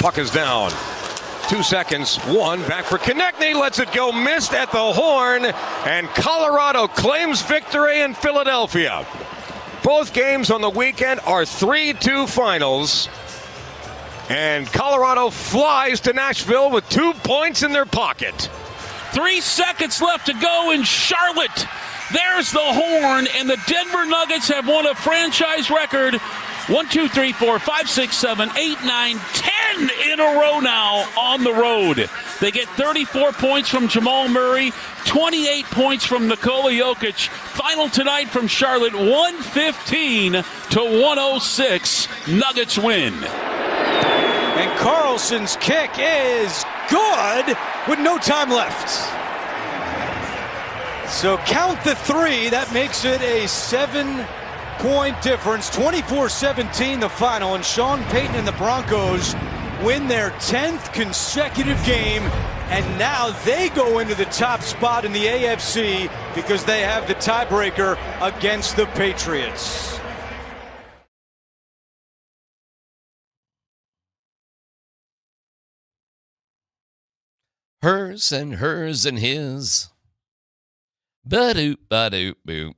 Puck is down. 2 seconds. One. Back for Konechny. Lets it go. Missed at the horn. And Colorado claims victory in Philadelphia. Both games on the weekend are 3-2 finals. And Colorado flies to Nashville with 2 points in their pocket. 3 seconds left to go in Charlotte. There's the horn, and the Denver Nuggets have won a franchise record 1, 2, 3, 4, 5, 6, 7, 8, 9, 10 in a row now on the road. They get 34 points from Jamal Murray, 28 points from Nikola Jokic. Final tonight from Charlotte, 115-106. Nuggets win. And Carlson's kick is good with no time left. So count the 3. That makes it a 7-point difference. 24-17 the final. And Sean Payton and the Broncos win their 10th consecutive game. And now they go into the top spot in the AFC because they have the tiebreaker against the Patriots. Hers and hers and his. Ba-doop, ba-doop, boop.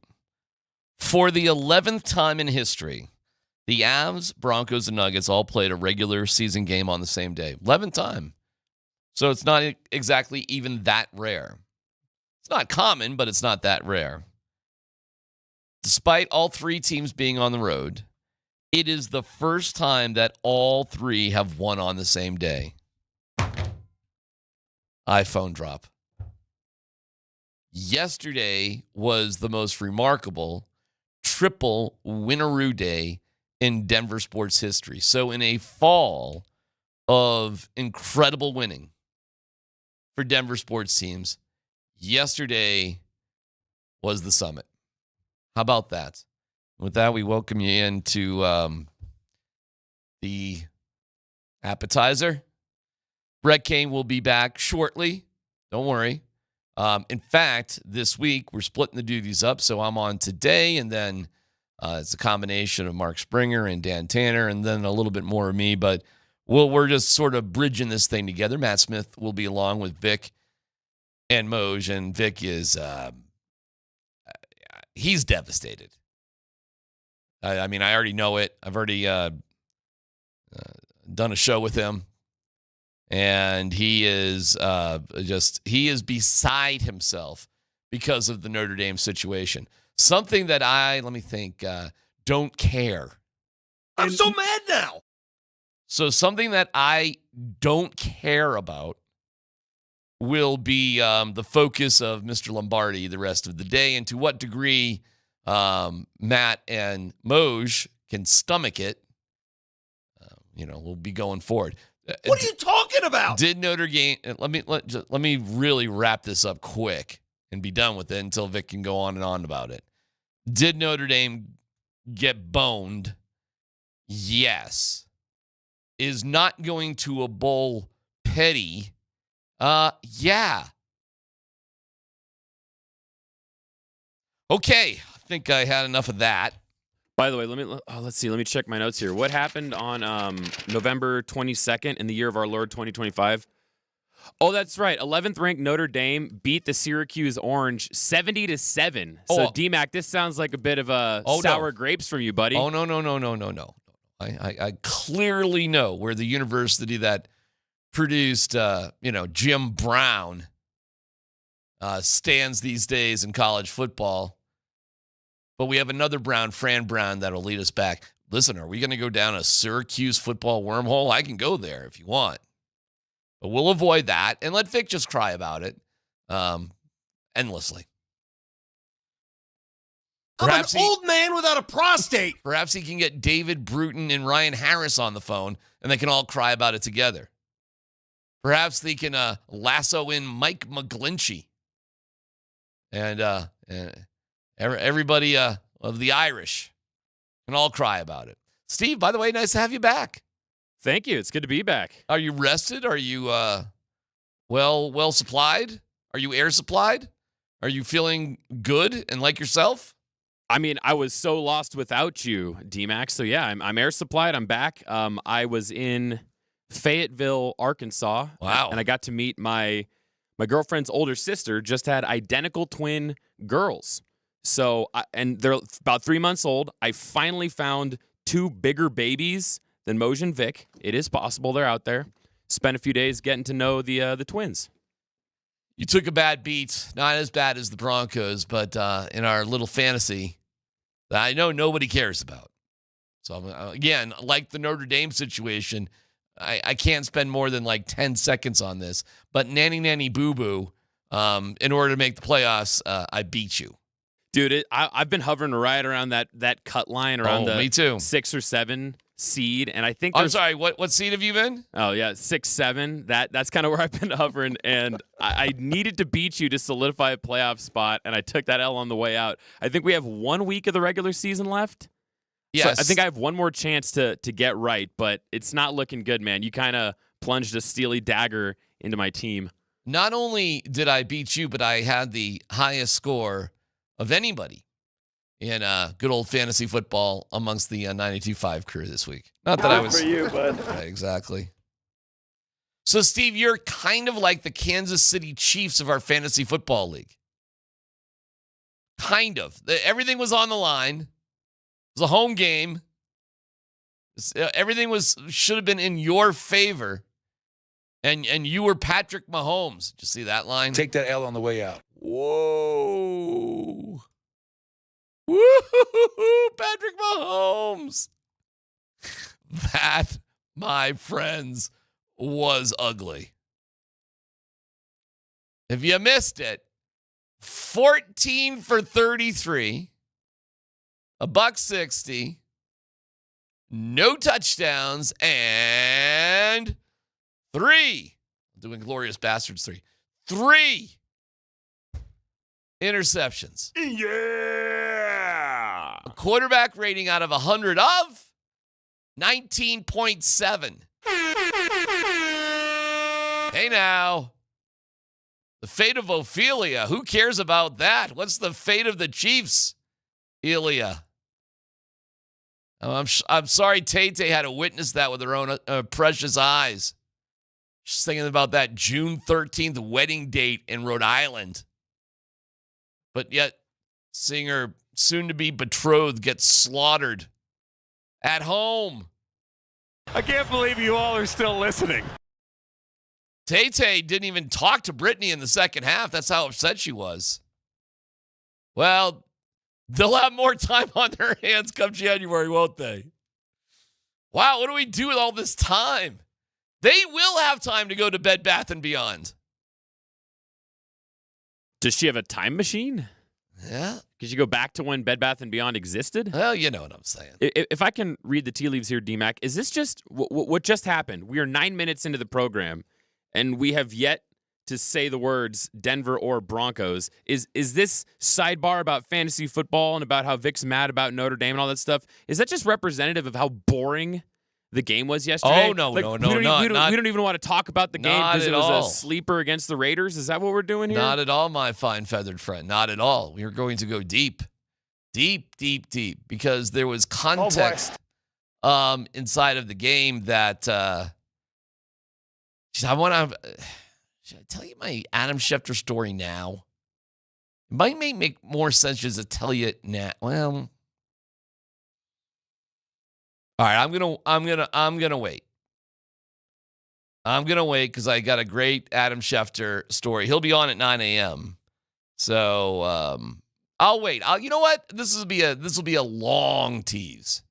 For the 11th time in history, the Avs, Broncos, and Nuggets all played a regular season game on the same day. 11th time. So it's not exactly even that rare. It's not common, but it's not that rare. Despite all 3 teams being on the road, it is the first time that all 3 have won on the same day. iPhone drop. Yesterday was the most remarkable triple winneroo day in Denver sports history. So in a fall of incredible winning for Denver sports teams, yesterday was the summit. How about that? With that, we welcome you into the appetizer. Brett Kane will be back shortly. Don't worry. In fact, this week, we're splitting the duties up, so I'm on today, and then it's a combination of Mark Springer and Dan Tanner, and then a little bit more of me, but we're just sort of bridging this thing together. Matt Smith will be along with Vic and Moj, and Vic is, he's devastated. I mean, I already know it. I've already done a show with him. And he is he is beside himself because of the Notre Dame situation. Something that don't care. I'm so mad now. So something that I don't care about will be the focus of Mr. Lombardi the rest of the day, and to what degree Matt and Moj can stomach it. We'll be going forward. What are you talking about? Did Notre Dame? Let me really wrap this up quick and be done with it until Vic can go on and on about it. Did Notre Dame get boned? Yes. Is not going to a bowl petty? Yeah. Okay, I think I had enough of that. By the way, let's see. Let me check my notes here. What happened on November 22nd in the year of our Lord 2025? Oh, that's right. 11th ranked Notre Dame beat the Syracuse Orange 70-7. So DMac, this sounds like a bit of a sour grapes from you, buddy. Oh no. I clearly know where the university that produced Jim Brown stands these days in college football. But we have another Brown, Fran Brown, that'll lead us back. Listen, are we going to go down a Syracuse football wormhole? I can go there if you want. But we'll avoid that and let Vic just cry about it endlessly. Perhaps I'm an old man without a prostate. Perhaps he can get David Bruton and Ryan Harris on the phone, and they can all cry about it together. Perhaps they can lasso in Mike McGlinchey. And everybody of the Irish can all cry about it. Steve, by the way, nice to have you back. Thank you. It's good to be back. Are you rested? Are you well supplied? Are you air supplied? Are you feeling good and like yourself? I mean, I was so lost without you, DMac. So yeah, I'm air supplied. I'm back. I was in Fayetteville, Arkansas. Wow. And I got to meet my girlfriend's older sister. Just had identical twin girls. So, and they're about 3 months old. I finally found 2 bigger babies than Moser and Vic. It is possible they're out there. Spent a few days getting to know the twins. You took a bad beat, not as bad as the Broncos, but in our little fantasy that I know nobody cares about. So, again, like the Notre Dame situation, I can't spend more than like 10 seconds on this. But nanny boo-boo, in order to make the playoffs, I beat you. Dude, I've been hovering right around that cut line around me too. 6 or 7 seed, and I think I'm sorry, what seed have you been? Oh yeah, 6, 7. That's kind of where I've been hovering, and I needed to beat you to solidify a playoff spot, and I took that L on the way out. I think we have 1 week of the regular season left. Yes. So I think I have one more chance to get right, but it's not looking good, man. You kind of plunged a steely dagger into my team. Not only did I beat you, but I had the highest score of anybody in good old fantasy football amongst the 92.5 crew this week. Not that I was for you, bud. Right, exactly. So, Steve, you're kind of like the Kansas City Chiefs of our fantasy football league. Kind of. Everything was on the line. It was a home game. Everything should have been in your favor. And you were Patrick Mahomes. Did you see that line? Take that L on the way out. Whoa. Woo-hoo-hoo-hoo, Patrick Mahomes. That, my friends, was ugly. If you missed it, 14 for 33, $160, no touchdowns, and 3. I'm doing Glorious Bastards 3 interceptions. Yeah. A quarterback rating out of 100 of 19.7. Hey now. The fate of Ophelia. Who cares about that? What's the fate of the Chiefs, Elia? I'm sorry Tate had to witness that with her own precious eyes. She's thinking about that June 13th wedding date in Rhode Island. But yet, seeing her soon-to-be betrothed get slaughtered at home. I can't believe you all are still listening. Tay didn't even talk to Brittany in the second half. That's how upset she was. Well, they'll have more time on their hands come January, won't they? Wow, what do we do with all this time? They will have time to go to Bed Bath & Beyond. Does she have a time machine? Yeah. Could you go back to when Bed Bath & Beyond existed? Well, you know what I'm saying. If I can read the tea leaves here, DMac, is this just what just happened? We are 9 minutes into the program, and we have yet to say the words Denver or Broncos. Is this sidebar about fantasy football and about how Vic's mad about Notre Dame and all that stuff? Is that just representative of how boring the game was yesterday? Oh, no. We don't even want to talk about the game because it was a sleeper against the Raiders. Is that what we're doing here? Not at all, my fine feathered friend. Not at all. We are going to go deep, because there was context inside of the game that should I tell you my Adam Schefter story now? It might make more sense just to tell you it now. Well, all right, I'm gonna wait. I'm gonna wait because I got a great Adam Schefter story. He'll be on at 9 a.m. So I'll wait. You know what? This will be a long tease.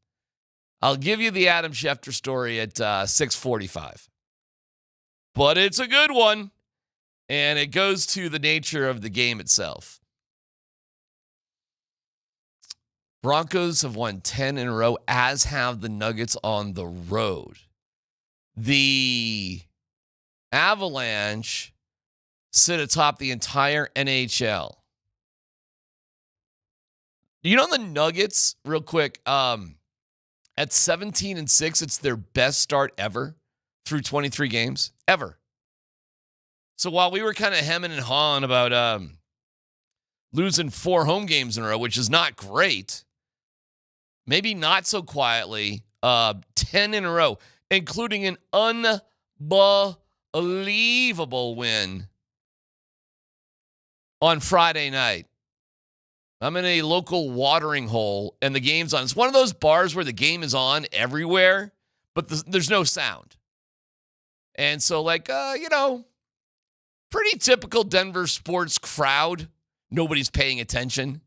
I'll give you the Adam Schefter story at 6:45. But it's a good one, and it goes to the nature of the game itself. Broncos have won 10 in a row, as have the Nuggets on the road. The Avalanche sit atop the entire NHL. You know the Nuggets, real quick, at 17-6, it's their best start ever through 23 games, ever. So while we were kind of hemming and hawing about losing 4 home games in a row, which is not great, maybe not so quietly, 10 in a row, including an unbelievable win on Friday night. I'm in a local watering hole, and the game's on. It's one of those bars where the game is on everywhere, but there's no sound. And so, pretty typical Denver sports crowd. Nobody's paying attention,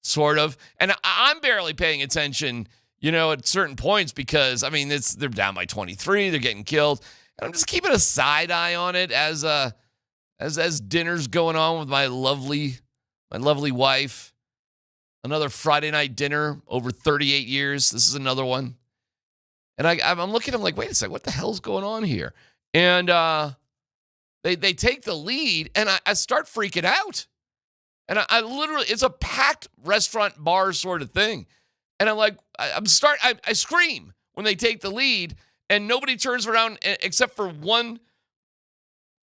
sort of. And I'm barely paying attention, at certain points because, they're down by 23. They're getting killed. And I'm just keeping a side eye on it as dinner's going on with my lovely wife. Another Friday night dinner over 38 years. This is another one. And I'm looking, I'm like, wait a second, what the hell's going on here? And they take the lead, and I start freaking out. And I literally, it's a packed restaurant bar sort of thing. And I'm like, I scream when they take the lead, and nobody turns around except for one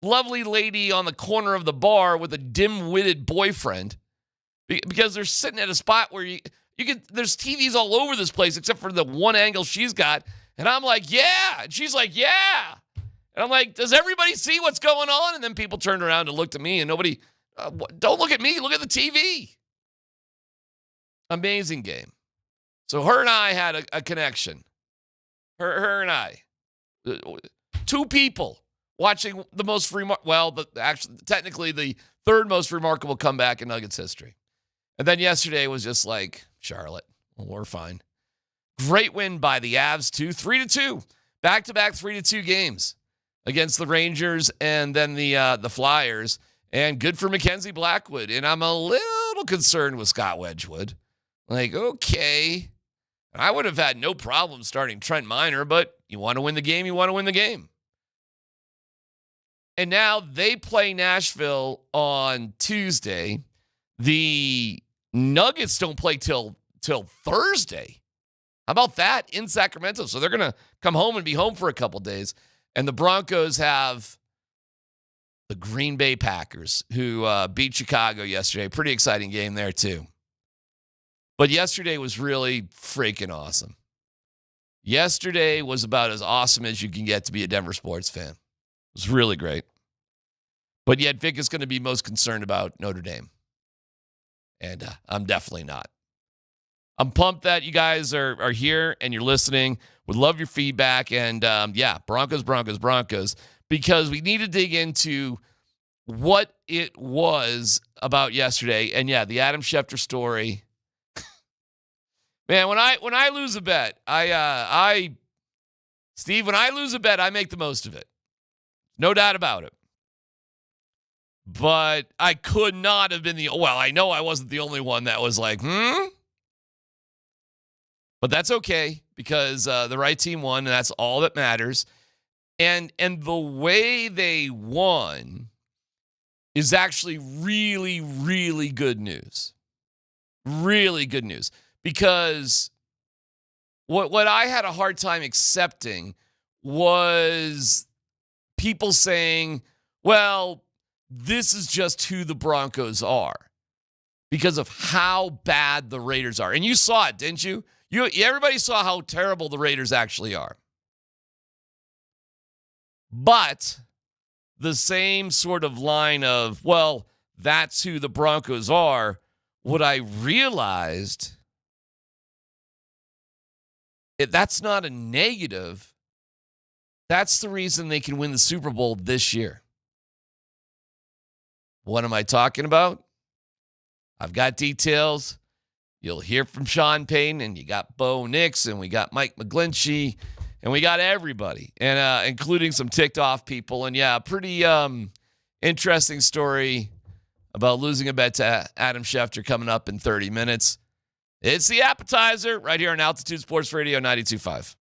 lovely lady on the corner of the bar with a dim-witted boyfriend, because they're sitting at a spot where you can, there's TVs all over this place except for the one angle she's got. And I'm like, yeah. And she's like, yeah. And I'm like, does everybody see what's going on? And then people turned around and looked at me, and nobody, don't look at me, look at the TV. Amazing game. So her and I had a connection. Her and I. Two people watching the most technically the third most remarkable comeback in Nuggets history. And then yesterday was just like, Charlotte, well, we're fine. Great win by the Avs, too. 3-2. Back-to-back 3-2 games against the Rangers and then the Flyers. And good for Mackenzie Blackwood. And I'm a little concerned with Scott Wedgwood. Like, okay. I would have had no problem starting Trent Miner, but you want to win the game, you want to win the game. And now they play Nashville on Tuesday. The Nuggets don't play till Thursday. How about that in Sacramento? So they're going to come home and be home for a couple days. And the Broncos have the Green Bay Packers, who beat Chicago yesterday. Pretty exciting game there, too. But yesterday was really freaking awesome. Yesterday was about as awesome as you can get to be a Denver sports fan. It was really great. But yet Vic is going to be most concerned about Notre Dame. And I'm definitely not. I'm pumped that you guys are here and you're listening. Would love your feedback. And Broncos. Because we need to dig into what it was about yesterday. And yeah, the Adam Schefter story. Man, when I lose a bet, Steve, when I lose a bet, I make the most of it. No doubt about it. But I could not have been I know I wasn't the only one that was like, But that's okay because the right team won, and that's all that matters. And the way they won is actually really, really good news. Really good news. Because what I had a hard time accepting was people saying, well, this is just who the Broncos are because of how bad the Raiders are. And you saw it, didn't you? Everybody saw how terrible the Raiders actually are. But the same sort of line of, well, that's who the Broncos are, what I realized, that's not a negative. That's the reason they can win the Super Bowl this year. What am I talking about? I've got details. You'll hear from Sean Payton, and you got Bo Nix, and we got Mike McGlinchey, and we got everybody, and including some ticked off people. And yeah, pretty interesting story about losing a bet to Adam Schefter coming up in 30 minutes. It's the appetizer right here on Altitude Sports Radio 92.5.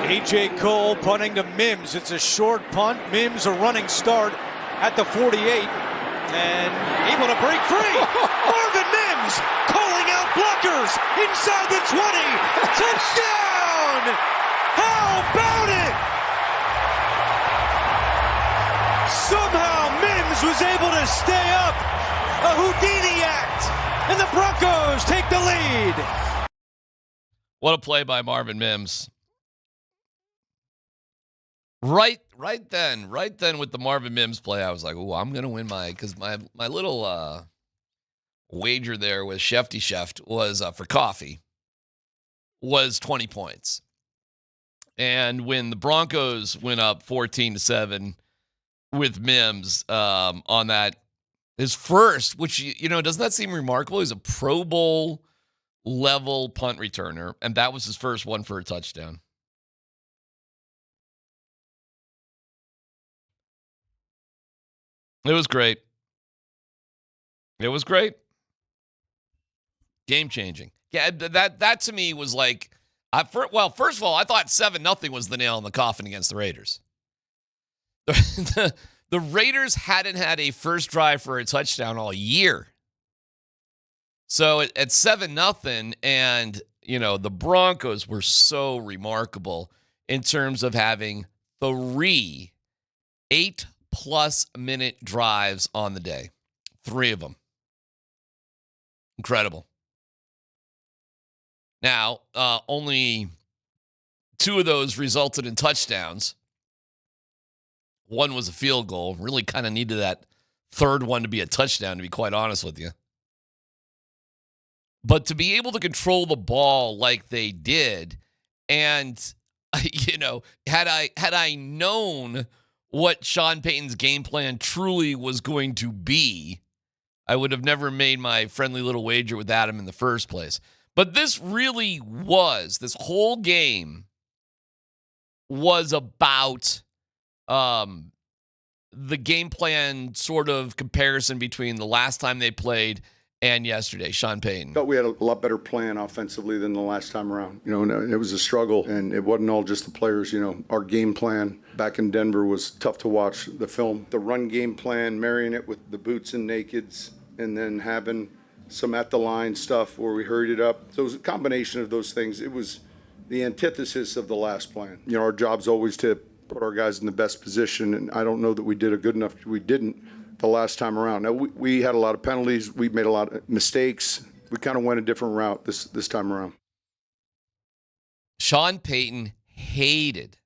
A.J. Cole punting to Mims. It's a short punt. Mims a running start at the 48 and able to break free. Marvin Mims calling out blockers inside the 20. Touchdown! How about it? Somehow Mims was able to stay up. A Houdini act, and the Broncos take the lead. What a play by Marvin Mims. Right then with the Marvin Mims play, I was like, "Oh, I'm gonna win because my little wager there with Scheft was for coffee was 20 points, and when the Broncos went up 14-7 with Mims on that his first, which doesn't that seem remarkable? He's a Pro Bowl level punt returner, and that was his first one for a touchdown. It was great. It was great. Game changing. Yeah, that to me was like, first of all, I thought 7-0 was the nail in the coffin against the Raiders. The Raiders hadn't had a first drive for a touchdown all year. So at 7-0, and the Broncos were so remarkable in terms of having 3 8+ minute drives on the day. 3 of them. Incredible. Now, only 2 of those resulted in touchdowns. One was a field goal. Really kind of needed that third one to be a touchdown, to be quite honest with you. But to be able to control the ball like they did, and, had I known what Sean Payton's game plan truly was going to be, I would have never made my friendly little wager with Adam in the first place. But this really was, this whole game was about the game plan sort of comparison between the last time they played and yesterday. Sean Payton. Thought we had a lot better plan offensively than the last time around. And it was a struggle, and it wasn't all just the players. Our game plan back in Denver was tough to watch. The film, the run game plan, marrying it with the boots and nakeds, and then having some at the line stuff where we hurried it up. So it was a combination of those things. It was the antithesis of the last plan. Our job's always to put our guys in the best position, and I don't know that we did a good enough. We didn't the last time around. Now, we had a lot of penalties. We made a lot of mistakes. We kind of went a different route this time around. Sean Payton hated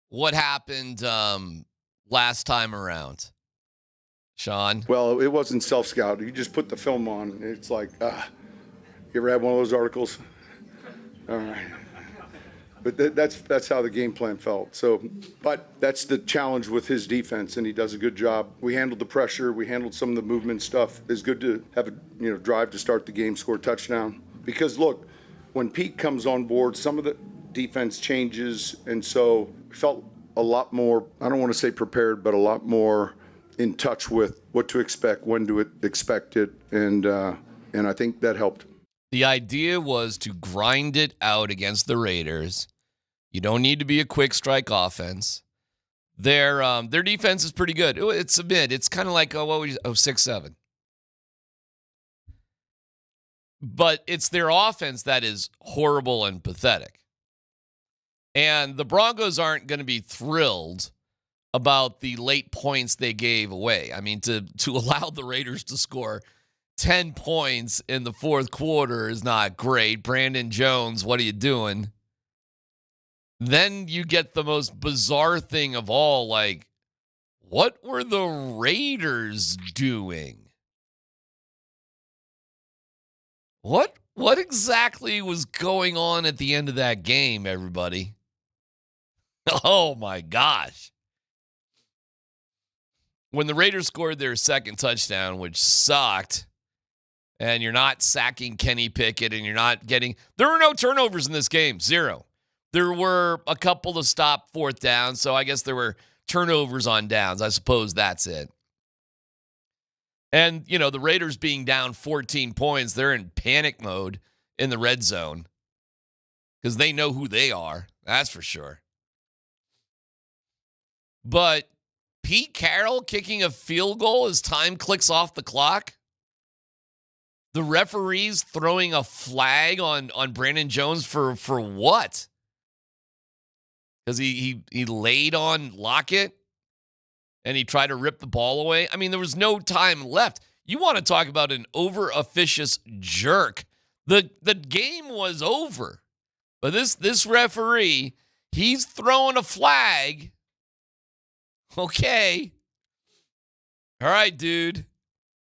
what happened last time around. Sean? Well, it wasn't self-scout. You just put the film on. It's like, you ever had one of those articles? All right. But that's how the game plan felt. So, but that's the challenge with his defense, and he does a good job. We handled the pressure. We handled some of the movement stuff. It's good to have a drive to start the game, score a touchdown. Because look, when Pete comes on board, some of the defense changes, and so we felt a lot more, I don't want to say prepared, but a lot more in touch with what to expect, when to expect it, and I think that helped. The idea was to grind it out against the Raiders. You don't need to be a quick strike offense. Their defense is pretty good. It's a mid. It's kind of like 6-7. But it's their offense that is horrible and pathetic. And the Broncos aren't going to be thrilled about the late points they gave away. I mean, to allow the Raiders to score 10 points in the fourth quarter is not great. Brandon Jones, what are you doing? Then you get the most bizarre thing of all, like, what were the Raiders doing? What exactly was going on at the end of that game, everybody? Oh, my gosh. When the Raiders scored their second touchdown, which sucked, and you're not sacking Kenny Pickett, and you're not getting... There were no turnovers in this game. 0. There were a couple of stop fourth downs, so I guess there were turnovers on downs. I suppose that's it. And, the Raiders being down 14 points, they're in panic mode in the red zone because they know who they are. That's for sure. But Pete Carroll kicking a field goal as time clicks off the clock. The referees throwing a flag on Brandon Jones for what? Because he laid on Lockett and he tried to rip the ball away. I mean, there was no time left. You want to talk about an over-officious jerk. The game was over. But this referee, he's throwing a flag. Okay. All right, dude.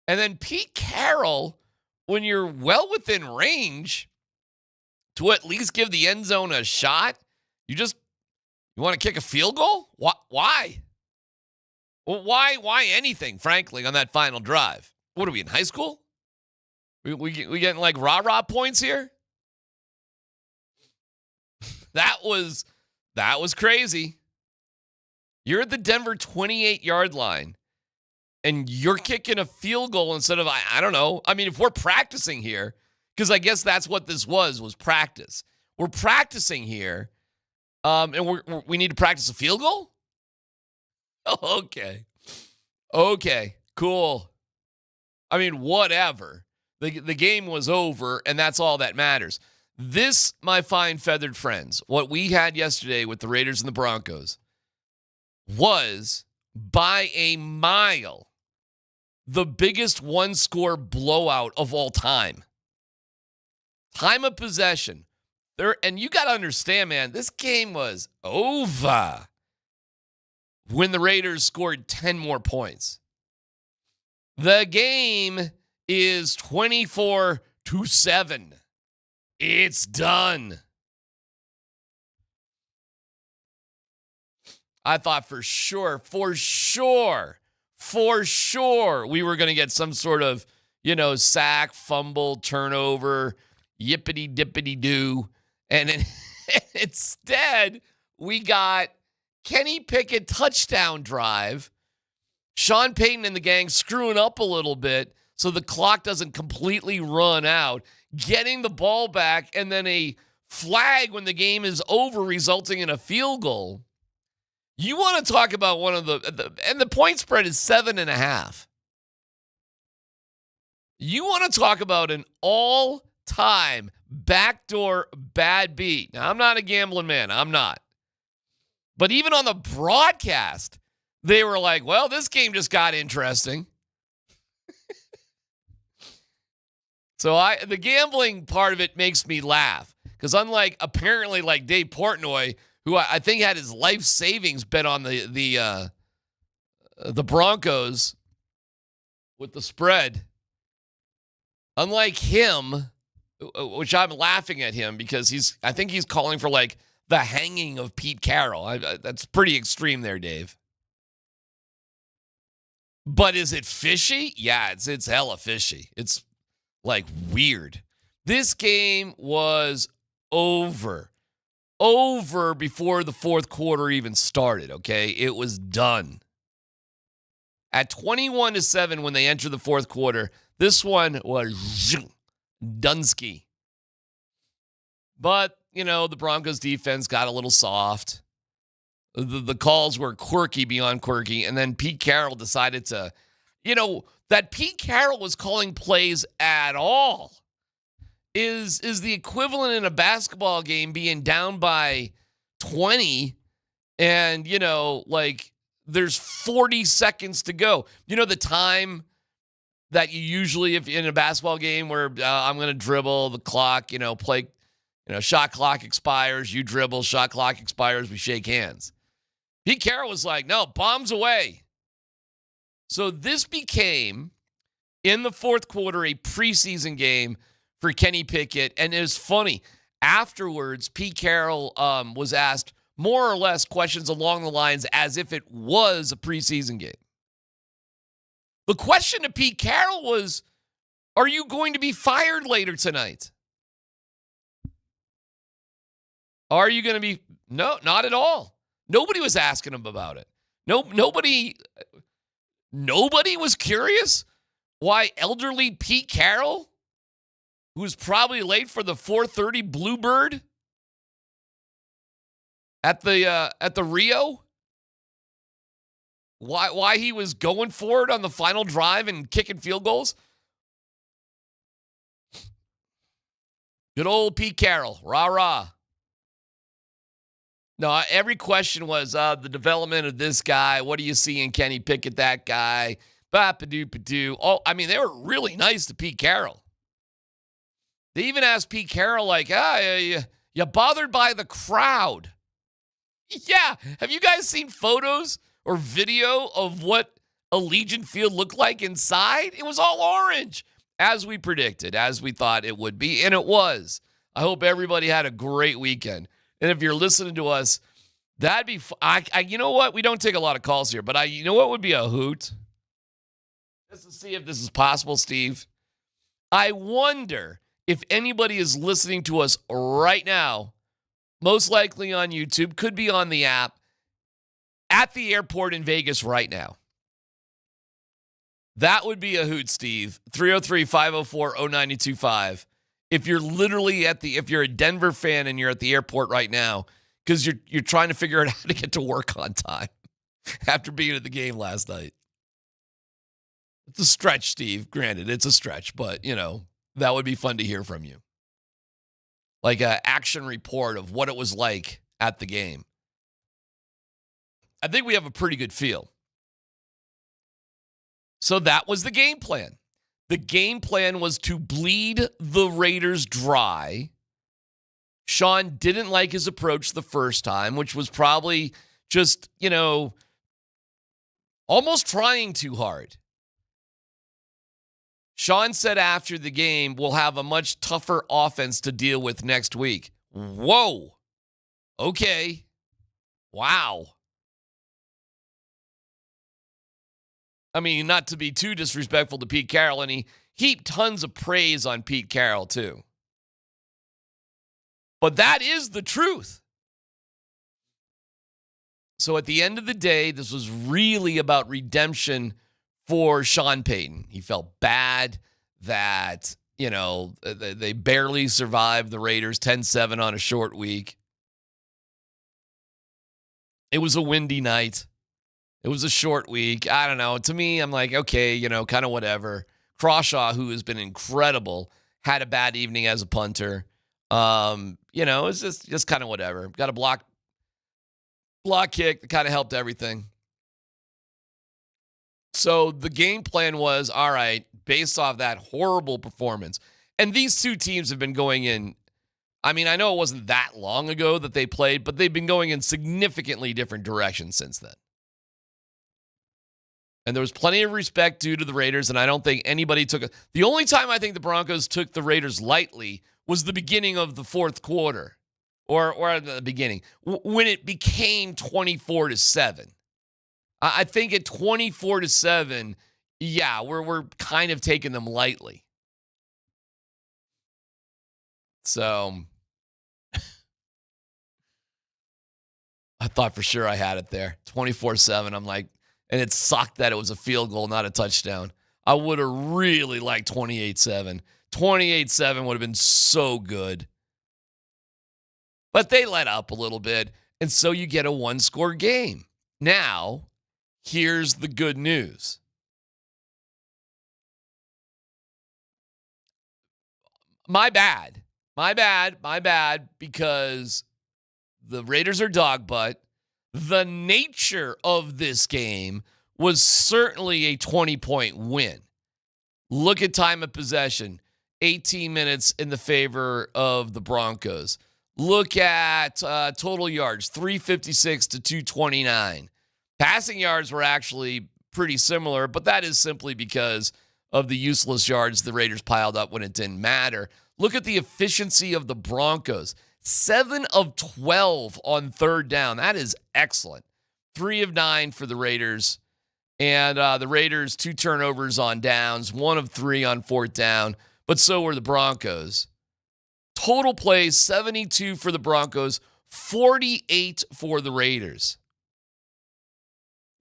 And then Pete Carroll, when you're well within range to at least give the end zone a shot, you want to kick a field goal? Why? Well, why anything, frankly, on that final drive? What are we, in high school? We getting like rah-rah points here? That was crazy. You're at the Denver 28-yard line, and you're kicking a field goal instead of, I don't know. I mean, if we're practicing here, because I guess that's what this was practice. We're practicing here, and we need to practice a field goal? Oh, okay, cool. I mean, whatever. The game was over, and that's all that matters. This, my fine feathered friends, what we had yesterday with the Raiders and the Broncos was, by a mile, the biggest one-score blowout of all time. Time of possession. And you got to understand, man, this game was over when the Raiders scored 10 more points. The game is 24-7. It's done. I thought for sure, we were going to get some sort of, sack, fumble, turnover, yippity-dippity-doo. And instead, we got Kenny Pickett touchdown drive, Sean Payton and the gang screwing up a little bit so the clock doesn't completely run out, getting the ball back, and then a flag when the game is over, resulting in a field goal. You want to talk about one of and the point spread is 7.5. You want to talk about an all-time backdoor bad beat. Now, I'm not a gambling man. I'm not. But even on the broadcast, they were like, well, this game just got interesting. So the gambling part of it makes me laugh. Because unlike, apparently, like Dave Portnoy, who I think had his life savings bet on the Broncos with the spread, unlike him, which I'm laughing at him because I think he's calling for like the hanging of Pete Carroll. That's pretty extreme there, Dave. But is it fishy? Yeah, it's hella fishy. It's like weird. This game was over before the fourth quarter even started, okay? It was done. At 21-7 when they entered the fourth quarter, this one was Dunsky. But, the Broncos defense got a little soft. The calls were quirky beyond quirky, and then Pete Carroll decided to, that Pete Carroll was calling plays at all is the equivalent in a basketball game being down by 20 and, there's 40 seconds to go. The time that you usually, if in a basketball game where I'm going to dribble the clock, play, shot clock expires, you dribble, shot clock expires, we shake hands. Pete Carroll was like, no, bombs away. So this became, in the fourth quarter, a preseason game for Kenny Pickett. And it was funny. Afterwards, Pete Carroll was asked more or less questions along the lines as if it was a preseason game. The question to Pete Carroll was, are you going to be fired later tonight? Are you going to be? No, not at all. Nobody was asking him about it. Nobody was curious why elderly Pete Carroll who's probably late for the 4:30 Bluebird at the Rio. Why he was going for it on the final drive and kicking field goals? Good old Pete Carroll, rah. No, every question was the development of this guy. What do you see in Kenny Pickett, that guy? Ba-ba-doo-ba-doo. Oh, I mean, they were really nice to Pete Carroll. They even asked Pete Carroll, like, you bothered by the crowd? Yeah. Have you guys seen photos or video of what Allegiant Field looked like inside? It was all orange, as we predicted, as we thought it would be, and it was. I hope everybody had a great weekend. And if you're listening to us, that'd be you know what? We don't take a lot of calls here, but you know what would be a hoot? Just to see if this is possible, Steve. I wonder if anybody is listening to us right now, most likely on YouTube, could be on the app, at the airport in Vegas right now. That would be a hoot, Steve. 303-504-0925. If you're literally if you're a Denver fan and you're at the airport right now, because you're trying to figure out how to get to work on time after being at the game last night. It's a stretch, Steve. Granted, it's a stretch, but, that would be fun to hear from you. Like an action report of what it was like at the game. I think we have a pretty good feel. So that was the game plan. The game plan was to bleed the Raiders dry. Sean didn't like his approach the first time, which was probably just, almost trying too hard. Sean said after the game, we'll have a much tougher offense to deal with next week. Whoa. Okay. Wow. I mean, not to be too disrespectful to Pete Carroll, and he heaped tons of praise on Pete Carroll, too. But that is the truth. So at the end of the day, this was really about redemption for Sean Payton. He felt bad that, they barely survived the Raiders 10-7 on a short week. It was a windy night. It was a short week. I don't know. To me, I'm like, okay, kind of whatever. Crawshaw, who has been incredible, had a bad evening as a punter. It's just kind of whatever. Got a block kick that kind of helped everything. So the game plan was, all right, based off that horrible performance. And these two teams have been going in, I mean, I know it wasn't that long ago that they played, but they've been going in significantly different directions since then. And there was plenty of respect due to the Raiders, and I don't think anybody took it. The only time I think the Broncos took the Raiders lightly was the beginning of the fourth quarter, or at the beginning, when it became 24-7. I think at 24-7, yeah, we're kind of taking them lightly. So I thought for sure I had it there. 24-7, I'm like, and it sucked that it was a field goal, not a touchdown. I would have really liked 28-7. 28-7 would have been so good. But they let up a little bit, and so you get a one-score game. Now, here's the good news. My bad, because the Raiders are dog butt. The nature of this game was certainly a 20-point win. Look at time of possession, 18 minutes in the favor of the Broncos. Look at total yards, 356 to 229. Passing yards were actually pretty similar, but that is simply because of the useless yards the Raiders piled up when it didn't matter. Look at the efficiency of the Broncos. 7 of 12 on third down. That is excellent. 3 of 9 for the Raiders. And the Raiders, 2 turnovers on downs, 1 of 3 on fourth down. But so were the Broncos. Total plays, 72 for the Broncos, 48 for the Raiders.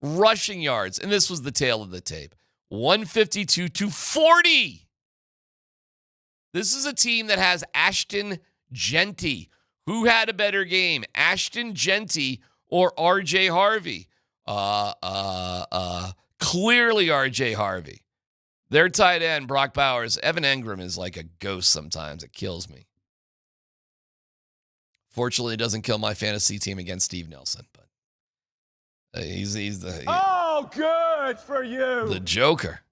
Rushing yards, and this was the tail of the tape, 152 to 40 This is a team that has Ashton Genty. Who had a better game, Ashton Genty or R.J. Harvey? Clearly R.J. Harvey. Their tight end, Brock Bowers. Evan Engram is like a ghost sometimes. It kills me. Fortunately, it doesn't kill my fantasy team against Steve Nelson, but he's the good for you. the Joker.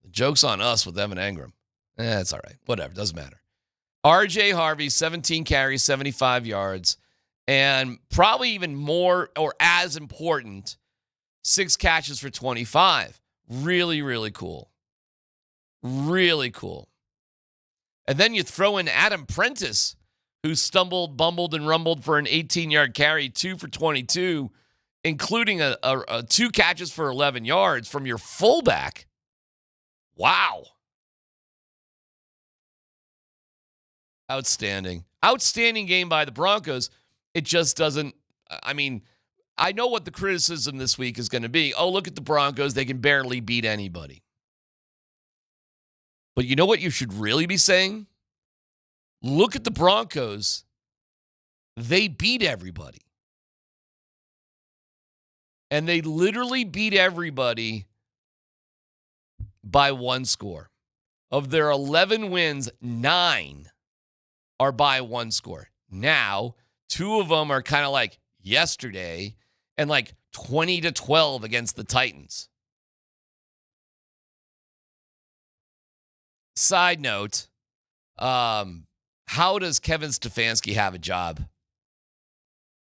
The joke's on us with Evan Engram. It's all right. Whatever. Doesn't matter. R.J. Harvey, 17 carries, 75 yards, and probably even more or as important, 6 catches for 25. Really, really cool. Really cool. And then you throw in Adam Prentice, who stumbled, bumbled, and rumbled for an 18-yard carry, 2 for 22, including a 2 catches for 11 yards from your fullback. Wow. Outstanding. Outstanding game by the Broncos. It just doesn't, I mean, I know what the criticism this week is going to be. Oh, look at the Broncos. They can barely beat anybody. But you know what you should really be saying? Look at the Broncos. They beat everybody. And they literally beat everybody by 1 score. Of their 11 wins, 9 are by 1 score. Now, 2 of them are kind of like yesterday and like 20-12 against the Titans. Side note, how does Kevin Stefanski have a job?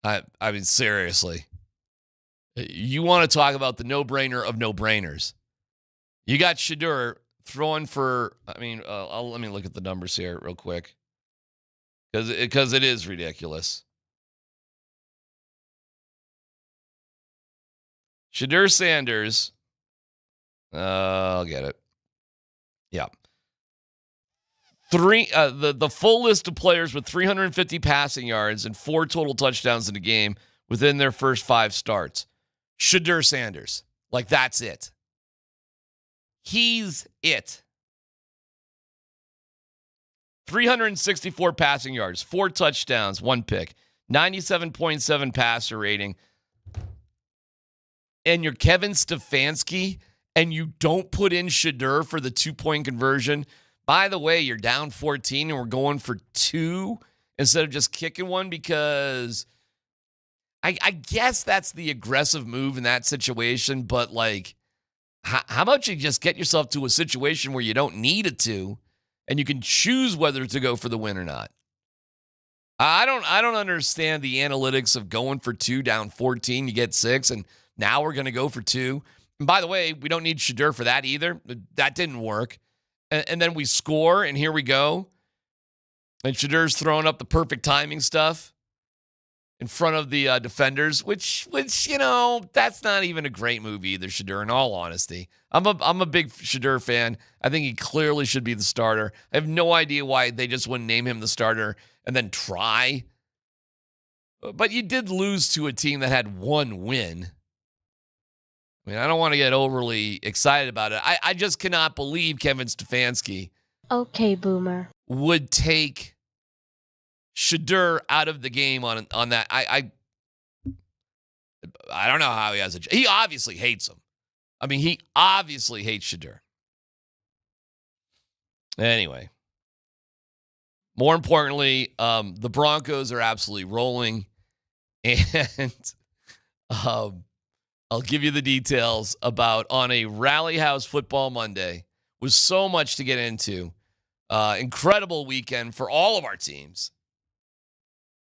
I mean, seriously. You want to talk about the no-brainer of no-brainers. You got Shedeur throwing for, let me look at the numbers here real quick. Because it is ridiculous. Shedeur Sanders. I'll get it. Yeah. The full list of players with 350 passing yards and 4 total touchdowns in the game within their first 5 starts. Shedeur Sanders. Like, that's it. He's it. 364 passing yards, 4 touchdowns, 1 pick, 97.7 passer rating. And you're Kevin Stefanski, and you don't put in Shedeur for the 2-point conversion. By the way, you're down 14, and we're going for 2 instead of just kicking one because I guess that's the aggressive move in that situation. But, like, how about you just get yourself to a situation where you don't need it to, and you can choose whether to go for the win or not. I don't understand the analytics of going for 2 down 14, you get 6, and now we're going to go for 2. And by the way, we don't need Shedeur for that either. That didn't work. And then we score, and here we go. And Shedeur's throwing up the perfect timing stuff in front of the defenders, which you know, that's not even a great move either, Shedeur, in all honesty. I'm a big Shedeur fan. I think he clearly should be the starter. I have no idea why they just wouldn't name him the starter and then try. But you did lose to a team that had 1 win. I mean, I don't want to get overly excited about it. I just cannot believe Kevin Stefanski Okay, Boomer. would take Shedeur out of the game on that. I don't know how he has a. He obviously hates him. I mean, he obviously hates Shedeur. Anyway, more importantly, the Broncos are absolutely rolling, and I'll give you the details about on a Rally House Football Monday. Was so much to get into. Incredible weekend for all of our teams.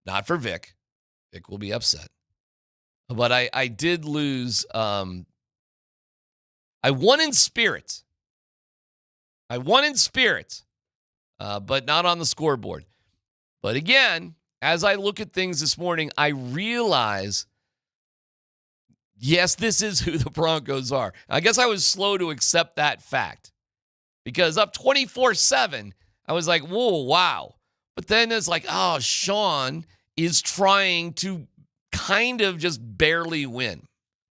Not for Vic. Vic will be upset. But I did lose. I won in spirit. But not on the scoreboard. But again, as I look at things this morning, I realize, yes, this is who the Broncos are. I guess I was slow to accept that fact. Because up 24-7, I was like, whoa, wow. But then it's like, oh, Sean is trying to kind of just barely win.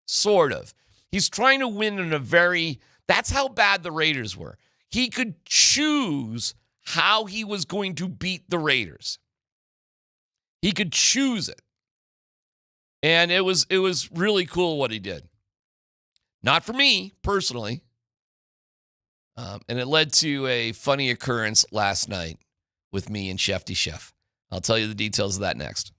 Sort of. He's trying to win in a very, that's how bad the Raiders were. He could choose how he was going to beat the Raiders. He could choose it. And it was really cool what he did. Not for me, personally. And it led to a funny occurrence last night with me and Shefty Chef. I'll tell you the details of that next.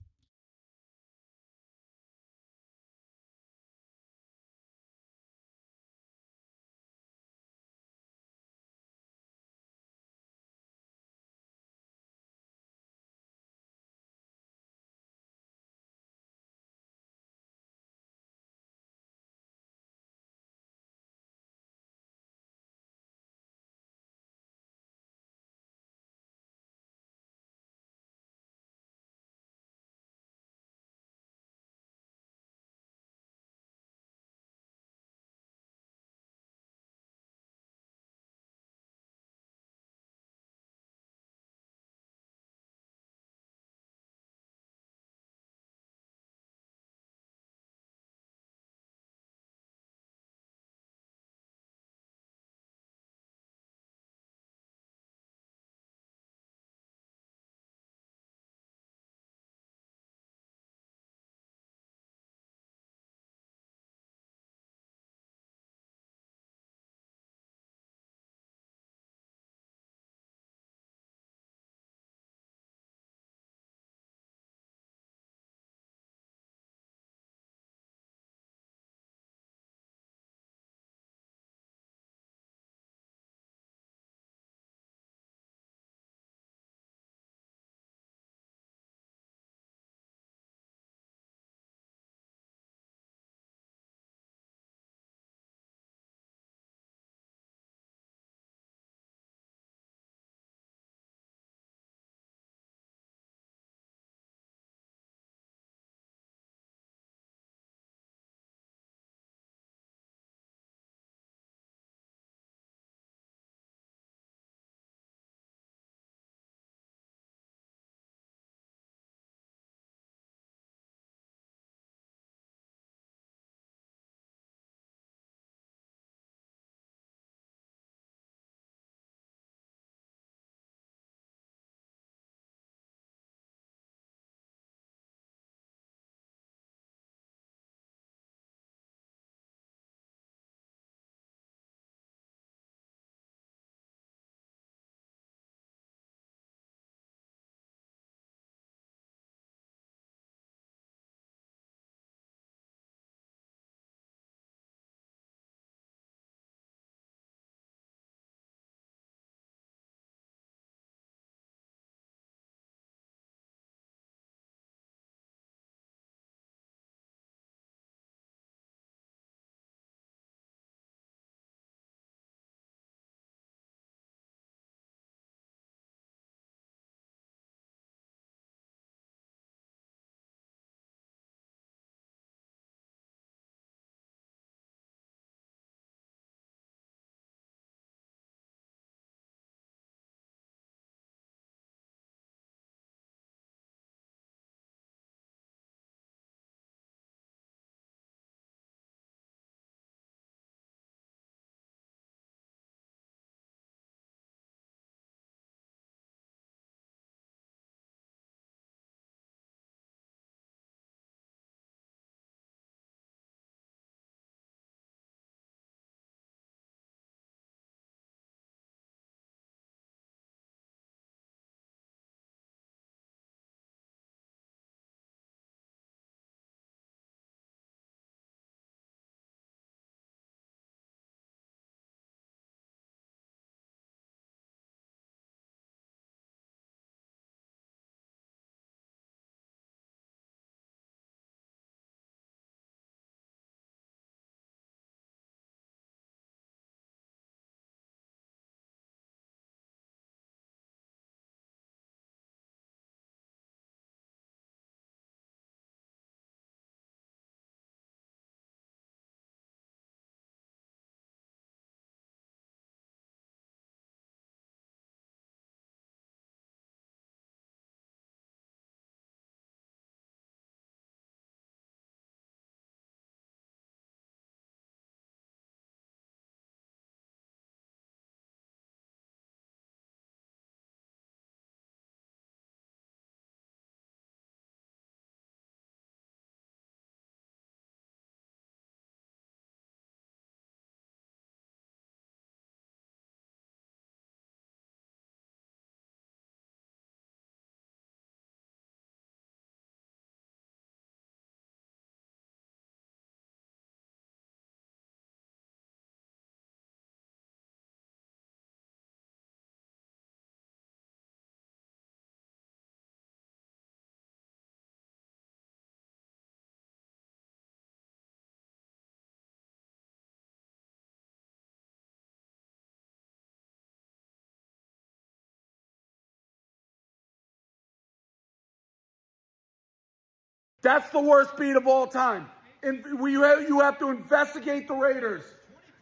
That's the worst beat of all time. And you have to investigate the Raiders.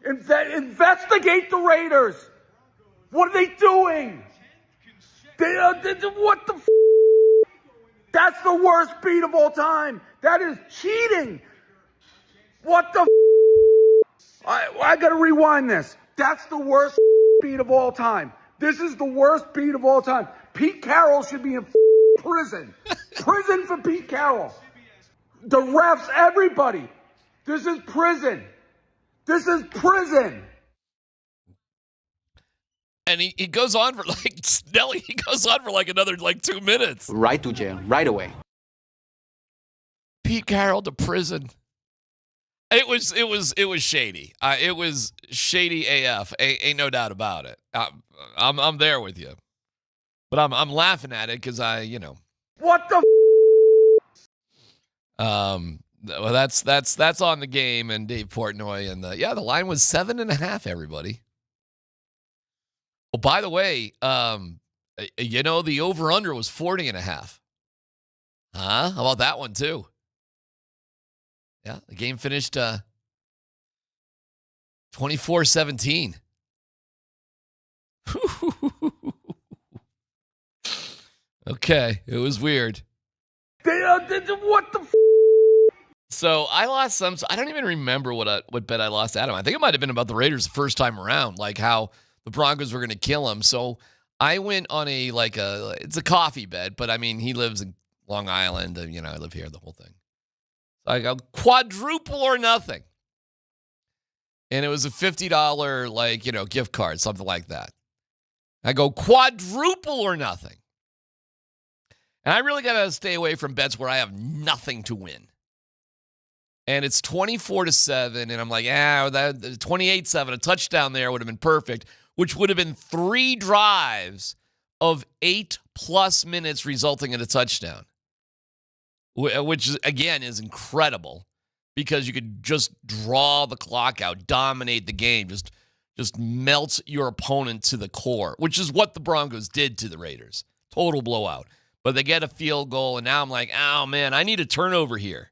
Investigate the Raiders. What are they doing? What the f***? That's the worst beat of all time. That is cheating. What the f***? I got to rewind this. That's the worst beat of all time. This is the worst beat of all time. Pete Carroll should be in prison. Prison for Pete Carroll. The refs, everybody. This is prison. This is prison. And he goes on for Nelly, he goes on for another 2 minutes. Right to jail, right away. Pete Carroll to prison. It was shady. It was shady AF. Ain't no doubt about it. I'm there with you, but I'm laughing at it because What the? Well, that's on the game and Dave Portnoy and the line was 7.5. Everybody. Oh, by the way, the over under was 40.5. Huh? How about that one too? Yeah, the game finished 24-17. Okay, it was weird. What the? So I lost some. So I don't even remember what bet I lost Adam. I think it might have been about the Raiders the first time around, like how the Broncos were going to kill him. So I went on it's a coffee bet, but I mean he lives in Long Island, and I live here, the whole thing. So I go quadruple or nothing, and it was a $50 gift card, something like that. I go quadruple or nothing. And I really got to stay away from bets where I have nothing to win. And it's 24-7, and I'm like, that 28-7, a touchdown there would have been perfect, which would have been 3 drives of 8+ minutes resulting in a touchdown, which, again, is incredible because you could just draw the clock out, dominate the game, just melt your opponent to the core, which is what the Broncos did to the Raiders. Total blowout. But they get a field goal, and now I'm like, oh, man, I need a turnover here.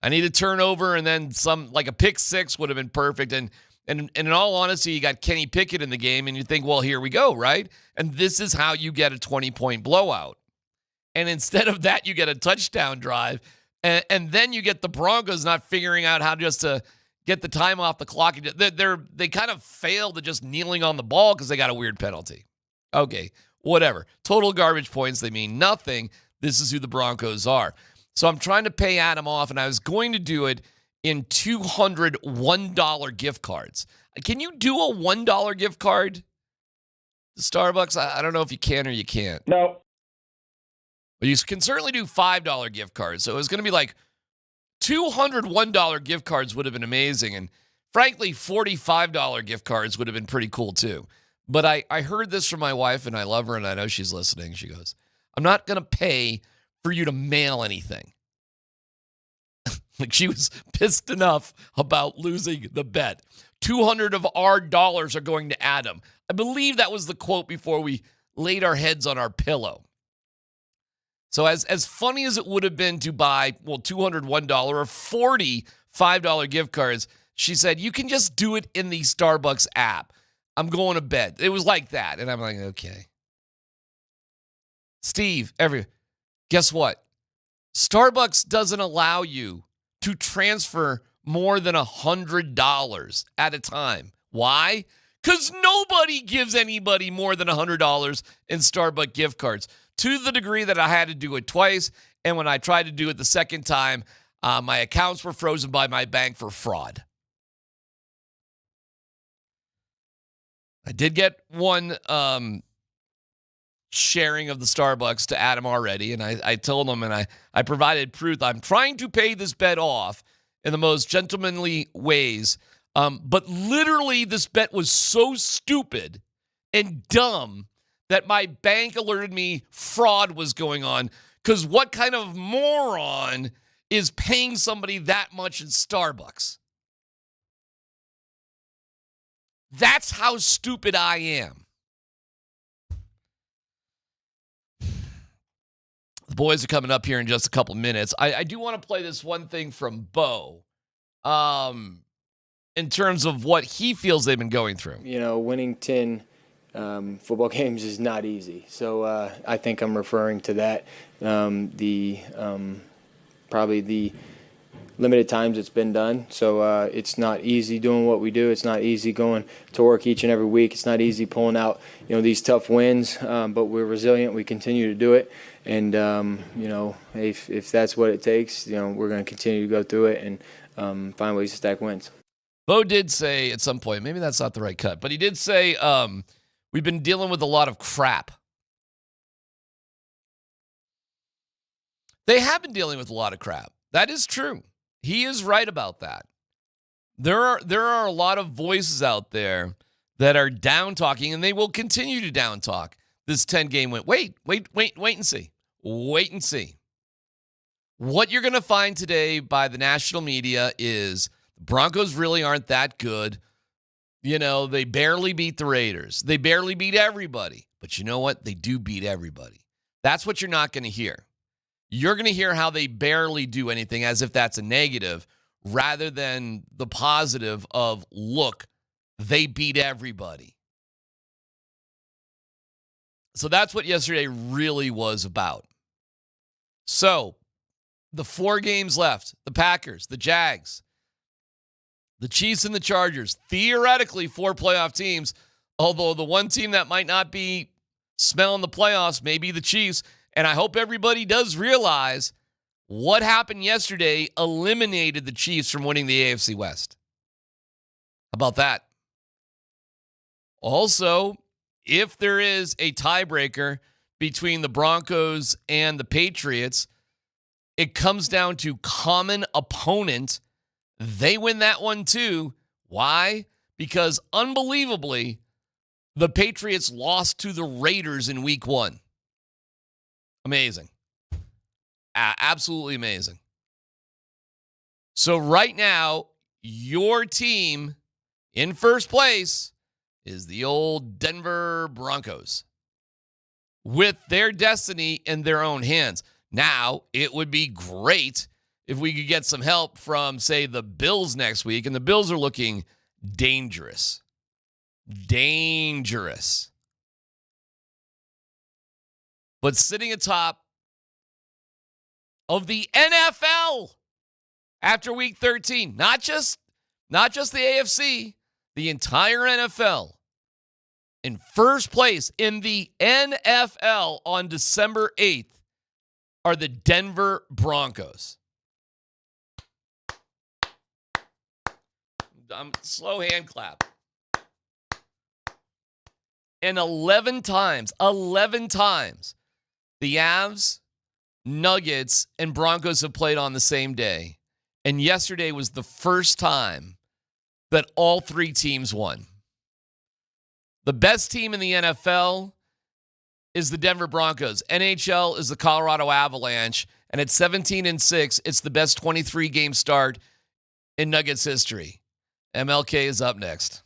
I need a turnover, and then a pick six would have been perfect. And in all honesty, you got Kenny Pickett in the game, and you think, well, here we go, right? And this is how you get a 20-point blowout. And instead of that, you get a touchdown drive, and then you get the Broncos not figuring out how just to get the time off the clock. They kind of failed at just kneeling on the ball because they got a weird penalty. Okay, whatever. Total garbage points. They mean nothing. This is who the Broncos are. So I'm trying to pay Adam off, and I was going to do it in $200 $1 gift cards. Can you do a $1 gift card to Starbucks? I don't know if you can or you can't. No. But you can certainly do $5 gift cards. So it was going to be like $200 $1 gift cards would have been amazing. And frankly, $45 gift cards would have been pretty cool too. But I heard this from my wife, and I love her, and I know she's listening. She goes, I'm not going to pay for you to mail anything. She was pissed enough about losing the bet. 200 of our dollars are going to Adam. I believe that was the quote before we laid our heads on our pillow. So as funny as it would have been to buy, $200 $1 or 40 $5 gift cards, she said, you can just do it in the Starbucks app. I'm going to bed. It was like that. And I'm like, okay. Steve, guess what? Starbucks doesn't allow you to transfer more than $100 at a time. Why? Because nobody gives anybody more than $100 in Starbucks gift cards, to the degree that I had to do it twice. And when I tried to do it the second time, my accounts were frozen by my bank for fraud. I did get one sharing of the Starbucks to Adam already, and I told him, and I provided proof. I'm trying to pay this bet off in the most gentlemanly ways, but literally this bet was so stupid and dumb that my bank alerted me fraud was going on, because what kind of moron is paying somebody that much in Starbucks? That's how stupid I am. The boys are coming up here in just a couple minutes. I do want to play this one thing from Bo in terms of what he feels they've been going through. You know, winning 10 football games is not easy. So I think I'm referring to that. Probably the limited times it's been done. So it's not easy doing what we do. It's not easy going to work each and every week. It's not easy pulling out, these tough wins, but we're resilient. We continue to do it. And, if that's what it takes, we're going to continue to go through it and find ways to stack wins. Bo did say at some point, maybe that's not the right cut, but he did say we've been dealing with a lot of crap. They have been dealing with a lot of crap. That is true. He is right about that. There are a lot of voices out there that are down talking, and they will continue to down talk this 10-game win. Wait and see. Wait and see. What you're going to find today by the national media is the Broncos really aren't that good. They barely beat the Raiders. They barely beat everybody. But you know what? They do beat everybody. That's what you're not going to hear. You're going to hear how they barely do anything as if that's a negative rather than the positive of, look, they beat everybody. So that's what yesterday really was about. So the 4 games left, the Packers, the Jags, the Chiefs, and the Chargers, theoretically 4 playoff teams, although the one team that might not be smelling the playoffs may be the Chiefs. And I hope everybody does realize what happened yesterday eliminated the Chiefs from winning the AFC West. How about that? Also, if there is a tiebreaker between the Broncos and the Patriots, it comes down to common opponent. They win that one too. Why? Because unbelievably, the Patriots lost to the Raiders in week 1. Amazing. Absolutely amazing. So right now, your team in first place is the old Denver Broncos with their destiny in their own hands. Now, it would be great if we could get some help from, say, the Bills next week, and the Bills are looking dangerous. Dangerous. But sitting atop of the NFL after week 13, not just the AFC, the entire NFL, in first place in the NFL on December 8th are the Denver Broncos. Slow hand clap. And 11 times, the Avs, Nuggets, and Broncos have played on the same day. And yesterday was the first time that all 3 teams won. The best team in the NFL is the Denver Broncos. NHL is the Colorado Avalanche. And at 17-6, it's the best 23-game start in Nuggets history. MLK is up next.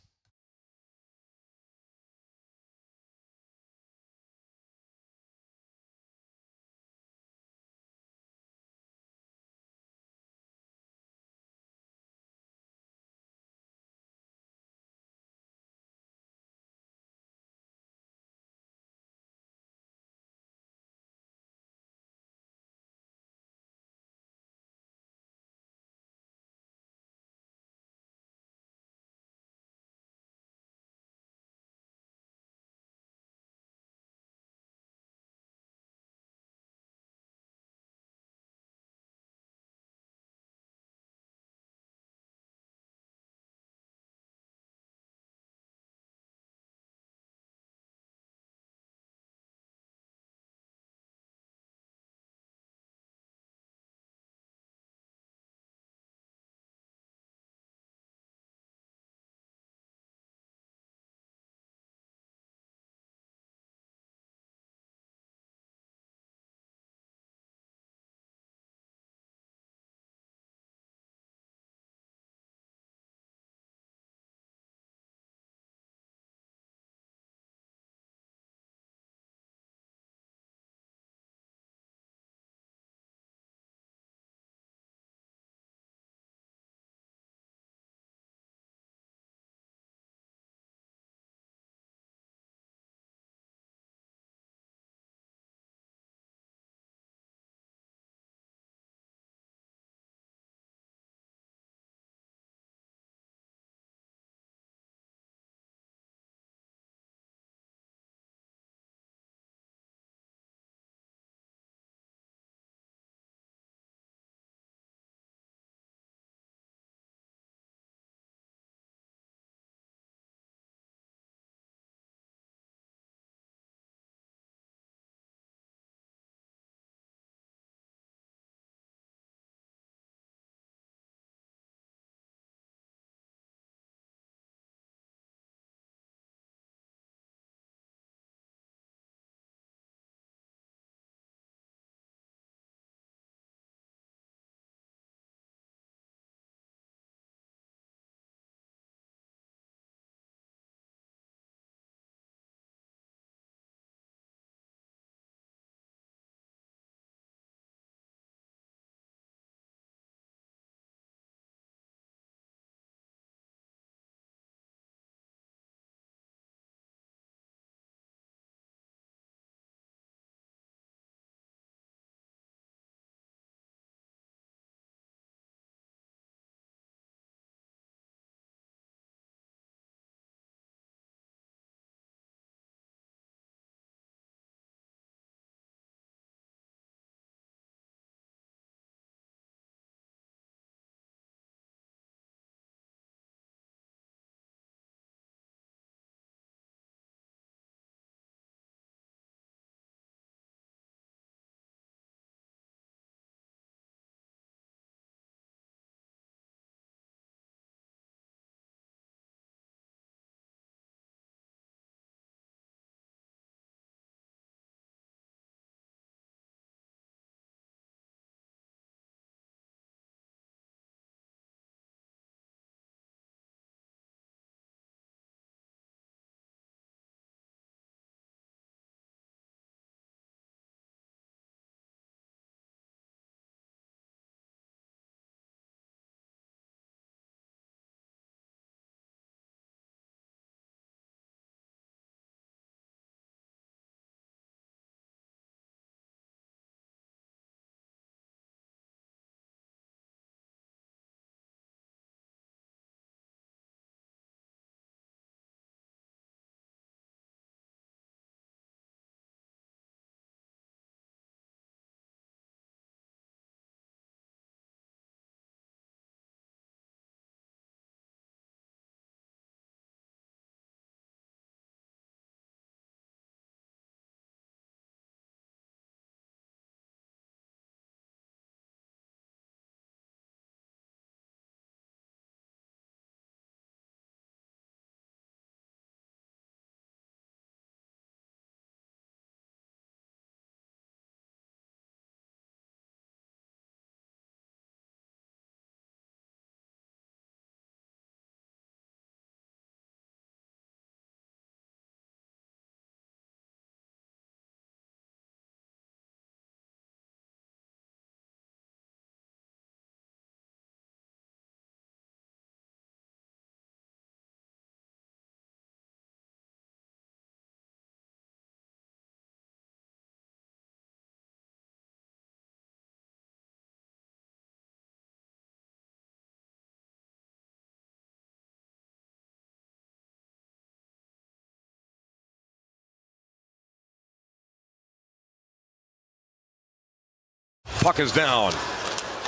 Puck is down.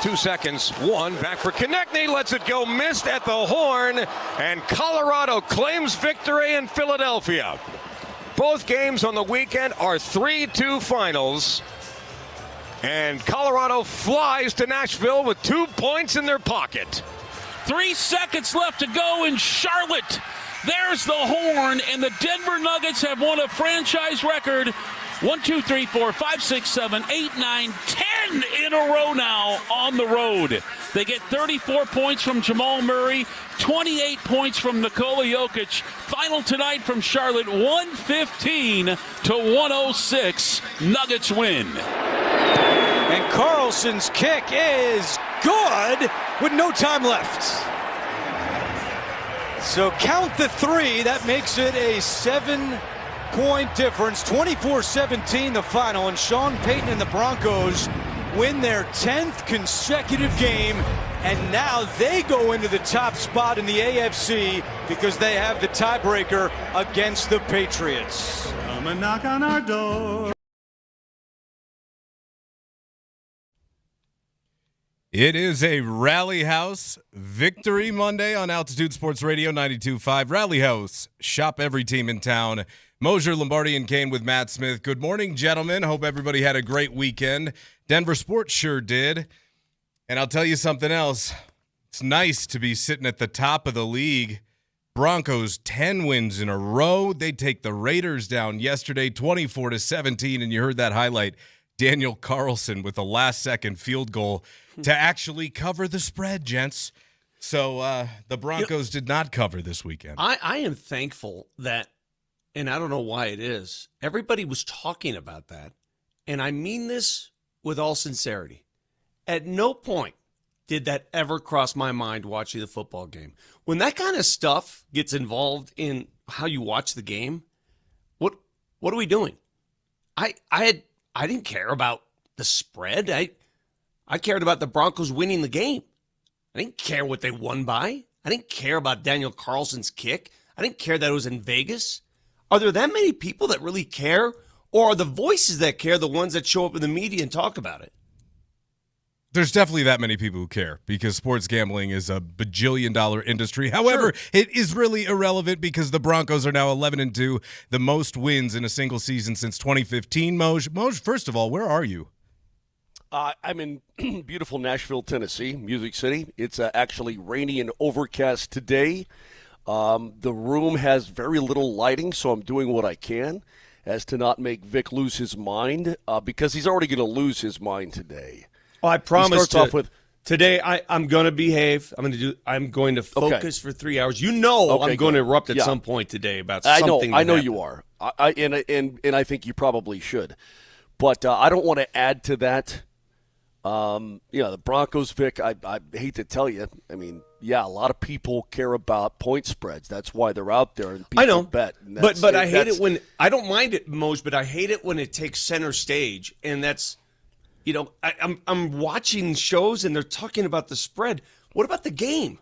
2 seconds. One back for Konechny. Lets it go. Missed at the horn. And Colorado claims victory in Philadelphia. Both games on the weekend are 3-2 finals. And Colorado flies to Nashville with 2 points in their pocket. 3 seconds left to go in Charlotte. There's the horn, and the Denver Nuggets have won a franchise record 1, 2, 3, 4, 5, 6, 7, 8, 9, 10 in a row now on the road. They get 34 points from Jamal Murray, 28 points from Nikola Jokic. Final tonight from Charlotte, 115-106. Nuggets win. And Carlson's kick is good with no time left. So count the 3. That makes it a 7-point difference. 24-17 the final. And Sean Payton and the Broncos win their 10th consecutive game. And now they go into the top spot in the AFC because they have the tiebreaker against the Patriots. Come and knock on our door. It is a Rally House Victory Monday on Altitude Sports Radio 92.5. Rally House, shop every team in town. Moser, Lombardi, and Kane with Matt Smith. Good morning, gentlemen. Hope everybody had a great weekend. Denver Sports sure did. And I'll tell you something else. It's nice to be sitting at the top of the league. Broncos 10 wins in a row. They take the Raiders down yesterday 24-17, and you heard that highlight. Daniel Carlson with a last-second field goal to actually cover the spread, gents. So the Broncos did not cover this weekend. I am thankful that, and I don't know why it is, everybody was talking about that, and I mean this with all sincerity. At no point did that ever cross my mind watching the football game. When that kind of stuff gets involved in how you watch the game, what are we doing? I didn't care about the spread. I cared about the Broncos winning the game. I didn't care what they won by. I didn't care about Daniel Carlson's kick. I didn't care that it was in Vegas. Are there that many people that really care? Or are the voices that care the ones that show up in the media and talk about it? There's definitely that many people who care because sports gambling is a bajillion-dollar industry. However, It is really irrelevant because the Broncos are now 11-2, the most wins in a single season since 2015. Moj, first of all, where are you? I'm in beautiful Nashville, Tennessee, Music City. It's actually rainy and overcast today. The room has very little lighting, so I'm doing what I can as to not make Vic lose his mind because he's already going to lose his mind today. Oh, I promise. Off with today. I'm going to behave. I'm going to focus for 3 hours. You know, I'm going to erupt at some point today about something. I know you are. And I think you probably should, but I don't want to add to that. The Broncos, Vic. I hate to tell you. I mean, a lot of people care about point spreads. That's why they're out there, and people I know. bet. But I hate it when I don't mind it, Moj, but I hate it when it takes center stage, and that's. I'm watching shows and they're talking about the spread. What about the game?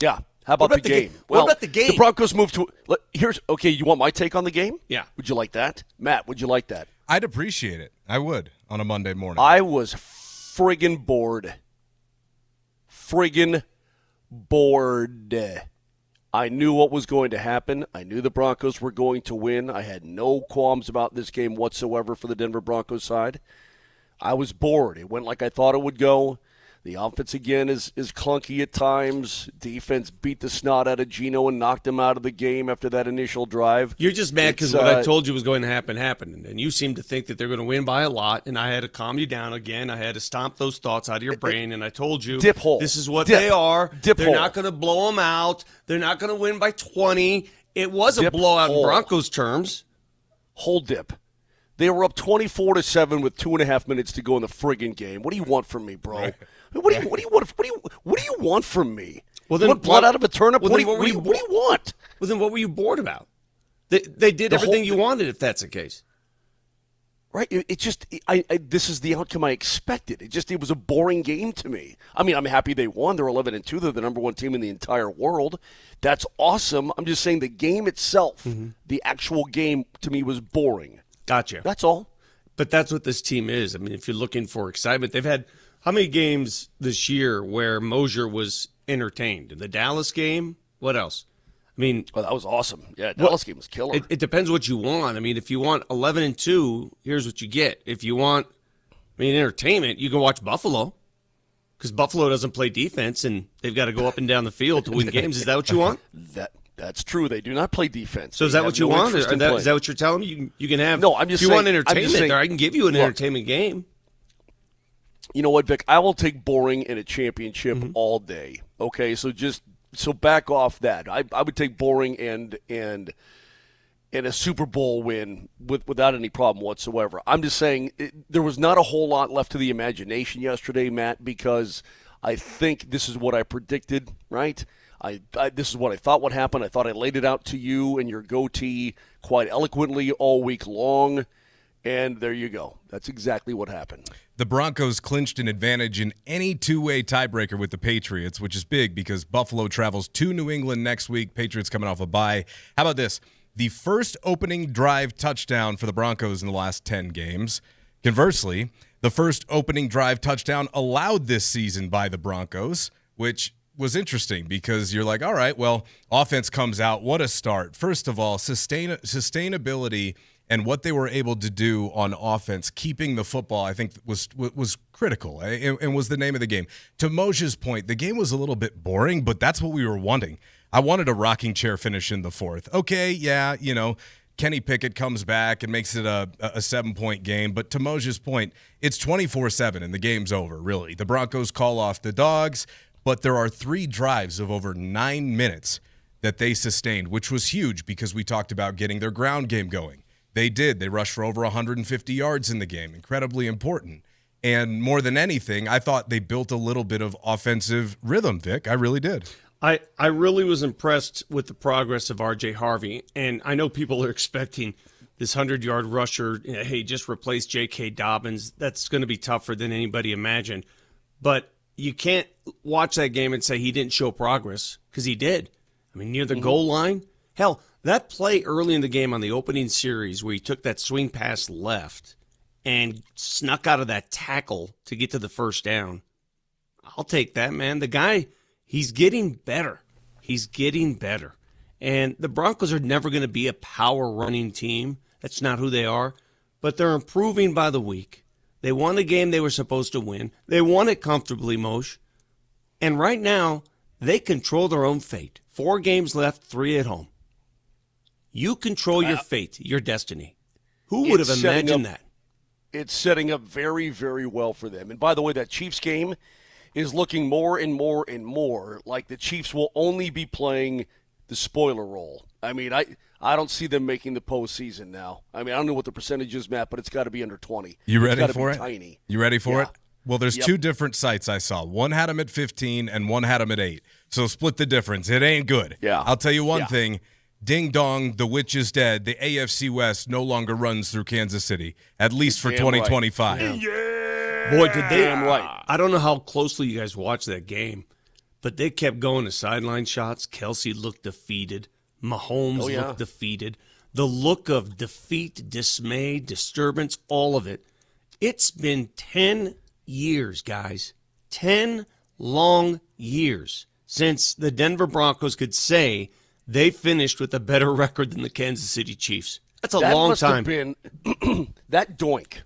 Yeah. How about the game? What about the game? The Broncos moved to you want my take on the game? Yeah. Would you like that? Matt, would you like that? I'd appreciate it. I would on a Monday morning. I was friggin' bored. I knew what was going to happen. I knew the Broncos were going to win. I had no qualms about this game whatsoever for the Denver Broncos side. I was bored. It went like I thought it would go. The offense, again, is clunky at times. Defense beat the snot out of Geno and knocked him out of the game after that initial drive. You're just mad because what I told you was going to happen happened. And you seem to think that they're going to win by a lot. And I had to calm you down again. I had to stomp those thoughts out of your brain. And I told you, this is what they are. They're not going to blow them out. They're not going to win by 20. It was a blowout in Broncos terms. Whole dip. They were up 24-7 with 2.5 minutes to go in the friggin' game. What do you want from me, bro? Right. What do you want from me? Well, then you want blood out of a turnip? Well, what do you want? Well, then what were you bored about? They did everything you wanted, if that's the case. Right. This is the outcome I expected. It was a boring game to me. I mean, I'm happy they won. They're 11-2. They're the number one team in the entire world. That's awesome. I'm just saying the game itself, the actual game to me was boring. Gotcha. That's all. But that's what this team is. I mean, if you're looking for excitement, they've had how many games this year where Moser was entertained? The Dallas game? What else? I mean, that was awesome. Yeah, Dallas game was killer. It depends what you want. I mean, if you want 11-2, here's what you get. If you want, entertainment, you can watch Buffalo because Buffalo doesn't play defense and they've got to go up and down the field to win games. Is that what you want? That's true. They do not play defense. So is that what you want? Is that what you're telling me? You can have. No, I'm just if you saying, want entertainment saying, there, I can give you an entertainment game. You know what, Vic? I will take boring in a championship all day. Okay, so back off that. I would take boring and a Super Bowl win without any problem whatsoever. I'm just saying there was not a whole lot left to the imagination yesterday, Matt, because I think this is what I predicted, right? This is what I thought would happen. I thought I laid it out to you and your goatee quite eloquently all week long, and there you go. That's exactly what happened. The Broncos clinched an advantage in any two-way tiebreaker with the Patriots, which is big because Buffalo travels to New England next week. Patriots coming off a bye. How about this? The first opening drive touchdown for the Broncos in the last 10 games. Conversely, the first opening drive touchdown allowed this season by the Broncos, which was interesting because you're like, all right, well, offense comes out. What a start. First of all, sustainability and what they were able to do on offense, keeping the football, I think was critical and was the name of the game. To Moser's point, the game was a little bit boring, but that's what we were wanting. I wanted a rocking chair finish in the fourth. Okay, yeah, Kenny Pickett comes back and makes it a 7-point game. But to Moser's point, it's 24-7 and the game's over, really. The Broncos call off the dogs, but there are 3 drives of over 9 minutes that they sustained, which was huge because we talked about getting their ground game going. They did. They rushed for over 150 yards in the game. Incredibly important. And more than anything, I thought they built a little bit of offensive rhythm, Vic. I really did. I really was impressed with the progress of R.J. Harvey. And I know people are expecting this 100-yard rusher, hey, just replace J.K. Dobbins. That's going to be tougher than anybody imagined. But you can't watch that game and say he didn't show progress because he did. I mean, near the goal line. Hell, that play early in the game on the opening series where he took that swing pass left and snuck out of that tackle to get to the first down. I'll take that, man. The guy, he's getting better. He's getting better. And the Broncos are never going to be a power running team. That's not who they are. But they're improving by the week. They won the game they were supposed to win. They won it comfortably, Moshe. And right now, they control their own fate. 4 games left, 3 at home. You control your fate, your destiny. Who would have imagined that? It's setting up very, very well for them. And by the way, that Chiefs game is looking more and more and more like the Chiefs will only be playing the spoiler role. I mean, I don't see them making the postseason now. I mean, I don't know what the percentage is, Matt, but it's got to be under 20. You ready for it? Tiny. You ready for it? Well, there's 2 different sites I saw. One had them at 15 and one had them at 8. So split the difference. It ain't good. Yeah. I'll tell you one thing. Ding dong, the witch is dead. The AFC West no longer runs through Kansas City, at least for 2025. Right. Yeah. Boy, did they. I'm right. I don't know how closely you guys watched that game, but they kept going to sideline shots. Kelsey looked defeated. Mahomes looked defeated. The look of defeat, dismay, disturbance, all of it. It's been 10 years, guys. 10 long years since the Denver Broncos could say they finished with a better record than the Kansas City Chiefs. That's a long time. That must have been that doink.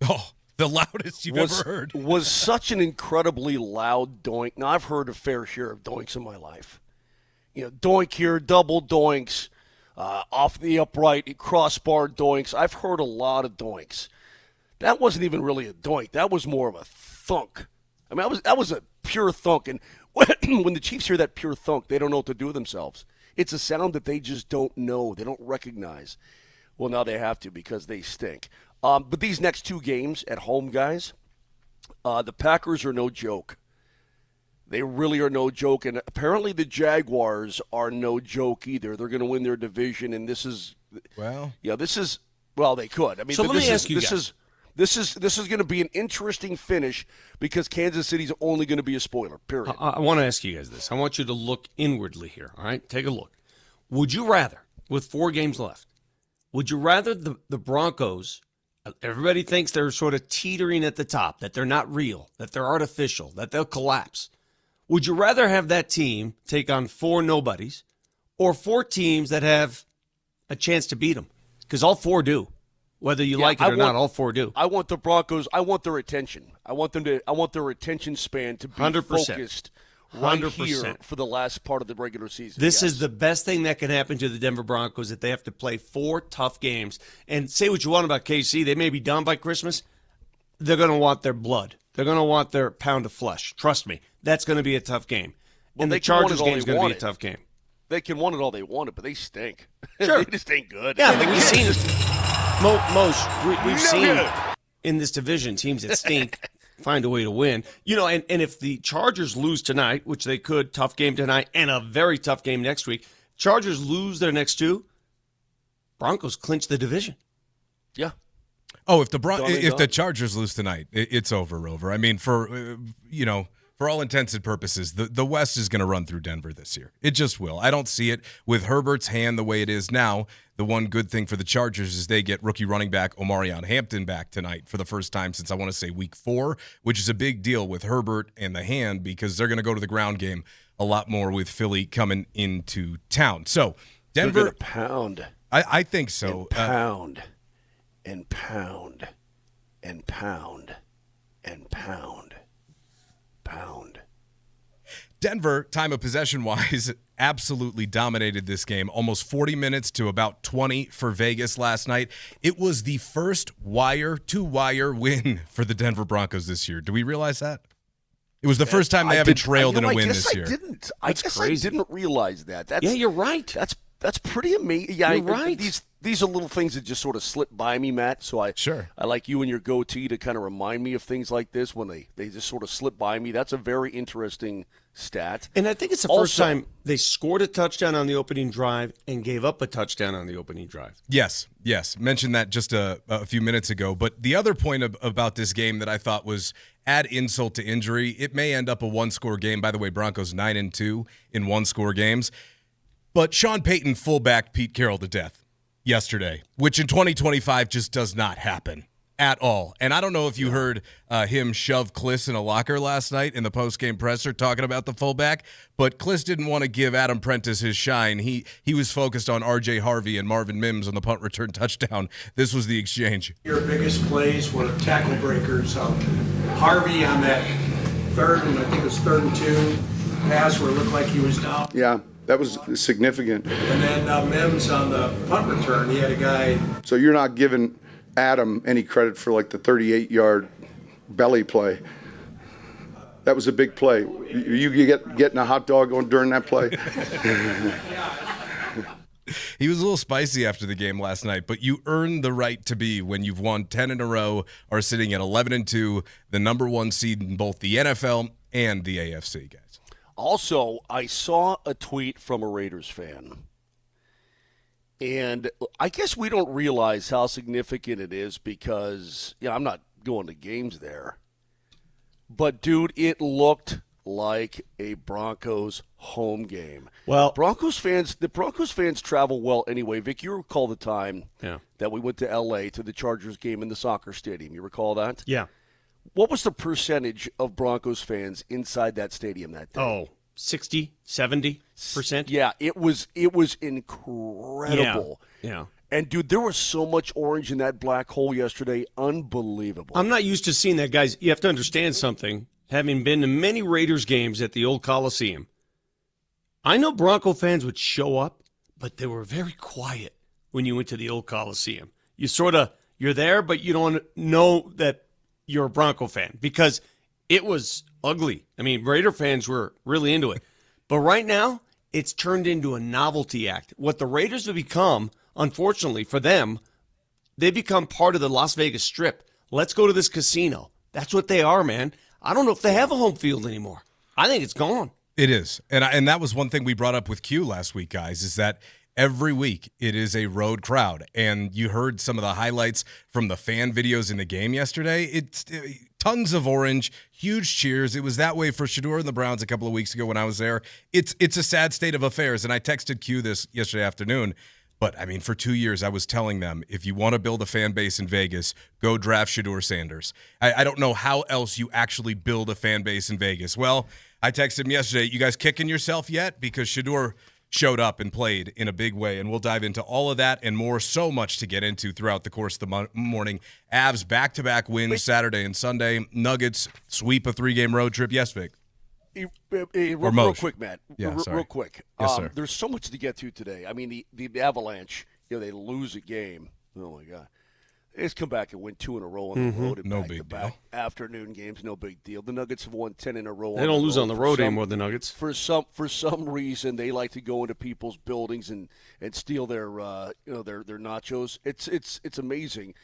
Oh, the loudest you've ever heard. Was such an incredibly loud doink. Now, I've heard a fair share of doinks in my life. Doink here, double doinks, off the upright, crossbar doinks. I've heard a lot of doinks. That wasn't even really a doink. That was more of a thunk. I mean, that was a pure thunk. And when the Chiefs hear that pure thunk, they don't know what to do with themselves. It's a sound that they just don't know. They don't recognize. Well, now they have to because they stink. But these next 2 games at home, guys, the Packers are no joke. They really are no joke. And apparently the Jaguars are no joke either. They're going to win their division, and this is – well, they could. I mean, so let me ask you guys. This is going to be an interesting finish because Kansas City's only going to be a spoiler, period. I want to ask you guys this. I want you to look inwardly here, all right? Take a look. Would you rather, with 4 games left, would you rather the Broncos Everybody thinks they're sort of teetering at the top, that they're not real, that they're artificial, that they'll collapse. Would you rather have that team take on 4 nobodies or 4 teams that have a chance to beat them? Because all 4 do. Whether you like it or not, all 4 do. I want the Broncos. I want their attention. I want their attention span to be 100%. Focused right 100%. here for the last part of the regular season. This is the best thing that can happen to the Denver Broncos, that they have to play 4 tough games. And say what you want about KC, they may be done by Christmas. They're going to want their blood. They're going to want their pound of flesh. Trust me, that's going to be a tough game. Well, and the Chargers game is going to be a tough game. They can want it all they want, but they stink. Sure. They just ain't good. Yeah, but we've seen we've seen in this division teams that stink find a way to win. And if the Chargers lose tonight, which they could, tough game tonight and a very tough game next week, Chargers lose their next 2, Broncos clinch the division. Yeah. Oh, if the Chargers lose tonight, it's over. I mean, for all intents and purposes, the West is going to run through Denver this year. It just will. I don't see it with Herbert's hand the way it is now. The one good thing for the Chargers is they get rookie running back Omarion Hampton back tonight for the first time since I want to say week 4, which is a big deal with Herbert and the hand because they're going to go to the ground game a lot more with Philly coming into town. So Denver they're pound. I think so. And pound. And pound. And pound. And pound. Pound. Denver, time of possession-wise, absolutely dominated this game. Almost 40 minutes to about 20 for Vegas last night. It was the first wire-to-wire win for the Denver Broncos this year. Do we realize that? It was the first time they haven't trailed in a win this year. I guess I didn't realize that. Yeah, you're right. That's pretty amazing. Yeah, you're right. These are little things that just sort of slip by me, Matt. So I like you and your goatee to kind of remind me of things like this when they just sort of slip by me. That's a very interesting stat. And I think it's the first time they scored a touchdown on the opening drive and gave up a touchdown on the opening drive. Yes. Mentioned that just a few minutes ago. But the other point about this game that I thought was add insult to injury, it may end up a one-score game. By the way, Broncos 9-2 in one-score games. But Sean Payton fullbacked Pete Carroll to death yesterday, which in 2025 just does not happen at all. And I don't know if you heard him shove Kliss in a locker last night in the post-game presser talking about the fullback, but Kliss didn't want to give Adam Prentice his shine. He was focused on R.J. Harvey and Marvin Mims on the punt return touchdown. This was the exchange. Your biggest plays were tackle breakers. Harvey on that third, and I think it was 3rd and 2 pass where it looked like he was down. Yeah. That was significant. And then Mims on the punt return, he had a guy. So you're not giving Adam any credit for like the 38-yard belly play. That was a big play. You getting a hot dog on during that play? He was a little spicy after the game last night, but you earned the right to be when you've won 10 in a row, are sitting at 11-2, the number 1 seed in both the NFL and the AFC, guys. Also, I saw a tweet from a Raiders fan, and I guess we don't realize how significant it is because, I'm not going to games there. But, dude, it looked like a Broncos home game. Well, the Broncos fans travel well anyway. Vic, you recall the time that we went to L.A. to the Chargers game in the soccer stadium. You recall that? Yeah. What was the percentage of Broncos fans inside that stadium that day? Oh, 60, 70%? Yeah, it was incredible. Yeah. And, dude, there was so much orange in that black hole yesterday. Unbelievable. I'm not used to seeing that, guys. You have to understand something. Having been to many Raiders games at the old Coliseum, I know Bronco fans would show up, but they were very quiet when you went to the old Coliseum. You're there, but you don't know that you're a Bronco fan because it was ugly. I mean, Raider fans were really into it. But right now, it's turned into a novelty act. What the Raiders have become, unfortunately for them, they become part of the Las Vegas Strip. Let's go to this casino. That's what they are, man. I don't know if they have a home field anymore. I think it's gone. It is. And that was one thing we brought up with Q last week, guys, is that every week it is a road crowd. And you heard some of the highlights from the fan videos in the game yesterday. It's tons of orange, huge cheers. It was that way for Shedeur and the Browns a couple of weeks ago when I was there. It's a sad state of affairs. And I texted Q this yesterday afternoon. But, I mean, for 2 years, I was telling them, if you want to build a fan base in Vegas, go draft Shedeur Sanders. I don't know how else you actually build a fan base in Vegas. Well, I texted him yesterday, you guys kicking yourself yet? Because Shedeur showed up and played in a big way, and we'll dive into all of that and more. So much to get into throughout the course of the morning. Avs back-to-back wins Saturday and Sunday. Nuggets sweep a 3-game road trip. Yes, Vic? Real quick, Matt. Yeah, sorry. Real quick. Yes, sir. There's so much to get to today. I mean, the Avalanche, they lose a game. Oh, my God. They just come back and win 2 in a row on the road. No big deal. Afternoon games, no big deal. The Nuggets have won 10 in a row. They don't lose on the road anymore, the Nuggets. For some reason, they like to go into people's buildings and steal their their nachos. It's amazing.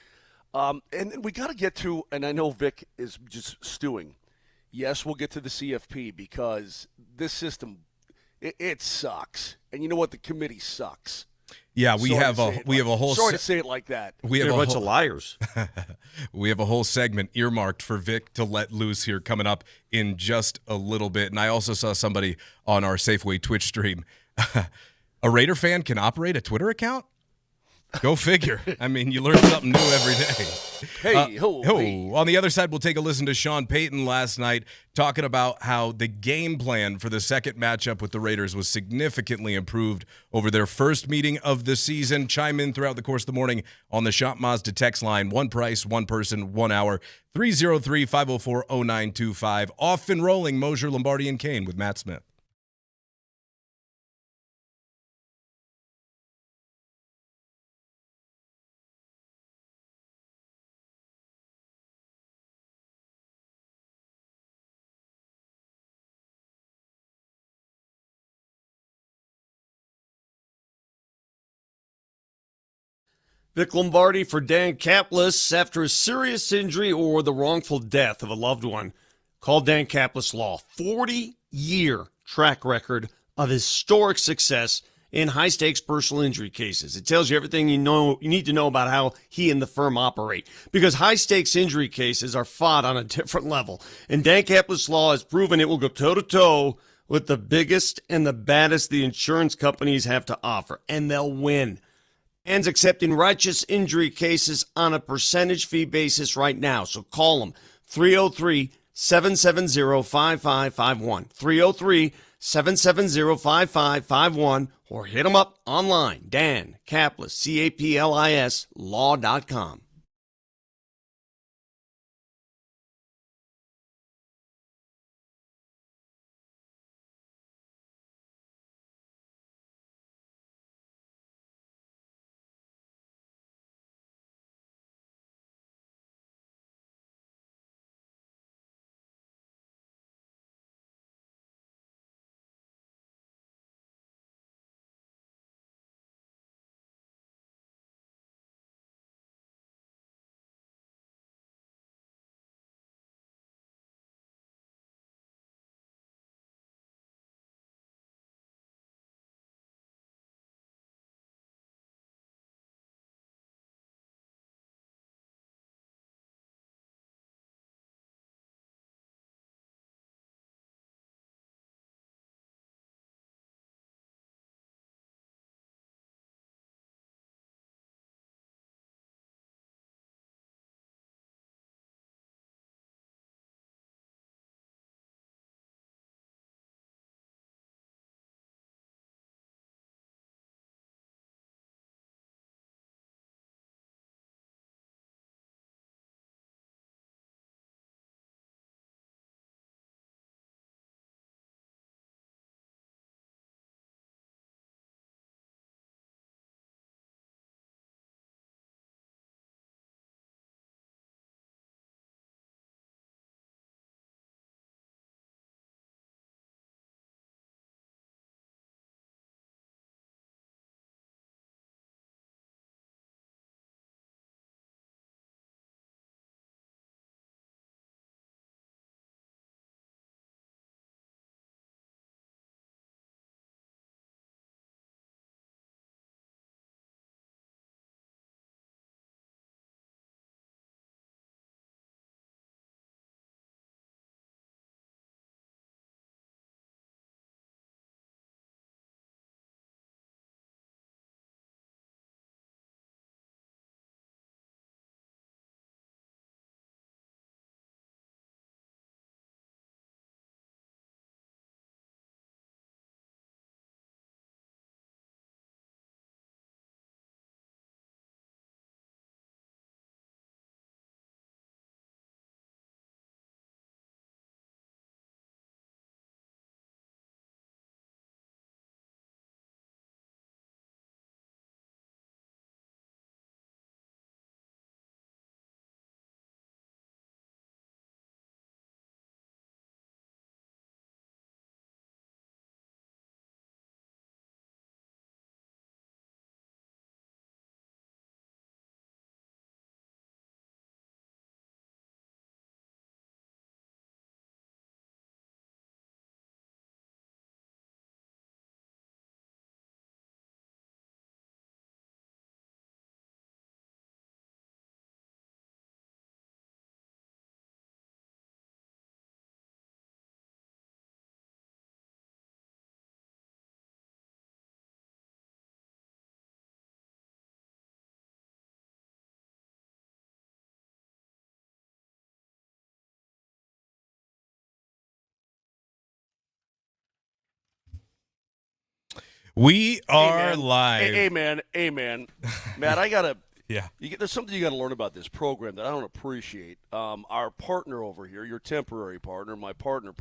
And we got to get to, and I know Vic is just stewing. Yes, we'll get to the CFP because this system, it sucks. And you know what? The committee sucks. Yeah, we have a whole. Sorry to say it like that. We have a bunch of liars. We have a whole segment earmarked for Vic to let loose here coming up in just a little bit. And I also saw somebody on our Safeway Twitch stream. A Raider fan can operate a Twitter account? Go figure. I mean, you learn something new every day. Hey. On the other side, we'll take a listen to Sean Payton last night talking about how the game plan for the second matchup with the Raiders was significantly improved over their first meeting of the season. Chime in throughout the course of the morning on the Shop Mazda text line. One price, one person, 1 hour. 303-504-0925. Off and rolling, Moser, Lombardi, and Kane with Matt Smith. Vic Lombardi for Dan Caplis. After a serious injury or the wrongful death of a loved one, call Dan Caplis Law. 40-year track record of historic success in high-stakes personal injury cases. It tells you everything you need to know about how he and the firm operate. Because high-stakes injury cases are fought on a different level. And Dan Caplis Law has proven it will go toe-to-toe with the biggest and the baddest the insurance companies have to offer. And they'll win. And accepting righteous injury cases on a percentage fee basis right now. So call them, 303-770-5551, 303-770-5551, or hit them up online, Dan Caplis, C-A-P-L-I-S, law.com. We are live. Hey, man. Matt, I got to Yeah. there's something you got to learn about this program that I don't appreciate. Our partner over here, your temporary partner, my partner,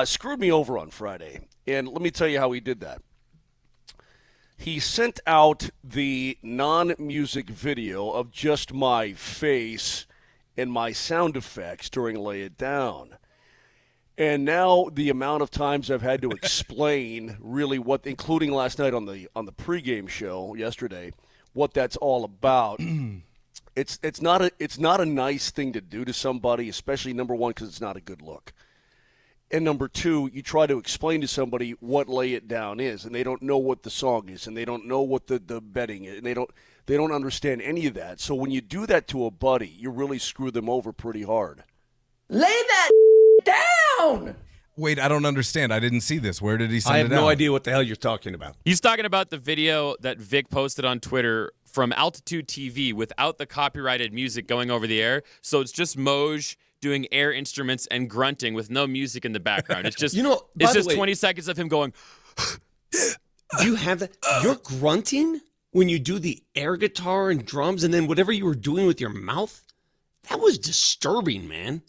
screwed me over on Friday. And let me tell you how he did that. He sent out the non-music video of just my face and my sound effects during Lay It Down. And now the amount of times I've had to explain really what, including last night on the pregame show yesterday, what that's all about. It's not a nice thing to do to somebody, especially number one because it's not a good look, and number two, you try to explain to somebody what Lay It Down is, and they don't know what the song is, and they don't know what the betting is, and they don't understand any of that. So when you do that to a buddy, you really screw them over pretty hard. Lay that down! Wait, I don't understand. I didn't see this. Where did he send it out? I have no idea what the hell you're talking about. He's talking about the video that Vic posted on Twitter from Altitude TV without the copyrighted music going over the air. So it's just Moj doing air instruments and grunting with no music in the background. It's just it's just 20 seconds of him going. Do you have that? You're grunting when you do the air guitar and drums, and then whatever you were doing with your mouth. That was disturbing, man.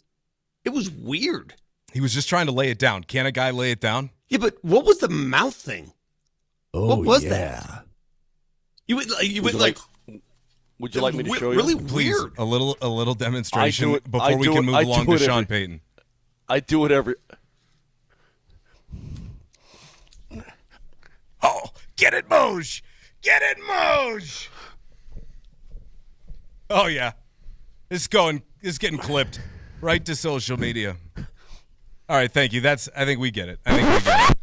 It was weird. He was just trying to lay it down. Can a guy lay it down? Yeah, but what was the mouth thing? What was that? Would you like me to show you? Really Please, weird. a little demonstration before we do can it- move I along do to it Sean every- Payton. I do it every. Oh, get it, Moj! Get it, Moj! Oh yeah, it's getting clipped right to social media. All right, thank you. I think we get it.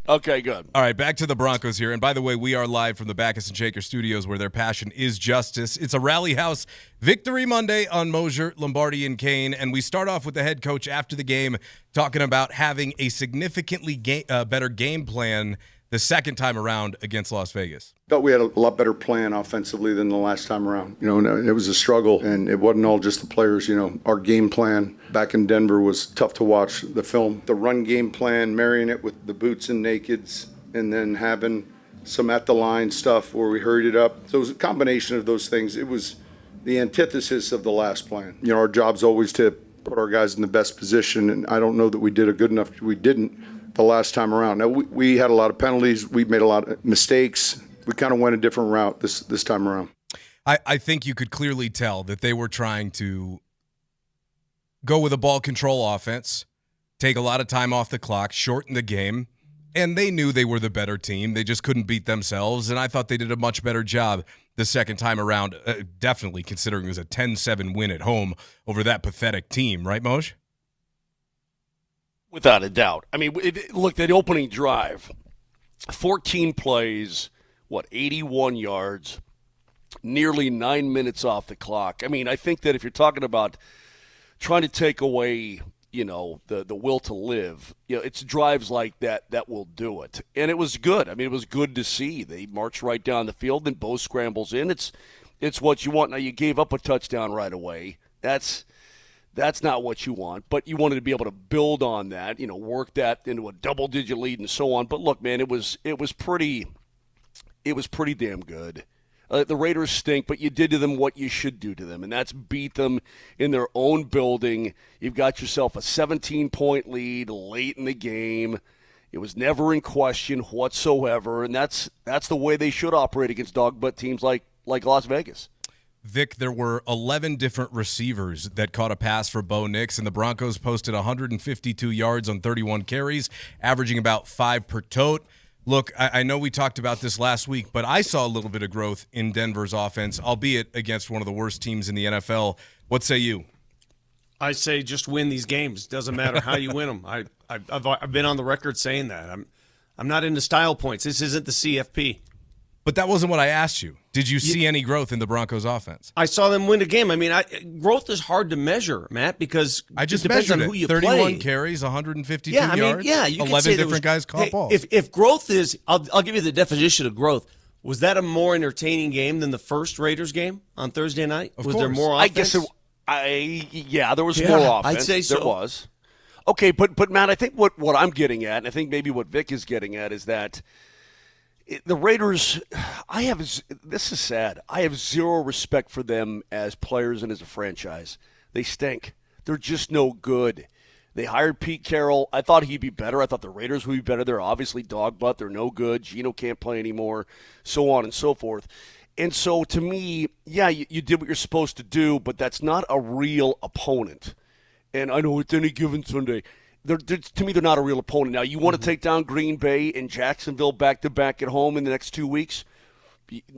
Okay, good. All right, back to the Broncos here. And by the way, we are live from the Backus and Shaker studios where their passion is justice. It's a Rally House Victory Monday on Moser, Lombardi, and Kane. And we start off with the head coach after the game talking about having a significantly better game plan the second time around against Las Vegas. Felt we had a lot better plan offensively than the last time around. It was a struggle, and it wasn't all just the players. Our game plan back in Denver was tough to watch the film. The run game plan, marrying it with the boots and nakeds, and then having some at the line stuff where we hurried it up. So it was a combination of those things. It was the antithesis of the last plan. Our job's always to put our guys in the best position, and I don't know that we did a good enough. We didn't the last time around. Now, we had a lot of penalties. We made a lot of mistakes. We kind of went a different route this time around. I think you could clearly tell that they were trying to go with a ball control offense, take a lot of time off the clock, shorten the game, and they knew they were the better team. They just couldn't beat themselves, and I thought they did a much better job the second time around, definitely considering it was a 10-7 win at home over that pathetic team. Right, Moj? Without a doubt. I mean, look, that opening drive, 14 plays, 81 yards, nearly 9 minutes off the clock. I mean, I think that if you're talking about trying to take away, the will to live, it's drives like that will do it. And it was good. I mean, it was good to see. They marched right down the field, and Bo scrambles in. It's what you want. Now, you gave up a touchdown right away. That's not what you want, but you wanted to be able to build on that, work that into a double-digit lead and so on. But look, man, it was pretty damn good. The Raiders stink, but you did to them what you should do to them, and that's beat them in their own building. You've got yourself a 17-point lead late in the game. It was never in question whatsoever, and that's the way they should operate against dog-butt teams like Las Vegas. Vic, there were 11 different receivers that caught a pass for Bo Nix, and the Broncos posted 152 yards on 31 carries, averaging about 5 per tote. Look, I know we talked about this last week, but I saw a little bit of growth in Denver's offense, albeit against one of the worst teams in the NFL. What say you? I say just win these games. Doesn't matter how you win them. I've been on the record saying that. I'm not into style points. This isn't the CFP. But that wasn't what I asked you. Did you see any growth in the Broncos offense? I saw them win a game. I mean, growth is hard to measure, Matt, because I just it depends measured on who you 31 play. carries, 152 yards. You 11 different guys caught balls. If growth is, I'll give you the definition of growth. Was that a more entertaining game than the first Raiders game on Thursday night? Of was course. there more offense? There was more offense. I'd say so. There was. Okay, but Matt, I think what I'm getting at, and I think maybe what Vic is getting at, is that The Raiders, this is sad. I have zero respect for them as players and as a franchise. They stink. They're just no good. They hired Pete Carroll. I thought he'd be better. I thought the Raiders would be better. They're obviously dog butt. They're no good. Geno can't play anymore, so on and so forth. And so to me, yeah, you did what you're supposed to do, but that's not a real opponent. And I know it's any given Sunday. To me, they're not a real opponent. Now, you want to take down Green Bay and Jacksonville back-to-back at home in the next 2 weeks?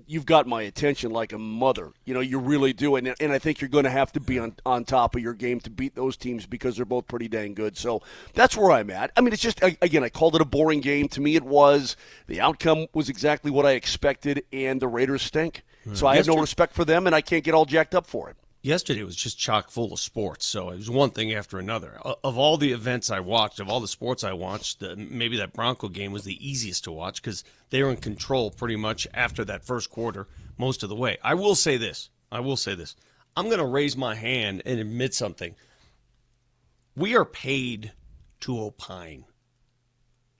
You've got my attention like a mother. You really do. And I think you're going to have to be on top of your game to beat those teams because they're both pretty dang good. So that's where I'm at. I mean, it's just, again, I called it a boring game. To me, it was. The outcome was exactly what I expected, and the Raiders stink. So I have no respect for them, and I can't get all jacked up for it. Yesterday was just chock full of sports, so it was one thing after another. Of all the events I watched, of all the sports I watched, maybe that Bronco game was the easiest to watch because they were in control pretty much after that first quarter most of the way. I will say this. I'm going to raise my hand and admit something. We are paid to opine.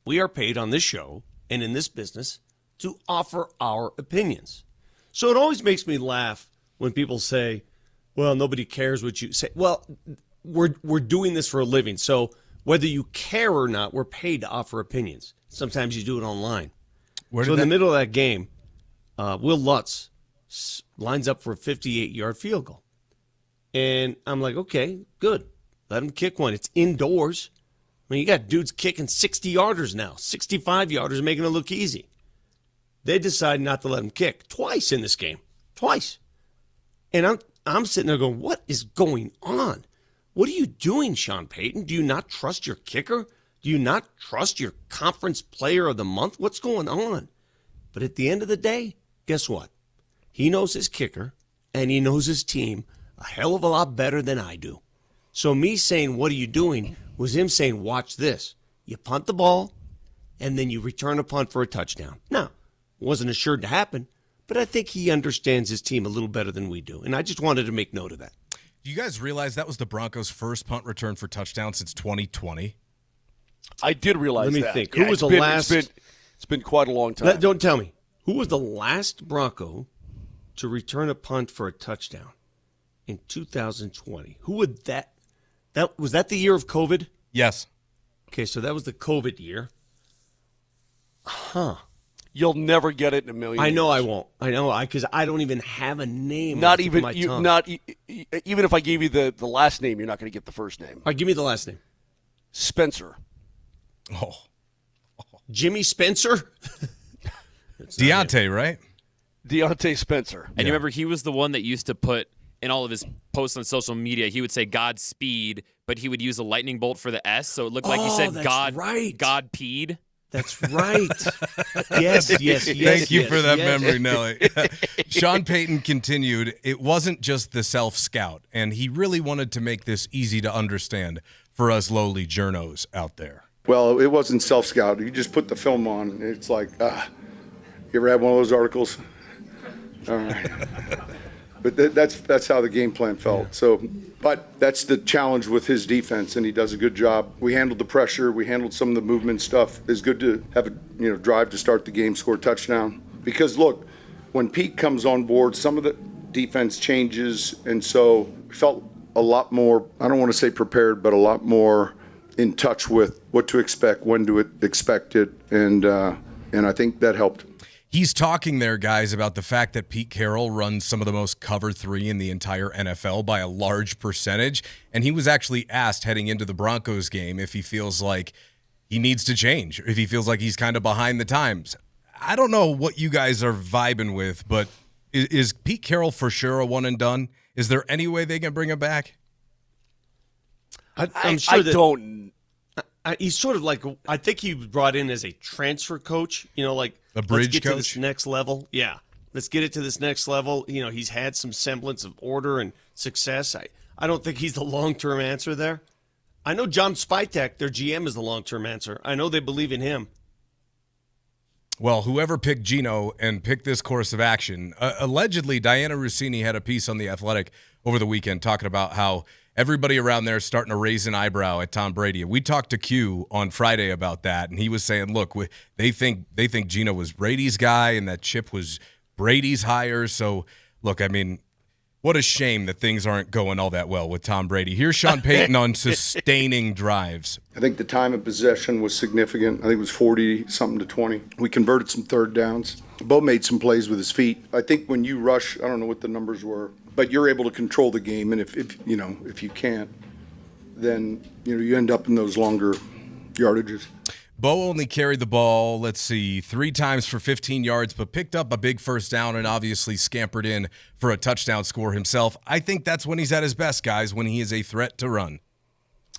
We are paid on this show and in this business to offer our opinions. So it always makes me laugh when people say, well, nobody cares what you say. Well, we're doing this for a living. So whether you care or not, we're paid to offer opinions. Sometimes you do it online. So in the middle of that game, Will Lutz lines up for a 58-yard field goal. And I'm like, okay, good. Let him kick one. It's indoors. I mean, you got dudes kicking 60-yarders now, 65-yarders, making it look easy. They decide not to let him kick twice in this game. Twice. And I'm sitting there going, what is going on? What are you doing, Sean Payton? Do you not trust your kicker? Do you not trust your conference player of the month? What's going on? But at the end of the day, guess what? He knows his kicker, and he knows his team a hell of a lot better than I do. So me saying, what are you doing, was him saying, watch this. You punt the ball, and then you return a punt for a touchdown. Now, it wasn't assured to happen, but I think he understands his team a little better than we do. And I just wanted to make note of that. Do you guys realize that was the Broncos' first punt return for touchdown since 2020? I did realize that. Let me think. Who was the last? It's been quite a long time. Don't tell me. Who was the last Bronco to return a punt for a touchdown in 2020? Who would that was that the year of COVID? Yes. Okay, so that was the COVID year. Huh. You'll never get it in a million I know years. I won't. I know because I don't even have a name. Not even my tongue. Even if I gave you the last name, you're not going to get the first name. All right, give me the last name. Spencer. Oh. Jimmy Spencer? Deontay, right? Deontay Spencer. And you remember he was the one that used to put in all of his posts on social media, he would say Godspeed, but he would use a lightning bolt for the S, so it looked like he said Godpeed. That's right. Yes. Thank you for that memory, Nelly. Sean Payton continued, it wasn't just the self-scout, and he really wanted to make this easy to understand for us lowly journos out there. Well, it wasn't self-scout. You just put the film on. It's like, you ever had one of those articles? All right. But that's how the game plan felt. So, but that's the challenge with his defense, and he does a good job. We handled the pressure. We handled some of the movement stuff. It's good to have a drive to start the game, score a touchdown. Because look, when Pete comes on board, some of the defense changes, and so we felt a lot more, I don't want to say prepared, but a lot more in touch with what to expect, when to expect it, and I think that helped. He's talking there, guys, about the fact that Pete Carroll runs some of the most cover three in the entire NFL by a large percentage. And he was actually asked heading into the Broncos game if he feels like he needs to change, if he feels like he's kind of behind the times. I don't know what you guys are vibing with, but is Pete Carroll for sure a one and done? Is there any way they can bring him back? I'm sure don't. He's sort of like, I think he was brought in as a transfer coach, like a bridge let's get coach to this next level. Yeah, let's get it to this next level. He's had some semblance of order and success. I don't think he's the long-term answer there. I know John Spytek, their GM, is the long-term answer. I know they believe in him. Well, whoever picked Geno and picked this course of action, allegedly Diana Rossini had a piece on The Athletic over the weekend talking about how everybody around there is starting to raise an eyebrow at Tom Brady. We talked to Q on Friday about that, and he was saying, look, they think Geno was Brady's guy and that Chip was Brady's hire. So, look, I mean, what a shame that things aren't going all that well with Tom Brady. Here's Sean Payton on sustaining drives. I think the time of possession was significant. I think it was 40-something to 20. We converted some third downs. Bo made some plays with his feet. I think when you rush, I don't know what the numbers were, but you're able to control the game. And if you can't, then you end up in those longer yardages. Bo only carried the ball, 3 times for 15 yards, but picked up a big first down and obviously scampered in for a touchdown score himself. I think that's when he's at his best, guys, when he is a threat to run.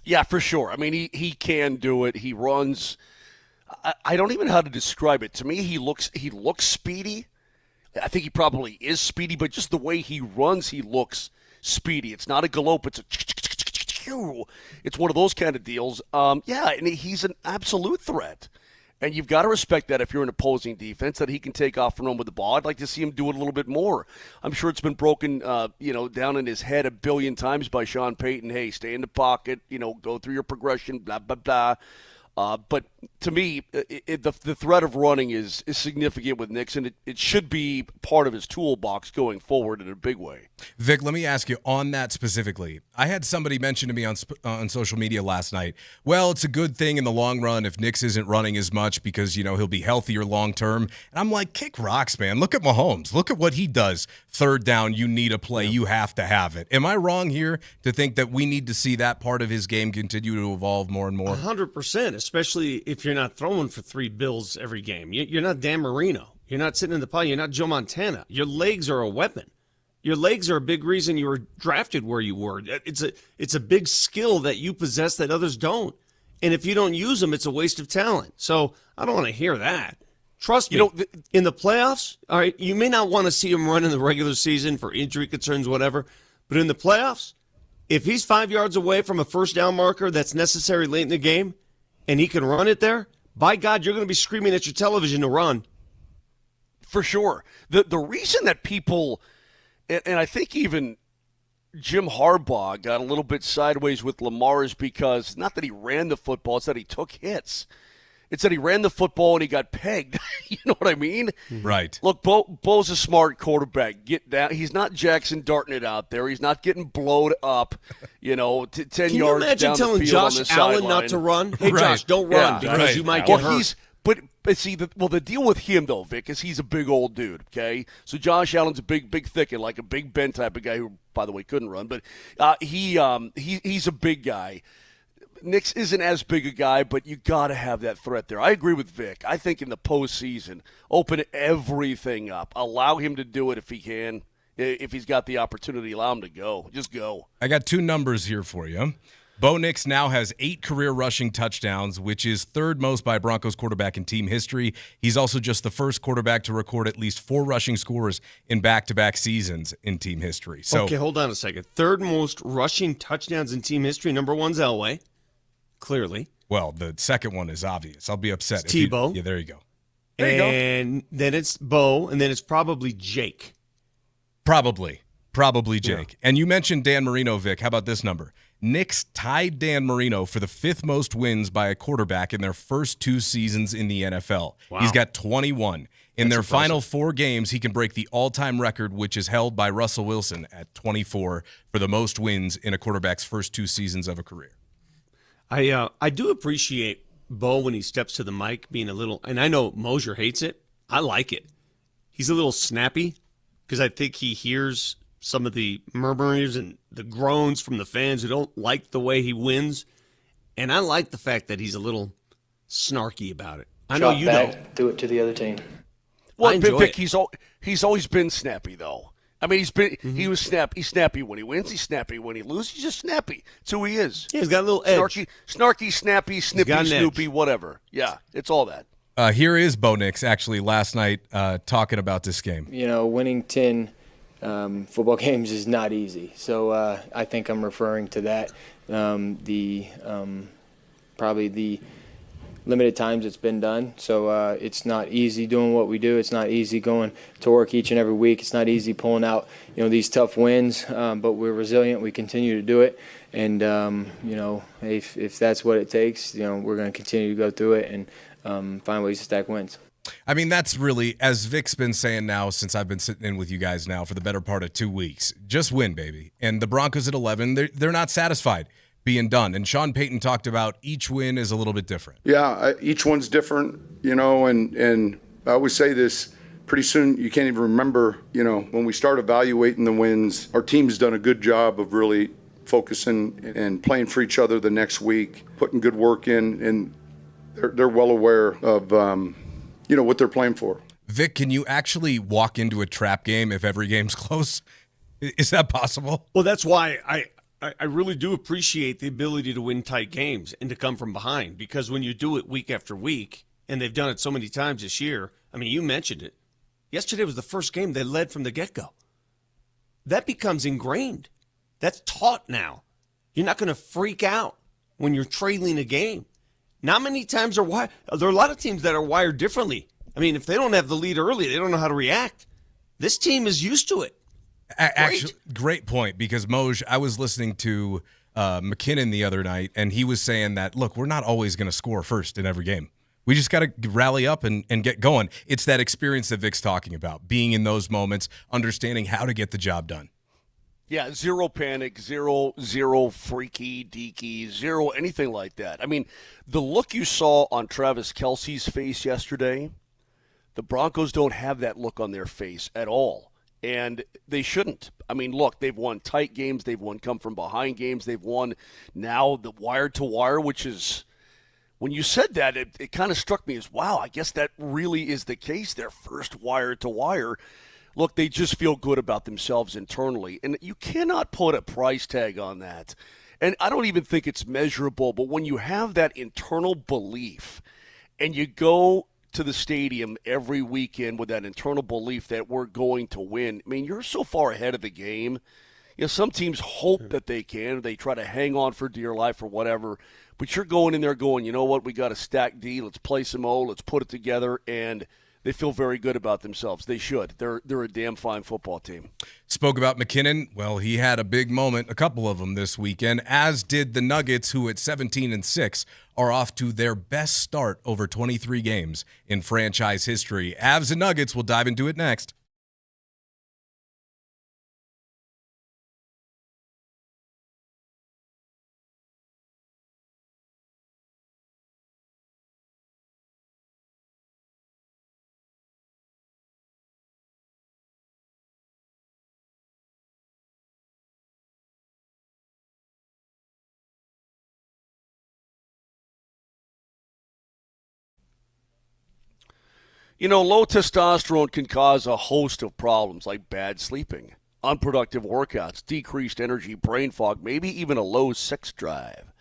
Yeah, for sure. I mean, he can do it. He runs. I don't even know how to describe it. To me, he looks speedy. I think he probably is speedy, but just the way he runs, he looks speedy. It's not a galope. It's one of those kind of deals. And he's an absolute threat. And you've got to respect that if you're an opposing defense, that he can take off and run with the ball. I'd like to see him do it a little bit more. I'm sure it's been broken, down in his head a billion times by Sean Payton. Hey, stay in the pocket, go through your progression, blah, blah, blah. But to me, the threat of running is significant with Nix, and it should be part of his toolbox going forward in a big way. Vic, let me ask you on that specifically. I had somebody mention to me on social media last night, well, it's a good thing in the long run if Nix isn't running as much because, he'll be healthier long term. And I'm like, kick rocks, man. Look at Mahomes. Look at what he does. Third down, you need a play. You have to have it. Am I wrong here to think that we need to see that part of his game continue to evolve more and more? 100%, especially if you're not throwing for 3 bills every game. You're not Dan Marino. You're not sitting in the pocket. You're not Joe Montana. Your legs are a weapon. Your legs are a big reason you were drafted where you were. It's a big skill that you possess that others don't. And if you don't use them, it's a waste of talent. So I don't want to hear that. Trust me, in the playoffs, all right, you may not want to see him run in the regular season for injury concerns, whatever, but in the playoffs, if he's 5 yards away from a first down marker that's necessary late in the game and he can run it there, by God, you're going to be screaming at your television to run. For sure. The reason that people, and I think even Jim Harbaugh got a little bit sideways with Lamar is because, not that he ran the football, it's that he took hits. It's that he ran the football and he got pegged. You know what I mean? Right. Look, Bo's a smart quarterback. Get down. He's not Jackson darting it out there. He's not getting blowed up, 10 yards down the field. Can you imagine telling Josh Allen not to run? Hey, Right. Josh, don't run because you might get hurt. But see, the deal with him, though, Vic, is he's a big old dude, okay? So Josh Allen's a big thicket, like a Big Ben type of guy who, by the way, couldn't run. But he's a big guy. Nix isn't as big a guy, but you got to have that threat there. I agree with Vic. I think in the postseason, open everything up. Allow him to do it if he can. If he's got the opportunity, allow him to go. Just go. I got 2 numbers here for you. Bo Nix now has 8 career rushing touchdowns, which is 3rd most by Broncos quarterback in team history. He's also just the first quarterback to record at least 4 rushing scores in back-to-back seasons in team history. So, okay, hold on a second. 3rd most rushing touchdowns in team history. Number 1's Elway, clearly. Well, the second one is obvious. I'll be upset. It's Tebow. Yeah, there you go. And then it's Bo, and then it's probably Jake. Probably Jake. Yeah. And you mentioned Dan Marino, Vic. How about this number? Nix tied Dan Marino for the 5th most wins by a quarterback in their first 2 seasons in the NFL. Wow. He's got 21. In their final 4 games, he can break the all-time record, which is held by Russell Wilson at 24 for the most wins in a quarterback's first 2 seasons of a career. I do appreciate Bo when he steps to the mic being a little, and I know Moser hates it. I like it. He's a little snappy because I think he hears some of the murmurs and the groans from the fans who don't like the way he wins. And I like the fact that he's a little snarky about it. I know you don't. Do it to the other team. Well, Vic, he's always been snappy, though. I mean, he was snappy. He's snappy when he wins. He's snappy when he loses. He's just snappy. That's who he is. Yeah, he's got a little edge. Snarky, snappy, snippy, snoopy, whatever. Yeah, it's all that. Here is Bo Nix actually last night talking about this game. Winning 10 football games is not easy. So I think I'm referring to that. Probably the limited times it's been done. So it's not easy doing what we do. It's not easy going to work each and every week. It's not easy pulling out, these tough wins, but we're resilient. We continue to do it. And, if that's what it takes, we're going to continue to go through it and find ways to stack wins. I mean, that's really, as Vic's been saying now since I've been sitting in with you guys now for the better part of 2 weeks, just win, baby. And the Broncos at 11, they're not satisfied being done. And Sean Payton talked about each win is a little bit different. Yeah, each one's different, and I always say this, pretty soon you can't even remember, when we start evaluating the wins, our team's done a good job of really focusing and playing for each other the next week, putting good work in, and they're well aware of what they're playing for. Vic, can you actually walk into a trap game if every game's close? Is that possible? Well, that's why I really do appreciate the ability to win tight games and to come from behind, because when you do it week after week, and they've done it so many times this year, I mean, you mentioned it. Yesterday was the first game they led from the get-go. That becomes ingrained. That's taught now. You're not going to freak out when you're trailing a game. Not many times there are a lot of teams that are wired differently. I mean, if they don't have the lead early, they don't know how to react. This team is used to it. Actually, great point, because Moj, I was listening to McKinnon the other night, and he was saying that, look, we're not always going to score first in every game. We just got to rally up and get going. It's that experience that Vic's talking about, being in those moments, understanding how to get the job done. Yeah, zero panic, zero freaky deaky, zero anything like that. I mean, the look you saw on Travis Kelce's face yesterday, the Broncos don't have that look on their face at all, and they shouldn't. I mean, look, they've won tight games, they've won come-from-behind games, they've won now the wire-to-wire, which is, when you said that, it kind of struck me as, wow, I guess that really is the case, their first wire-to-wire. Look, they just feel good about themselves internally, and you cannot put a price tag on that. And I don't even think it's measurable, but when you have that internal belief and you go to the stadium every weekend with that internal belief that we're going to win, I mean, you're so far ahead of the game. Some teams hope that they can. They try to hang on for dear life or whatever, but you're going in there going, you know what, we got a stack D, let's play some O, let's put it together, and they feel very good about themselves. They should. They're a damn fine football team. Spoke about McKinnon. Well, he had a big moment, a couple of them this weekend, as did the Nuggets, who at 17-6 are off to their best start over 23 games in franchise history. Avs and Nuggets, we'll dive into it next. Low testosterone can cause a host of problems like bad sleeping, unproductive workouts, decreased energy, brain fog, maybe even a low sex drive.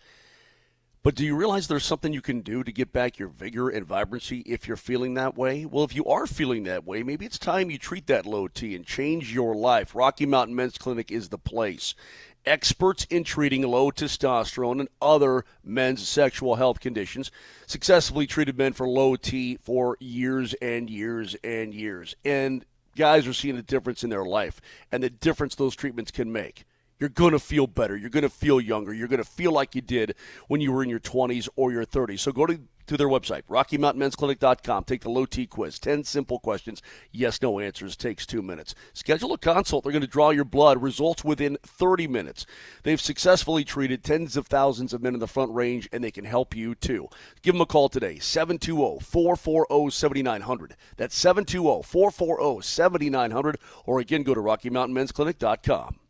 But do you realize there's something you can do to get back your vigor and vibrancy if you're feeling that way? Well, if you are feeling that way, maybe it's time you treat that low T and change your life. Rocky Mountain Men's Clinic is the place. Experts in treating low testosterone and other men's sexual health conditions, successfully treated men for low T for years and years and years. And guys are seeing a difference in their life and the difference those treatments can make. You're going to feel better. You're going to feel younger. You're going to feel like you did when you were in your 20s or your 30s. So go to their website, RockyMountainMen'sClinic.com. Take the low T quiz. 10 simple questions. Yes, no answers. Takes 2 minutes. Schedule a consult. They're going to draw your blood. Results within 30 minutes. They've successfully treated tens of thousands of men in the Front Range, and they can help you too. Give them a call today, 720-440-7900. That's 720-440-7900. Or again, go to RockyMountainMen'sClinic.com.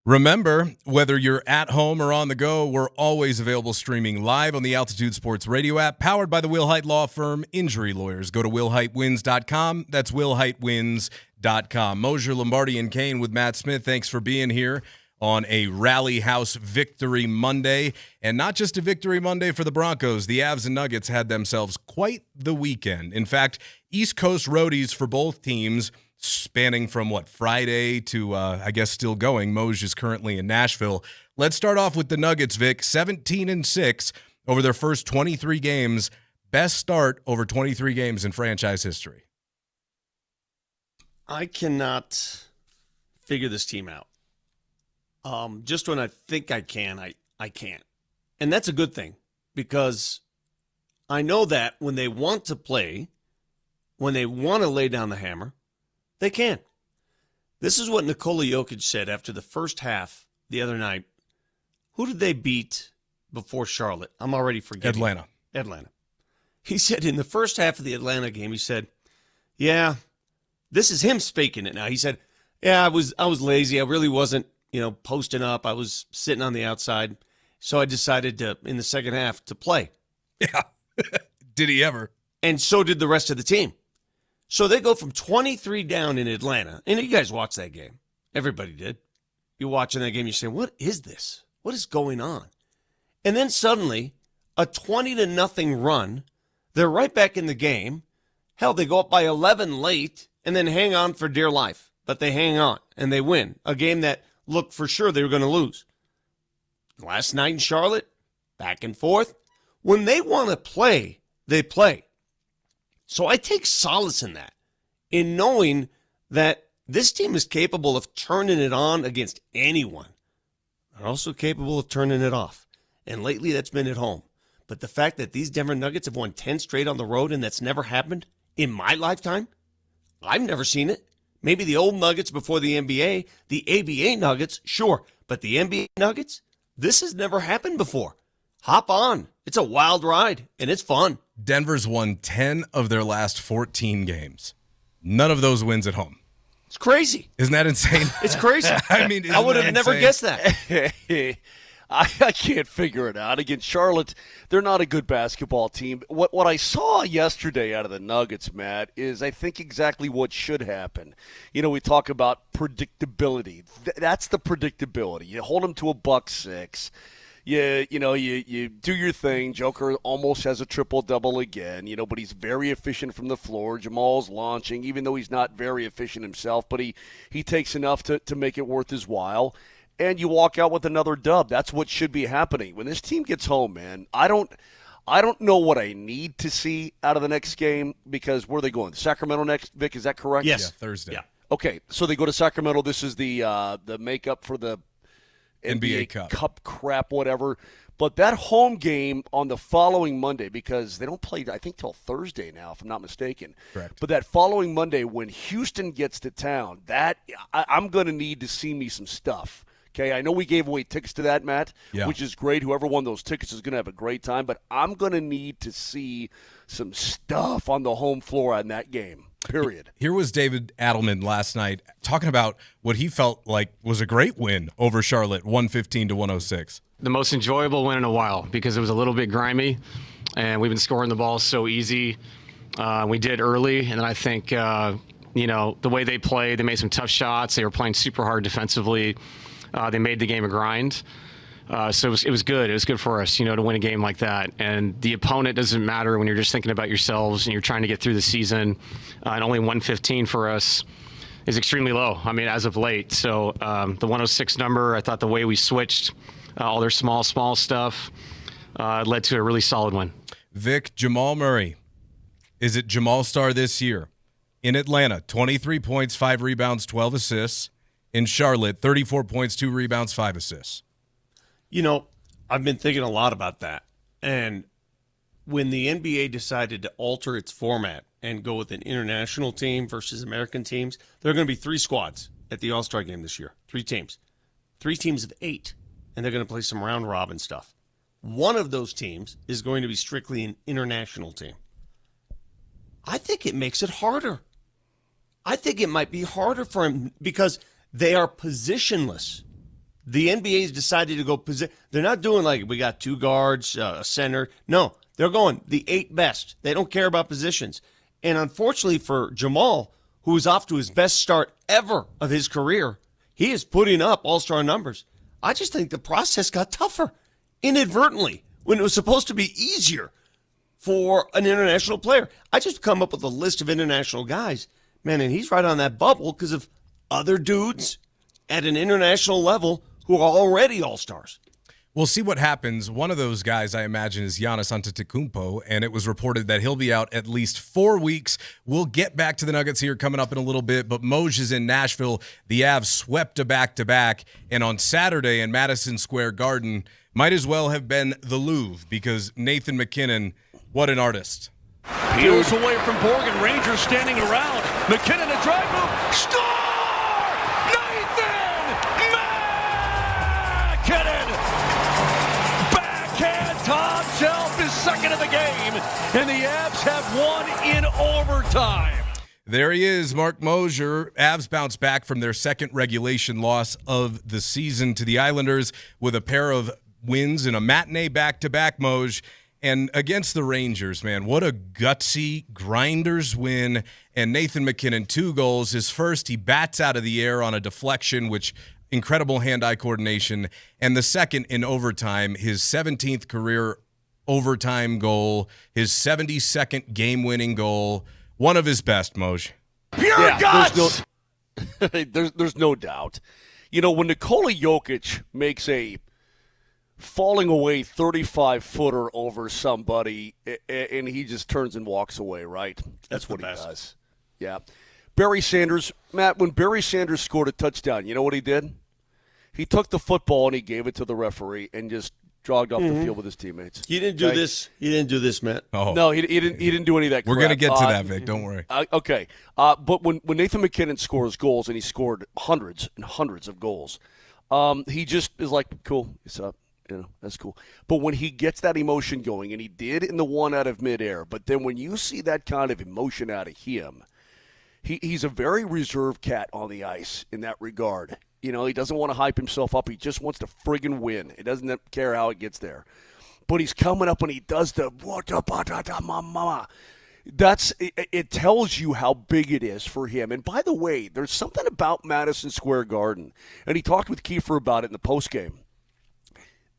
Remember, whether you're at home or on the go, we're always available streaming live on the Altitude Sports Radio app, powered by the Will Hite Law Firm Injury Lawyers. Go to willhitewins.com. That's willhitewins.com. Moser, Lombardi, and Kane with Matt Smith. Thanks for being here on a Rally House Victory Monday. And not just a Victory Monday for the Broncos. The Avs and Nuggets had themselves quite the weekend. In fact, East Coast roadies for both teams, spanning from Friday to, I guess, still going. Moj is currently in Nashville. Let's start off with the Nuggets, Vic. 17-6 over their first 23 games. Best start over 23 games in franchise history. I cannot figure this team out. Just when I think I can, I can't. And that's a good thing, because I know that when they want to play, when they want to lay down the hammer, they can. This is what Nikola Jokic said after the first half the other night. Who did they beat before Charlotte? I'm already forgetting. Atlanta. He said in the first half of the Atlanta game, he said, yeah, this is him speaking it now. He said, yeah, I was lazy. I really wasn't, posting up. I was sitting on the outside. So I decided to, in the second half, to play. Yeah. Did he ever? And so did the rest of the team. So they go from 23 down in Atlanta. And you guys watched that game. Everybody did. You're watching that game, you're saying, what is this? What is going on? And then suddenly, a 20-0 run. They're right back in the game. Hell, they go up by 11 late and then hang on for dear life. But they hang on and they win. A game that looked for sure they were going to lose. Last night in Charlotte, back and forth. When they want to play, they play. So I take solace in that, in knowing that this team is capable of turning it on against anyone. They're also capable of turning it off. And lately that's been at home. But the fact that these Denver Nuggets have won 10 straight on the road and that's never happened in my lifetime, I've never seen it. Maybe the old Nuggets before the NBA, the ABA Nuggets, sure. But the NBA Nuggets, this has never happened before. Hop on. It's a wild ride, and it's fun. Denver's won 10 of their last 14 games. None of those wins at home. It's crazy. Isn't that insane? It's crazy. I mean, I would have never guessed that. I can't figure it out. Against Charlotte, they're not a good basketball team. What I saw yesterday out of the Nuggets, Matt, is I think exactly what should happen. We talk about predictability. That's the predictability. You hold them to a $106. You do your thing. Joker almost has a triple-double again, but he's very efficient from the floor. Jamal's launching, even though he's not very efficient himself, but he takes enough to make it worth his while. And you walk out with another dub. That's what should be happening. When this team gets home, man, I don't know what I need to see out of the next game, because where are they going? Sacramento next, Vic, is that correct? Yes. Yeah, Thursday. Yeah. Okay, so they go to Sacramento. This is the makeup for the NBA Cup crap, whatever. But that home game on the following Monday, because they don't play, I think, till Thursday now, if I'm not mistaken. Correct. But that following Monday, when Houston gets to town, I'm going to need to see me some stuff. Okay, I know we gave away tickets to that, Matt, which is great. Whoever won those tickets is going to have a great time. But I'm going to need to see some stuff on the home floor on that game, period. Here was David Adelman last night talking about what he felt like was a great win over Charlotte, 115-106. The most enjoyable win in a while, because it was a little bit grimy, and we've been scoring the ball so easy. We did early, and then I think, the way they played, they made some tough shots. They were playing super hard defensively. They made the game a grind. So it was good. It was good for us, to win a game like that. And the opponent doesn't matter when you're just thinking about yourselves and you're trying to get through the season. And only 115 for us is extremely low, as of late. So the 106 number, I thought the way we switched all their small stuff led to a really solid win. Vic, Jamal Murray. Is it Jamal Star this year? In Atlanta, 23 points, 5 rebounds, 12 assists. In Charlotte, 34 points, 2 rebounds, 5 assists. I've been thinking a lot about that. And when the NBA decided to alter its format and go with an international team versus American teams, there are going to be 3 squads at the All-Star game this year. 3 teams. 3 teams of 8. And they're going to play some round-robin stuff. One of those teams is going to be strictly an international team. I think it makes it harder. I think it might be harder for him because they are positionless. The NBA's decided to go position. They're not doing like we got 2 guards, a center. No, they're going the 8 best. They don't care about positions. And unfortunately for Jamal, who is off to his best start ever of his career, he is putting up all-star numbers. I just think the process got tougher inadvertently when it was supposed to be easier for an international player. I just come up with a list of international guys, man, and he's right on that bubble because of other dudes at an international level who are already all-stars. We'll see what happens. One of those guys, I imagine, is Giannis Antetokounmpo, and it was reported that he'll be out at least 4 weeks. We'll get back to the Nuggets here coming up in a little bit, but Moj is in Nashville. The Avs swept a back-to-back, and on Saturday in Madison Square Garden, might as well have been the Louvre because Nathan McKinnon, what an artist. Peels away from Borgen. Rangers standing around. McKinnon a drive move. Score! Top shelf is second of the game, and the Avs have won in overtime. There he is, Mark Moser. Avs bounce back from their second regulation loss of the season to the Islanders with a pair of wins and a matinee back-to-back, Moj. And against the Rangers, man, what a gutsy grinders win. And Nathan McKinnon, 2 goals. His first, he bats out of the air on a deflection, which incredible hand-eye coordination. And the second in overtime, his 17th career overtime goal, his 72nd game-winning goal, one of his best, Moj. Pure guts! There's no doubt. You know, when Nikola Jokic makes a falling away 35-footer over somebody and he just turns and walks away, right? That's what he does. Yeah. Barry Sanders, Matt, when Barry Sanders scored a touchdown, you know what he did? He took the football and he gave it to the referee and just jogged off the field with his teammates. He didn't do this. He didn't do this, Matt. Oh. No, he didn't do any of that crap. We're going to get to that, Vic. Don't worry. Okay. But when Nathan McKinnon scores goals, and he scored hundreds and hundreds of goals, he just is like, cool, it's up. You know, that's cool. But when he gets that emotion going, and he did in the one out of midair, but then when you see that kind of emotion out of him, he's a very reserved cat on the ice in that regard. You know, he doesn't want to hype himself up. He just wants to friggin' win. He doesn't care how it gets there. But he's coming up and he does the it tells you how big it is for him. And by the way, there's something about Madison Square Garden, and he talked with Kiefer about it in the postgame.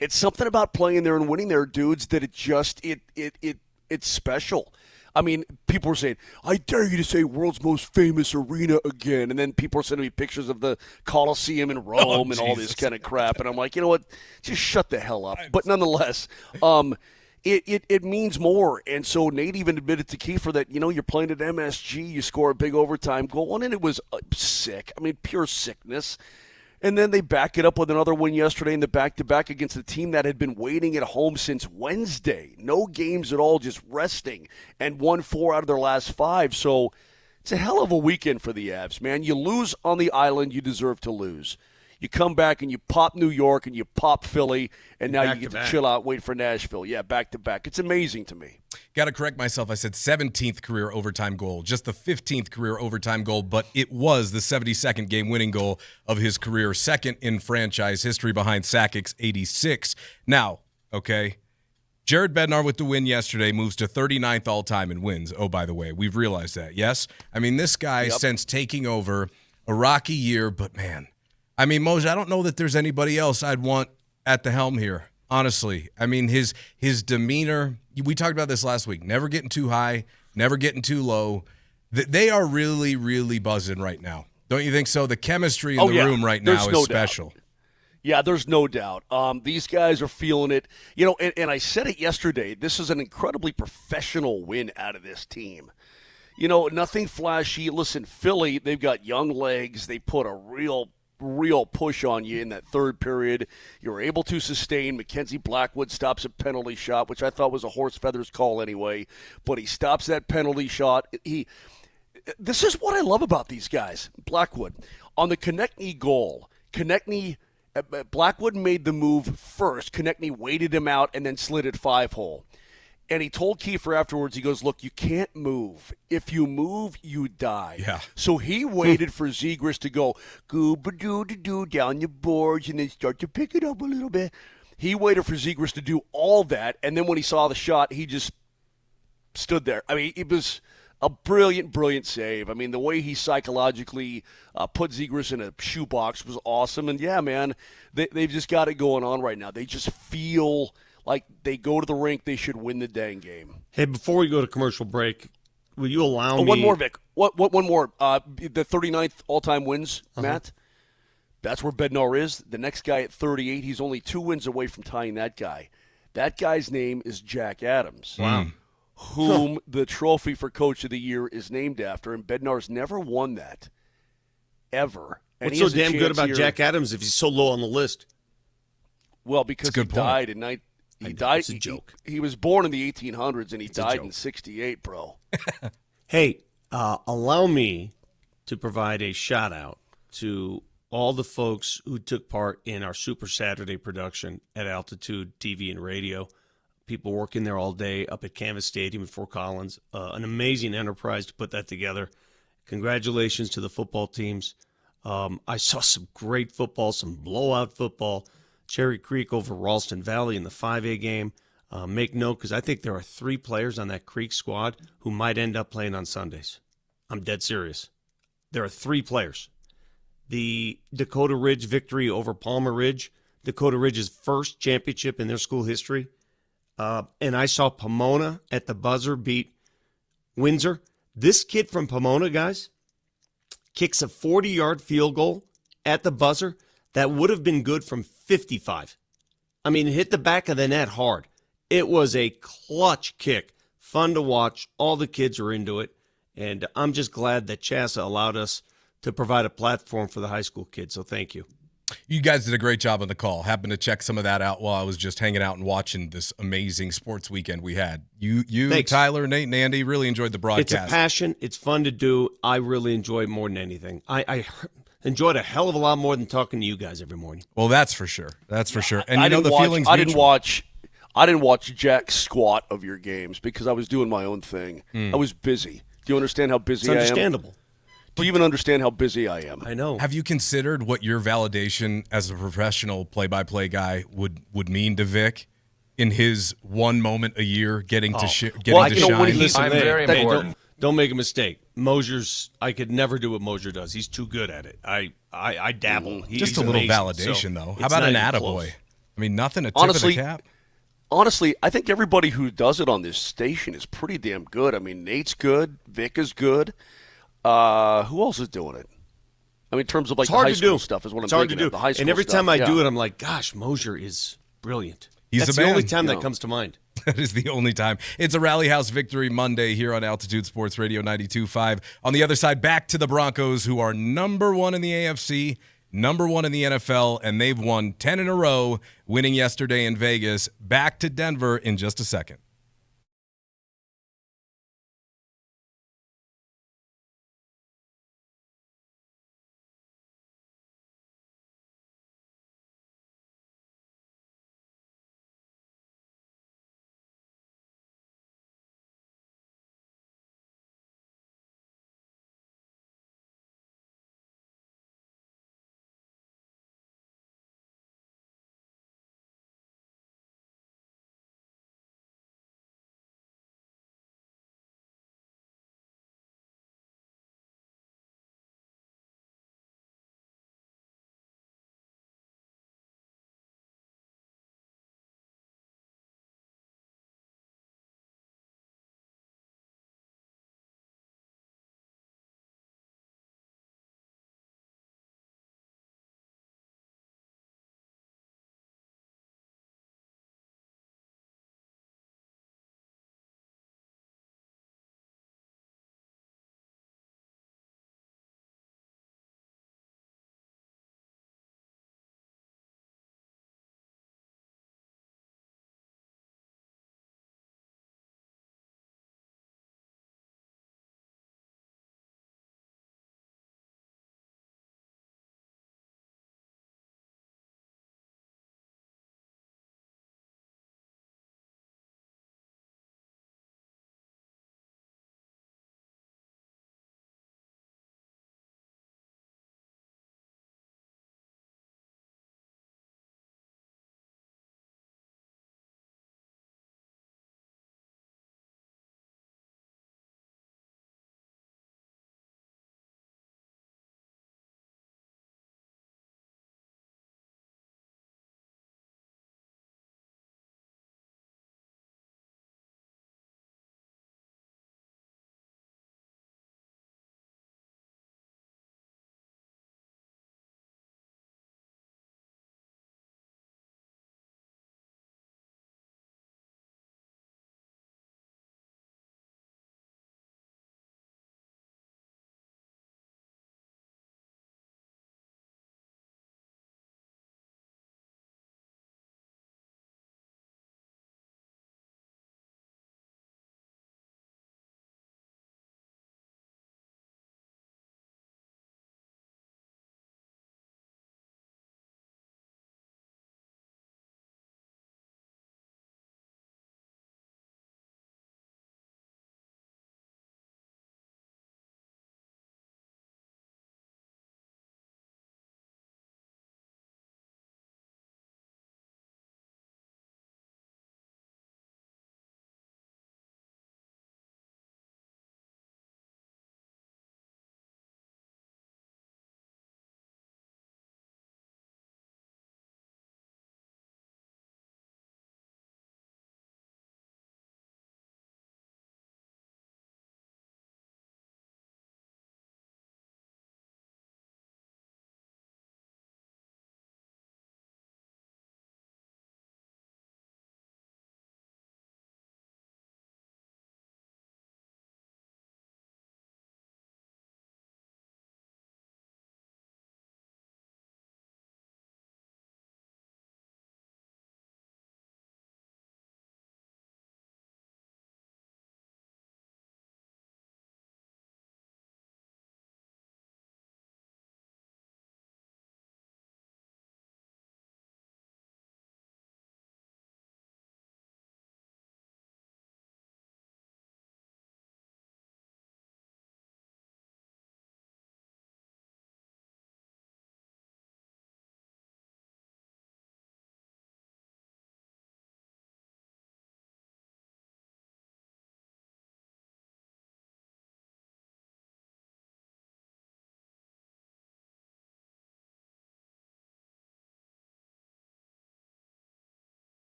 It's something about playing there and winning there, dudes, that it's special. I mean, people were saying, I dare you to say world's most famous arena again. And then people are sending me pictures of the Coliseum in Rome and all this kind of crap. And I'm like, you know what? Just shut the hell up. But nonetheless, it means more. And so Nate even admitted to Kiefer that, you know, you're playing at MSG, you score a big overtime goal, and it was sick. I mean, pure sickness. And then they back it up with another win yesterday in the back-to-back against a team that had been waiting at home since Wednesday. No games at all, just resting, and won 4 out of their last 5. So it's a hell of a weekend for the Avs, man. You lose on the island, you deserve to lose. You come back and you pop New York and you pop Philly, and now you get to chill out, wait for Nashville. Yeah, back-to-back. It's amazing to me. Got to correct myself. I said 17th career overtime goal, just the 15th career overtime goal, but it was the 72nd game-winning goal of his career, second in franchise history behind Sakic's 86. Now, okay, Jared Bednar with the win yesterday moves to 39th all-time in wins. Oh, by the way, we've realized that, yes? I mean, this guy, since taking over, a rocky year, but man, I mean, Moser, I don't know that there's anybody else I'd want at the helm here, honestly. I mean, his demeanor, we talked about this last week, never getting too high, never getting too low. They are really, really buzzing right now. Don't you think so? The chemistry in the room right now is special. Doubt. Yeah, there's no doubt. These guys are feeling it. You know, and I said it yesterday, this is an incredibly professional win out of this team. You know, nothing flashy. Listen, Philly, they've got young legs. They put a real push on you in that third period. You were able to sustain. Mackenzie Blackwood stops a penalty shot, which I thought was a horse feathers call anyway, but he stops that penalty shot. This is what I love about these guys. Blackwood, on the Konechny goal, Blackwood made the move first. Konechny waited him out and then slid it 5-hole. And he told Kiefer afterwards, he goes, look, you can't move. If you move, you die. Yeah. So he waited for Zegras to go, gooba-doo-doo-doo, down your boards, and then start to pick it up a little bit. He waited for Zegras to do all that, and then when he saw the shot, he just stood there. I mean, it was a brilliant, brilliant save. I mean, the way he psychologically put Zegras in a shoebox was awesome. And, yeah, man, they've just got it going on right now. They just feel like they go to the rink, they should win the dang game. Hey, before we go to commercial break, will you allow me? One more, Vic. What? One more. The 39th all-time wins, Matt. That's where Bednar is. The next guy at 38, he's only 2 wins away from tying that guy. That guy's name is Jack Adams. Wow. Whom the trophy for Coach of the Year is named after, and Bednar's never won that, ever. And What's so damn good about Jack Adams if he's so low on the list? Well, because he died in He died. It's a joke. He was born in the 1800s, and he died in '68, bro. Hey, allow me to provide a shout-out to all the folks who took part in our Super Saturday production at Altitude TV and Radio. People working there all day up at Canvas Stadium in Fort Collins. An amazing enterprise to put that together. Congratulations to the football teams. I saw some great football, some blowout football. Cherry Creek over Ralston Valley in the 5A game. Make note, because I think there are 3 players on that Creek squad who might end up playing on Sundays. I'm dead serious. There are 3 players. The Dakota Ridge victory over Palmer Ridge, Dakota Ridge's first championship in their school history. And I saw Pomona at the buzzer beat Windsor. This kid from Pomona, guys, kicks a 40-yard field goal at the buzzer that would have been good from 55. I mean, it hit the back of the net hard. It was a clutch kick. Fun to watch. All the kids are into it. And I'm just glad that Chassa allowed us to provide a platform for the high school kids. So thank you. You guys did a great job on the call. Happened to check some of that out while I was just hanging out and watching this amazing sports weekend we had. You, Thanks. Tyler, Nate, and Andy really enjoyed the broadcast. It's a passion. It's fun to do. I really enjoy it more than anything. I enjoyed a hell of a lot more than talking to you guys every morning. Well, that's for sure. That's for sure. And I you know didn't the watch, feelings. I didn't mutual. watch. I didn't watch jack squat of your games because I was doing my own thing. I was busy. Do you understand how busy I am? It's understandable. Do you even understand how busy I am? I know. Have you considered what your validation as a professional play-by-play guy would mean to Vic in his one moment a year getting to shine? I'm very important. Don't make a mistake. Moser's, I could never do what Moser does. He's too good at it. I dabble. Just a little amazing, validation, so though. How about an attaboy? I mean, nothing, a tip of the cap. Honestly, I think everybody who does it on this station is pretty damn good. I mean, Nate's good. Vic is good. Who else is doing it? I mean, in terms of like the high school stuff is what I'm thinking of. The high school and every stuff, time I do it, I'm like, gosh, Moser is brilliant. He's That's the the man. only time that comes to mind. That is the only time. It's a Rally House victory Monday here on Altitude Sports Radio 92.5. On the other side, back to the Broncos, who are number 1 in the AFC, number 1 in the NFL, and they've won 10 in a row, winning yesterday in Vegas. Back to Denver in just a second.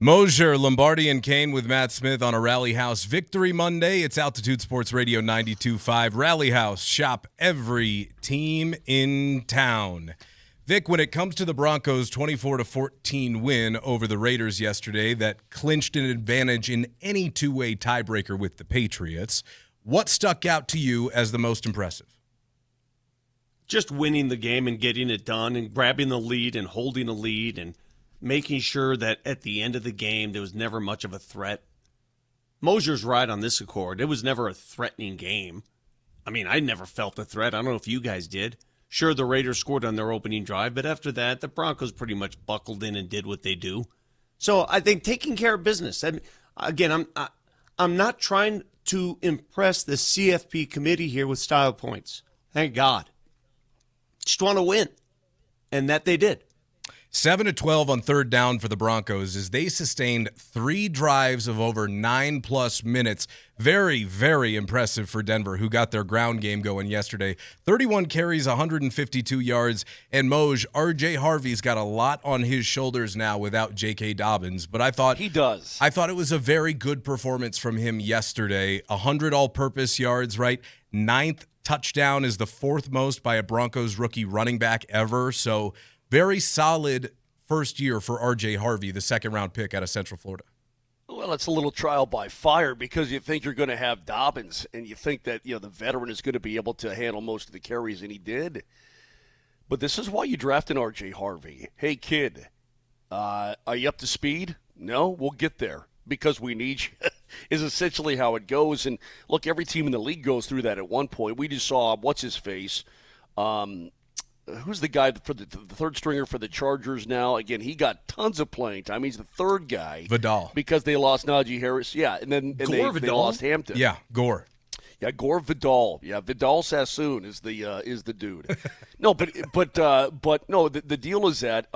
Moser, Lombardi, and Kane with Matt Smith on a Rally House Victory Monday. It's Altitude Sports Radio 92.5. Rally House, shop every team in town. Vic, when it comes to the Broncos' 24-14 win over the Raiders yesterday that clinched an advantage in any two-way tiebreaker with the Patriots, what stuck out to you as the most impressive? Just winning the game and getting it done and grabbing the lead and holding a lead and making sure that at the end of the game there was never much of a threat. Moser's right on this accord. It was never a threatening game. I mean, I never felt the threat. I don't know if you guys did. Sure, the Raiders scored on their opening drive, but after that, the Broncos pretty much buckled in and did what they do. So I think taking care of business. Again, I'm not trying to impress the CFP committee here with style points. Thank God. Just want to win, and that they did. 7-12 on third down for the Broncos as they sustained 3 drives of over 9+ minutes. Very, very impressive for Denver, who got their ground game going yesterday. 31 carries, 152 yards. And Moj, R.J. Harvey's got a lot on his shoulders now without J.K. Dobbins. But I thought he does. I thought it was a very good performance from him yesterday. 100 all-purpose yards, right? 9th touchdown is the 4th most by a Broncos rookie running back ever. So very solid first year for R.J. Harvey, the second-round pick out of Central Florida. Well, it's a little trial by fire because you think you're going to have Dobbins, and you think that the veteran is going to be able to handle most of the carries, and he did. But this is why you draft an R.J. Harvey. Hey, kid, are you up to speed? No? We'll get there because we need you is essentially how it goes. And, look, every team in the league goes through that at one point. We just saw, what's-his-face, who's the guy for the third stringer for the Chargers now? Again, he got tons of playing time. He's the third guy. Vidal. Because they lost Najee Harris. Yeah, and then they lost Hampton. Yeah, Gore. Yeah, Gore Vidal. Yeah, Vidal Sassoon is the dude. No, but no, the deal is that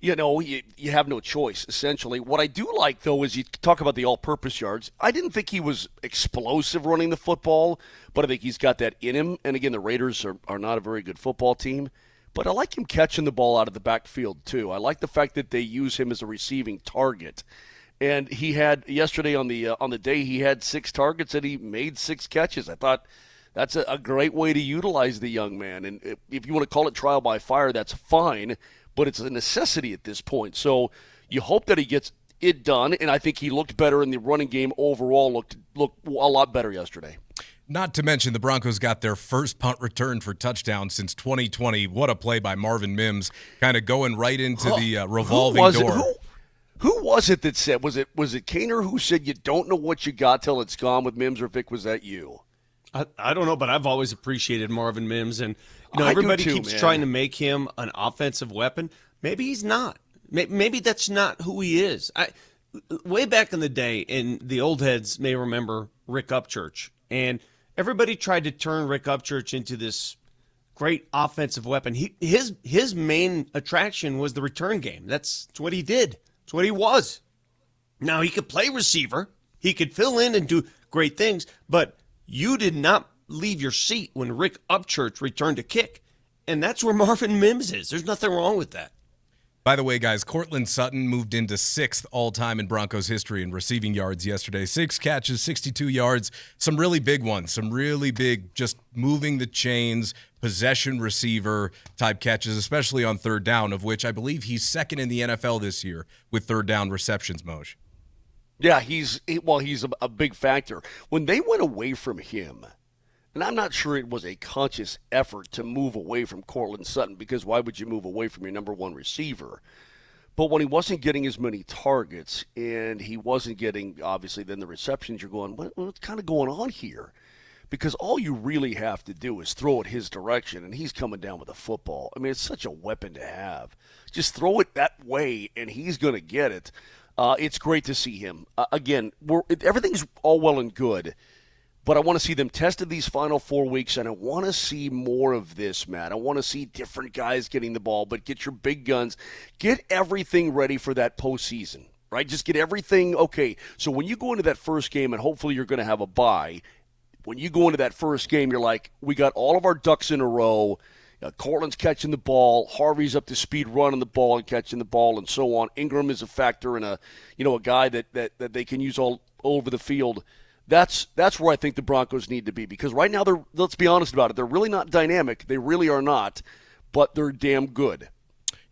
you have no choice, essentially. What I do like, though, is you talk about the all-purpose yards. I didn't think he was explosive running the football, but I think he's got that in him. And, again, the Raiders are not a very good football team. But I like him catching the ball out of the backfield, too. I like the fact that they use him as a receiving target. And he had, yesterday on the day, he had 6 targets and he made 6 catches. I thought that's a great way to utilize the young man. And if you want to call it trial by fire, that's fine. But it's a necessity at this point. So you hope that he gets it done, and I think he looked better in the running game overall, looked a lot better yesterday. Not to mention the Broncos got their first punt return for touchdown since 2020. What a play by Marvin Mims, kind of going right into the revolving door. Who was it that said, was it Kaner who said you don't know what you got till it's gone with Mims, or Vic, was that you? I don't know, but I've always appreciated Marvin Mims, and everybody keeps trying to make him an offensive weapon. Maybe he's not. Maybe that's not who he is. Way back in the day, and the old heads may remember Rick Upchurch, and everybody tried to turn Rick Upchurch into this great offensive weapon. His main attraction was the return game. That's what he did. That's what he was. Now, he could play receiver. He could fill in and do great things, but you did not leave your seat when Rick Upchurch returned a kick. And that's where Marvin Mims is. There's nothing wrong with that. By the way, guys, Cortland Sutton moved into 6th all-time in Broncos history in receiving yards yesterday. 6 catches, 62 yards, some really big ones, some really big, just moving the chains, possession receiver type catches, especially on third down, of which I believe he's 2nd in the NFL this year with third down receptions, Moj. Yeah, he's a big factor. When they went away from him, and I'm not sure it was a conscious effort to move away from Cortland Sutton, because why would you move away from your number one receiver? But when he wasn't getting as many targets and he wasn't getting, obviously, then the receptions, you're going, what's kind of going on here? Because all you really have to do is throw it his direction, and he's coming down with a football. I mean, it's such a weapon to have. Just throw it that way, and he's going to get it. It's great to see him. Again, everything's all well and good, but I want to see them tested these final 4 weeks, and I want to see more of this, Matt. I want to see different guys getting the ball, but get your big guns. Get everything ready for that postseason, right? Just get everything okay. So when you go into that first game, and hopefully you're going to have a bye, when you go into that first game, you're like, we got all of our ducks in a row. Cortland's catching the ball. Harvey's up to speed running the ball and catching the ball and so on. Ingram is a factor and a guy that they can use all over the field. That's where I think the Broncos need to be, because right now let's be honest about it, they're really not dynamic. They really are not, but they're damn good.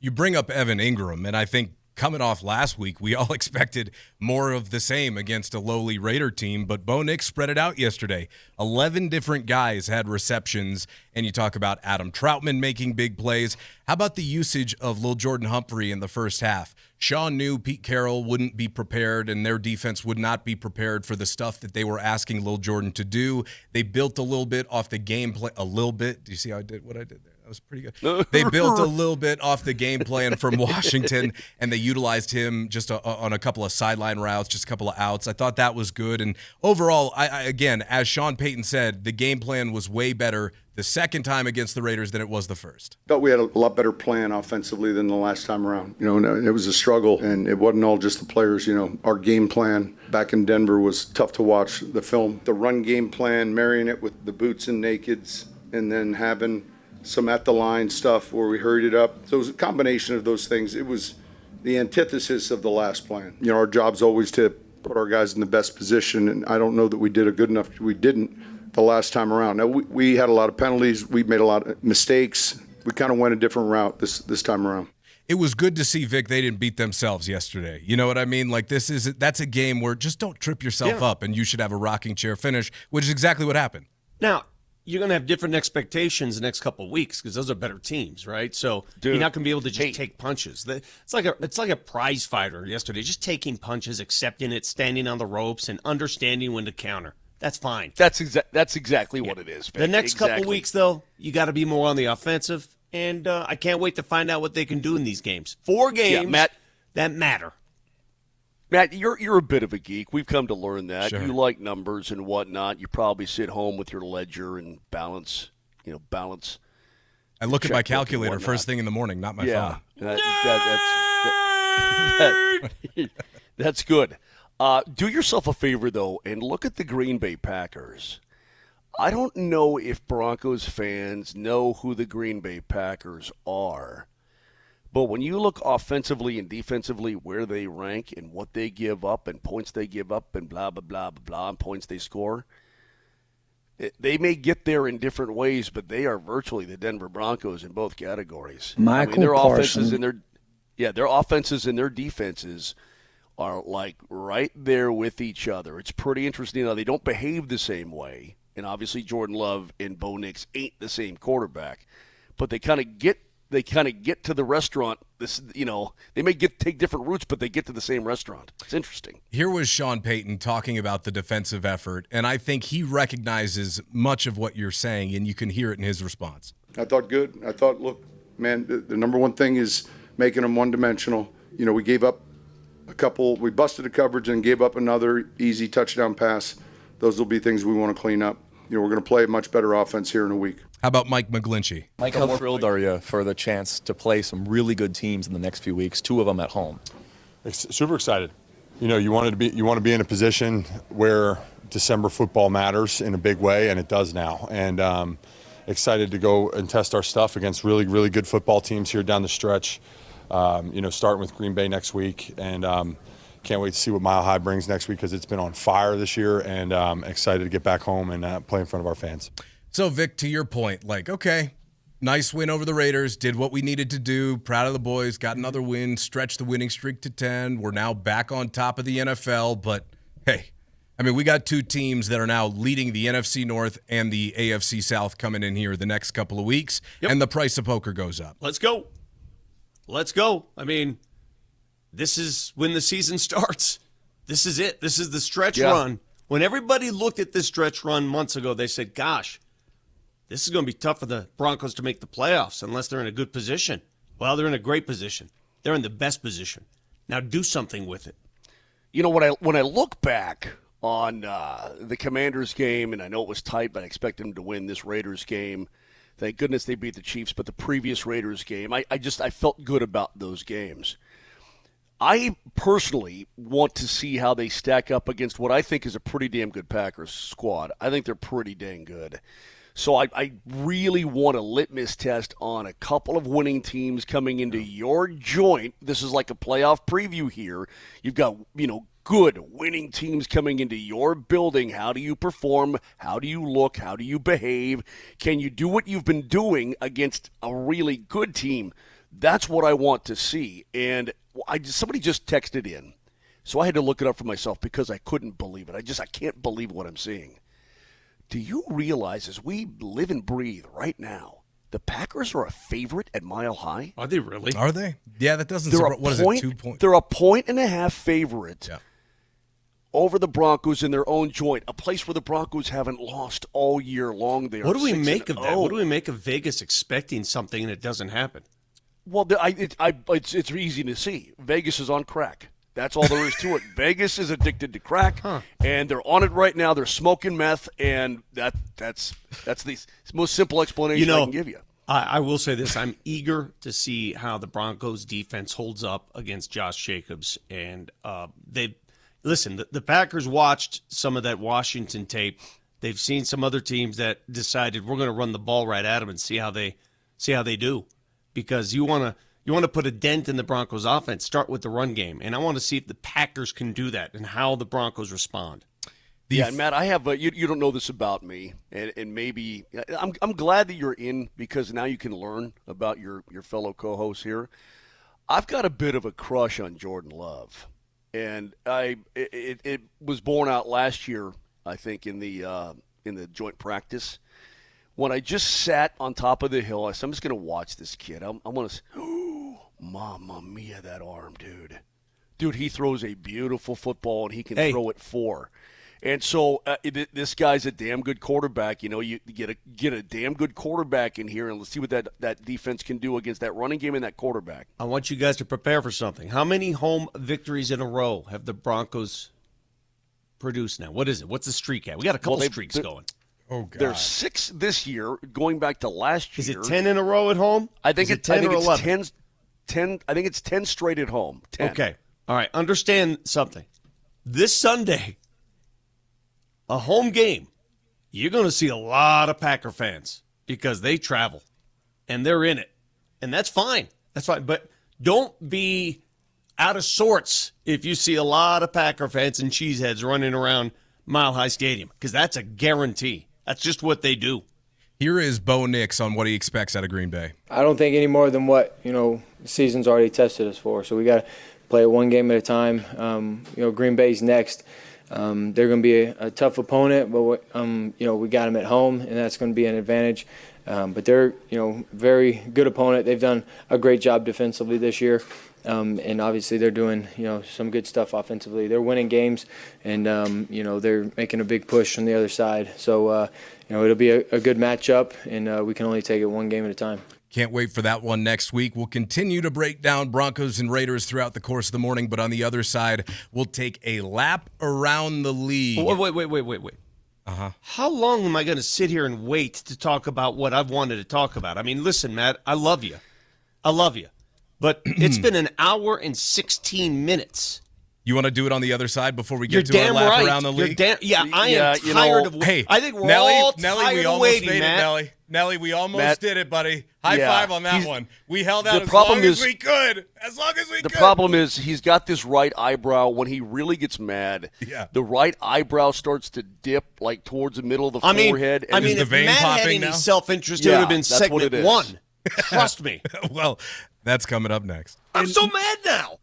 You bring up Evan Ingram, and I think coming off last week, we all expected more of the same against a lowly Raider team, but Bo Nix spread it out yesterday. 11 different guys had receptions, and you talk about Adam Troutman making big plays. How about the usage of Lil Jordan Humphrey in the first half? Sean knew Pete Carroll wouldn't be prepared, and their defense would not be prepared for the stuff that they were asking Lil Jordan to do. They built a little bit off the game play. A little bit. Do you see how I did what I did there? That was pretty good. They built a little bit off the game plan from Washington, and they utilized him just on a couple of sideline routes, just a couple of outs. I thought that was good. And overall, I again, as Sean Payton said, the game plan was way better the second time against the Raiders than it was the first. Thought we had a lot better plan offensively than the last time around. And it was a struggle, and it wasn't all just the players. Our game plan back in Denver was tough to watch. The film, the run game plan, marrying it with the boots and nakeds, and then having some at the line stuff where we hurried it up. So it was a combination of those things. It was the antithesis of the last plan. Our job's always to put our guys in the best position, and I don't know that we did a good enough. We didn't the last time around. Now we had a lot of penalties. We made a lot of mistakes. We kind of went a different route this time around. It was good to see, Vic, they didn't beat themselves yesterday. You know what I mean? Like, that's a game where just don't trip yourself up, and you should have a rocking chair finish, which is exactly what happened. Now, you're going to have different expectations the next couple of weeks because those are better teams, right? So you're not going to be able to just take punches. It's like a prize fighter yesterday, just taking punches, accepting it, standing on the ropes, and understanding when to counter. That's fine. That's exactly what it is. Vic. The next couple of weeks, though, you got to be more on the offensive, and I can't wait to find out what they can do in these games. 4 games that matter. Matt, you're a bit of a geek. We've come to learn that. Sure. You like numbers and whatnot. You probably sit home with your ledger and balance. I look at my calculator first thing in the morning, not my phone. That's good. Do yourself a favor, though, and look at the Green Bay Packers. I don't know if Broncos fans know who the Green Bay Packers are. But when you look offensively and defensively where they rank and what they give up and points they give up and blah, blah, blah, blah, blah, and points they score, they may get there in different ways, but they are virtually the Denver Broncos in both categories. Their offenses and their offenses and their defenses are like right there with each other. It's pretty interesting. Now, they don't behave the same way, and obviously Jordan Love and Bo Nix ain't the same quarterback, but they kind of get to the restaurant. They may take different routes, but they get to the same restaurant. It's interesting. Here was Sean Payton talking about the defensive effort, and I think he recognizes much of what you're saying, and you can hear it in his response. I thought good. I thought, look, man, the number one thing is making them one-dimensional. We gave up a couple. We busted a coverage and gave up another easy touchdown pass. Those will be things we want to clean up. We're going to play a much better offense here in a week. How about Mike McGlinchey? Mike, how thrilled are you for the chance to play some really good teams in the next few weeks, 2 of them at home? Super excited. You want to be in a position where December football matters in a big way, and it does now. And excited to go and test our stuff against really, really good football teams here down the stretch. Starting with Green Bay next week, and can't wait to see what Mile High brings next week because it's been on fire this year, and excited to get back home and play in front of our fans. So, Vic, to your point, okay, nice win over the Raiders, did what we needed to do, proud of the boys, got another win, stretched the winning streak to 10. We're now back on top of the NFL, but hey, we got 2 teams that are now leading the NFC North and the AFC South coming in here the next couple of weeks, and the price of poker goes up. Let's go. This is when the season starts. This is it. This is the stretch run. When everybody looked at this stretch run months ago, they said, gosh, this is going to be tough for the Broncos to make the playoffs unless they're in a good position. Well, they're in a great position. They're in the best position. Now do something with it. When I look back on the Commanders game, and I know it was tight, but I expect them to win this Raiders game. Thank goodness they beat the Chiefs, but the previous Raiders game, I felt good about those games. I personally want to see how they stack up against what I think is a pretty damn good Packers squad. I think they're pretty dang good. So I really want a litmus test on a couple of winning teams coming into your joint. This is like a playoff preview here. You've got, good winning teams coming into your building. How do you perform? How do you look? How do you behave? Can you do what you've been doing against a really good team? That's what I want to see. And somebody just texted in, so I had to look it up for myself because I couldn't believe it. I can't believe what I'm seeing. Do you realize, as we live and breathe right now, the Packers are a favorite at Mile High? Are they really? Are they? Yeah, that doesn't. What is it? 2 points. They're a 1.5 favorite over the Broncos in their own joint, a place where the Broncos haven't lost all year long. They what do we are make of that? 6-0. What do we make of Vegas expecting something and it doesn't happen? Well, it's easy to see. Vegas is on crack. That's all there is to it. Vegas is addicted to crack, and they're on it right now. They're smoking meth, and that's the most simple explanation I can give you. I will say this. I'm eager to see how the Broncos defense holds up against Josh Jacobs. And the Packers watched some of that Washington tape. They've seen some other teams that decided we're going to run the ball right at them and see how they do. Because you want to put a dent in the Broncos offense, start with the run game. And I want to see if the Packers can do that and how the Broncos respond. And Matt, I have you don't know this about me, and maybe I'm glad that you're in because now you can learn about your fellow co-hosts here. I've got a bit of a crush on Jordan Love, and it was born out last year, I think, in the joint practice when I just sat on top of the hill. I said, I'm just going to watch this kid. I'm going to, Mamma mia, that arm, dude. Dude, he throws a beautiful football, and he can throw it 4. And so this guy's a damn good quarterback. You get a damn good quarterback in here, and let's see what that defense can do against that running game and that quarterback. I want you guys to prepare for something. How many home victories in a row have the Broncos produced now? What is it? What's the streak at? We got a couple streaks going. Oh, God. There's 6 this year, going back to last year. Is it 10 in a row at home? I think it's 10 or 11. 10. I think it's 10 straight at home. 10. Okay. All right. Understand something. This Sunday, a home game, you're going to see a lot of Packer fans because they travel and they're in it. And that's fine. That's fine. But don't be out of sorts if you see a lot of Packer fans and cheeseheads running around Mile High Stadium because that's a guarantee. That's just what they do. Here is Bo Nix on what he expects out of Green Bay. I don't think any more than what the season's already tested us for. So we got to play it one game at a time. Green Bay's next. They're going to be a tough opponent, but we got them at home, and that's going to be an advantage. But they're very good opponent. They've done a great job defensively this year, and obviously they're doing some good stuff offensively. They're winning games, and they're making a big push on the other side. So it'll be a good matchup, and we can only take it one game at a time. Can't wait for that one next week. We'll continue to break down Broncos and Raiders throughout the course of the morning, but on the other side, we'll take a lap around the league. Wait. Uh-huh. How long am I going to sit here and wait to talk about what I've wanted to talk about? I mean, listen, Matt, I love you. But it's been an hour and 16 minutes. You want to do it on the other side before we get to our lap around the league? I am tired of waiting. I think we're all tired of waiting, Matt. Nelly, we almost did it, buddy. High five on that one. We held out as long as we could. The problem is he's got this right eyebrow. When he really gets mad, the right eyebrow starts to dip like towards the middle of the forehead. And if Matt had any self-interest, it would have been segment 1. Trust me. Well, that's coming up next. I'm so mad now.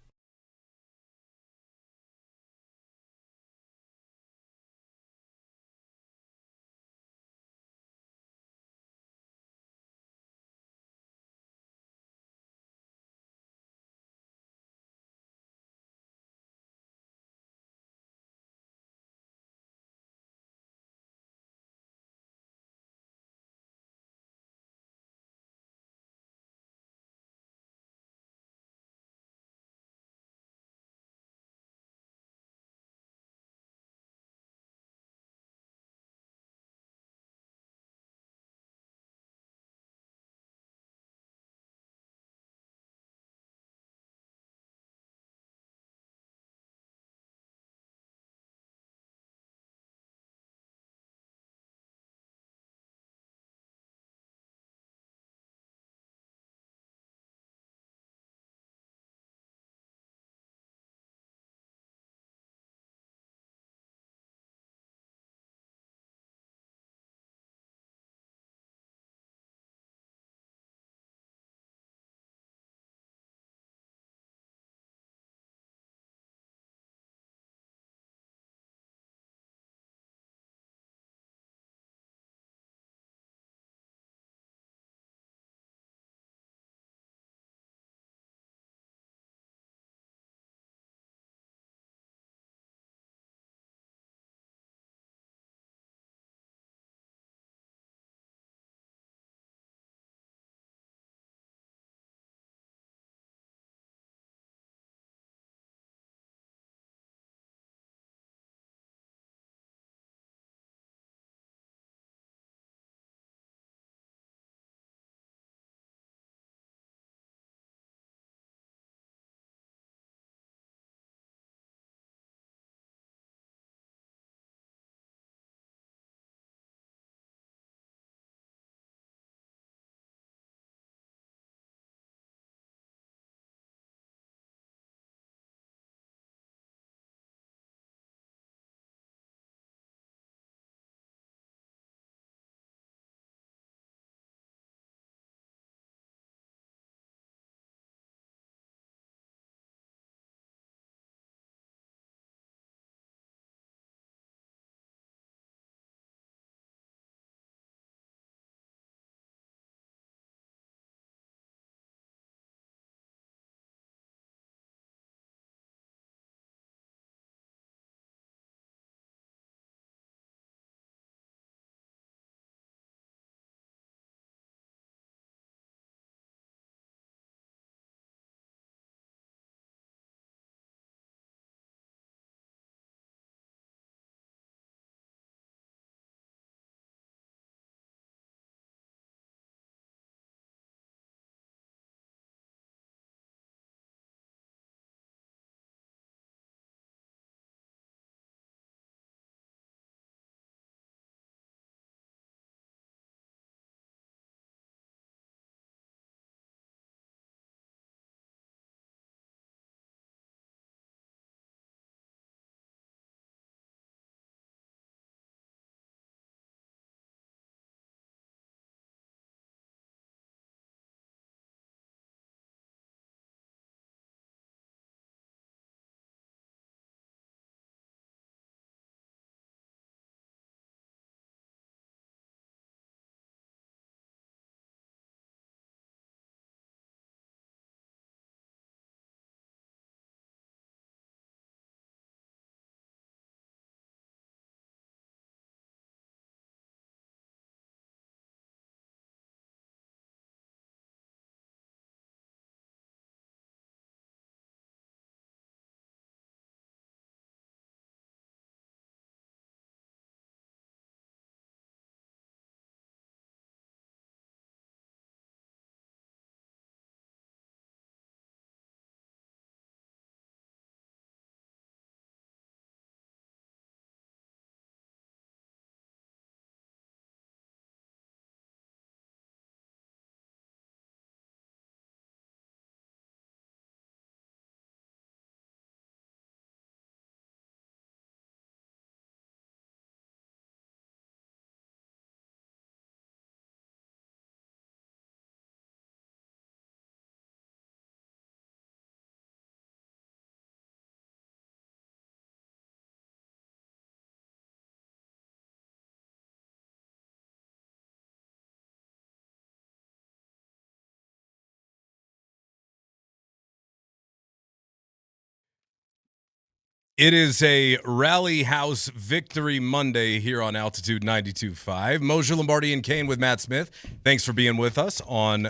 It is a Rally House Victory Monday here on Altitude 92.5. Moser, Lombardi, and Kane with Matt Smith. Thanks for being with us on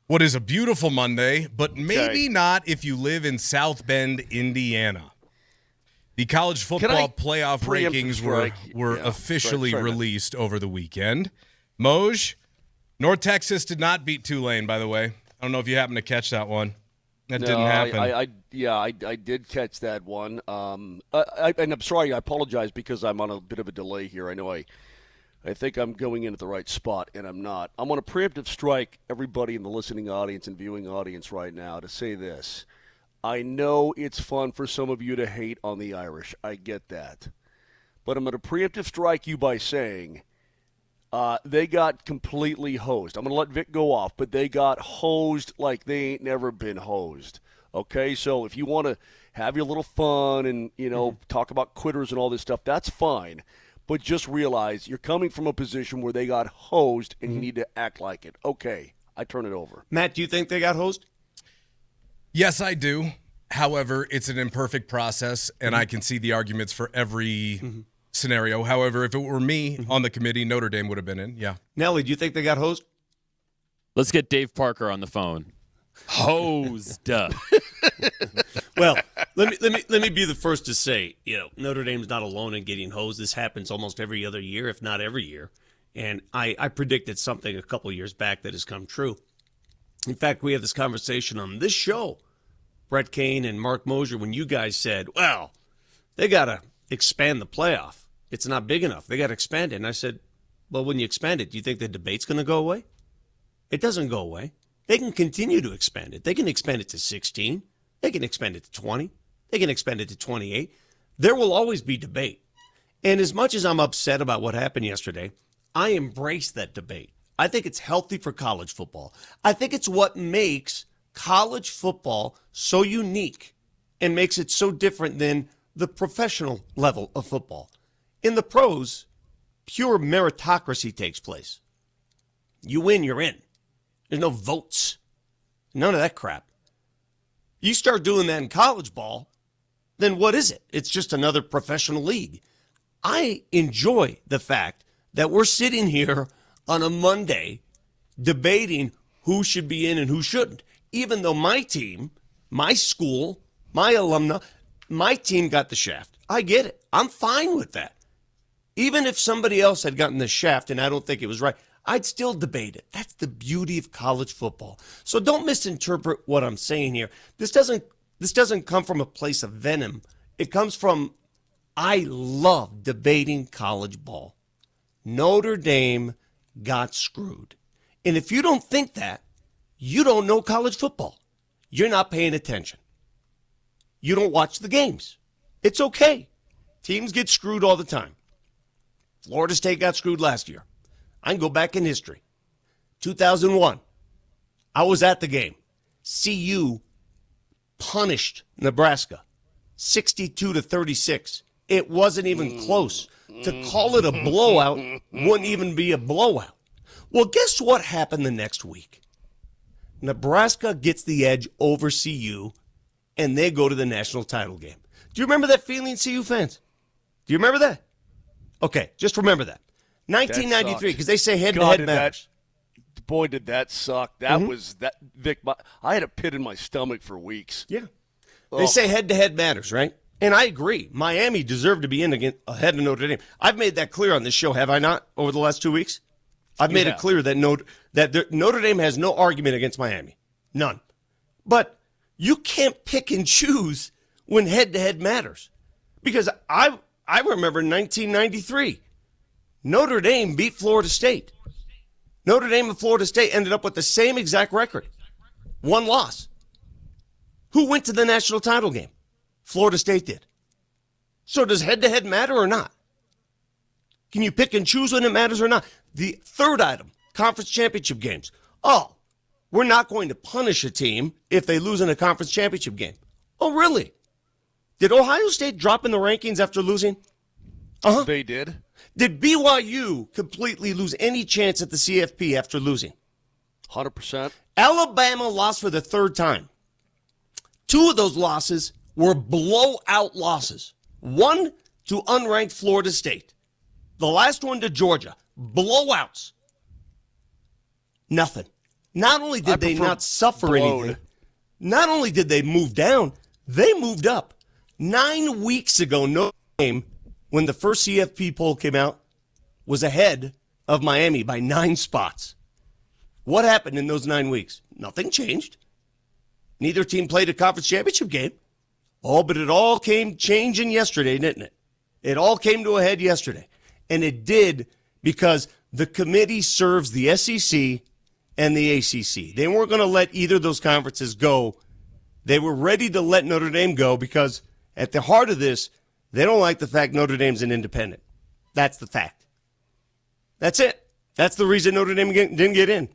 what is a beautiful Monday, but maybe not if you live in South Bend, Indiana. The college football playoff rankings were officially released over the weekend. Moj, North Texas did not beat Tulane, by the way. I don't know if you happened to catch that one. That didn't happen. I did catch that one. And I'm sorry, I apologize because I'm on a bit of a delay here. I know I think I'm going in at the right spot, and I'm not. I'm on a preemptive strike, everybody in the listening audience and viewing audience right now, to say this. I know it's fun for some of you to hate on the Irish. I get that. But I'm going to preemptive strike you by saying they got completely hosed. I'm going to let Vic go off, but they got hosed like they ain't never been hosed. Okay, so if you want to have your little fun and, talk about quitters and all this stuff, that's fine. But just realize you're coming from a position where they got hosed and you need to act like it. Okay, I turn it over. Matt, do you think they got hosed? Yes, I do. However, it's an imperfect process, and I can see the arguments for every scenario. However, if it were me on the committee, Notre Dame would have been in. Yeah. Nelly, do you think they got hosed? Let's get Dave Parker on the phone. Hosed. Well, let me be the first to say, Notre Dame's not alone in getting hosed. This happens almost every other year, if not every year. And I predicted something a couple years back that has come true. In fact, we had this conversation on this show, Brett Kane and Mark Moser, when you guys said, well, they got to expand the playoff. It's not big enough. They got to expand it. And I said, well, when you expand it, do you think the debate's going to go away? It doesn't go away. They can continue to expand it. They can expand it to 16. They can expand it to 20. They can expand it to 28. There will always be debate. And as much as I'm upset about what happened yesterday, I embrace that debate. I think it's healthy for college football. I think it's what makes college football so unique and makes it so different than the professional level of football. In the pros, pure meritocracy takes place. You win, you're in. There's no votes. None of that crap. You start doing that in college ball, then what is it? It's just another professional league. I enjoy the fact that we're sitting here on a Monday debating who should be in and who shouldn't. Even though my team, my school, my alumni, my team got the shaft. I get it. I'm fine with that. Even if somebody else had gotten the shaft and I don't think it was right, I'd still debate it. That's the beauty of college football. So don't misinterpret what I'm saying here. This doesn't come from a place of venom. It comes from, I love debating college ball. Notre Dame got screwed. And if you don't think that, you don't know college football. You're not paying attention. You don't watch the games. It's okay. Teams get screwed all the time. Florida State got screwed last year. I can go back in history. 2001, I was at the game. CU punished Nebraska 62-36. It wasn't even close. To call it a blowout wouldn't even be a blowout. Well, guess what happened the next week? Nebraska gets the edge over CU, and they go to the national title game. Do you remember that feeling, CU fans? Do you remember that? Okay, just remember that. 1993, because they say head-to-head matters. Boy, did that suck. That was that, Vic. I had a pit in my stomach for weeks. Yeah. They say head-to-head matters, right? And I agree. Miami deserved to be in ahead of Notre Dame. I've made that clear on this show, have I not, over the last 2 weeks? I've made it clear that Notre Dame has no argument against Miami. None. But you can't pick and choose when head-to-head matters. Because I remember 1993. Notre Dame beat Florida State. Notre Dame and Florida State ended up with the same exact record. One loss. Who went to the national title game? Florida State did. So does head-to-head matter or not? Can you pick and choose when it matters or not? The third item, conference championship games. Oh, we're not going to punish a team if they lose in a conference championship game. Oh, really? Did Ohio State drop in the rankings after losing? They did. Did BYU completely lose any chance at the CFP after losing? 100%. Alabama lost for the third time. 2 of those losses were blowout losses. One to unranked Florida State. The last one to Georgia. Blowouts. Nothing. Not only did they not suffer anything, not only did they move down, they moved up. 9 weeks ago, Notre Dame, when the first CFP poll came out, was ahead of Miami by 9 spots. What happened in those 9 weeks? Nothing changed. Neither team played a conference championship game. But it all came changing yesterday, didn't it? It all came to a head yesterday. And it did because the committee serves the SEC and the ACC. They weren't going to let either of those conferences go. They were ready to let Notre Dame go because at the heart of this, they don't like the fact Notre Dame's an independent. That's the fact. That's it. That's the reason Notre Dame didn't get in.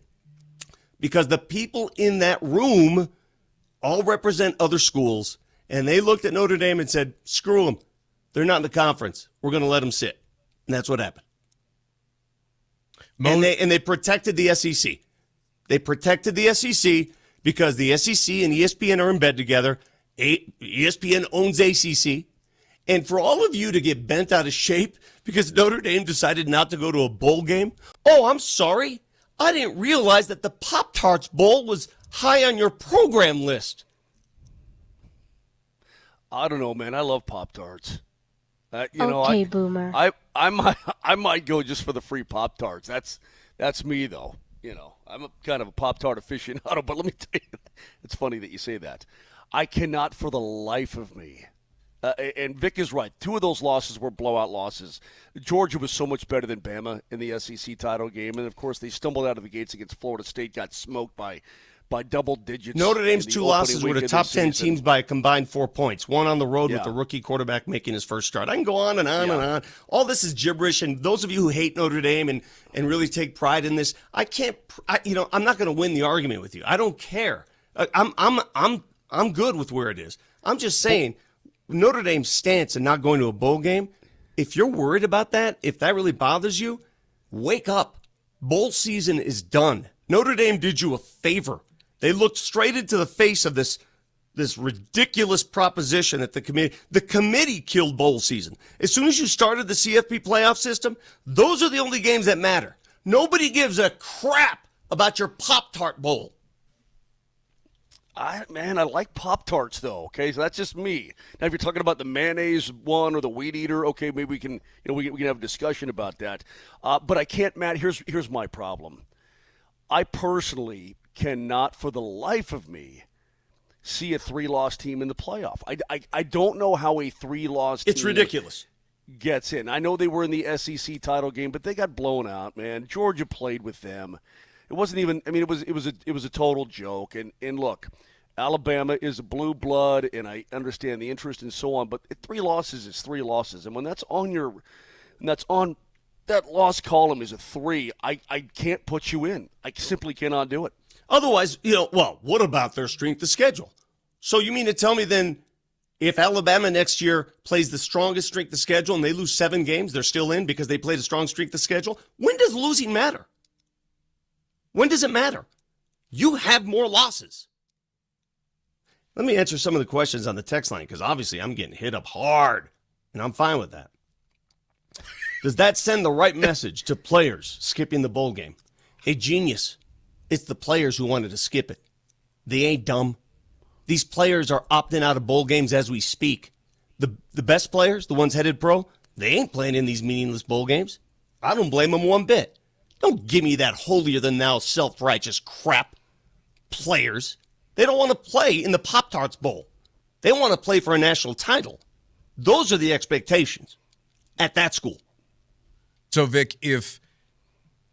Because the people in that room all represent other schools, and they looked at Notre Dame and said, screw them. They're not in the conference. We're going to let them sit. And that's what happened. And they protected the SEC. They protected the SEC because the SEC and ESPN are in bed together. ESPN owns ACC. And for all of you to get bent out of shape because Notre Dame decided not to go to a bowl game, I'm sorry. I didn't realize that the Pop-Tarts Bowl was high on your program list. I don't know, man. I love Pop-Tarts. Boomer. I might go just for the free Pop-Tarts. That's me, though. I'm kind of a Pop-Tart aficionado, but let me tell you, it's funny that you say that. I cannot for the life of me. And Vic is right. 2 of those losses were blowout losses. Georgia was so much better than Bama in the SEC title game. And, of course, they stumbled out of the gates against Florida State, got smoked by double digits. Notre Dame's 2 losses were to top 10 teams by a combined 4 points. One on the road with the rookie quarterback making his first start. I can go on and on and on. All this is gibberish. And those of you who hate Notre Dame and really take pride in this, I'm not going to win the argument with you. I don't care. I'm good with where it is. I'm just saying Notre Dame's stance and not going to a bowl game, if you're worried about that, if that really bothers you, wake up. Bowl season is done. Notre Dame did you a favor. They looked straight into the face of this ridiculous proposition at the committee. The committee killed bowl season. As soon as you started the CFP playoff system, those are the only games that matter. Nobody gives a crap about your Pop-Tart Bowl. I like Pop-Tarts, though, okay? So that's just me. Now, if you're talking about the mayonnaise one or the Weed Eater, okay, maybe we can have a discussion about that. But I can't, Matt, here's my problem. I personally cannot, for the life of me, see a 3-loss team in the playoff. I don't know how a 3-loss team... It's ridiculous. ...gets in. I know they were in the SEC title game, but they got blown out, man. Georgia played with them. It wasn't even... it was a total joke. And look, Alabama is a blue blood, and I understand the interest and so on, but 3 losses is 3 losses. And when that's on that loss column is a 3, I can't put you in. I simply cannot do it. Otherwise, what about their strength of schedule? So you mean to tell me then if Alabama next year plays the strongest strength of schedule and they lose 7 games, they're still in because they played a strong strength of schedule? When does losing matter? When does it matter? You have more losses. Let me answer some of the questions on the text line because obviously I'm getting hit up hard, and I'm fine with that. Does that send the right message to players skipping the bowl game? Hey, genius. It's the players who wanted to skip it. They ain't dumb. These players are opting out of bowl games as we speak. The best players, the ones headed pro, they ain't playing in these meaningless bowl games. I don't blame them one bit. Don't give me that holier-than-thou self-righteous crap. Players. They don't want to play in the Pop-Tarts Bowl. They want to play for a national title. Those are the expectations at that school. So, Vic, if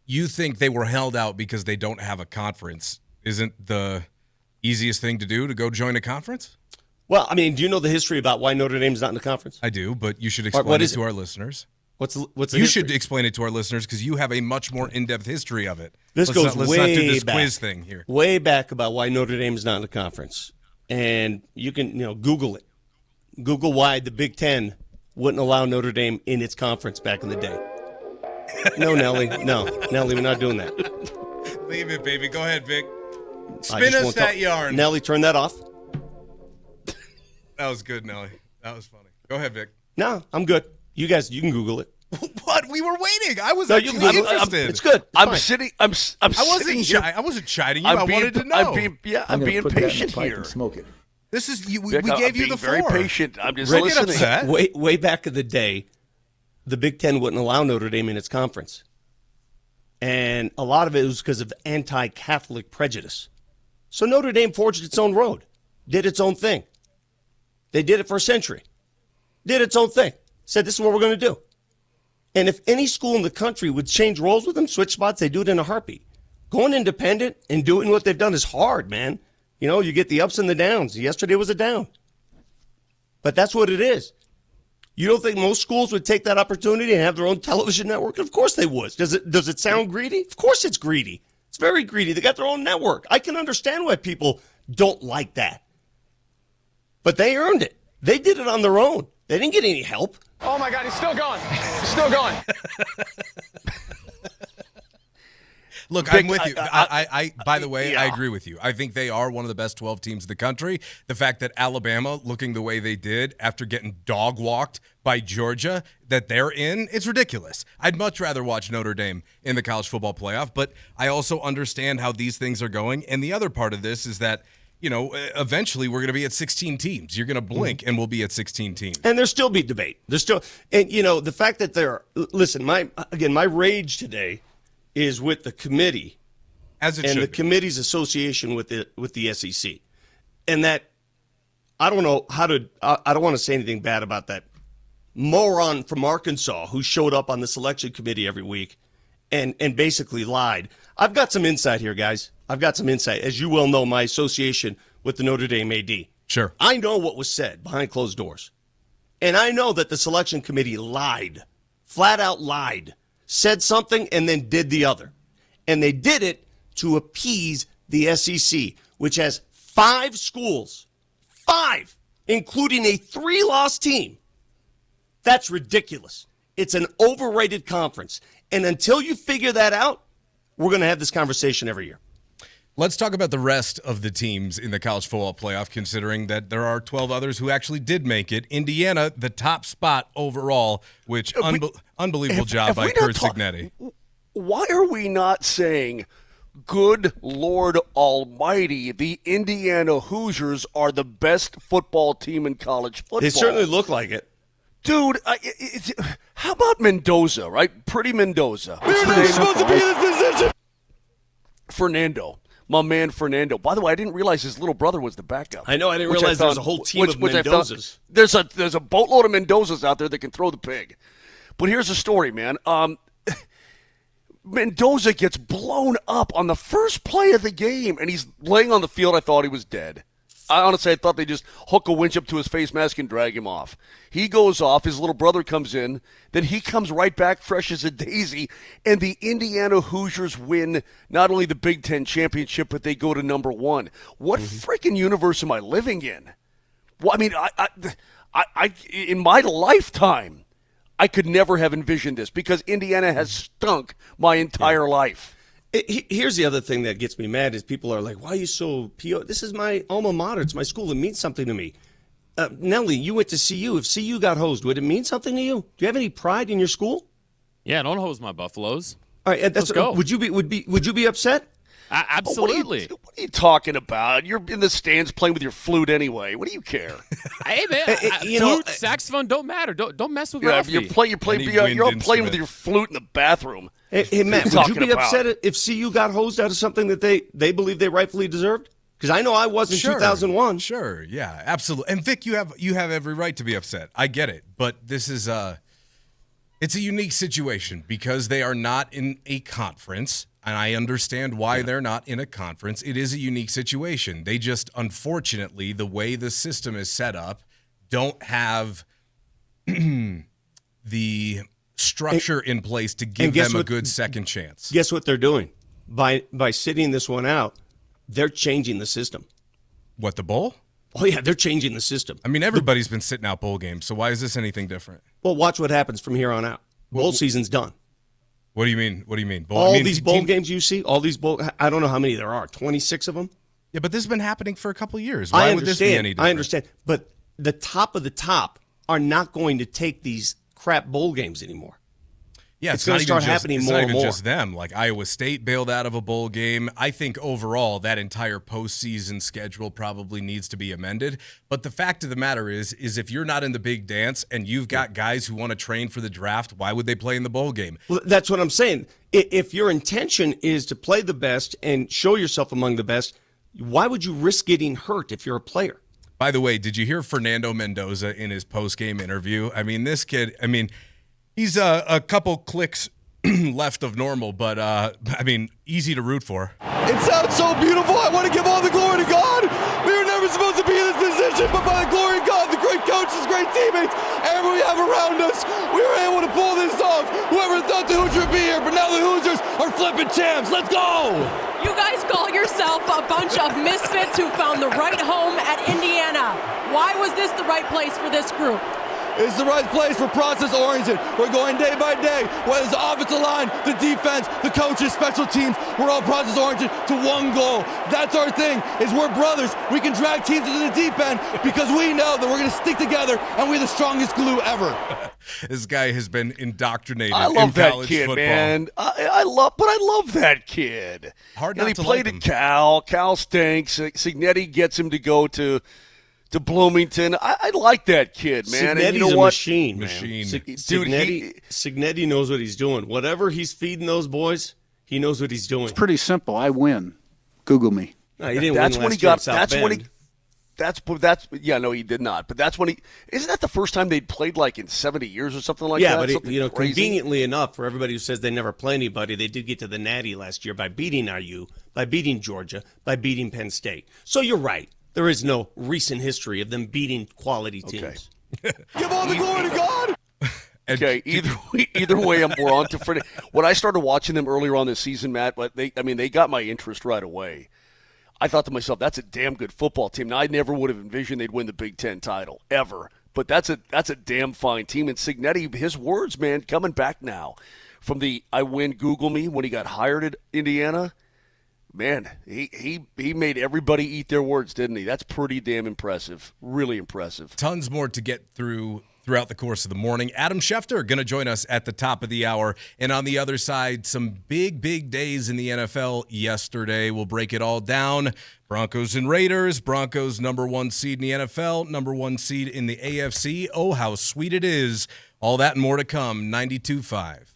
you think they were held out because they don't have a conference, isn't the easiest thing to do to go join a conference? Well, do you know the history about why Notre Dame's not in the conference? I do, but you should explain it to our listeners. What's the you history? should explain it to our listeners because you have a much more in-depth history of it. Let's not do this back. Quiz thing here. Way back about why Notre Dame is not in the conference. And you can, Google it. Google why the Big Ten wouldn't allow Notre Dame in its conference back in the day. No, Nelly. No, Nelly, we're not doing that. Leave it, baby. Go ahead, Vic. Spin us that yarn. Nelly, turn that off. That was good, Nelly. That was funny. Go ahead, Vic. No, I'm good. You guys, you can Google it. What? We were waiting. I was No, actually interested. It's good. It's I'm fine. sitting. I'm I wasn't sitting here. I wasn't chiding you. I wanted to know. I'm being patient here. Smoke it. This is we Vic, gave you I'm the being floor. very patient. I'm just Don't get listening. upset. Way back in the day, the Big Ten wouldn't allow Notre Dame in its conference. And a lot of it was because of anti-Catholic prejudice. So Notre Dame forged its own road, did its own thing. They did it for a century. Did its own thing. Said, this is what we're going to do. And if any school in the country would change roles with them, switch spots, they do it in a heartbeat. Going independent and doing what they've done is hard, man. You know, you get the ups and the downs. Yesterday was a down. But that's what it is. You don't think most schools would take that opportunity and have their own television network? Of course they would. Does it sound greedy? Of course it's greedy. It's very greedy. They got their own network. I can understand why people don't like that. But they earned it. They did it on their own. They didn't get any help. Oh my God, he's still going. He's still going. Look, Vic, I'm with you. By the way, I agree with you. I think they are one of the best 12 teams in the country. The fact that Alabama, looking the way they did after getting dog walked by Georgia, that they're in, it's ridiculous. I'd much rather watch Notre Dame in the college football playoff, but I also understand how these things are going. And the other part of this is that, you know, eventually we're going to be at 16 teams. You're going to blink and we'll be at 16 teams. And there'll still be debate. There's still, and you know, the fact that listen, my rage today is with the committee as it and should the be. committee's association with the SEC. And that, I don't know how to, I don't want to say anything bad about that moron from Arkansas who showed up on the selection committee every week and basically lied. I've got some insight here, guys. I've got some insight. As you well know, my association with the Notre Dame AD. Sure. I know what was said behind closed doors. And I know that the selection committee lied, flat out lied, said something and then did the other. And they did it to appease the SEC, which has 5 schools, 5, including a 3-loss team. That's ridiculous. It's an overrated conference. And until you figure that out, we're going to have this conversation every year. Let's talk about the rest of the teams in the college football playoff, considering that there are 12 others who actually did make it. Indiana, the top spot overall, which unbelievable job by Kurt Signetti. Why are we not saying, good Lord Almighty, the Indiana Hoosiers are the best football team in college football? They certainly look like it. Dude, how about Mendoza, right? Pretty Mendoza. We're not supposed to be in this position. Fernando. My man Fernando. By the way, I didn't realize his little brother was the backup. I know. I didn't realize there was a whole team of Mendozas. There's a boatload of Mendozas out there that can throw the pig. But here's the story, man. Mendoza gets blown up on the first play of the game, and he's laying on the field. I thought he was dead. I thought they just hook a winch up to his face mask and drag him off. He goes off. His little brother comes in. Then he comes right back fresh as a daisy. And the Indiana Hoosiers win not only the Big Ten championship, but they go to number 1. What freaking universe am I living in? Well, I mean, I in my lifetime, I could never have envisioned this because Indiana has stunk my entire life. Here's the other thing that gets me mad is people are like, why are you so PO? This is my alma mater. It's my school. It means something to me. Nelly, you went to CU. If CU got hosed, would it mean something to you? Do you have any pride in your school? Yeah, don't hose my Buffaloes. All right, Let's go. Would you be upset? Absolutely. What are you talking about? You're in the stands playing with your flute anyway. What do you care? Hey man, flute, saxophone don't matter. Don't mess with Ralphie. You're all playing with your flute in the bathroom. Hey Matt, would you be upset if CU got hosed out of something that they believe they rightfully deserved? Because I know I was in 2001. Sure, yeah, absolutely. And Vic, you have every right to be upset. I get it, but this is it's a unique situation because they are not in a conference. And I understand why they're not in a conference. It is a unique situation. They just, unfortunately, the way the system is set up, don't have the structure in place to give them a good second chance. Guess what they're doing? By sitting this one out, they're changing the system. What, the bowl? Oh, yeah, they're changing the system. I mean, everybody's been sitting out bowl games, so why is this anything different? Well, watch what happens from here on out. Bowl season's done. What do you mean? What do you mean? These bowl games you see, I don't know how many there are, 26 of them? Yeah, but this has been happening for a couple of years. Why would this be any different? I understand. But the top of the top are not going to take these crap bowl games anymore. Yeah, it's going to start happening more and more. It's not even just them. Like Iowa State bailed out of a bowl game. I think overall that entire postseason schedule probably needs to be amended. But the fact of the matter is if you're not in the big dance and you've got guys who want to train for the draft, why would they play in the bowl game? Well, that's what I'm saying. If your intention is to play the best and show yourself among the best, why would you risk getting hurt if you're a player? By the way, did you hear Fernando Mendoza in his post-game interview? I mean, this kid, he's a couple clicks left of normal, but, easy to root for. It sounds so beautiful. I want to give all the glory to God. We were never supposed to be in this position, but by the glory of God, the great coaches, great teammates, everyone we have around us, we were able to pull this off. Whoever thought the Hoosiers would be here, but now the Hoosiers are flipping champs. Let's go! You guys call yourself a bunch of misfits who found the right home at Indiana. Why was this the right place for this group? It's the right place for process-oriented. We're going day by day. Whether it's the offensive line, the defense, the coaches, special teams, we're all process-oriented to one goal. That's our thing, is we're brothers. We can drag teams into the deep end because we know that we're going to stick together and we're the strongest glue ever. This guy has been indoctrinated I love in that college kid, football. man. I love that kid. Hard and not he to played like at him. Cal. Cal stinks. Signetti gets him to go to Bloomington. I like that kid, man. Signetti's and you know a what? machine, man. Dude, Signetti knows what he's doing. Whatever he's feeding those boys, he knows what he's doing. It's pretty simple. I win. Google me. No, he didn't that's win when last he got. year at South That's when he. Bend. That's yeah. No, he did not. But that's when he. Isn't that the first time they'd played like in 70 years or something like Yeah, that? but Something crazy? conveniently enough, for everybody who says they never play anybody, they did get to the Natty last year by beating IU, by beating Georgia, by beating Penn State. So you're right. There is no recent history of them beating quality teams. Give all the glory to God. Okay, either way, we're on to Freddie. When I started watching them earlier on this season, Matt, but they got my interest right away. I thought to myself, that's a damn good football team. Now, I never would have envisioned they'd win the Big Ten title, ever. But that's a damn fine team. And Signetti, his words, man, coming back now from the I win Google me when he got hired at Indiana, man, he made everybody eat their words, didn't he? That's pretty damn impressive. Really impressive. Tons more to get through throughout the course of the morning. Adam Schefter going to join us at the top of the hour. And on the other side, some big days in the NFL yesterday. We'll break it all down. Broncos and Raiders. Broncos #1 seed in the NFL, #1 seed in the AFC. Oh, how sweet it is. All that and more to come. 92.5.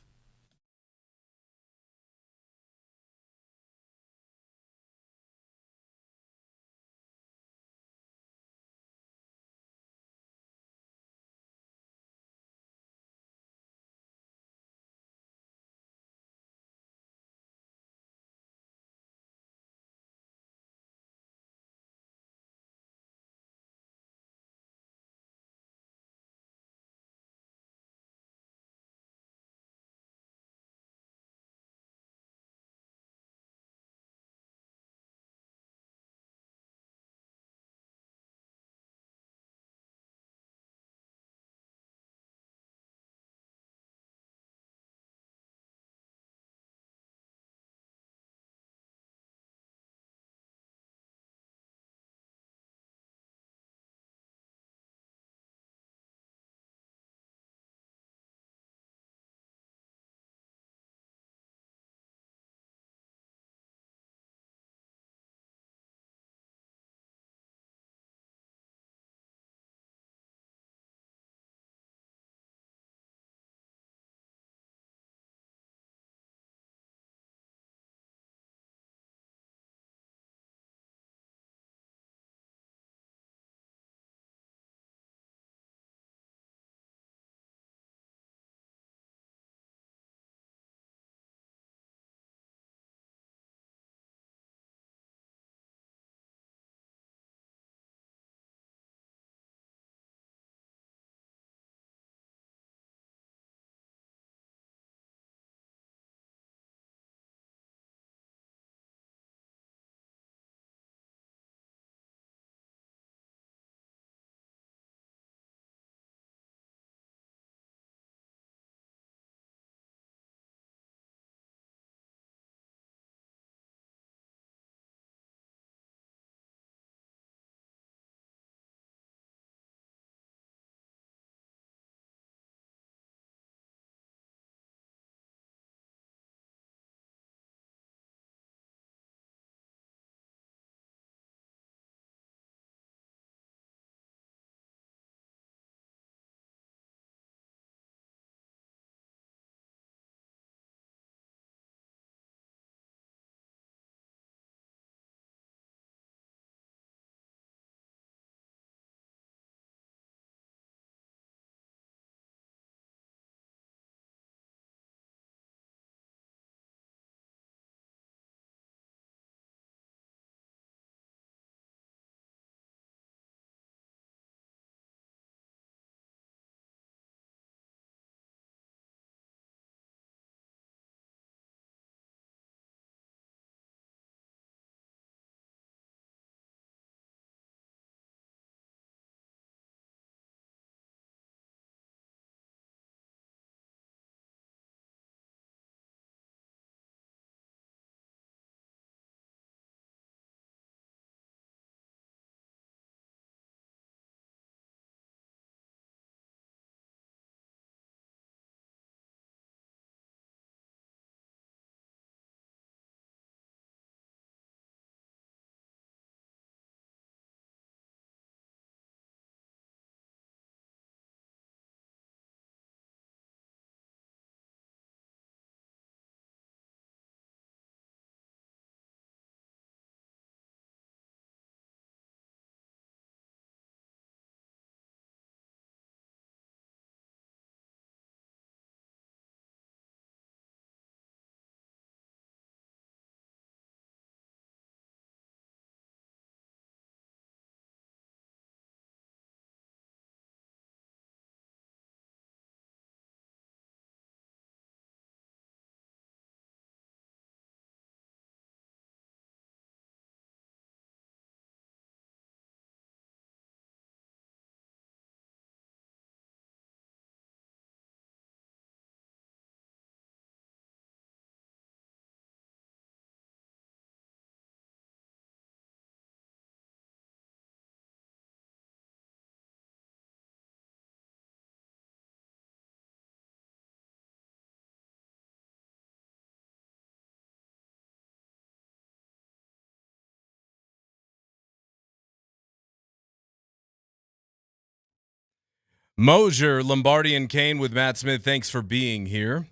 Moser, Lombardi, and Kane with Matt Smith. Thanks for being here.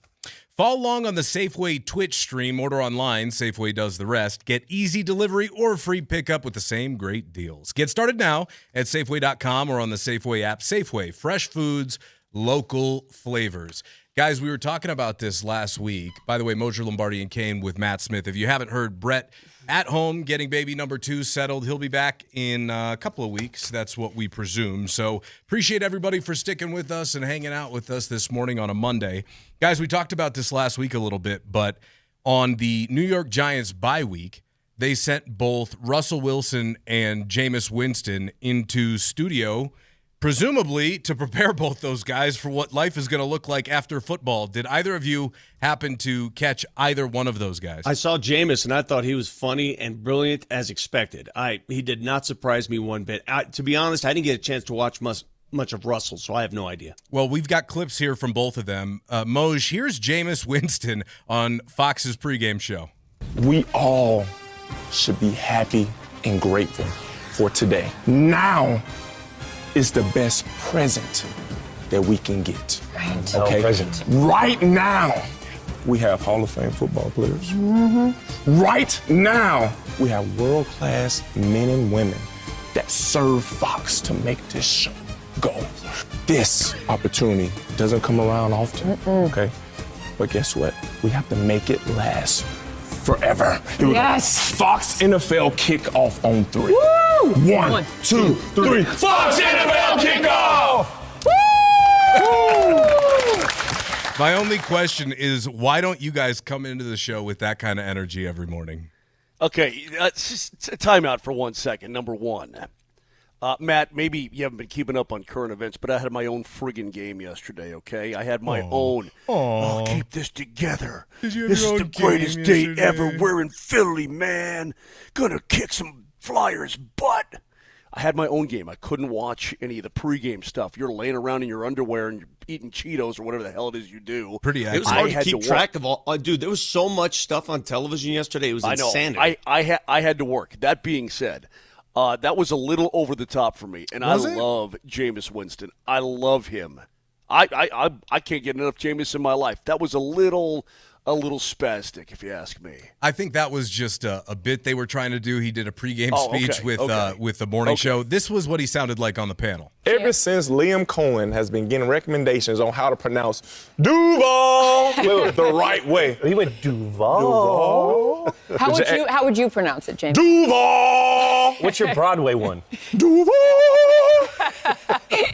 Follow along on the Safeway Twitch stream. Order online. Safeway does the rest. Get easy delivery or free pickup with the same great deals. Get started now at Safeway.com or on the Safeway app. Safeway, fresh foods, local flavors. Guys, we were talking about this last week. By the way, Moser, Lombardi, and Kane with Matt Smith. If you haven't heard, Brett at home getting baby number 2 settled. He'll be back in a couple of weeks. That's what we presume. So appreciate everybody for sticking with us and hanging out with us this morning on a Monday. Guys, we talked about this last week a little bit, but on the New York Giants bye week, they sent both Russell Wilson and Jameis Winston into studio, presumably to prepare both those guys for what life is going to look like after football. Did either of you happen to catch either one of those guys? I saw Jameis, and I thought he was funny and brilliant as expected. He did not surprise me one bit. To be honest, I didn't get a chance to watch much of Russell, so I have no idea. Well, we've got clips here from both of them. Moj, here's Jameis Winston on Fox's pregame show. We all should be happy and grateful for today. Now is the best present that we can get. Right. Okay? Present. Right now, we have Hall of Fame football players. Mm-hmm. Right now, we have world-class men and women that serve Fox to make this show go. This opportunity doesn't come around often, okay? But guess what? We have to make it last forever. Here we go. Fox NFL kickoff on 3. Woo! 1, 2, 3. Fox NFL kickoff! Woo! My only question is, why don't you guys come into the show with that kind of energy every morning? Okay, just time out for 1 second. Number one. Matt, maybe you haven't been keeping up on current events, but I had my own friggin' game yesterday, okay? I had my own. I'll keep this together. This is the greatest day ever. We're in Philly, man. Gonna kick some Flyers' butt. I had my own game. I couldn't watch any of the pregame stuff. You're laying around in your underwear and you're eating Cheetos or whatever the hell it is you do. It was hard to keep track of all. Dude, there was so much stuff on television yesterday. It was insanity. I had to work. That being said, that was a little over the top for me, and I love Jameis Winston. I love him. I can't get enough Jameis in my life. That was a little spastic, if you ask me. I think that was just a bit they were trying to do. He did a pregame speech with the morning show. This was what he sounded like on the panel. Ever since Liam Cohen has been getting recommendations on how to pronounce Duval the right way. He went Duval. How would you pronounce it, James? Duval. What's your Broadway one? Duval.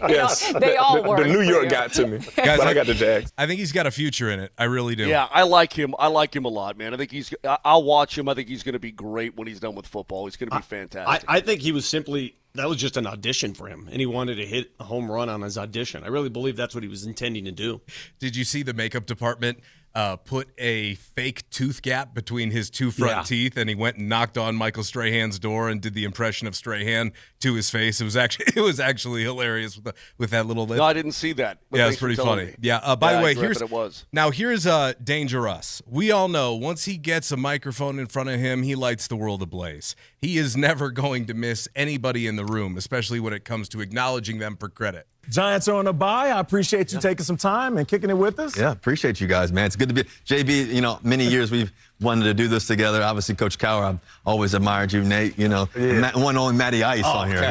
Yes, they all work. The New York got to me, Guys, but I got the Jags. I think he's got a future in it. I really do. Yeah, I like him. I like him a lot, man. I think I'll watch him. I think he's going to be great when he's done with football. He's going to be fantastic. I think he was that was just an audition for him, and he wanted to hit a home run on his audition. I really believe that's what he was intending to do. Did you see the makeup department put a fake tooth gap between his two front teeth, and he went and knocked on Michael Strahan's door and did the impression of Strahan to his face? It was actually hilarious with that little lip. No, I didn't see that. Yeah, it's pretty funny. Me. Yeah. By the way, here's it dangerous. We all know once he gets a microphone in front of him, he lights the world ablaze. He is never going to miss anybody in the room, especially when it comes to acknowledging them for credit. Giants are on a bye. I appreciate you taking some time and kicking it with us. Yeah, appreciate you guys, man. It's good to be. JB, many years we've wanted to do this together. Obviously, Coach Cowher, I've always admired you, Nate. One only Matty Ice on here,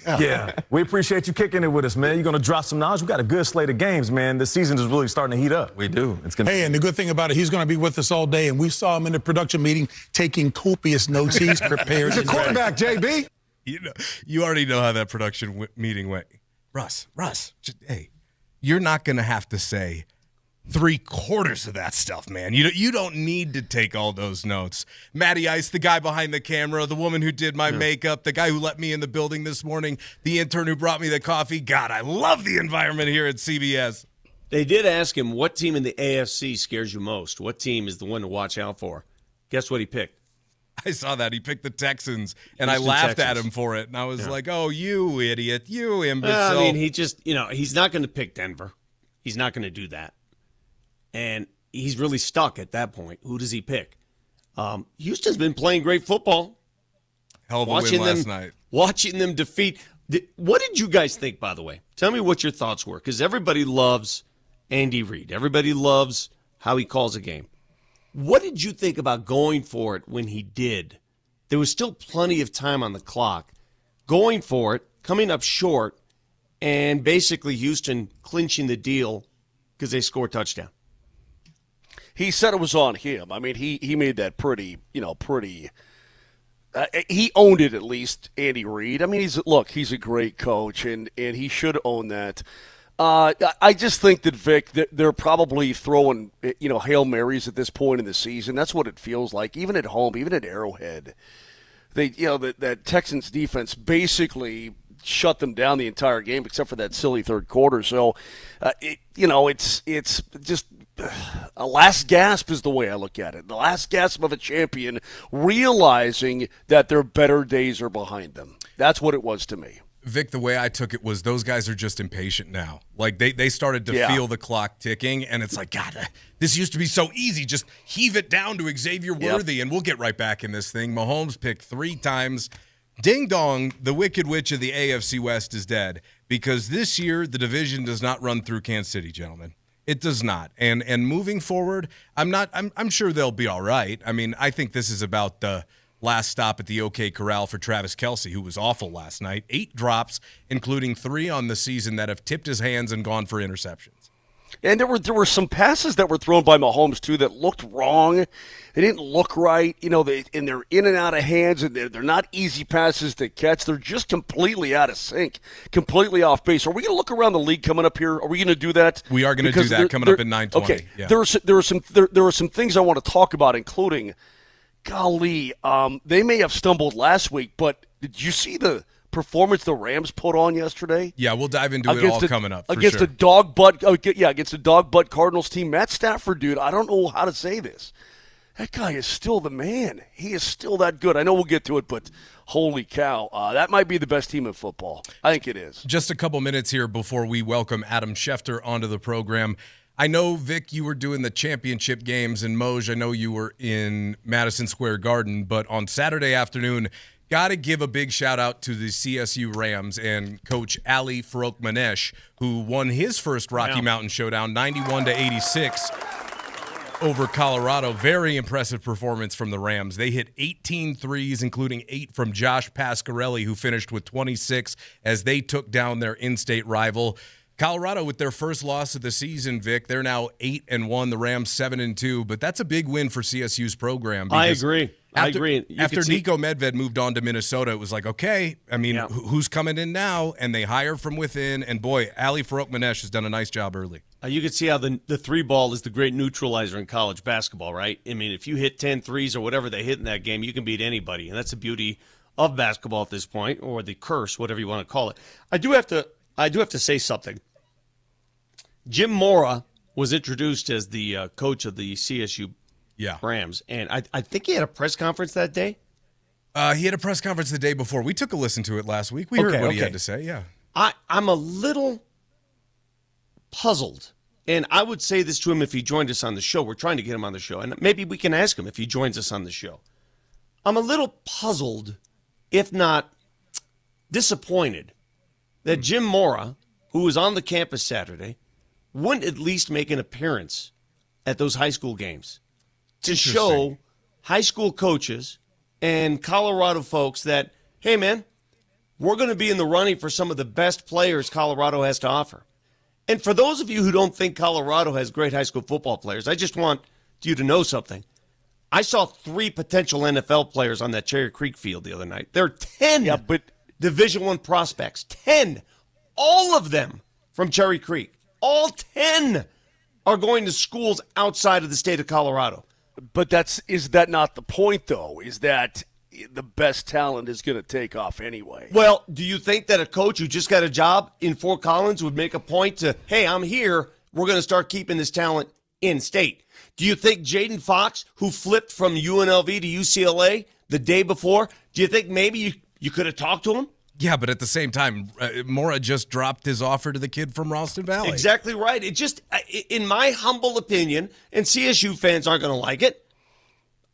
Yeah, we appreciate you kicking it with us, man. You're going to drop some knowledge. We got a good slate of games, man. The season is really starting to heat up. We do. Hey, and the good thing about it, he's going to be with us all day, and we saw him in the production meeting taking copious notes. He's prepared. He's a quarterback, JB. You already know how that production meeting went. Russ, hey, you're not going to have to say 3/4 of that stuff, man. You don't need to take all those notes. Matty Ice, the guy behind the camera, the woman who did my makeup, the guy who let me in the building this morning, the intern who brought me the coffee. God, I love the environment here at CBS. They did ask him, what team in the AFC scares you most? What team is the one to watch out for? Guess what he picked? I saw that. He picked the Texans, and I laughed at him for it. And I was like, oh, you idiot, you imbecile. I mean, he just, he's not going to pick Denver. He's not going to do that. And he's really stuck at that point. Who does he pick? Houston's been playing great football. Hell of a win last night. Watching them defeat What did you guys think, by the way? Tell me what your thoughts were, because everybody loves Andy Reid. Everybody loves how he calls a game. What did you think about going for it when he did? There was still plenty of time on the clock. Going for it, coming up short, and basically Houston clinching the deal because they scored a touchdown. He said it was on him. I mean, he made that pretty. He owned it, at least, Andy Reid. I mean, he's a great coach, and he should own that. I just think that, Vic, they're probably throwing, Hail Marys at this point in the season. That's what it feels like, even at home, even at Arrowhead. That Texans defense basically shut them down the entire game except for that silly third quarter. So, it's just a last gasp is the way I look at it. The last gasp of a champion realizing that their better days are behind them. That's what it was to me. Vic, the way I took it was those guys are just impatient now. Like, they started to feel the clock ticking, and it's like, God, this used to be so easy. Just heave it down to Xavier Worthy, and we'll get right back in this thing. Mahomes picked 3 times. Ding dong, the Wicked Witch of the AFC West is dead, because this year the division does not run through Kansas City, gentlemen. It does not. And moving forward, I'm sure they'll be all right. I mean, I think this is about the last stop at the OK Corral for Travis Kelce, who was awful last night. 8 drops, including 3 on the season that have tipped his hands and gone for interceptions. And there were some passes that were thrown by Mahomes, too, that looked wrong. They didn't look right. And they're in and out of hands, and they're not easy passes to catch. They're just completely out of sync, completely off base. Are we going to look around the league coming up here? Are we going to do that? We are going to do that coming up at 9:20. Okay. Yeah. There are some things I want to talk about, including, golly, they may have stumbled last week, but did you see the performance the Rams put on yesterday? Yeah, we'll dive into it all coming up. Against the dog butt Cardinals team. Matt Stafford, dude, I don't know how to say this. That guy is still the man. He is still that good. I know we'll get to it, but holy cow, that might be the best team in football. I think it is. Just a couple minutes here before we welcome Adam Schefter onto the program. I know, Vic, you were doing the championship games, and Moj, I know you were in Madison Square Garden, but on Saturday afternoon, got to give a big shout-out to the CSU Rams and Coach Ali Farouk-Manesh, who won his first Rocky Mountain Showdown 91-86 over Colorado. Very impressive performance from the Rams. They hit 18 threes, including 8 from Josh Pasquarelli, who finished with 26 as they took down their in-state rival. Colorado, with their first loss of the season, Vic, they're now 8-1. The Rams 7-2, but that's a big win for CSU's program. I agree. After Nico Medved moved on to Minnesota, it was like, okay, I mean, who's coming in now? And they hire from within. And boy, Ali Farouk-Manesh has done a nice job early. You can see how the 3-ball is the great neutralizer in college basketball, right? I mean, if you hit 10 threes or whatever they hit in that game, you can beat anybody. And that's the beauty of basketball at this point, or the curse, whatever you want to call it. I do have to say something. Jim Mora was introduced as the coach of the CSU Rams, and I think he had a press conference that day. He had a press conference the day before. We took a listen to it last week. We heard what he had to say, yeah. I'm a little puzzled, and I would say this to him if he joined us on the show. We're trying to get him on the show, and maybe we can ask him if he joins us on the show. I'm a little puzzled, if not disappointed, that Jim Mora, who was on the campus Saturday, wouldn't at least make an appearance at those high school games to show high school coaches and Colorado folks that, hey, man, we're going to be in the running for some of the best players Colorado has to offer. And for those of you who don't think Colorado has great high school football players, I just want you to know something. I saw 3 potential NFL players on that Cherry Creek field the other night. There are 10 Division I prospects. 10. All of them from Cherry Creek. All 10 are going to schools outside of the state of Colorado. But is that not the point, though? Is that the best talent is going to take off anyway? Well, do you think that a coach who just got a job in Fort Collins would make a point to, hey, I'm here, we're going to start keeping this talent in state? Do you think Jaden Fox, who flipped from UNLV to UCLA the day before, do you think maybe you could have talked to him? Yeah, but at the same time, Mora just dropped his offer to the kid from Ralston Valley. Exactly right. It just, in my humble opinion, and CSU fans aren't going to like it,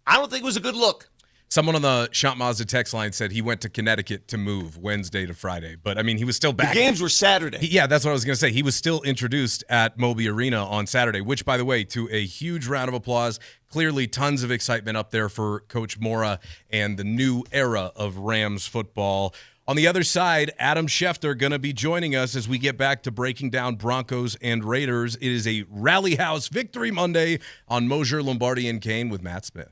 I don't think it was a good look. Someone on the Shop Mazda text line said he went to Connecticut to move Wednesday to Friday. But, I mean, he was still back. The games were Saturday. Yeah, that's what I was going to say. He was still introduced at Moby Arena on Saturday, which, by the way, to a huge round of applause. Clearly tons of excitement up there for Coach Mora and the new era of Rams football. On the other side, Adam Schefter going to be joining us as we get back to breaking down Broncos and Raiders. It is a Rally House Victory Monday on Moser, Lombardi, and Kane with Matt Smith.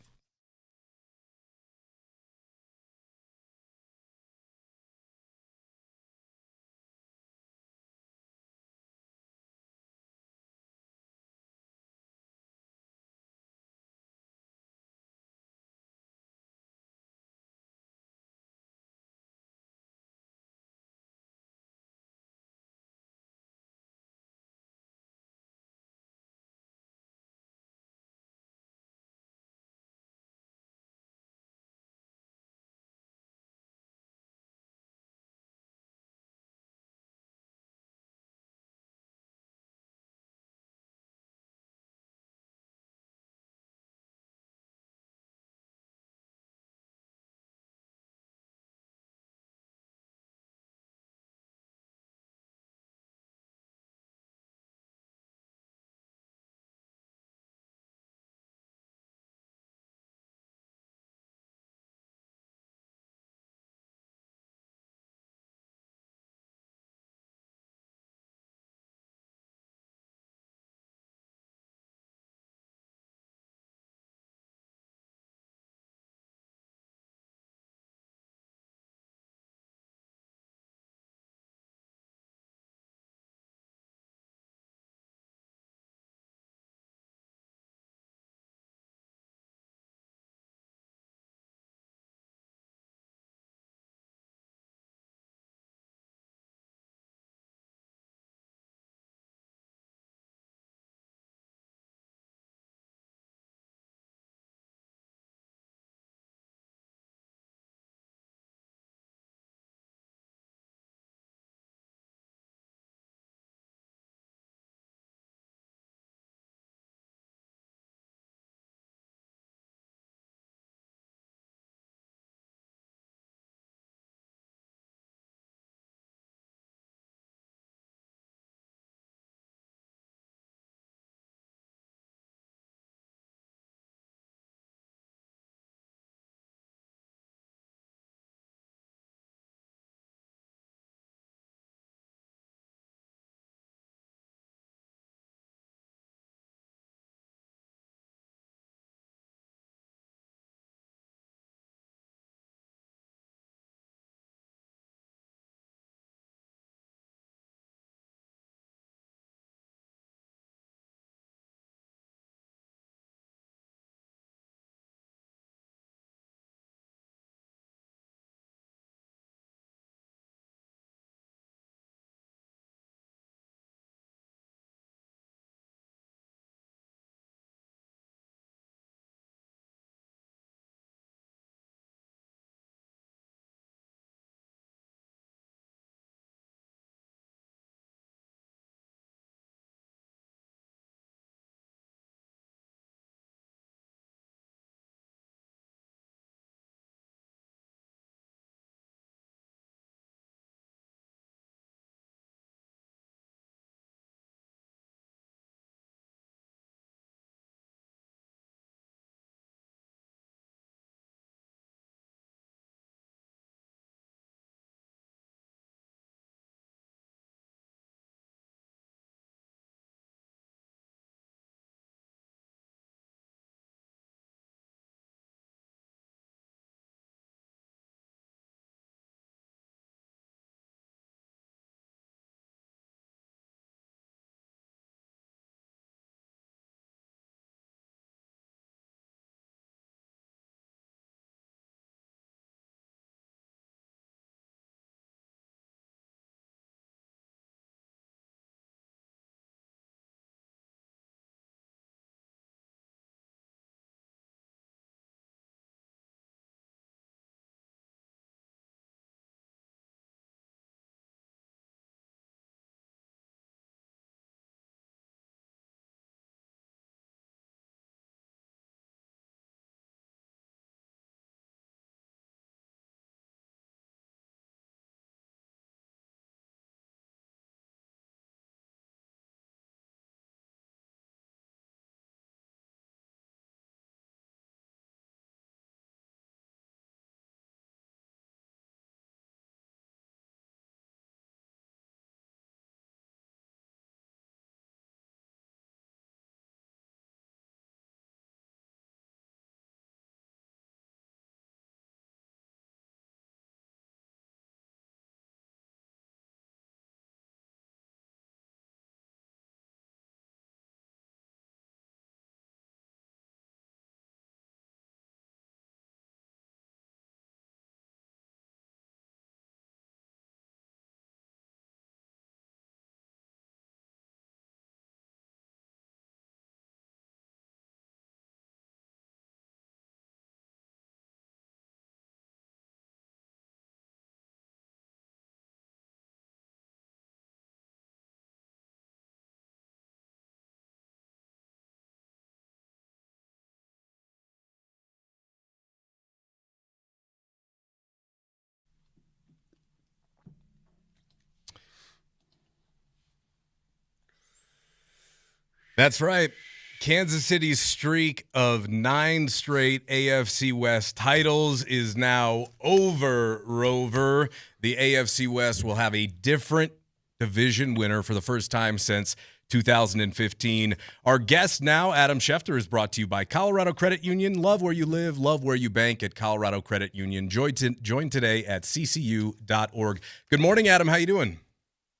That's right. Kansas City's streak of 9 straight AFC West titles is now over, Rover. The AFC West will have a different division winner for the first time since 2015. Our guest now, Adam Schefter, is brought to you by Colorado Credit Union. Love where you live, love where you bank at Colorado Credit Union. Join today at ccu.org. Good morning, Adam. How you doing?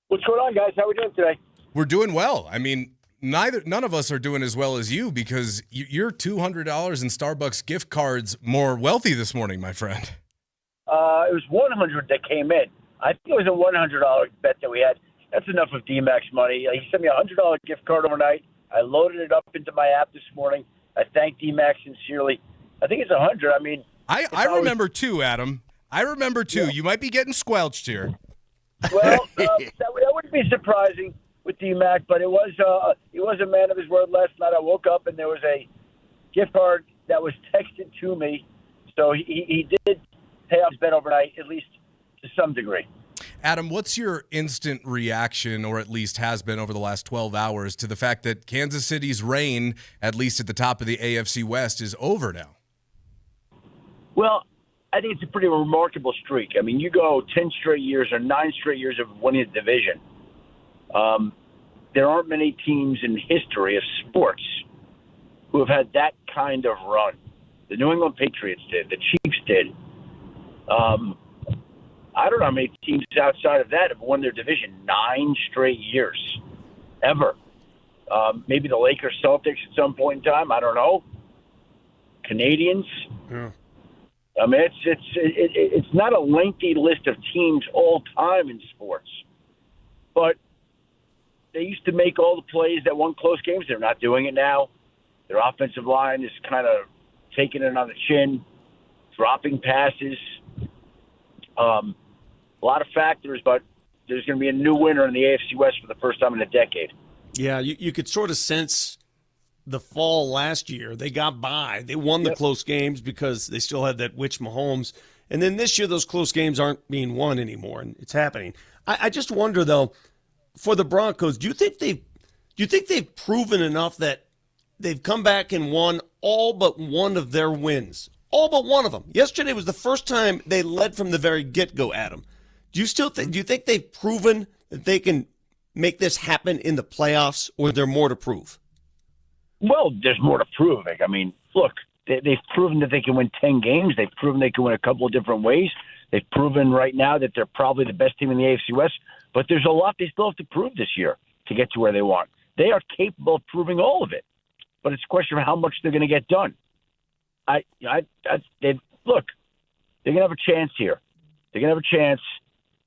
What's going on, guys? How are we doing today? We're doing well. I mean, none of us are doing as well as you because you're $200 in Starbucks gift cards more wealthy this morning, my friend. It was $100 that came in. I think it was a $100 bet that we had. That's enough of DMac's money. He sent me a $100 gift card overnight. I loaded it up into my app this morning. I thanked DMac sincerely. I think it's $100. I mean, I remember too, Adam. I remember too. Yeah. You might be getting squelched here. Well, that wouldn't be surprising with DMac, but he was a man of his word last night. I woke up and there was a gift card that was texted to me, so he did pay off his bet overnight, at least to some degree. Adam, what's your instant reaction, or at least has been over the last 12 hours, to the fact that Kansas City's reign, at least at the top of the AFC West, is over now? Well, I think it's a pretty remarkable streak. I mean, you go 10 straight years or 9 straight years of winning the division. There aren't many teams in history of sports who have had that kind of run. The New England Patriots did. The Chiefs did. I don't know how many teams outside of that have won their division 9 straight years, ever. Maybe the Lakers, Celtics at some point in time. I don't know. Canadians. Yeah. I mean, it's not a lengthy list of teams all time in sports, but they used to make all the plays that won close games. They're not doing it now. Their offensive line is kind of taking it on the chin, dropping passes. A lot of factors, but there's going to be a new winner in the AFC West for the first time in a decade. Yeah, you could sort of sense the fall last year. They got by. They won the close games because they still had that witch Mahomes. And then this year, those close games aren't being won anymore, and it's happening. I just wonder, though, for the Broncos, do you think they've proven enough that they've come back and won all but one of their wins? All but one of them. Yesterday was the first time they led from the very get-go, Adam. Do you think they've proven that they can make this happen in the playoffs, or is there more to prove? Well, there's more to prove. I mean, look, they've proven that they can win 10 games. They've proven they can win a couple of different ways. They've proven right now that they're probably the best team in the AFC West, but there's a lot they still have to prove this year to get to where they want. They are capable of proving all of it, but it's a question of how much they're going to get done. Look, they're going to have a chance here. They're going to have a chance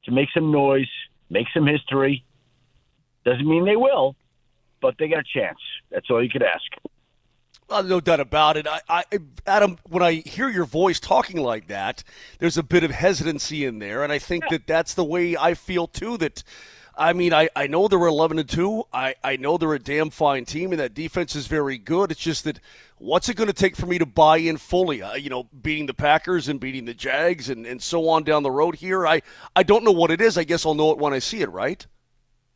to make some noise, make some history. Doesn't mean they will, but they got a chance. That's all you could ask. Well, no doubt about it. Adam, when I hear your voice talking like that, there's a bit of hesitancy in there, and I think that's the way I feel too. That, I mean, I know they're 11-2. I know they're a damn fine team, and that defense is very good. It's just that what's it going to take for me to buy in fully? Beating the Packers and beating the Jags and so on down the road here. I don't know what it is. I guess I'll know it when I see it, right?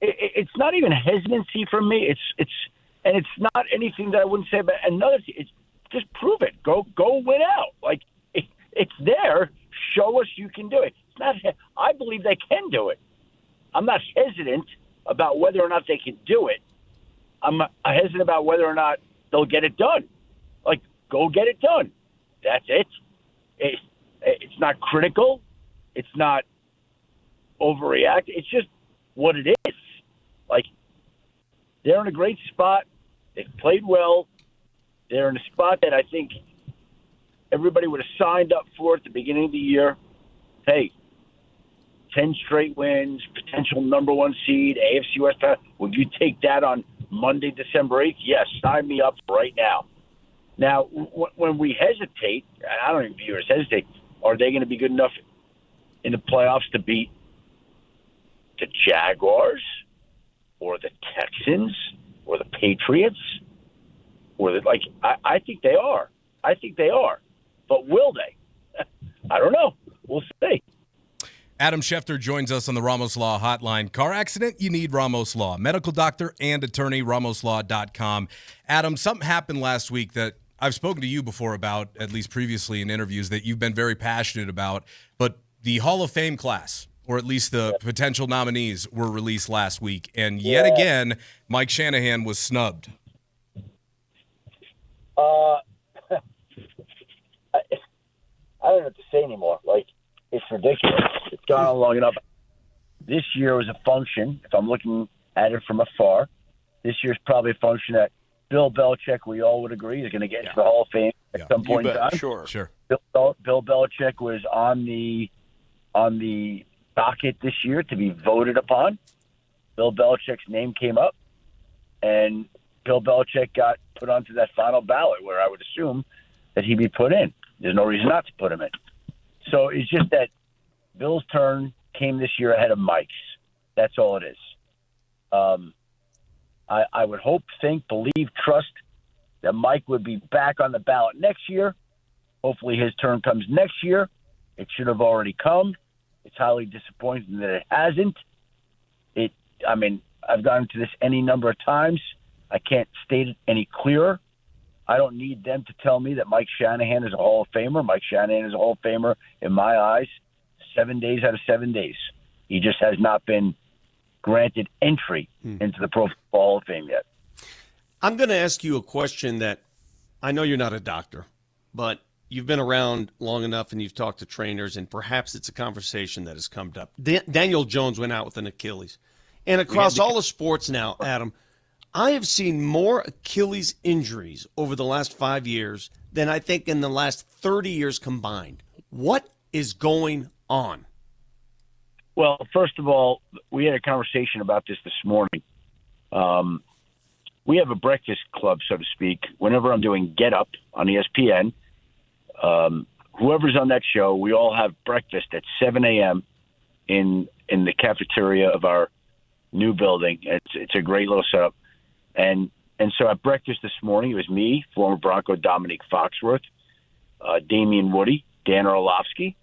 It's not even hesitancy from me. It's not anything that I wouldn't say about another team. It's just prove it. Go win out. Like it's there. Show us you can do it. It's not. I believe they can do it. I'm not hesitant about whether or not they can do it. I'm hesitant about whether or not they'll get it done. Like, go get it done. That's it. It's not critical. It's not overreact. It's just what it is. Like, they're in a great spot. They've played well. They're in a spot that I think everybody would have signed up for at the beginning of the year. Hey, 10 straight wins, potential number 1 seed, AFC West. Would you take that on Monday, December 8th? Yes, sign me up right now. Now, when we hesitate, I don't even view it as hesitate, are they going to be good enough in the playoffs to beat the Jaguars or the Texans or the Patriots? I think they are. I think they are. But will they? I don't know. We'll see. Adam Schefter joins us on the Ramos Law Hotline. Car accident? You need Ramos Law. Medical doctor and attorney, ramoslaw.com. Adam, something happened last week that I've spoken to you before about, at least previously in interviews, that you've been very passionate about. But the Hall of Fame class, or at least the potential nominees, were released last week. And yet again, Mike Shanahan was snubbed. I don't know what to say anymore. Like, it's ridiculous. It's gone on long enough. This year was a function, if I'm looking at it from afar, this year's probably a function that Bill Belichick, we all would agree, is going to get into the Hall of Fame at some point in time. Sure. Bill Belichick was on the docket this year to be voted upon. Bill Belichick's name came up, and Bill Belichick got put onto that final ballot where I would assume that he'd be put in. There's no reason not to put him in. So it's just that Bill's turn came this year ahead of Mike's. That's all it is. I would hope, think, believe, trust that Mike would be back on the ballot next year. Hopefully his turn comes next year. It should have already come. It's highly disappointing that it hasn't. I've gone into this any number of times. I can't state it any clearer. I don't need them to tell me that Mike Shanahan is a Hall of Famer. Mike Shanahan is a Hall of Famer in my eyes 7 days out of 7 days. He just has not been granted entry into the Pro Football Hall of Fame yet. I'm going to ask you a question that I know you're not a doctor, but you've been around long enough and you've talked to trainers, and perhaps it's a conversation that has come up. Daniel Jones went out with an Achilles. And across all the sports now, Adam, I have seen more Achilles injuries over the last 5 years than I think in the last 30 years combined. What is going on? Well, first of all, we had a conversation about this morning. We have a breakfast club, so to speak. Whenever I'm doing Get Up on ESPN, whoever's on that show, we all have breakfast at 7 a.m. in the cafeteria of our new building. It's a great little setup. And so at breakfast this morning, it was me, former Bronco Dominique Foxworth, Damian Woody, Dan Orlovsky,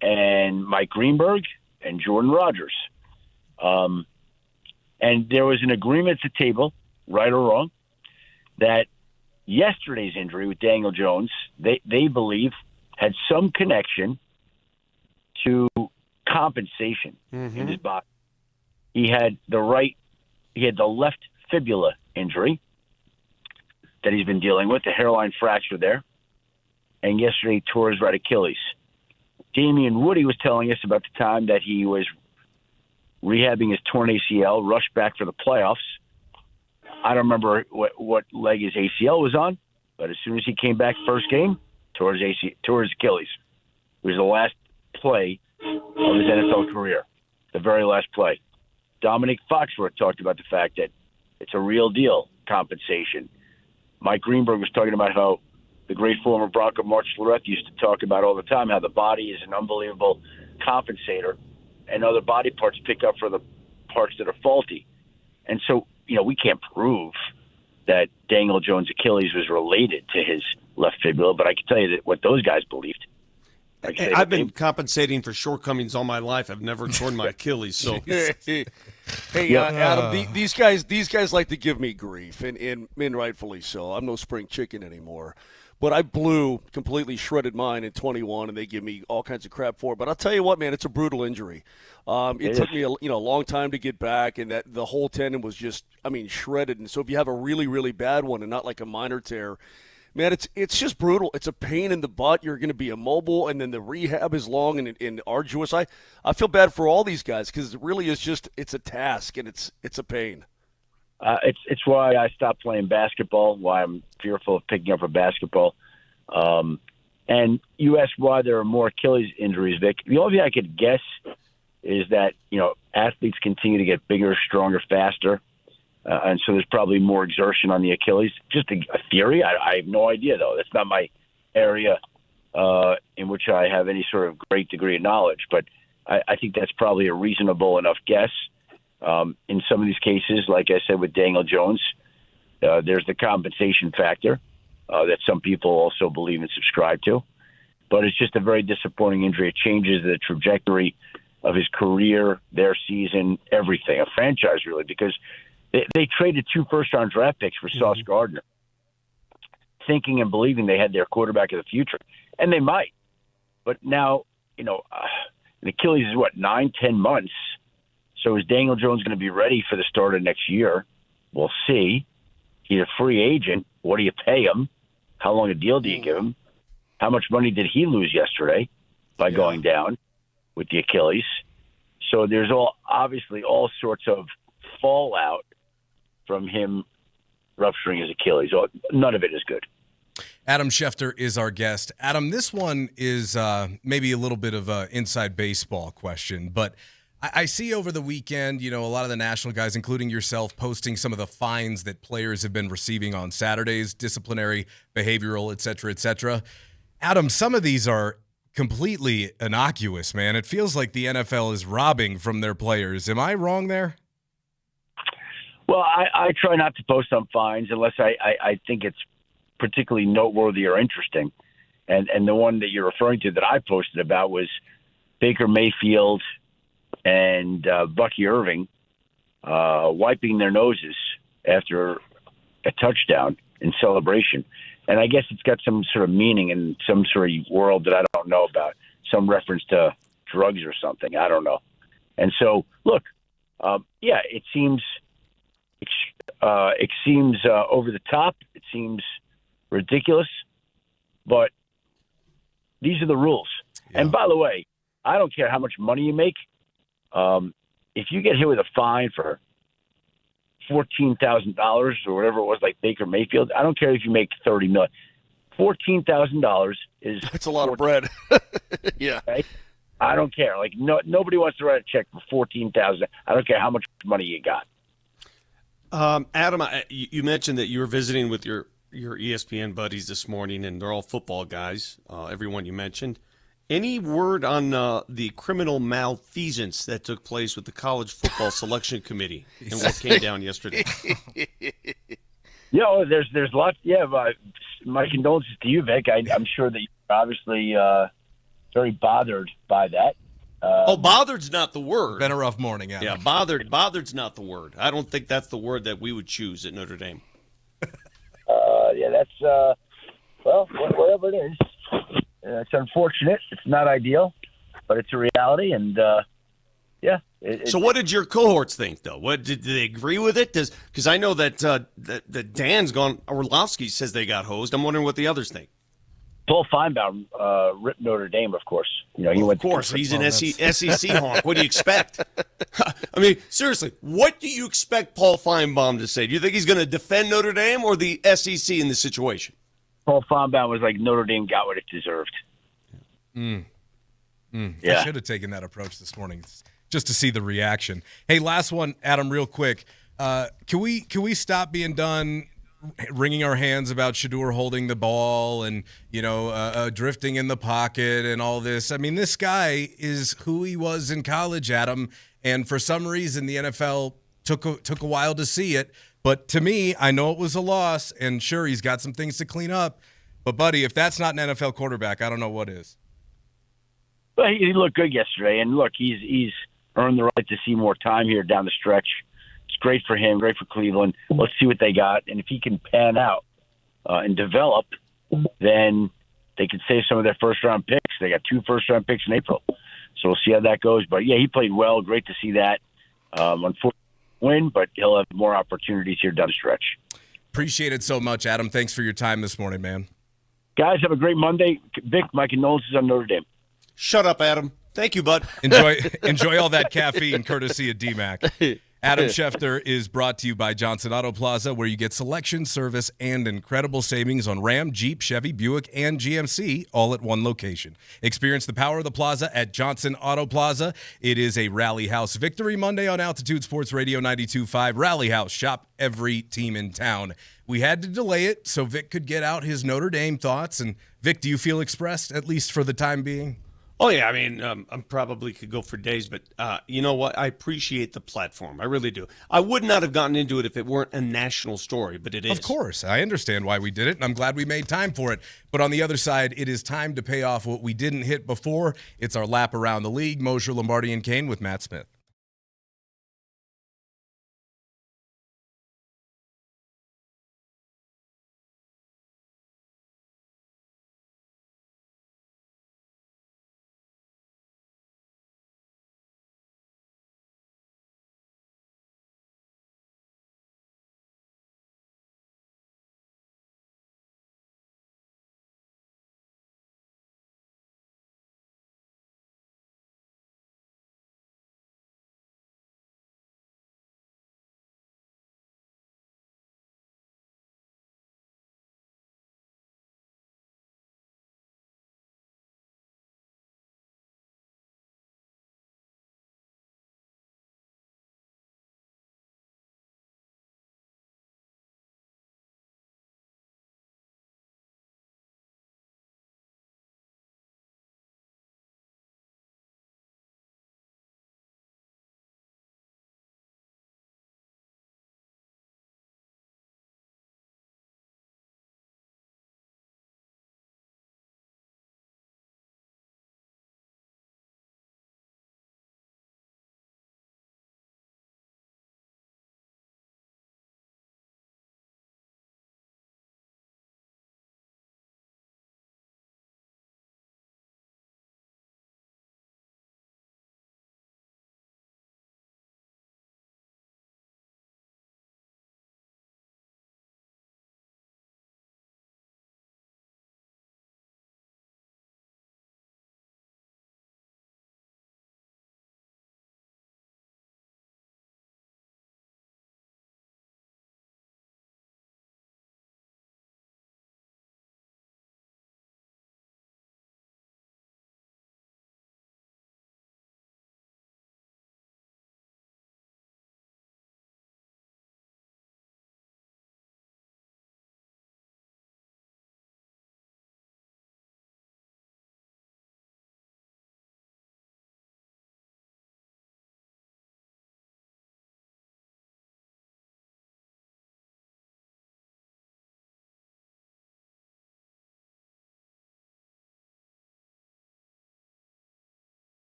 and Mike Greenberg, and Jordan Rogers. And there was an agreement at the table, right or wrong, that yesterday's injury with Daniel Jones, they believe, had some connection to compensation in his body. He had the left fibula injury that he's been dealing with, the hairline fracture there, and yesterday he tore his right Achilles. Damian Woody was telling us about the time that he was rehabbing his torn ACL, rushed back for the playoffs. I don't remember what leg his ACL was on, but as soon as he came back first game, tore his Achilles. It was the last play of his NFL career, the very last play. Dominique Foxworth talked about the fact that it's a real deal, compensation. Mike Greenberg was talking about how the great former Bronco March Lorette used to talk about all the time, how the body is an unbelievable compensator and other body parts pick up for the parts that are faulty. And so, we can't prove that Daniel Jones' Achilles was related to his left fibula, but I can tell you that what those guys believed. I've been compensating for shortcomings all my life. I've never torn my Achilles. So, Adam, these guys like to give me grief, and rightfully so. I'm no spring chicken anymore. But I blew, completely shredded mine in 21, and they give me all kinds of crap for it. But I'll tell you what, man, it's a brutal injury. It took me a long time to get back, and that the whole tendon was just, shredded. And so if you have a really, really bad one and not like a minor tear, man, it's just brutal. It's a pain in the butt. You're going to be immobile, and then the rehab is long and arduous. I feel bad for all these guys because it really is just it's a task, and it's a pain. It's why I stopped playing basketball, why I'm fearful of picking up a basketball. And you asked why there are more Achilles injuries, Vic. The only thing I could guess is that, athletes continue to get bigger, stronger, faster. And so there's probably more exertion on the Achilles. Just a theory. I have no idea, though. That's not my area in which I have any sort of great degree of knowledge. But I think that's probably a reasonable enough guess. In some of these cases, like I said with Daniel Jones, there's the compensation factor that some people also believe and subscribe to. But it's just a very disappointing injury. It changes the trajectory of his career, their season, everything, a franchise really, because they traded 2 first-round draft picks for Sauce Gardner, thinking and believing they had their quarterback of the future, and they might. But now, an Achilles is 9-10 months. So is Daniel Jones going to be ready for the start of next year? We'll see. He's a free agent. What do you pay him? How long a deal do you give him? How much money did he lose yesterday by going down with the Achilles? So there's obviously all sorts of fallout from him rupturing his Achilles. None of it is good. Adam Schefter is our guest. Adam, this one is maybe a little bit of an inside baseball question, but I see over the weekend, a lot of the national guys, including yourself, posting some of the fines that players have been receiving on Saturdays, disciplinary, behavioral, et cetera, et cetera. Adam, some of these are completely innocuous, man. It feels like the NFL is robbing from their players. Am I wrong there? Well, I try not to post on fines unless I think it's particularly noteworthy or interesting. And the one that you're referring to that I posted about was Baker Mayfield and Bucky Irving wiping their noses after a touchdown in celebration. And I guess it's got some sort of meaning in some sort of world that I don't know about, some reference to drugs or something. I don't know. And so, look, it seems over the top. It seems ridiculous, but these are the rules. Yeah. And by the way, I don't care how much money you make. If you get hit with a fine for $14,000 or whatever it was, like Baker Mayfield, I don't care if you make $30 million. $14,000 is that's a lot of bread. Yeah, okay? I don't care. Like nobody wants to write a check for $14,000. I don't care how much money you got. Adam, you mentioned that you were visiting with your ESPN buddies this morning, and they're all football guys. Everyone you mentioned. Any word on the criminal malfeasance that took place with the college football selection committee and what came down yesterday? Yeah, there's lots. Yeah, my condolences to you, Vic. I'm sure that you're obviously very bothered by that. Bothered's not the word. Been a rough morning, Adam. Yeah, bothered's not the word. I don't think that's the word that we would choose at Notre Dame. That's whatever it is. It's unfortunate. It's not ideal, but it's a reality. And so, what did your cohorts think, though? What did they agree with it? Because I know that that Dan's gone. Orlovsky says they got hosed. I'm wondering what the others think. Paul Feinbaum ripped Notre Dame, of course. He went. Of course, he's an SEC honk. What do you expect? I mean, seriously, what do you expect Paul Feinbaum to say? Do you think he's going to defend Notre Dame or the SEC in this situation? Paul Feinbaum was like, Notre Dame got what it deserved. Yeah. I should have taken that approach this morning just to see the reaction. Hey, last one, Adam, real quick. Can we stop being done wringing our hands about Shedeur holding the ball and, drifting in the pocket and all this? I mean, this guy is who he was in college, Adam, and for some reason the NFL took a while to see it. But to me, I know it was a loss, and sure, he's got some things to clean up. But, buddy, if that's not an NFL quarterback, I don't know what is. Well, he looked good yesterday, and look, he's earned the right to see more time here down the stretch. It's great for him, great for Cleveland. Let's see what they got, and if he can pan out and develop, then they can save some of their first-round picks. They got 2 first-round picks in April, so we'll see how that goes. But, yeah, he played well. Great to see that. Unfortunately, win, but he'll have more opportunities here down the stretch. Appreciate it so much, Adam. Thanks for your time this morning, man. Guys, have a great Monday. Vic, my condolences on Notre Dame. Shut up, Adam. Thank you, bud. Enjoy all that caffeine, courtesy of DMac. Adam Schefter is brought to you by Johnson Auto Plaza, where you get selection, service, and incredible savings on Ram, Jeep, Chevy, Buick, and GMC, all at one location. Experience the power of the plaza at Johnson Auto Plaza. It is a Rally House victory Monday on Altitude Sports Radio 92.5. Rally House, shop every team in town. We had to delay it so Vic could get out his Notre Dame thoughts. And, Vic, do you feel expressed, at least for the time being? Oh, yeah. I mean, I probably could go for days, but you know what? I appreciate the platform. I really do. I would not have gotten into it if it weren't a national story, but it is. Of course. I understand why we did it, and I'm glad we made time for it. But on the other side, it is time to pay off what we didn't hit before. It's our lap around the league. Moser, Lombardi, and Kane with Matt Smith.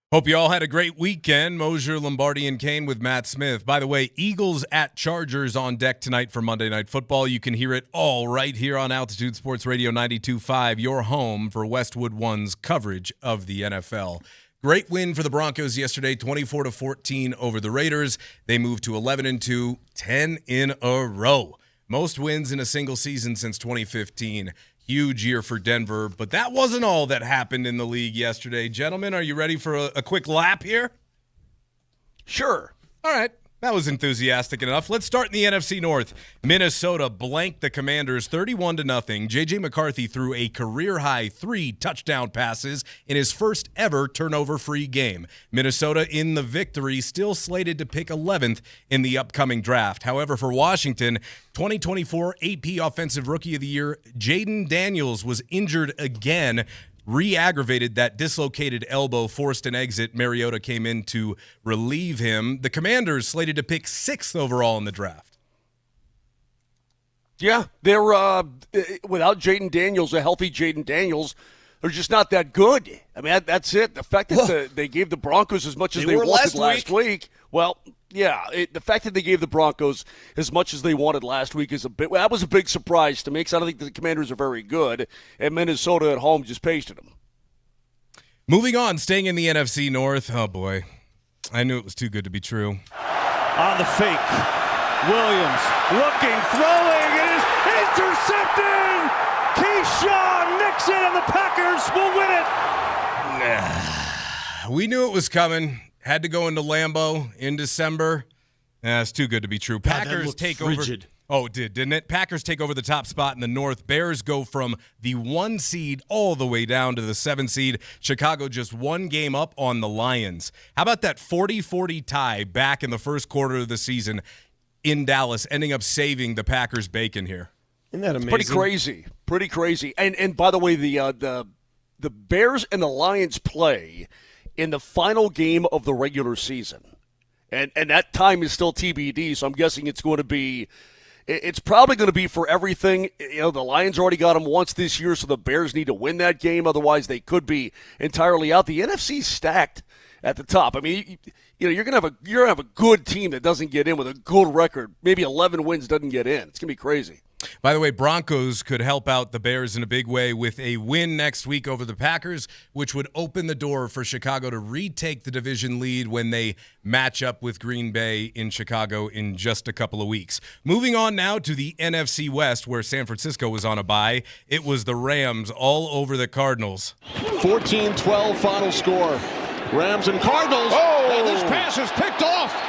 Hope you all had a great weekend. Moser, Lombardi, and Kane with Matt Smith. By the way, Eagles at Chargers on deck tonight for Monday Night Football. You can hear it all right here on Altitude Sports Radio 92.5, your home for Westwood One's coverage of the NFL. Great win for the Broncos yesterday, 24-14 over the Raiders. They moved to 11-2, 10 in a row. Most wins in a single season since 2015. Huge year for Denver, but that wasn't all that happened in the league yesterday. Gentlemen, are you ready for a quick lap here? Sure. All right. That was enthusiastic enough. Let's start in the NFC North. Minnesota blanked the Commanders 31-0. J.J. McCarthy threw a career-high 3 touchdown passes in his first ever turnover-free game. Minnesota in the victory, still slated to pick 11th in the upcoming draft. However, for Washington, 2024 AP Offensive Rookie of the Year, Jaden Daniels was injured again, re-aggravated that dislocated elbow, forced an exit. Mariota came in to relieve him. The Commanders slated to pick 6th overall in the draft. Yeah, they're without Jaden Daniels, a healthy Jaden Daniels, they're just not that good. I mean, that's it. The fact that they gave the Broncos as much as they wanted last week. Well, yeah, the fact that they gave the Broncos as much as they wanted last week is that was a big surprise to me, because I don't think the Commanders are very good, and Minnesota at home just pasted them. Moving on, staying in the NFC North. Oh, boy. I knew it was too good to be true. On the fake. Williams looking, throwing, it is intercepted! Keyshawn Nixon and the Packers will win it! We knew it was coming. Had to go into Lambeau in December. It's too good to be true. Packers take over. Oh, it did, didn't it? Packers take over the top spot in the North. Bears go from the 1 seed all the way down to the 7 seed. Chicago just 1 game up on the Lions. How about that 40-40 tie back in the first quarter of the season in Dallas, ending up saving the Packers' bacon here? Isn't that amazing? Pretty crazy. And by the way, the Bears and the Lions play in the final game of the regular season. And that time is still TBD, so I'm guessing it's probably going to be for everything. You know, the Lions already got them once this year, so the Bears need to win that game. Otherwise, they could be entirely out. The NFC's stacked at the top. I mean, you're going to have a good team that doesn't get in with a good record. Maybe 11 wins doesn't get in. It's going to be crazy. By the way, Broncos could help out the Bears in a big way with a win next week over the Packers, which would open the door for Chicago to retake the division lead when they match up with Green Bay in Chicago in just a couple of weeks. Moving on now to the NFC West, where San Francisco was on a bye. It was the Rams all over the Cardinals. 14-12 final score. Rams and Cardinals. Oh! And this pass is picked off.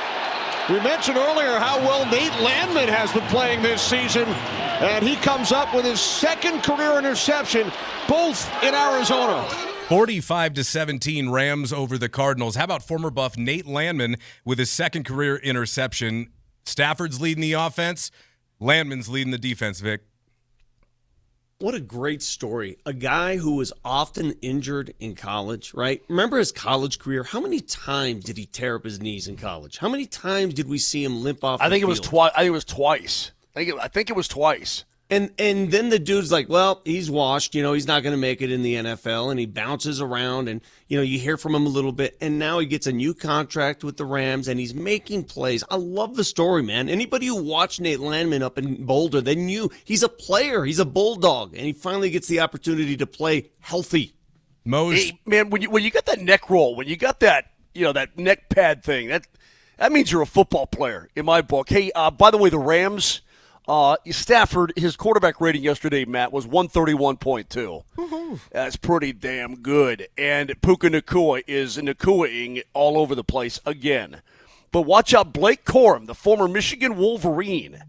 We mentioned earlier how well Nate Landman has been playing this season, and he comes up with his second career interception, both in Arizona. 45-17 Rams over the Cardinals. How about former Buff Nate Landman with his second career interception? Stafford's leading the offense. Landman's leading the defense, Vic. What a great story. A guy who was often injured in college, right? Remember his college career? How many times did he tear up his knees in college? How many times did we see him limp off the field? It was twice. I think it was twice. And then the dude's like, well, he's washed. He's not going to make it in the NFL. And he bounces around and, you hear from him a little bit. And now he gets a new contract with the Rams and he's making plays. I love the story, man. Anybody who watched Nate Landman up in Boulder, they knew he's a player. He's a bulldog. And he finally gets the opportunity to play healthy. Hey, man, when you got that neck roll, when you got that, that neck pad thing, that means you're a football player in my book. Hey, by the way, the Rams, Stafford, his quarterback rating yesterday, Matt, was 131.2. That's pretty damn good. And Puka Nacua is Nacuaing all over the place again. But watch out, Blake Corum, the former Michigan Wolverine.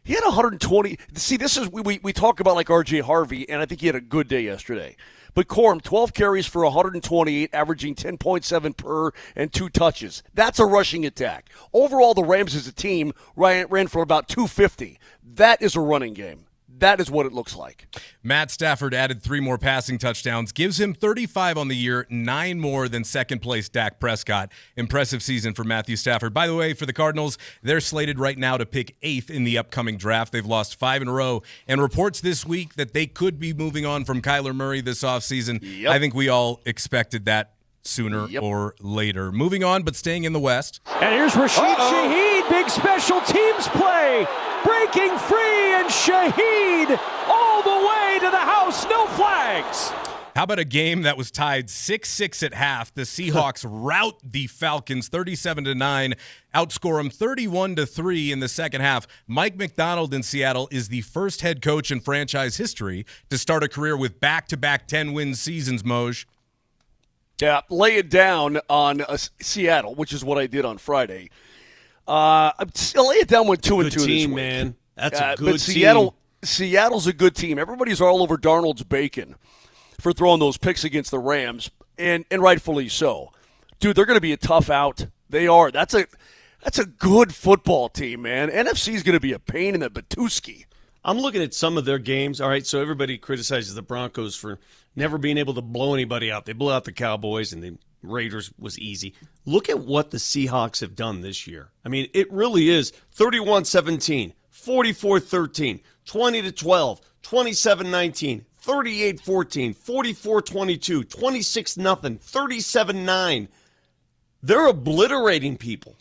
He had 120. See, this is we talk about like R.J. Harvey, and I think he had a good day yesterday. But Corum, 12 carries for 128, averaging 10.7 per and 2 touches. That's a rushing attack. Overall, the Rams as a team ran for about 250. That is a running game. That is what it looks like. Matt Stafford added 3 more passing touchdowns, gives him 35 on the year, 9 more than second-place Dak Prescott. Impressive season for Matthew Stafford. By the way, for the Cardinals, they're slated right now to pick 8th in the upcoming draft. They've lost 5 in a row, and reports this week that they could be moving on from Kyler Murray this offseason. Yep. I think we all expected that sooner or later. Moving on, but staying in the West. And here's Rashid Shaheed, big special teams play. Breaking free, and Shaheed all the way to the house, no flags. How about a game that was tied 6-6 at half? The Seahawks rout the Falcons 37-9, outscore them 31-3 in the second half. Mike Macdonald in Seattle is the first head coach in franchise history to start a career with back-to-back 10-win seasons, Moj. Yeah, lay it down on Seattle, which is what I did on Friday. Lay it down with 2-2 this week. Man. That's a good but Seattle's a good team. Everybody's all over Darnold's bacon for throwing those picks against the Rams, and rightfully so. Dude, they're going to be a tough out. They are. That's a good football team, man. NFC's going to be a pain in the Batuski. I'm looking at some of their games. All right, so everybody criticizes the Broncos for never being able to blow anybody out. They blew out the Cowboys, and the Raiders was easy. Look at what the Seahawks have done this year. I mean, it really is 31-17, 44-13, 20-12, 27-19, 38-14, 44-22, 26-0, 37-9. They're obliterating people.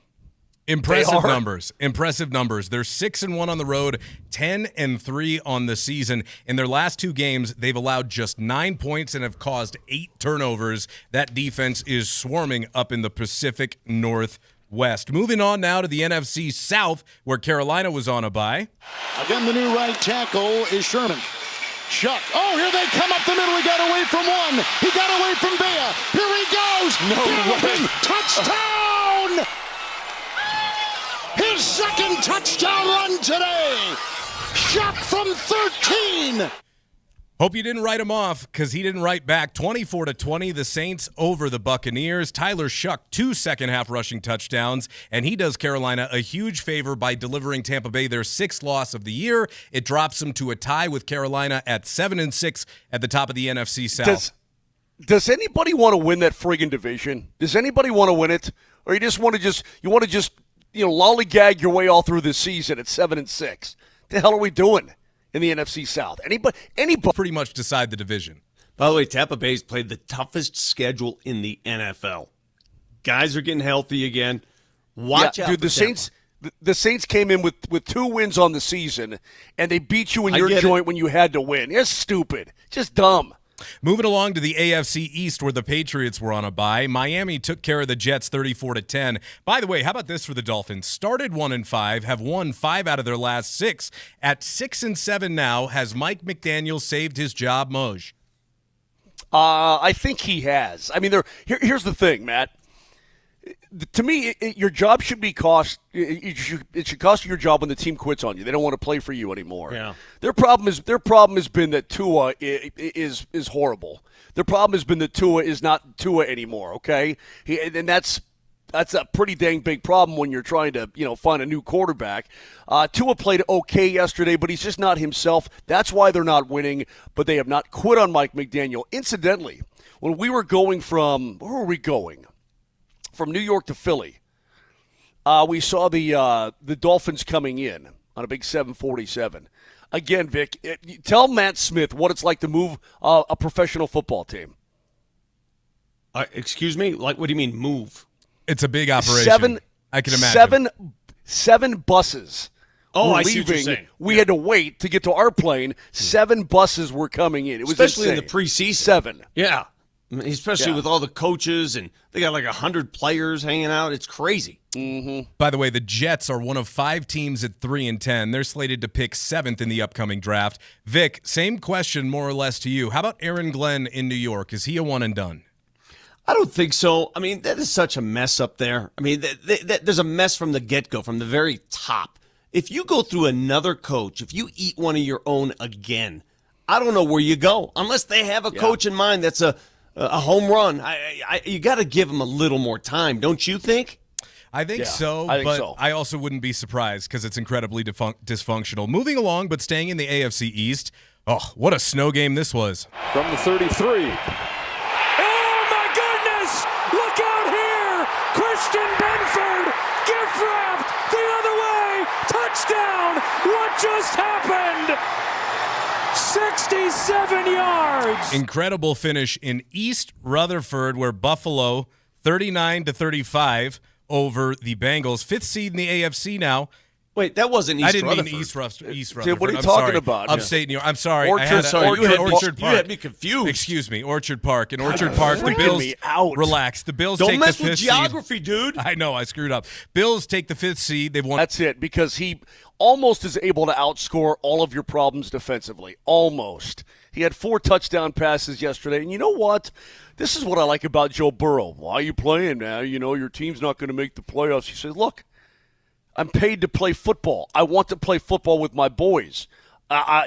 Impressive numbers. They're 6-1 on the road, 10-3 on the season. In their last two games, they've allowed just 9 points and have caused 8 turnovers. That defense is swarming up in the Pacific Northwest. Moving on now to the NFC South, where Carolina was on a bye. Again, the new right tackle is Sherman. Chuck. Oh, here they come up the middle. He got away from one. He got away from Vea. Here he goes. No way. Touchdown! His second touchdown run today. Chuck from 13. Hope you didn't write him off, because he didn't write back. 24-20, the Saints over the Buccaneers. Tyler Shuck, 2 second-half rushing touchdowns, and he does Carolina a huge favor by delivering Tampa Bay their 6th loss of the year. It drops them to a tie with Carolina at 7-6 at the top of the NFC South. Does anybody want to win that friggin' division? Does anybody want to win it, or you just want to lollygag your way all through this season at 7-6? The hell are we doing in the NFC South? Anybody pretty much decide the division. By the way, Tampa Bay's played the toughest schedule in the NFL. Guys are getting healthy again. Watch out, dude. The Saints came in with 2 wins on the season, and they beat you in your joint when you had to win. It's stupid, just dumb. Moving along to the AFC East, where the Patriots were on a bye. Miami took care of the Jets 34-10. By the way, how about this for the Dolphins? Started 1-5, have won 5 out of their last 6. At 6-7 now, has Mike McDaniel saved his job, Moj? I think he has. I mean, here's the thing, Matt. To me, your job should be cost. It should cost you your job when the team quits on you. They don't want to play for you anymore. Yeah. Their problem has been that Tua is horrible. Their problem has been that Tua is not Tua anymore. Okay, and that's a pretty dang big problem when you're trying to find a new quarterback. Tua played okay yesterday, but he's just not himself. That's why they're not winning. But they have not quit on Mike McDaniel. Incidentally, when we were going from where were we going? From New York to Philly, we saw the Dolphins coming in on a big 747. Again, Vic, tell Matt Smith what it's like to move a professional football team. Excuse me? Like, what do you mean move? It's a big operation. I can imagine. 7 buses. I leaving. see what you're saying. We had to wait to get to our plane. 7 buses were coming in. It was especially insane. in the preseason. 7. Yeah. I mean, especially with all the coaches, and they got like 100 players hanging out. It's crazy. Mm-hmm. By the way, the Jets are one of 5 teams at 3-10. They're slated to pick 7th in the upcoming draft. Vic, same question more or less to you. How about Aaron Glenn in New York? Is he a one and done? I don't think so. I mean, that is such a mess up there. I mean, there's a mess from the get-go, from the very top. If you go through another coach, if you eat one of your own again, I don't know where you go. Unless they have a coach in mind that's a home run. You got to give him a little more time, don't you think? I think so, I think but so. I also wouldn't be surprised because it's incredibly dysfunctional. Moving along, but staying in the AFC East. Oh, what a snow game this was. From the 33. Oh, my goodness! Look out here! Christian Benford, gift wrapped the other way! Touchdown! What just happened? 67 yards. Incredible finish in East Rutherford, where Buffalo 39-35 over the Bengals. 5th seed in the AFC now. Wait, that wasn't East Rutherford. I didn't mean East Rutherford. What are you I'm talking sorry. about? Upstate New York. I'm sorry. Orchard Park. Orchard Park. You had me confused. Excuse me, Orchard Park. In Orchard Park, the Bills. Me out. Relax. The Bills Don't take mess the with 5th geography, seed. dude. I know, I screwed up. Bills take the 5th seed. They've won. That's it, because he almost is able to outscore all of your problems defensively. Almost. He had 4 touchdown passes yesterday. And you know what? This is what I like about Joe Burrow. Why are you playing now? You know, your team's not going to make the playoffs. He says, look, I'm paid to play football. I want to play football with my boys.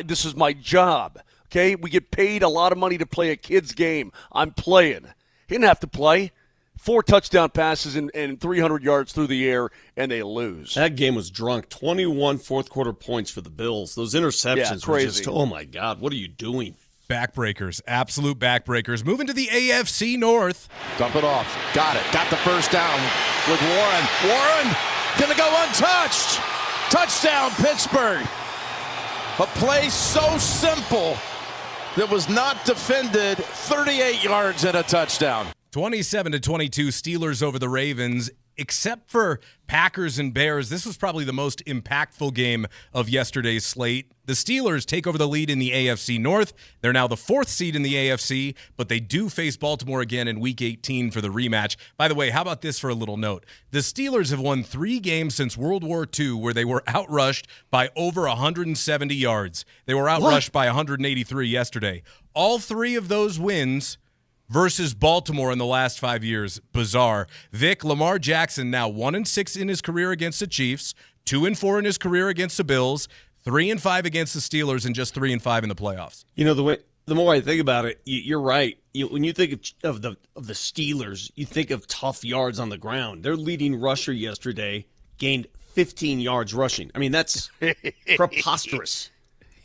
This is my job. Okay? We get paid a lot of money to play a kid's game. I'm playing. He didn't have to play. 4 touchdown passes and 300 yards through the air, and they lose. That game was drunk. 21 fourth-quarter points for the Bills. Those interceptions were just, oh, my God, what are you doing? Backbreakers, absolute backbreakers. Moving to the AFC North. Dump it off. Got it. Got the first down with Warren. Warren going to go untouched. Touchdown, Pittsburgh. A play so simple that was not defended. 38 yards and a touchdown. 27-22 Steelers over the Ravens. Except for Packers and Bears, this was probably the most impactful game of yesterday's slate. The Steelers take over the lead in the AFC North. They're now the 4th seed in the AFC, but they do face Baltimore again in Week 18 for the rematch. By the way, how about this for a little note? The Steelers have won 3 games since World War II where they were outrushed by over 170 yards. They were outrushed by 183 yesterday. All 3 of those wins versus Baltimore in the last 5 years. Bizarre. Vic, Lamar Jackson now 1-6 in his career against the Chiefs, 2-4 in his career against the Bills, 3-5 against the Steelers, and just 3-5 in the playoffs. You know, the more I think about it, you're right. When you think of the Steelers, you think of tough yards on the ground. Their leading rusher yesterday gained 15 yards rushing. I mean, that's preposterous.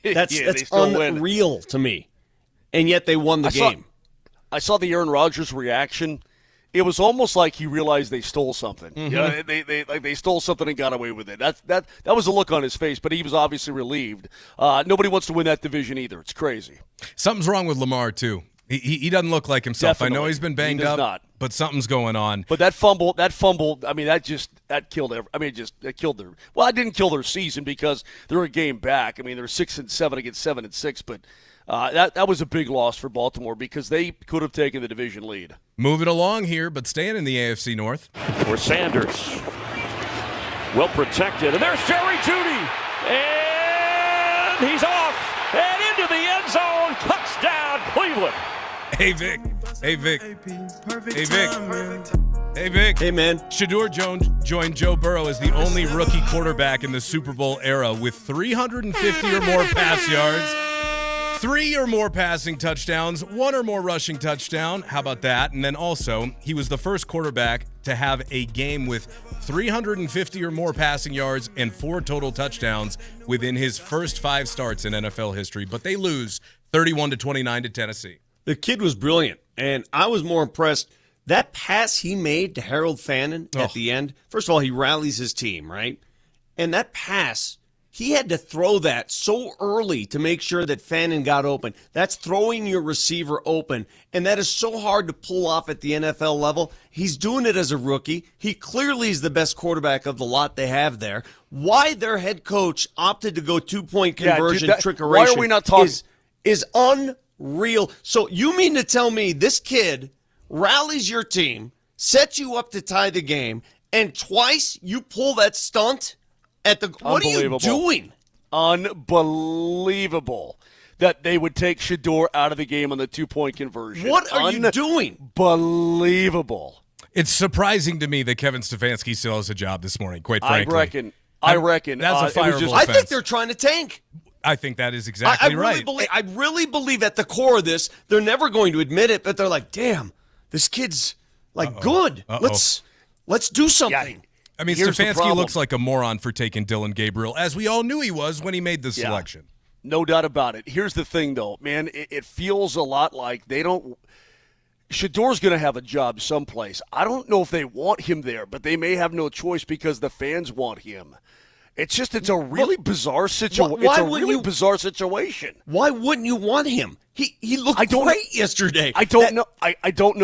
That's unreal to me. And yet they won the game. I saw the Aaron Rodgers reaction. It was almost like he realized they stole something. Mm-hmm. You know, they stole something and got away with it. That was a look on his face, but he was obviously relieved. Nobody wants to win that division either. It's crazy. Something's wrong with Lamar, too. He doesn't look like himself. Definitely. I know he's been banged up, but something's going on. But that fumble, I mean, that killed it killed their. Well, it didn't kill their season because they're a game back. I mean, they're 6-7 against 7-6, but that was a big loss for Baltimore because they could have taken the division lead. Moving along here, but staying in the AFC North. For Sanders. Well protected. And there's Jerry Jeudy. And he's off. And into the end zone. Touchdown, Cleveland. Hey, Vic. Hey, Vic. Hey, Vic. Hey, Vic. Hey, man. Shedeur Jones joined Joe Burrow as the only rookie quarterback in the Super Bowl era with 350 or more pass yards, 3 or more passing touchdowns, 1 or more rushing touchdown. How about that? And then also, he was the first quarterback to have a game with 350 or more passing yards and 4 total touchdowns within his first 5 starts in NFL history. But they lose 31-29 to Tennessee. The kid was brilliant, and I was more impressed. That pass he made to Harold Fannin at the end, first of all, he rallies his team, right? And that pass, he had to throw that so early to make sure that Fannin got open. That's throwing your receiver open, and that is so hard to pull off at the NFL level. He's doing it as a rookie. He clearly is the best quarterback of the lot they have there. Why their head coach opted to go 2-point conversion trickeration why are we not talking? is unreal. So you mean to tell me this kid rallies your team, sets you up to tie the game, and twice you pull that stunt at the. What are you doing? Unbelievable that they would take Shedeur out of the game on the 2-point conversion. What are you doing? Unbelievable. It's surprising to me that Kevin Stefanski still has a job this morning, quite frankly. I reckon. That's a fireable offense. I think they're trying to tank. I think that is exactly right. I really believe at the core of this, they're never going to admit it, but they're like, damn, this kid's good. Let's do something. Yeah. I mean, Stefanski looks like a moron for taking Dylan Gabriel, as we all knew he was when he made the selection. No doubt about it. Here's the thing, though, man. It feels a lot like they don't – Shedeur's going to have a job someplace. I don't know if they want him there, but they may have no choice because the fans want him. It's a really bizarre situation. It's a really bizarre situation. Why wouldn't you want him? He looked great yesterday. I don't know. I don't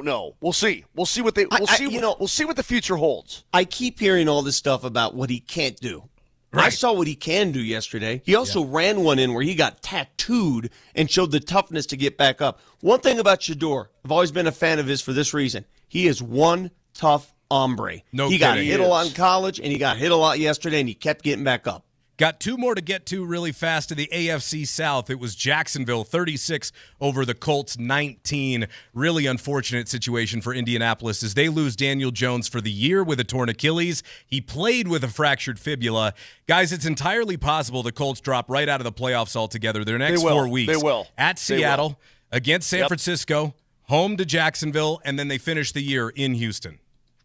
know. We'll see. We'll see what we'll see what the future holds. I keep hearing all this stuff about what he can't do. Right. I saw what he can do yesterday. He also ran one in where he got tattooed and showed the toughness to get back up. One thing about Shedeur, I've always been a fan of his for this reason. He is one tough hombre. He got hit a lot in college, and he got hit a lot yesterday, and he kept getting back up. Got two more to get to really fast in the AFC South. It was Jacksonville 36 over the Colts 19. Really unfortunate situation for Indianapolis as they lose Daniel Jones for the year with a torn Achilles. He played with a fractured fibula. Guys, it's entirely possible the Colts drop right out of the playoffs altogether their next 4 weeks. They will. At Seattle, against San Francisco, home to Jacksonville, and then they finish the year in Houston.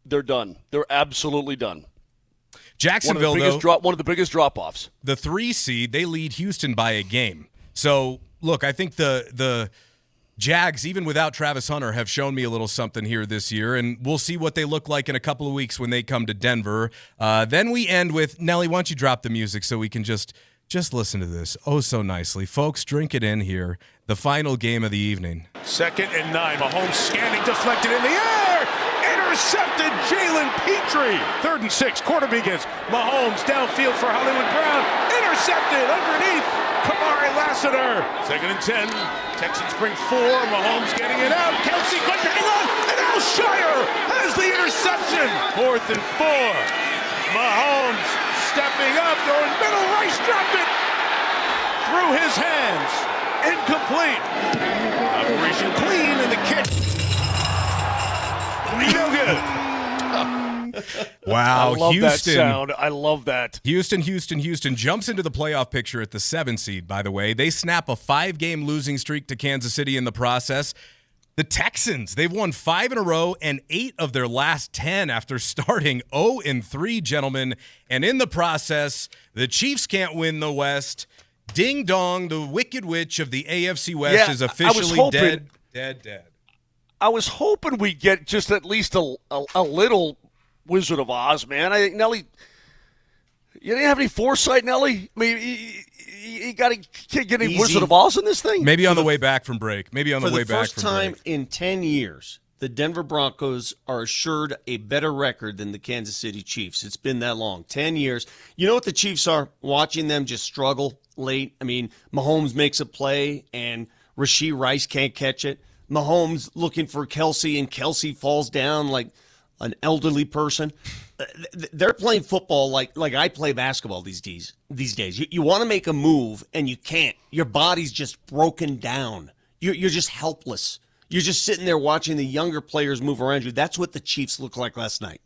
They're done. They're absolutely done. Jacksonville, one of the biggest drop-offs. The 3 seed, they lead Houston by a game. So, look, I think the Jags, even without Travis Hunter, have shown me a little something here this year, and we'll see what they look like in a couple of weeks when they come to Denver. Then we end with, Nelly, why don't you drop the music so we can just listen to this oh so nicely. Folks, drink it in here. The final game of the evening. 2nd and 9. Mahomes scanning, deflected in the air. Intercepted Jalen Petrie. 3rd and 6. Quarter begins. Mahomes downfield for Hollywood Brown. Intercepted underneath Kamari Lassiter. 2nd and 10. Texans bring 4. Mahomes getting it out. Kelsey couldn't hang on. And Alshire has the interception. 4th and 4. Mahomes stepping up, throwing middle. Rice dropped it through his hands. Incomplete. Operation clean and the kick. No good. Wow, I love Houston. That sound. I love that. Houston jumps into the playoff picture at the 7 seed, by the way. They snap a 5-game losing streak to Kansas City in the process. The Texans, they've won 5 in a row and 8 of their last 10 after starting 0-3, gentlemen. And in the process, the Chiefs can't win the West. Ding dong, the Wicked Witch of the AFC West is officially dead. I was hoping we'd get just at least a little Wizard of Oz, man. Nelly, you didn't have any foresight, Nelly? I mean, you got to get any Wizard of Oz in this thing? Maybe on the way back from break. For the first time in 10 years, the Denver Broncos are assured a better record than the Kansas City Chiefs. It's been that long, 10 years. You know what the Chiefs are? Watching them just struggle late. I mean, Mahomes makes a play, and Rashee Rice can't catch it. Mahomes looking for Kelsey, and Kelsey falls down like an elderly person. They're playing football like I play basketball these days. You want to make a move, and you can't. Your body's just broken down. You're just helpless. You're just sitting there watching the younger players move around you. That's what the Chiefs looked like last night.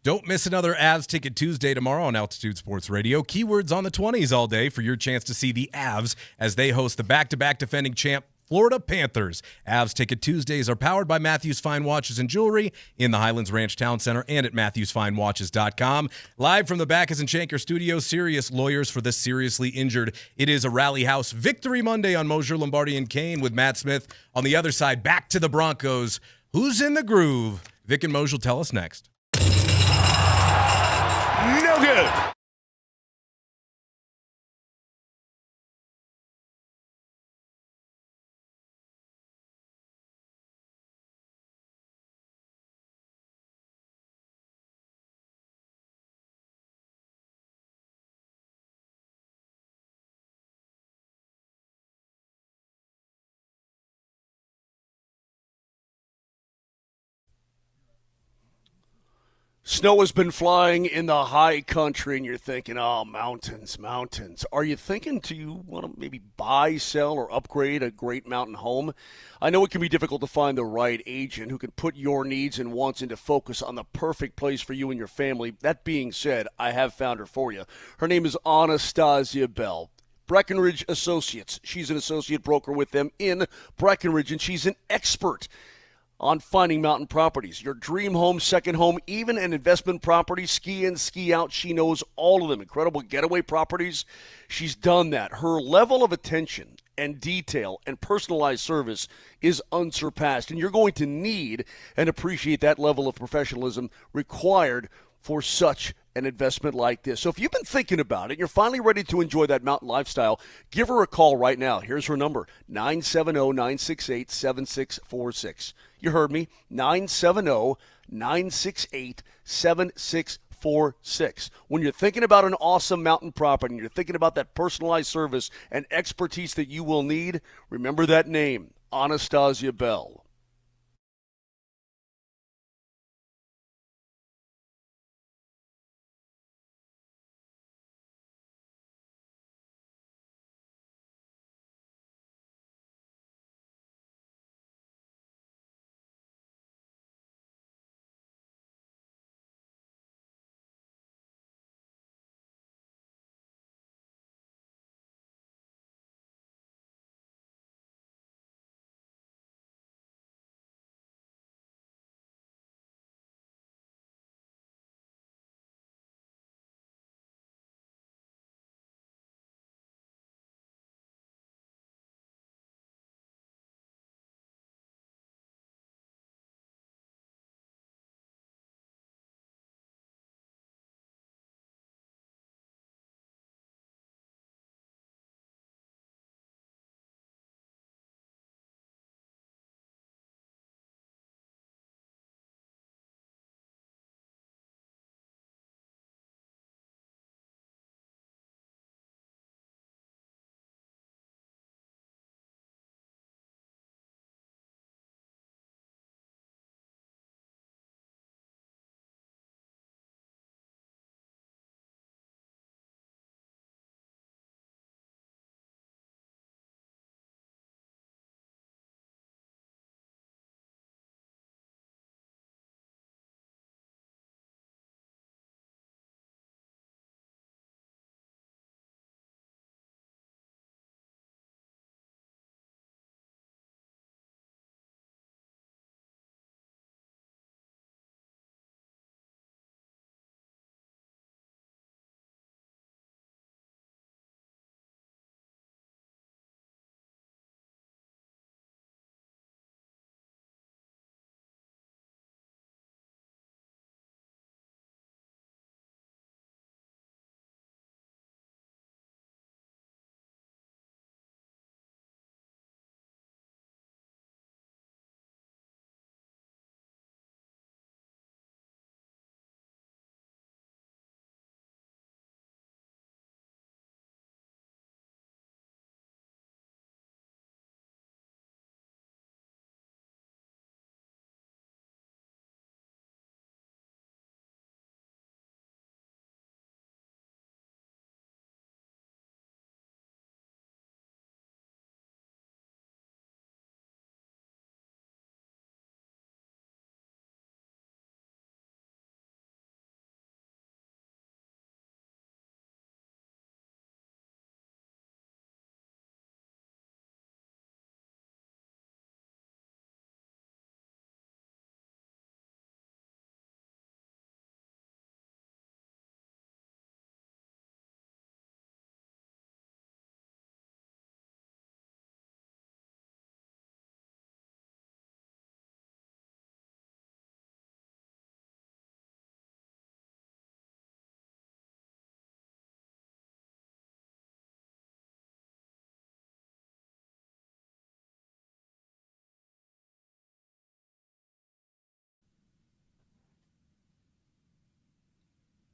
Don't miss another Avs Ticket Tuesday tomorrow on Altitude Sports Radio. Keywords on the 20s all day for your chance to see the Avs as they host the back-to-back defending champ Florida Panthers. Avs Ticket Tuesdays are powered by Matthews Fine Watches and Jewelry in the Highlands Ranch Town Center and at MatthewsFineWatches.com. Live from the Backus and Shanker Studio, serious lawyers for the seriously injured. It is a Rally House Victory Monday on Moser, Lombardi, and Kane with Matt Smith. On the other side, back to the Broncos. Who's in the groove? Vic and Moj will tell us next. No good. Snow has been flying in the high country, and you're thinking, oh, mountains. Are you thinking, do you want to maybe buy, sell, or upgrade a great mountain home? I know it can be difficult to find the right agent who can put your needs and wants into focus on the perfect place for you and your family. That being said, I have found her for you. Her name is Anastasia Bell. Breckenridge Associates. She's an associate broker with them in Breckenridge, and she's an expert on finding mountain properties. Your dream home, second home, even an investment property, ski in, ski out. She knows all of them. Incredible getaway properties. She's done that. Her level of attention and detail and personalized service is unsurpassed, and you're going to need and appreciate that level of professionalism required for such an investment like this. So if you've been thinking about it, you're finally ready to enjoy that mountain lifestyle, give her a call right now. Here's her number, 970-968-7646. You heard me, 970-968-7646. When you're thinking about an awesome mountain property and you're thinking about that personalized service and expertise that you will need, remember that name, Anastasia Bell.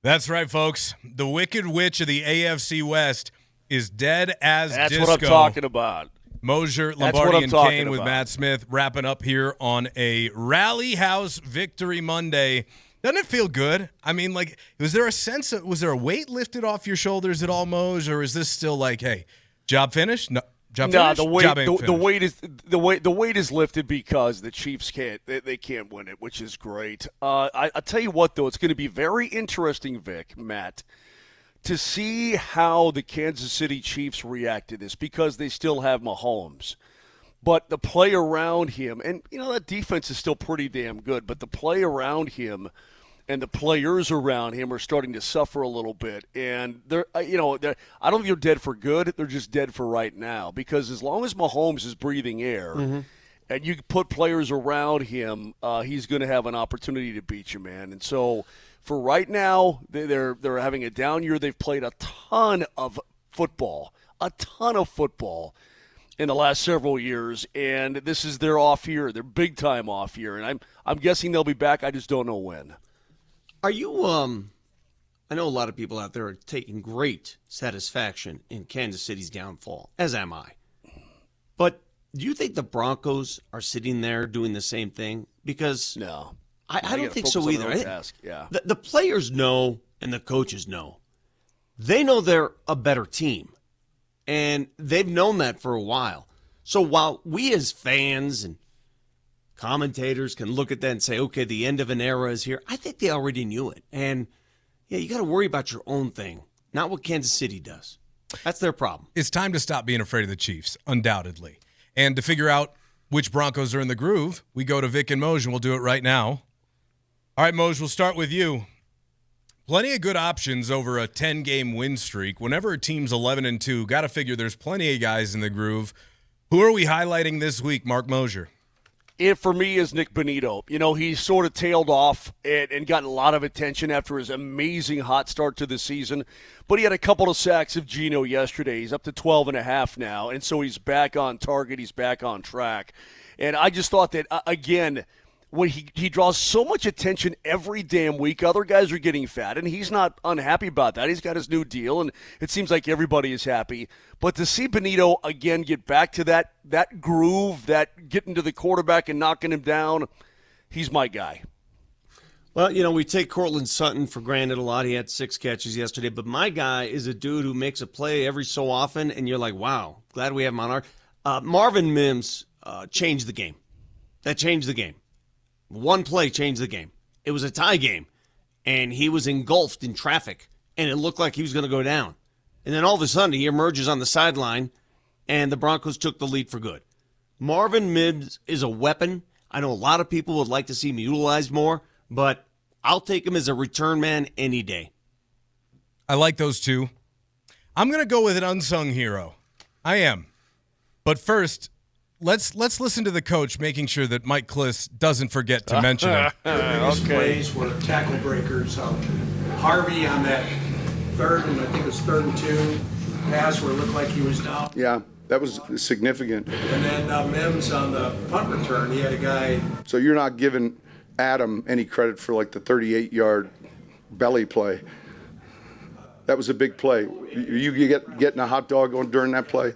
That's right, folks. The Wicked Witch of the AFC West is dead as That's disco. what I'm talking about. Moser, Lombardi, and Kane with Matt Smith wrapping up here on a Rally House Victory Monday. Doesn't it feel good? I mean, like, was there a weight lifted off your shoulders at all, Mose, or is this still like, hey, job finished? No. The weight is lifted because the Chiefs can't win it, which is great. I tell you what, though, it's going to be very interesting, Vic, Matt, to see how the Kansas City Chiefs react to this because they still have Mahomes. But the play around him, and that defense is still pretty damn good, but the play around him and the players around him are starting to suffer a little bit. And I don't think they're dead for good. They're just dead for right now because as long as Mahomes is breathing air and you put players around him, he's going to have an opportunity to beat you, man. And so For right now, they're having a down year. They've played a ton of football in the last several years, and this is their off year, their big time off year. And I'm guessing they'll be back. I just don't know when. Are you? I know a lot of people out there are taking great satisfaction in Kansas City's downfall, as am I. But do you think the Broncos are sitting there doing the same thing? Because no. I don't think so either. Yeah. The players know and the coaches know. They know they're a better team, and they've known that for a while. So while we as fans and commentators can look at that and say, okay, the end of an era is here, I think they already knew it. And, yeah, you got to worry about your own thing, not what Kansas City does. That's their problem. It's time to stop being afraid of the Chiefs, undoubtedly. And to figure out which Broncos are in the groove, we go to Vic and Moj, and we'll do it right now. All right, Moj, we'll start with you. Plenty of good options over a 10-game win streak. Whenever a team's 11-2, got to figure there's plenty of guys in the groove. Who are we highlighting this week, Mark Moser? It, for me, is Nick Bonito. You know, he sort of tailed off and gotten a lot of attention after his amazing hot start to the season. But he had a couple of sacks of Geno yesterday. He's up to 12.5 now, and so he's back on target. He's back on track. And I just thought that, again, when he draws so much attention every damn week, other guys are getting fat, and he's not unhappy about that. He's got his new deal, and it seems like everybody is happy. But to see Bonito, again, get back to that groove, that getting to the quarterback and knocking him down, he's my guy. Well, you know, we take Cortland Sutton for granted a lot. He had 6 catches yesterday. But my guy is a dude who makes a play every so often, and you're like, wow, glad we have him on our Marvin Mims changed the game. That changed the game. One play changed the game. It was a tie game, and he was engulfed in traffic, and it looked like he was going to go down. And then all of a sudden, he emerges on the sideline, and the Broncos took the lead for good. Marvin Mims is a weapon. I know a lot of people would like to see him utilized more, but I'll take him as a return man any day. I like those two. I'm going to go with an unsung hero. I am. But first, let's listen to the coach, making sure that Mike Kliss doesn't forget to mention him. His plays were tackle breakers. Harvey on that third, and I think it was 3rd and 2 pass where it looked like he was down. Yeah, that was significant. And then Mims on the punt return, he had a guy. So you're not giving Adam any credit for like the 38-yard belly play. That was a big play. You getting a hot dog on during that play?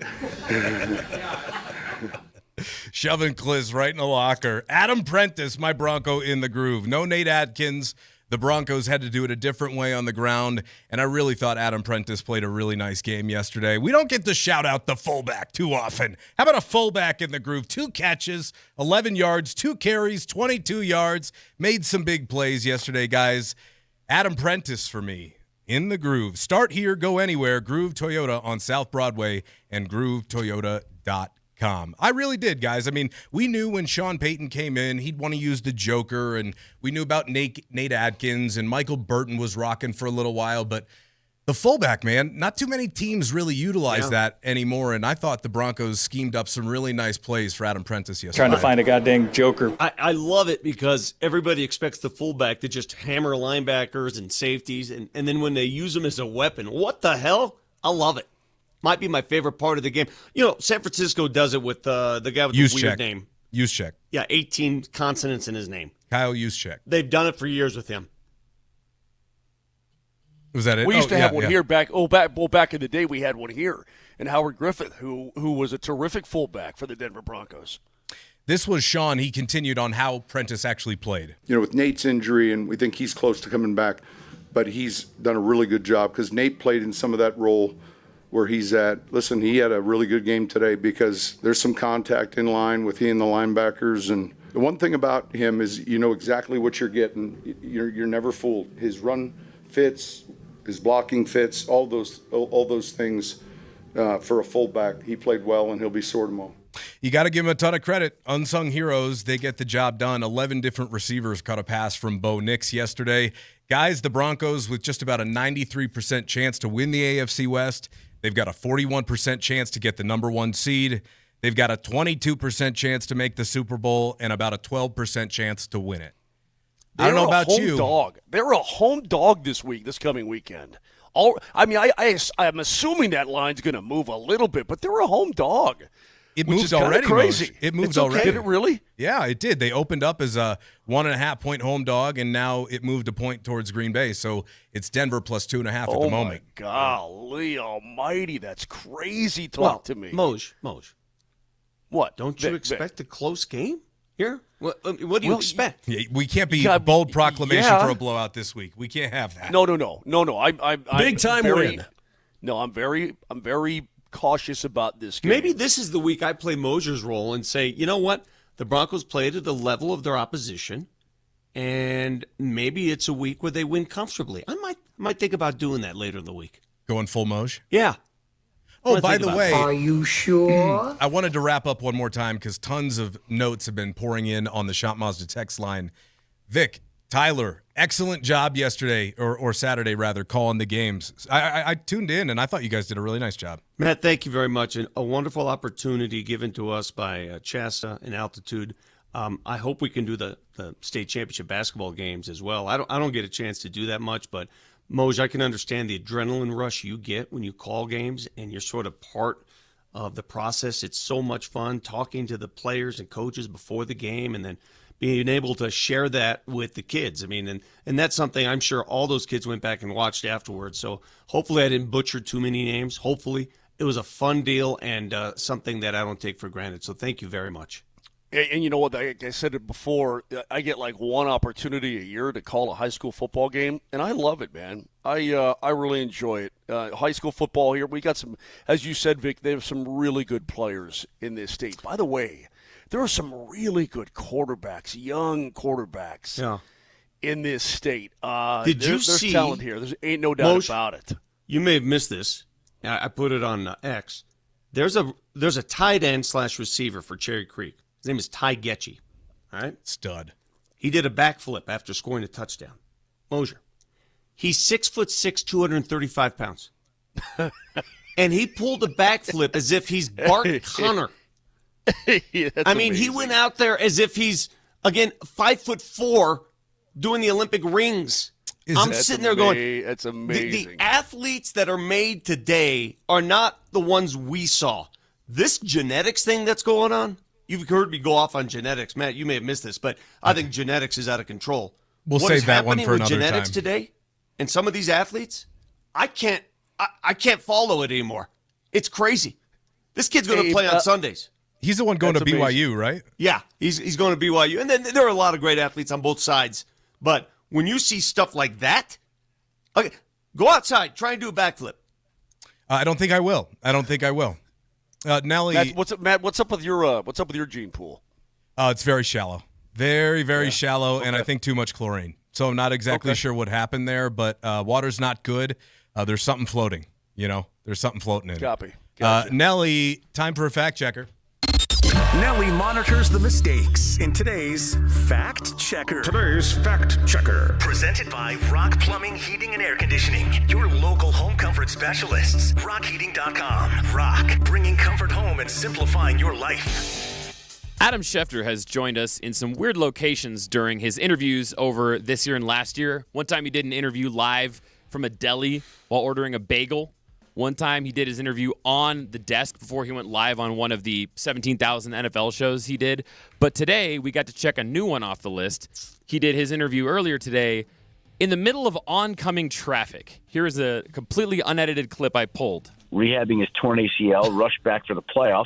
Shoving Kliss right in the locker. Adam Prentice, my Bronco in the groove. No Nate Atkins. The Broncos had to do it a different way on the ground, and I really thought Adam Prentice played a really nice game yesterday. We don't get to shout out the fullback too often. How about a fullback in the groove? 2 catches, 11 yards, 2 carries, 22 yards. Made some big plays yesterday, guys. Adam Prentice for me. In the groove. Start here, go anywhere. Groove Toyota on South Broadway and GrooveToyota.com. I really did, guys. I mean, we knew when Sean Payton came in, he'd want to use the Joker, and we knew about Nate Atkins, and Michael Burton was rocking for a little while, but the fullback, man, not too many teams really utilize that anymore, and I thought the Broncos schemed up some really nice plays for Adam Prentice yesterday. Trying to find a goddamn Joker. I love it because everybody expects the fullback to just hammer linebackers and safeties, and then when they use them as a weapon, what the hell? I love it. Might be my favorite part of the game. You know, San Francisco does it with the guy with the weird name. Juszczyk. Yeah, 18 consonants in his name. Kyle Juszczyk. They've done it for years with him. Was that it? We used to have one here back in the day. We had one here, and Howard Griffith, who was a terrific fullback for the Denver Broncos. This was Sean. He continued on how Prentice actually played. You know, with Nate's injury, and we think he's close to coming back, but he's done a really good job because Nate played in some of that role where he's at. Listen, he had a really good game today because there's some contact in line with he and the linebackers. And the one thing about him is you know exactly what you're getting. You're never fooled. His run fits, his blocking fits, all those things for a fullback. He played well, and he'll be sore tomorrow. You got to give him a ton of credit. Unsung heroes, they get the job done. 11 different receivers caught a pass from Bo Nix yesterday. Guys, the Broncos with just about a 93% chance to win the AFC West. They've got a 41% chance to get the number 1 seed. They've got a 22% chance to make the Super Bowl and about a 12% chance to win it. I don't know about you. Dog. They're a home dog this coming weekend. I'm assuming that line's going to move a little bit, but they're a home dog. It moved already. Crazy. It moved it's already. Okay. Did it really? Yeah, it did. They opened up as a 1.5-point home dog, and now it moved a point towards Green Bay. So it's Denver plus 2.5 at the moment. Oh, my golly almighty. That's crazy talk to me. Moj. What? Don't you expect a close game here? What do you expect? Yeah, we can't be bold proclamation for a blowout this week. We can't have that. No. I'm big time win. No, I'm very cautious about this game. Maybe this is the week I play Moser's role and say, you know what? The Broncos played at the level of their opposition, and maybe it's a week where they win comfortably. I might think about doing that later in the week. Going full Moj? Yeah. Oh, by the way, are you sure? I wanted to wrap up one more time because tons of notes have been pouring in on the Shop Mazda text line. Vic, Tyler, excellent job yesterday, or Saturday rather, calling the games. I tuned in, and I thought you guys did a really nice job. Matt, thank you very much. And a wonderful opportunity given to us by Shasta and Altitude. I hope we can do the state championship basketball games as well. I don't get a chance to do that much, but Moj, I can understand the adrenaline rush you get when you call games and you're sort of part of the process. It's so much fun talking to the players and coaches before the game and then being able to share that with the kids. I mean, and that's something I'm sure all those kids went back and watched afterwards. So hopefully I didn't butcher too many names. Hopefully it was a fun deal and something that I don't take for granted. So thank you very much. And you know what? Like I said it before, I get like one opportunity a year to call a high school football game, and I love it, man. I really enjoy it. High school football here, we got some, as you said, Vic, they have some really good players in this state. By the way, there are some really good quarterbacks, young quarterbacks in this state. There's talent here. There ain't no doubt about it. You may have missed this. I put it on X. There's a tight end / receiver for Cherry Creek. His name is Ty Getchie. All right? Stud. He did a backflip after scoring a touchdown. Moser. He's 6'6", 235 pounds. And he pulled a backflip as if he's Bart Connor. I mean, he went out there as if he's, again, 5'4", doing the Olympic rings. I'm sitting there going, that's amazing. The athletes that are made today are not the ones we saw. This genetics thing that's going on, you've heard me go off on genetics. Matt, you may have missed this, but I think genetics is out of control. We'll save that one for another time. What is happening with genetics today and some of these athletes, I can't follow it anymore. It's crazy. This kid's going to play on Sundays. He's the one going to BYU, right? Yeah, he's going to BYU. And then there are a lot of great athletes on both sides. But when you see stuff like that, okay, go outside, try and do a backflip. I don't think I will. Nelly, Matt, what's up with your gene pool? It's very shallow, very shallow, and I think too much chlorine. So I'm not exactly sure what happened there, but water's not good. There's something floating. There's something floating in it. Copy. Nelly, time for a fact checker. Nelly monitors the mistakes in today's Fact Checker. Presented by Rock Plumbing, Heating, and Air Conditioning. Your local home comfort specialists. RockHeating.com. Rock, bringing comfort home and simplifying your life. Adam Schefter has joined us in some weird locations during his interviews over this year and last year. One time he did an interview live from a deli while ordering a bagel. One time he did his interview on the desk before he went live on one of the 17,000 NFL shows he did. But today we got to check a new one off the list. He did his interview earlier today in the middle of oncoming traffic. Here is a completely unedited clip I pulled. Rehabbing his torn ACL, rushed back for the playoffs.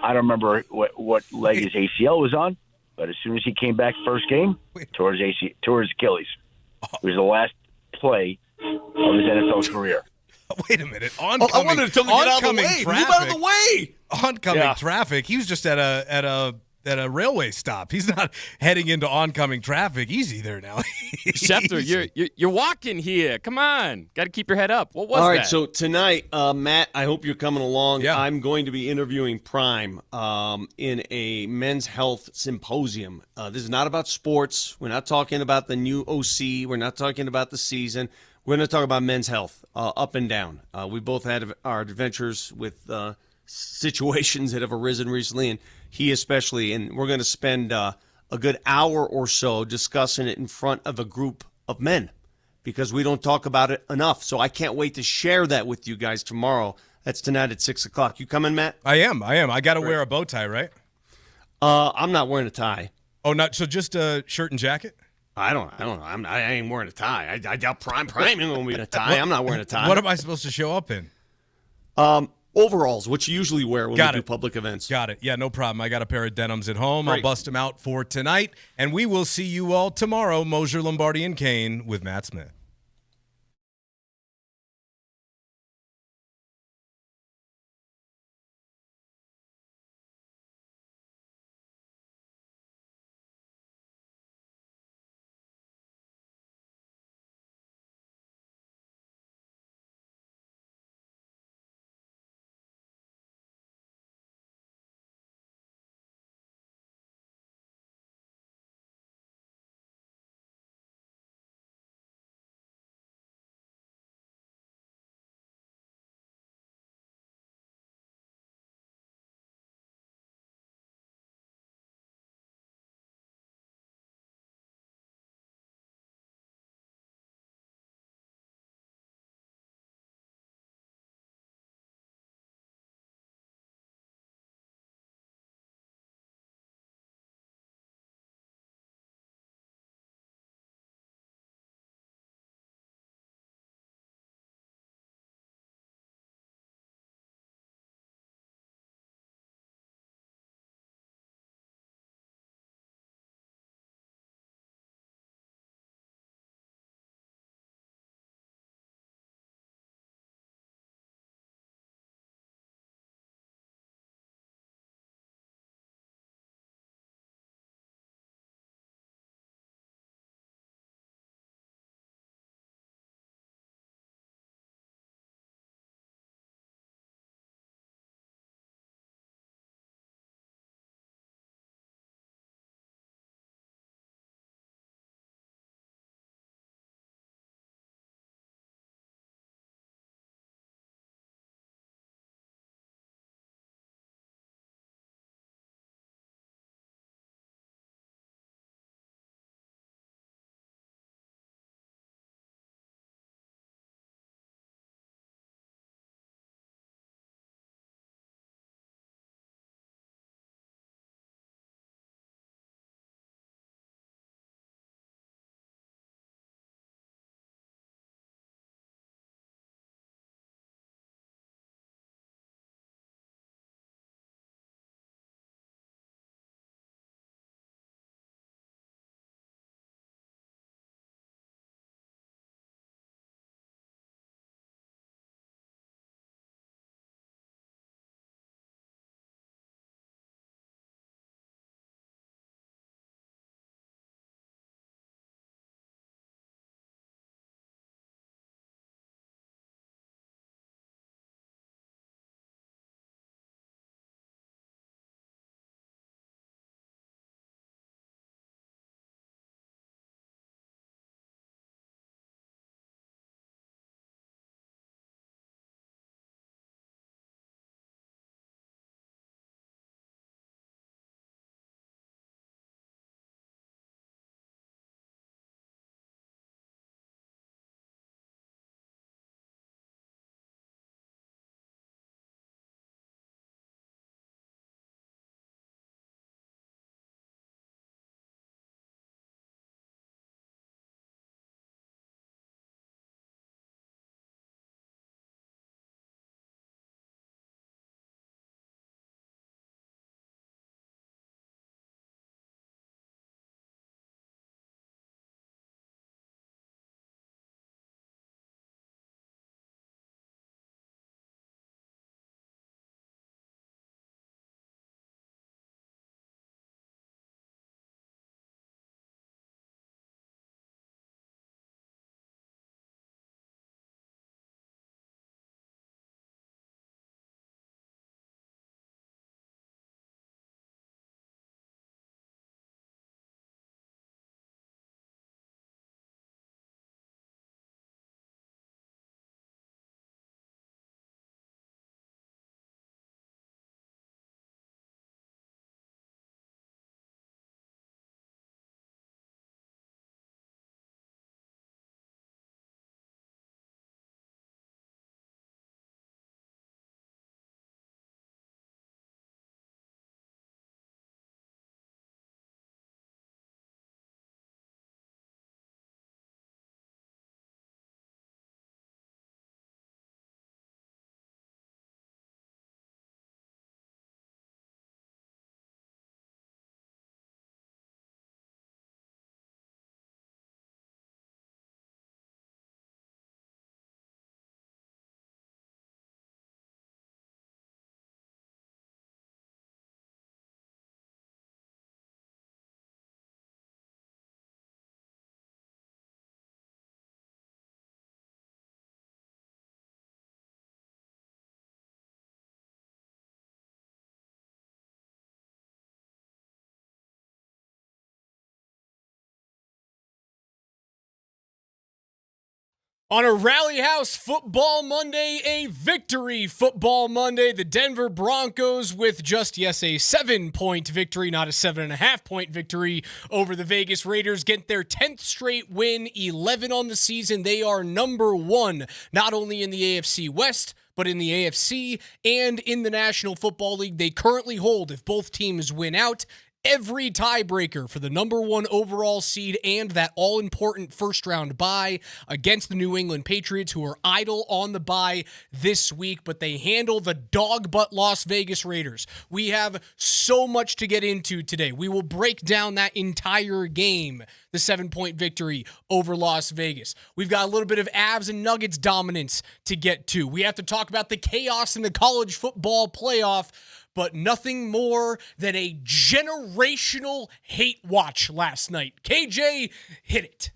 I don't remember what leg his ACL was on, but as soon as he came back first game, tore his Achilles. It was the last play of his NFL career. Wait a minute. I wanted to tell him to get out of the way. Move out of the way. Oncoming traffic. He was just at a railway stop. He's not heading into oncoming traffic. Easy there now. Schefter, you're walking here. Come on. Got to keep your head up. What was that? All right, so tonight, Matt, I hope you're coming along. Yeah. I'm going to be interviewing Prime in a men's health symposium. This is not about sports. We're not talking about the new OC. We're not talking about the season. We're going to talk about men's health, up and down. We both had our adventures with situations that have arisen recently, and he especially. And we're going to spend a a good hour or so discussing it in front of a group of men because we don't talk about it enough. So I can't wait to share that with you guys tomorrow. That's tonight at 6 o'clock. You coming, Matt? I am. I got to wear a bow tie, right? I'm not wearing a tie. Oh, not so just a shirt and jacket? I don't know. I ain't wearing a tie. I doubt Prime ain't gonna be in a tie. I'm not wearing a tie. What am I supposed to show up in? Overalls, which you usually wear when we do public events. Got it. Yeah, no problem. I got a pair of denims at home. Great. I'll bust them out for tonight, and we will see you all tomorrow. Moser, Lombardi, and Kane with Matt Smith. On a Rally House Football Monday, a victory Football Monday, the Denver Broncos with just, a 7-point victory, not a 7.5-point victory over the Vegas Raiders, get their 10th straight win, 11 on the season. They are number one, not only in the AFC West, but in the AFC and in the National Football League. They currently hold, if both teams win out, every tiebreaker for the number one overall seed and that all-important first-round bye against the New England Patriots, who are idle on the bye this week, but they handle the dog-butt Las Vegas Raiders. We have so much to get into today. We will break down that entire game, the 7-point victory over Las Vegas. We've got a little bit of Avs and Nuggets dominance to get to. We have to talk about the chaos in the college football playoff, but nothing more than a generational hate watch last night. KJ, hit it.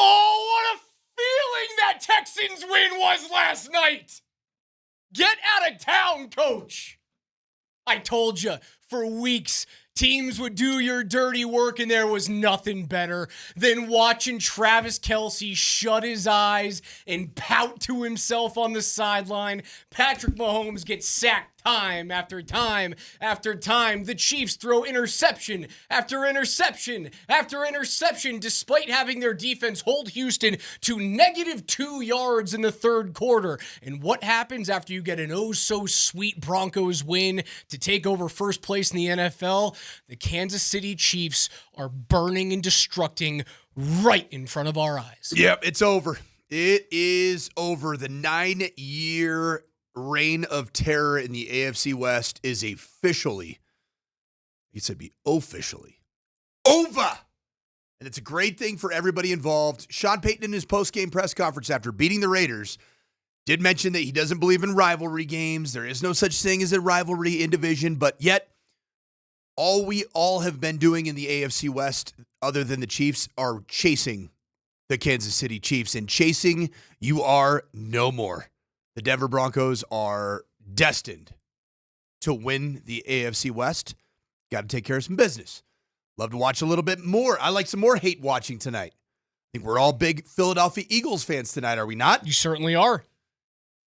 Oh, what a feeling that Texans win was last night. Get out of town, coach. I told you for weeks teams would do your dirty work, and there was nothing better than watching Travis Kelce shut his eyes and pout to himself on the sideline. Patrick Mahomes gets sacked time after time after time. The Chiefs throw interception after interception after interception, despite having their defense hold Houston to -2 yards in the third quarter. And what happens after you get an oh-so-sweet Broncos win to take over first place in the NFL? The Kansas City Chiefs are burning and destructing right in front of our eyes. Yep, it's over. It is over. The 9-year reign of terror in the AFC West is officially over. And it's a great thing for everybody involved. Sean Payton in his post-game press conference after beating the Raiders did mention that he doesn't believe in rivalry games. There is no such thing as a rivalry in division, but yet all we all have been doing in the AFC West, other than the Chiefs, are chasing the Kansas City Chiefs. And chasing, you are no more. The Denver Broncos are destined to win the AFC West. Got to take care of some business. Love to watch a little bit more. I like some more hate watching tonight. I think we're all big Philadelphia Eagles fans tonight, are we not? You certainly are.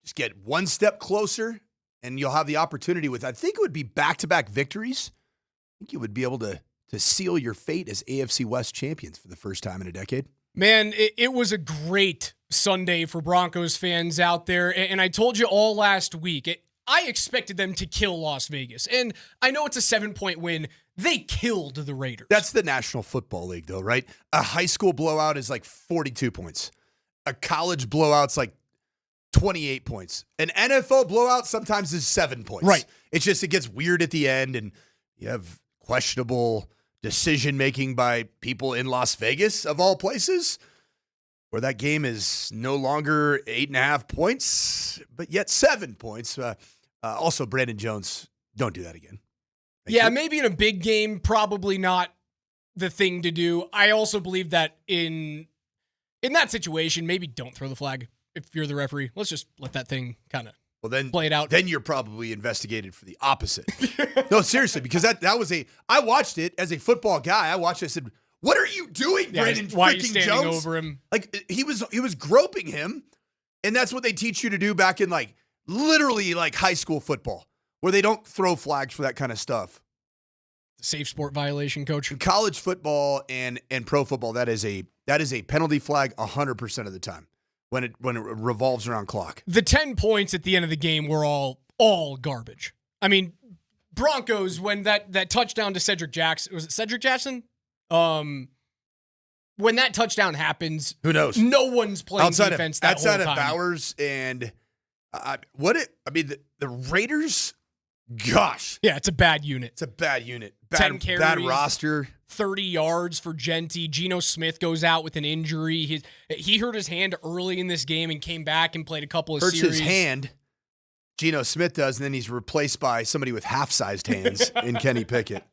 Just get one step closer, and you'll have the opportunity with, I think it would be back-to-back victories. I think you would be able to seal your fate as AFC West champions for the first time in a decade. Man, it was a great Sunday for Broncos fans out there, and I told you all last week, I expected them to kill Las Vegas, and I know it's a 7-point win. They killed the Raiders. That's the National Football League, though, right? A high school blowout is like 42 points. A college blowout's like 28 points. An NFL blowout sometimes is 7 points. Right. It's just, it gets weird at the end, and you have questionable decision-making by people in Las Vegas, of all places, where that game is no longer 8.5 points, but yet 7 points. Also, Brandon Jones, don't do that again. Thank you. Maybe in a big game, probably not the thing to do. I also believe that in that situation, maybe don't throw the flag if you're the referee. Let's just let that thing kind of play it out. Then you're probably investigated for the opposite. No, seriously, because that was I watched it as a football guy. I watched it, I said, what are you doing, Brandon why are you freaking standing Jones? over him? Like, he was groping him, and that's what they teach you to do back in, like, literally, like, high school football, where they don't throw flags for that kind of stuff. Safe sport violation, coach. In college football and pro football, that is a penalty flag 100% of the time when it revolves around clock. The 10 points at the end of the game were all garbage. I mean, Broncos, when that touchdown to Cedric Jackson, was it Cedric Jackson? When that touchdown happens, who knows? No one's playing defense that whole time. Outside of Bowers and the Raiders. Gosh. Yeah, it's a bad unit. It's a bad unit. 10 carries, bad roster. 30 yards for Genty. Geno Smith goes out with an injury. He hurt his hand early in this game and came back and played a couple of series. Hurts his hand. Geno Smith does, and then he's replaced by somebody with half-sized hands in Kenny Pickett.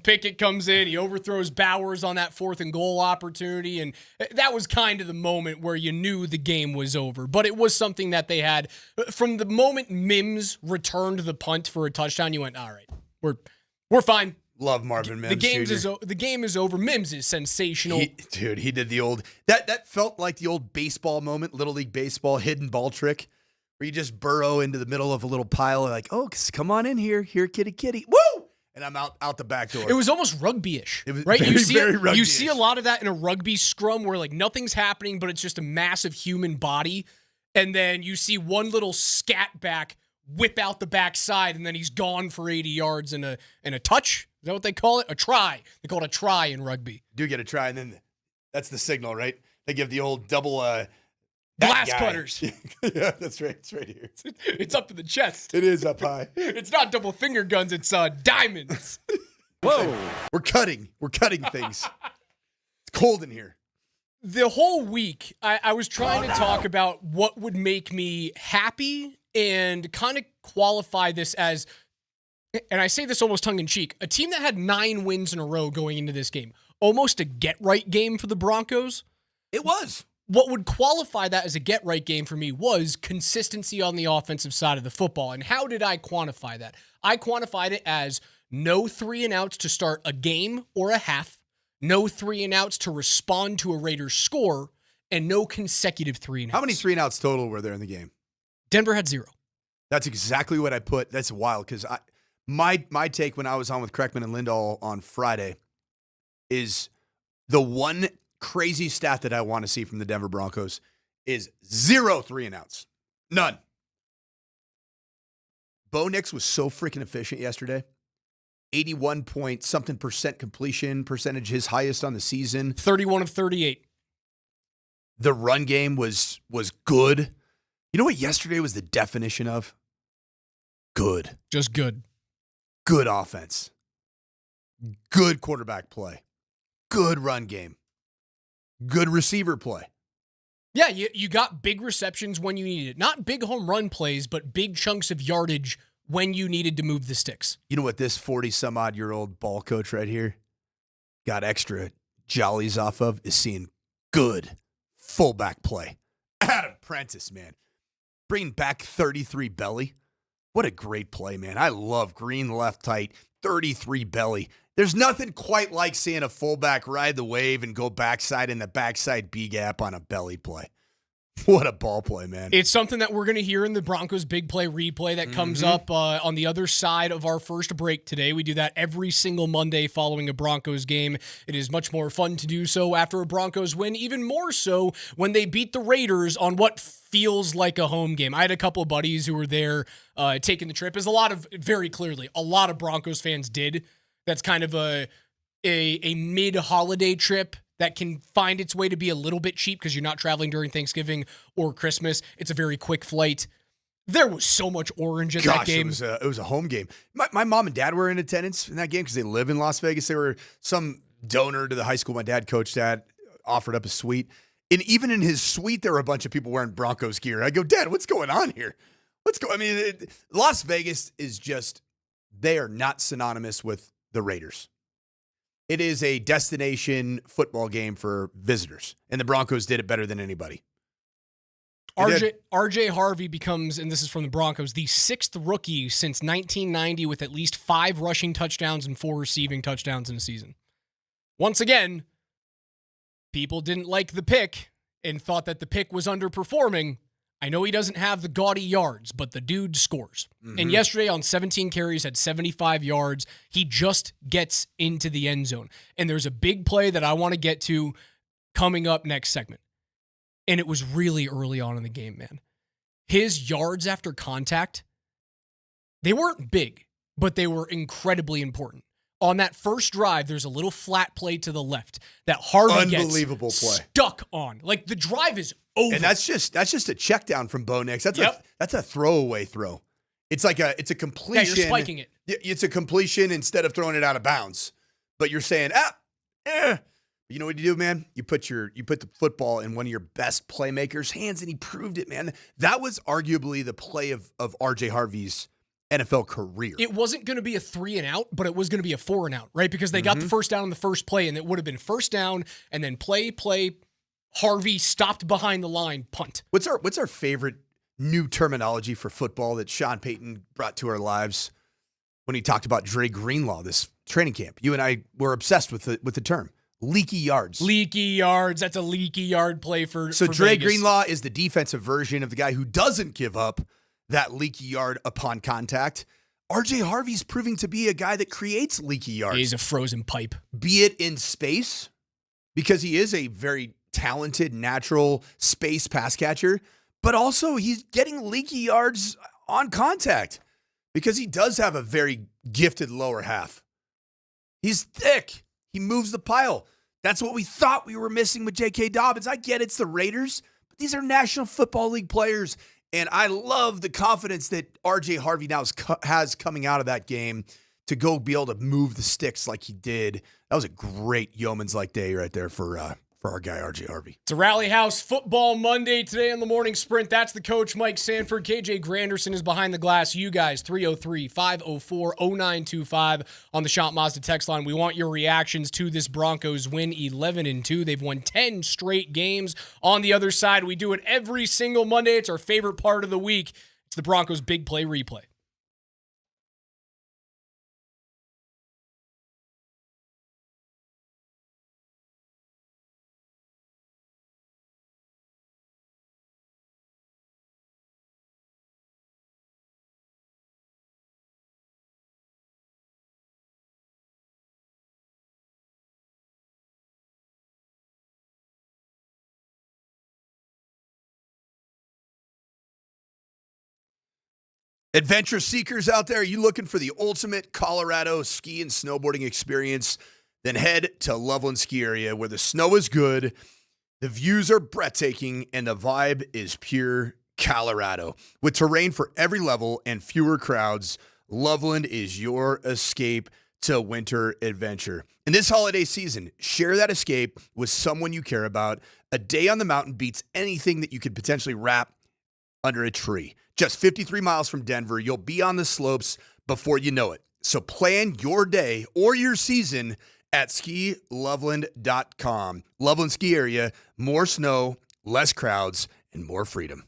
Pickett comes in. He overthrows Bowers on that 4th and goal opportunity, and that was kind of the moment where you knew the game was over. But it was something that they had. From the moment Mims returned the punt for a touchdown, you went, all right, we're fine. Love Marvin Mims. The game is over. Mims is sensational. He did the old that felt like the old baseball moment, Little League baseball hidden ball trick, where you just burrow into the middle of a little pile, like, oh, come on in here, kitty, woo! And I'm out the back door. It was almost rugby-ish, it was right? Very, very rugby-ish. You see a lot of that in a rugby scrum where like nothing's happening, but it's just a massive human body, and then you see one little scat back whip out the backside, and then he's gone for 80 yards and a touch. Is that what they call it? A try. They call it a try in rugby. Do get a try, and then that's the signal, right? They give the old double glass cutters. Yeah, that's right. It's right here. It's up in the chest. It is up high. It's not double finger guns. It's diamonds. Whoa. We're cutting things. It's cold in here. The whole week, I was trying to talk about what would make me happy and kind of qualify this as, and I say this almost tongue-in-cheek, a team that had 9 wins in a row going into this game. Almost a get-right game for the Broncos. It was. What would qualify that as a get-right game for me was consistency on the offensive side of the football. And how did I quantify that? I quantified it as no 3-and-outs to start a game or a half, no 3-and-outs to respond to a Raiders score, and no consecutive 3-and-outs. How many 3-and-outs total were there in the game? Denver had 0. That's exactly what I put. That's wild because my take when I was on with Kreckman and Lindahl on Friday is the one crazy stat that I want to see from the Denver Broncos is 0 3-and-outs. None. Bo Nix was so freaking efficient yesterday. 81% completion percentage, his highest on the season. 31 of 38. The run game was good. You know what yesterday was the definition of? Good. Just good. Good offense. Good quarterback play. Good run game. Good receiver play. Yeah, you got big receptions when you needed it. Not big home run plays, but big chunks of yardage when you needed to move the sticks. You know what this 40-some-odd-year-old ball coach right here got extra jollies off of is seeing good fullback play. Adam Prentice, man. Bringing back 33 belly. What a great play, man. I love green left tight, 33 belly. There's nothing quite like seeing a fullback ride the wave and go backside in the backside B gap on a belly play. What a ball play, man. It's something that we're going to hear in the Broncos big play replay that comes up on the other side of our first break today. We do that every single Monday following a Broncos game. It is much more fun to do so after a Broncos win, even more so when they beat the Raiders on what feels like a home game. I had a couple of buddies who were there taking the trip, as a lot of Broncos fans did. That's kind of a mid-holiday trip that can find its way to be a little bit cheap because you're not traveling during Thanksgiving or Christmas. It's a very quick flight. There was so much orange in Gosh, that game. It was a home game. My mom and dad were in attendance in that game because they live in Las Vegas. They were some donor to the high school my dad coached at, offered up a suite. And even in his suite, there were a bunch of people wearing Broncos gear. I go, Dad, what's going on here? Las Vegas is just, they are not synonymous with the Raiders. It is a destination football game for visitors, and the Broncos did it better than anybody. RJ Harvey becomes, and this is from the Broncos, the 6th rookie since 1990 with at least 5 rushing touchdowns and 4 receiving touchdowns in a season. Once again, people didn't like the pick and thought that the pick was underperforming. I know he doesn't have the gaudy yards, but the dude scores. Mm-hmm. And yesterday on 17 carries had 75 yards. He just gets into the end zone. And there's a big play that I want to get to coming up next segment. And it was really early on in the game, man. His yards after contact, they weren't big, but they were incredibly important. On that first drive, there's a little flat play to the left that Harvey Unbelievable gets play. Stuck on. Like, the drive is over. And that's just a check down from Bo Nix. That's a throwaway throw. It's a completion. Yeah, you're spiking it. It's a completion instead of throwing it out of bounds. But you're saying, You know what you do, man? You put the football in one of your best playmakers' hands, and he proved it, man. That was arguably the play of RJ Harvey's NFL career. It wasn't going to be a 3 and out, but it was going to be a 4 and out, right? Because they got the first down on the first play, and it would have been first down, and then play. Harvey stopped behind the line, punt. What's our favorite new terminology for football that Sean Payton brought to our lives when he talked about Dre Greenlaw this training camp? You and I were obsessed with the term. Leaky yards. Leaky yards. That's a leaky yard play for Dre Vegas. Greenlaw is the defensive version of the guy who doesn't give up that leaky yard upon contact. RJ Harvey's proving to be a guy that creates leaky yards. He's a frozen pipe. Be it in space, because he is a very talented, natural space pass catcher, but also he's getting leaky yards on contact because he does have a very gifted lower half. He's thick. He moves the pile. That's what we thought we were missing with J.K. Dobbins. I get it's the Raiders, but these are National Football League players, and I love the confidence that R.J. Harvey now has coming out of that game to go be able to move the sticks like he did. That was a great yeoman's-like day right there for our guy, R.J. Harvey. It's a Rally House Football Monday today on the Morning Sprint. That's the coach, Mike Sanford. KJ Granderson is behind the glass. You guys, 303-504-0925 on the Shop Mazda text line. We want your reactions to this Broncos win, 11-2. They've won 10 straight games. On the other side, we do it every single Monday. It's our favorite part of the week. It's the Broncos Big Play Replay. Adventure seekers out there, are you looking for the ultimate Colorado ski and snowboarding experience? Then head to Loveland Ski Area where the snow is good, the views are breathtaking, and the vibe is pure Colorado. With terrain for every level and fewer crowds, Loveland is your escape to winter adventure. In this holiday season, share that escape with someone you care about. A day on the mountain beats anything that you could potentially wrap under a tree. Just 53 miles from Denver, you'll be on the slopes before you know it. So plan your day or your season at skiloveland.com. Loveland Ski Area, more snow, less crowds, and more freedom.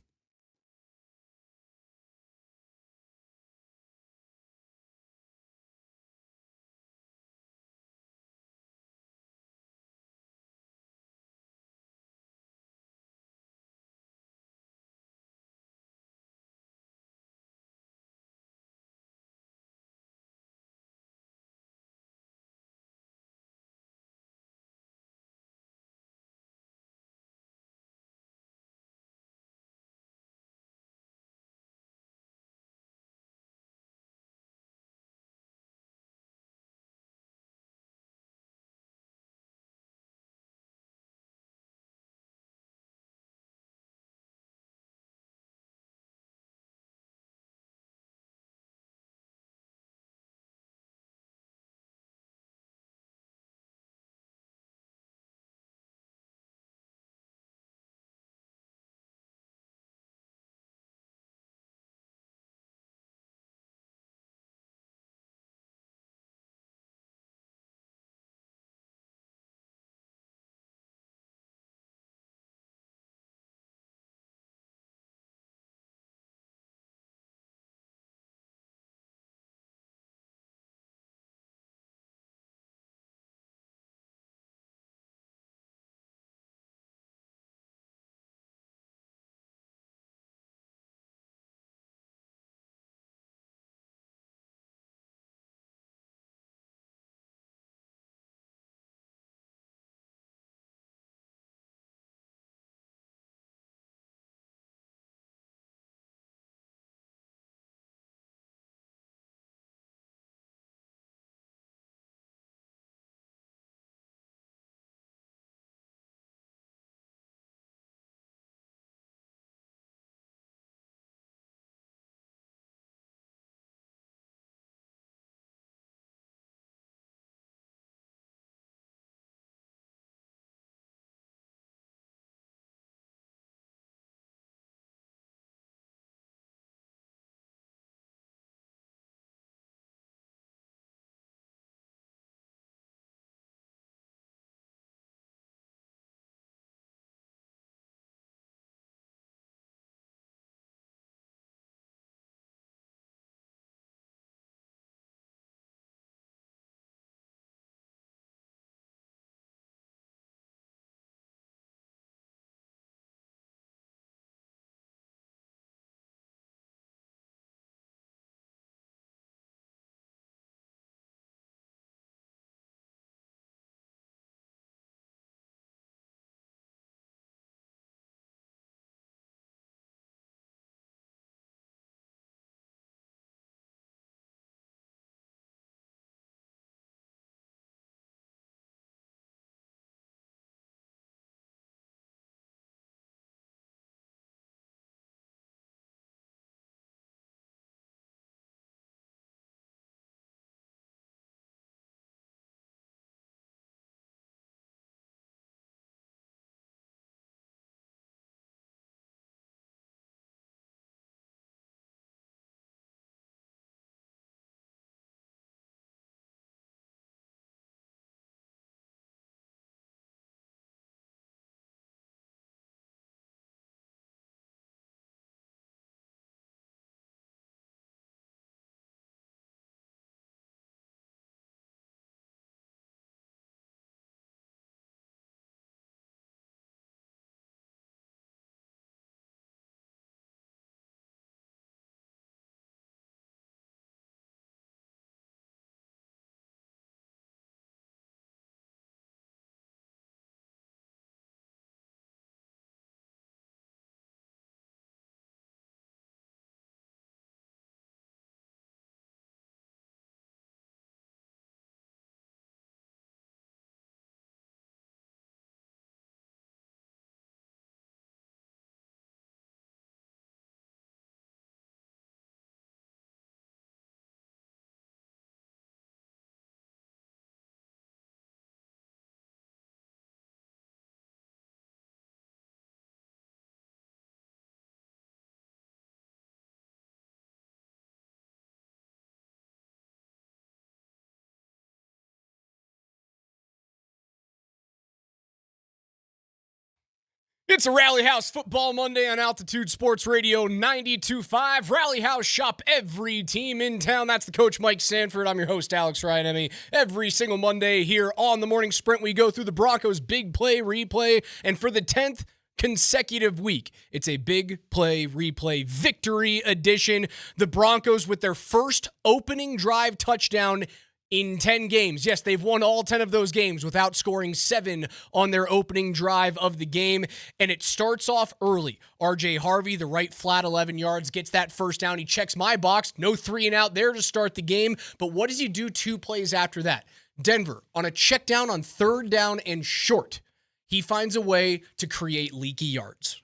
It's a Rally House Football Monday on Altitude Sports Radio 92.5. Rally House, shop every team in town. That's the coach, Mike Sanford. I'm your host, Alex Ryan. Every single Monday here on the Morning Sprint, we go through the Broncos' big play replay. And for the 10th consecutive week, it's a big play replay victory edition. The Broncos with their first opening drive touchdown in 10 games. Yes, they've won all 10 of those games without scoring 7 on their opening drive of the game. And it starts off early. RJ Harvey, the right flat 11 yards, gets that first down. He checks my box. No 3 and out there to start the game. But what does he do 2 plays after that? Denver, on a check down on 3rd down and short, he finds a way to create leaky yards.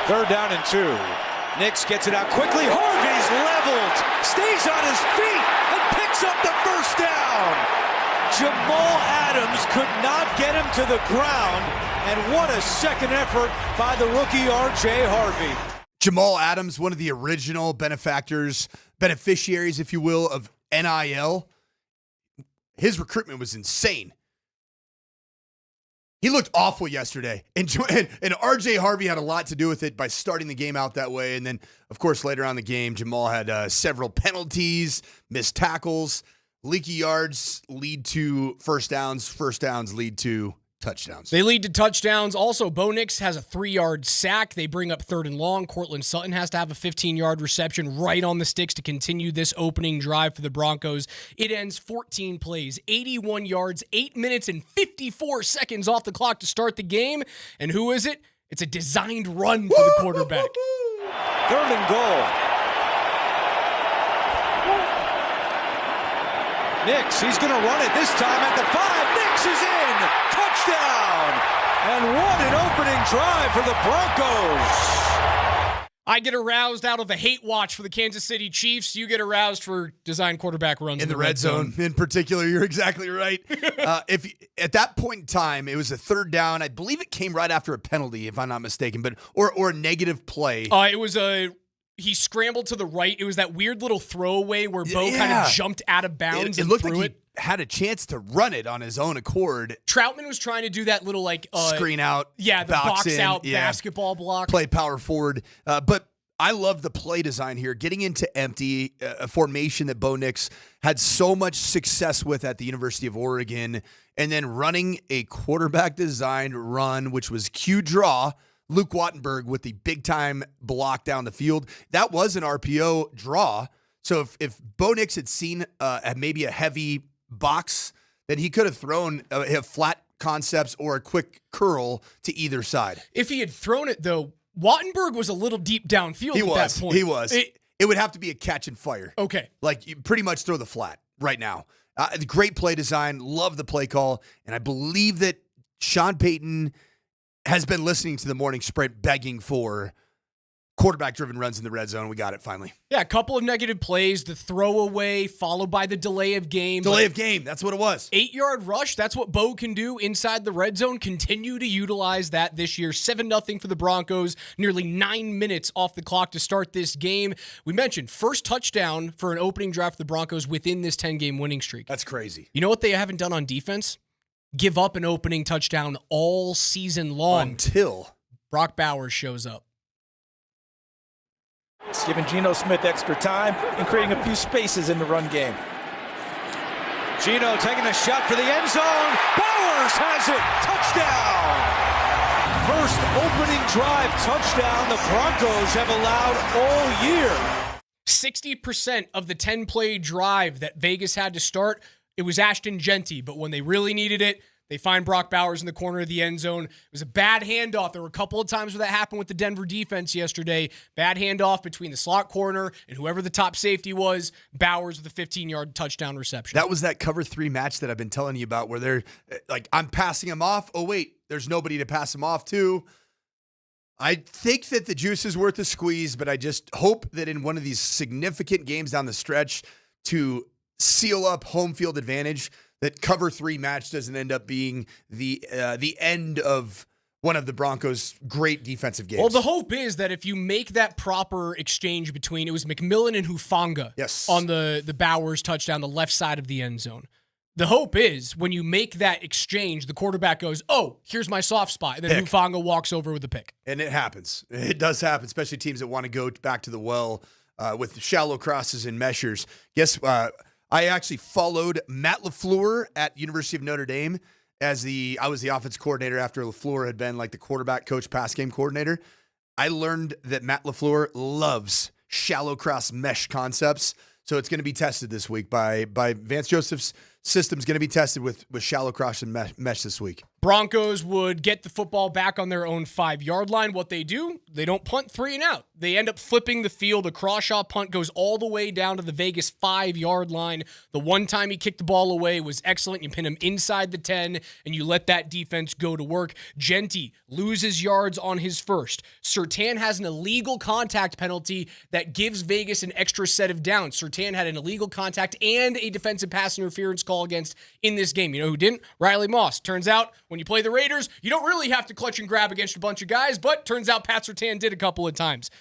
3rd down and 2. Nix gets it out quickly. Harvey's leveled. Stays on his feet and picks up the first down. Jamal Adams could not get him to the ground, and what a second effort by the rookie R.J. Harvey. Jamal Adams, one of the original beneficiaries, if you will, of NIL. His recruitment was insane. He looked awful yesterday, and R.J. Harvey had a lot to do with it by starting the game out that way. And then, of course, later on in the game, Jamal had several penalties, missed tackles. Leaky yards lead to first downs. First downs lead to touchdowns. They lead to touchdowns. Also, Bo Nix has a 3-yard sack. They bring up 3rd and long. Cortland Sutton has to have a 15-yard reception right on the sticks to continue this opening drive for the Broncos. It ends 14 plays, 81 yards, 8 minutes and 54 seconds off the clock to start the game. And who is it? It's a designed run for the quarterback. 3rd and goal. Nix, he's going to run it this time at the 5. Nix is in. Touchdown. And what an opening drive for the Broncos. I get aroused out of the hate watch for the Kansas City Chiefs. You get aroused for design quarterback runs in the red zone. In particular, you're exactly right. If at that point in time, it was a 3rd down. I believe it came right after a penalty, if I'm not mistaken, but or a negative play. It was he scrambled to the right. It was that weird little throwaway where Bo kind of jumped out of bounds. It looked like he had a chance to run it on his own accord. Troutman was trying to do that little screen out. Yeah, the box out basketball block. Play power forward. But I love the play design here. Getting into empty, a formation that Bo Nix had so much success with at the University of Oregon, and then running a quarterback designed run, which was Q draw. Luke Wattenberg with the big-time block down the field. That was an RPO draw. So if Bo Nix had seen maybe a heavy box, then he could have thrown flat concepts or a quick curl to either side. If he had thrown it, though, Wattenberg was a little deep downfield that point. He was. It would have to be a catch and fire. Okay. Like, you pretty much throw the flat right now. Great play design. Love the play call. And I believe that Sean Payton has been listening to the morning sprint begging for quarterback-driven runs in the red zone. We got it finally. Yeah, a couple of negative plays, the throwaway followed by the delay of game. Delay of game, that's what it was. 8-yard rush, that's what Bo can do inside the red zone. Continue to utilize that this year. 7-0 for the Broncos, nearly 9 minutes off the clock to start this game. We mentioned first touchdown for an opening drive for the Broncos within this 10-game winning streak. That's crazy. You know what they haven't done on defense? Give up an opening touchdown all season long. Until Brock Bowers shows up. It's giving Geno Smith extra time and creating a few spaces in the run game. Geno taking a shot for the end zone. Bowers has it. Touchdown. First opening drive touchdown the Broncos have allowed all year. 60% of the 10-play drive that Vegas had to start, it was Ashton Genty, but when they really needed it, they find Brock Bowers in the corner of the end zone. It was a bad handoff. There were a couple of times where that happened with the Denver defense yesterday. Bad handoff between the slot corner and whoever the top safety was. Bowers with a 15-yard touchdown reception. That was that cover 3 match that I've been telling you about where they're like, I'm passing him off. Oh, wait, there's nobody to pass him off to. I think that the juice is worth a squeeze, but I just hope that in one of these significant games down the stretch to seal up home field advantage, that cover 3 match doesn't end up being the end of one of the Broncos' great defensive games. Well, the hope is that if you make that proper exchange between, it was McMillan and Hufanga yes, on the Bowers touchdown, the left side of the end zone. The hope is when you make that exchange, the quarterback goes, oh, here's my soft spot. And then Hufanga walks over with the pick. And it happens. It does happen, especially teams that want to go back to the well with shallow crosses and meshers. I actually followed Matt LaFleur at University of Notre Dame I was the offense coordinator after LaFleur had been like the quarterback coach, pass game coordinator. I learned that Matt LaFleur loves shallow cross mesh concepts. So it's going to be tested this week by Vance Joseph's system's going to be tested with shallow cross and mesh this week. Broncos would get the football back on their own 5-yard line. What they do, they don't punt 3 and out. They end up flipping the field. A Crawshaw punt goes all the way down to the Vegas 5-yard line. The one time he kicked the ball away was excellent. You pin him inside the 10, and you let that defense go to work. Genty loses yards on his first. Surtain has an illegal contact penalty that gives Vegas an extra set of downs. Surtain had an illegal contact and a defensive pass interference call against in this game. You know who didn't? Riley Moss. Turns out, when you play the Raiders, you don't really have to clutch and grab against a bunch of guys, but turns out Pat Surtain did a couple of times.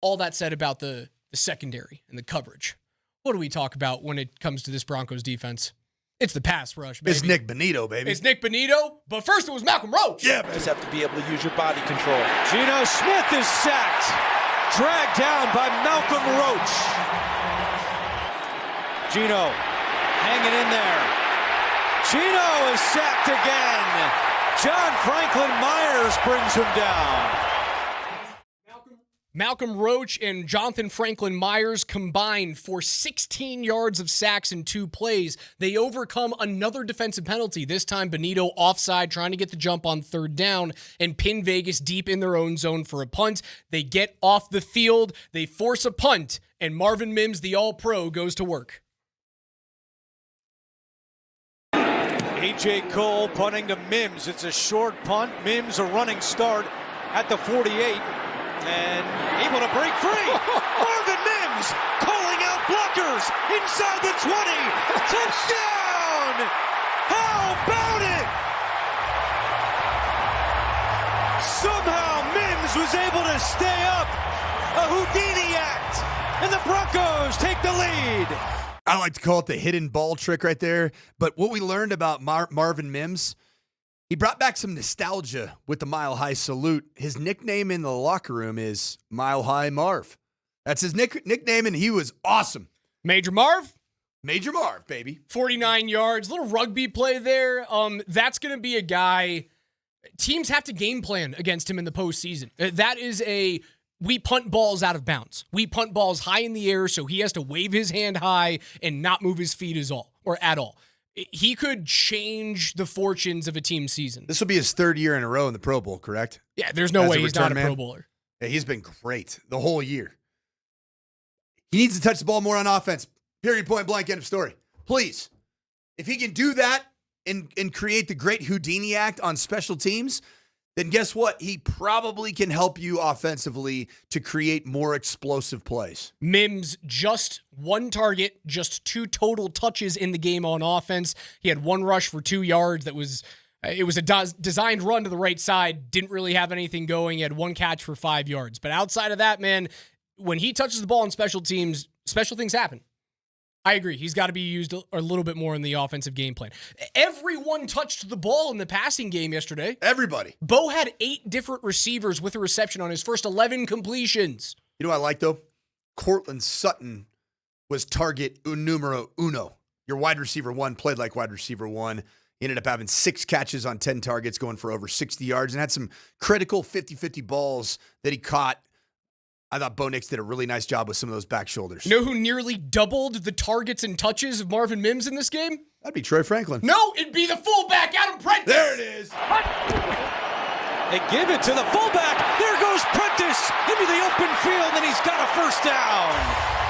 All that said about the secondary and the coverage. What do we talk about when it comes to this Broncos defense? It's the pass rush, baby. It's Nick Bonito, baby. It's Nick Bonito, but first it was Malcolm Roach. Yeah, You just have to be able to use your body control. Geno Smith is sacked. Dragged down by Malcolm Roach. Geno hanging in there. Geno is sacked again. John Franklin Myers brings him down. Malcolm Roach and Jonathan Franklin Myers combined for 16 yards of sacks in 2 plays. They overcome another defensive penalty, this time Bonito offside, trying to get the jump on 3rd down and pin Vegas deep in their own zone for a punt. They get off the field, they force a punt, and Marvin Mims, the All-Pro, goes to work. A.J. Cole punting to Mims. It's a short punt. Mims a running start at the 48 and able to break free. Marvin Mims calling out blockers inside the 20. Touchdown! How about it? Somehow Mims was able to stay up. A Houdini act, and the Broncos take the lead. I like to call it the hidden ball trick right there. But what we learned about Marvin Mims, he brought back some nostalgia with the Mile High salute. His nickname in the locker room is Mile High Marv. That's his nickname, and he was awesome. Major Marv? Major Marv, baby. 49 yards, little rugby play there. That's going to be a guy, teams have to game plan against him in the postseason. That is we punt balls out of bounds. We punt balls high in the air, so he has to wave his hand high and not move his feet at all. He could change the fortunes of a team's season. This will be his 3rd year in a row in the Pro Bowl, correct? Yeah, there's no way he's not a Pro Bowler. Yeah, he's been great the whole year. He needs to touch the ball more on offense. Period, point blank, end of story. Please. If he can do that and create the great Houdini act on special teams, then guess what? He probably can help you offensively to create more explosive plays. Mims, just 1 target, just 2 total touches in the game on offense. He had 1 rush for 2 yards. It was a designed run to the right side. Didn't really have anything going. He had 1 catch for 5 yards. But outside of that, man, when he touches the ball on special teams, special things happen. I agree. He's got to be used a little bit more in the offensive game plan. Everyone touched the ball in the passing game yesterday. Everybody. Bo had 8 different receivers with a reception on his first 11 completions. You know what I like, though? Cortland Sutton was target numero uno. Your wide receiver 1 played like wide receiver 1. He ended up having 6 catches on 10 targets, going for over 60 yards, and had some critical 50-50 balls that he caught. I thought Bo Nix did a really nice job with some of those back shoulders. You know who nearly doubled the targets and touches of Marvin Mims in this game? That'd be Troy Franklin. No, it'd be the fullback, Adam Prentice. There it is. They give it to the fullback. There goes Prentice into the open field, and he's got a first down.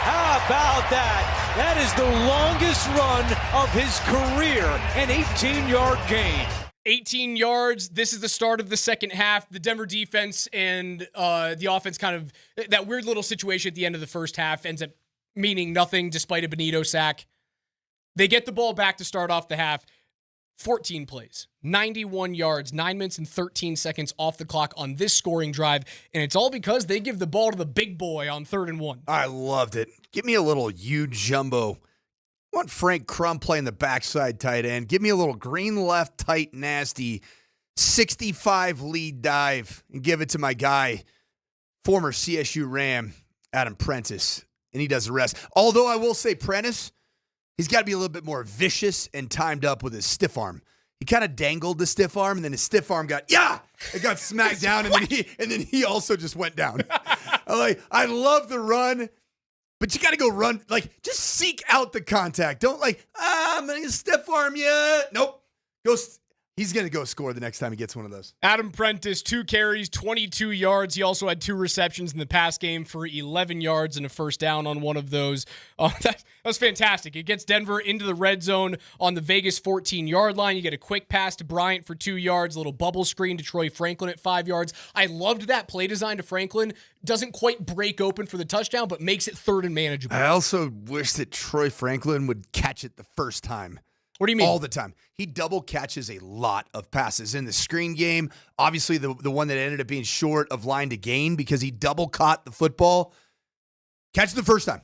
How about that? That is the longest run of his career, an 18-yard gain. 18 yards. This is the start of the second half. The Denver defense and the offense kind of, that weird little situation at the end of the first half ends up meaning nothing despite a Bonito sack. They get the ball back to start off the half. 14 plays, 91 yards, 9 minutes and 13 seconds off the clock on this scoring drive. And it's all because they give the ball to the big boy on 3rd and 1. I loved it. Give me a little huge jumbo want Frank Crum playing the backside tight end. Give me a little green left, tight, nasty, 65 lead dive and give it to my guy, former CSU Ram, Adam Prentice, and he does the rest. Although I will say Prentice, he's got to be a little bit more vicious and timed up with his stiff arm. He kind of dangled the stiff arm, and then his stiff arm got smacked down, and then he also just went down. I love the run, but you got to go run. Just seek out the contact. Don't I'm going to stiff arm you. Nope. He's going to go score the next time he gets one of those. Adam Prentice, 2 carries, 22 yards. He also had 2 receptions in the pass game for 11 yards and a first down on one of those. That was fantastic. It gets Denver into the red zone on the Vegas 14-yard line. You get a quick pass to Bryant for 2 yards, a little bubble screen to Troy Franklin at 5 yards. I loved that play design to Franklin. Doesn't quite break open for the touchdown, but makes it third and manageable. I also wish that Troy Franklin would catch it the first time. What do you mean? All the time. He double catches a lot of passes. In the screen game, obviously the one that ended up being short of line to gain because he double caught the football. Catch it the first time.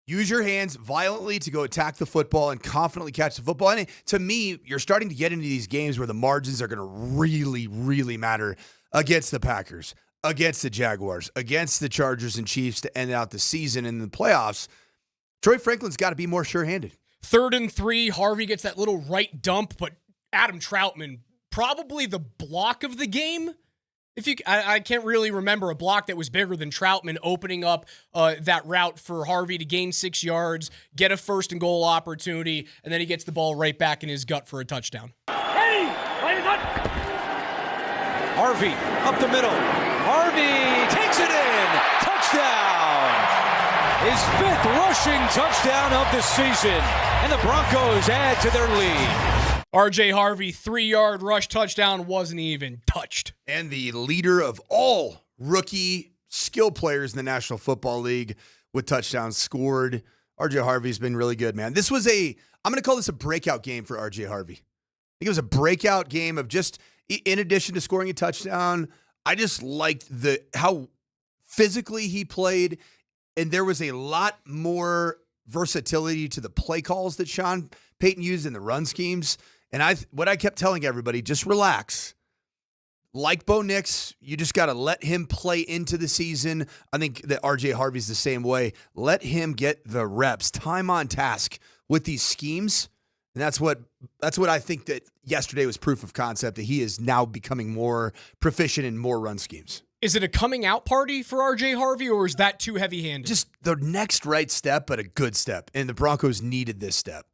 Use your hands violently to go attack the football and confidently catch the football. And to me, you're starting to get into these games where the margins are going to really, really matter against the Packers, against the Jaguars, against the Chargers and Chiefs to end out the season in the playoffs. Troy Franklin's got to be more sure-handed. 3rd and 3, Harvey gets that little right dump, but Adam Troutman, probably the block of the game. I can't really remember a block that was bigger than Troutman opening up that route for Harvey to gain 6 yards, get a 1st and goal opportunity, and then he gets the ball right back in his gut for a touchdown. Harvey up the middle. Harvey takes it in. Touchdown. His 5th rushing touchdown of the season, and the Broncos add to their lead. R.J. Harvey, 3-yard rush touchdown, wasn't even touched. And the leader of all rookie skill players in the National Football League with touchdowns scored. R.J. Harvey's been really good, man. I'm going to call this a breakout game for R.J. Harvey. I think it was a breakout game of just, in addition to scoring a touchdown, I just liked how physically he played. And there was a lot more versatility to the play calls that Sean Payton used in the run schemes. And what I kept telling everybody, just relax. Like Bo Nix, you just got to let him play into the season. I think that R.J. Harvey's the same way. Let him get the reps, time on task with these schemes. And that's what I think that yesterday was proof of concept, that he is now becoming more proficient in more run schemes. Is it a coming out party for R.J. Harvey, or is that too heavy-handed? Just the next right step, but a good step. And the Broncos needed this step.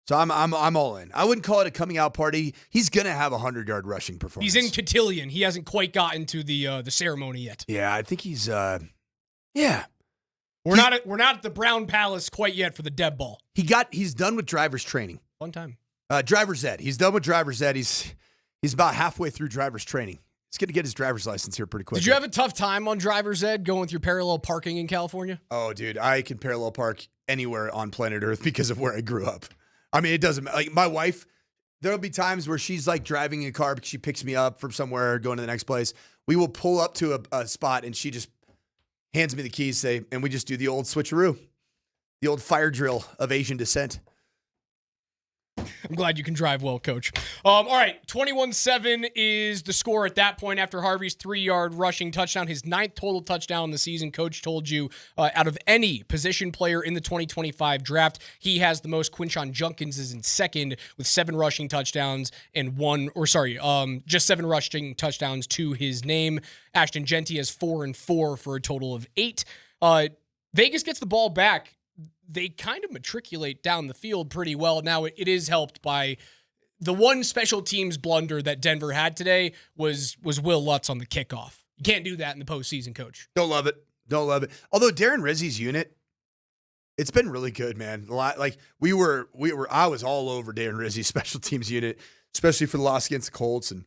So I'm all in. I wouldn't call it a coming out party. He's going to have a 100-yard rushing performance. He's in cotillion. He hasn't quite gotten to the ceremony yet. Yeah, I think he's We're not at the Brown Palace quite yet for the Deb Ball. He's done with driver's training. One time. Driver's ed. He's done with driver's ed. He's about halfway through driver's training. He's going to get his driver's license here pretty quick. Did you have a tough time on driver's ed going through parallel parking in California? Oh, dude, I can parallel park anywhere on planet Earth because of where I grew up. I mean, it doesn't, like my wife, there'll be times where she's like driving a car because she picks me up from somewhere going to the next place. We will pull up to a spot and she just hands me the keys, and we just do the old switcheroo, the old fire drill of Asian descent. I'm glad you can drive well, Coach. All right, 21-7 is the score at that point after Harvey's 3-yard rushing touchdown, his 9th total touchdown in the season. Coach told you out of any position player in the 2025 draft, he has the most. Quinshon Judkins is in second with 7 rushing touchdowns and just 7 rushing touchdowns to his name. Ashton Genty has 4 and 4 for a total of 8. Vegas gets the ball back. They kind of matriculate down the field pretty well. Now, it is helped by the one special teams blunder that Denver had today was Will Lutz on the kickoff. You can't do that in the postseason, Coach. Don't love it. Although Darren Rizzi's unit, it's been really good, man. I was all over Darren Rizzi's special teams unit, especially for the loss against the Colts and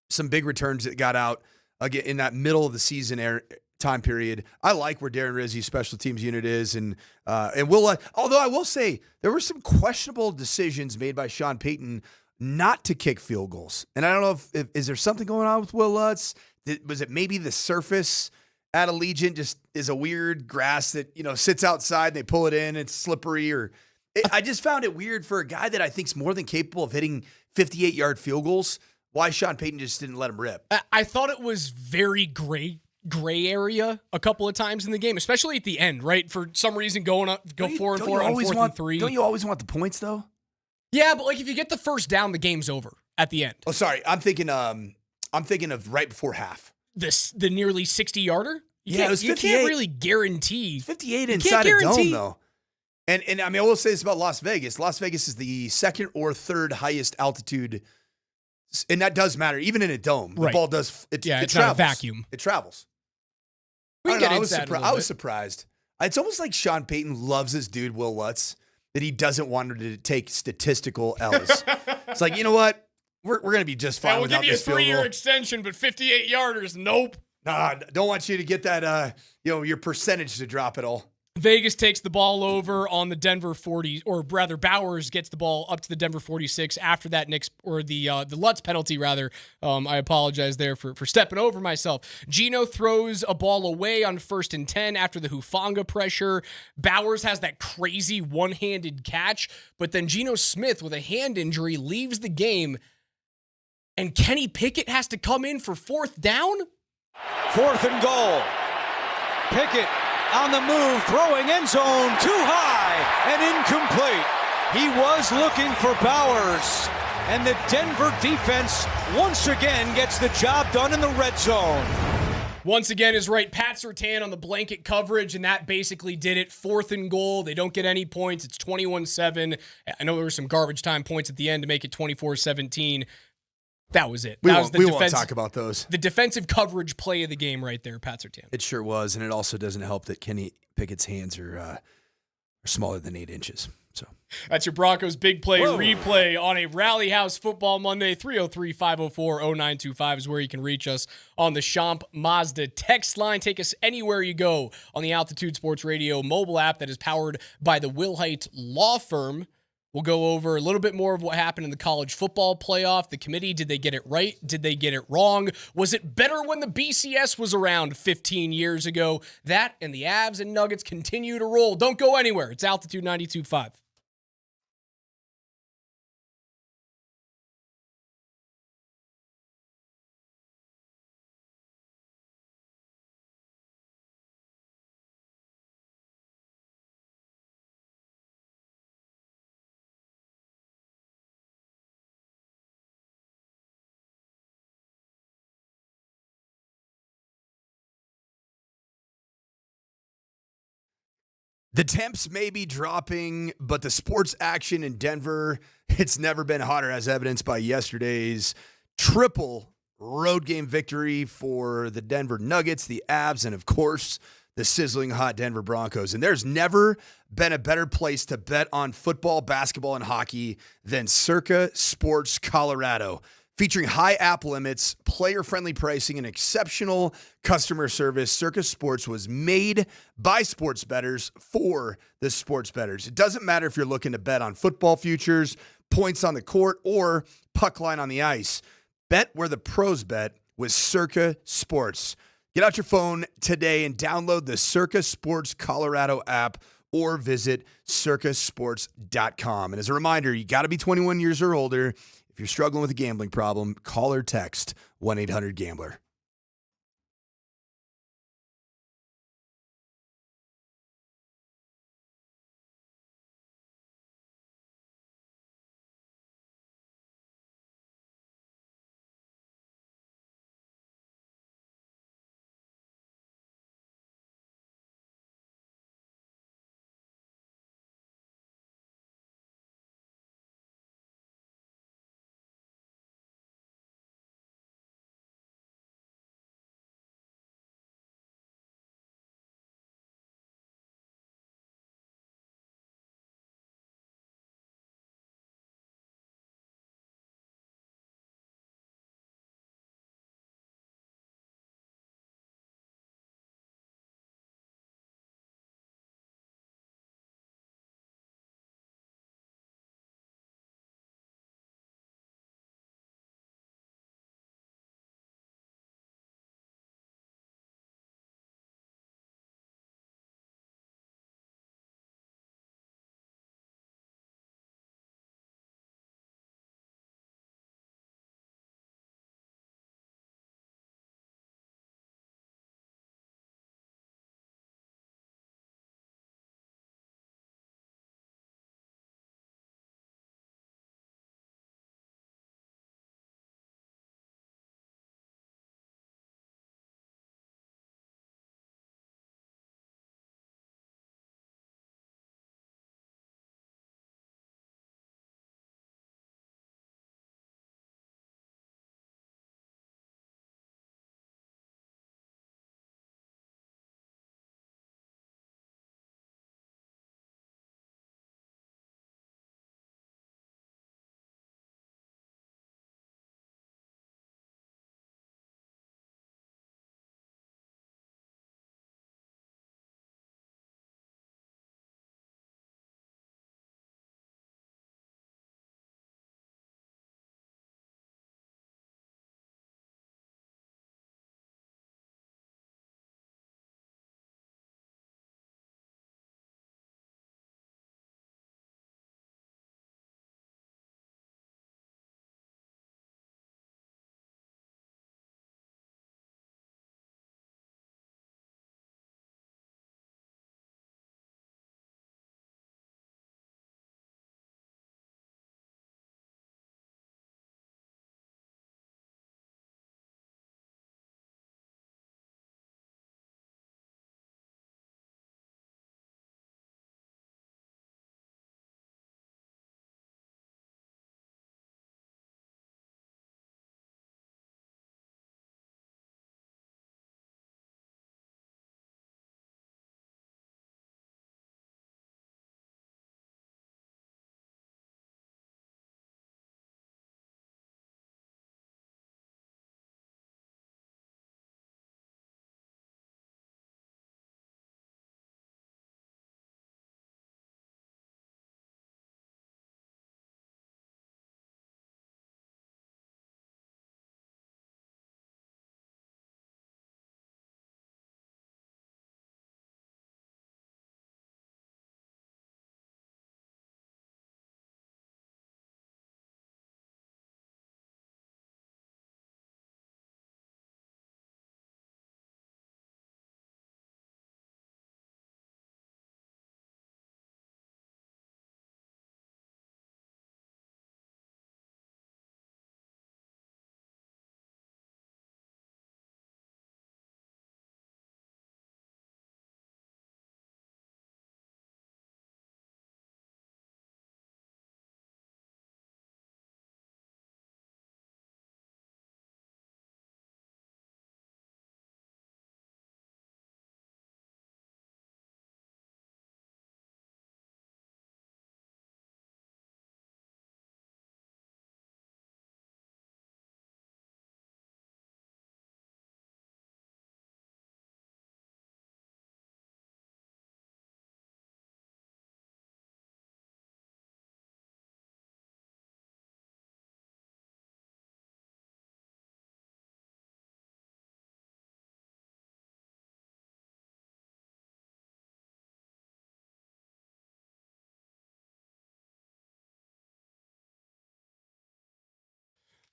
some big returns that got out again in that middle of the season time period. I like where Darren Rizzi's special teams unit is, and although I will say there were some questionable decisions made by Sean Payton not to kick field goals, and I don't know if is there something going on with Will Lutz? Was it maybe the surface at Allegiant just is a weird grass that, sits outside and they pull it in. It's slippery I just found it weird for a guy that I think is more than capable of hitting 58-yard field goals. Why Sean Payton just didn't let him rip. I thought it was very gray area a couple of times in the game, especially at the end, right? For some reason, go 4 and 4 on 4th and 3. Don't you always want the points, though? Yeah, but if you get the first down, the game's over at the end. Oh, sorry. I'm thinking of right before half. The nearly 60-yarder? It was 58. You can't really guarantee. 58 inside a dome, though. And I will say this about Las Vegas. Las Vegas is the second or third highest altitude, and that does matter. Even in a dome, the ball does. It it's travels. not a vacuum. It travels. I was surprised. It's almost like Sean Payton loves this dude, Will Lutz, that he doesn't want him to take statistical L's. It's like, you know what? We're going to be just fine without this field goal. We'll give you a 3-year extension, but 58-yarders, nope. Nah, don't want you to get that, your percentage to drop at all. Vegas takes the ball over on the Denver 40, or rather Bowers gets the ball up to the Denver 46 after that the Lutz penalty, rather. I apologize there for stepping over myself. Geno throws a ball away on 1st and 10 after the Hufanga pressure. Bowers has that crazy one-handed catch, but then Geno Smith with a hand injury leaves the game, and Kenny Pickett has to come in for 4th down? 4th and goal. Pickett on the move, throwing end zone too high and incomplete. He was looking for Bowers, and the Denver defense once again gets the job done in the red zone. Once again is right. Pat Surtain on the blanket coverage, and that basically did it. 4th and goal. They don't get any points. It's 21-7. I know there were some garbage time points at the end to make it 24-17. That was it. We won't talk about those. The defensive coverage play of the game right there, Pat Surtain. It sure was, and it also doesn't help that Kenny Pickett's hands are smaller than 8 inches. So that's your Broncos big play replay on a Rally House Football Monday. 303-504-0925 is where you can reach us on the Champ Mazda text line. Take us anywhere you go on the Altitude Sports Radio mobile app that is powered by the Wilhite Law Firm. We'll go over a little bit more of what happened in the college football playoff. The committee, did they get it right? Did they get it wrong? Was it better when the BCS was around 15 years ago? That and the Avs and Nuggets continue to roll. Don't go anywhere. It's Altitude 92.5. The temps may be dropping, but the sports action in Denver, it's never been hotter, as evidenced by yesterday's triple road game victory for the Denver Nuggets, the Avs, and, of course, the sizzling hot Denver Broncos. And there's never been a better place to bet on football, basketball, and hockey than Circa Sports Colorado. Featuring high app limits, player-friendly pricing, and exceptional customer service, Circa Sports was made by sports bettors for the sports bettors. It doesn't matter if you're looking to bet on football futures, points on the court, or puck line on the ice. Bet where the pros bet with Circa Sports. Get out your phone today and download the Circa Sports Colorado app or visit circasports.com. And as a reminder, you got to be 21 years or older. If you're struggling with a gambling problem, call or text 1-800-GAMBLER.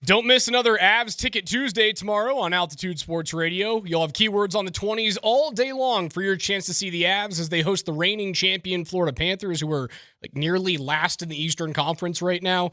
Don't miss another Avs Ticket Tuesday tomorrow on Altitude Sports Radio. You'll have keywords on the 20s all day long for your chance to see the Avs as they host the reigning champion Florida Panthers, who are nearly last in the Eastern Conference right now.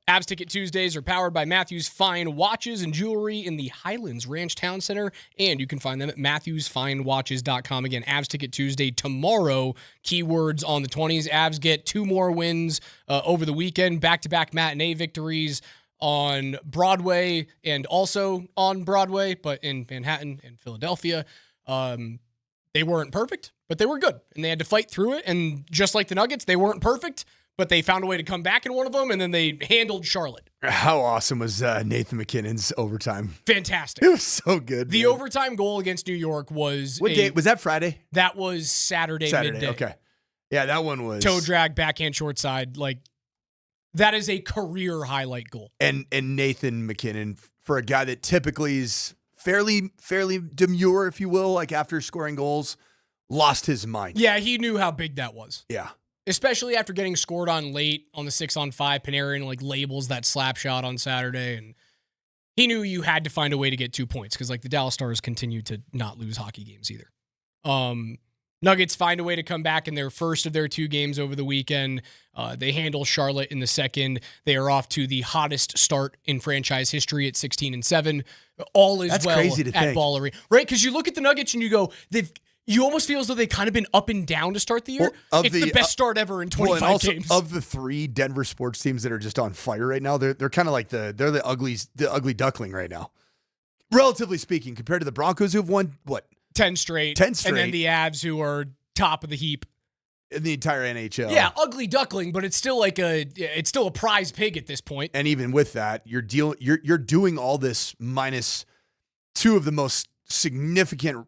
Avs Ticket Tuesdays are powered by Matthews Fine Watches and Jewelry in the Highlands Ranch Town Center, and you can find them at MatthewsFineWatches.com. Again, Avs Ticket Tuesday tomorrow, keywords on the 20s. Avs get 2 more wins over the weekend, back-to-back matinee victories on Broadway and also on Broadway, but in Manhattan and Philadelphia. They weren't perfect, but they were good, and they had to fight through it. And just like the Nuggets, they weren't perfect, but they found a way to come back in one of them, and then they handled Charlotte. How awesome was Nathan McKinnon's overtime? Fantastic. It was so good. The overtime goal against New York was... What day? Was that Friday? That was Saturday midday. Okay. Yeah, that one was... Toe drag, backhand, short side. That is a career highlight goal. And Nathan McKinnon, for a guy that typically is fairly demure, if you will, after scoring goals, lost his mind. Yeah, he knew how big that was. Yeah. Especially after getting scored on late on the 6-on-5. Panarin labels that slap shot on Saturday, and he knew you had to find a way to get 2 points because the Dallas Stars continue to not lose hockey games either. Nuggets find a way to come back in their first of their 2 games over the weekend. They handle Charlotte in the second. They are off to the hottest start in franchise history at 16-7. All is well crazy to at think. Ball Arena, right? Because you look at the Nuggets and you go, you almost feel as though they've kind of been up and down to start the year. It's the best start ever in 25 and also, games. Of the 3 Denver sports teams that are just on fire right now, they're kind of they're the ugly duckling right now, relatively speaking, compared to the Broncos who have won 10 straight. And then the Avs who are top of the heap in the entire NHL. Yeah, ugly duckling, but it's still it's still a prize pig at this point. And even with that, you're doing all this minus 2 of the most significant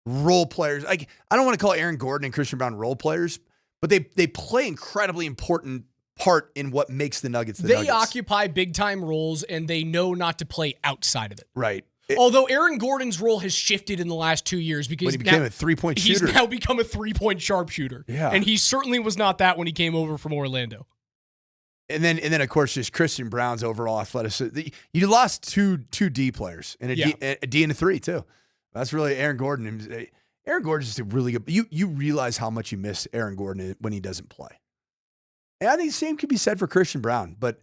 role players. I don't want to call Aaron Gordon and Christian Brown role players, but they play incredibly important part in what makes the Nuggets the Nuggets. They occupy big time roles and they know not to play outside of it. Right. Although Aaron Gordon's role has shifted in the last 2 years because he became a 3-point shooter. He's now become a 3-point sharpshooter. Yeah. And he certainly was not that when he came over from Orlando. And then of course just Christian Brown's overall athleticism. You lost two D players and a D and a 3 too. That's really Aaron Gordon. Aaron Gordon's just a really good. You realize how much you miss Aaron Gordon when he doesn't play. And I think the same could be said for Christian Brown, but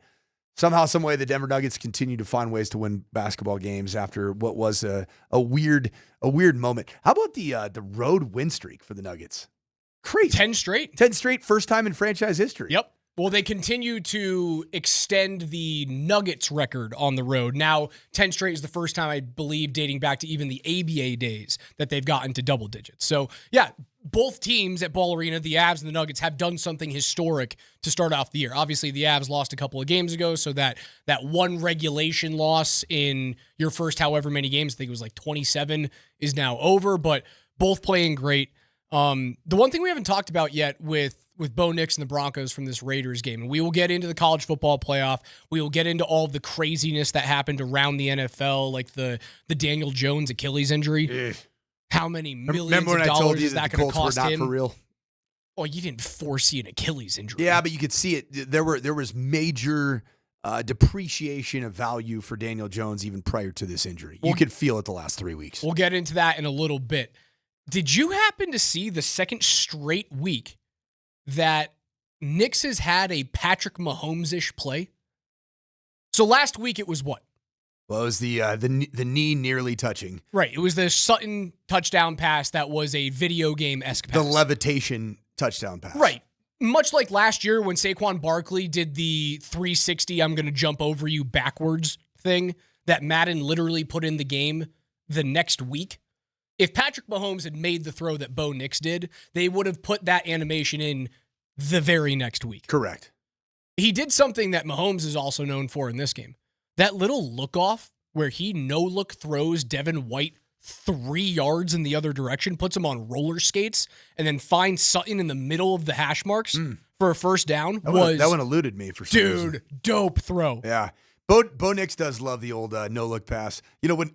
somehow, some way, the Denver Nuggets continue to find ways to win basketball games after what was a weird moment. How about the road win streak for the Nuggets? Crazy. 10 straight. 10 straight, first time in franchise history. Yep. Well, they continue to extend the Nuggets record on the road. Now, 10 straight is the first time, I believe, dating back to even the ABA days that they've gotten to double digits. So, yeah, both teams at Ball Arena, the Avs and the Nuggets, have done something historic to start off the year. Obviously, the Avs lost a couple of games ago, so that one regulation loss in your first however many games, I think it was 27, is now over, but both playing great. The one thing we haven't talked about yet with Bo Nix and the Broncos from this Raiders game, and we will get into the college football playoff. We will get into all of the craziness that happened around the NFL, like the Daniel Jones Achilles injury. Ugh. How many millions of dollars is that going to cost him? For real? Well, you didn't foresee an Achilles injury. Yeah, but you could see it. There was major depreciation of value for Daniel Jones even prior to this injury. You could feel it the last 3 weeks. We'll get into that in a little bit. Did you happen to see the second straight week that Nix has had a Patrick Mahomes-ish play? So last week it was what? Well, it was the knee nearly touching. Right. It was the Sutton touchdown pass that was a video game-esque pass. The levitation touchdown pass. Right. Much like last year when Saquon Barkley did the 360, I'm going to jump over you backwards thing that Madden literally put in the game the next week. If Patrick Mahomes had made the throw that Bo Nix did, they would have put that animation in the very next week. Correct. He did something that Mahomes is also known for in this game. That little look-off where he no-look throws Devin White 3 yards in the other direction, puts him on roller skates, and then finds Sutton in the middle of the hash marks for a first down. That one eluded me for some reason. Dude, dope throw. Yeah. Bo Nix does love the old no-look pass. You know,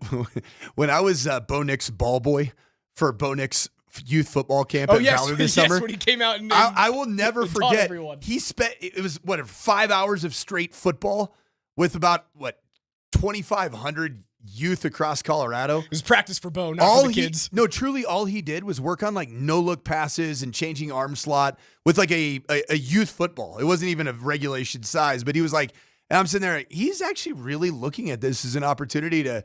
when I was Bo Nix ball boy for Bo Nix youth football camp at Valor this summer. When he came out and I will never forget. He spent, it was 5 hours of straight football with about 2,500 youth across Colorado. It was practice for Bo, not for the kids. No, truly all he did was work on like no-look passes and changing arm slot with like a youth football. It wasn't even a regulation size, but he was like, and I'm sitting there, he's actually really looking at this as an opportunity to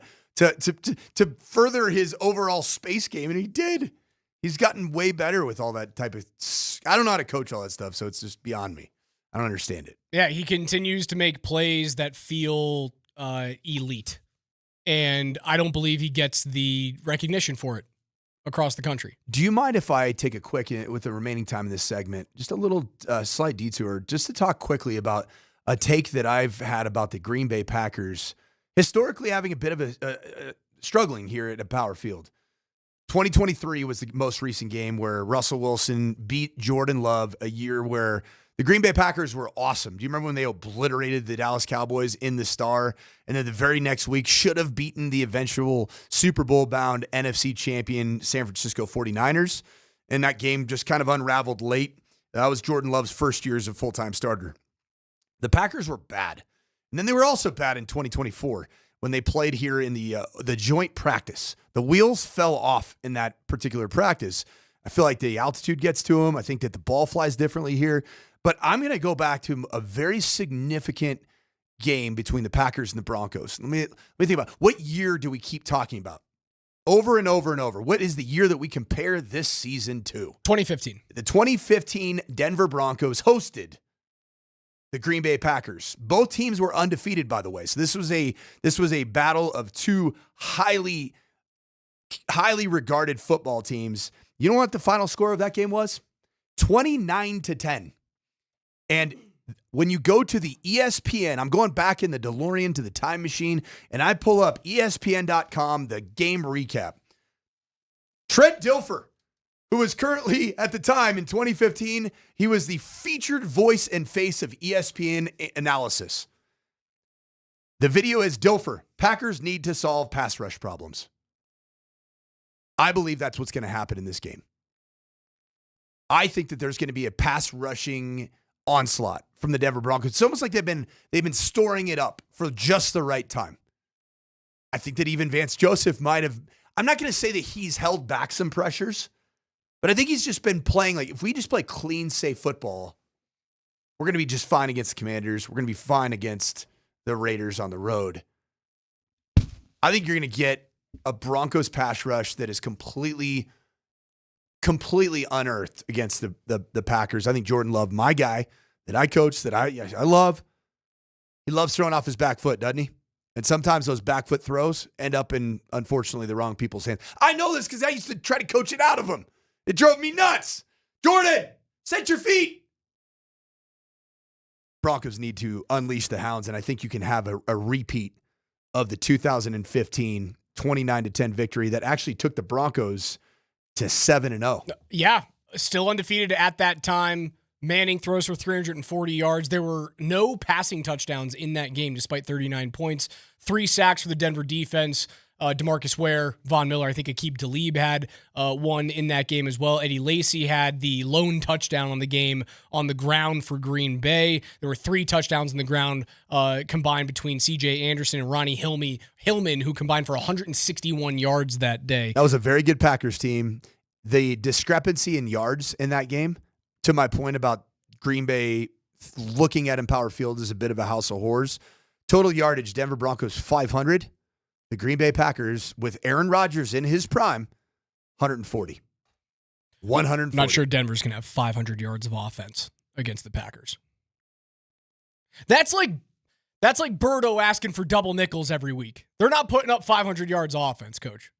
further his overall space game, and he did. He's gotten way better with all that type of – I don't know how to coach all that stuff, so it's just beyond me. I don't understand it. Yeah, he continues to make plays that feel elite. And I don't believe he gets the recognition for it across the country. Do you mind if I take a quick, with the remaining time in this segment, just a little slight detour, just to talk quickly about a take that I've had about the Green Bay Packers historically having a bit of a struggling here at a power field. 2023 was the most recent game where Russell Wilson beat Jordan Love, a year where the Green Bay Packers were awesome. Do you remember when they obliterated the Dallas Cowboys in the Star, and then the very next week should have beaten the eventual Super Bowl-bound NFC champion San Francisco 49ers? And that game just kind of unraveled late. That was Jordan Love's first year as a full-time starter. The Packers were bad. And then they were also bad in 2024 when they played here in the joint practice. The wheels fell off in that particular practice. I feel like the altitude gets to them. I think that the ball flies differently here. But I'm going to go back to a very significant game between the Packers and the Broncos. Let me think about what year do we keep talking about? Over and over and over. What is the year that we compare this season to? 2015. The 2015 Denver Broncos hosted the Green Bay Packers. Both teams were undefeated, by the way. So this was a battle of two highly regarded football teams. You know what the final score of that game was? 29-10. And when you go to the ESPN, I'm going back in the DeLorean to the time machine, and I pull up ESPN.com, the game recap. Trent Dilfer, who was currently, at the time in 2015, he was the featured voice and face of ESPN analysis. The video is Dilfer, Packers need to solve pass rush problems. I believe that's what's going to happen in this game. I think that there's going to be a pass rushing onslaught from the Denver Broncos. It's almost like they've been storing it up for just the right time. I think that even Vance Joseph might have, I'm not going to say that he's held back some pressures, but I think he's just been playing like, if we just play clean, safe football, we're going to be just fine against the Commanders. We're going to be fine against the Raiders on the road. I think you're going to get a Broncos pass rush that is completely unearthed against the Packers. I think Jordan Love, my guy that I coach, that I love, he loves throwing off his back foot, doesn't he? And sometimes those back foot throws end up in, unfortunately, the wrong people's hands. I know this because I used to try to coach it out of him. It drove me nuts. Jordan, set your feet. Broncos need to unleash the hounds, and I think you can have a repeat of the 2015 29-10 victory that actually took the Broncos to 7-0. Yeah, still undefeated at that time. Manning throws for 340 yards. There were no passing touchdowns in that game despite 39 points. 3 sacks for the Denver defense. DeMarcus Ware, Von Miller, I think Aqib Talib had one in that game as well. Eddie Lacy had the lone touchdown on the game on the ground for Green Bay. There were 3 touchdowns on the ground combined between C.J. Anderson and Ronnie Hillman, who combined for 161 yards that day. That was a very good Packers team. The discrepancy in yards in that game, to my point about Green Bay looking at Empower Field as a bit of a house of horrors. Total yardage, Denver Broncos 500. The Green Bay Packers, with Aaron Rodgers in his prime, 140. 140. Not sure Denver's going to have 500 yards of offense against the Packers. That's like Birdo asking for double nickels every week. They're not putting up 500 yards of offense, Coach.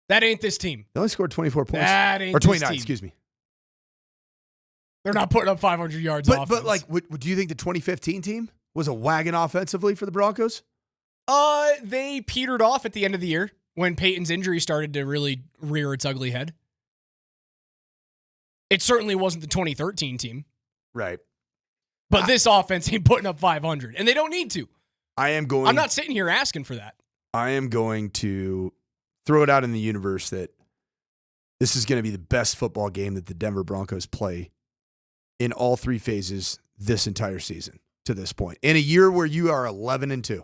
That ain't this team. They only scored 24 points. That ain't or 29, this team. excuse me. They're not putting up 500 yards of offense. But like, do you think the 2015 team was a wagon offensively for the Broncos? They petered off at the end of the year when Peyton's injury started to really rear its ugly head. It certainly wasn't the 2013 team. Right. But this offense ain't putting up 500, and they don't need to. I'm not sitting here asking for that. I am going to throw it out in the universe that this is going to be the best football game that the Denver Broncos play in all 3 phases this entire season to this point. In a year where you are 11-2.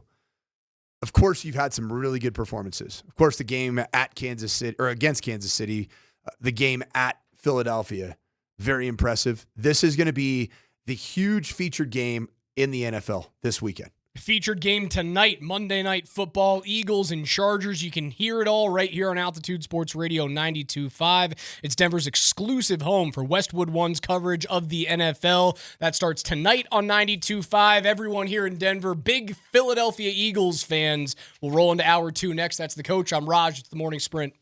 Of course, you've had some really good performances. Of course, the game at Kansas City or against Kansas City, the game at Philadelphia, very impressive. This is going to be the huge featured game in the NFL this weekend. Featured game tonight, Monday Night Football, Eagles and Chargers. You can hear it all right here on Altitude Sports Radio 92.5. It's Denver's exclusive home for Westwood One's coverage of the NFL. That starts tonight on 92.5. Everyone here in Denver, big Philadelphia Eagles fans, will roll into hour 2 next. That's the coach. I'm Raj. It's the Morning Sprint.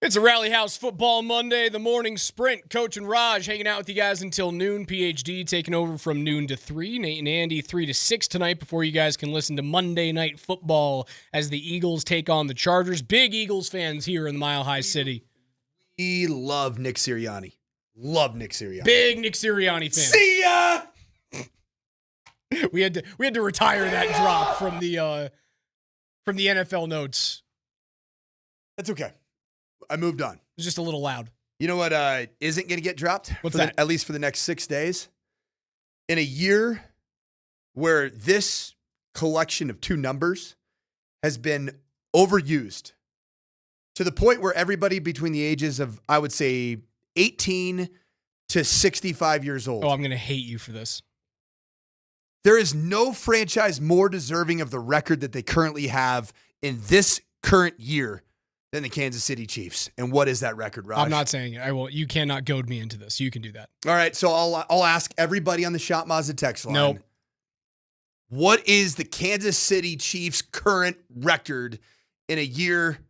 It's a Rally House Football Monday, the morning sprint. Coach and Raj hanging out with you guys until noon. PhD taking over from noon to 3. Nate and Andy 3 to 6 tonight before you guys can listen to Monday Night Football as the Eagles take on the Chargers. Big Eagles fans here in the Mile High City. We love Nick Sirianni. Love Nick Sirianni. Big Nick Sirianni fans. See ya! We had to retire that drop from the NFL notes. That's okay. I moved on. It was just a little loud. You know what isn't going to get dropped? What's that? At least for the next 6 days. In a year where this collection of two numbers has been overused to the point where everybody between the ages of, I would say, 18 to 65 years old. Oh, I'm going to hate you for this. There is no franchise more deserving of the record that they currently have in this current year than the Kansas City Chiefs. And what is that record, Raj? I'm not saying it. I will. You cannot goad me into this. You can do that. All right, so I'll ask everybody on the Shop Mazda text line. Nope. What is the Kansas City Chiefs' current record in a year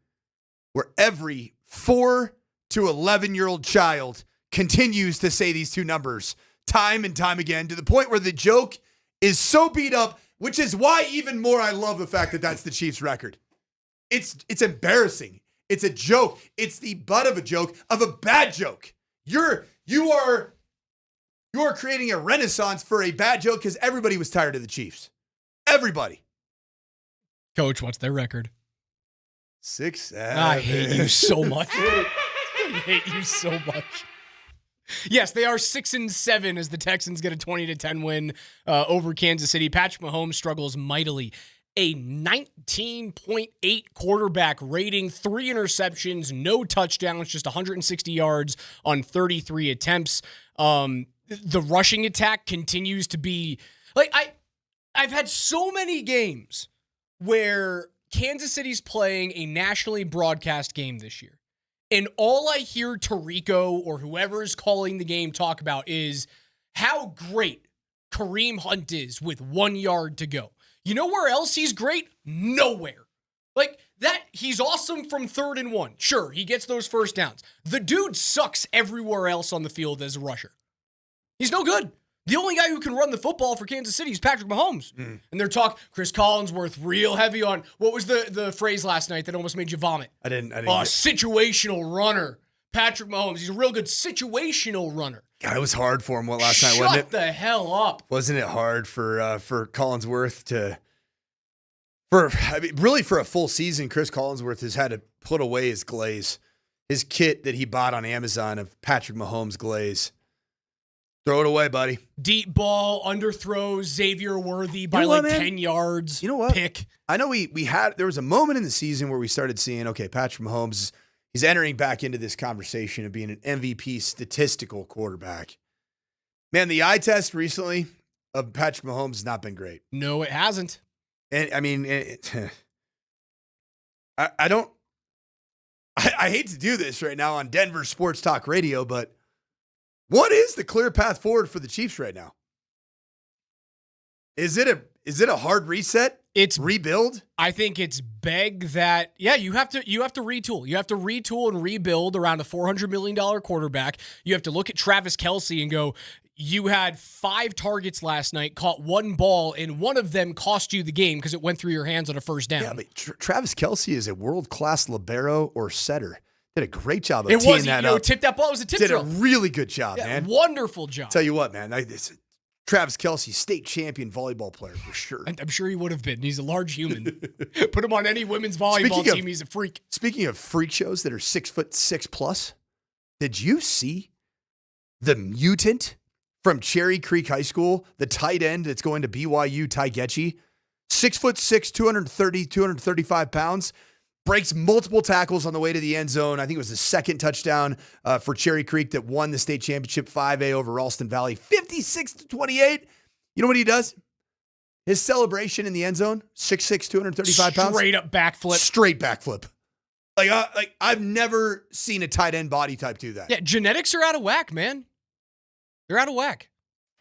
where every 4 to 11-year-old child continues to say these two numbers time and time again to the point where the joke is so beat up, which is why even more I love the fact that that's the Chiefs' record. It's embarrassing. It's a joke. It's the butt of a joke, of a bad joke. You are creating a renaissance for a bad joke because everybody was tired of the Chiefs. Everybody. Coach, what's their record? 6-7. I hate you so much. I hate you so much. Yes, they are 6-7 as the Texans get a 20-10 win over Kansas City. Patrick Mahomes struggles mightily. A 19.8 quarterback rating, 3 interceptions, no touchdowns, just 160 yards on 33 attempts. The rushing attack continues to be like I've had so many games where Kansas City's playing a nationally broadcast game this year. And all I hear Tirico or whoever is calling the game talk about is how great Kareem Hunt is with 1 yard to go. You know where else he's great? Nowhere. Like that, he's awesome from 3rd and 1. Sure, he gets those first downs. The dude sucks everywhere else on the field as a rusher. He's no good. The only guy who can run the football for Kansas City is Patrick Mahomes. And they're talking Chris Collinsworth real heavy on, what was the phrase last night that almost made you vomit? I didn't. Situational runner. Patrick Mahomes. He's a real good situational runner. God, it was hard for him last night, wasn't it? Shut the hell up. Wasn't it hard for Collinsworth really for a full season, Chris Collinsworth has had to put away his glaze. His kit that he bought on Amazon of Patrick Mahomes glaze. Throw it away, buddy. Deep ball, underthrows, Xavier Worthy by 10 yards. You know what? Pick. I know there was a moment in the season where we started seeing, okay, Patrick Mahomes, he's entering back into this conversation of being an MVP statistical quarterback. Man, the eye test recently of Patrick Mahomes has not been great. No, it hasn't. And I mean, I hate to do this right now on Denver Sports Talk Radio, but what is the clear path forward for the Chiefs right now? Is it a hard reset? It's rebuild? I think it's beg that, yeah, you have to retool. You have to retool and rebuild around a $400 million quarterback. You have to look at Travis Kelce and go, you had 5 targets last night, caught 1 ball, and one of them cost you the game because it went through your hands on a first down. Yeah, but Travis Kelce is a world-class libero or setter. Did a great job of teeing that up. Tipped that ball. It was a tip Did drill. a really good job, man. Wonderful job. Tell you what, man. Travis Kelce, state champion volleyball player for sure. I'm sure he would have been. He's a large human. Put him on any women's volleyball team. He's a freak. Speaking of freak shows that are 6'6+, did you see the mutant from Cherry Creek High School, the tight end that's going to BYU, Ty Getchie? 6'6", 235 pounds. Breaks multiple tackles on the way to the end zone. I think it was the second touchdown for Cherry Creek that won the state championship 5A over Ralston Valley, 56-28. You know what he does? His celebration in the end zone, 6'6", 235 pounds. Straight up backflip. Straight backflip. Like I've never seen a tight end body type do that. Yeah, genetics are out of whack, man. They're out of whack.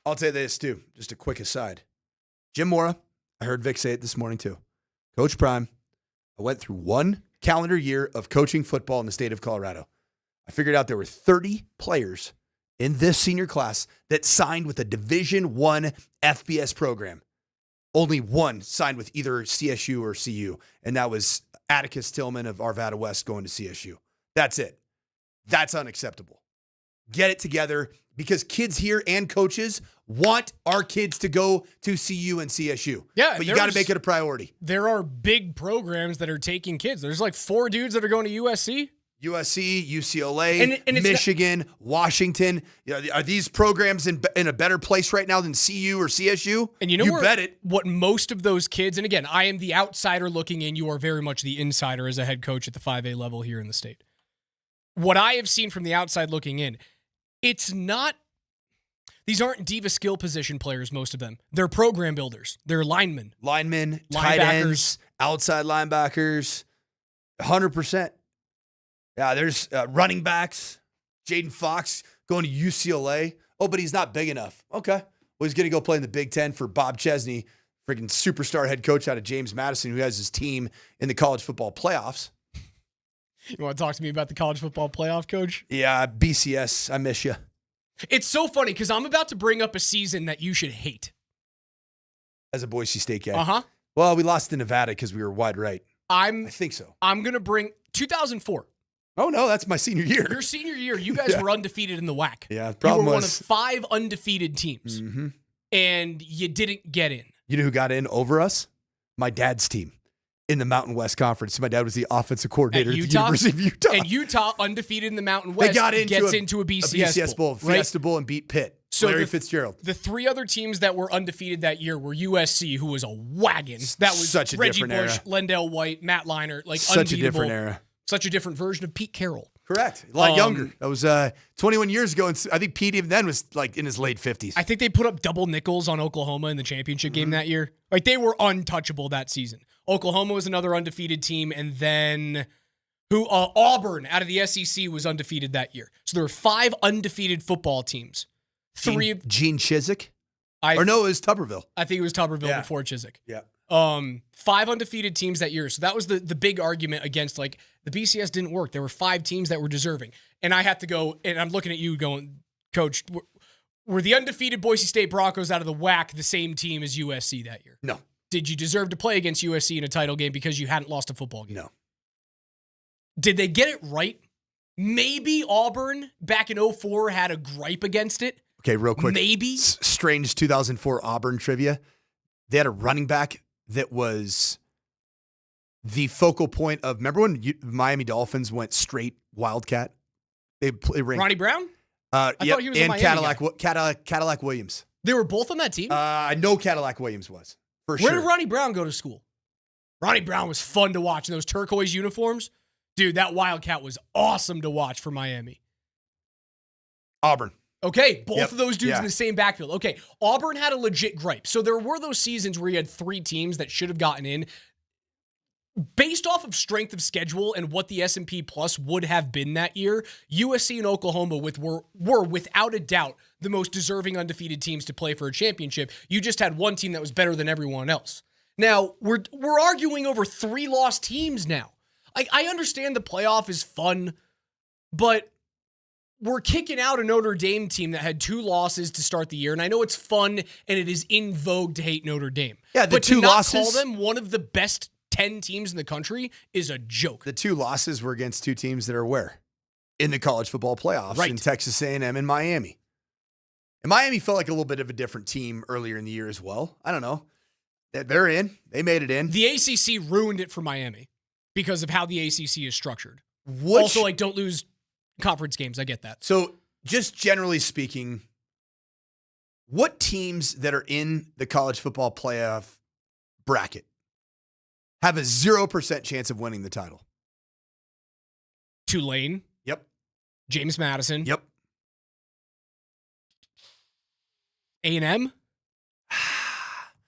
I'll tell you this, too. Just a quick aside. Jim Mora, I heard Vic say it this morning, too. Coach Prime, I went through one calendar year of coaching football in the state of Colorado, I figured out there were 30 players in this senior class that signed with a Division I FBS program. Only one signed with either CSU or CU, and that was Atticus Tillman of Arvada West going to CSU. That's it. That's unacceptable. Get it together, because kids here and coaches want our kids to go to CU and CSU. Yeah, but you got to make it a priority. There are big programs that are taking kids. There's like 4 dudes that are going to USC. USC, UCLA, and Michigan, Washington. Are these programs in a better place right now than CU or CSU? And you bet it. What most of those kids, and again, I am the outsider looking in. You are very much the insider as a head coach at the 5A level here in the state. What I have seen from the outside looking in, it's not, these aren't diva skill position players, most of them. They're program builders. They're linemen. Tight ends, outside linebackers, 100%. Yeah, there's running backs. Jaden Fox going to UCLA. Oh, but he's not big enough. Okay. Well, he's going to go play in the Big Ten for Bob Chesney, freaking superstar head coach out of James Madison, who has his team in the college football playoffs. You want to talk to me about the college football playoff, Coach? Yeah, BCS, I miss you. It's so funny because I'm about to bring up a season that you should hate. As a Boise State guy. Uh-huh. Well, we lost to Nevada because we were wide right. I think so. I'm going to bring 2004. Oh, no, that's my senior year. Your senior year, you guys were undefeated in the WAC. Yeah, the problem you were was one of 5 undefeated teams, and you didn't get in. You know who got in over us? My dad's team in the Mountain West Conference. My dad was the offensive coordinator at the University of Utah. And Utah, undefeated in the Mountain West, gets into a BCS Bowl, right? Fiesta Bowl, and beat Pitt. So Larry Fitzgerald. The 3 other teams that were undefeated that year were USC, who was a wagon. That was such a Reggie different Bush, era. Lendell White, Matt Leinart, like such unbeatable. a different era. Such a different version of Pete Carroll. Correct. A lot younger. That was 21 years ago, and I think Pete even then was like in his late 50s. I think they put up double nickels on Oklahoma in the championship game that year. Like, they were untouchable that season. Oklahoma was another undefeated team, and then Auburn out of the SEC was undefeated that year. So there were 5 undefeated football teams. Gene Chizik? Or no, it was Tuberville. I think it was Tuberville before Chizik. Yeah. 5 undefeated teams that year. So that was the big argument against, like, the BCS didn't work. There were 5 teams that were deserving. And I have to go, and I'm looking at you going, Coach, were the undefeated Boise State Broncos out of the WAC the same team as USC that year? No. Did you deserve to play against USC in a title game because you hadn't lost a football game? No. Did they get it right? Maybe Auburn back in 2004 had a gripe against it. Okay, real quick. Maybe. Strange 2004 Auburn trivia. They had a running back that was the focal point of, remember when Miami Dolphins went straight Wildcat? They ranked Ronnie Brown? I thought he was a and Miami Cadillac Williams. They were both on that team? I know Cadillac Williams was, for sure. Where did Ronnie Brown go to school? Ronnie Brown was fun to watch in those turquoise uniforms. Dude, that Wildcat was awesome to watch for Miami. Auburn. Okay, both of those dudes in the same backfield. Okay, Auburn had a legit gripe. So there were those seasons where you had 3 teams that should have gotten in. Based off of strength of schedule and what the S&P Plus would have been that year, USC and Oklahoma were without a doubt the most deserving undefeated teams to play for a championship. You just had one team that was better than everyone else. Now, we're arguing over 3 lost teams now. I understand the playoff is fun, but we're kicking out a Notre Dame team that had 2 losses to start the year, and I know it's fun and it is in vogue to hate Notre Dame. Yeah, but to not call them one of the best 10 teams in the country is a joke. The 2 losses were against 2 teams that are where? In the college football playoffs, in Texas A&M and Miami. And Miami felt like a little bit of a different team earlier in the year as well. I don't know. They're in. They made it in. The ACC ruined it for Miami because of how the ACC is structured. Also, like, don't lose conference games. I get that. So, just generally speaking, what teams that are in the college football playoff bracket have a 0% chance of winning the title? Tulane. Yep. James Madison. Yep. A&M.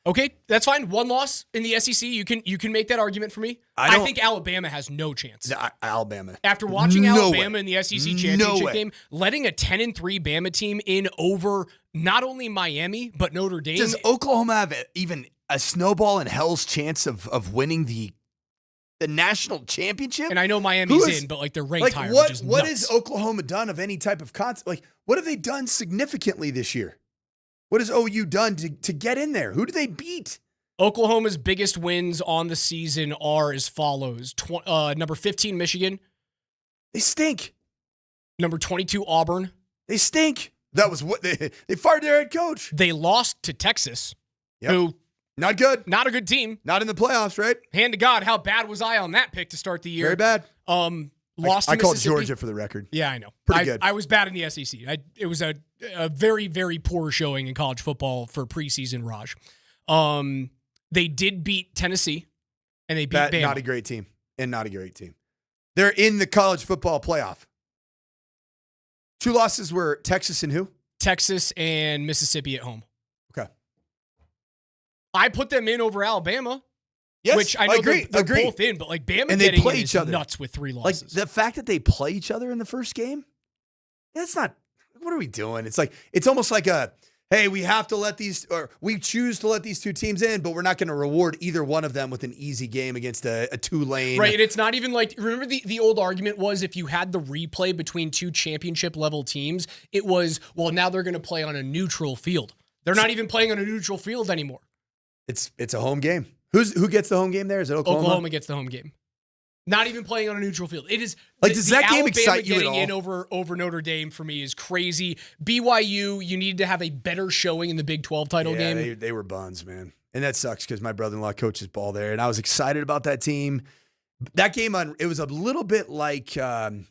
Okay, that's fine. 1 loss in the SEC. You can make that argument for me. I think Alabama has no chance. Alabama. After watching Alabama in the SEC championship game, letting a 10-3 Bama team in over not only Miami but Notre Dame. Does Oklahoma have even a snowball in hell's chance of winning the the national championship. And I know Miami's in, but like they're ranked higher. What which is what nuts. has Oklahoma done of any type of like what have they done significantly this year? What has OU done to get in there? Who do they beat? Oklahoma's biggest wins on the season are as follows: number 15 Michigan, they stink. Number 22 Auburn, they stink. That was what they fired their head coach. They lost to Texas, who not good, not a good team, not in the playoffs. Right? Hand to God, how bad was I on that pick to start the year? Very bad. Lost. I to called Mississippi. Georgia for the record. Yeah, I know. Pretty good. I was bad in the SEC. It was a very, very poor showing in college football for preseason, Raj. They did beat Tennessee, and they beat Bama. Not a great team, and not a great team. They're in the college football playoff. 2 losses were Texas and who? Texas and Mississippi at home. Okay. I put them in over Alabama. Yes, which I know agree. they're both in, but like Bama and they getting play in each is other. Nuts with 3 losses. Like the fact that they play each other in the first game, that's not. What are we doing? It's like it's almost like hey, we have to let these, or we choose to let these 2 teams in, but we're not going to reward either one of them with an easy game against a Tulane. Right, and it's not even like, remember the old argument was if you had the replay between 2 championship level teams, it was, well, now they're going to play on a neutral field. They're not even playing on a neutral field anymore. It's a home game. Who gets the home game there? Is it Oklahoma? Oklahoma gets the home game. Not even playing on a neutral field. It is like, does that game excite you at getting all? in over Notre Dame for me is crazy. BYU, you needed to have a better showing in the Big 12 title game. They were buns, man. And that sucks because my brother-in-law coaches ball there, and I was excited about that team. That game, it was a little bit like the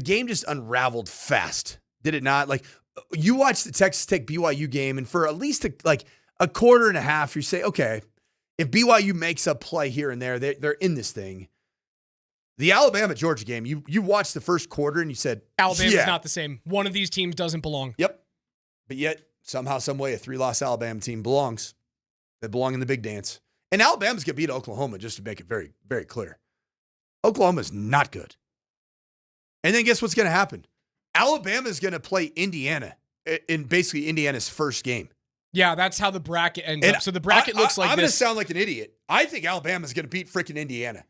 game just unraveled fast, did it not? Like, you watch the Texas Tech BYU game, and for at least a quarter and a half, you say, okay, if BYU makes a play here and there, they're in this thing. The Alabama-Georgia game, you watched the first quarter and you said, Alabama's not the same. One of these teams doesn't belong. Yep. But yet, somehow, some way, a 3-loss Alabama team belongs. They belong in the big dance. And Alabama's going to beat Oklahoma, just to make it very, very clear. Oklahoma's not good. And then guess what's going to happen? Alabama's going to play Indiana in basically Indiana's first game. Yeah, that's how the bracket ends up. So the bracket looks like I'm going to this. sound like an idiot. I think Alabama's going to beat freaking Indiana.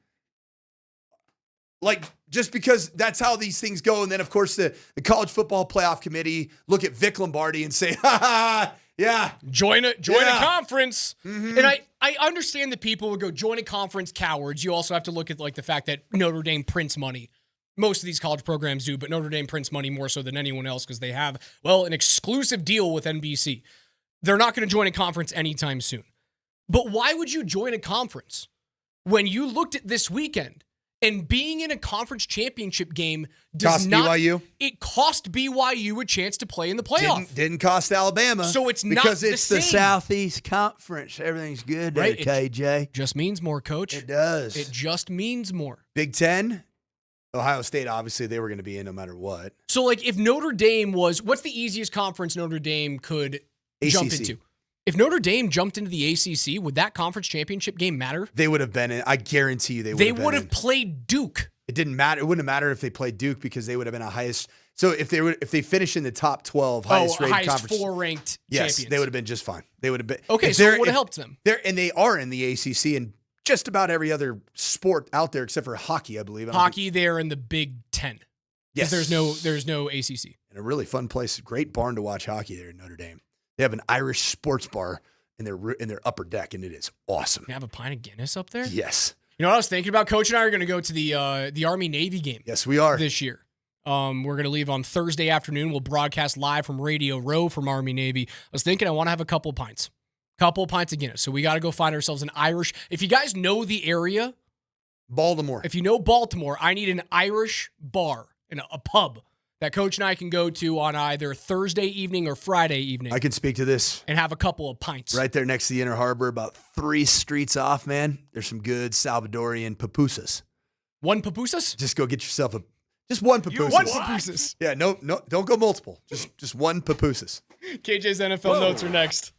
Like, just because that's how these things go. And then, of course, the college football playoff committee look at Vic Lombardi and say, yeah. Join a conference. Mm-hmm. And I understand that people would go, join a conference, cowards. You also have to look at like the fact that Notre Dame prints money. Most of these college programs do, but Notre Dame prints money more so than anyone else because they have, well, an exclusive deal with NBC. They're not going to join a conference anytime soon. But why would you join a conference when you looked at this weekend and being in a conference championship game does not BYU? It cost BYU a chance to play in the playoff. Didn't cost Alabama. So it's not because the it's same. the Southeast Conference. Everything's good there, KJ. It just means more, Coach. It does. It just means more. Big Ten, Ohio State, obviously they were going to be in no matter what. So like if Notre Dame what's the easiest conference Notre Dame could jump into? If Notre Dame jumped into the ACC, would that conference championship game matter? They would have been in. I guarantee you they would have played Duke. It didn't matter. It wouldn't have mattered if they played Duke because they would have been a highest. So if they finish in the top 12 highest rated conference, 4 ranked yes, champions. They would have been just fine. They would have been okay. So it would have helped them. And they are in the ACC and just about every other sport out there except for hockey, I believe. Hockey, they're in the Big Ten. Yes, there's no ACC. And a really fun place, great barn to watch hockey there in Notre Dame. They have an Irish sports bar in their upper deck, and it is awesome. You have a pint of Guinness up there? Yes. You know what I was thinking about? Coach and I are going to go to the Army-Navy game. Yes, we are. This year. We're going to leave on Thursday afternoon. We'll broadcast live from Radio Row from Army-Navy. I was thinking I want to have a couple of pints. Couple of pints of Guinness. So we got to go find ourselves an Irish. If you guys know the area. Baltimore. If you know Baltimore, I need an Irish bar and a pub that Coach and I can go to on either Thursday evening or Friday evening. I can speak to this. And have a couple of pints. Right there next to the Inner Harbor, about 3 streets off, man. There's some good Salvadorian pupusas. One pupusas? Just go get yourself just one pupusas. One pupusas. Yeah, no, don't go multiple. Just one pupusas. KJ's NFL notes are next.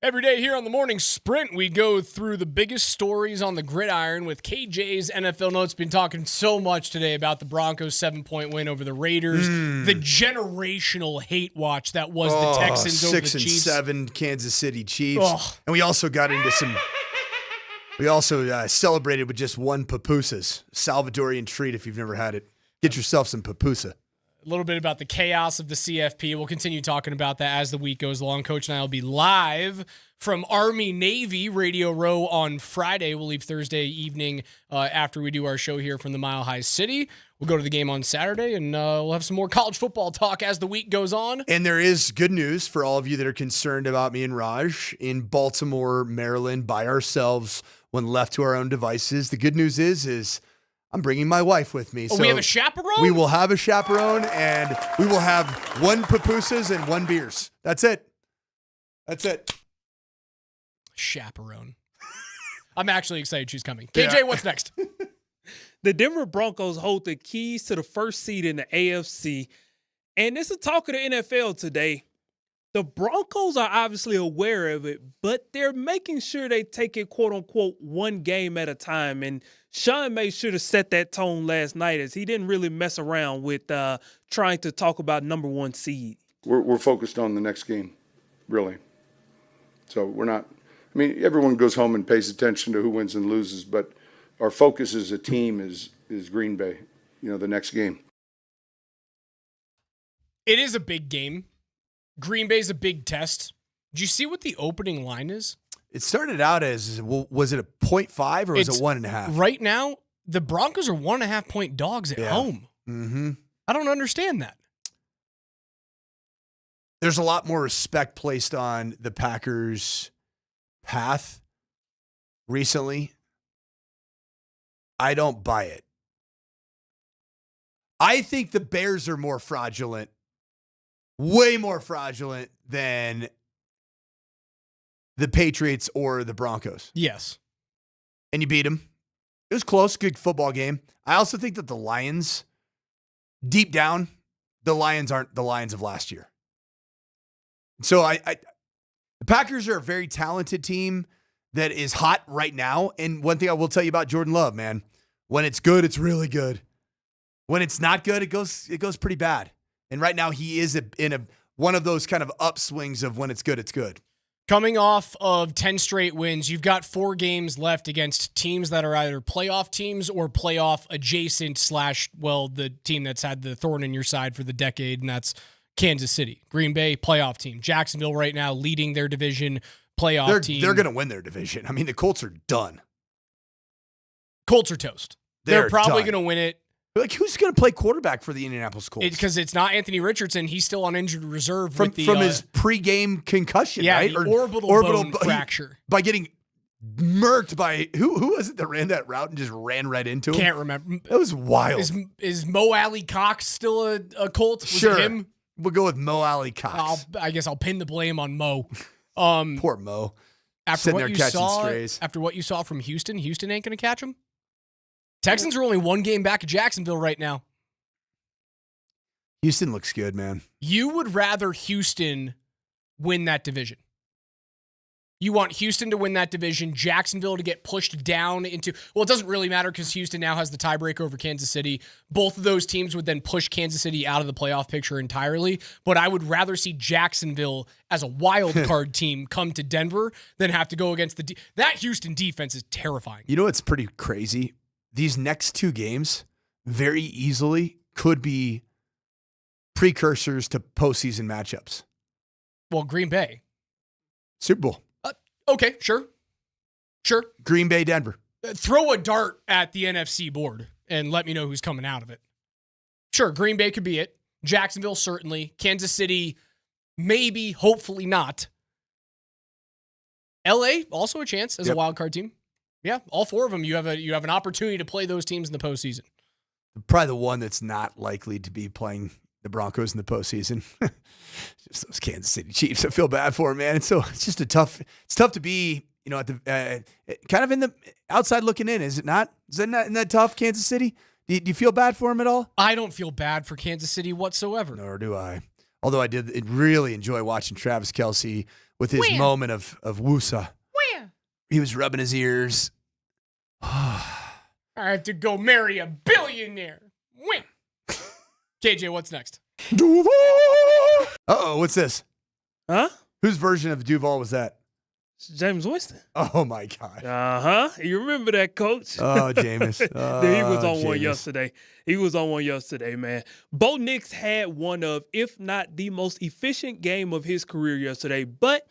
Every day here on the Morning Sprint, we go through the biggest stories on the gridiron with KJ's NFL Notes. Been talking so much today about the Broncos' 7-point win over the Raiders, the generational hate watch that was the Texans over the Chiefs. 6-7 Kansas City Chiefs. And we also got into some. We also celebrated with just one pupusas, Salvadorian treat. If you've never had it, get yourself some pupusa. A little bit about the chaos of the CFP. We'll continue talking about that as the week goes along. Coach and I will be live from Army-Navy Radio Row on Friday. We'll leave Thursday evening after we do our show here from the Mile High City. We'll go to the game on Saturday, and we'll have some more college football talk as the week goes on. And there is good news for all of you that are concerned about me and Raj in Baltimore, Maryland, by ourselves when left to our own devices. The good news is I'm bringing my wife with me. Oh, so we have a chaperone? We will have a chaperone, and we will have one pupusas and one beers. That's it. That's it. Chaperone. I'm actually excited she's coming. KJ, what's next? The Denver Broncos hold the keys to the first seed in the AFC, and it's a talk of the NFL today. The Broncos are obviously aware of it, but they're making sure they take it, quote-unquote, one game at a time. And Sean made sure to set that tone last night as he didn't really mess around with trying to talk about number one seed. We're focused on the next game, really. So we're not – I mean, everyone goes home and pays attention to who wins and loses, but our focus as a team is Green Bay, the next game. It is a big game. Green Bay's a big test. Did you see what the opening line is? It started out as, was it a 0.5 or was it 1.5? Right now, the Broncos are 1.5-point dogs at home. Mm-hmm. I don't understand that. There's a lot more respect placed on the Packers' path recently. I don't buy it. I think the Bears are more fraudulent. Way more fraudulent than the Patriots or the Broncos. Yes. And you beat them. It was close, good football game. I also think that the Lions, deep down, the Lions aren't the Lions of last year. So the Packers are a very talented team that is hot right now. And one thing I will tell you about Jordan Love, man, when it's good, it's really good. When it's not good, it goes pretty bad. And right now he is in one of those kind of upswings of when it's good, it's good. Coming off of 10 straight wins, you've got 4 games left against teams that are either playoff teams or playoff adjacent / the team that's had the thorn in your side for the decade, and that's Kansas City. Green Bay, playoff team. Jacksonville right now leading their division, playoff team. They're going to win their division. I mean, the Colts are done. Colts are toast. They're probably going to win it. Like, who's going to play quarterback for the Indianapolis Colts? Because it's not Anthony Richardson. He's still on injured reserve from his pregame concussion, right? The orbital bone fracture. By getting murked by, who was it that ran that route and just ran right into him? Can't remember. That was wild. Is Mo Alley Cox still a Colt? Was sure. It him? We'll go with Mo Alley Cox. I guess I'll pin the blame on Mo. Poor Mo. After what you saw from Houston ain't going to catch him. Texans are only 1 game back of Jacksonville right now. Houston looks good, man. You would rather Houston win that division. You want Houston to win that division, Jacksonville to get pushed down into... Well, it doesn't really matter because Houston now has the tiebreaker over Kansas City. Both of those teams would then push Kansas City out of the playoff picture entirely. But I would rather see Jacksonville as a wild card team come to Denver than have to go against that Houston defense is terrifying. You know what's pretty crazy? These next 2 games very easily could be precursors to postseason matchups. Well, Green Bay. Super Bowl. Okay, sure. Green Bay, Denver. Throw a dart at the NFC board and let me know who's coming out of it. Sure, Green Bay could be it. Jacksonville, certainly. Kansas City, maybe, hopefully not. LA, also a chance as a wild card team. Yeah, all 4 of them. You have an opportunity to play those teams in the postseason. Probably the one that's not likely to be playing the Broncos in the postseason. Just those Kansas City Chiefs. I feel bad for them, man. So it's just it's tough to be, at the kind of in the outside looking in. Is it not? Isn't that tough, Kansas City? Do you feel bad for them at all? I don't feel bad for Kansas City whatsoever. Nor do I. Although I did really enjoy watching Travis Kelce with his moment of Woosa. He was rubbing his ears. I have to go marry a billionaire. Win. KJ, what's next? Duval! Uh-oh, what's this? Huh? Whose version of Duval was that? James Winston. Oh, my God. Uh-huh. You remember that, Coach? Oh, Jameis. He was on one Jameis. yesterday. He was on one yesterday, man. Bo Nix had one of, if not the most efficient game of his career yesterday. But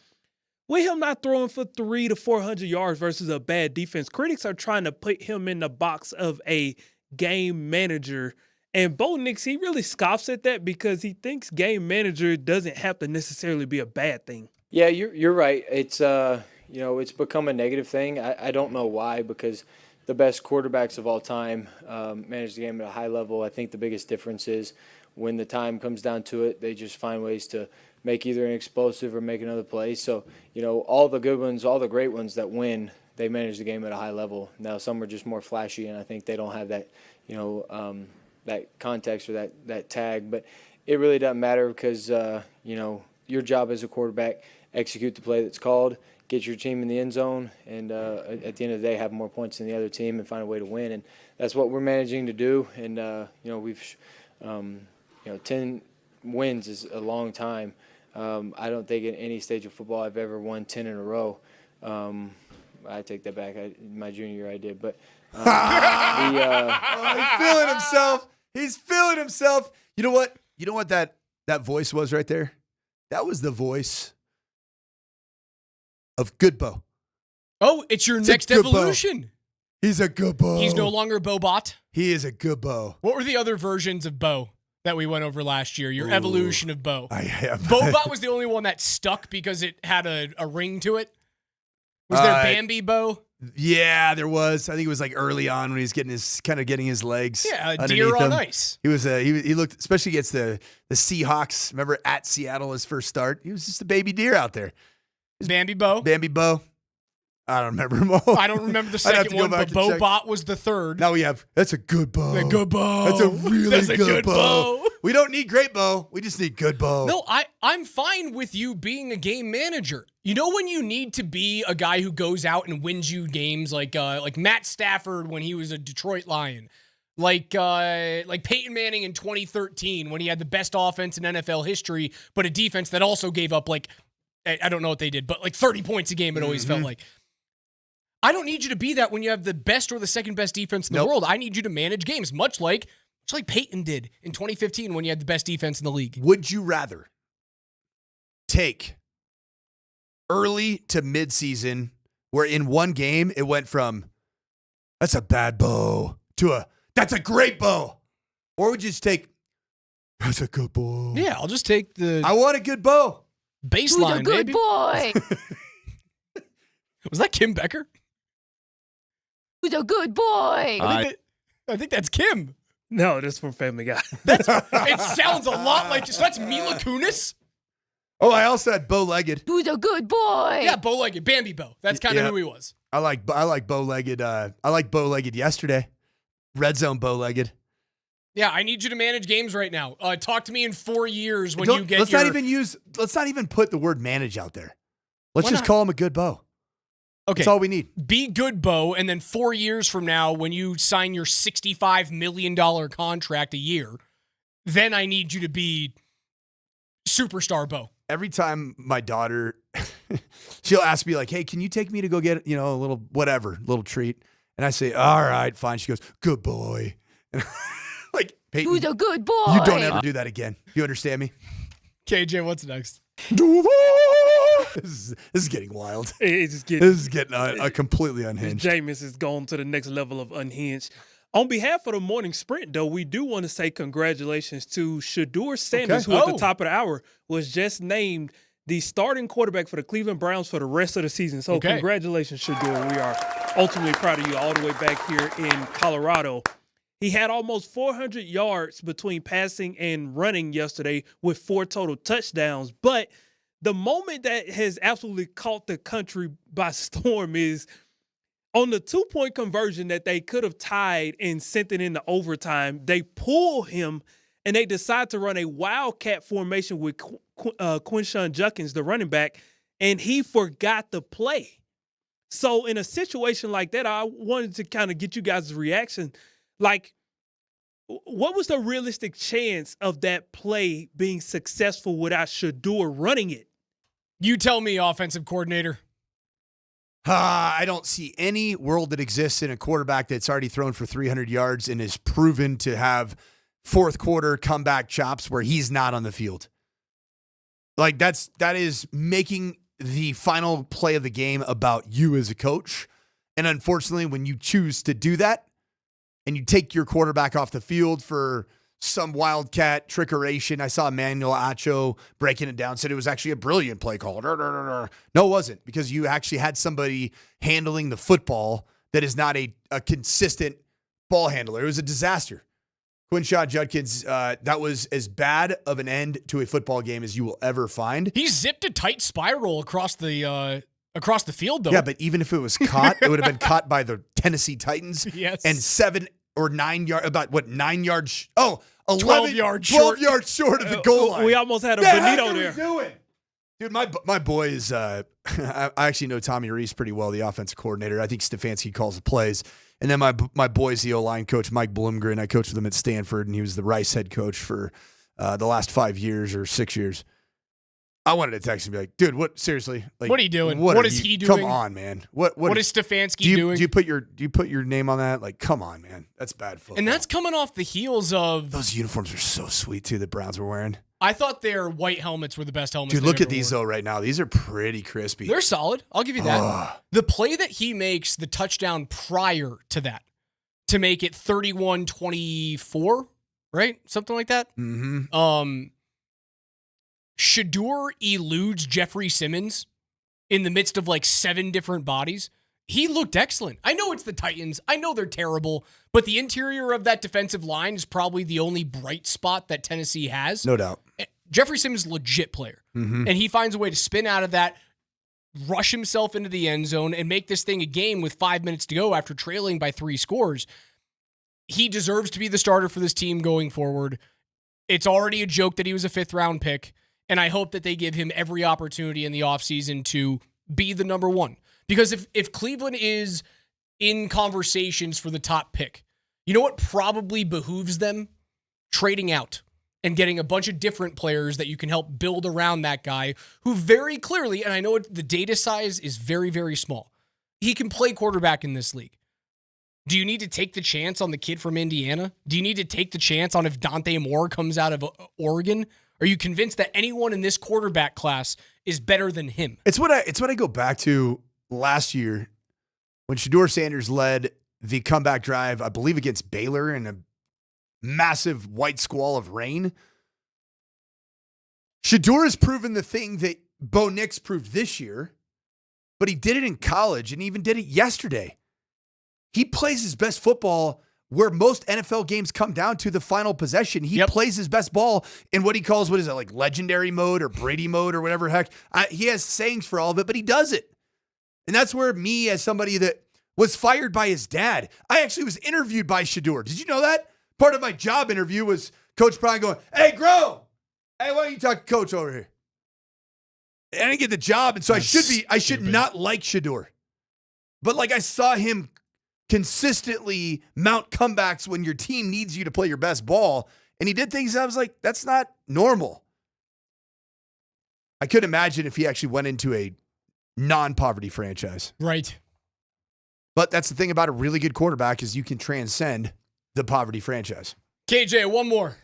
with him not throwing for 300 to 400 yards versus a bad defense, critics are trying to put him in the box of a game manager. And Bo Nix, he really scoffs at that because he thinks game manager doesn't have to necessarily be a bad thing. Yeah, you're right. It's it's become a negative thing. I don't know why, because the best quarterbacks of all time manage the game at a high level. I think the biggest difference is when the time comes down to it, they just find ways to make either an explosive or make another play. So, all the good ones, all the great ones that win, they manage the game at a high level. Now, some are just more flashy, and I think they don't have that, that context or that tag. But it really doesn't matter because, your job as a quarterback, execute the play that's called, get your team in the end zone, and at the end of the day, have more points than the other team and find a way to win. And that's what we're managing to do. And, we've, 10 wins is a long time. I don't think in any stage of football I've ever won 10 in a row. I take that back. My junior year I did. But he's feeling himself. He's feeling himself. You know what? You know what that voice was right there? That was the voice of Good Bo. Oh, it's your next evolution. Bo. He's a good Bo. He's no longer Bo-Bot. He is a good Bo. What were the other versions of Bo that we went over last year? Your evolution of Bo. I have. Bo-Bot was the only one that stuck because it had a ring to it. Was there Bambi Bo? Yeah, there was. I think it was like early on when he was getting his legs. Yeah, a deer on ice. He was he looked, especially against the Seahawks. Remember at Seattle his first start? He was just a baby deer out there. Bambi Bo. Bambi Bo. I don't remember him all. I don't remember the second one, but Bo-Bot was the third. Now we have, that's a good Bo. A good Bo. That's a really good Bo. Bo. We don't need great Bo. We just need good Bo. No, I'm fine with you being a game manager. You know when you need to be a guy who goes out and wins you games like Matt Stafford when he was a Detroit Lion. Like Peyton Manning in 2013 when he had the best offense in NFL history, but a defense that also gave up I don't know what they did, but 30 points a game it always felt like. I don't need you to be that when you have the best or the second best defense in the world. I need you to manage games, much like Peyton did in 2015 when you had the best defense in the league. Would you rather take early to midseason where in one game it went from that's a bad Bo to that's a great Bo? Or would you just take that's a good Bo? Yeah, I'll just take I want a good Bo. Baseline, Who's a good baby. boy? Was that Kim Becker? Who's a good boy? I think that's Kim. No, that's from Family Guy. It sounds a lot like so that's Mila Kunis. Oh, I also had bow-legged. Who's a good boy? Yeah, bow-legged, Bambi Bo. That's kind of who he was. I like bow-legged. I like bow-legged yesterday. Red zone bow-legged. Yeah, I need you to manage games right now. Talk to me in 4 years when you get Let's not even put the word manage out there. Let's just call him a good Bo. Okay. That's all we need. Be good, Bo, and then 4 years from now, when you sign your $65 million contract a year, then I need you to be superstar Bo. Every time my daughter, she'll ask me hey, can you take me to go get, a little little treat? And I say, all right, fine. She goes, good boy. And Peyton, who's a good boy? You don't ever do that again. You understand me? KJ, what's next? This is getting wild. This is getting completely unhinged. Jameis is going to the next level of unhinged. On behalf of the morning sprint, though, we do want to say congratulations to Shedeur Sanders, who at the top of the hour was just named the starting quarterback for the Cleveland Browns for the rest of the season. So congratulations, Shedeur. We are ultimately proud of you all the way back here in Colorado. He had almost 400 yards between passing and running yesterday with 4 total touchdowns. But the moment that has absolutely caught the country by storm is on the 2-point conversion that they could have tied and sent it into overtime. They pull him and they decide to run a wildcat formation with Quinshon Judkins, the running back, and he forgot the play. So in a situation like that, I wanted to kind of get you guys' reaction. Like, what was the realistic chance of that play being successful without Shedeur running it? You tell me, offensive coordinator. I don't see any world that exists in a quarterback that's already thrown for 300 yards and is proven to have fourth quarter comeback chops where he's not on the field. Like that is making the final play of the game about you as a coach. And unfortunately, when you choose to do that and you take your quarterback off the field for some wildcat trickeration, I saw Emmanuel Acho breaking it down, said it was actually a brilliant play call. No, it wasn't, because you actually had somebody handling the football that is not a consistent ball handler. It was a disaster. Quinshon Judkins, that was as bad of an end to a football game as you will ever find. He zipped a tight spiral across the field, though. Yeah, but even if it was caught, it would have been caught by the Tennessee Titans. Yes. And 7 or 9 yards, about what, 9 yards? 11, 12 yards 12 yards short of the goal line. We almost had a Benito there. What are we doing? Dude, my boys, I actually know Tommy Reese pretty well, the offensive coordinator. I think Stefanski calls the plays. And then my boys, the O-line coach, Mike Bloomgren, I coached with him at Stanford, and he was the Rice head coach for the last 5 years or 6 years. I wanted to text him and be like, dude, what, seriously? Like, what are you doing? What is he doing? Come on, man. What is Stefanski doing? Do you put your name on that? Like, come on, man. That's bad football. And that's coming off the heels of... Those uniforms are so sweet, too, the Browns were wearing. I thought their white helmets were the best helmets. Dude, look at these, though, right now. These are pretty crispy. They're solid. I'll give you that. The play that he makes, the touchdown prior to that, to make it 31-24, right? Something like that. Mm-hmm. Shedeur eludes Jeffrey Simmons in the midst of like 7 different bodies. He looked excellent. I know it's the Titans. I know they're terrible, but the interior of that defensive line is probably the only bright spot that Tennessee has. No doubt. Jeffrey Simmons is a legit player, and he finds a way to spin out of that, rush himself into the end zone, and make this thing a game with 5 minutes to go after trailing by 3 scores. He deserves to be the starter for this team going forward. It's already a joke that he was a 5th-round pick, and I hope that they give him every opportunity in the offseason to be the number 1. Because if Cleveland is in conversations for the top pick, you know what probably behooves them? Trading out and getting a bunch of different players that you can help build around that guy who very clearly, and I know the data size is very, very small, he can play quarterback in this league. Do you need to take the chance on the kid from Indiana? Do you need to take the chance on if Dante Moore comes out of Oregon? Are you convinced that anyone in this quarterback class is better than him? It's what I go back to last year when Shedeur Sanders led the comeback drive, I believe against Baylor in a massive white squall of rain. Shedeur has proven the thing that Bo Nix proved this year, but he did it in college and even did it yesterday. He plays his best football where most NFL games come down to the final possession. He plays his best ball in what he calls, what is it, like legendary mode or Brady mode or whatever heck. He has sayings for all of it, but he does it. And that's where me, as somebody that was fired by his dad, I actually was interviewed by Shedeur. Did you know that? Part of my job interview was Coach Prime going, "Hey, Grow, hey, why don't you talk to Coach over here?" I didn't get the job, and so I should not like Shedeur. But like I saw him consistently mount comebacks when your team needs you to play your best ball, and he did things I was like, that's not normal. I couldn't imagine if he actually went into a non-poverty franchise. Right. But that's the thing about a really good quarterback is you can transcend the poverty franchise. KJ, one more.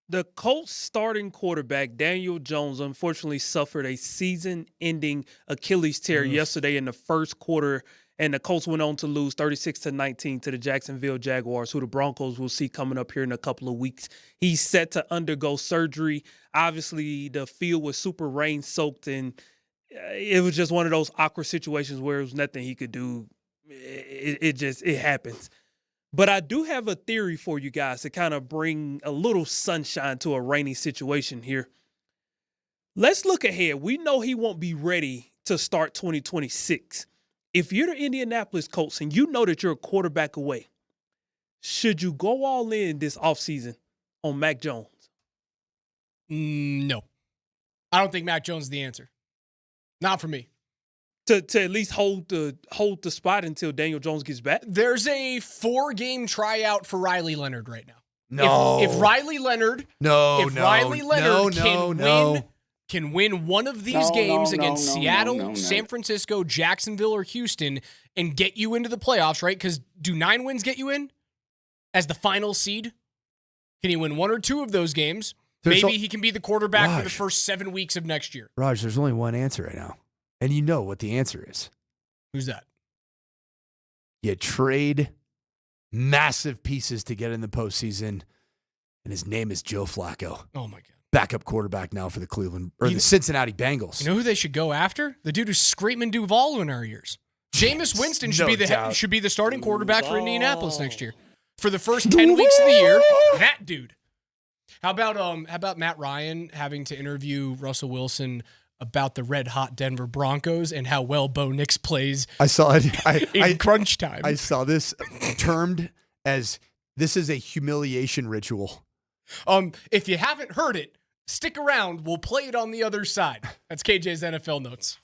The Colts starting quarterback, Daniel Jones, unfortunately suffered a season-ending Achilles tear yesterday in the first quarter, and the Colts went on to lose 36-19 to the Jacksonville Jaguars, who the Broncos will see coming up here in a couple of weeks. He's set to undergo surgery. Obviously, the field was super rain-soaked, and it was just one of those awkward situations where there was nothing he could do. It happens. But I do have a theory for you guys to kind of bring a little sunshine to a rainy situation here. Let's look ahead. We know he won't be ready to start 2026. If you're the Indianapolis Colts and you know that you're a quarterback away, should you go all in this offseason on Mac Jones? No. I don't think Mac Jones is the answer. Not for me. To at least hold the spot until Daniel Jones gets back? There's a 4-game tryout for Riley Leonard right now. No. If Riley Leonard can win one of these games against Seattle, San Francisco, Jacksonville, or Houston and get you into the playoffs, right? Because do 9 wins get you in as the final seed? Can he win 1 or 2 of those games? Maybe he can be the quarterback for the first 7 weeks of next year. Raj, there's only one answer right now. And you know what the answer is. Who's that? You trade massive pieces to get in the postseason, and his name is Joe Flacco. Oh, my God. Backup quarterback now for the Cincinnati Bengals. You know who they should go after? The dude who's screaming Duval in our ears. Jameis Winston should be the starting quarterback for Indianapolis next year. For the first 10 weeks of the year, that dude. How about Matt Ryan having to interview Russell Wilson about the red-hot Denver Broncos and how well Bo Nix plays in crunch time? I saw this termed as, this is a humiliation ritual. If you haven't heard it, stick around. We'll play it on the other side. That's KJ's NFL Notes.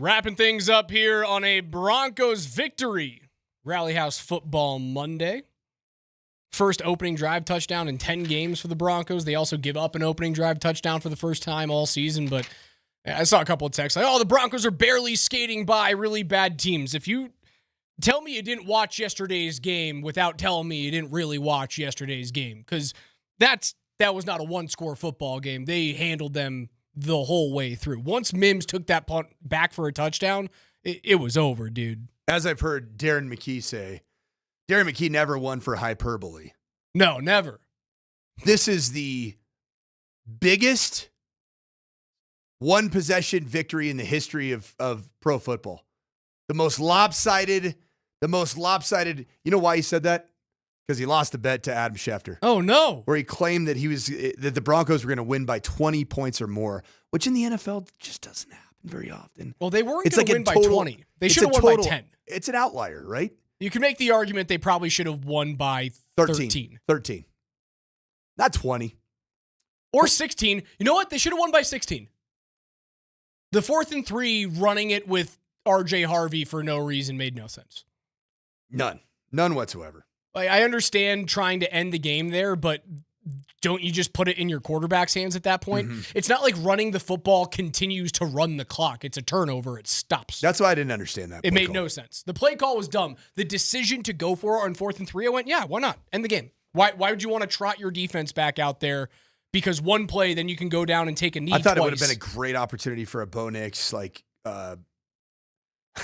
Wrapping things up here on a Broncos victory. Rally House Football Monday. First opening drive touchdown in 10 games for the Broncos. They also give up an opening drive touchdown for the first time all season, but I saw a couple of texts like, oh, the Broncos are barely skating by really bad teams. If you tell me you didn't watch yesterday's game without telling me you didn't really watch yesterday's game, because that was not a one-score football game. They handled them the whole way through. Once Mims took that punt back for a touchdown, it was over, dude. As I've heard Darren McKee say, Darren McKee never won for hyperbole. No, never. This is the biggest one-possession victory in the history of pro football. The most lopsided. You know why he said that? Because he lost the bet to Adam Schefter. Oh, no. Where he claimed that that the Broncos were going to win by 20 points or more, which in the NFL just doesn't happen very often. Well, they weren't going to win by 20. They should have won by 10. It's an outlier, right? You can make the argument they probably should have won by 13. 13. Not 20. Or 16. You know what? They should have won by 16. The 4th and 3 running it with RJ Harvey for no reason made no sense. None whatsoever. Like, I understand trying to end the game there, but don't you just put it in your quarterback's hands at that point? Mm-hmm. It's not like running the football continues to run the clock. It's a turnover. It stops. That's why I didn't understand that. It made no sense. The play call was dumb. The decision to go for it on 4th and 3, I went, yeah, why not? End the game. Why would you want to trot your defense back out there? Because one play, then you can go down and take a knee I thought twice. It would have been a great opportunity for a Bo Nix, the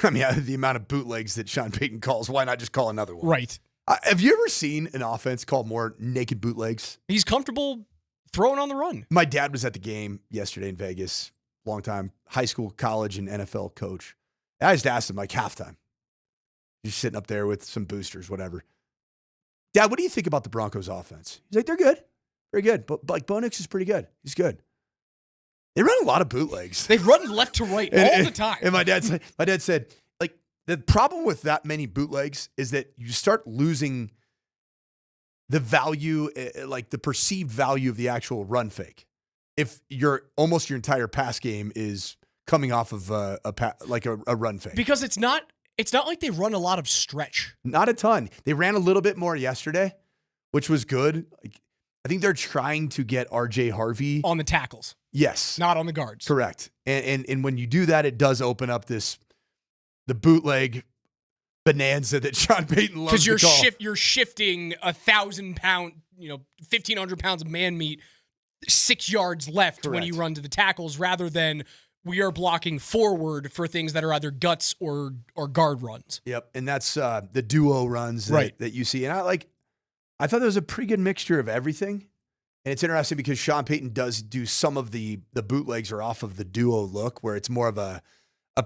amount of bootlegs that Sean Payton calls, why not just call another one? Right. Have you ever seen an offense call more naked bootlegs? He's comfortable throwing on the run. My dad was at the game yesterday in Vegas, long time high school, college, and NFL coach. I just asked him, halftime. He's sitting up there with some boosters, whatever. Dad, what do you think about the Broncos offense? He's like, they're good. Very good. But Bo Nix is pretty good. He's good. They run a lot of bootlegs. They run left to right all the time. And my dad said, the problem with that many bootlegs is that you start losing the value, the perceived value of the actual run fake. If almost your entire pass game is coming off of a run fake. Because it's not like they run a lot of stretch. Not a ton. They ran a little bit more yesterday, which was good. I think they're trying to get RJ Harvey on the tackles. Yes. Not on the guards. Correct. And when you do that, it does open up the bootleg bonanza that Sean Payton loves to call. Because you're shifting 1,000-pound, 1,500 pounds of man meat 6 yards left. Correct. When you run to the tackles, rather than we are blocking forward for things that are either guts or guard runs. Yep, and that's the duo runs that you see. And I thought there was a pretty good mixture of everything. And it's interesting because Sean Payton does do some of the bootlegs are off of the duo look, where it's more of a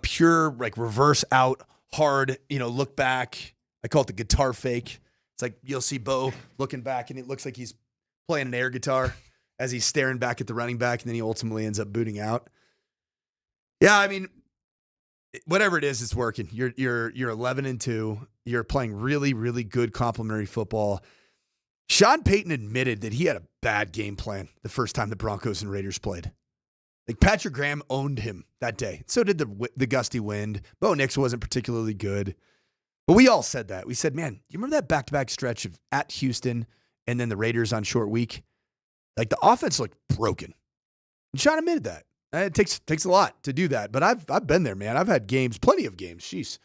pure reverse out, hard, look back. I call it the guitar fake. It's like you'll see Bo looking back and it looks like he's playing an air guitar as he's staring back at the running back, and then he ultimately ends up booting out. Yeah, I mean, whatever it is, it's working. You're 11-2. You're playing really, really good complementary football. Sean Payton admitted that he had a bad game plan the first time the Broncos and Raiders played. Patrick Graham owned him that day. So did the gusty wind. Bo Nix wasn't particularly good. But we all said that. We said, man, you remember that back-to-back stretch of at Houston and then the Raiders on short week? The offense looked broken. And Sean admitted that. It takes a lot to do that. But I've been there, man. I've had games, plenty of games,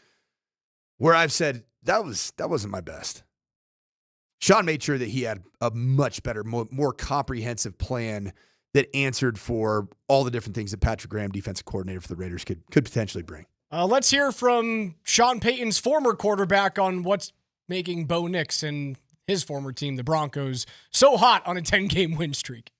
where I've said, that wasn't my best. Sean made sure that he had a much better, more comprehensive plan that answered for all the different things that Patrick Graham, defensive coordinator for the Raiders, could potentially bring. Let's hear from Sean Payton's former quarterback on what's making Bo Nix and his former team, the Broncos, so hot on a 10-game win streak.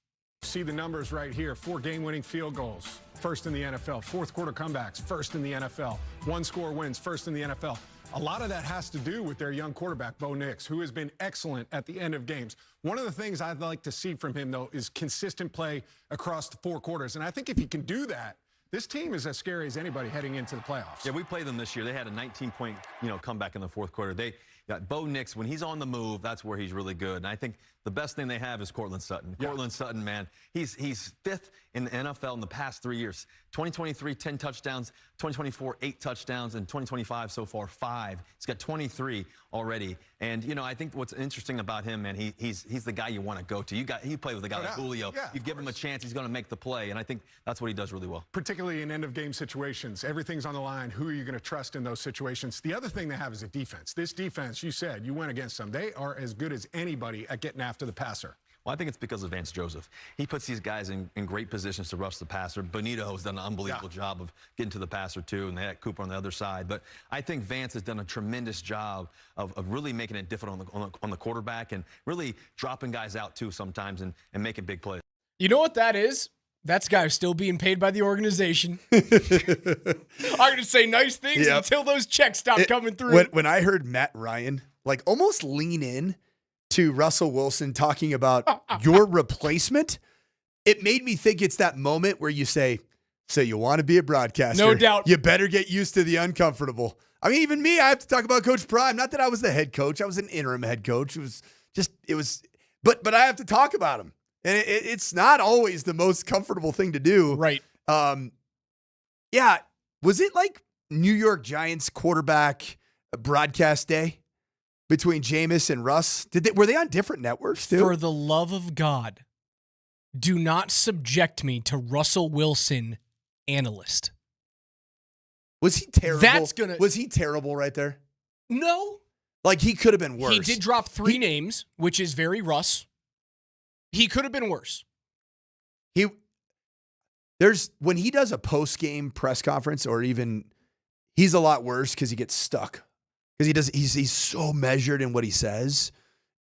See the numbers right here. 4 game-winning field goals, first in the NFL. Fourth quarter comebacks, first in the NFL. 1-score wins, first in the NFL. A lot of that has to do with their young quarterback, Bo Nix, who has been excellent at the end of games. One of the things I'd like to see from him, though, is consistent play across the 4 quarters. And I think if he can do that, this team is as scary as anybody heading into the playoffs. Yeah, we played them this year. They had a 19-point, comeback in the 4th quarter. They got Bo Nix. When he's on the move, that's where he's really good. And I think the best thing they have is Cortland Sutton. Yeah. Cortland Sutton, man, he's 5th in the NFL in the past 3 years. 2023, 10 touchdowns, 2024, 8 touchdowns, and 2025 so far, 5. He's got 23 already. And, you know, I think what's interesting about him, man, he's the guy you want to go to. He played with a guy like Julio. You give him a chance, he's going to make the play. And I think that's what he does really well. Particularly in end-of-game situations. Everything's on the line. Who are you going to trust in those situations? The other thing they have is a defense. This defense, you said, you went against them. They are as good as anybody at getting after the passer. Well, I think it's because of Vance Joseph. He puts these guys in great positions to rush the passer. Bonito has done an unbelievable job of getting to the passer, too, and they had Cooper on the other side. But I think Vance has done a tremendous job of really making it difficult on the quarterback and really dropping guys out, too, sometimes and making big plays. You know what that is? That's guy still being paid by the organization. I'm going to say nice things until those checks stop coming through. When I heard Matt Ryan, like, almost lean in to Russell Wilson talking about your replacement, it made me think it's that moment where you say, so you want to be a broadcaster. No doubt. You better get used to the uncomfortable. I mean, even me, I have to talk about Coach Prime. Not that I was the head coach. I was an interim head coach. But I have to talk about him. And it's not always the most comfortable thing to do. Right. Yeah. Was it like New York Giants quarterback broadcast day between Jameis and Russ? Were they on different networks too? For the love of God, do not subject me to Russell Wilson analyst. Was he terrible? Was he terrible right there? No. Like, he could have been worse. He did drop 3 names, which is very Russ. He could have been worse. When he does a post-game press conference, or even, he's a lot worse because he gets stuck. Because he's so measured in what he says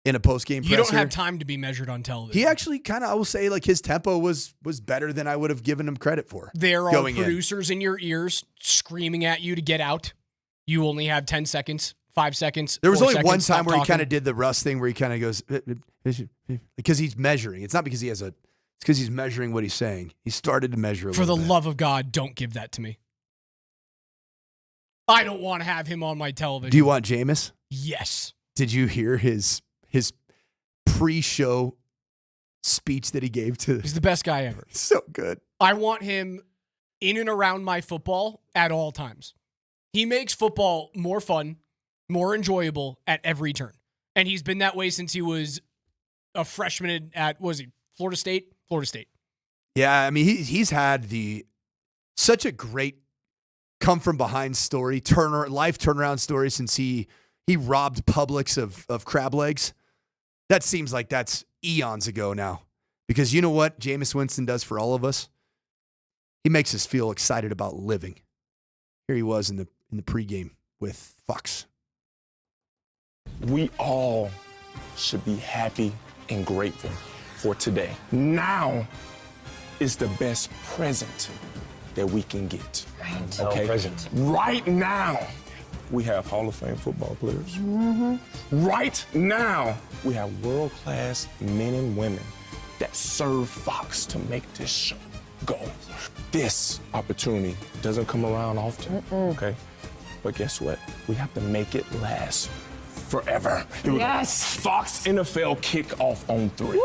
in a post-game presser. You don't have time to be measured on television. He actually kind of, I will say, like, his tempo was better than I would have given him credit for. There are producers in your ears screaming at you to get out. You only have 10 seconds, 5 seconds. There was only seconds, one time where talking. he kind of did the Russ thing where he kind of goes, because he's measuring. It's not because it's because he's measuring what he's saying. He started to measure a For little the bit. love of God, don't give that to me. I don't want to have him on my television. Do you want Jameis? Yes. Did you hear his pre-show speech that he gave to? He's the best guy ever. So good. I want him in and around my football at all times. He makes football more fun, more enjoyable at every turn. And he's been that way since he was a freshman at Florida State? Florida State. Yeah, I mean, he's had such a great come from behind story, life turnaround story since he robbed Publix of crab legs. That seems like that's eons ago now. Because you know what Jameis Winston does for all of us? He makes us feel excited about living. Here he was in the pregame with Fox. We all should be happy and grateful for today. Now is the best present that we can get. Right. Okay? Present. Right now, we have Hall of Fame football players. Mm-hmm. Right now, we have world-class men and women that serve Fox to make this show go. This opportunity doesn't come around often, okay? But guess what? We have to make it last forever. Here we go. Fox NFL kickoff on 3. Woo!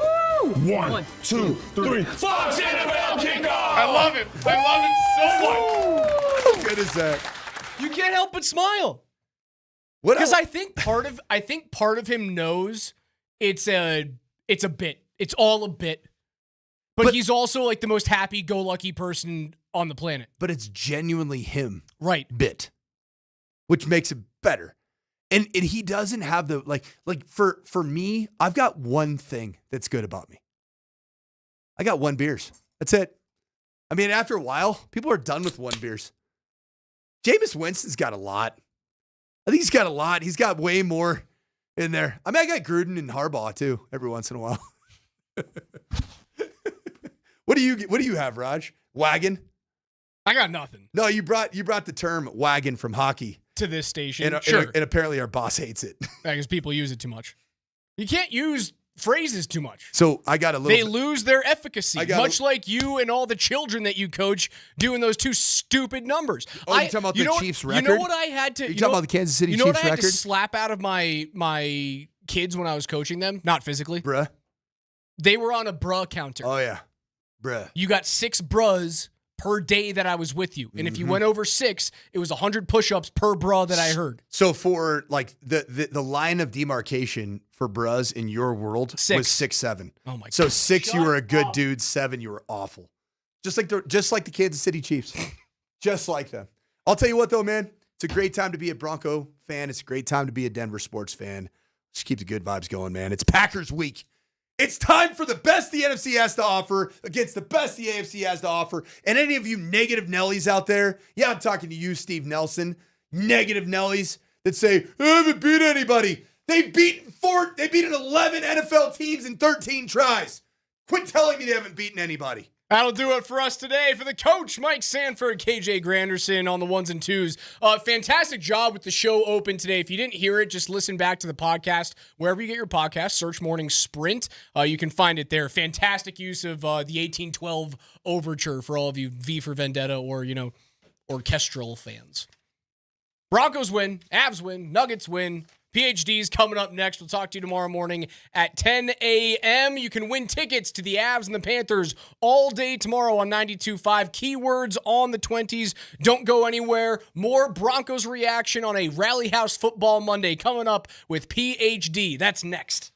1, 2, 3. Fox NFL kickoff! I love it. I love it so much. How good is that? You can't help but smile. Because I think part of him knows it's a bit. It's all a bit. But he's also like the most happy-go-lucky person on the planet. But it's genuinely him. Right. Bit. Which makes it better. And he doesn't have the, like for me, I've got one thing that's good about me. I got 1 beers. That's it. I mean, after a while, people are done with 1 beers. Jameis Winston's got a lot. I think he's got a lot. He's got way more in there. I mean, I got Gruden and Harbaugh too, every once in a while. What do you have, Raj? Wagon? I got nothing. No, you brought the term wagon from hockey to this station. And apparently our boss hates it. Because people use it too much. You can't use phrases too much. So I got a little. They lose their efficacy, much like you and all the children that you coach doing those 2 stupid numbers. Oh, you're talking about the Chiefs record? You know what I had to? You're talking about the Kansas City Chiefs record? You know what I had to slap out of my kids when I was coaching them? Not physically. Bruh. They were on a bruh counter. Oh, yeah. Bruh. You got 6 bruhs per day that I was with you. And if you went over 6, it was 100 push-ups per bra that I heard. So for like the line of demarcation for bras in your world was 6'7". Oh my God. So 6, you were a good dude. 7, you were awful. Just like the Kansas City Chiefs. Just like them. I'll tell you what though, man. It's a great time to be a Bronco fan. It's a great time to be a Denver sports fan. Just keep the good vibes going, man. It's Packers week. It's time for the best the NFC has to offer against the best the AFC has to offer. And any of you negative Nellies out there, yeah, I'm talking to you, Steve Nelson, negative Nellies that say, I haven't beat anybody. They've beaten 11 NFL teams in 13 tries. Quit telling me they haven't beaten anybody. That'll do it for us today. For the coach, Mike Sanford, KJ Granderson on the 1s and 2s. Fantastic job with the show open today. If you didn't hear it, just listen back to the podcast. Wherever you get your podcast, search Morning Sprint. You can find it there. Fantastic use of the 1812 Overture for all of you V for Vendetta or, orchestral fans. Broncos win. Avs win. Nuggets win. PhD's coming up next. We'll talk to you tomorrow morning at 10 a.m. You can win tickets to the Avs and the Panthers all day tomorrow on 92.5. Keywords on the 20s. Don't go anywhere. More Broncos reaction on a Rally House Football Monday coming up with PhD. That's next.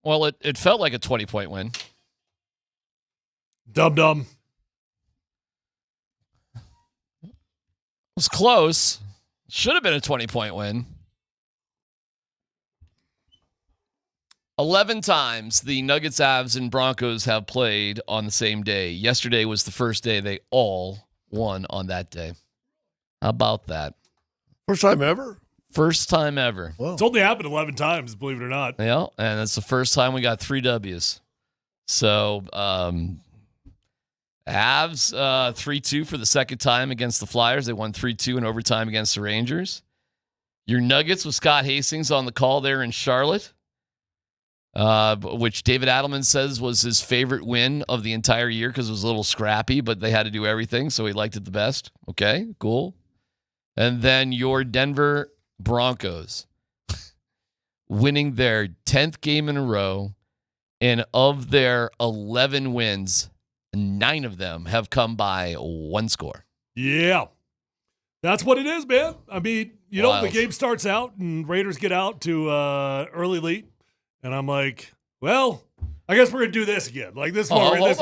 Well, it felt like a 20-point win. Dum-dum. It was close. Should have been a 20-point win. 11 times the Nuggets, Avs, and Broncos have played on the same day. Yesterday was the first day they all won on that day. How about that? First time ever? First time ever. Wow. It's only happened 11 times, believe it or not. Yeah, and it's the first time we got 3 W's. So, Avs 3-2 for the second time against the Flyers. They won 3-2 in overtime against the Rangers. Your Nuggets with Scott Hastings on the call there in Charlotte, which David Adelman says was his favorite win of the entire year because it was a little scrappy, but they had to do everything, so he liked it the best. Okay, cool. And then your Denver Broncos winning their 10th game in a row, and of their 11 wins, 9 of them have come by 1 score. Yeah. That's what it is, man. I mean, you know, the game starts out and Raiders get out to early lead, and I'm like, well, I guess we're going to do this again. Like this one. Raiders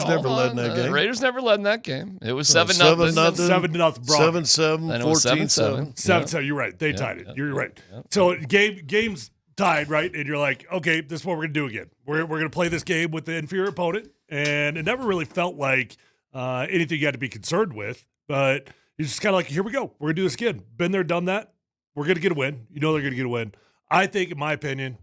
never led in that game. Raiders never led in that game. It was 7-0. 7-0. 7-7. 14-7. 7-7. You're right. They tied it. You're right. So game's tied, right? And you're like, okay, this is what we're going to do again. We're going to play this game with the inferior opponent. And it never really felt like anything you had to be concerned with. But it's just kind of like, here we go. We're going to do this again. Been there, done that. We're going to get a win. You know they're going to get a win. I think, in my opinion,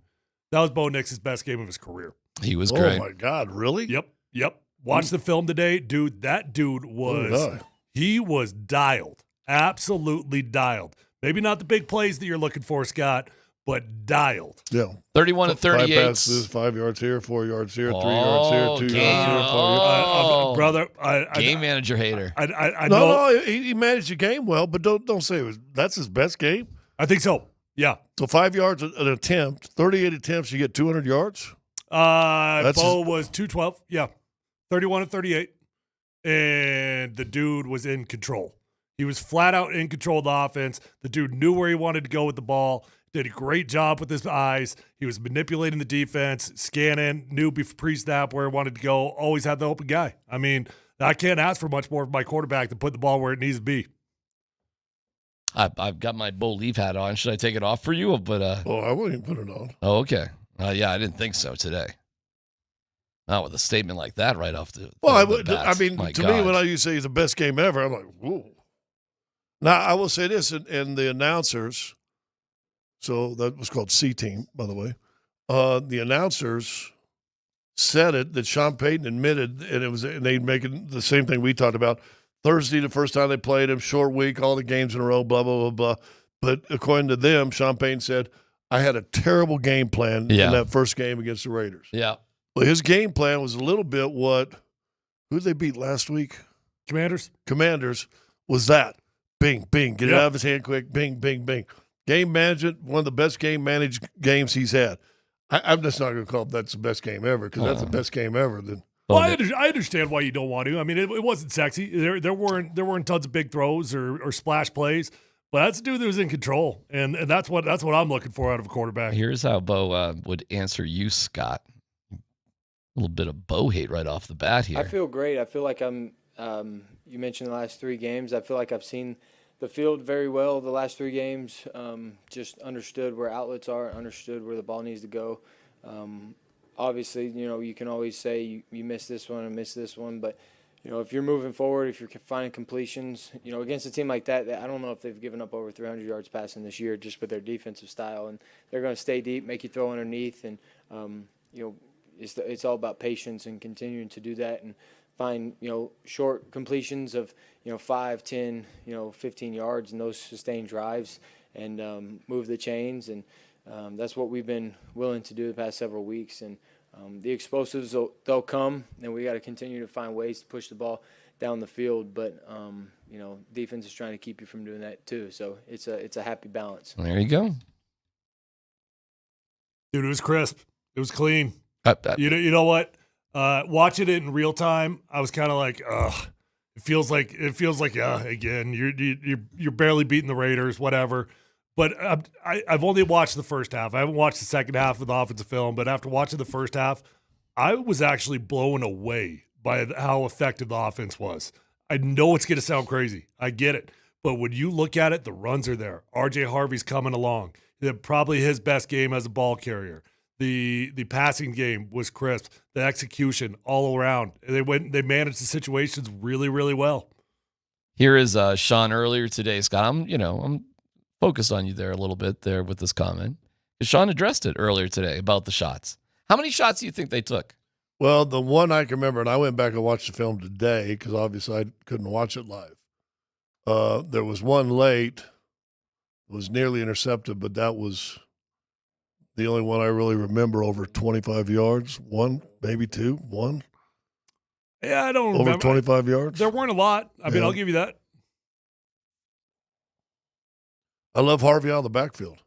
that was Bo Nix's best game of his career. He was great. Oh, my God. Really? Yep. Watch the film today. Dude, that dude was he was dialed. Absolutely dialed. Maybe not the big plays that you're looking for, Scott, but dialed. Yeah. 31-38. 5 passes, 5 yards here, 4 yards here, 3 yards here, 2 yards here, 4 yards. Brother, game manager hater. I know. No, he managed the game well, but don't say that's his best game. I think so. Yeah. So 5 yards an attempt, 38 attempts, you get 200 yards? Bo was 212. Yeah. 31-38. And the dude was in control. He was flat out in control of the offense. The dude knew where he wanted to go with the ball, did a great job with his eyes. He was manipulating the defense, scanning, knew pre-snap where he wanted to go, always had the open guy. I mean, I can't ask for much more of my quarterback than put the ball where it needs to be. I've got my Bo Leaf hat on. Should I take it off for you? But I wouldn't put it on. Oh, okay. Yeah, I didn't think so today. Not with a statement like that right off the. Well, I mean, to me, when you say it's the best game ever, I'm like, whoa. Now, I will say this, and the announcers, so that was called C-Team, by the way. The announcers said that Sean Payton admitted, and they making the same thing we talked about. Thursday, the first time they played him, short week, all the games in a row, blah, blah, blah, blah. But according to them, Sean Payton said, I had a terrible game plan in that first game against the Raiders. Yeah. Well, his game plan was a little bit who did they beat last week? Commanders was that. Bing, bing, get it out of his hand quick, bing, bing, bing. Game management, one of the best game managed games he's had. I'm just not going to call that's the best game ever because that's the best game ever. Well, I understand why you don't want to. I mean, it wasn't sexy. There weren't tons of big throws or splash plays, but that's a dude that was in control, and that's what I'm looking for out of a quarterback. Here's how Bo would answer you, Scott. A little bit of Bo hate right off the bat here. I feel great. I feel like I'm. You mentioned the last 3 games. I feel like I've seen the field very well the last 3 games. Just understood where outlets are, understood where the ball needs to go. Obviously, you can always say you missed this one and missed this one, but if you're moving forward, if you're finding completions, against a team like that, I don't know if they've given up over 300 yards passing this year just with their defensive style, and they're going to stay deep, make you throw underneath, and it's all about patience and continuing to do that and find short completions of 5, 10, 15 yards and those sustained drives and move the chains, and that's what we've been willing to do the past several weeks. And the explosives, they'll come, and we got to continue to find ways to push the ball down the field. But defense is trying to keep you from doing that too. So it's a happy balance. There you go, dude. It was crisp. It was clean. You know what? Watching it in real time, I was kind of like, ugh. It feels like again, you're barely beating the Raiders, whatever. But I've only watched the first half. I haven't watched the second half of the offensive film. But after watching the first half, I was actually blown away by how effective the offense was. I know it's going to sound crazy. I get it. But when you look at it, the runs are there. R.J. Harvey's coming along. Probably his best game as a ball carrier. The passing game was crisp. The execution all around. They managed the situations really, really well. Here is Sean earlier today, Scott. I'm focused on you there a little bit there with this comment. Sean addressed it earlier today about the shots. How many shots do you think they took? Well, the one I can remember, and I went back and watched the film today because obviously I couldn't watch it live. There was one late. It was nearly intercepted, but that was the only one I really remember over 25 yards. One, maybe two, one. Yeah, I don't remember. Over 25 yards? There weren't a lot. I mean, I'll give you that. I love Harvey out of the backfield.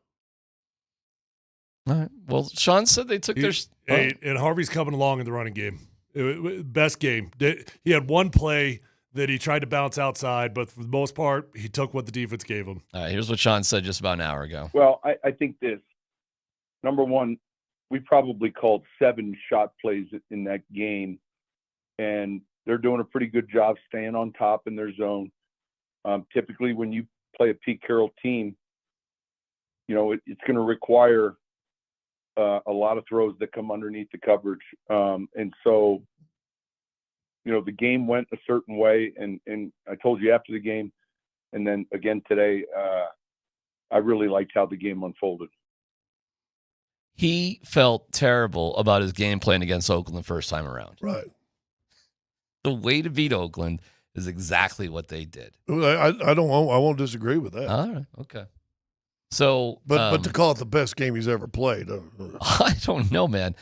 All right. Well, Sean said they took their – and Harvey's coming along in the running game. Best game. He had one play that he tried to bounce outside, but for the most part, he took what the defense gave him. All right, here's what Sean said just about an hour ago. Well, I think this. Number one, we probably called 7 shot plays in that game, and they're doing a pretty good job staying on top in their zone. Typically, when you play a Pete Carroll team, it's going to require a lot of throws that come underneath the coverage. And so, the game went a certain way, and I told you after the game, and then again today, I really liked how the game unfolded. He felt terrible about his game plan against Oakland the first time around. Right. The way to beat Oakland is exactly what they did. I won't disagree with that. All right. Okay. So, but to call it the best game he's ever played, I don't know, man.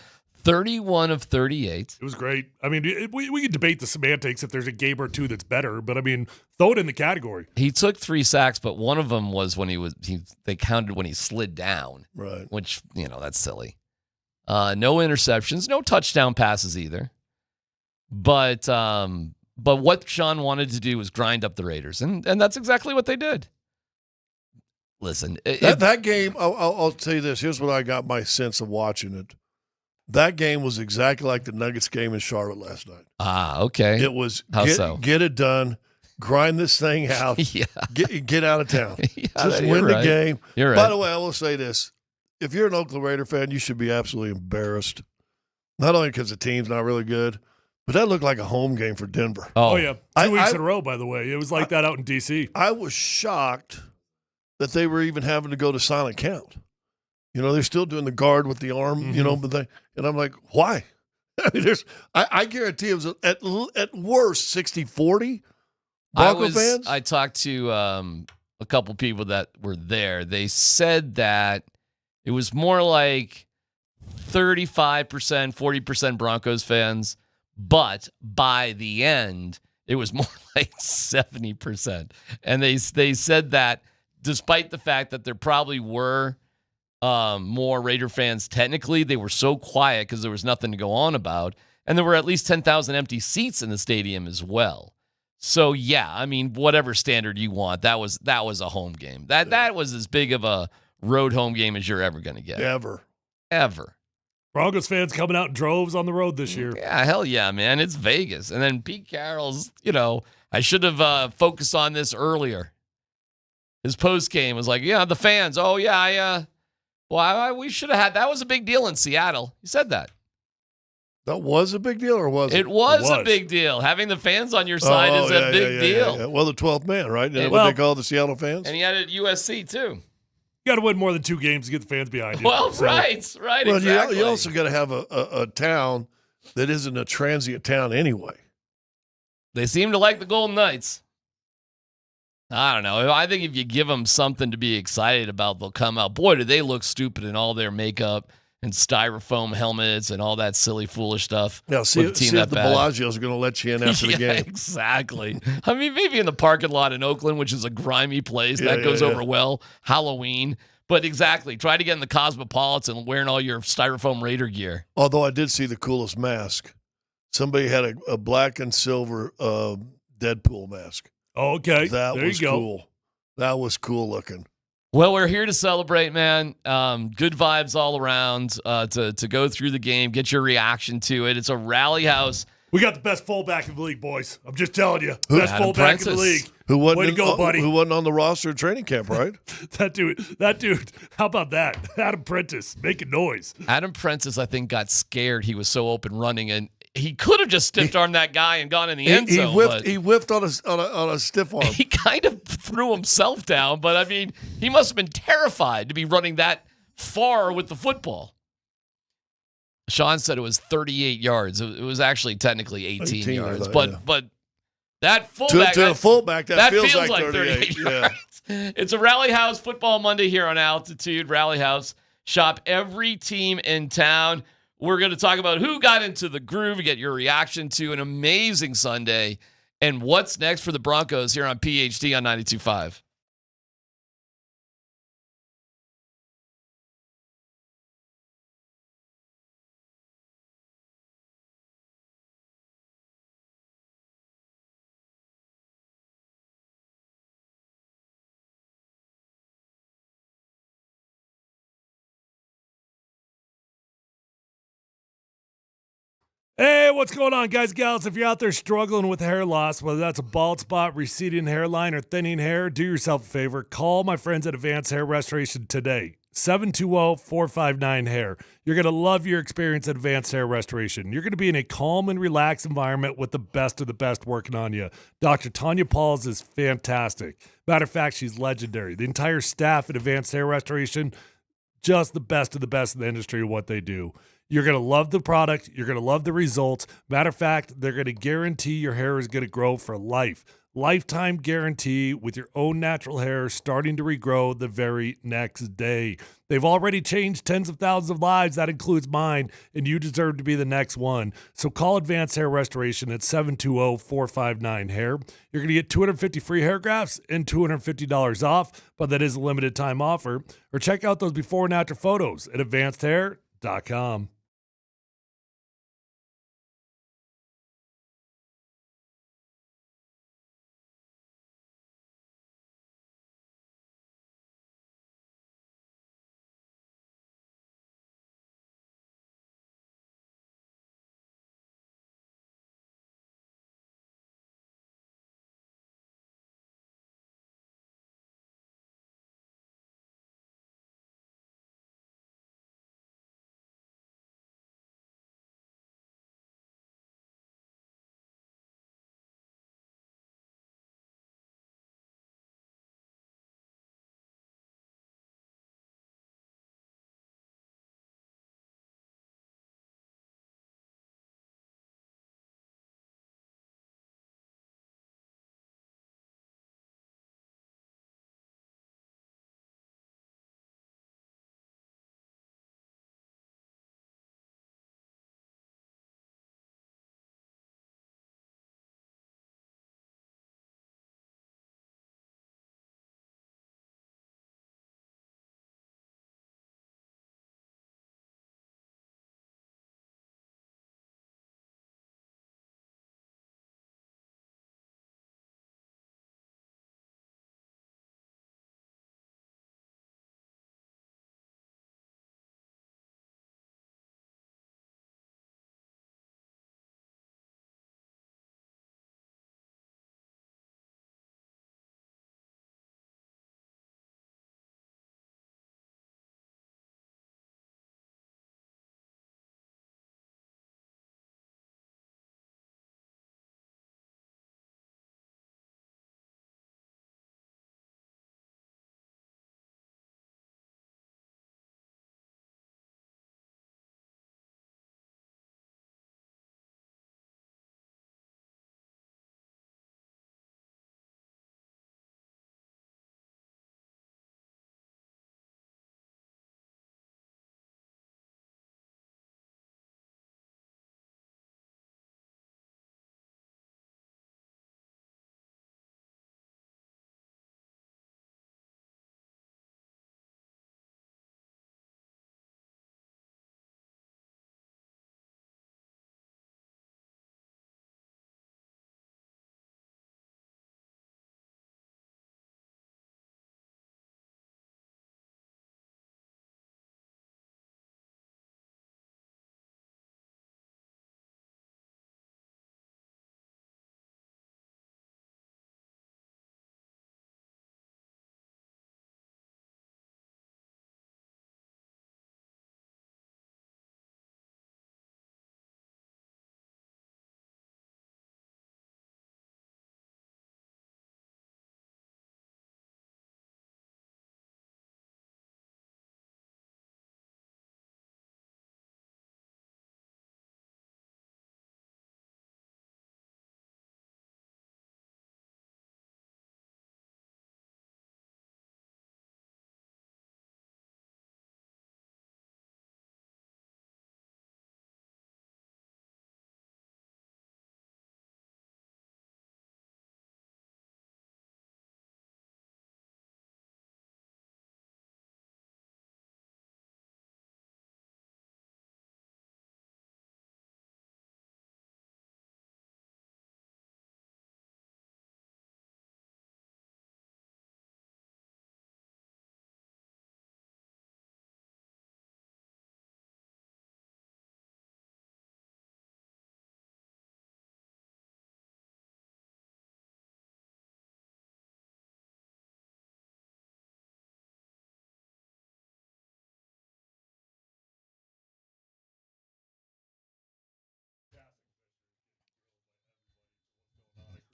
31 of 38. It was great. I mean, we could debate the semantics if there's a game or two that's better, but I mean, throw it in the category. He took 3 sacks, but one of them was when they counted when he slid down. Right. Which, that's silly. No interceptions, no touchdown passes either. But what Sean wanted to do was grind up the Raiders, and that's exactly what they did. Listen, that game, I'll tell you this. Here's what I got my sense of watching it. That game was exactly like the Nuggets game in Charlotte last night. Ah, okay. It was so? Get it done, grind this thing out, get out of town. Just win the game. You're right. By the way, I will say this. If you're an Oakland Raider fan, you should be absolutely embarrassed. Not only because the team's not really good, but that looked like a home game for Denver. Oh yeah. 2 weeks in a row, by the way. It was like that out in D.C. I was shocked that they were even having to go to silent count. They're still doing the guard with the arm, but and I'm like, why? I mean, I guarantee it was at worst 60-40 Bronco fans. I talked to a couple people that were there. They said that it was more like 35%, 40% Broncos fans, but by the end, it was more like 70%. And they said that despite the fact that there probably were more Raider fans, technically, they were so quiet because there was nothing to go on about. And there were at least 10,000 empty seats in the stadium as well. So, yeah, I mean, whatever standard you want, that was a home game. That was as big of a road home game as you're ever going to get. Ever. Broncos fans coming out in droves on the road this year. Yeah, hell yeah, man. It's Vegas. And then Pete Carroll's, I should have focused on this earlier. His post game was like, the fans. Oh, yeah, we should have had. That was a big deal in Seattle. He said that. That was a big deal, or was it? It was a big deal. Having the fans on your side is a big deal. Yeah. Well, the 12th man, right? What they call the Seattle fans? And he had it at USC, too. You got to win more than 2 games to get the fans behind you. Well, right, well, exactly. You also got to have a town that isn't a transient town anyway. They seem to like the Golden Knights. I don't know. I think if you give them something to be excited about, they'll come out. Boy, do they look stupid in all their makeup and styrofoam helmets and all that silly, foolish stuff. Yeah, see if the Bellagio's going to let you in after the game. Exactly. I mean, maybe in the parking lot in Oakland, which is a grimy place. That goes over well. Halloween. But exactly. Try to get in the Cosmopolitan wearing all your styrofoam Raider gear. Although I did see the coolest mask. Somebody had a black and silver Deadpool mask. Oh, okay. That was cool. That was cool looking. Well, we're here to celebrate, man. Good vibes all around to go through the game, get your reaction to it. It's a rally house. We got the best fullback in the league, boys. I'm just telling you. Best Adam fullback Prentice. in the league. Way to go, buddy. Who wasn't on the roster at training camp, right? That dude. How about that? Adam Prentice making noise. Adam Prentice, I think, got scared. He was so open running, and he could have just stiff armed that guy and gone in the end zone. He whiffed on a stiff arm. He kind of threw himself down, but I mean, he must have been terrified to be running that far with the football. Sean said it was 38 yards. It was actually technically 18 yards, but that fullback to a fullback that feels like 38 yeah. yards. It's a Rally House Football Monday here on Altitude. Rally House, shop every team in town. We're going to talk about who got into the groove, get your reaction to an amazing Sunday, and what's next for the Broncos here on PHD on 92.5. Hey, what's going on, guys, gals? If you're out there struggling with hair loss, whether that's a bald spot, receding hairline, or thinning hair, do yourself a favor. Call my friends at Advanced Hair Restoration today. 720-459-HAIR. You're going to love your experience at Advanced Hair Restoration. You're going to be in a calm and relaxed environment with the best of the best working on you. Dr. Tanya Pauls is fantastic. Matter of fact, she's legendary. The entire staff at Advanced Hair Restoration, just the best of the industry of what they do. You're going to love the product. You're going to love the results. Matter of fact, they're going to guarantee your hair is going to grow for life. Lifetime guarantee with your own natural hair starting to regrow the very next day. They've already changed tens of thousands of lives. That includes mine, and you deserve to be the next one. So call Advanced Hair Restoration at 720-459-HAIR. You're going to get 250 free hair grafts and $250 off, but that is a limited time offer. Or check out those before and after photos at advancedhair.com.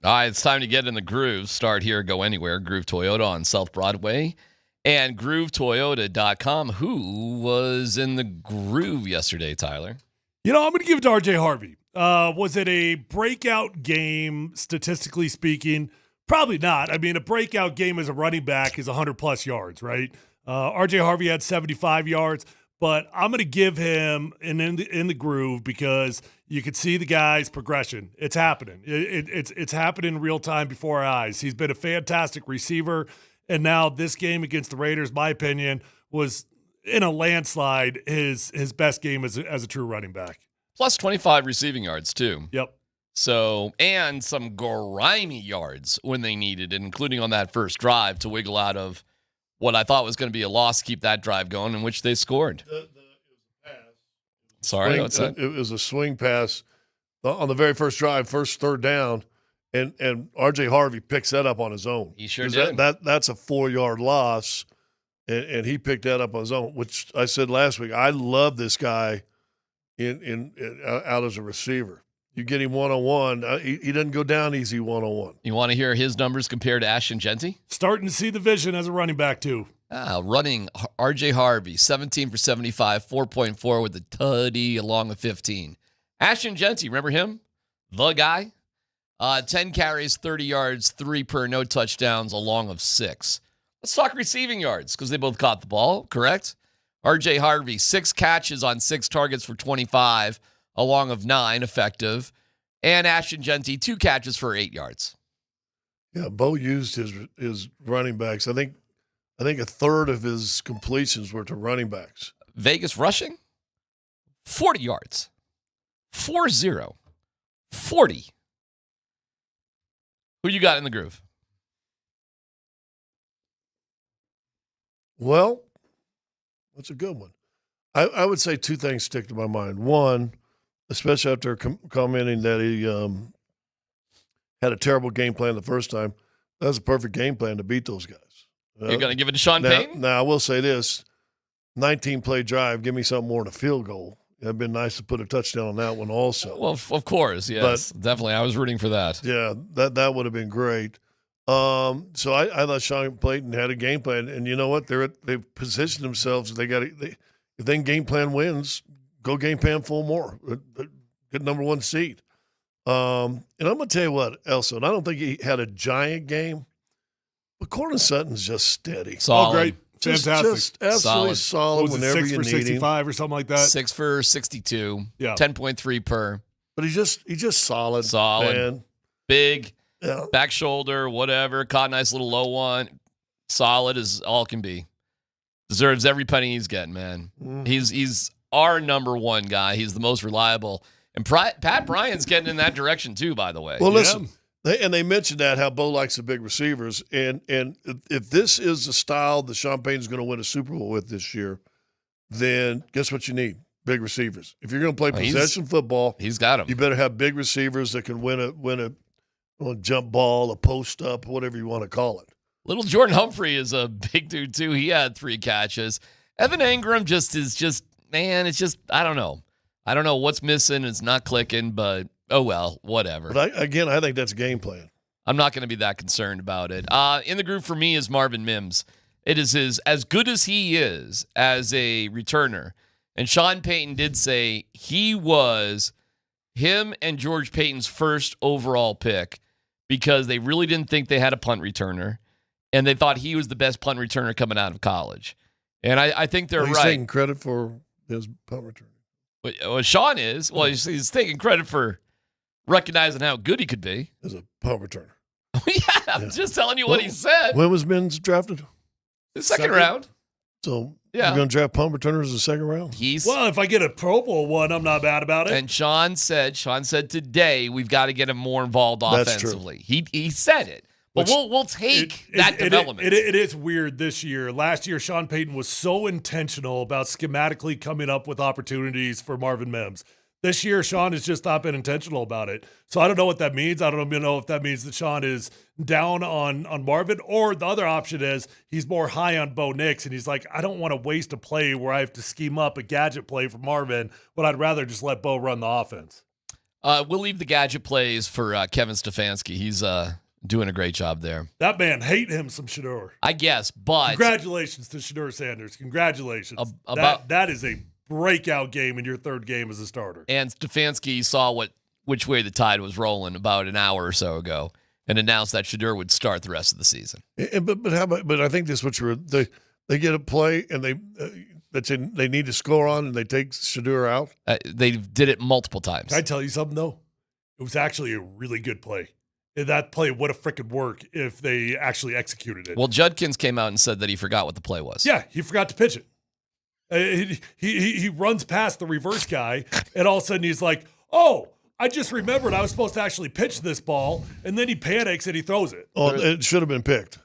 All right, it's time to get in the groove. Start here, go anywhere. Groove Toyota on South Broadway and GrooveToyota.com. Who was in the groove yesterday, Tyler? I'm going to give it to R.J. Harvey. Was it a breakout game, statistically speaking? Probably not. I mean, a breakout game as a running back is 100-plus yards, right? R.J. Harvey had 75 yards, but I'm going to give him in the groove because you could see the guy's progression. It's happening. It's happening in real time before our eyes. He's been a fantastic receiver, and now this game against the Raiders, my opinion, was in a landslide his best game as a true running back. Plus 25 receiving yards, too. Yep. So, and some grimy yards when they needed it, including on that first drive to wiggle out of what I thought was going to be a loss to keep that drive going, in which they scored. It was a pass. Sorry, what's that? It was a swing pass on the very first drive, first third down, and R.J. Harvey picks that up on his own. He sure did. That's a 4-yard loss, and he picked that up on his own, which I said last week. I love this guy out as a receiver. You get him one-on-one, he doesn't go down easy one-on-one. You want to hear his numbers compared to Ashton Genty? Starting to see the vision as a running back, too. Running R.J. Harvey, 17 for 75, 4.4 with the tutty along with 15. Ashton Genty, remember him? The guy? 10 carries, 30 yards, 3 per, no touchdowns, along of 6. Let's talk receiving yards because they both caught the ball, correct? R.J. Harvey, 6 catches on 6 targets for 25, along of 9 effective. And Ashton Genty, 2 catches for 8 yards. Yeah, Bo used his running backs. I think a third of his completions were to running backs. Vegas rushing, 40 yards. 4-0. 40. Who you got in the groove? Well, that's a good one. I would say 2 things stick to my mind. One, especially after commenting that he had a terrible game plan the first time, that was a perfect game plan to beat those guys. You're going to give it to Sean Payton? Now, I will say this, 19-play drive, give me something more than a field goal. It would have been nice to put a touchdown on that one also. Well, of course, yes. But, definitely, I was rooting for that. Yeah, that would have been great. So I thought Sean Payton had a game plan, and you know what? They've positioned themselves. If they game plan wins, go game plan full more. Get number 1 seed. And I'm going to tell you what, Elsa, and I don't think he had a giant game, but Courtland Sutton's just steady. Solid. Oh, great. Fantastic. Just absolutely solid whenever you need him. 6 for 65 or something like that? 6 for 62. Yeah. 10.3 per. But he's just solid. Solid. Man. Big. Yeah. Back shoulder, whatever. Caught a nice little low one. Solid as all can be. Deserves every penny he's getting, man. Mm-hmm. He's our number 1 guy. He's the most reliable. And Pat Bryant's getting in that direction too, by the way. Well, listen, they mentioned that, how Bo likes the big receivers. And if this is the style that Sean Payton's going to win a Super Bowl with this year, then guess what you need? Big receivers. If you're going to play possession football, he's got them. You better have big receivers that can win a jump ball, a post up, whatever you want to call it. Little Jordan Humphrey is a big dude too. He had 3 catches. Evan Engram it's just I don't know. I don't know what's missing. It's not clicking, but oh well, whatever. But I think that's game plan. I'm not going to be that concerned about it. In the group for me is Marvin Mims. It is as good as he is as a returner. And Sean Payton did say he was him and George Payton's first overall pick because they really didn't think they had a punt returner, and they thought he was the best punt returner coming out of college. And I think they're he's right. Taking credit for his punt return. Well, Sean is. Well, he's taking credit for recognizing how good he could be. As a punt returner. I'm just telling you what he said. When was Mims drafted? The second round. So you're going to draft punt returners in the second round? Well, if I get a Pro Bowl one, I'm not bad about it. And Sean said today we've got to get him more involved offensively. He said it. But we'll take that development. It is weird this year. Last year, Sean Payton was so intentional about schematically coming up with opportunities for Marvin Mims. This year, Sean has just not been intentional about it. So I don't know what that means. I don't even know if that means that Sean is down on Marvin, or the other option is he's more high on Bo Nix, and he's like, I don't want to waste a play where I have to scheme up a gadget play for Marvin, but I'd rather just let Bo run the offense. We'll leave the gadget plays for Kevin Stefanski. He's doing a great job there. That man hate him some Shedeur. I guess, but congratulations to Shedeur Sanders. Congratulations. That is a breakout game in your third game as a starter. And Stefanski saw which way the tide was rolling about an hour or so ago, and announced that Shedeur would start the rest of the season. But how about? But I think this is what they get a play and they need to score on, and they take Shedeur out. They did it multiple times. Can I tell you something though? It was actually a really good play. That play would have freaking worked if they actually executed it. Well, Judkins came out and said that he forgot what the play was. Yeah, he forgot to pitch it. He runs past the reverse guy, and all of a sudden he's like, "Oh, I just remembered I was supposed to actually pitch this ball," and then he panics and he throws it. Oh, it should have been picked.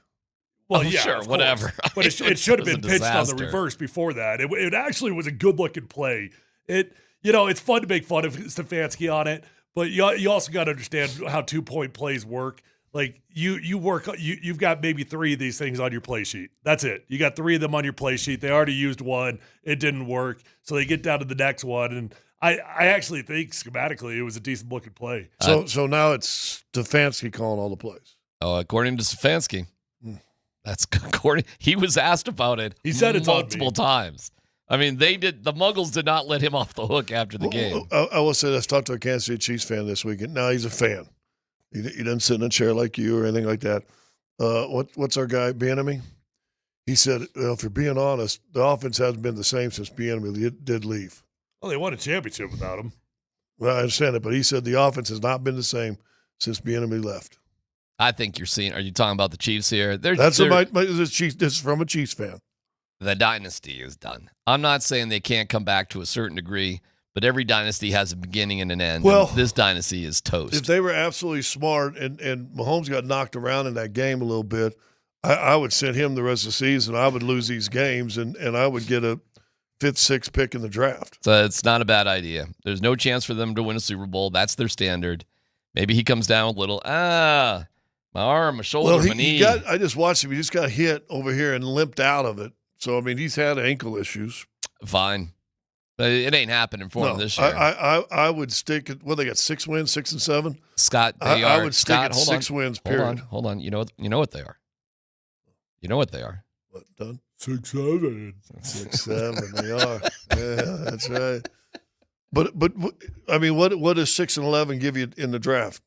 Well, yeah, sure, whatever. But it should have been pitched on the reverse before that. It actually was a good-looking play. It's fun to make fun of Stefanski on it, but you also got to understand how 2-point plays work. Like you've got maybe 3 of these things on your play sheet. That's it. You got 3 of them on your play sheet. They already used one. It didn't work, so they get down to the next one. And I actually think schematically it was a decent looking play. So now it's Stefanski calling all the plays. Oh, according to Stefanski. That's according. He was asked about it. He said it's multiple times. I mean, the Muggles did not let him off the hook after the game. I will say this. Talked to a Kansas City Chiefs fan this weekend. Now he's a fan. He doesn't sit in a chair like you or anything like that. What's our guy, Bieniemy? He said, well, if you're being honest, the offense hasn't been the same since Bieniemy did leave. Well, they won a championship without him. Well, I understand it, but he said the offense has not been the same since Bieniemy left. I think you're seeing. Are you talking about the Chiefs here? This is from a Chiefs fan. The dynasty is done. I'm not saying they can't come back to a certain degree, but every dynasty has a beginning and an end. Well, and this dynasty is toast. If they were absolutely smart and Mahomes got knocked around in that game a little bit, I would send him the rest of the season. I would lose these games, and I would get a 5th, 6th pick in the draft. So it's not a bad idea. There's no chance for them to win a Super Bowl. That's their standard. Maybe he comes down with a little, my arm, my shoulder, my knee. I just watched him. He just got hit over here and limped out of it. So, I mean, he's had ankle issues. Fine. But it ain't happening for him this year. I would stick at, they got 6 wins, 6 and 7? Scott, I would stick at 6 wins, period. Hold on. You know what they are. You know what they are. What, done? 6-7. 6-7, they are. Yeah, that's right. But I mean, what does 6 and 11 give you in the draft?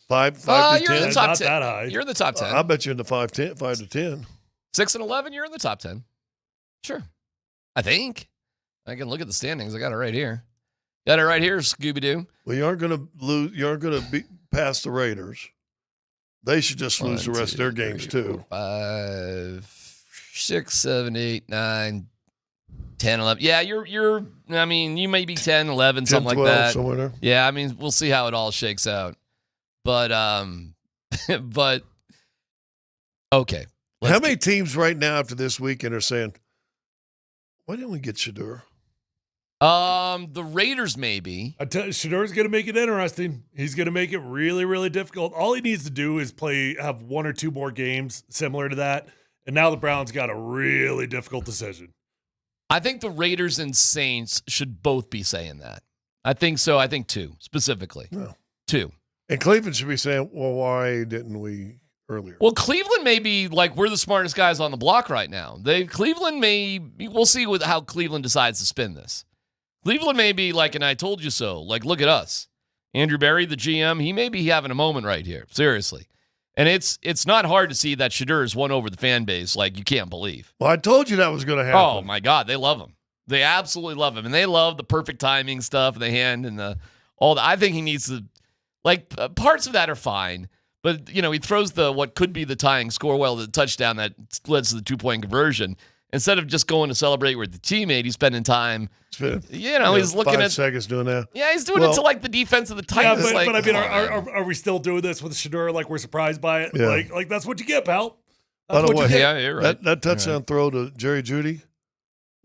5 to 10? You're in the top 10. Not that high. You're in the top 10. I bet you in the 5 to 10. 6 and 11, you're in the top 10. Sure. I think. I can look at the standings. I got it right here. Got it right here, Scooby-Doo. Well, you aren't going to lose. You aren't going to be past the Raiders. They should just lose the rest of their games, too. 5, 6, 7, 8, 9, 10, 11. Yeah, you're. I mean, you may be 10, 11, 10, something 12, like that. Somewhere there. Yeah, I mean, we'll see how it all shakes out. But okay. How many teams right now after this weekend are saying, why didn't we get Shedeur? The Raiders maybe. I tell you, Shedeur's going to make it interesting. He's going to make it really, really difficult. All he needs to do is have 1 or 2 more games similar to that. And now the Browns got a really difficult decision. I think the Raiders and Saints should both be saying that. I think so. I think 2 specifically. No. 2. And Cleveland should be saying, well, why didn't we earlier? Well, Cleveland may be like, we're the smartest guys on the block right now. We'll see how Cleveland decides to spin this. Cleveland may be like, and I told you so. Like, look at us. Andrew Berry, the GM, he may be having a moment right here. Seriously. And it's not hard to see that Shedeur won over the fan base like you can't believe. Well, I told you that was going to happen. Oh, my God. They love him. They absolutely love him. And they love the perfect timing stuff, the hand and I think he needs to, parts of that are fine. But, he throws what could be the tying score, the touchdown that leads to the 2-point conversion. Instead of just going to celebrate with the teammate, he's spending time. He's looking 5 seconds doing that. Yeah, he's doing it to the defense of the Titans. Yeah, but I mean, are we still doing this with Shedeur? Like we're surprised by it? Yeah. Like that's what you get, pal. That's what you get. Yeah, you're right. That touchdown throw to Jerry Jeudy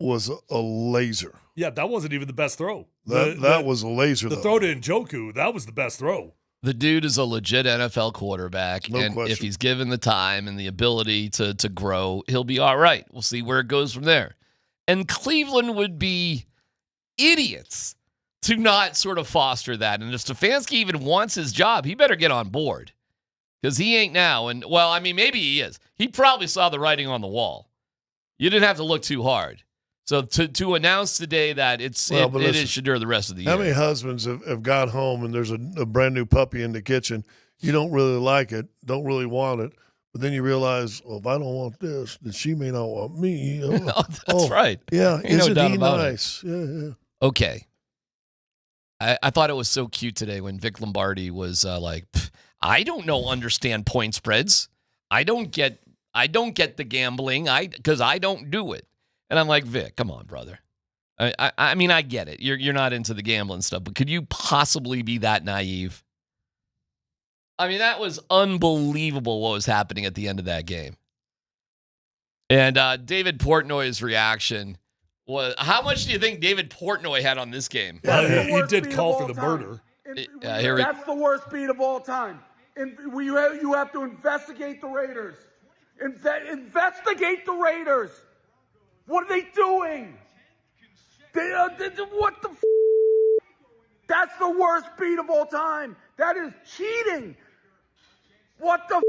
was a laser. Yeah, that wasn't even the best throw. That was a laser. The throw to Njoku, that was the best throw. The dude is a legit NFL quarterback, and if he's given the time and the ability to grow, he'll be all right. We'll see where it goes from there. And Cleveland would be idiots to not sort of foster that. And if Stefanski even wants his job, he better get on board because he ain't now. And, well, I mean, maybe he is. He probably saw the writing on the wall. You didn't have to look too hard. So to announce today that it is Shedeur the rest of the year. How many husbands have got home and there's a brand new puppy in the kitchen? You don't really like it, don't really want it, but then you realize, well, if I don't want this, then she may not want me. That's right. Yeah, Ain't no isn't doubt he about nice? it. Yeah. Okay. I thought it was so cute today when Vic Lombardi was like, I don't understand point spreads. I don't get the gambling because I don't do it. And I'm like, Vic, come on, brother. I mean, I get it. You're not into the gambling stuff, but could you possibly be that naive? I mean, that was unbelievable what was happening at the end of that game. And David Portnoy's reaction was, how much do you think David Portnoy had on this game? He did call for the murder. That's the worst beat of all time. And you have to investigate the Raiders. Investigate the Raiders. What are they doing? What the f***? That's the worst beat of all time. That is cheating. What the f***?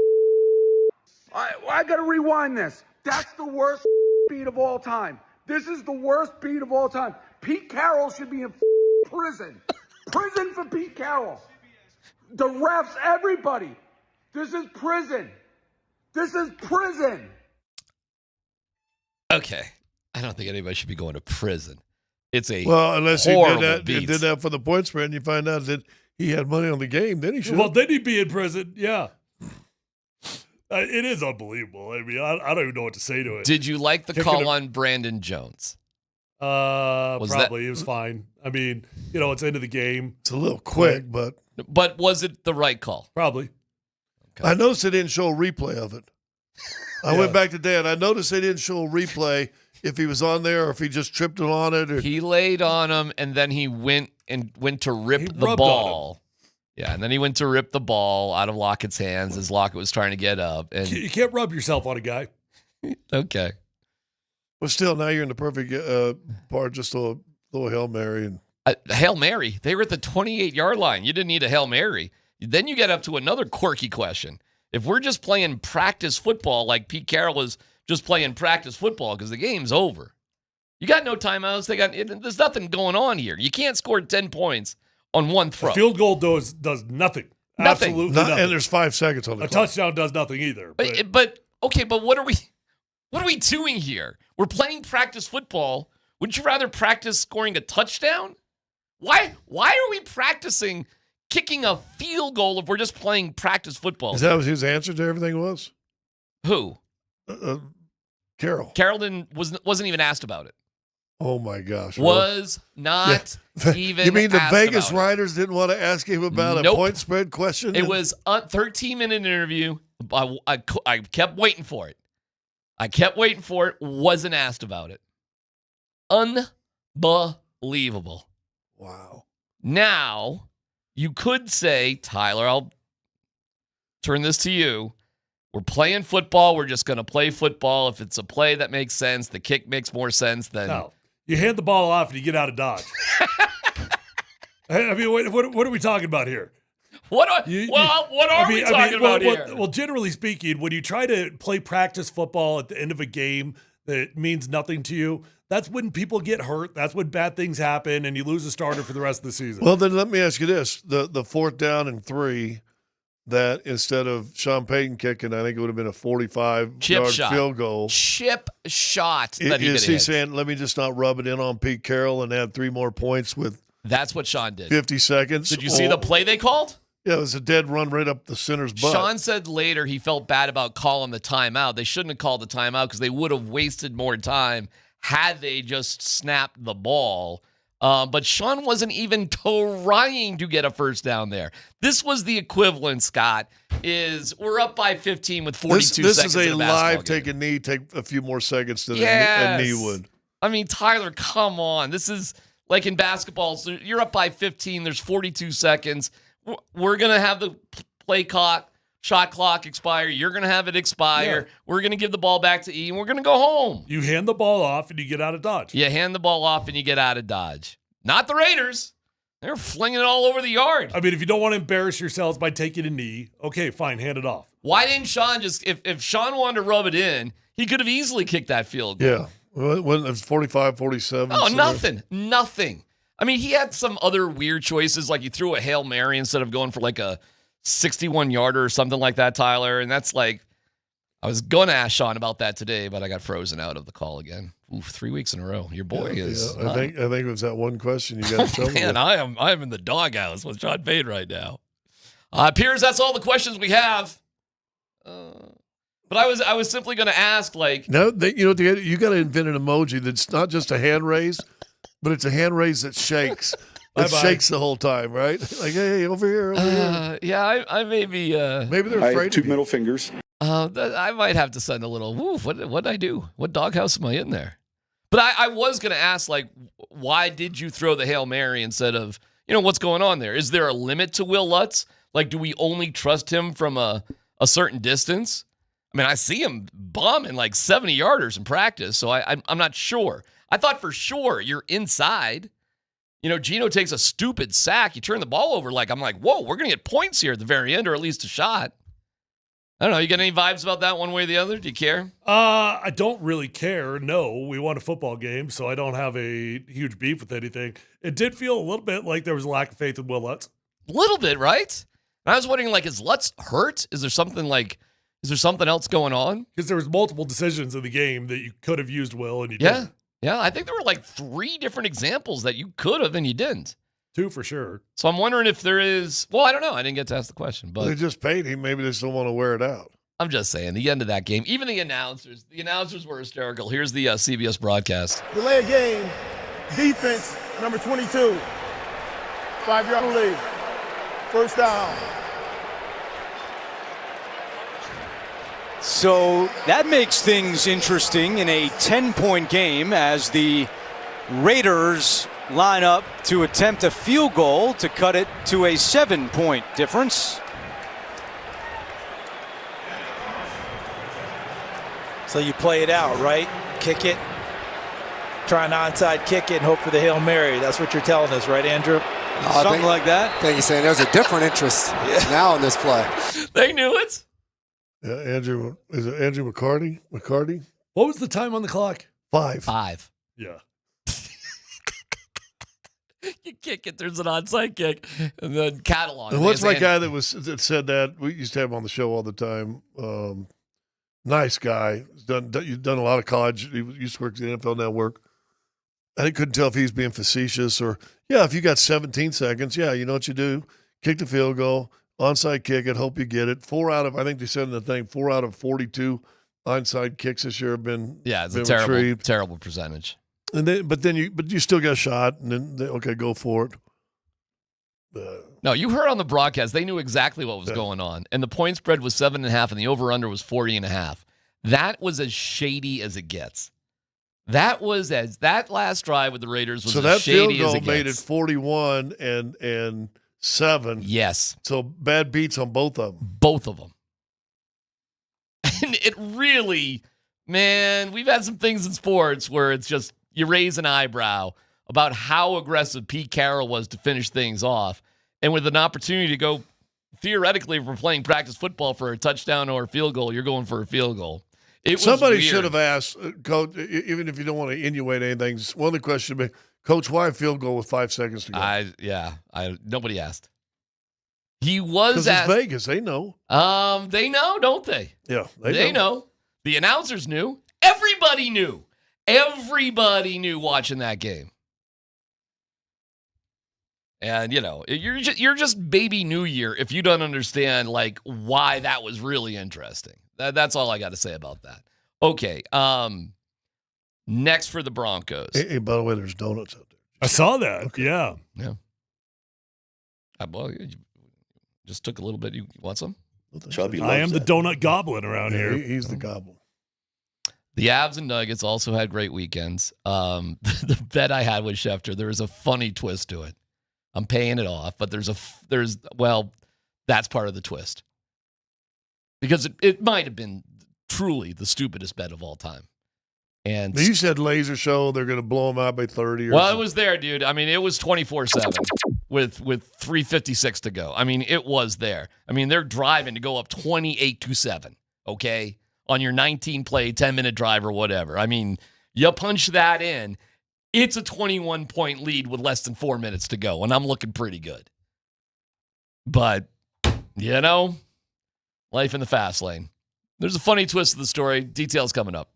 I got to rewind this. That's the worst beat of all time. This is the worst beat of all time. Pete Carroll should be in prison. Prison for Pete Carroll. The refs, everybody. This is prison. This is prison. Okay. I don't think anybody should be going to prison. It's a unless he horrible did that for the point spread, and you find out that he had money on the game, then he should. Well, then he'd be in prison. Yeah. It is unbelievable. I mean, I don't even know what to say to it. Did you like the call on Brandon Jones? Probably. It was fine. I mean, it's the end of the game. It's a little quick, but was it the right call? Probably. Okay. I noticed they didn't show a replay of it. I went back today, and I noticed they didn't show a replay if he was on there or if he just tripped on it. Or... He laid on him, and then he went to rip the ball. Yeah, and then he went to rip the ball out of Lockett's hands as Lockett was trying to get up. And you can't rub yourself on a guy. Okay. But still, now you're in the perfect part, just a little Hail Mary. Hail Mary? They were at the 28-yard line. You didn't need a Hail Mary. Then you get up to another quirky question. If we're just playing practice football like Pete Carroll is just playing practice football because the game's over, you got no timeouts. There's nothing going on here. You can't score 10 points on one throw. A field goal does nothing. Absolutely nothing. And there's 5 seconds on the clock. Touchdown does nothing either. But what are we doing here? We're playing practice football. Wouldn't you rather practice scoring a touchdown? Why are we practicing kicking a field goal if we're just playing practice football? Is that what his answer to everything was? Who? Carroll. Carroll wasn't even asked about it. Oh my gosh! Was not even. You mean the asked Vegas about writers didn't want to ask him about a point spread question? It was a 13-minute interview. I kept waiting for it. Wasn't asked about it. Unbelievable. Wow. Now, you could say, Tyler, I'll turn this to you. We're playing football. We're just going to play football. If it's a play that makes sense, the kick makes more sense than... No. You hand the ball off and you get out of dodge. I mean, what are we talking about here? What are we talking about here? Well, generally speaking, when you try to play practice football at the end of a game that means nothing to you, that's when people get hurt. That's when bad things happen, and you lose a starter for the rest of the season. Well, then let me ask you this. The 4th down and 3, that instead of Sean Payton kicking, I think it would have been a 45-yard field goal. Chip shot. Is he saying, let me just not rub it in on Pete Carroll and add 3 more points with... That's what Sean did. 50 seconds. Did you see the play they called? Yeah, it was a dead run right up the center's butt. Sean said later he felt bad about calling the timeout. They shouldn't have called the timeout because they would have wasted more time had they just snapped the ball. But Sean wasn't even trying to get a first down there. This was the equivalent, Scott, is we're up by 15 with 42 seconds. This is a live take a knee, take a few more seconds than a knee would. I mean, Tyler, come on. This is like in basketball. So you're up by 15. There's 42 seconds. We're going to have the play clock, shot clock expire. You're going to have it expire. Yeah. We're going to give the ball back to E, and we're going to go home. You hand the ball off, and you get out of dodge. You hand the ball off, and you get out of dodge. Not the Raiders. They're flinging it all over the yard. I mean, if you don't want to embarrass yourselves by taking a knee, okay, fine, hand it off. Why didn't Sean just, if Sean wanted to rub it in, he could have easily kicked that field goal. Yeah. When it was 45, 47. Oh, nothing. I mean, he had some other weird choices, like he threw a Hail Mary instead of going for like a 61-yarder or something like that, Tyler. And that's like, I was going to ask Sean about that today, but I got frozen out of the call again. Oof, 3 weeks in a row. Your boy is. Yeah, I think it was that one question you got in trouble Man, with. I am in the doghouse with Sean Payne right now. Piers, that's all the questions we have. But I was simply going to ask, like, No, you got to invent an emoji that's not just a hand raise, but it's a hand raise that shakes. It shakes the whole time, right? Like, hey, over here. Yeah, I may be. Maybe they're afraid. Two middle fingers. I might have to send a little. Woof, what did I do? What doghouse am I in there? But I was going to ask, like, why did you throw the Hail Mary instead of, what's going on there? Is there a limit to Will Lutz? Like, do we only trust him from a certain distance? I mean, I see him bombing like 70-yarders in practice, so I'm not sure. I thought for sure you're inside. Geno takes a stupid sack. You turn the ball over. I'm like, whoa, we're going to get points here at the very end, or at least a shot. I don't know. You got any vibes about that one way or the other? Do you care? I don't really care. No, we won a football game, so I don't have a huge beef with anything. It did feel a little bit like there was a lack of faith in Will Lutz. A little bit, right? And I was wondering, is Lutz hurt? Is there something else going on? Because there was multiple decisions in the game that you could have used Will, and you didn't. Yeah, I think there were 3 different examples that you could have and you didn't. 2 for sure. So I'm wondering if there is. Well, I don't know. I didn't get to ask the question, but they just paid him. Maybe they just don't want to wear it out. I'm just saying, the end of that game, even the announcers were hysterical. Here's the CBS broadcast. Delay of game, defense, number 22. 5-yard lead. First down. So that makes things interesting in a 10-point game as the Raiders line up to attempt a field goal to cut it to a 7-point difference. So you play it out, right? Kick it, try an onside kick it, and hope for the Hail Mary. That's what you're telling us, right, Andrew? Something like that. I think you're saying there's a different interest now in this play. They knew it. Yeah, Andrew, is it Andrew McCarty? McCarty? What was the time on the clock? 5. Yeah. You kick it, there's an onside kick, and then catalog. And what's my guy that said that? We used to have him on the show all the time. Nice guy. You've done a lot of college. He used to work at the NFL Network. I couldn't tell if he's being facetious or, if you got 17 seconds, you know what you do. Kick the field goal, onside kick it, hope you get it. 4 out of 42 onside kicks this year have been it's been a terrible percentage. And then, you still got a shot, and then okay, go for it. No, you heard on the broadcast, they knew exactly what was going on. And the point spread was 7.5, and the over-under was 40.5. That was as shady as it gets. That last drive with the Raiders was as shady as it gets. So that field goal made it 41 and 7. Yes. So bad beats on both of them. Both of them. And it really, man, we've had some things in sports where it's just, you raise an eyebrow about how aggressive Pete Carroll was to finish things off. And with an opportunity to go, theoretically, if we're playing practice football for a touchdown or a field goal, you're going for a field goal. Somebody should have asked, Coach, even if you don't want to innuate anything, one of the questions would be, Coach, why a field goal with 5 seconds to go? Nobody asked. He was asked. Because it's Vegas. They know. They know, don't they? Yeah, they know. The announcers knew. Everybody knew. Everybody knew watching that game. And, you're just baby New Year if you don't understand, why that was really interesting. That's all I got to say about that. Okay. Next for the Broncos. Hey, by the way, there's donuts out there. I saw that. Okay. Yeah. Yeah. Well, you just took a little bit. You want some? I am the donut goblin around here. He's the goblin. The Avs and Nuggets also had great weekends. The bet I had with Schefter, there was a funny twist to it. I'm paying it off, but that's part of the twist. Because it might have been truly the stupidest bet of all time. And you said laser show, they're going to blow them out by 30 or something. It was there, dude. I mean, it was 24/7. with 3:56 to go. I mean, it was there. I mean, they're driving to go up 28-7, okay, on your 19-play, 10-minute drive or whatever. I mean, you punch that in, it's a 21-point lead with less than 4 minutes to go, and I'm looking pretty good. But, life in the fast lane. There's a funny twist to the story. Details coming up.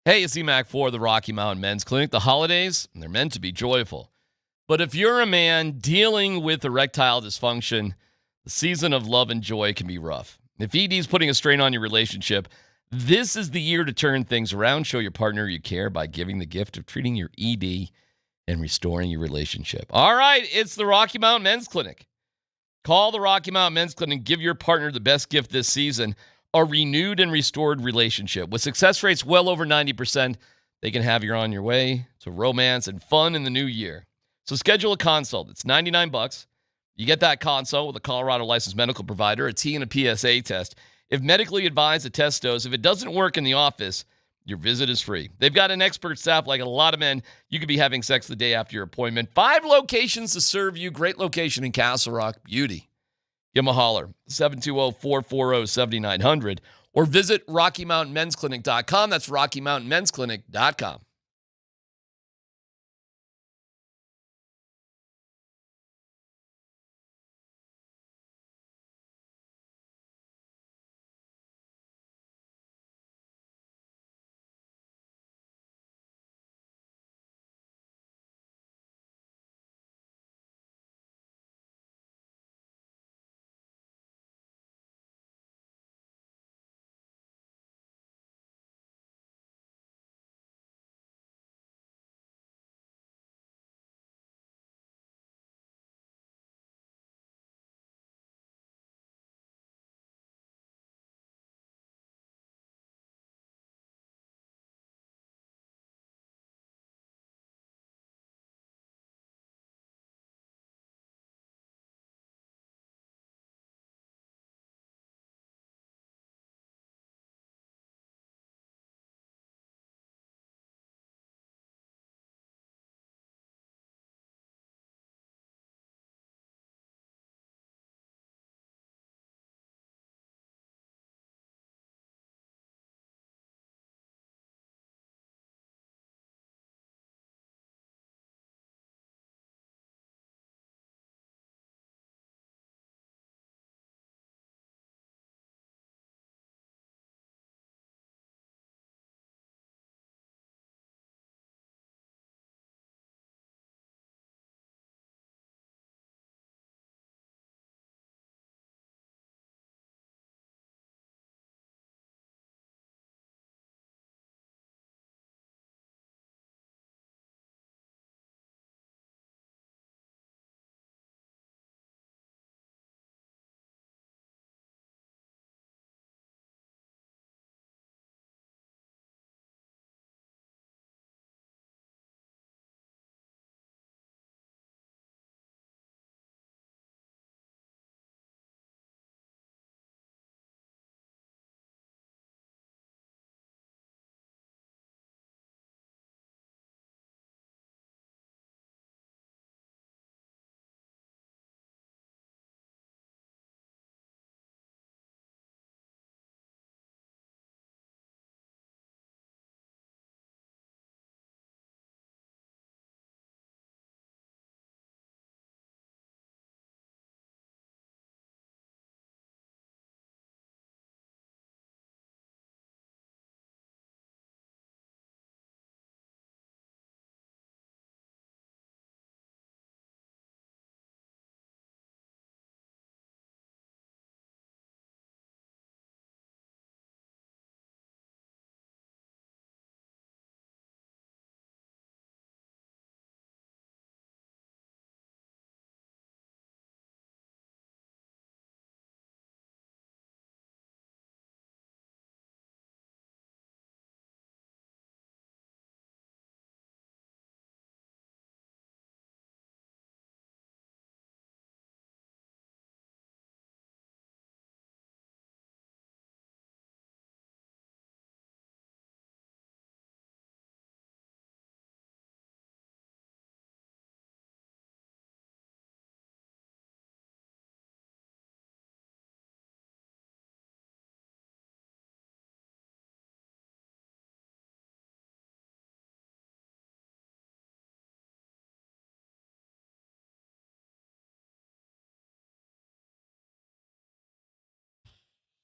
Hey, it's DMac for the Rocky Mountain Men's Clinic. The holidays, they're meant to be joyful. But if you're a man dealing with erectile dysfunction, the season of love and joy can be rough. If ED is putting a strain on your relationship, this is the year to turn things around. Show your partner you care by giving the gift of treating your ED and restoring your relationship. All right, it's the Rocky Mountain Men's Clinic. Call the Rocky Mountain Men's Clinic and give your partner the best gift this season, a renewed and restored relationship. With success rates well over 90%, they can have you on your way to romance and fun in the new year. So schedule a consult. It's $99. You get that consult with a Colorado licensed medical provider, a T and a PSA test. If medically advised, a test dose. If it doesn't work in the office, your visit is free. They've got an expert staff like a lot of men. You could be having sex the day after your appointment. 5 locations to serve you. Great location in Castle Rock. Beauty. Give them a holler, 720-440-7900, or visit RockyMountainMen'sClinic.com. That's RockyMountainMen'sClinic.com.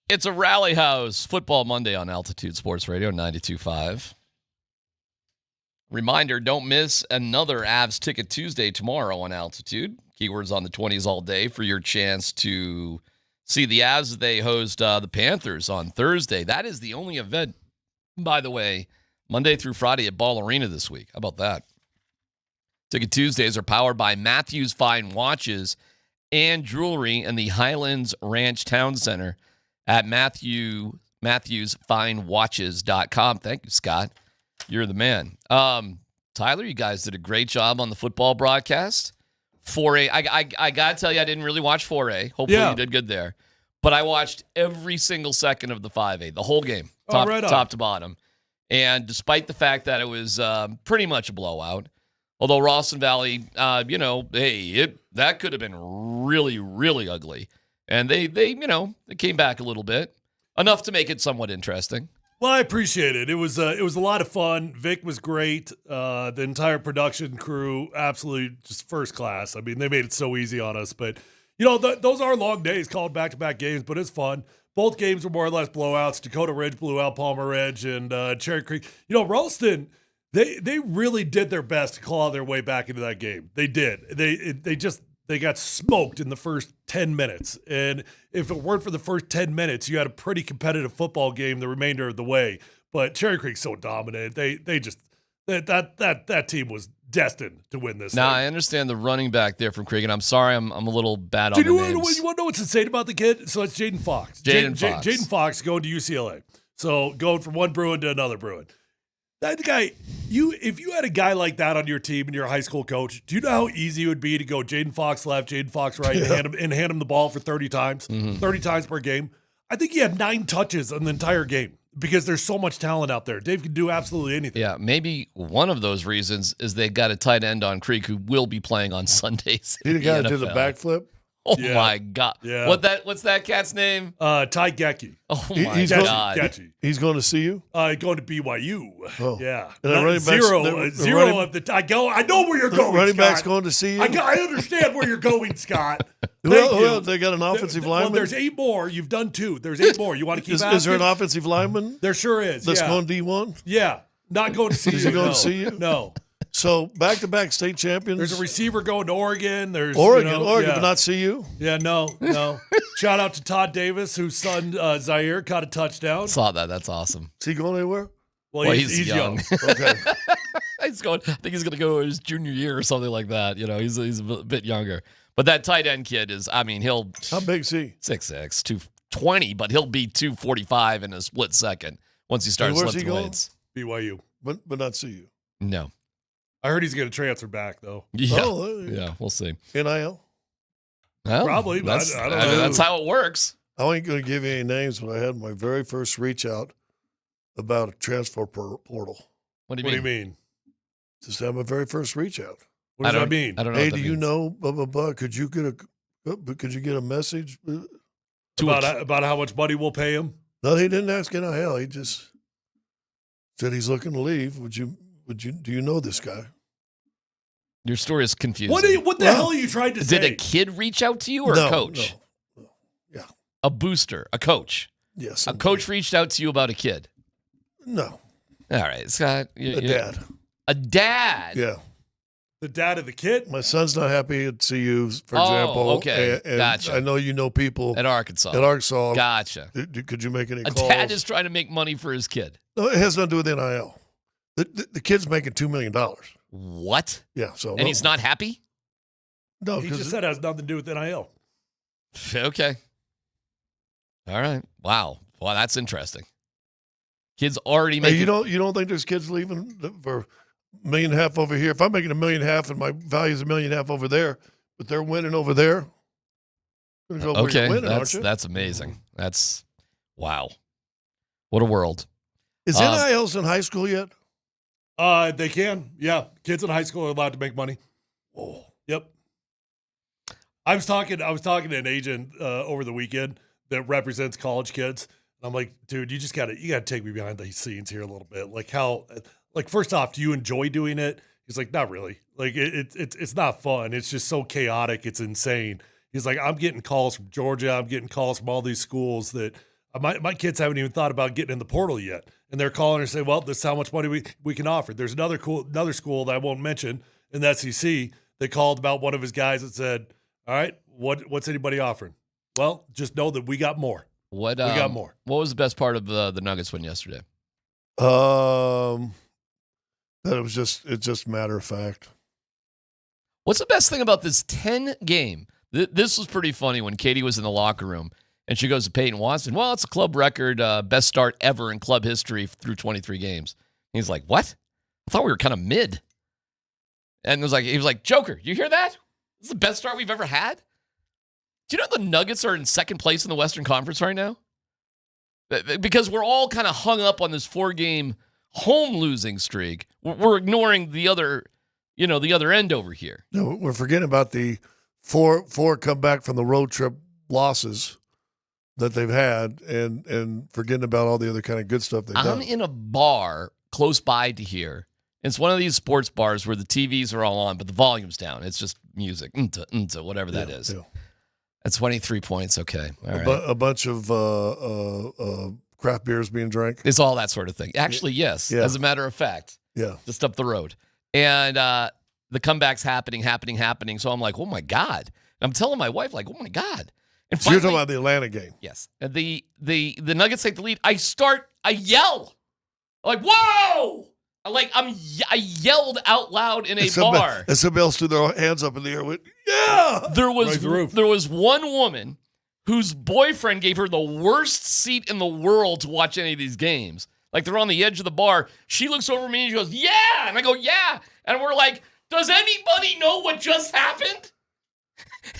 It's a Rally House Football Monday on Altitude Sports Radio 92.5. Reminder, don't miss another Avs Ticket Tuesday tomorrow on Altitude. Keywords on the 20s all day for your chance to see the Avs as they host the Panthers on Thursday. That is the only event, by the way, Monday through Friday at Ball Arena this week. How about that? Ticket Tuesdays are powered by Matthews Fine Watches and Jewelry in the Highlands Ranch Town Center at MatthewsFineWatches.com. Thank you, Scott. You're the man. Tyler, you guys did a great job on the football broadcast. 4A, I got to tell you, I didn't really watch 4A. Hopefully you did good there. But I watched every single second of the 5A, the whole game, top to bottom. And despite the fact that it was pretty much a blowout, although Ralston Valley, that could have been really, really ugly. And they came back a little bit, enough to make it somewhat interesting. Well, I appreciate it. It was a lot of fun. Vic was great. The entire production crew, absolutely just first class. I mean, they made it so easy on us. But, those are long days, called back-to-back games, but it's fun. Both games were more or less blowouts. Dakota Ridge blew out Palmer Ridge and Cherry Creek. Ralston, they really did their best to claw their way back into that game. They did. They got smoked in the first 10 minutes. And if it weren't for the first 10 minutes, you had a pretty competitive football game the remainder of the way. But Cherry Creek's so dominant. That team was destined to win this Now, thing. I understand the running back there from Creek, and I'm sorry I'm a little bad on the names. You want to know what's insane about the kid? So it's Jaden Fox. Jaden Fox going to UCLA. So going from one Bruin to another Bruin. That guy, if you had a guy like that on your team and you're a high school coach, do you know how easy it would be to go Jaden Fox left, Jaden Fox right, and hand him the ball for 30 times, 30 times per game? I think he had 9 touches on the entire game because there's so much talent out there. Dave can do absolutely anything. Yeah, maybe one of those reasons is they got a tight end on Creek who will be playing on Sundays. He the guy that did the backflip? Oh, my God. Yeah. What's that cat's name? Ty Gecki. Oh, my God. He's going to see you? Going to BYU. Oh. Yeah. Zero of the I know where you're going, running Scott. back's going to see you? I understand where you're going, Scott. Well, they got an offensive lineman? Well, there's 8 more. You've done 2. There's 8 more. You want to keep asking? Is there an offensive lineman? There sure is. That's going D1? Yeah. Not going to see you. Is he going to see you? No. So back-to-back state champions. There's a receiver going to Oregon. There's Oregon, but not CU. Yeah, no. Shout out to Todd Davis, whose son Zaire caught a touchdown. Saw that. That's awesome. Is he going anywhere? Well, he's young. Okay. I think he's going to go his junior year or something like that. He's a bit younger. But that tight end kid is, how big is he? 6'6", 220, but he'll be 245 in a split second once he starts lifting weights. BYU, but not CU. No. I heard he's going to transfer back, though. Yeah, yeah, we'll see. NIL? Well, probably, but I don't know. That's how it works. I ain't going to give you any names, but I had my very first reach out about a transfer portal. What do you mean? Just had my very first reach out. What does that mean? I don't know. Hey, do you know? Blah blah blah. Could you get a message about how much money we'll pay him? No, he didn't ask NIL. He just said he's looking to leave. Do you know this guy? Your story is confusing. What the hell are you trying to say? Did a kid reach out to you or a coach? No. Yeah. A booster, a coach. Yes. A coach reached out to you about a kid. No. All right, Scott. A dad. A dad? Yeah. The dad of the kid? My son's not happy at CU, for example. Okay. And Gotcha. I know you know people. At Arkansas. Gotcha. Could you make any calls? A dad is trying to make money for his kid. No, it has nothing to do with NIL. The kid's making $2 million. What? Yeah. So and he's not happy? No, he just said it has nothing to do with NIL. Okay. All right. Wow. Well, that's interesting. Kids already making. Hey, you don't think there's kids leaving for $1.5 million over here? If I'm making $1.5 million and my value is $1.5 million over there, but they're winning over there. Go okay, winning, aren't you? That's amazing. That's wow. What a world. Is NILs in high school yet? They can. Yeah, kids in high school are allowed to make money. Oh, yep. I was talking to an agent over the weekend that represents college kids. And I'm like, dude, you gotta take me behind the scenes here a little bit. Like first off, do you enjoy doing it? He's like, not really. Like it's not fun. It's just so chaotic. It's insane. He's like, I'm getting calls from Georgia. I'm getting calls from all these schools that My kids haven't even thought about getting in the portal yet, and they're calling and saying, "Well, this is how much money we can offer." There's another school that I won't mention in the SEC. They called about one of his guys that said, "All right, what's anybody offering?" Well, just know that we got more. We got more. What was the best part of the Nuggets win yesterday? That it's just matter of fact. What's the best thing about this 10 game? This was pretty funny when Katie was in the locker room and she goes to Peyton Watson. Well, it's a club record, best start ever in club history through 23 games. And he's like, what? I thought we were kind of mid. And he was like, Joker, you hear that? This is the best start we've ever had. Do you know the Nuggets are in second place in the Western Conference right now? Because we're all kind of hung up on this 4-game home losing streak. We're ignoring the other end over here. No, we're forgetting about the four come back from the road trip losses that they've had and forgetting about all the other kind of good stuff they've done. I'm in a bar close by to here. It's one of these sports bars where the TVs are all on, but the volume's down. It's just music, whatever that is. Yeah. That's 23 points. Okay. All right. A bunch of craft beers being drank. It's all that sort of thing. Actually, yes. Yeah. As a matter of fact. Yeah. Just up the road. And the comeback's happening. So I'm like, oh, my God. And I'm telling my wife, like, oh, my God. And so you're talking about the Atlanta game. Yes. And the Nuggets take the lead. I yell. I'm like, whoa! I yelled out loud in a bar. And somebody else threw their hands up in the air and went, yeah! There was one woman whose boyfriend gave her the worst seat in the world to watch any of these games. Like, they're on the edge of the bar. She looks over at me and she goes, yeah! And I go, yeah! And we're like, does anybody know what just happened?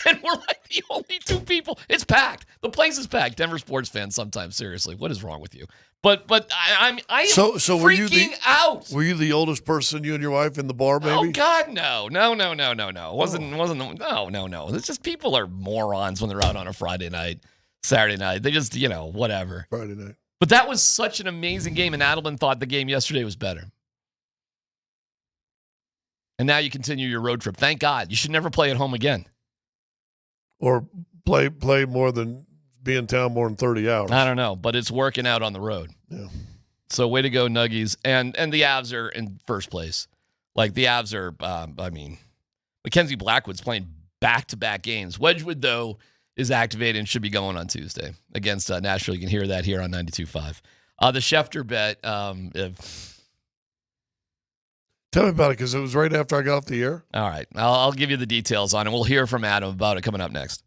And we're like the only two people. It's packed. The place is packed. Denver sports fans sometimes, seriously. What is wrong with you? But I am so freaking out. Were you the oldest person, you and your wife, in the bar, maybe? Oh, God, no. No. It wasn't, no. It's just people are morons when they're out on a Friday night, Saturday night. They just, whatever. Friday night. But that was such an amazing game, and Adelman thought the game yesterday was better. And now you continue your road trip. Thank God. You should never play at home again. Or play more than be in town more than 30 hours. I don't know, but it's working out on the road. Yeah. So way to go, Nuggies. And the Avs are in first place. Like, the Avs are, Mackenzie Blackwood's playing back-to-back games. Wedgwood, though, is activated and should be going on Tuesday against Nashville. You can hear that here on 92.5. The Schefter bet. Tell me about it, because it was right after I got off the air. All right. I'll give you the details on it. We'll hear from Adam about it coming up next.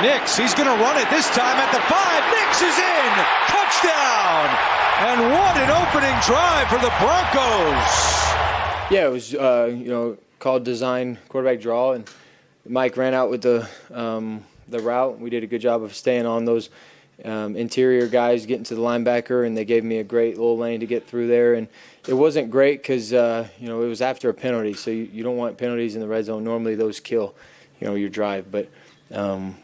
Nix, he's going to run it this time at the 5. Nix is in. Touchdown. And what an opening drive for the Broncos. Yeah, it was, called design quarterback draw, and Mike ran out with the route. We did a good job of staying on those interior guys, getting to the linebacker, and they gave me a great little lane to get through there. And it wasn't great because, it was after a penalty, so you don't want penalties in the red zone. Normally those kill, your drive. But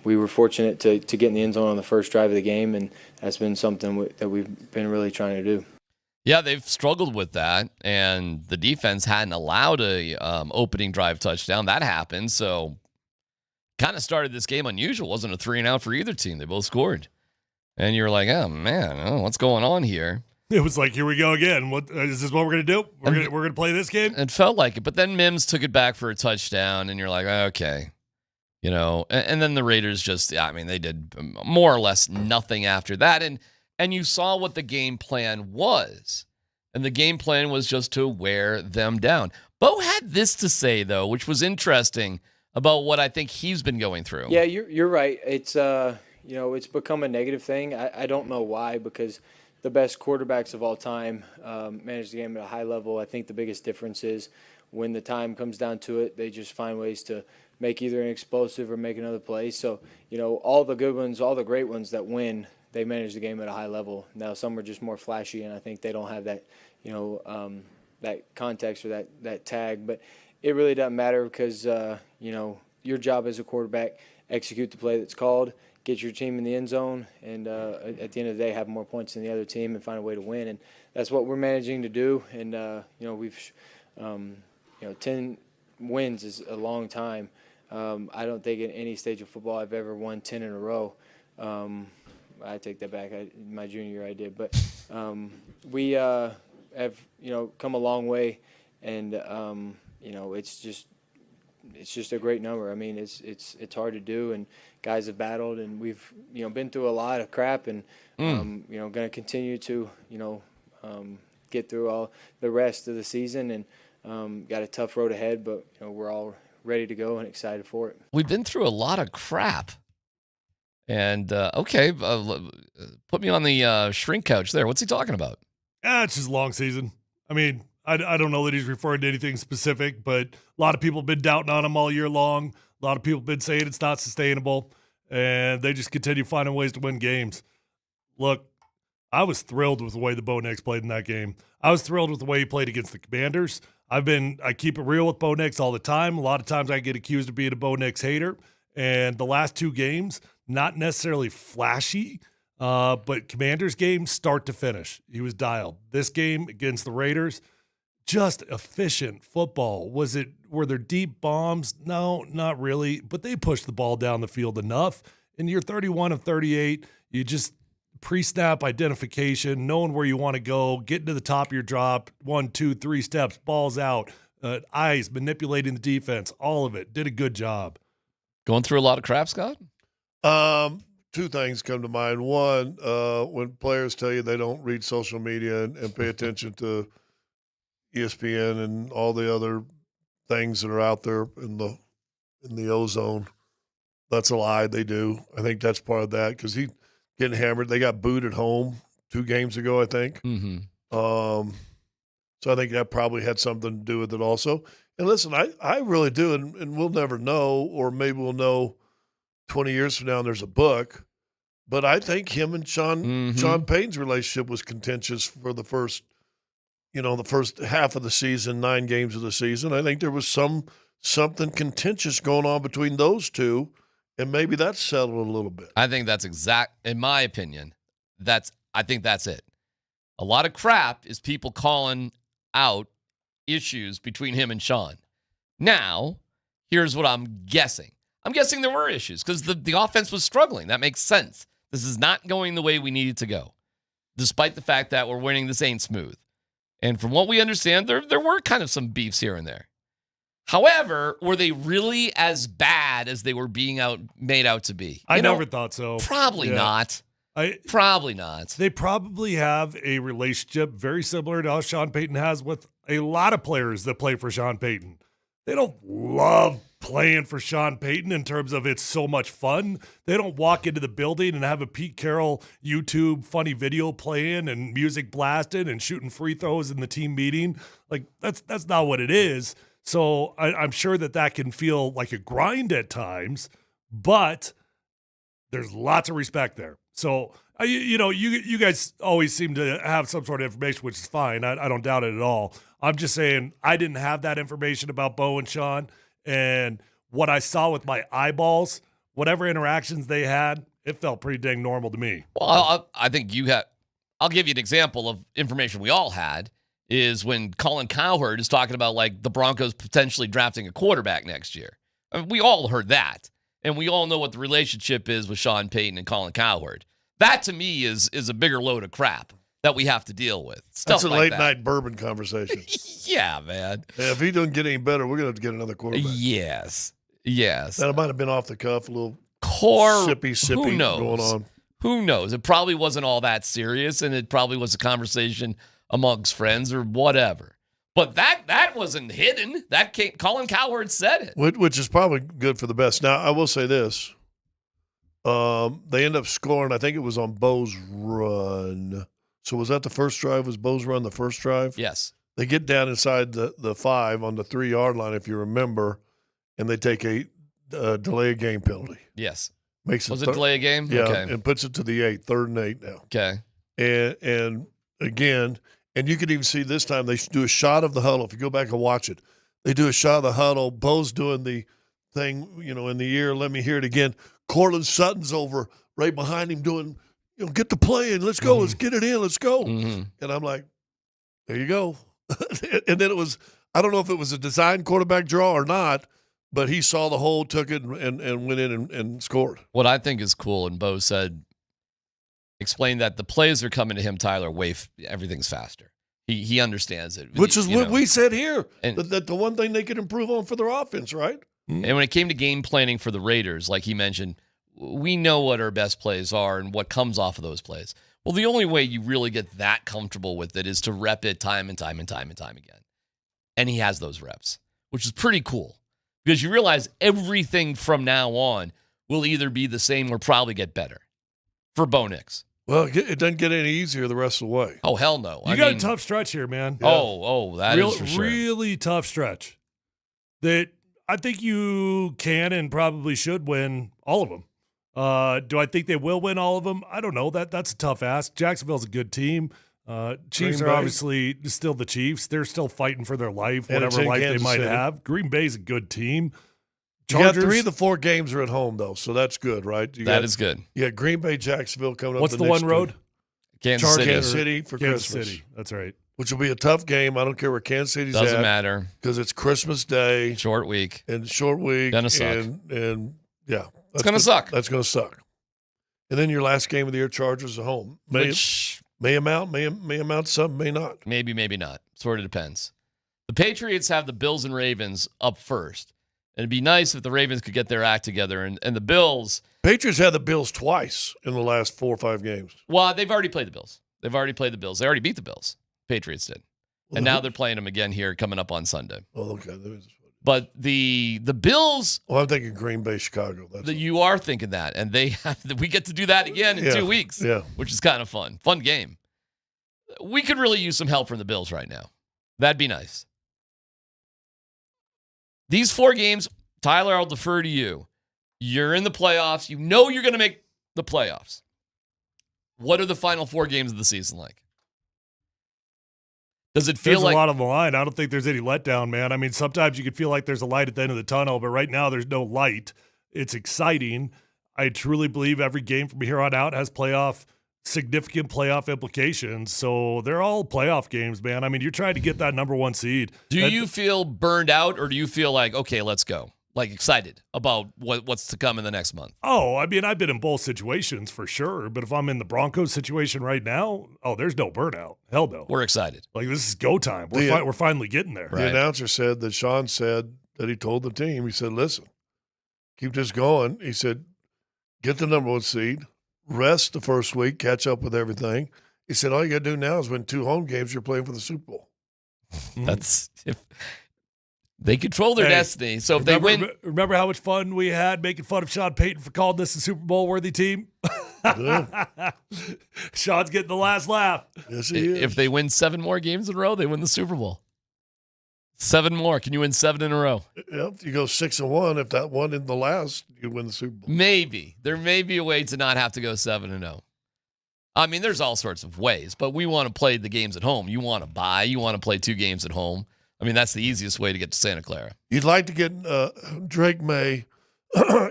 we were fortunate to get in the end zone on the first drive of the game, and that's been something that we've been really trying to do. Yeah, they've struggled with that, and the defense hadn't allowed a opening drive touchdown. That happened, so kind of started this game unusual. It wasn't a 3-and-out for either team. They both scored. And you're like, oh, man, what's going on here? It was like, here we go again. What is this? What we're going to do? We're going to play this game? It felt like it, but then Mims took it back for a touchdown, and you're like, okay. And then the Raiders they did more or less nothing after that. And you saw what the game plan was. And the game plan was just to wear them down. Bo had this to say, though, which was interesting about what I think he's been going through. Yeah, you're right. It's, it's become a negative thing. I don't know why, because the best quarterbacks of all time manage the game at a high level. I think the biggest difference is when the time comes down to it, they just find ways to make either an explosive or make another play. So, all the good ones, all the great ones that win, they manage the game at a high level. Now, some are just more flashy, and I think they don't have that, that context or that tag. But it really doesn't matter because, your job as a quarterback, execute the play that's called, get your team in the end zone, and at the end of the day, have more points than the other team and find a way to win. And that's what we're managing to do. And, we've, 10 wins is a long time. I don't think in any stage of football I've ever won 10 in a row. I take that back. My junior year I did. But we have, come a long way, and, it's just a great number. I mean, it's hard to do, and guys have battled, and we've, been through a lot of crap, and, going to continue to, get through all the rest of the season, and got a tough road ahead, but, we're all ready to go and excited for it. We've been through a lot of crap. And, put me on the shrink couch there. What's he talking about? It's just a long season. I mean, I don't know that he's referring to anything specific, but a lot of people have been doubting on him all year long. A lot of people have been saying it's not sustainable, and they just continue finding ways to win games. Look, I was thrilled with the way the Bo Nix played in that game. I was thrilled with the way he played against the Commanders. I keep it real with Bo Nix all the time. A lot of times I get accused of being a Bo Nix hater, and the last 2 games, not necessarily flashy, but Commanders game, start to finish, he was dialed. This game against the Raiders, just efficient football. Were there deep bombs? No, not really, but they pushed the ball down the field enough. And you're 31 of 38. You just pre-snap identification, knowing where you want to go, getting to the top of your drop, 1, 2, 3 steps, balls out, eyes, manipulating the defense, all of it. Did a good job. Going through a lot of crap, Scott? 2 things come to mind. One, when players tell you they don't read social media and pay attention to ESPN and all the other things that are out there in the ozone, that's a lie. They do. I think that's part of that because he getting hammered. They got booed at home 2 games ago, I think. Mm-hmm. So I think that probably had something to do with it also. And listen, I really do, and we'll never know, or maybe we'll know 20 years from now and there's a book. But I think him and Sean Payton's relationship was contentious for the first half of the season, 9 games of the season. I think there was something contentious going on between those 2, and maybe that's settled a little bit. I think that's in my opinion, I think that's it. A lot of crap is people calling out issues between him and Sean. Now, here's what I'm guessing. I'm guessing there were issues because the offense was struggling. That makes sense. This is not going the way we need it to go, despite the fact that we're winning. This ain't smooth. And from what we understand, there were kind of some beefs here and there. However, were they really as bad as they were being made out to be? I never thought so. Probably not. Probably not. They probably have a relationship very similar to how Sean Payton has with a lot of players that play for Sean Payton. they don't love playing for Sean Payton in terms of it's so much fun. They don't walk into the building and have a Pete Carroll YouTube funny video playing and music blasting and shooting free throws in the team meeting. Like, that's not what it is. So I'm sure that can feel like a grind at times, but there's lots of respect there. So, you guys always seem to have some sort of information, which is fine. I don't doubt it at all. I'm just saying I didn't have that information about Bo and Sean, and what I saw with my eyeballs, whatever interactions they had, it felt pretty dang normal to me. Well, I think I'll give you an example of information we all had is when Colin Cowherd is talking about like the Broncos potentially drafting a quarterback next year. I mean, we all heard that, and we all know what the relationship is with Sean Payton and Colin Cowherd. That to me is a bigger load of crap that we have to deal with. Stuff That's a like late night bourbon conversation. Yeah, man. Yeah, if he doesn't get any better, we're going to have to get another quarterback. Yes. That might have been off the cuff, a little sippy who knows? going on. Who knows? It probably wasn't all that serious, and it probably was a conversation amongst friends or whatever. But that wasn't hidden. Colin Cowherd said it. Which is probably good for the best. Now, I will say this. They end up scoring, I think it was on Bo's run. So was that the first drive? Was Bo's run the first drive? Yes. They get down inside the 5 on the 3-yard line, if you remember, and they take a delay of game penalty. Yes. Was it delay of game? Yeah, okay. And puts it to the 8, 3rd and 8 now. Okay. And again, and you can even see this time they do a shot of the huddle. If you go back and watch it, they do a shot of the huddle. Bo's doing the thing, in the ear. Let me hear it again. Cortland Sutton's over right behind him doing, get the play in. Let's go. Let's get it in. Let's go. Mm-hmm. And I'm like, there you go. And then it was, I don't know if it was a design quarterback draw or not, but he saw the hole, took it, and went in and scored. What I think is cool, and Bo explained that the plays are coming to him, Tyler, everything's faster. He understands it. Which is what we said here, that the one thing they could improve on for their offense, right? And when it came to game planning for the Raiders, like he mentioned, we know what our best plays are and what comes off of those plays. Well, the only way you really get that comfortable with it is to rep it time and time and time and time again. And he has those reps, which is pretty cool because you realize everything from now on will either be the same or probably get better for Bo Nix. Well, it doesn't get any easier the rest of the way. Oh, hell no. You got a tough stretch here, man. Yeah. Oh, that is for sure. Really tough stretch that I think you can and probably should win all of them. Do I think they will win all of them? I don't know. That's a tough ask. Jacksonville's a good team. Chiefs are obviously still the Chiefs. They're still fighting for their life, whatever life they might have. Green Bay's a good team. Chargers, you got 3 of the 4 games are at home, though, so that's good, right? That is good. You got Green Bay, Jacksonville coming up. What's the one road? Kansas City for Kansas Christmas. City. That's right. Which will be a tough game. I don't care where Kansas City's at. Doesn't matter. Because it's Christmas Day. Short week. And short week. Gonna suck. And yeah. It's going to suck. That's going to suck. And then your last game of the year, Chargers at home. May amount to something, may not. Maybe not. Sort of depends. The Patriots have the Bills and Ravens up first. And it'd be nice if the Ravens could get their act together. And the Bills. Patriots had the Bills twice in the last 4 or 5 games. Well, they've already played the Bills. They already beat the Bills. Patriots did. And now they're playing them again here coming up on Sunday. Oh, okay. But the Bills. Well, I'm thinking Green Bay, Chicago. You are thinking that. And we get to do that again in 2 weeks. Yeah. Which is kind of fun. Fun game. We could really use some help from the Bills right now. That'd be nice. These 4 games, Tyler, I'll defer to you. You're in the playoffs. You know you're going to make the playoffs. What are the final 4 games of the season like? Does it feel there's like a lot on the line? I don't think there's any letdown, man. I mean, sometimes you could feel like there's a light at the end of the tunnel, but right now there's no light. It's exciting. I truly believe every game from here on out has significant playoff implications. So they're all playoff games, man. I mean, you're trying to get that number 1 seed. Do you feel burned out, or do you feel like, okay, let's go? Like excited about what's to come in the next month? Oh, I mean, I've been in both situations for sure. But if I'm in the Broncos situation right now, there's no burnout. Hell no. We're excited. Like, this is go time. We're finally getting there. The announcer said that Sean said that he told the team, he said, listen, keep this going. He said, get the number 1 seed, rest the first week, catch up with everything. He said, all you got to do now is win 2 home games. You're playing for the Super Bowl. They control their destiny. So if they win. Remember how much fun we had making fun of Sean Payton for calling this a Super Bowl worthy team? Sean's getting the last laugh. Yes, he is. If they win 7 more games in a row, they win the Super Bowl. 7 more. Can you win 7 in a row? Yep. You go 6-1. If that one in the last, you win the Super Bowl. Maybe. There may be a way to not have to go 7-0. I mean, there's all sorts of ways, but we want to play the games at home. You want to buy. You want to play 2 games at home. I mean, that's the easiest way to get to Santa Clara. You'd like to get Drake May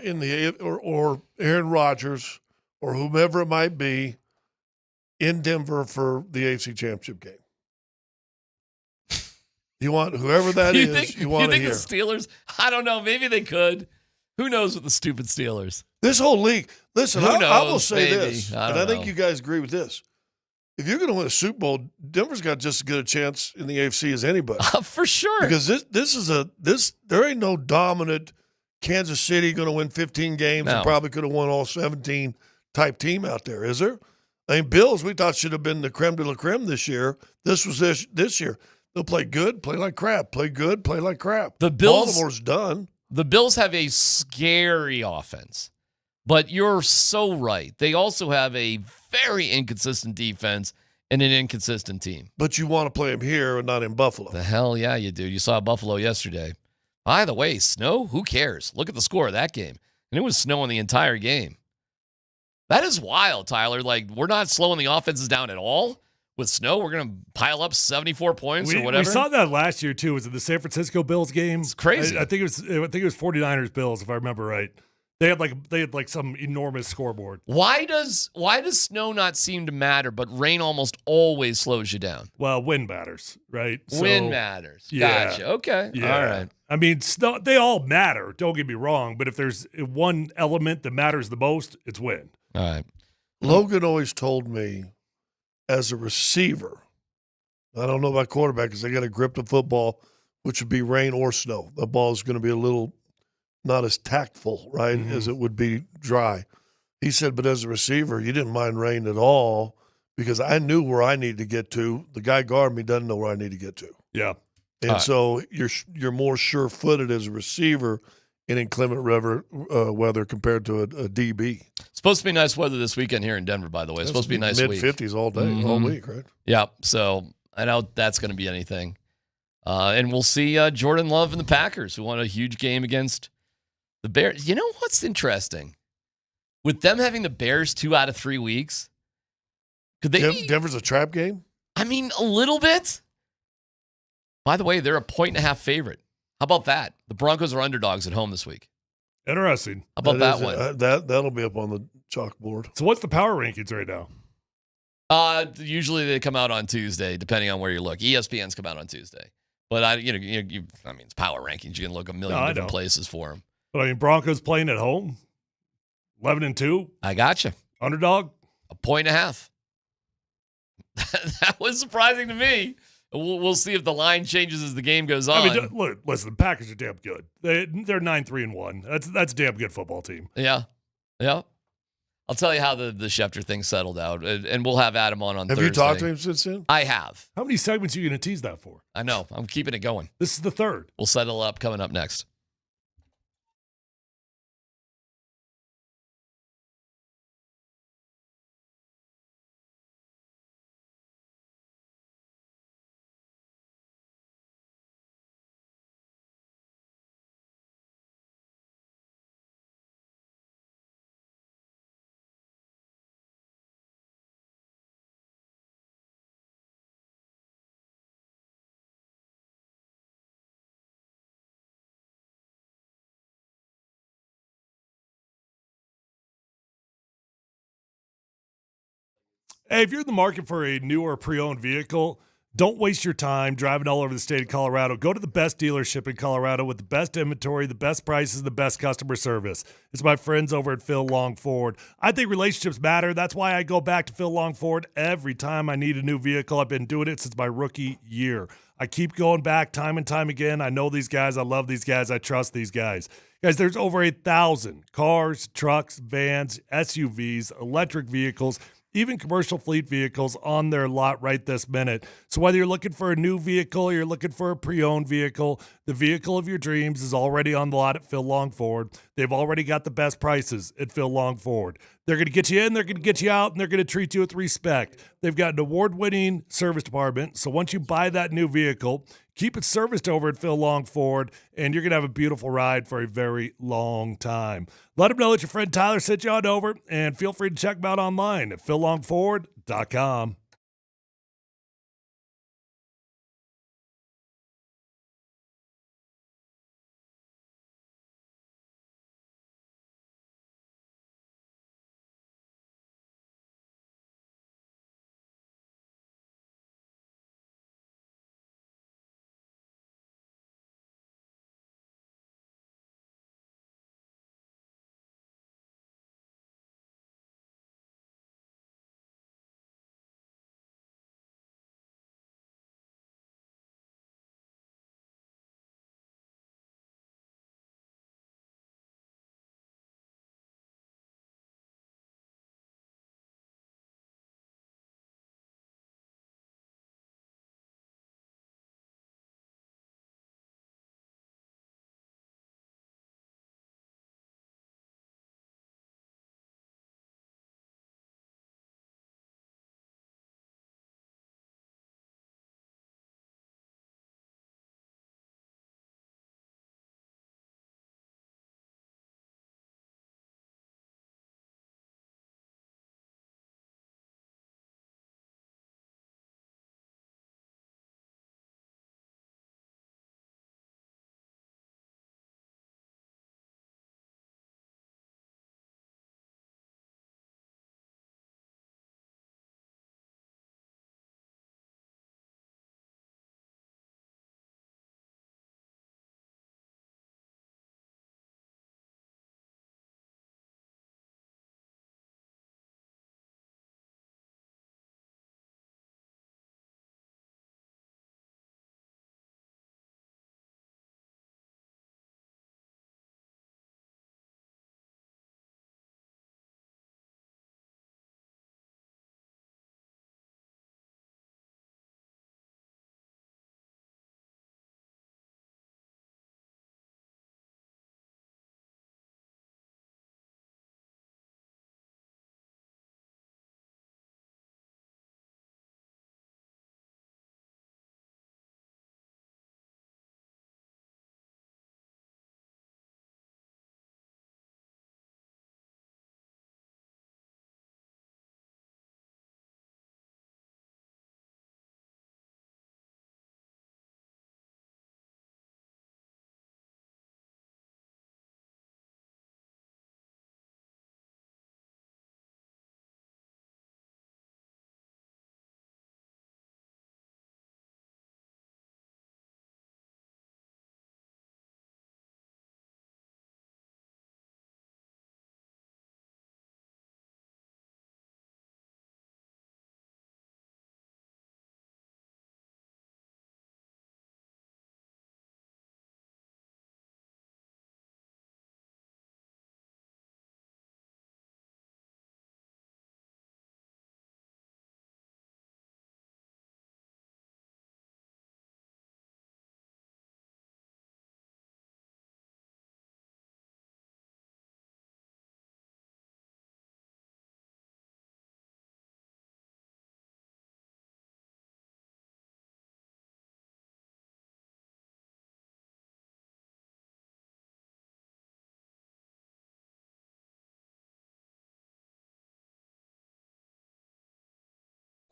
in the or Aaron Rodgers or whomever it might be in Denver for the AFC Championship game. You want whoever that is. You want to hear. The Steelers? I don't know. Maybe they could. Who knows with the stupid Steelers? This whole league. Listen, I will say maybe. this, and I think you guys agree with this. If you're going to win a Super Bowl, Denver's got just as good a chance in the AFC as anybody. For sure. Because there ain't no dominant Kansas City going to win 15 games and probably could have won all 17 type team out there, is there? I mean, Bills we thought should have been the creme de la creme this year. This was this year. They'll play good, play like crap. Play good, play like crap. The Bills, Baltimore's done. The Bills have a scary offense. But you're so right. They also have a very inconsistent defense and an inconsistent team. But you want to play them here and not in Buffalo. The hell yeah, you do. You saw Buffalo yesterday. By the way, snow? Who cares? Look at the score of that game. And it was snowing the entire game. That is wild, Tyler. Like, we're not slowing the offenses down at all. With snow, we're going to pile up 74 points or whatever. We saw that last year, too. Was it the San Francisco Bills game? It's crazy. I think it was 49ers Bills, if I remember right. They had like some enormous scoreboard. Why does snow not seem to matter, but rain almost always slows you down? Well, wind matters, right? Wind matters. Yeah. Gotcha. Okay. Yeah. All right. I mean, snow, they all matter. Don't get me wrong, but if there's one element that matters the most, it's wind. All right. Logan always told me, as a receiver, I don't know about quarterback because they got to grip the football, which would be rain or snow. The ball is going to be a little not as tactful, right, as it would be dry. He said, but as a receiver, you didn't mind rain at all because I knew where I needed to get to. The guy guarding me doesn't know where I need to get to. Yeah. And so you're more sure-footed as a receiver in inclement weather compared to a DB. It's supposed to be nice weather this weekend here in Denver, by the way. It's supposed to be a nice week. Mid-50s all day, all week, right? Yeah, so I doubt that's going to be anything. And we'll see Jordan Love and the Packers, who won a huge game against the Bears. You know what's interesting? With them having the Bears 2 out of 3 weeks, could they Denver's a trap game? I mean, a little bit. By the way, they're a 1.5 favorite. How about that? The Broncos are underdogs at home this week. Interesting. How about that one? That'll be up on the chalkboard. So what's the power rankings right now? Usually they come out on Tuesday, depending on where you look. ESPN's come out on Tuesday. But I mean, it's power rankings. You can look a million different places for them. But I mean, Broncos playing at home, 11-2. I gotcha. Underdog, 1.5. That was surprising to me. We'll see if the line changes as the game goes on. I mean, look, listen, the Packers are damn good. They're 9-3-1. That's a damn good football team. Yeah. I'll tell you how the Schefter thing settled out, and we'll have Adam on Thursday. Have you talked to him since then? I have. How many segments are you going to tease that for? I know. I'm keeping it going. This is the third. We'll settle up coming up next. Hey, if you're in the market for a new or pre-owned vehicle, don't waste your time driving all over the state of Colorado. Go to the best dealership in Colorado with the best inventory, the best prices, the best customer service. It's my friends over at Phil Long Ford. I think relationships matter. That's why I go back to Phil Long Ford every time I need a new vehicle. I've been doing it since my rookie year. I keep going back time and time again. I know these guys. I love these guys. I trust these guys. Guys, there's over 1,000 cars, trucks, vans, SUVs, electric vehicles, even commercial fleet vehicles on their lot right this minute. So whether you're looking for a new vehicle or you're looking for a pre-owned vehicle, the vehicle of your dreams is already on the lot at Phil Long Ford. They've already got the best prices at Phil Long Ford. They're going to get you in, they're going to get you out, and they're going to treat you with respect. They've got an award-winning service department, so once you buy that new vehicle, keep it serviced over at Phil Long Ford, and you're going to have a beautiful ride for a very long time. Let them know that your friend Tyler sent you on over, and feel free to check them out online at phillongford.com.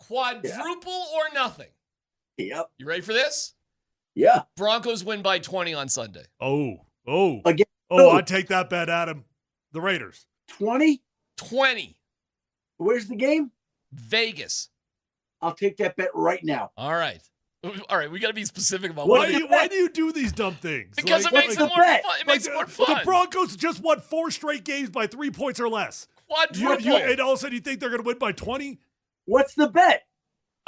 Quadruple or nothing. Yep. You ready for this? Yeah. Broncos win by 20 on Sunday. Again. I'd take that bet, Adam. The Raiders. 20? 20. Where's the game? Vegas. I'll take that bet right now. All right. We got to be specific about why do you do these dumb things? Because it makes it more fun. It makes it more fun. The Broncos just won 4 straight games by 3 points or less. Quadruple. And all of a sudden you think they're going to win by 20? What's the bet?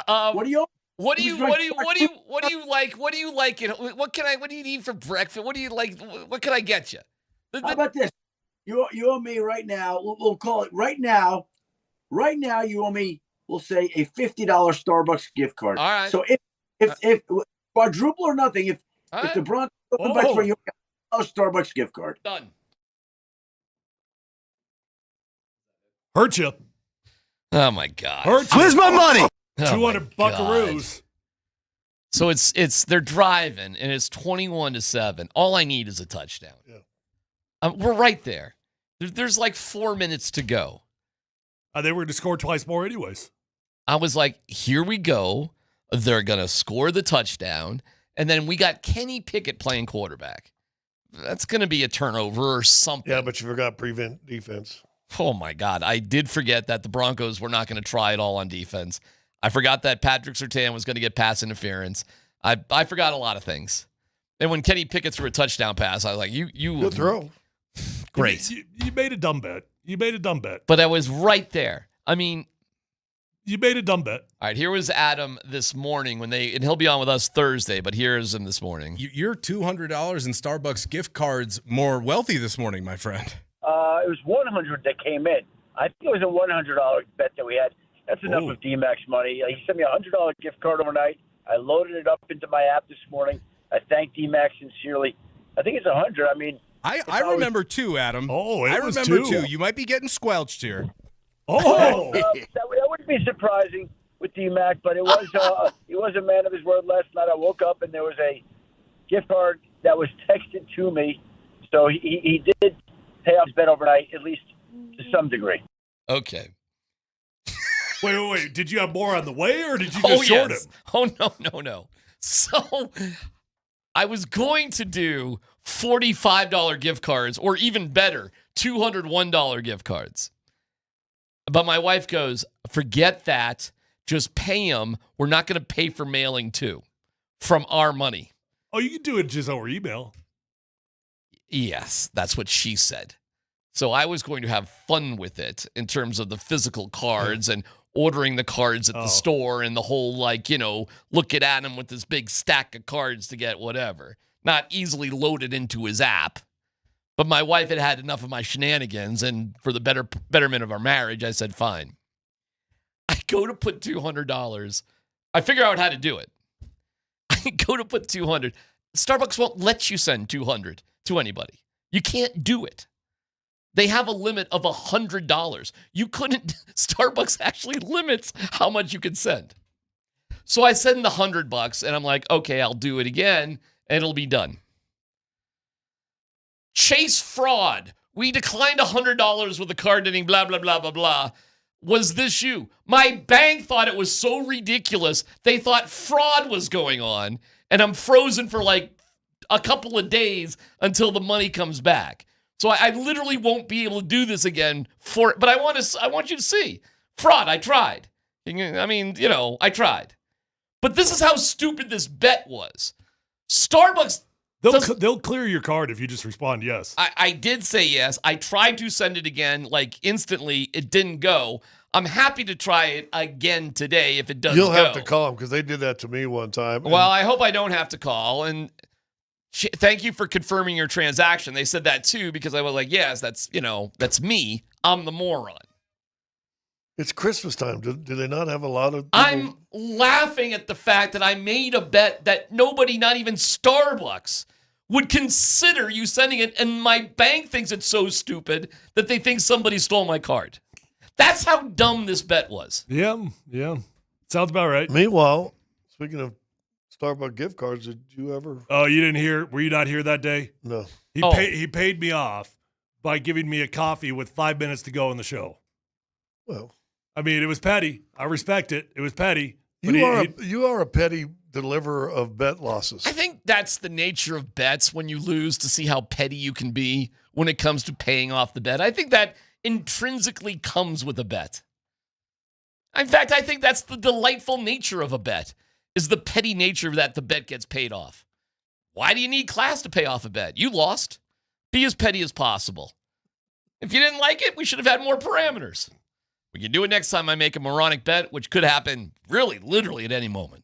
What do you like? What do you like? What do you eat for breakfast? What do you like? What can I get you? How about this? You owe me right now. We'll call it right now. Right now, you owe me, we'll say, a $50 Starbucks gift card. All right. So if quadruple or nothing, if the Broncos open by 3, you owe a Starbucks gift card. Done. Hurt you. Oh my God. Hurt you. Where's my money? 200 buckaroos. So they're driving and it's 21-7. All I need is a touchdown. Yeah. We're right there. There's like 4 minutes to go. They were going to score twice more anyways. I was like, here we go. They're going to score the touchdown. And then we got Kenny Pickett playing quarterback. That's going to be a turnover or something. Yeah, but you forgot prevent defense. Oh, my God. I did forget that the Broncos were not going to try it all on defense. I forgot that Patrick Surtain was going to get pass interference. I forgot a lot of things. And when Kenny Pickett threw a touchdown pass, I was like, Good throw. Great. You made a dumb bet. But I was right there. I mean, you made a dumb bet. All right, here was Adam this morning and he'll be on with us Thursday, but here's him this morning. You're $200 in Starbucks gift cards more wealthy this morning, my friend. It was 100 that came in. I think it was a $100 bet that we had. That's enough of DMac's money. He sent me a $100 gift card overnight. I loaded it up into my app this morning. I thanked DMac sincerely. I think it's 100. I mean, I remember two, Adam. I remember two. You might be getting squelched here. Oh, that wouldn't be surprising with DMac, but it was he was a man of his word last night. I woke up and there was a gift card that was texted to me, so he did pay off his bet overnight, at least to some degree. Okay. Wait. Did you have more on the way, or did you just short him? Oh, no. So I was going to do $45 gift cards, or even better, $201 gift cards. But my wife goes, forget that. Just pay them. We're not going to pay for mailing too from our money. Oh, you can do it just over email. Yes, that's what she said. So I was going to have fun with it in terms of the physical cards and ordering the cards at the store and the whole, looking at him with this big stack of cards to get whatever. Not easily loaded into his app. But my wife had enough of my shenanigans, and for the betterment of our marriage, I said, fine. I go to put $200. I figure out how to do it. I go to put $200. Starbucks won't let you send $200 to anybody. You can't do it. They have a limit of $100. You couldn't. Starbucks actually limits how much you can send. So I send the $100, and I'm like, okay, I'll do it again, and it'll be done. Chase fraud. We declined $100 with the card ending blah, blah, blah, blah, blah. Was this you? My bank thought it was so ridiculous. They thought fraud was going on, and I'm frozen for like a couple of days until the money comes back. So I literally won't be able to do this again but I want you to see. Fraud, I tried. I tried. But this is how stupid this bet was. Starbucks They'll clear your card if you just respond yes. I did say yes. I tried to send it again, instantly. It didn't go. I'm happy to try it again today if it does go. You'll have to call them because they did that to me one time. Well, I hope I don't have to call. And thank you for confirming your transaction. They said that too because I was like, yes, that's me. I'm the moron. It's Christmas time. Do they not have a lot of people? I'm laughing at the fact that I made a bet that nobody, not even Starbucks, would consider you sending it, and my bank thinks it's so stupid that they think somebody stole my card. That's how dumb this bet was. Yeah. Sounds about right. Meanwhile, speaking of Starbucks gift cards, did you ever? Oh, you didn't hear? Were you not here that day? No. He paid me off by giving me a coffee with 5 minutes to go in the show. Well, I mean, it was petty. I respect it. It was petty. You are a petty deliverer of bet losses. I think that's the nature of bets when you lose, to see how petty you can be when it comes to paying off the bet. I think that intrinsically comes with a bet. In fact, I think that's the delightful nature of a bet, is the petty nature that the bet gets paid off. Why do you need class to pay off a bet? You lost. Be as petty as possible. If you didn't like it, we should have had more parameters. We can do it next time I make a moronic bet, which could happen really, literally at any moment.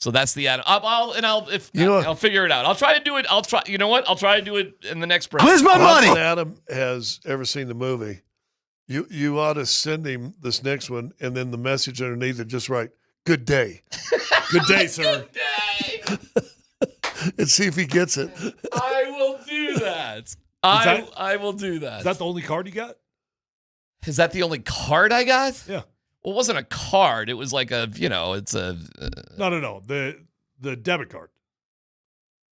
So that's the Adam. I'll figure it out. I'll try to do it. You know what? I'll try to do it in the next break. Where's my money? Adam has ever seen the movie. You ought to send him this next one, and then the message underneath it, just write, "Good day." Good day, sir. Good day. And see if he gets it. I will do that. I will do that. Is that the only card you got? Is that the only card I got? Yeah. Well, it wasn't a card. It was like it's a. No. The debit card.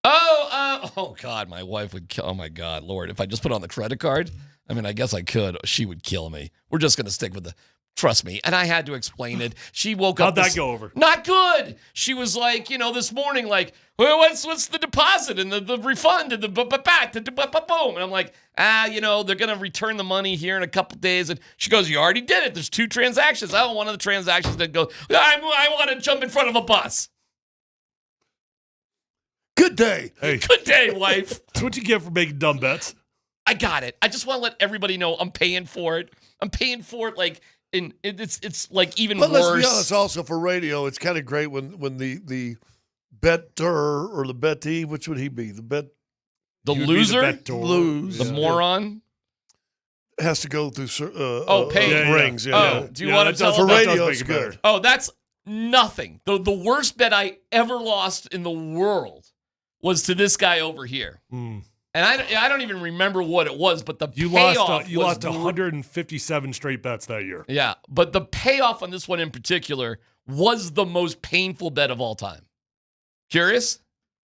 Oh God, my wife would kill. Oh my God, Lord, if I just put on the credit card, I mean, I guess I could. She would kill me. We're just gonna stick with the. Trust me. And I had to explain it. She woke up. How'd that go over? Not good. She was like, this morning, like, well, what's the deposit and the refund and the boom. And I'm like, they're going to return the money here in a couple days. And she goes, you already did it. There's 2 transactions. I want one of the transactions that goes, I want to jump in front of a bus. Good day. Hey. Good day, wife. That's what you get for making dumb bets. I got it. I just want to let everybody know I'm paying for it. I'm paying for it like, and it's like even worse. But let's be honest, also for radio, it's kind of great when the better or the bettee, which would he be? The loser? Lose. The moron? Has to go through pay rings. Yeah. Oh, do you want to tell for them? radio, it's good. Oh, that's nothing. The worst bet I ever lost in the world was to this guy over here. And I don't even remember what it was, but the payoff you lost 157 straight bets that year. Yeah, but the payoff on this one in particular was the most painful bet of all time. Curious?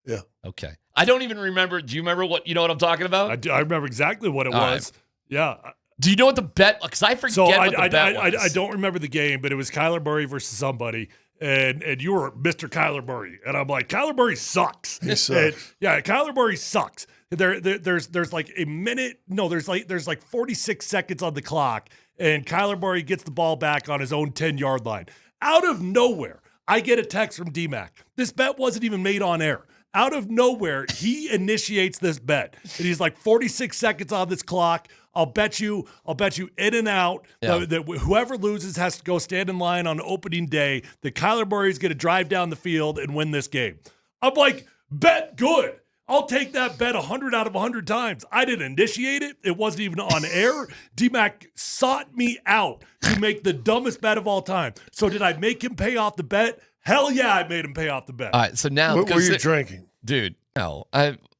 Yeah. Okay. I don't even remember. Do you remember what I'm talking about? I remember exactly what it was. Right. Yeah. Do you know what the bet? Because I forget what the bet was. I don't remember the game, but it was Kyler Murray versus somebody. And you were Mr. Kyler Murray. And I'm like, Kyler Murray sucks. He sucks. Yeah, Kyler Murray sucks. There's like a minute. No, there's like 46 seconds on the clock. And Kyler Murray gets the ball back on his own 10-yard line. Out of nowhere, I get a text from DMac. This bet wasn't even made on air. Out of nowhere, he initiates this bet. And he's like 46 seconds on this clock. I'll bet you in and out that whoever loses has to go stand in line on opening day, that Kyler Murray's going to drive down the field and win this game. I'm like, bet good. I'll take that bet 100 out of 100 times. I didn't initiate it. It wasn't even on air. DMac sought me out to make the dumbest bet of all time. So did I make him pay off the bet? Hell yeah, I made him pay off the bet. All right, so now... What were you drinking? Dude, no,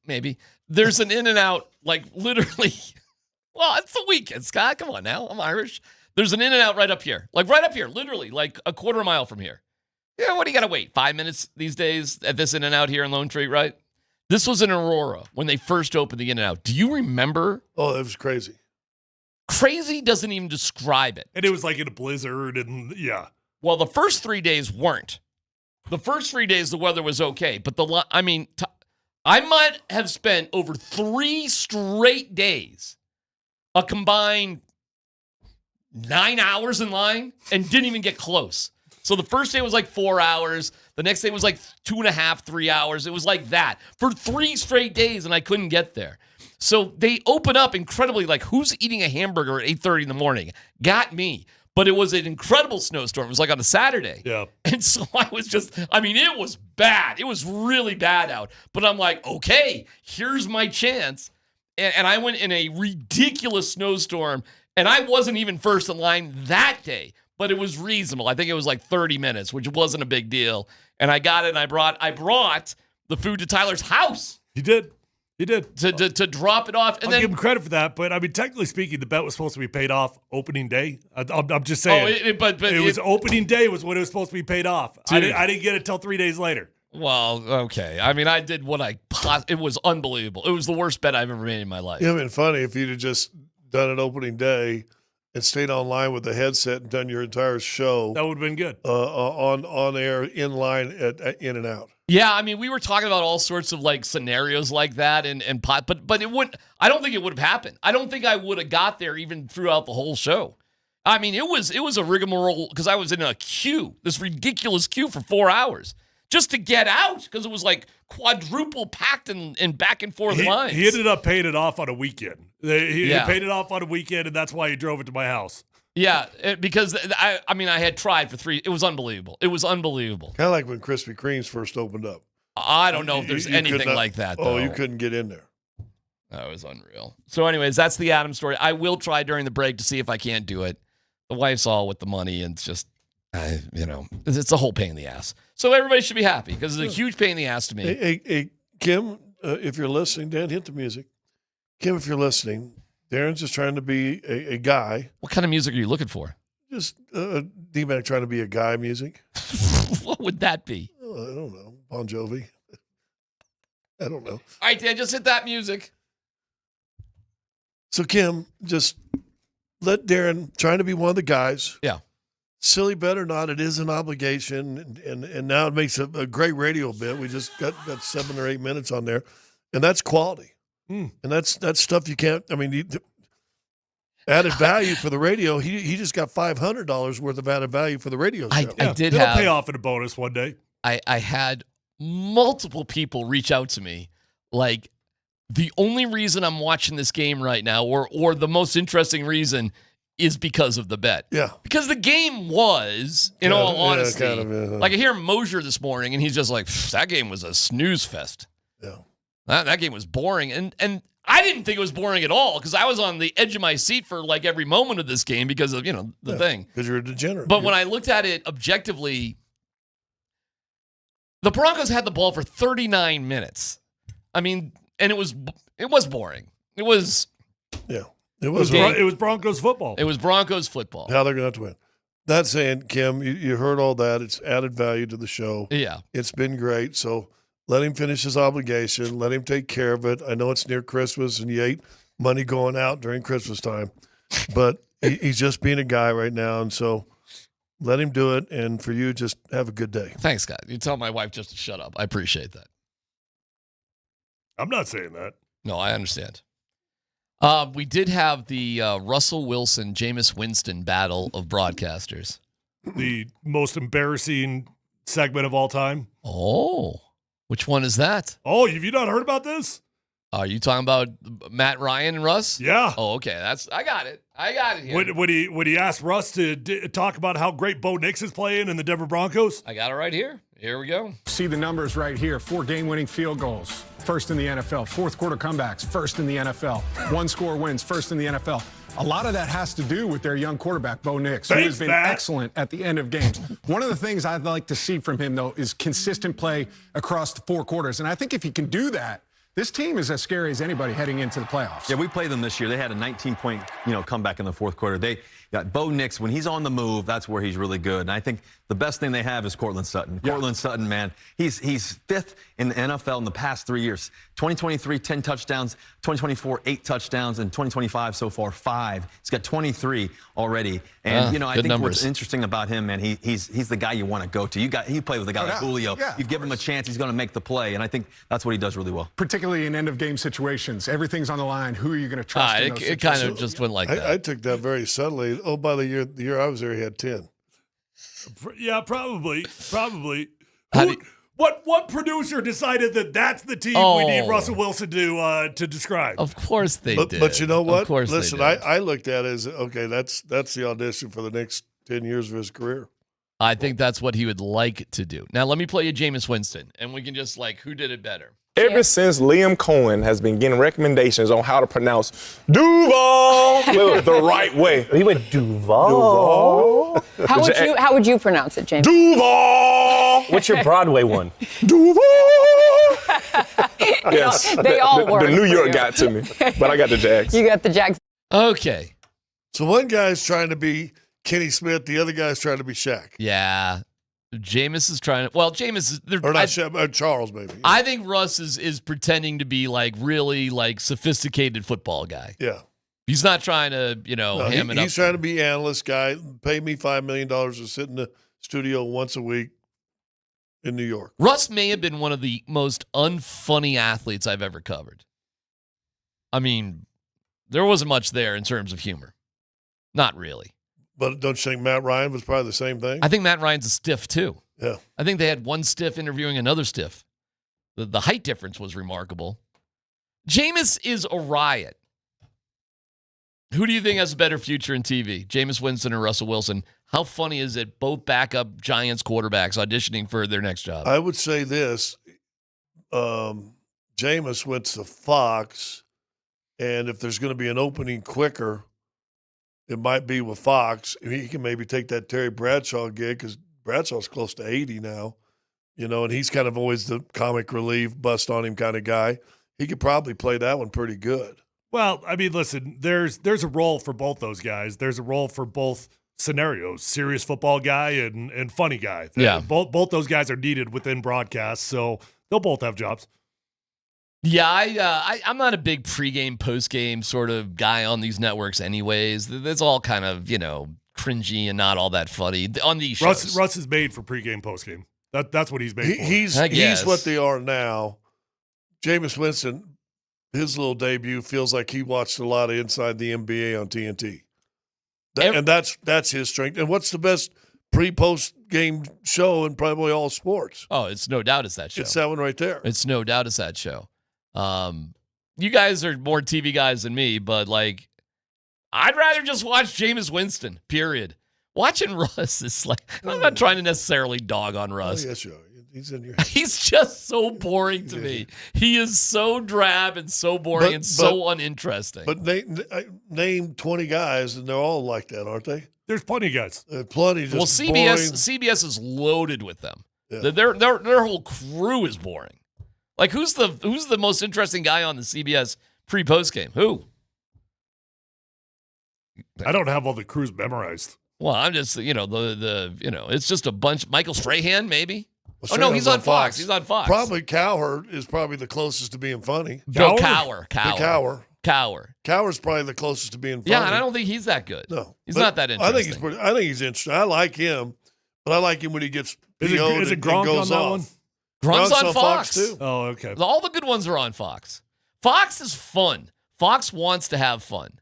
maybe. There's an In-N-Out, like literally... Well, it's the weekend, Scott. Come on now. I'm Irish. There's an In-N-Out right up here. Like right up here, literally, like a quarter mile from here. Yeah, what do you got to wait? 5 minutes these days at this In-N-Out here in Lone Tree, right? This was in Aurora when they first opened the In-N-Out. Do you remember? Oh, it was crazy. Crazy doesn't even describe it. And it was like in a blizzard and yeah. Well, the first 3 days weren't. The first 3 days, the weather was okay. But I might have spent over 3 straight days a combined 9 hours in line and didn't even get close. So the first day was like 4 hours. The next day was like 2.5, 3 hours. It was like that for 3 straight days, and I couldn't get there. So they open up incredibly, like, who's eating a hamburger at 8:30 in the morning? Got me. But it was an incredible snowstorm. It was like on a Saturday. Yeah. And so it was bad. It was really bad out. But I'm like, okay, here's my chance. And I went in a ridiculous snowstorm, and I wasn't even first in line that day, but it was reasonable. I think it was like 30 minutes, which wasn't a big deal. And I got it, and I brought the food to Tyler's house. You did. You did. To drop it off. And I'll give him credit for that, but I mean, technically speaking, the bet was supposed to be paid off opening day. I'm just saying. But it was opening day was when it was supposed to be paid off. I didn't get it till 3 days later. Well, okay. I mean, I did what it was unbelievable. It was the worst bet I've ever made in my life. It would have been funny if you'd have just done it opening day and stayed online with the headset and done your entire show. That would have been good. On air, in line, at In-N-Out. Yeah, I mean, we were talking about all sorts of like scenarios like that, but it wouldn't. I don't think it would have happened. I don't think I would have got there even throughout the whole show. I mean, it was a rigmarole because I was in a queue, this ridiculous queue for 4 hours just to get out because it was like quadruple packed and back and forth lines. He ended up paying it off on a weekend. He paid it off on a weekend, and that's why he drove it to my house. Yeah, because I had tried for 3. It was unbelievable. It was unbelievable. Kind of like when Krispy Kreme's first opened up. I don't know if there's anything like that, though. Oh, you couldn't get in there. That was unreal. So anyways, that's the Adam story. I will try during the break to see if I can't do it. The wife's all with the money, and it's just, it's a whole pain in the ass. So everybody should be happy because it's a huge pain in the ass to me. Hey Kim, if you're listening, Dan, hit the music. Kim, if you're listening, Darren's just trying to be a guy. What kind of music are you looking for? Just DMac trying to be a guy music. What would that be? Oh, I don't know. Bon Jovi. I don't know. All right, Dan, just hit that music. So, Kim, just let Darren trying to be one of the guys. Yeah. Silly bet or not, it is an obligation, and now it makes a great radio bit. We just got 7 or 8 minutes on there, and that's quality. And that's stuff you can't. I mean, added value for the radio. He just got $500 worth of added value for the radio show. I did It'll have pay off in a bonus one day. I had multiple people reach out to me like, the only reason I'm watching this game right now, or the most interesting reason, is because of the bet. Yeah. Because the game was, in all honesty, like I hear Moser this morning, and he's just like, that game was a snooze fest. Yeah. That game was boring. And I didn't think it was boring at all because I was on the edge of my seat for like every moment of this game because of, the thing. Because you're a degenerate. But when I looked at it objectively, the Broncos had the ball for 39 minutes. I mean, and it was boring. It was Broncos football. It was Broncos football. How they're going to have to win. That saying, Kim, you heard all that. It's added value to the show. Yeah. It's been great. So let him finish his obligation. Let him take care of it. I know it's near Christmas and you hate money going out during Christmas time, but he's just being a guy right now. And so let him do it. And for you, just have a good day. Thanks, Scott. You tell my wife just to shut up. I appreciate that. I'm not saying that. No, I understand. We did have the Russell Wilson, Jameis Winston battle of broadcasters. The most embarrassing segment of all time. Oh, which one is that? Oh, have you not heard about this? Are you talking about Matt Ryan and Russ? Yeah. Oh, okay. I got it here. When he asked Russ to talk about how great Bo Nix is playing in the Denver Broncos? I got it right here. Here we go. See the numbers right here. 4 game-winning field goals, first in the NFL. Fourth quarter comebacks, first in the NFL. 1-score wins, first in the NFL. A lot of that has to do with their young quarterback, Bo Nix, who has been excellent at the end of games. One of the things I'd like to see from him, though, is consistent play across the 4 quarters. And I think if he can do that, this team is as scary as anybody heading into the playoffs. Yeah, we played them this year. They had a 19-point, comeback in the fourth quarter. They got Bo Nix. When he's on the move, that's where he's really good. And I think the best thing they have is Cortland Sutton. Yeah. Cortland Sutton, man, he's 5th in the NFL in the past 3 years. 2023, 10 touchdowns. 2024, 8 touchdowns. And 2025 so far, 5. He's got 23 already. And, I think what's interesting about him, man, he's the guy you want to go to. He played with a guy like Julio. Yeah, You've given him a chance. He's going to make the play. And I think that's what he does really well. Particularly in end-of-game situations. Everything's on the line. Who are you going to trust in those it kind of just went like that. I took that very subtly. Oh, by the year I was there, he had 10. Yeah, probably. What producer decided that that's the team we need Russell Wilson to describe? Of course they did. But you know what? Of course Listen, they did. I looked at it as, okay, that's the audition for the next 10 years of his career. I think that's what he would like to do. Now, let me play you Jameis Winston, and we can just who did it better? Ever since Liam Cohen has been getting recommendations on how to pronounce Duval the right way. He went Duval. How would you pronounce it, James? Duval. What's your Broadway one? Duval. Yes, they all work. The New York got to me, but I got the Jags. You got the Jags. Okay. So one guy's trying to be Kenny Smith, the other guy's trying to be Shaq. Yeah. Jameis is trying to. Well, Jameis is. Or not Charles, maybe. Yeah. I think Russ is pretending to be really sophisticated football guy. Yeah. He's not trying to, ham it up. He's trying to be analyst guy. Pay me $5 million to sit in the studio once a week in New York. Russ may have been one of the most unfunny athletes I've ever covered. I mean, there wasn't much there in terms of humor. Not really. But don't you think Matt Ryan was probably the same thing? I think Matt Ryan's a stiff, too. Yeah. I think they had one stiff interviewing another stiff. The height difference was remarkable. Jameis is a riot. Who do you think has a better future in TV? Jameis Winston or Russell Wilson? How funny is it, both backup Giants quarterbacks auditioning for their next job? I would say this. Jameis went to Fox And if there's going to be an opening quicker, it might be with Fox. He can maybe take that Terry Bradshaw gig because Bradshaw's close to 80 now, and he's kind of always the comic relief, bust on him kind of guy. He could probably play that one pretty good. Well, I mean, listen, there's a role for both those guys. There's a role for both scenarios, serious football guy and funny guy. Yeah. Both those guys are needed within broadcast, so they'll both have jobs. Yeah, I'm not a big pregame, postgame sort of guy on these networks anyways. It's all kind of, cringy and not all that funny on these shows. Russ is made for pregame, postgame. That's what he's made for. He's what they are now. Jameis Winston, his little debut feels like he watched a lot of Inside the NBA on TNT. And that's his strength. And what's the best pre-post game show in probably all sports? Oh, it's no doubt it's that show. It's that one right there. It's no doubt it's that show. You guys are more TV guys than me, but I'd rather just watch Jameis Winston, period. Watching Russ is I'm not trying to necessarily dog on Russ. Oh, yeah, sure. He's in your He's just so boring to me. He is so drab and so boring and so uninteresting. But name 20 guys, and they're all like that, aren't they? There's plenty of guys. Plenty. Just CBS is loaded with them. Yeah. Their whole crew is boring. Who's the most interesting guy on the CBS pre-post game? Who? I don't have all the crews memorized. Well, I'm just it's just a bunch. Michael Strahan, maybe. Well, no, he's on Fox. He's on Fox. Probably Cowherd is probably the closest to being funny. Bill Cowher. Cowher's probably the closest to being funny. Yeah, and I don't think he's that good. No, he's not that interesting. I think he's interesting. I like him, but I like him when he gets PO'd is it Gronk and goes on that off. one? Grunk's on Fox too. Oh, okay. All the good ones are on Fox. Fox is fun. Fox wants to have fun.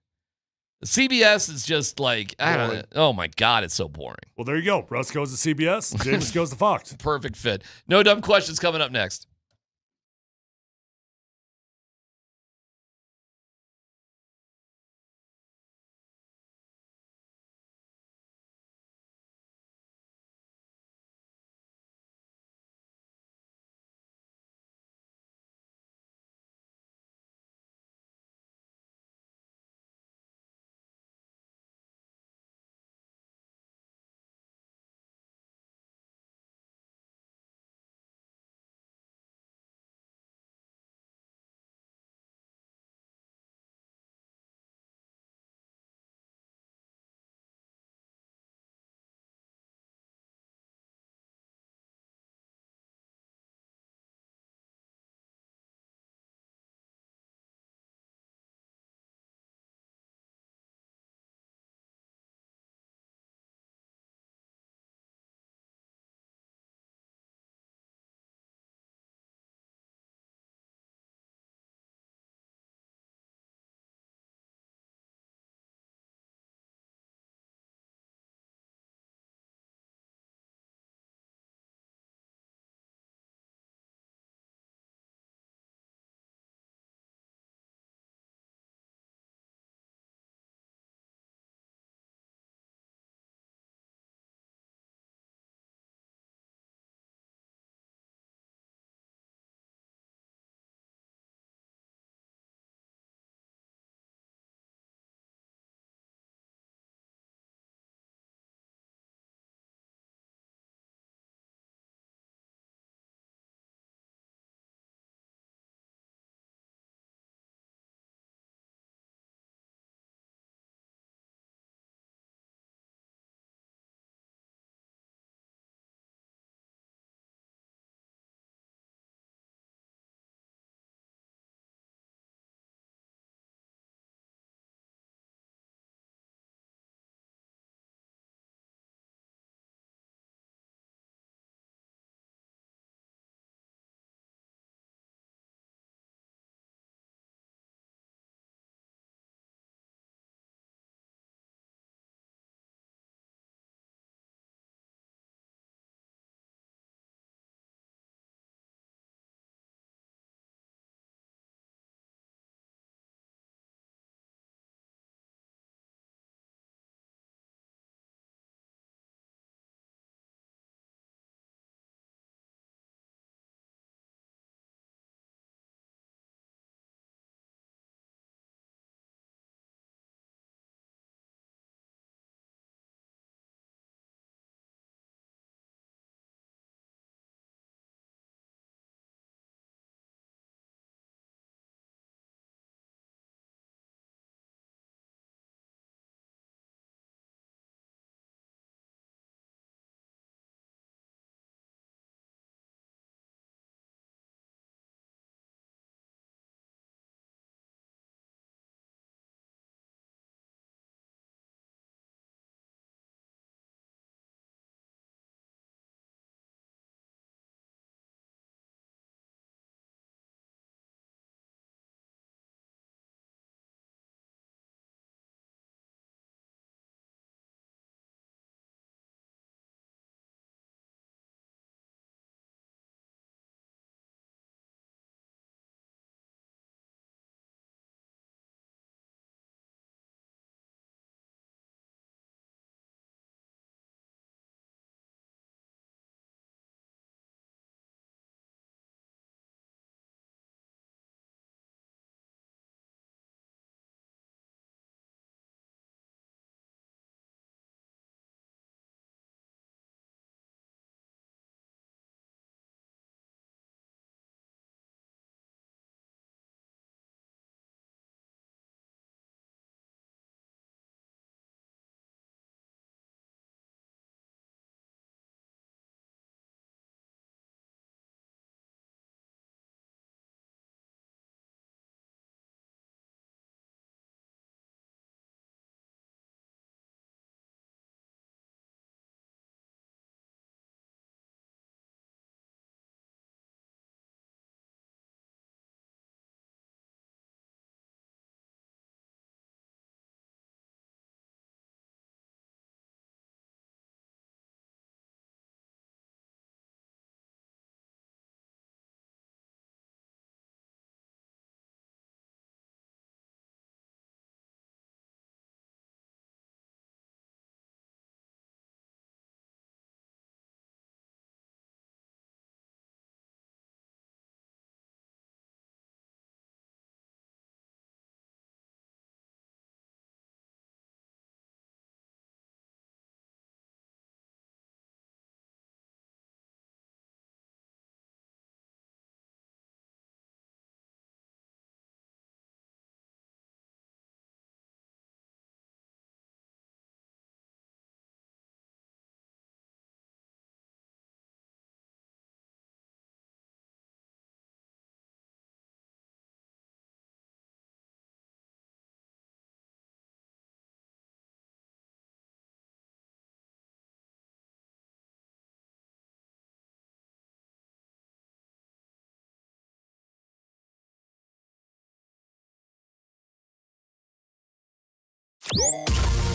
CBS is just I don't know. Oh my God, it's so boring. Well, there you go. Russ goes to CBS. James goes to Fox. Perfect fit. No dumb questions coming up next.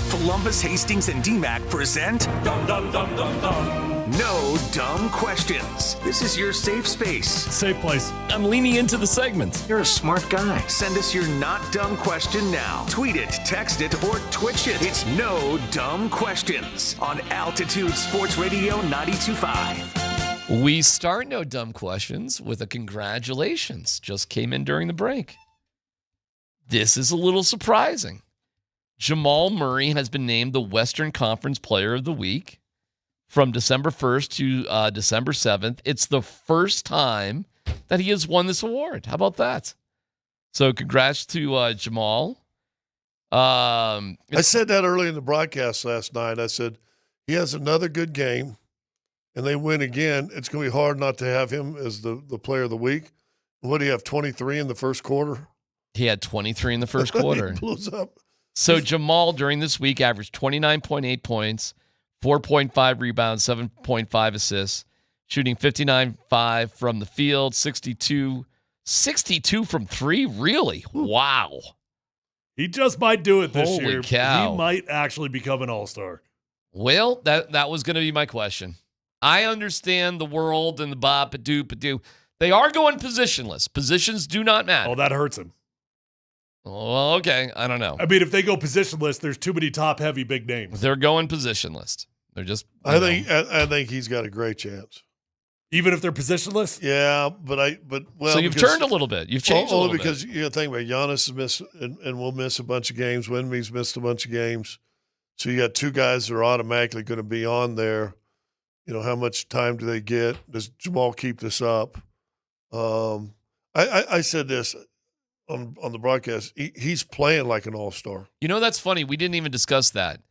Polumbus, Hastings, and DMac present No Dumb Questions. This is your safe space. Safe place. I'm leaning into the segment. You're a smart guy. Send us your not dumb question now. Tweet it, text it, or Twitch it. It's No Dumb Questions on Altitude Sports Radio 92.5. We start No Dumb Questions with a congratulations. Just came in during the break. This is a little surprising. Jamal Murray has been named the Western Conference Player of the Week from December 1st to December 7th. It's the first time that he has won this award. How about that? So congrats to Jamal. I said that early in the broadcast last night. I said, he has another good game, and they win again. It's going to be hard not to have him as the Player of the Week. What do you have, 23 in the first quarter? He had 23 in the first quarter. He blows up. So Jamal during this week averaged 29.8 points, 4.5 rebounds, 7.5 assists, shooting 59.5 from the field, 62 from three. Really? Wow. He just might do it this Holy year. cow. He might actually become an all-star. Well, that was going to be my question. I understand the world and the bop-a-doo. They are going positionless. Positions do not matter. Oh, that hurts him. Well, okay. I don't know. I mean, if they go positionless, there's too many top-heavy big names. They're going positionless. They're just. I think he's got a great chance. Even if they're positionless? Yeah, but so you've turned a little bit. You've changed a little bit. Because you think about it, Giannis has missed and will miss a bunch of games. Wemby's missed a bunch of games. So you got two guys that are automatically going to be on there. You know, how much time do they get? Does Jamal keep this up? I said this on the broadcast. He's playing like an all-star. You know, that's funny. We didn't even discuss that.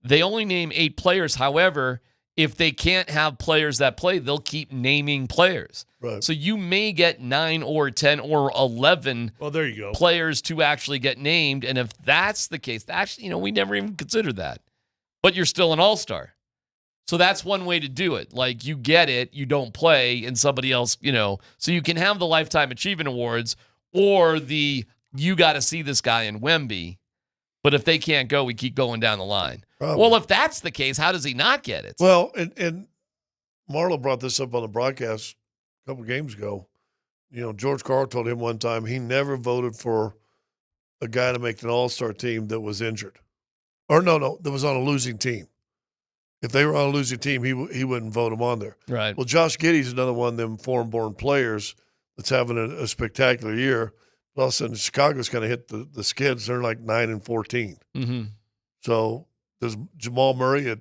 They only name 8 players. However, if they can't have players that play, they'll keep naming players. Right. So you may get 9 or 10 or 11 there you go. players to actually get named. And if that's the case, actually, we never even considered that. But you're still an all-star. So that's one way to do it. Like, you get it, you don't play, and somebody else, so you can have the Lifetime Achievement Awards or you got to see this guy in Wemby. But if they can't go, we keep going down the line. Probably. Well, if that's the case, how does he not get it? Well, and Marlo brought this up on the broadcast a couple games ago. George Carl told him one time he never voted for a guy to make an all-star team that was injured. Or no, that was on a losing team. If they were on a losing team, he wouldn't vote him on there. Right. Well, Josh Giddey's another one of them foreign-born players that's having a spectacular year. All of a sudden, Chicago's going to hit the skids. They're like 9-14. Mm-hmm. So does Jamal Murray at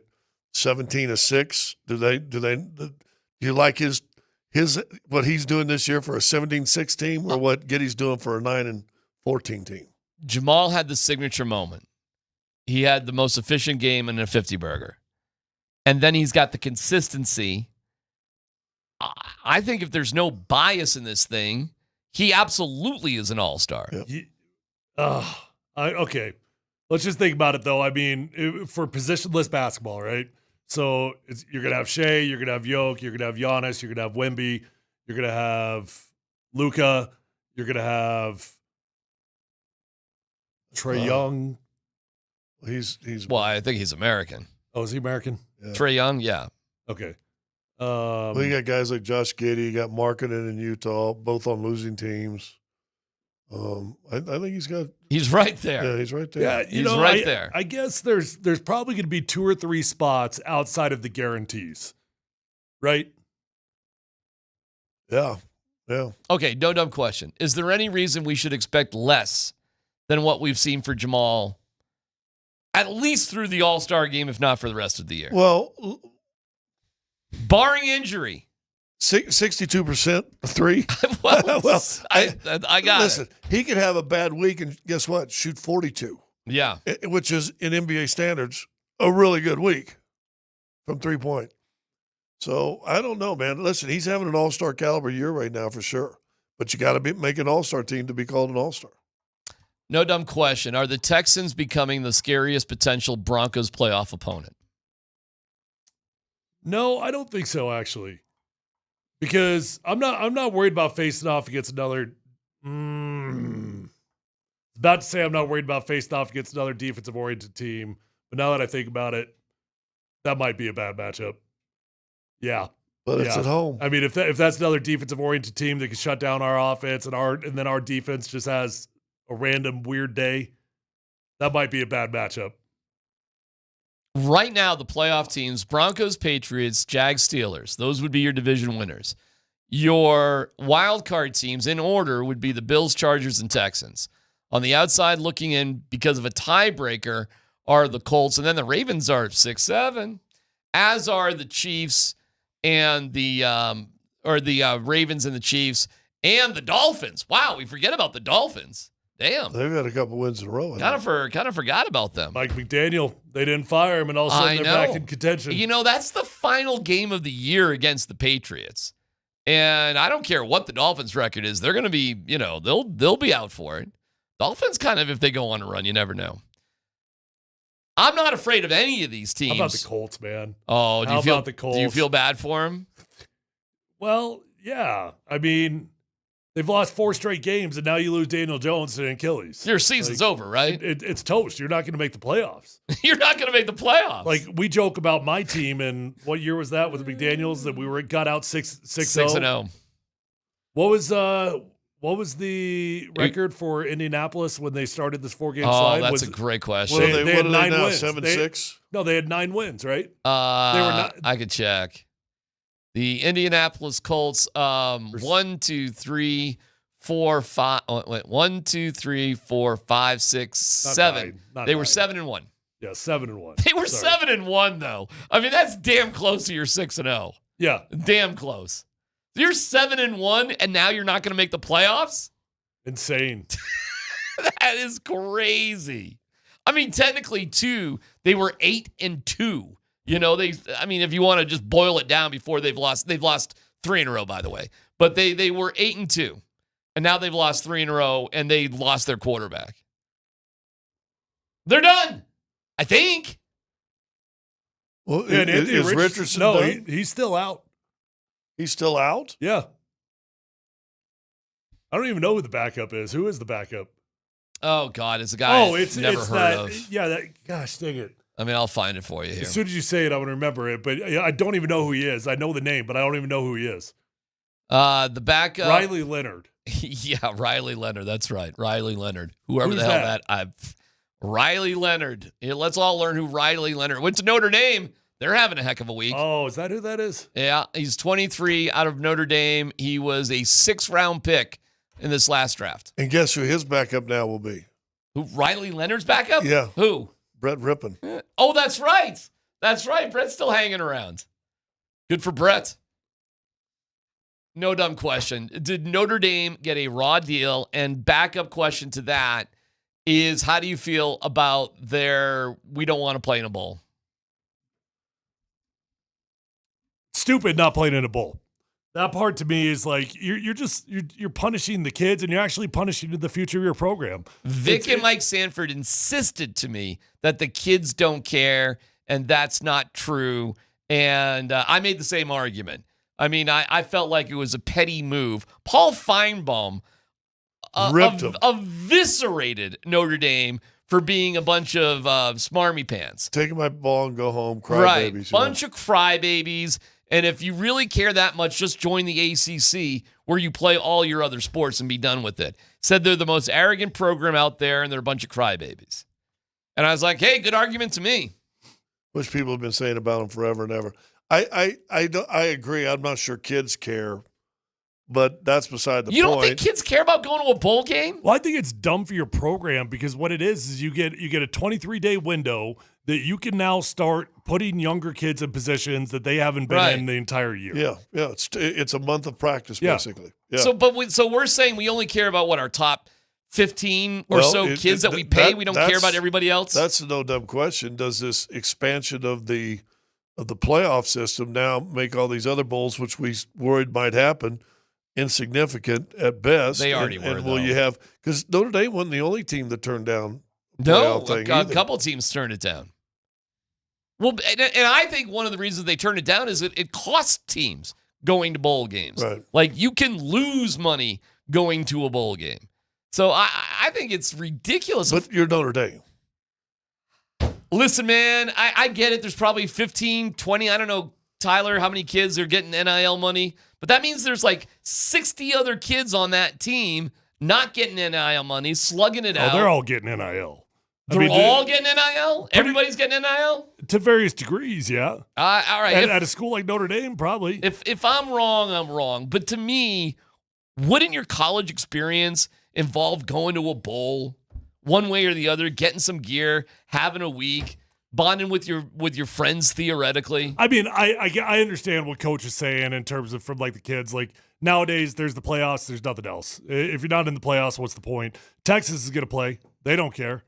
17-6? Do you like his what he's doing this year for a 17-6 team, or what Giddey's doing for a 9-14 team? Jamal had the signature moment. He had the most efficient game in a 50-burger. And then he's got the consistency. I think if there's no bias in this thing, he absolutely is an all-star. Okay. Let's just think about it, though. I mean, for positionless basketball, right? So you're going to have Shea, you're going to have Jokic, you're going to have Giannis, you're going to have Wemby, you're going to have Luka, you're going to have Trae Young. Well, I think he's American. Oh, is he American? Yeah. Trae Young, yeah. Okay. Well, you got guys like Josh Giddey, you got Markkanen in Utah, both on losing teams. I think he's right there. Yeah, he's right there. Yeah, he's right there. I guess there's probably going to be 2 or 3 spots outside of the guarantees, right? Yeah. Okay, no dumb question. Is there any reason we should expect less than what we've seen for Jamal, at least through the All-Star game, if not for the rest of the year? Well, barring injury. 62% three. well, I got listen, he could have a bad week and guess what? Shoot 42. Yeah. Which is, in NBA standards, a really good week from 3-point. So, I don't know, man. Listen, he's having an all-star caliber year right now for sure. But you got to make an all-star team to be called an all-star. No dumb question. Are the Texans becoming the scariest potential Broncos playoff opponent? No, I don't think so, actually. Because I'm not worried about facing off against another. Is About to say I'm not worried about facing off against another defensive-oriented team, but now that I think about it, that might be a bad matchup. Yeah. But it's at home. I mean, if that's another defensive-oriented team that can shut down our offense and then our defense just has a random weird day, that might be a bad matchup. Right now, the playoff teams, Broncos, Patriots, Jags, Steelers, those would be your division winners. Your wild card teams in order would be the Bills, Chargers, and Texans. On the outside looking in, because of a tiebreaker, are the Colts, and then the Ravens are 6-7, as are the Chiefs and the Ravens and the Chiefs and the Dolphins. Wow, we forget about the Dolphins. Damn. They've had a couple wins in a row. Kind of forgot about them. Mike McDaniel, they didn't fire him, and all of a sudden they're back in contention. You know, that's the final game of the year against the Patriots. And I don't care what the Dolphins' record is. They're going to be, they'll be out for it. Dolphins kind of, if they go on a run, you never know. I'm not afraid of any of these teams. How about the Colts, man? Oh, How about the Colts? Do you feel bad for them? Well, yeah. I mean, they've lost 4 straight games, and now you lose Daniel Jones to an Achilles. Your season's over, right? It's toast. You're not going to make the playoffs. You're not going to make the playoffs. Like, we joke about my team, and what year was that with the McDaniels that we got out 6-0? What was the record for Indianapolis when they started this 4-game slide? Oh, that's a great question. They had 9 wins. 7-6? No, they had 9 wins, right? I could check. The Indianapolis Colts, 1, 2, 3, 4, 5. Wait, 1, 2, 3, 4, 5, 6, 7. They were 7-1. Yeah, 7-1. They were 7-1, though. I mean, that's damn close to your 6-0. Yeah, damn close. You're 7-1, and now you're not going to make the playoffs? Insane. That is crazy. I mean, technically, too, they were 8-2. If you want to just boil it down before they've lost 3 in a row, by the way. But they were 8-2, and now they've lost 3 in a row, and they lost their quarterback. They're done, I think. Well, is Richardson done? He's still out. He's still out? Yeah. I don't even know who the backup is. Who is the backup? Oh, God, it's a guy I've never heard of. Yeah, gosh, dang it. I mean, I'll find it for you here. As soon as you say it, I'm going to remember it. But I don't even know who he is. I know the name, but I don't even know who he is. The backup. Riley Leonard. Yeah, Riley Leonard. That's right. Riley Leonard. Whoever Who's the hell that. Riley Leonard. Let's all learn who Riley Leonard. Went to Notre Dame. They're having a heck of a week. Oh, is that who that is? Yeah, he's 23 out of Notre Dame. He was a 6th-round pick in this last draft. And guess who his backup now will be? Who, Riley Leonard's backup? Yeah. Who? Brett Rippon. Oh, that's right. That's right. Brett's still hanging around. Good for Brett. No dumb question. Did Notre Dame get a raw deal? And backup question to that is, how do you feel about we don't want to play in a bowl? Stupid not playing in a bowl. That part to me is like you're punishing the kids, and you're actually punishing the future of your program. Vic and Mike Sanford insisted to me that the kids don't care, and that's not true. And I made the same argument. I mean, I felt like it was a petty move. Paul Feinbaum eviscerated Notre Dame for being a bunch of smarmy pants. Taking my ball and go home, crybabies. Right, bunch of crybabies. And if you really care that much, just join the ACC where you play all your other sports and be done with it. Said they're the most arrogant program out there, and they're a bunch of crybabies. And I was like, hey, good argument to me. Which people have been saying about them forever and ever. I agree. I'm not sure kids care, but that's beside the point. You don't think kids care about going to a bowl game? Well, I think it's dumb for your program, because what it is you get a 23-day window that you can now start putting younger kids in positions that they haven't been in the entire year. Yeah. It's a month of practice, basically. Yeah. So we're saying we only care about our top 15 or kids that we pay. We don't care about everybody else. That's no dumb question. Does this expansion of the playoff system now make all these other bowls, which we worried might happen, insignificant at best? They already were. And will you have, because Notre Dame wasn't the only team that turned down a couple teams turned it down. Well, and I think one of the reasons they turned it down is that it costs teams going to bowl games. Right. Like, you can lose money going to a bowl game. So I think it's ridiculous. But you're Notre Dame. Listen, man, I get it. There's probably 15, 20, I don't know, Tyler, how many kids are getting NIL money. But that means there's like 60 other kids on that team not getting NIL money, slugging it out. They're all getting NIL. They're all getting NIL? Everybody's getting NIL? To various degrees, yeah. All right. At a school like Notre Dame, probably. If I'm wrong, I'm wrong. But to me, wouldn't your college experience involve going to a bowl, one way or the other, getting some gear, having a week, bonding with your friends theoretically? I mean, I understand what Coach is saying in terms of from like the kids. Like nowadays, there's the playoffs. There's nothing else. If you're not in the playoffs, what's the point? Texas is going to play. They don't care.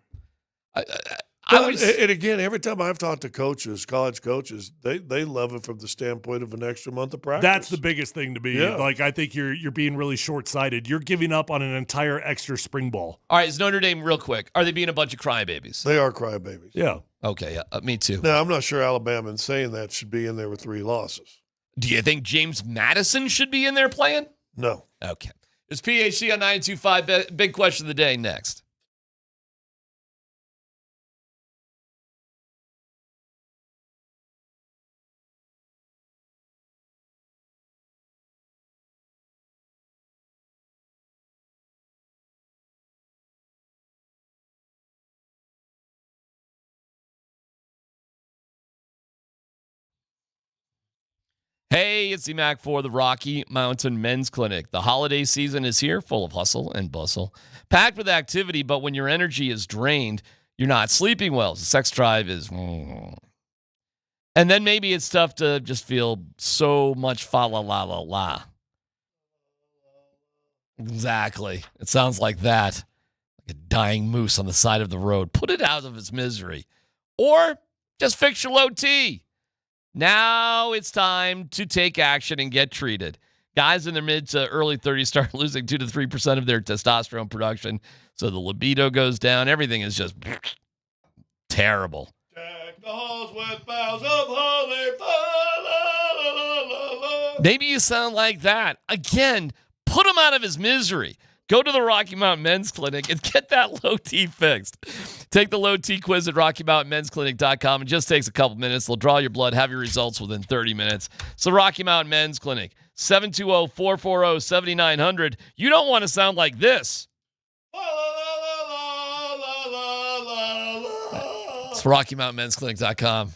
And again, every time I've talked to coaches, college coaches, they love it from the standpoint of an extra month of practice. That's the biggest thing to me. Yeah. Like, I think you're being really short-sighted. You're giving up on an entire extra spring ball. All right, is Notre Dame, real quick, are they being a bunch of crybabies? They are crybabies. Yeah. Okay, me too. Now, I'm not sure Alabama, in saying that, should be in there with 3 losses. Do you think James Madison should be in there playing? No. Okay. It's PHC on 925. Big question of the day next. Hey, it's DMac for the Rocky Mountain Men's Clinic. The holiday season is here, full of hustle and bustle, packed with activity, but when your energy is drained, you're not sleeping well. The sex drive is... And then maybe it's tough to just feel so much fa-la-la-la-la. Exactly. It sounds like that. Like a dying moose on the side of the road. Put it out of its misery. Or just fix your low T. Now it's time to take action and get treated. Guys in their mid to early 30s start losing 2 to 3% of their testosterone production. So the libido goes down. Everything is just terrible. Deck the halls with boughs of holly. Maybe you sound like that. Again, put him out of his misery. Go to the Rocky Mountain Men's Clinic and get that low T fixed. Take the low T quiz at RockyMountainMen'sClinic.com. It just takes a couple minutes. They'll draw your blood, have your results within 30 minutes. So Rocky Mountain Men's Clinic, 720-440-7900. You don't want to sound like this. It's RockyMountainMen'sClinic.com.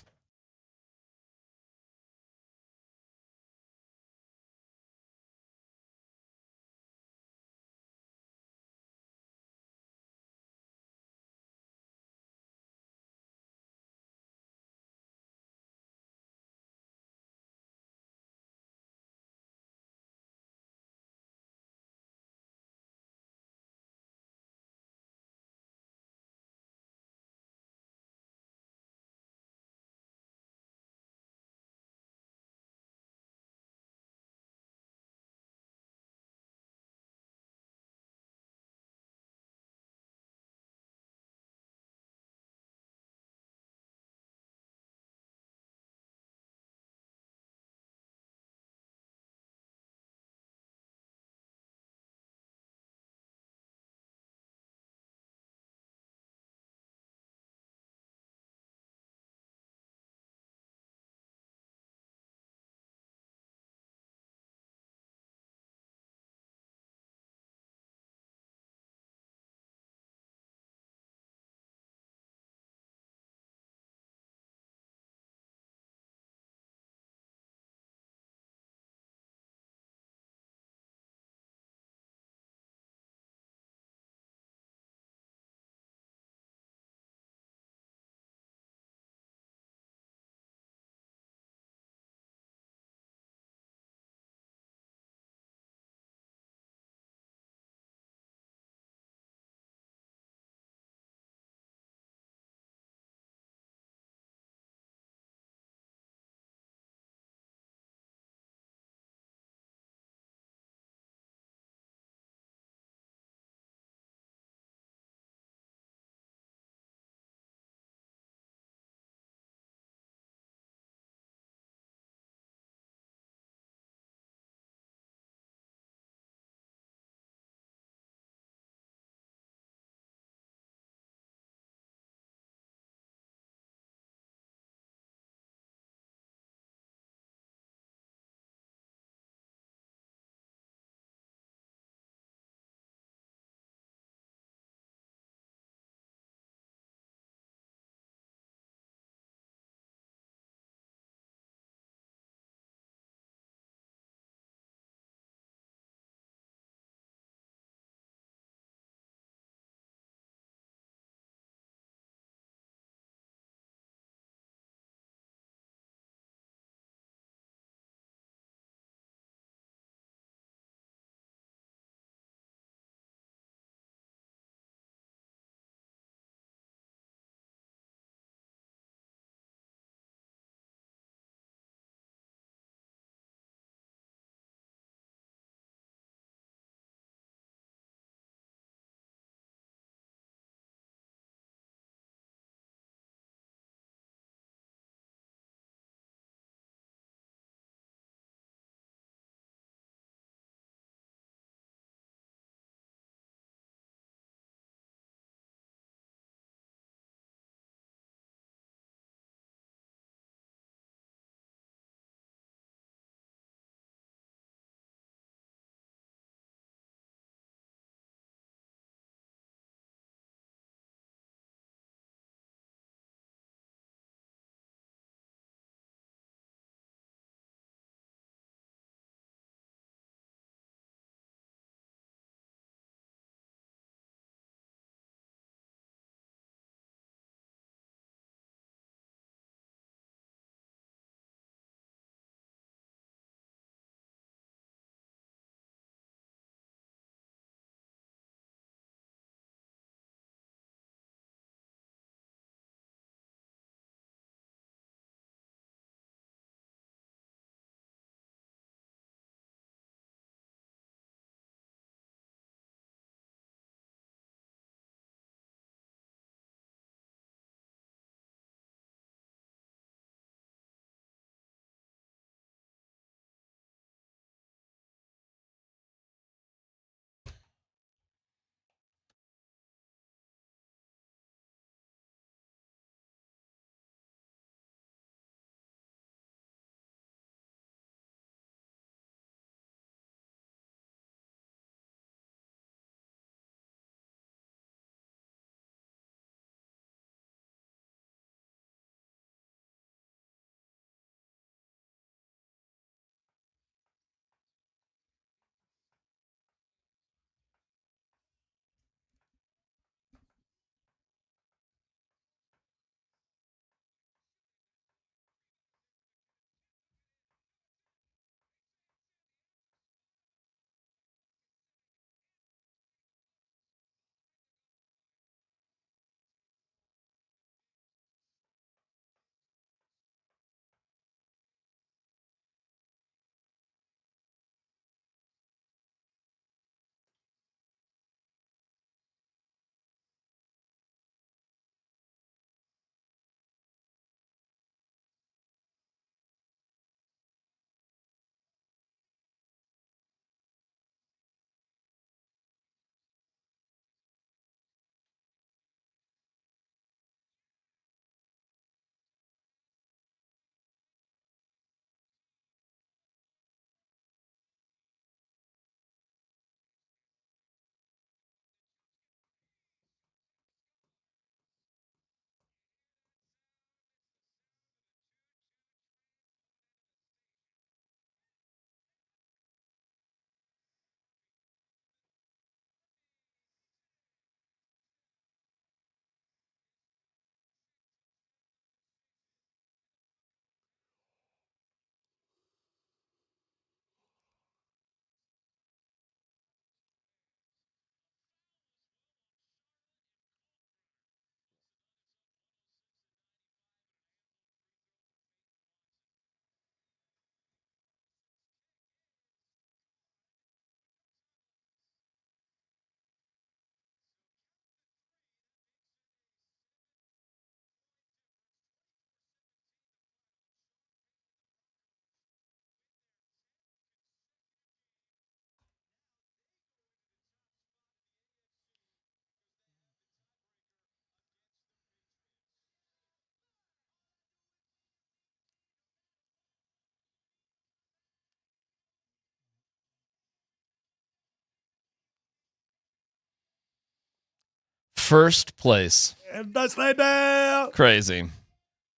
First place. And they stay there. Crazy.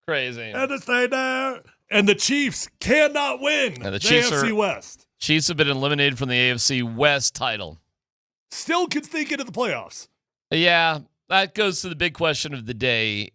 And they stay there. And the Chiefs cannot win And the Chiefs AFC West. Chiefs have been eliminated from the AFC West title. Still can sneak into the playoffs. Yeah, that goes to the big question of the day.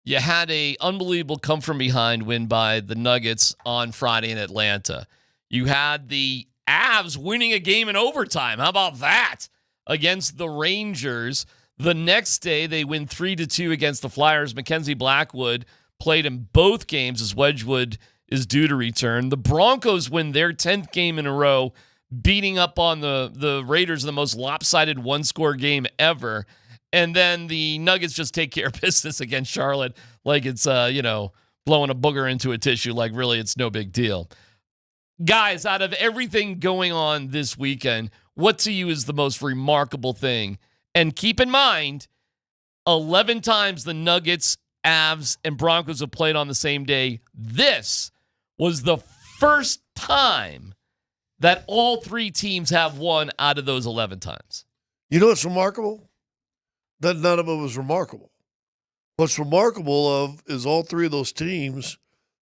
You had a unbelievable come-from-behind win by the Nuggets on Friday in Atlanta. You had the Avs winning a game in overtime. How about that? Against the Rangers. The next day, they win 3-2 against the Flyers. Mackenzie Blackwood played in both games as Wedgwood is due to return. The Broncos win their 10th game in a row, beating up on the Raiders in the most lopsided one-score game ever. And then the Nuggets just take care of business against Charlotte like it's, blowing a booger into a tissue, like really it's no big deal. Guys, out of everything going on this weekend, what to you is the most remarkable thing? And keep in mind, 11 times the Nuggets, Avs, and Broncos have played on the same day. This was the first time that all three teams have won out of those 11 times. You know what's remarkable? That none of it was remarkable. What's remarkable is all three of those teams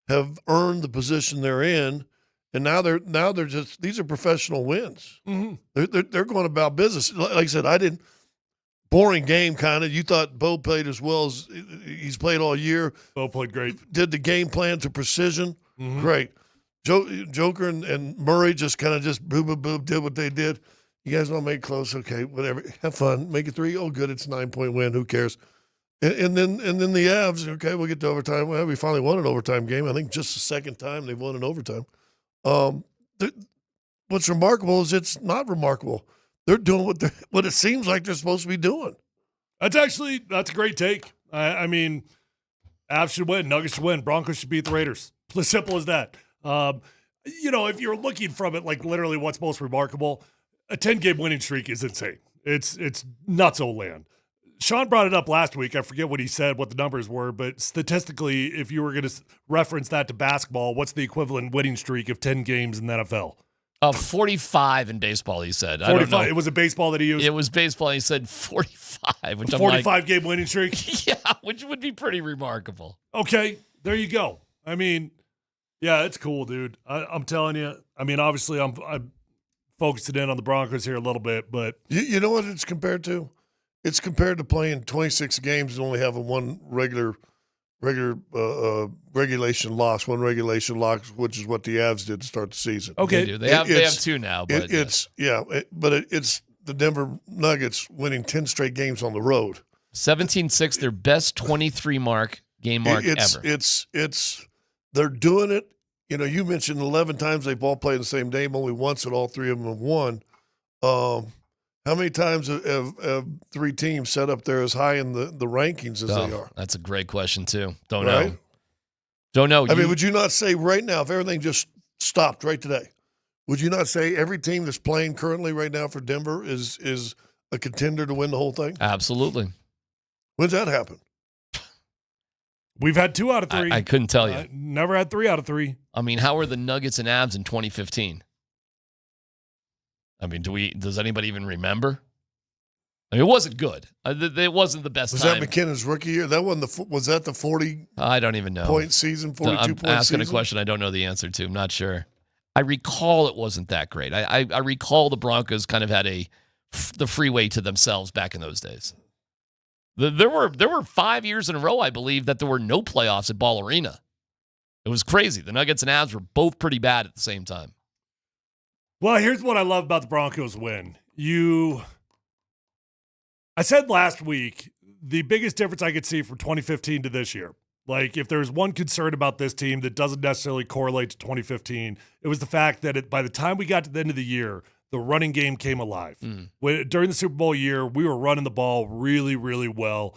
have earned the position they're in, and now they're just, these are professional wins. Mm-hmm. They're going about business. Like I said, boring game kind of. You thought Bo played as well as he's played all year. Bo played great. Did the game plan to precision. Mm-hmm. Great. Joker and Murray just kind of boom, did what they did. You guys want to make it close? Okay, whatever. Have fun. Make it 3. Oh, good. It's a 9-point win. Who cares? And then the Avs. Okay, we'll get to overtime. Well, we finally won an overtime game. I think just the second time they've won an overtime. What's remarkable is it's not remarkable. They're doing what it seems like they're supposed to be doing. That's a great take. I mean, Avs should win. Nuggets should win. Broncos should beat the Raiders. As simple as that. If you're looking from it, like literally what's most remarkable, a 10-game winning streak is insane. It's nutso land. Sean brought it up last week. I forget what he said, what the numbers were, but statistically, if you were going to reference that to basketball, what's the equivalent winning streak of 10 games in the NFL? 45 in baseball, he said. 45. I don't know. It was a baseball that he used? It was baseball. He said 45. Which 45-game winning streak? Yeah, which would be pretty remarkable. Okay, there you go. I mean, yeah, it's cool, dude. I'm telling you. I mean, obviously, I'm focusing in on the Broncos here a little bit, but you know what it's compared to? It's compared to playing 26 games and only having one regulation loss, which is what the Avs did to start the season. Okay, they have 2 now, but it's the Denver Nuggets winning 10 straight games on the road. 17-6, their best 23 game mark ever. It's they're doing it. You know, you mentioned 11 times they've all played the same game. Only once that all three of them have won. How many times have three teams set up there as high in the rankings as they are? That's a great question, too. Don't know. I mean, would you not say right now, if everything just stopped right today, would you not say every team that's playing currently right now for Denver is a contender to win the whole thing? Absolutely. When's that happen? We've had 2 out of 3. I couldn't tell you. Never had 3 out of 3. I mean, how were the Nuggets and Avs in 2015? I mean, does anybody even remember? I mean, it wasn't good. It wasn't the best time. Was that McKinnon's rookie year? Was that the 40? I don't even know. Point season, 42 point season? I'm asking a question I don't know the answer to. I'm not sure. I recall it wasn't that great. I recall the Broncos kind of had the freeway to themselves back in those days. There were 5 years in a row, I believe, that there were no playoffs at Ball Arena. It was crazy. The Nuggets and Avs were both pretty bad at the same time. Well, here's what I love about the Broncos win. I said last week, the biggest difference I could see from 2015 to this year, like if there's one concern about this team that doesn't necessarily correlate to 2015, it was the fact that by the time we got to the end of the year, the running game came alive. During the Super Bowl year, we were running the ball really, really well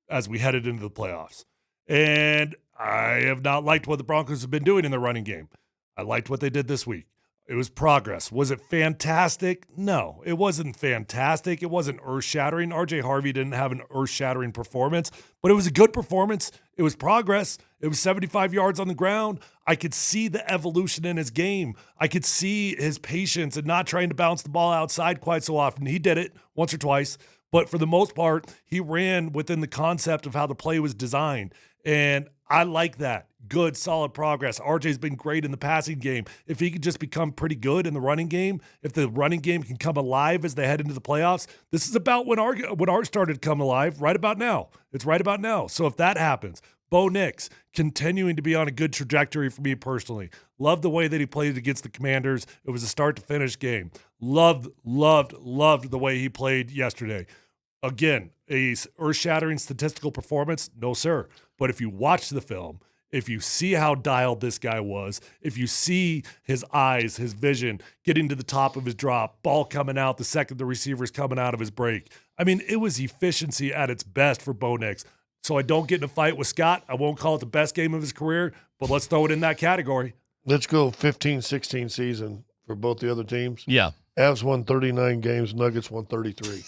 as we headed into the playoffs. And I have not liked what the Broncos have been doing in their running game. I liked what they did this week. It was progress. Was it fantastic? No, it wasn't fantastic. It wasn't earth-shattering. RJ Harvey didn't have an earth-shattering performance, but it was a good performance. It was progress. It was 75 yards on the ground. I could see the evolution in his game. I could see his patience and not trying to bounce the ball outside quite so often. He did it once or twice, But for the most part, he ran within the concept of how the play was designed. And I like that. Good, solid progress. RJ's been great in the passing game. If he could just become pretty good in the running game, if the running game can come alive as they head into the playoffs, this is about when Art started to come alive, right about now. It's right about now. So if that happens, Bo Nix continuing to be on a good trajectory for me personally. Love the way that he played against the Commanders. It was a start-to-finish game. Loved the way he played yesterday. Again, a earth-shattering statistical performance? No, sir. But if you watch the film, if you see how dialed this guy was, if you see his eyes, his vision, getting to the top of his drop, ball coming out the second the receiver's coming out of his break. I mean, it was efficiency at its best for Bo Nix. So I don't get in a fight with Scott. I won't call it the best game of his career, but let's throw it in that category. Let's go 15-16 season for both the other teams. Yeah. Avs won 39 games, Nuggets won 33.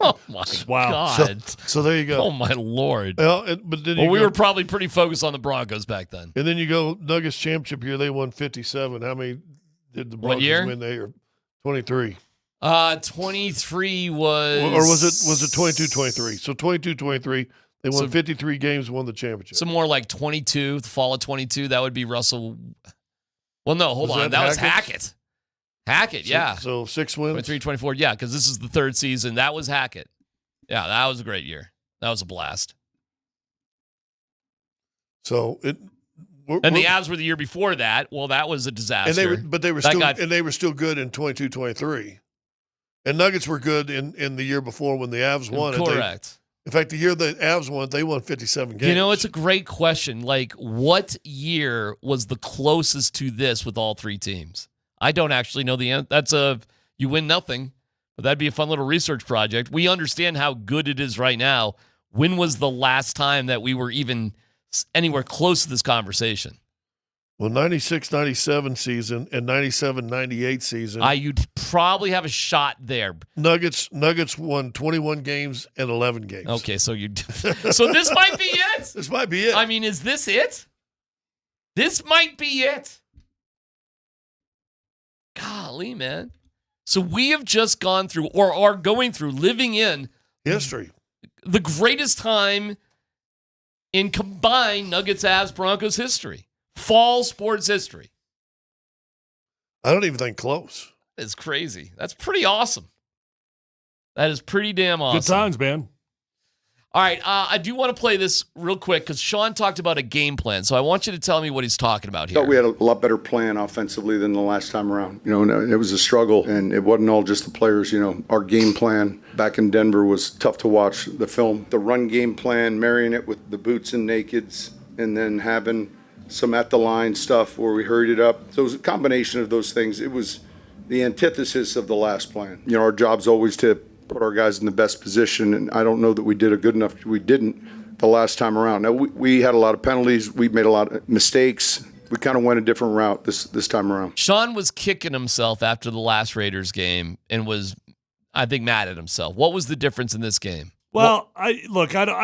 Oh, my God. So there you go. Oh, my Lord. Well, but then we were probably pretty focused on the Broncos back then. And then you go Nuggets championship year, they won 57. How many did the Broncos win that year? 23. 23 was... Or was it 22-23? So 22-23, they won 53 games, won the championship. So more like 22, the fall of 22, that would be Russell... Well, no, hold on. That was Hackett. Hackett, yeah. So 6 wins? 23, 24, yeah, because this is the third season. That was Hackett. Yeah, that was a great year. That was a blast. So the Avs were the year before that. Well, that was a disaster. And they were still good in 22-23. And Nuggets were good in the year before when the Avs won. Correct. In fact, the year the Avs won, they won 57 games. You know, it's a great question. Like, what year was the closest to this with all three teams? I don't actually know the answer. You win nothing, but that'd be a fun little research project. We understand how good it is right now. When was the last time that we were even anywhere close to this conversation? Well, 96-97 season and 97-98 season. You'd probably have a shot there. Nuggets won 21 games and 11 games. Okay, so so this might be it. This might be it. I mean, is this it? This might be it. Golly, man. So we have just gone through, or are going through, living in history, the greatest time in combined Nuggets, Avs, Broncos history. Fall sports history. I don't even think close. It's crazy. That's pretty awesome. That is pretty damn awesome. Good times, man. All right, I do want to play this real quick because Sean talked about a game plan. So I want you to tell me what he's talking about here. I thought we had a lot better plan offensively than the last time around. You know, it was a struggle, and it wasn't all just the players. You know, our game plan back in Denver was tough to watch. The film, the run game plan, marrying it with the boots and nakeds, and then having some at the line stuff where we hurried it up. So it was a combination of those things. It was the antithesis of the last plan. You know, our job's always to put our guys in the best position, and I don't know that we did a good enough. We didn't the last time around. Now, we had a lot of penalties. We made a lot of mistakes. We kind of went a different route this time around. Sean was kicking himself after the last Raiders game and was, I think, mad at himself. What was the difference in this game? Well, I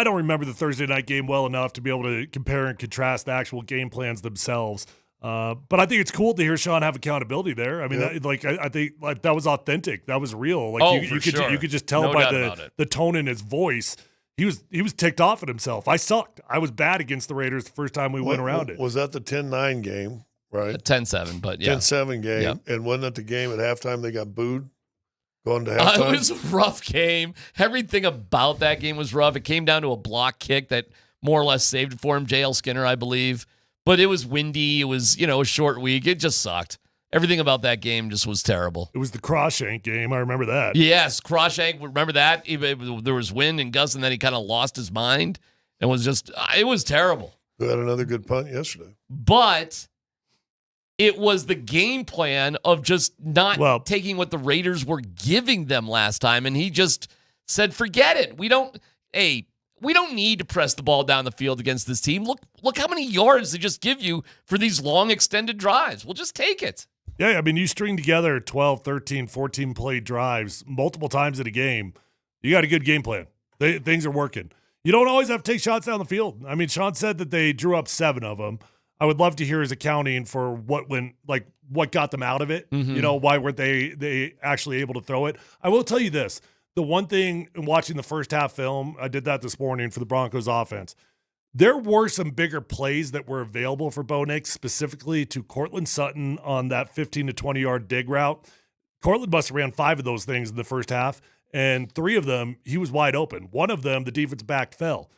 don't remember the Thursday night game well enough to be able to compare and contrast the actual game plans themselves. But I think it's cool to hear Sean have accountability there. I mean, I think that was authentic. That was real. Like you could just tell by the tone in his voice. He was ticked off at himself. I sucked. I was bad against the Raiders the first time we went around it. Was that the 10-9 game, right? 10-7, but yeah. 10-7 game. Yep. And wasn't that the game at halftime they got booed? Going to halftime? It was a rough game. Everything about that game was rough. It came down to a block kick that more or less saved it for him. J.L. Skinner, I believe. But it was windy. It was, a short week. It just sucked. Everything about that game just was terrible. It was the Crawshank game. I remember that. Yes, Crawshank. Remember that? There was wind and gusts, and then he kind of lost his mind. And was just, it was terrible. We had another good punt yesterday. But it was the game plan of just not taking what the Raiders were giving them last time. And he just said, forget it. We don't need to press the ball down the field against this team. Look how many yards they just give you for these long extended drives. We'll just take it. Yeah, I mean, you string together 12, 13, 14 play drives multiple times in a game. You got a good game plan. Things are working. You don't always have to take shots down the field. I mean, Sean said that they drew up 7 of them. I would love to hear his accounting for what got them out of it. Mm-hmm. Why weren't they actually able to throw it? I will tell you this. the one thing in watching the first half film, I did that this morning for the Broncos offense. There were some bigger plays that were available for Bo Nix, specifically to Cortland Sutton on that 15 to 20-yard dig route. Cortland must have ran 5 of those things in the first half, and 3 of them, he was wide open. One of them, the defense back fell.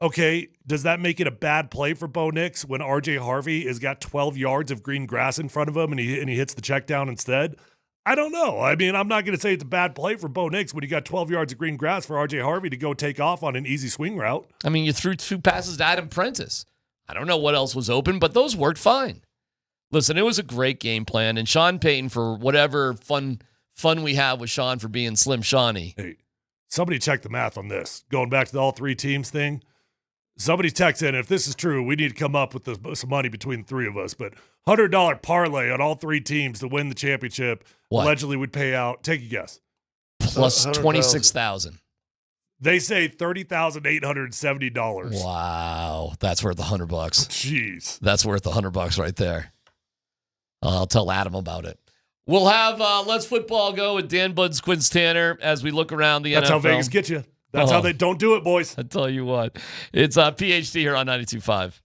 Okay, does that make it a bad play for Bo Nix when R.J. Harvey has got 12 yards of green grass in front of him and he hits the check down instead? I don't know. I mean, I'm not going to say it's a bad play for Bo Nix when you got 12 yards of green grass for R.J. Harvey to go take off on an easy swing route. I mean, you threw 2 passes to Adam Prentice. I don't know what else was open, but those worked fine. Listen, it was a great game plan, and Sean Payton, for whatever fun we have with Sean for being Slim Shawnee. Hey, somebody check the math on this. Going back to the all 3 teams thing. Somebody text in, if this is true, we need to come up with some money between the 3 of us. But $100 parlay on all 3 teams to win the championship allegedly would pay out. Take a guess. Plus 26,000. They say $30,870. Wow, that's worth $100. Jeez, that's worth $100 right there. I'll tell Adam about it. We'll have Let's Football Go with Dan Buds, Quince Tanner as we look around the NFL. That's how Vegas gets you. That's how they don't do it, boys. I tell you what. It's PhD here on 92.5.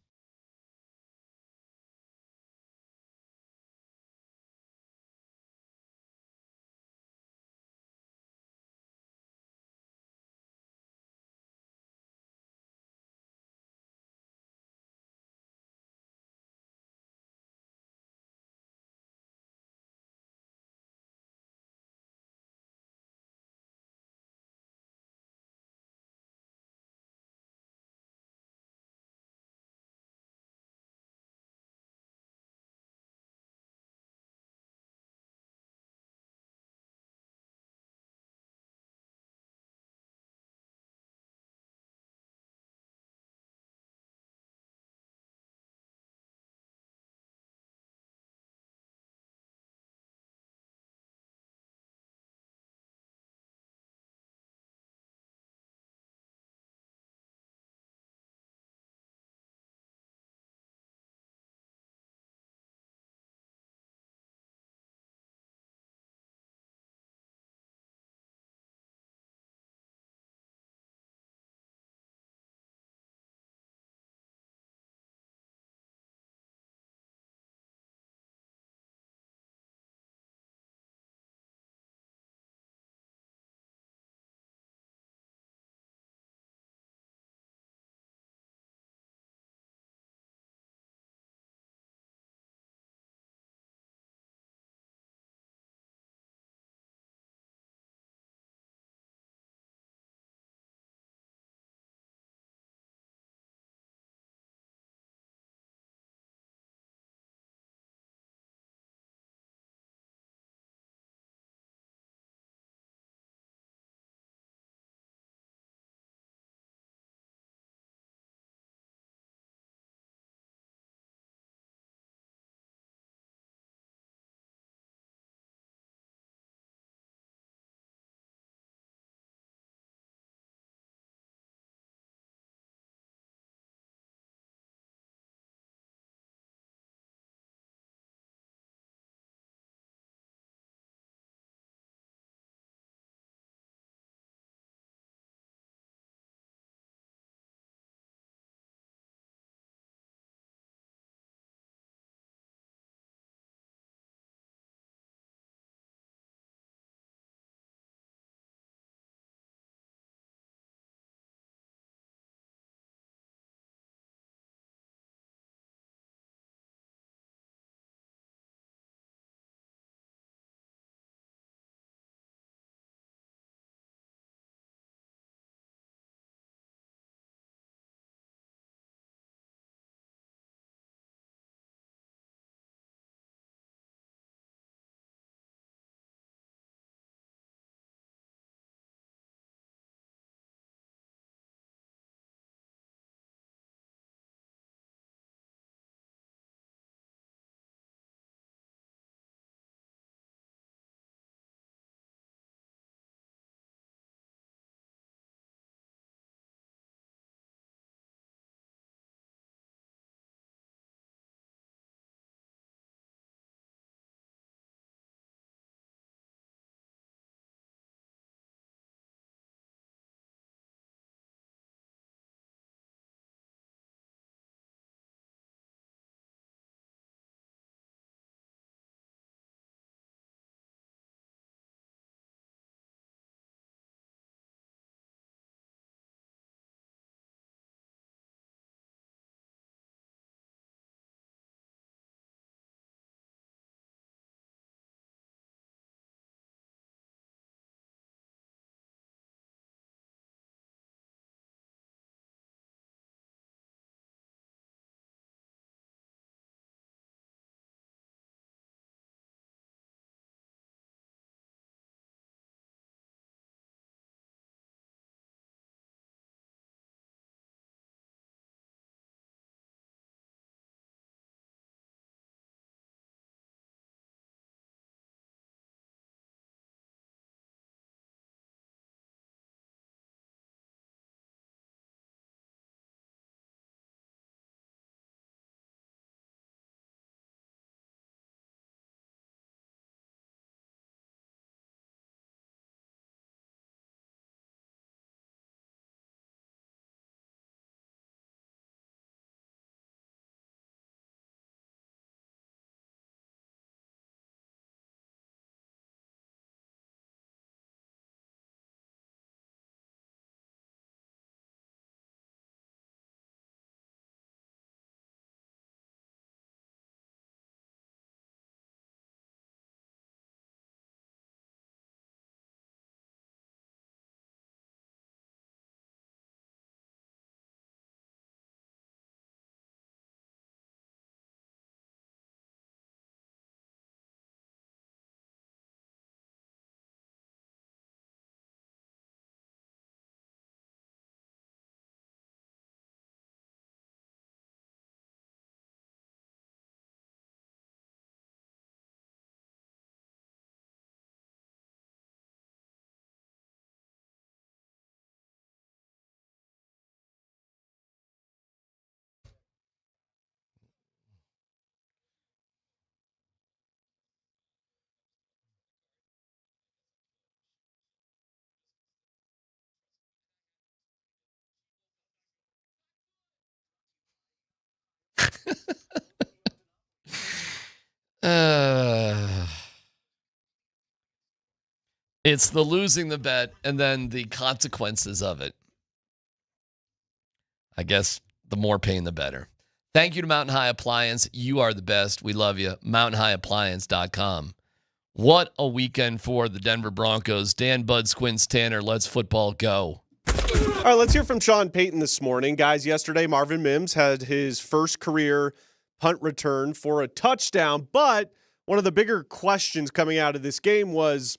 It's the losing the bet and then the consequences of it. I guess the more pain, the better. Thank you to Mountain High Appliance. You are the best. We love you. MountainHighAppliance.com. What a weekend for the Denver Broncos. Dan Bud Squints Tanner, let's football go. All right, let's hear from Sean Payton this morning. Guys, yesterday Marvin Mims had his first career punt return for a touchdown, but one of the bigger questions coming out of this game was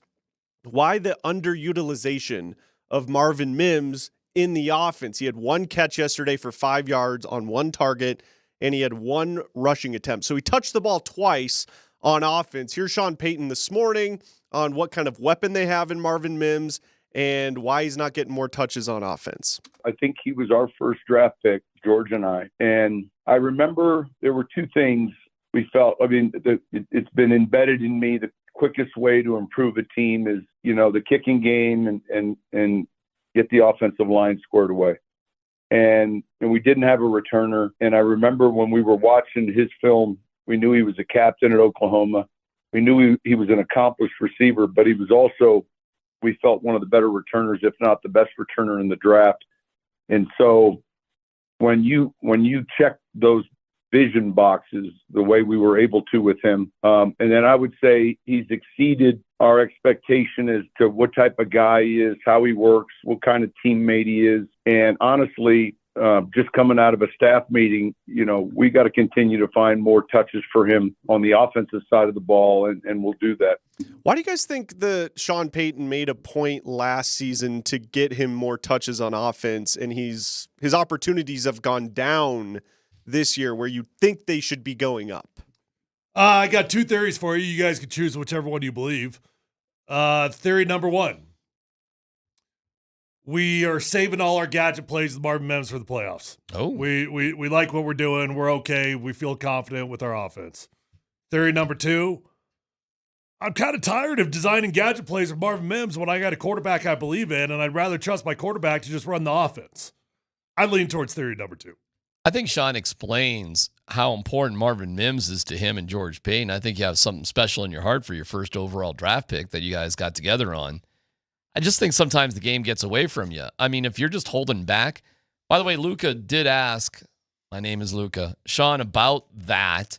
why the underutilization of Marvin Mims in the offense. He had one catch yesterday for 5 yards on one target, and he had one rushing attempt. So he touched the ball twice on offense. Here's Sean Payton this morning on what kind of weapon they have in Marvin Mims and why he's not getting more touches on offense. I think he was our first draft pick, George and I. And I remember there were two things we felt. I mean, it's been embedded in me. The quickest way to improve a team is, the kicking game and get the offensive line squared away. And we didn't have a returner. And I remember when we were watching his film, we knew he was a captain at Oklahoma. We knew he was an accomplished receiver, but he was also, we felt, one of the better returners, if not the best returner in the draft. And so when you check those vision boxes the way we were able to with him, and then I would say he's exceeded our expectation as to what type of guy he is, how he works, what kind of teammate he is. And honestly, just coming out of a staff meeting, we got to continue to find more touches for him on the offensive side of the ball, and we'll do that. Why do you guys think that Sean Payton made a point last season to get him more touches on offense, and his opportunities have gone down this year where you think they should be going up? I got two theories for you. You guys can choose whichever one you believe. Theory number one. We are saving all our gadget plays with Marvin Mims for the playoffs. Oh. We like what we're doing. We're okay. We feel confident with our offense. Theory number two. I'm kind of tired of designing gadget plays with Marvin Mims when I got a quarterback I believe in, and I'd rather trust my quarterback to just run the offense. I lean towards theory number two. I think Sean explains how important Marvin Mims is to him and George Payton. I think you have something special in your heart for your first overall draft pick that you guys got together on. I just think sometimes the game gets away from you. I mean, if you're just holding back. By the way, Luca did ask, my name is Luca, Sean, about that.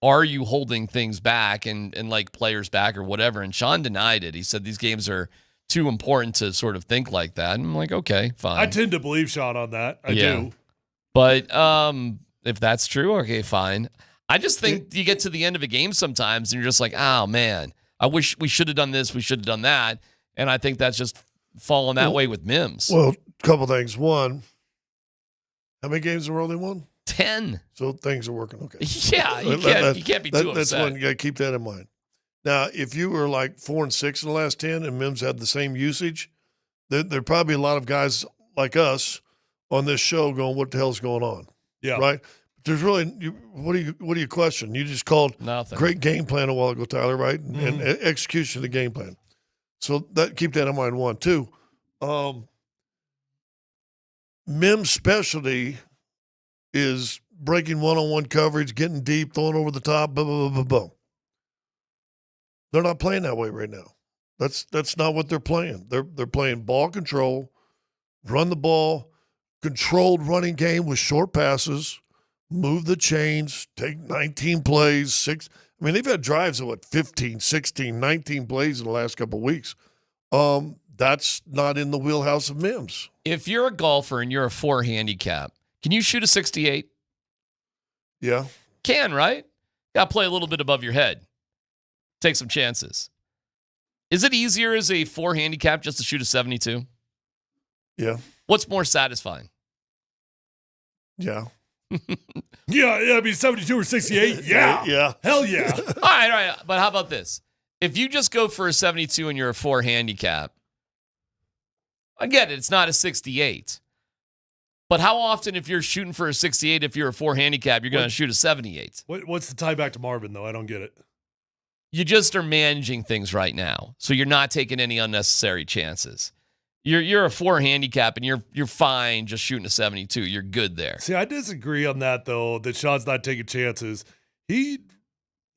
Are you holding things back and like players back or whatever? And Sean denied it. He said these games are too important to sort of think like that. And I'm like, okay, fine. I tend to believe Sean on that. I do. But if that's true, okay, fine. I just think you get to the end of a game sometimes and you're just like, oh, man, I wish we should have done this. We should have done that. And I think that's just fallen that way with Mims. Well, a couple things. One, how many games have we only won? 10. So things are working okay. Yeah, you can't be too upset. That's one. You got to keep that in mind. Now, if you were like 4-6 in the last 10 and Mims had the same usage, there are probably a lot of guys like us on this show going, what the hell's going on? Yeah. Right? There's really, what do you question? You just called nothing. Great game plan a while ago, Tyler, right? Mm-hmm. And execution of the game plan. So keep that in mind. 1, 2. Mims' specialty is breaking one-on-one coverage, getting deep, throwing over the top, blah, blah, blah, blah, blah. They're not playing that way right now. That's not what they're playing. They're playing ball control, run the ball, controlled running game with short passes, move the chains, take 19 plays, 6. I mean, they've had drives of 15, 16, 19 plays in the last couple of weeks. That's not in the wheelhouse of Mims. If you're a golfer and you're a 4 handicap, can you shoot a 68? Yeah. Can, right? Got to play a little bit above your head. Take some chances. Is it easier as a 4 handicap just to shoot a 72? Yeah. What's more satisfying? Yeah. Yeah, I mean, 72 or 68, yeah. Yeah. Hell yeah. All right. But how about this? If you just go for a 72 and you're a 4 handicap, I get it. It's not a 68. But how often, if you're shooting for a 68, if you're a 4 handicap, you're going to shoot a 78? What's the tie back to Marvin, though? I don't get it. You just are managing things right now. So you're not taking any unnecessary chances. You're a 4 handicap, and you're fine just shooting a 72. You're good there. See, I disagree on that, though, that Sean's not taking chances. He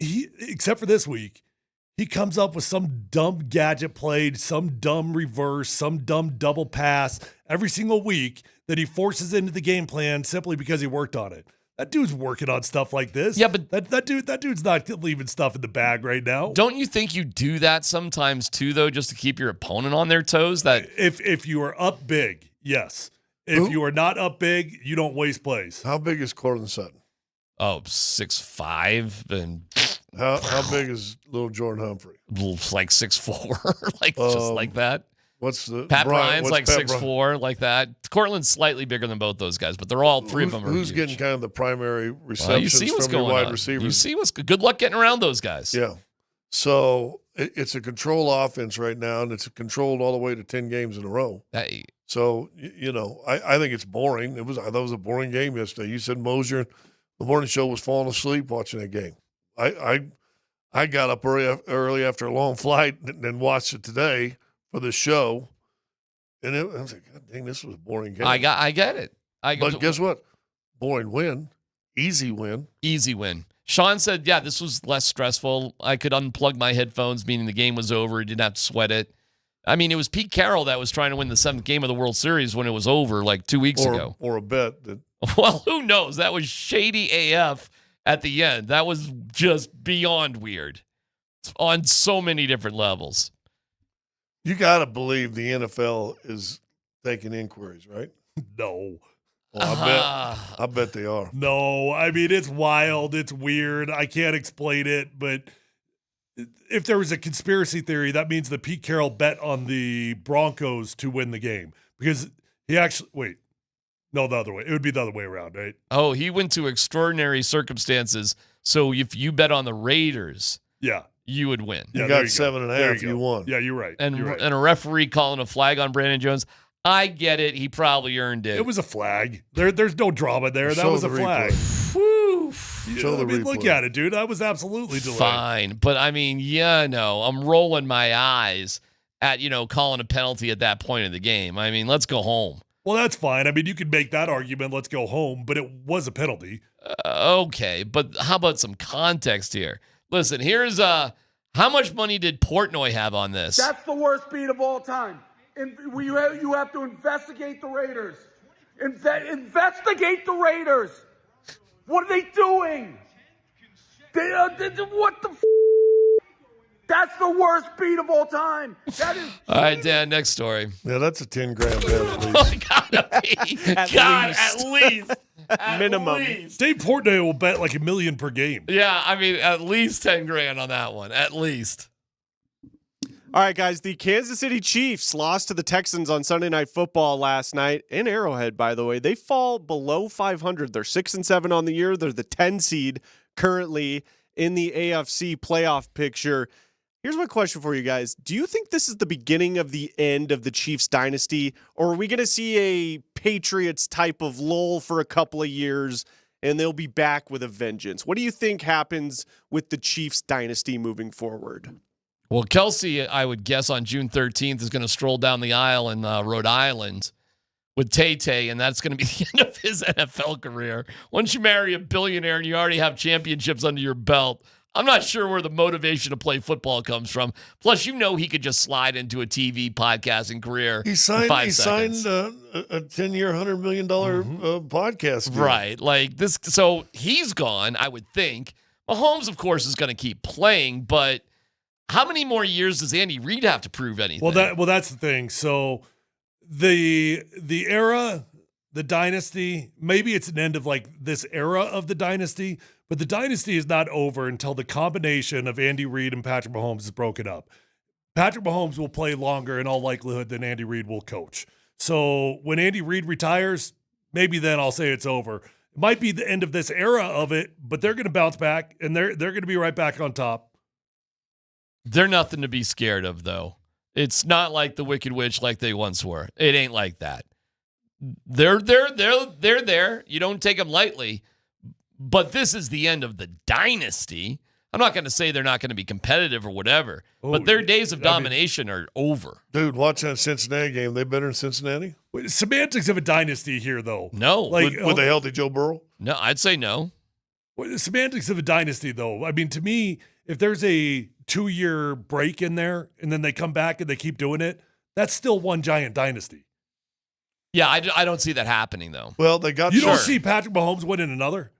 except for this week, he comes up with some dumb gadget play, some dumb reverse, some dumb double pass every single week that he forces into the game plan simply because he worked on it. That dude's working on stuff like this. Yeah, but that dude's not leaving stuff in the bag right now. Don't you think you do that sometimes too, though, just to keep your opponent on their toes? That if you are up big, yes. If you are not up big, you don't waste plays. How big is Cortland Sutton? Oh, 6'5", and how big is little Jordan Humphrey? Like 6'4", like just like that. What's the Pat Bryant's like 6'4", like that. Cortland's slightly bigger than both those guys, but they're all three of them. Who's huge. getting kind of the primary receptions you see what's from your going wide on. receivers? You see what's good luck getting around those guys. Yeah. So it's a control offense right now, and it's controlled all the way to 10 games in a row. Hey. So I think it's boring. I thought it was a boring game yesterday. You said Moser, the morning show, was falling asleep watching that game. I got up early after a long flight and watched it today for the show. And I was like, God dang, this was a boring game. I get it. But guess what? Boring win. Easy win. Easy win. Sean said, yeah, this was less stressful. I could unplug my headphones, meaning the game was over. I didn't have to sweat it. I mean, it was Pete Carroll that was trying to win the 7th game of the World Series when it was over like 2 weeks ago. Or a bet. Well, who knows? That was shady AF at the end. That was just beyond weird on so many different levels. You got to believe the NFL is taking inquiries, right? No. Well, I bet they are. No, I mean, it's wild. It's weird. I can't explain it, but if there was a conspiracy theory, that means that Pete Carroll bet on the Broncos to win the game because he actually no, the other way. It would be the other way around, right? Oh, he went to extraordinary circumstances. So if you bet on the Raiders, you would win. You got 7.5. You won. Yeah, you're right. And you're right. And a referee calling a flag on Brandon Jones. I get it. He probably earned it. It was a flag. There's no drama there. That was a flag. Whew. Look at it, dude. That was absolutely delayed. Fine. But I mean, I'm rolling my eyes at, calling a penalty at that point of the game. I mean, let's go home. Well, that's fine. I mean, you could make that argument, let's go home, but it was a penalty. Okay, but how about some context here? Listen, here's how much money did Portnoy have on this? That's the worst beat of all time. And you have to investigate the Raiders. Investigate the Raiders. What are they doing? What the f***? That's the worst beat of all time. That is. All right, Dan, next story. Yeah, that's a 10 grand bet at least. Gotta be. At least. Minimum. Dave Portnoy will bet like $1 million per game. Yeah, I mean, at least 10 grand on that one. At least. All right, guys, the Kansas City Chiefs lost to the Texans on Sunday Night Football last night in Arrowhead, by the way. They fall below 500. They're 6-7 on the year. They're the 10 seed currently in the AFC playoff picture. Here's my question for you guys. Do you think this is the beginning of the end of the Chiefs dynasty, or are we going to see a Patriots type of lull for a couple of years and they'll be back with a vengeance? What do you think happens with the Chiefs dynasty moving forward? Well, Kelsey, I would guess on June 13th is going to stroll down the aisle in Rhode Island with Tay-Tay, and that's going to be the end of his NFL career. Once you marry a billionaire and you already have championships under your belt, I'm not sure where the motivation to play football comes from. Plus, he could just slide into a TV podcasting career. He signed a 10-year, $100 million podcast deal. Right. Like this. So he's gone, I would think. Mahomes, of course, is going to keep playing, but how many more years does Andy Reid have to prove anything? Well, that's the thing. So the era, the dynasty, maybe it's an end of like this era of the dynasty, but the dynasty is not over until the combination of Andy Reid and Patrick Mahomes is broken up. Patrick Mahomes will play longer in all likelihood than Andy Reid will coach. So when Andy Reid retires, maybe then I'll say it's over. It might be the end of this era of it, but they're going to bounce back, and they're going to be right back on top. They're nothing to be scared of, though. It's not like the Wicked Witch like they once were. It ain't like that. They're there. You don't take them lightly. But this is the end of the dynasty. I'm not going to say they're not going to be competitive or whatever, but their days of domination are over. Dude, watch that Cincinnati game. They better than Cincinnati? Semantics of a dynasty here, though. No. With a healthy Joe Burrow? No, I'd say no. Semantics of a dynasty, though. I mean, to me, if there's a 2-year break in there and then they come back and they keep doing it, that's still one giant dynasty. Yeah, I don't see that happening, though. Well, they got You don't see Patrick Mahomes winning another?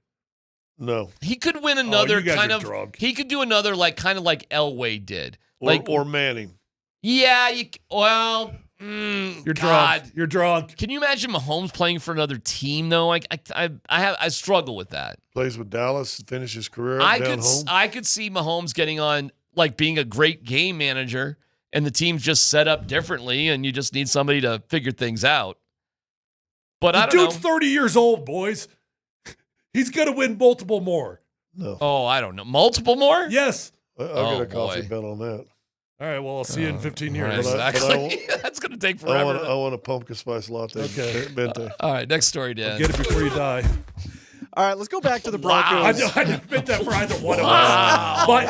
No. He could win another you guys kind are of. drunk. He could do another kind of like Elway did, or Manning. Yeah, You're God. drunk. You're drunk. Can you imagine Mahomes playing for another team though? I struggle with that. Plays with Dallas, finish his career I down home. I could see Mahomes getting on being a great game manager, and the team's just set up differently, and you just need somebody to figure things out. But I don't know. Dude's 30 years old, boys. He's going to win multiple more. No. Oh, I don't know. Multiple more? Yes. I'll get a coffee bet on that. All right, well, I'll see you in 15 years. Right, exactly. That's going to take forever. I want a pumpkin spice latte. Okay. Venti. All right, next story, Dan. Get it before you die. All right, let's go back to the Broncos. I meant that for either one of us. My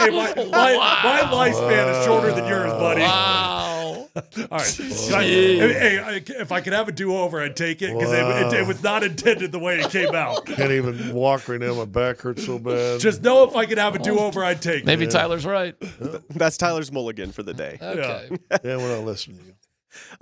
lifespan is shorter than yours, buddy. Wow. All right. If I could have a do-over, I'd take it because it was not intended the way it came out. Can't even walk right now. My back hurts so bad. Just know if I could have a do-over, I'd take it. Maybe Tyler's right. That's Tyler's mulligan for the day. Okay. Yeah, we're not listening to you.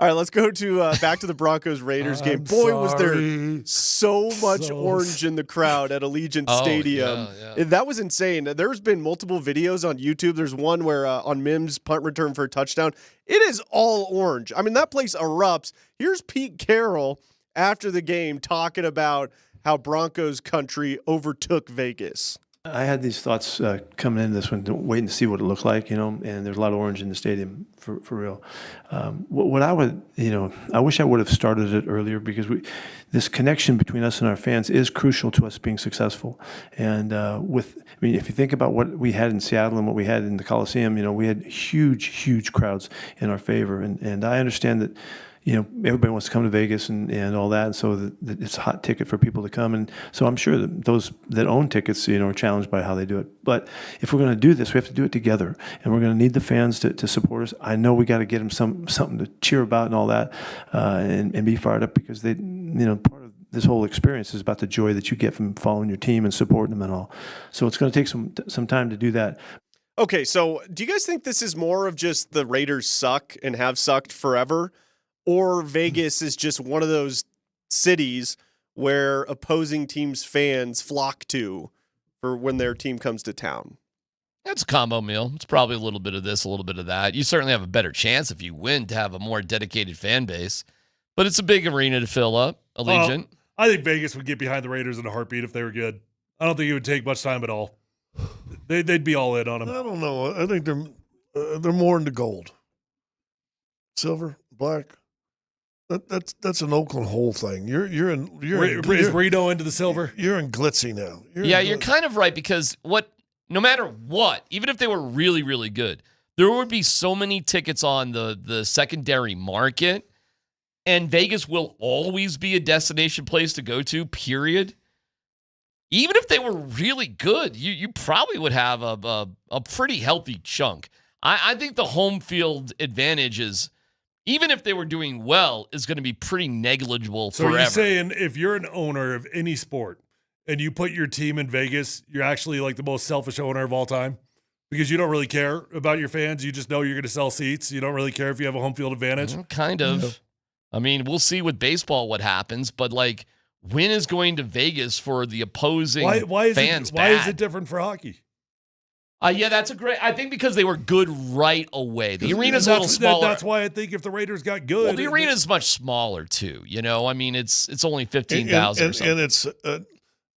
All right, let's go to back to the Broncos-Raiders game. Boy, was there so much orange in the crowd at Allegiant Stadium. Yeah. That was insane. There's been multiple videos on YouTube. There's one where on Mims' punt return for a touchdown, it is all orange. I mean, that place erupts. Here's Pete Carroll after the game talking about how Broncos country overtook Vegas. I had these thoughts coming into this one, waiting to see what it looked like, and there's a lot of orange in the stadium for real. What I would, I wish I would have started it earlier because this connection between us and our fans is crucial to us being successful. And if you think about what we had in Seattle and what we had in the Coliseum, we had huge crowds in our favor. And I understand that, everybody wants to come to Vegas and all that, and so that it's a hot ticket for people to come. And so I'm sure that those that own tickets, are challenged by how they do it. But if we're going to do this, we have to do it together, and we're going to need the fans to support us. I know we got to get them something to cheer about and all that, and be fired up because they, part of this whole experience is about the joy that you get from following your team and supporting them and all. So it's going to take some time to do that. Okay, so do you guys think this is more of just the Raiders suck and have sucked forever? Or Vegas is just one of those cities where opposing teams' fans flock to for when their team comes to town? That's a combo meal. It's probably a little bit of this, a little bit of that. You certainly have a better chance if you win to have a more dedicated fan base. But it's a big arena to fill up, Allegiant. I think Vegas would get behind the Raiders in a heartbeat if they were good. I don't think it would take much time at all. They'd be all in on them. I don't know. I think they're more into gold. Silver, black. That's an Oakland Hole thing. Is Reno into the silver? You're in glitzy now. You're kind of right because no matter what, even if they were really, really good, there would be so many tickets on the secondary market, and Vegas will always be a destination place to go to, period. Even if they were really good, you probably would have a pretty healthy chunk. I think the home field advantage is, even if they were doing well, is going to be pretty negligible forever. So you're saying if you're an owner of any sport and you put your team in Vegas, you're actually like the most selfish owner of all time? Because you don't really care about your fans. You just know you're going to sell seats. You don't really care if you have a home field advantage. Kind of. Yeah. I mean, we'll see with baseball what happens, but when is going to Vegas for the opposing fans bad? Why is it different for hockey? That's I think because they were good right away. The arena's a little smaller. That's why I think if the Raiders got good. Well, the arena's much smaller too. I mean, it's only 15,000 or something. And it's a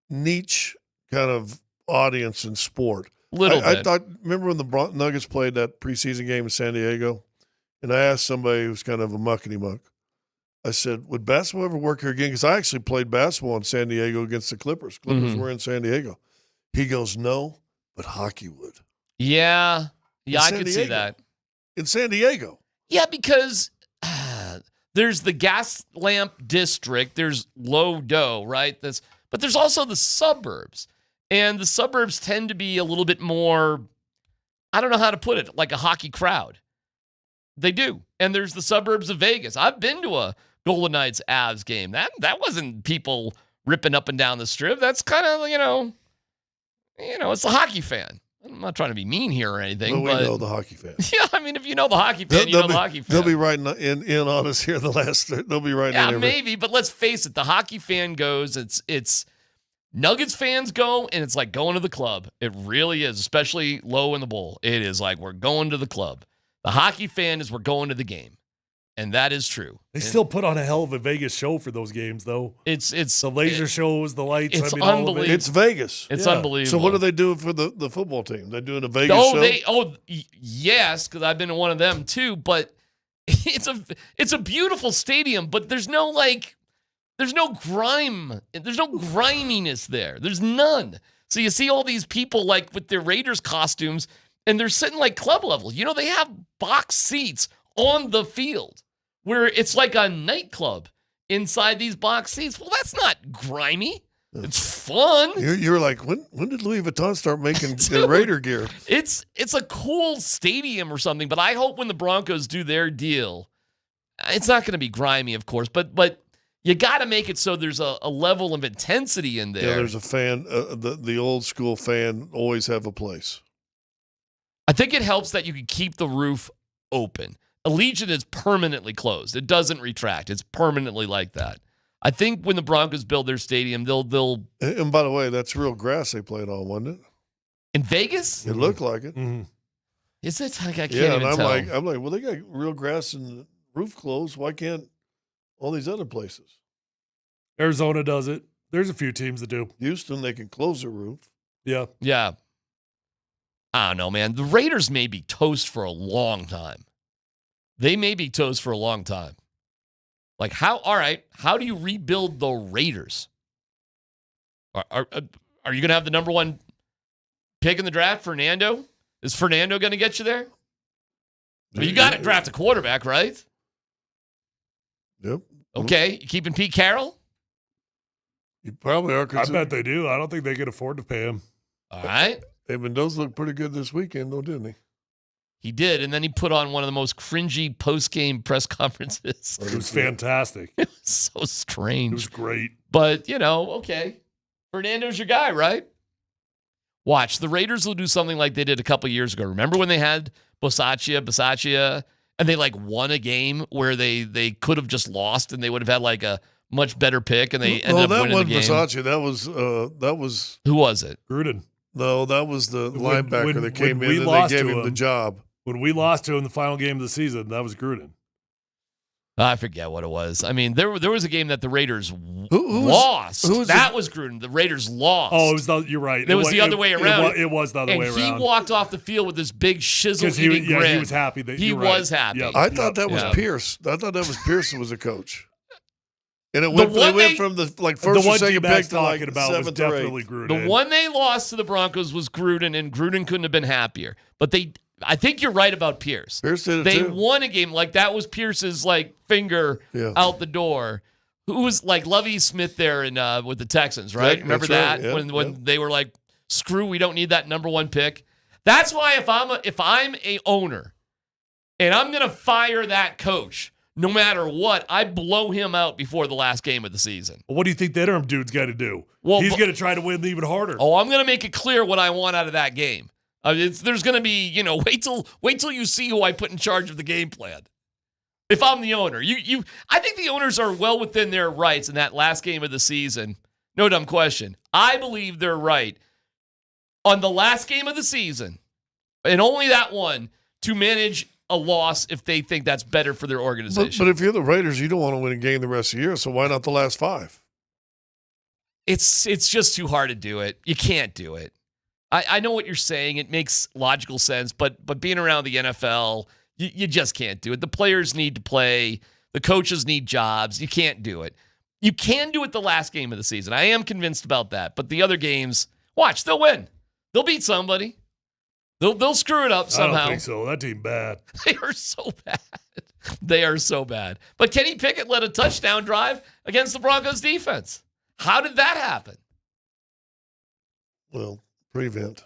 niche kind of audience in sport. Little bit. Remember when the Nuggets played that preseason game in San Diego? And I asked somebody who's kind of a muckety-muck. I said, would basketball ever work here again? Because I actually played basketball in San Diego against the Clippers. Clippers were in San Diego. He goes, no. But hockey would. Yeah, I could see that. In San Diego. Yeah, because there's the gas lamp district. There's Lodo, right? But there's also the suburbs. And the suburbs tend to be a little bit more I don't know how to put it, like a hockey crowd. They do. And there's the suburbs of Vegas. I've been to a Golden Knights Avs game. That wasn't people ripping up and down the strip. That's kind of, it's a hockey fan. I'm not trying to be mean here or anything. Well, but we know the hockey fan. Yeah, I mean, if you know the hockey fan, you know the hockey fan. They'll be writing in on us here. They'll be writing in. Yeah, maybe, but let's face it. The hockey fan goes. It's Nuggets fans go, and it's like going to the club. It really is, especially low in the bowl. It is like we're going to the club. The hockey fan is we're going to the game, and that is true. They still put on a hell of a Vegas show for those games, though. It's the laser shows, the lights. It's all of unbelievable. It's Vegas. It's unbelievable. So what do they do for the football team? They're doing a Vegas show? Yes, because I've been to one of them too. But it's a beautiful stadium, but there's no grime. There's no griminess there. There's none. So you see all these people like with their Raiders costumes, and they're sitting like club level. They have box seats on the field where it's like a nightclub inside these box seats. Well, that's not grimy. It's fun. You're like, when did Louis Vuitton start making the Raider gear? It's a cool stadium or something, but I hope when the Broncos do their deal, it's not going to be grimy, of course, but you got to make it so there's a level of intensity in there. Yeah, there's a fan. The old school fan always have a place. I think it helps that you can keep the roof open. Allegiant is permanently closed. It doesn't retract. It's permanently like that. I think when the Broncos build their stadium, they'll. And by the way, that's real grass they played on, wasn't it? In Vegas? It looked like it. Mm-hmm. Is it? I can't yeah, even and tell. I'm like, well, they got real grass and the roof closed. Why can't all these other places? Arizona does it. There's a few teams that do. Houston, they can close their roof. Yeah. Yeah. I don't know, man. The Raiders may be toast for a long time. They may be toast for a long time. Like, how do you rebuild the Raiders? Are you going to have the number one pick in the draft, Fernando? Is Fernando going to get you there? Well, you got to draft a quarterback, right? Yep. Okay. You keeping Pete Carroll? You probably are. I bet they do. I don't think they can afford to pay him. All right. Hey, Mendoza looked pretty good this weekend, though, didn't he? He did, and then he put on one of the most cringy post-game press conferences. It was fantastic. It was so strange. It was great. But, okay. Fernando's your guy, right? Watch. The Raiders will do something like they did a couple years ago. Remember when they had Bisaccia, and they, won a game where they could have just lost, and they would have had, a much better pick, and they ended up winning the game? Bisaccia. That was Who was it? Gruden. No, that was the linebacker that came in and they gave him the job. When we lost to him the final game of the season, that was Gruden. I forget what it was. I mean, there was a game that the Raiders lost. That was Gruden. The Raiders lost. Oh, you're right. It was the other way around. It was the other way around. And he walked off the field with this big shizzle-eating grin. He was happy. He was happy. Yep. I thought that was Pierce. I thought that was Pierce who was a coach. And it went from the first or second pick to seventh or eighth. Gruden. The one they lost to the Broncos was Gruden, and Gruden couldn't have been happier. But I think you're right about Pierce. Pierce did it They too. won a game that was Pierce's finger out the door. Who was Lovie Smith there with the Texans, right? Remember that when they were like, "Screw, we don't need that number one pick." That's why if I'm a owner and I'm gonna fire that coach. No matter what, I blow him out before the last game of the season. Well, what do you think the interim dude's got to do? Well, he's going to try to win even harder. Oh, I'm going to make it clear what I want out of that game. There's going to be, wait till you see who I put in charge of the game plan. If I'm the owner, I think the owners are well within their rights in that last game of the season. No dumb question. I believe they're right on the last game of the season, and only that one, to manage a loss if they think that's better for their organization. But if you're the Raiders, you don't want to win a game the rest of the year, so why not the last 5? It's just too hard to do it. You can't do it. I know what you're saying. It makes logical sense, but being around the NFL, you just can't do it. The players need to play. The coaches need jobs. You can't do it. You can do it the last game of the season. I am convinced about that. But the other games, watch, they'll win. They'll beat somebody. They'll screw it up somehow. I don't think so. That team bad. They are so bad. They are so bad. But Kenny Pickett led a touchdown drive against the Broncos defense. How did that happen? Well, prevent.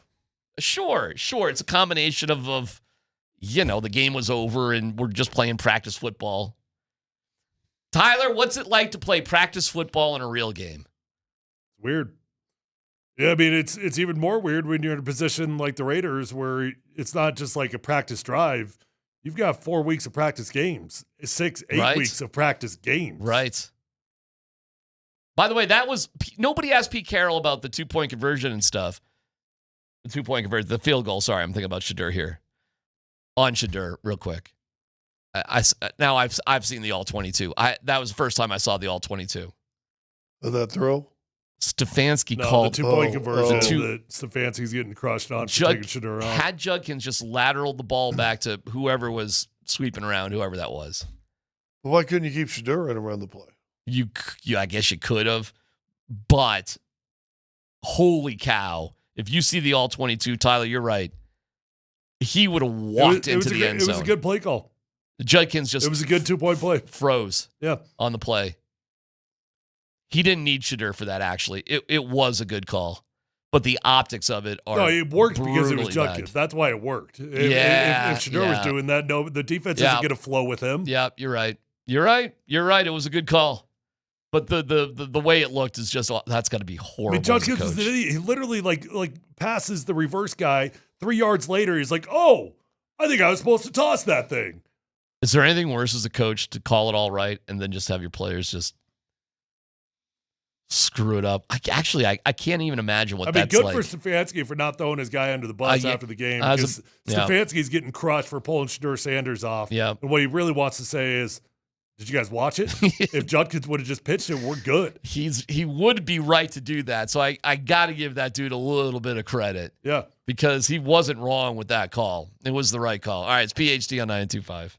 Sure. It's a combination of the game was over and we're just playing practice football. Tyler, what's it like to play practice football in a real game? Weird. Yeah, I mean, it's even more weird when you're in a position like the Raiders where it's not just like a practice drive. You've got 4 weeks of practice games, 8 weeks of practice games. Right. By the way, nobody asked Pete Carroll about the 2-point conversion and stuff. The 2-point conversion, the field goal. Sorry, I'm thinking about Shedeur here. On Shedeur, real quick. Now I've seen the all 22. That was the first time I saw the all 22. Of that throw? Stefanski called the 2-point conversion that Stefanski's getting crushed on for taking Shedeur off. Had Judkins just lateraled the ball back to whoever was sweeping around, whoever that was. Well, why couldn't you keep Shedeur in around the play? I guess you could have, but holy cow! If you see the all 22, Tyler, you're right. He would have walked into the end zone. It was a good play call. Judkins it was a good 2-point play. Froze. Yeah. On the play. He didn't need Shedeur for that, actually. It was a good call. But the optics of it are it worked because it was brutally Judkins. bad. That's why it worked. If Shedeur was doing that, no, the defense isn't going to flow with him. Yeah, you're right. You're right. It was a good call. But the way it looked is just, that's got to be horrible. I mean, Judkins is an idiot. He literally like passes the reverse guy. 3 yards later, he's like, oh, I think I was supposed to toss that thing. Is there anything worse as a coach to call it all right and then just have your players just screw it up? I can't even imagine what that's like. Good for Stefanski for not throwing his guy under the bus after the game. Because Stefanski's getting crushed for pulling Shedeur Sanders off. Yeah. And what he really wants to say is, did you guys watch it? If Judkins would have just pitched it, we're good. He would be right to do that. So I got to give that dude a little bit of credit. Yeah. Because he wasn't wrong with that call. It was the right call. All right, it's PhD on 925.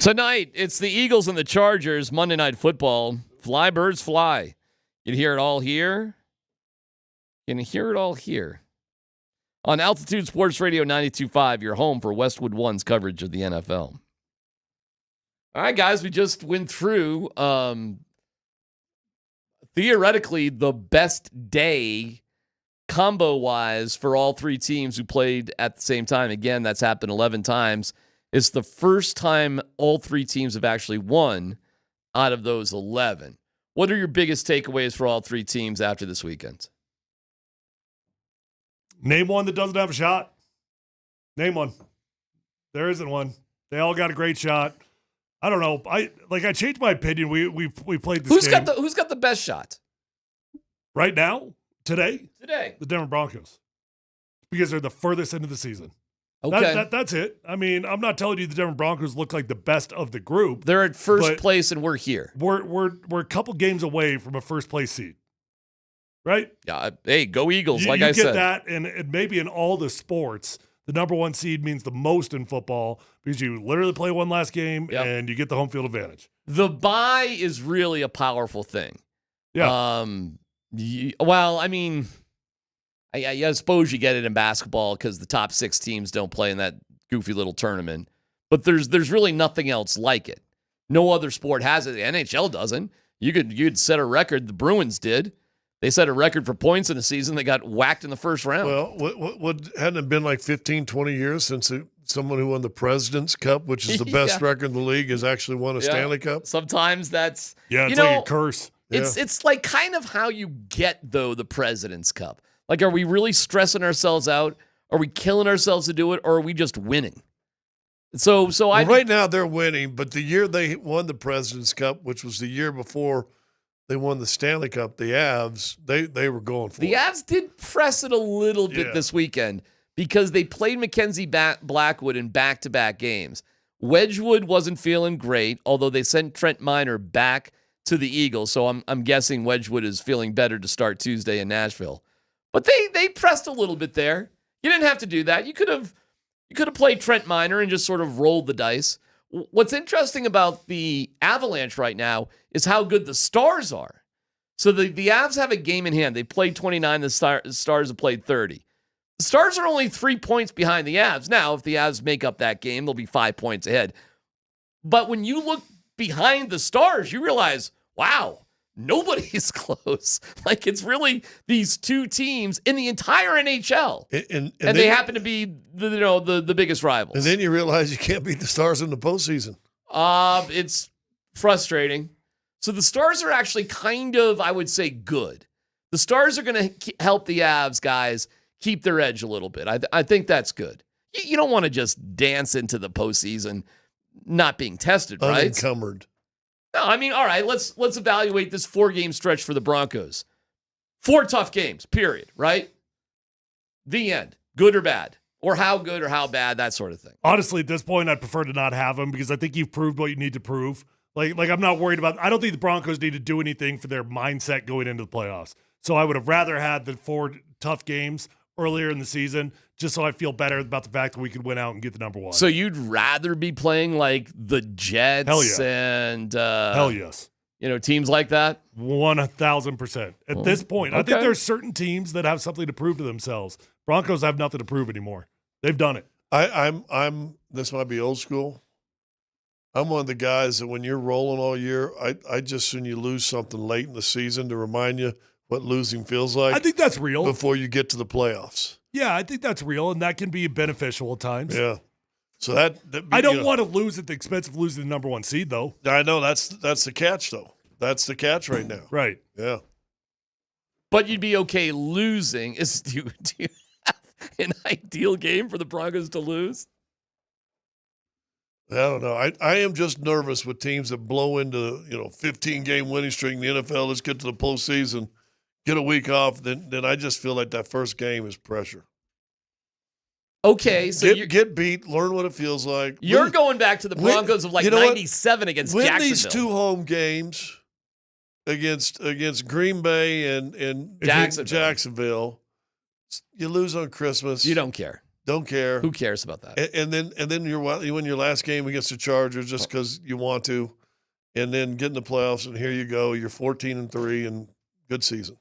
Tonight, it's the Eagles and the Chargers, Monday Night Football. Fly, birds, fly. You can hear it all here. You can hear it all here. On Altitude Sports Radio 92.5, your home for Westwood One's coverage of the NFL. All right, guys, we just went through, theoretically, the best day combo-wise for all three teams who played at the same time. Again, that's happened 11 times. It's the first time all three teams have actually won out of those 11. What are your biggest takeaways for all three teams after this weekend? Name one that doesn't have a shot. Name one. There isn't one. They all got a great shot. I don't know. I changed my opinion. We played this game. Who's got the best shot? Right now? Today? Today. The Denver Broncos. Because they're the furthest into the season. Okay. That's it. I mean, I'm not telling you the Denver Broncos look like the best of the group. They're at first place and we're here. We're a couple games away from a first place seed. Right? Yeah. Hey, go Eagles, You I said. get that, and maybe in all the sports, the number one seed means the most in football because you literally play one last game and you get the home field advantage. The bye is really a powerful thing. Yeah. I suppose you get it in basketball because the top 6 teams don't play in that goofy little tournament. But there's really nothing else like it. No other sport has it. The NHL doesn't. You'd set a record. The Bruins did. They set a record for points in a season. They got whacked in the first round. Well, what hadn't it been like 15, 20 years since someone who won the President's Cup, which is the best record in the league, has actually won a Stanley Cup? Sometimes that's it's like a curse. It's like kind of how you get though the President's Cup. Like, are we really stressing ourselves out? Are we killing ourselves to do it, or are we just winning? Right now they're winning, but the year they won the President's Cup, which was the year before they won the Stanley Cup, the Avs, they were going for it. The Avs did press it a little bit this weekend because they played Mackenzie Blackwood in back-to-back games. Wedgwood wasn't feeling great, although they sent Trent Miner back to the Eagles, so I'm guessing Wedgwood is feeling better to start Tuesday in Nashville. But they pressed a little bit there. You didn't have to do that. You could have played Trent Miner and just sort of rolled the dice. What's interesting about the Avalanche right now is how good the Stars are. So the Avs have a game in hand. They played 29. The Stars have played 30. The Stars are only 3 points behind the Avs. Now, if the Avs make up that game, they'll be 5 points ahead. But when you look behind the Stars, you realize, wow, nobody's close. Like, it's really these two teams in the entire NHL. And they happen to be the biggest rivals. And then you realize you can't beat the Stars in the postseason. It's frustrating. So the Stars are actually kind of, I would say, good. The Stars are going to help the Avs guys keep their edge a little bit. I think that's good. You don't want to just dance into the postseason not being tested, right? Unencumbered. No, I mean, all right, let's evaluate this 4-game stretch for the Broncos. 4 tough games, period, right? The end. Good or bad? Or how good or how bad, that sort of thing. Honestly, at this point, I'd prefer to not have them because I think you've proved what you need to prove. Like I'm not worried about – I don't think the Broncos need to do anything for their mindset going into the playoffs. So I would have rather had the 4 tough games earlier in the season just so I feel better about the fact that we could win out and get the number 1. So you'd rather be playing like the Jets and hell yes. Teams like that? 1,000%. At this point, I think there's certain teams that have something to prove to themselves. Broncos have nothing to prove anymore. They've done it. I'm this might be old school. I'm one of the guys that when you're rolling all year, I just soon you lose something late in the season to remind you what losing feels like. I think that's real. Before you get to the playoffs. Yeah, I think that's real, and that can be beneficial at times. Yeah. So that I don't want to lose at the expense of losing the number 1 seed, though. I know that's the catch, though. That's the catch right now. Right. Yeah. But you'd be okay losing. Do you have an ideal game for the Broncos to lose? I don't know. I am just nervous with teams that blow into 15-game winning streak in the NFL. Let's get to the postseason, get a week off. Then I just feel like that first game is pressure. Okay, so get beat, learn what it feels like. You're going back to the Broncos of 97 against win Jacksonville. These 2 home games against Green Bay and Jacksonville. You lose on Christmas. You don't care. Don't care. Who cares about that? And then you win your last game against the Chargers just because you want to, and then get in the playoffs, and here you go. You're 14-3, and good season.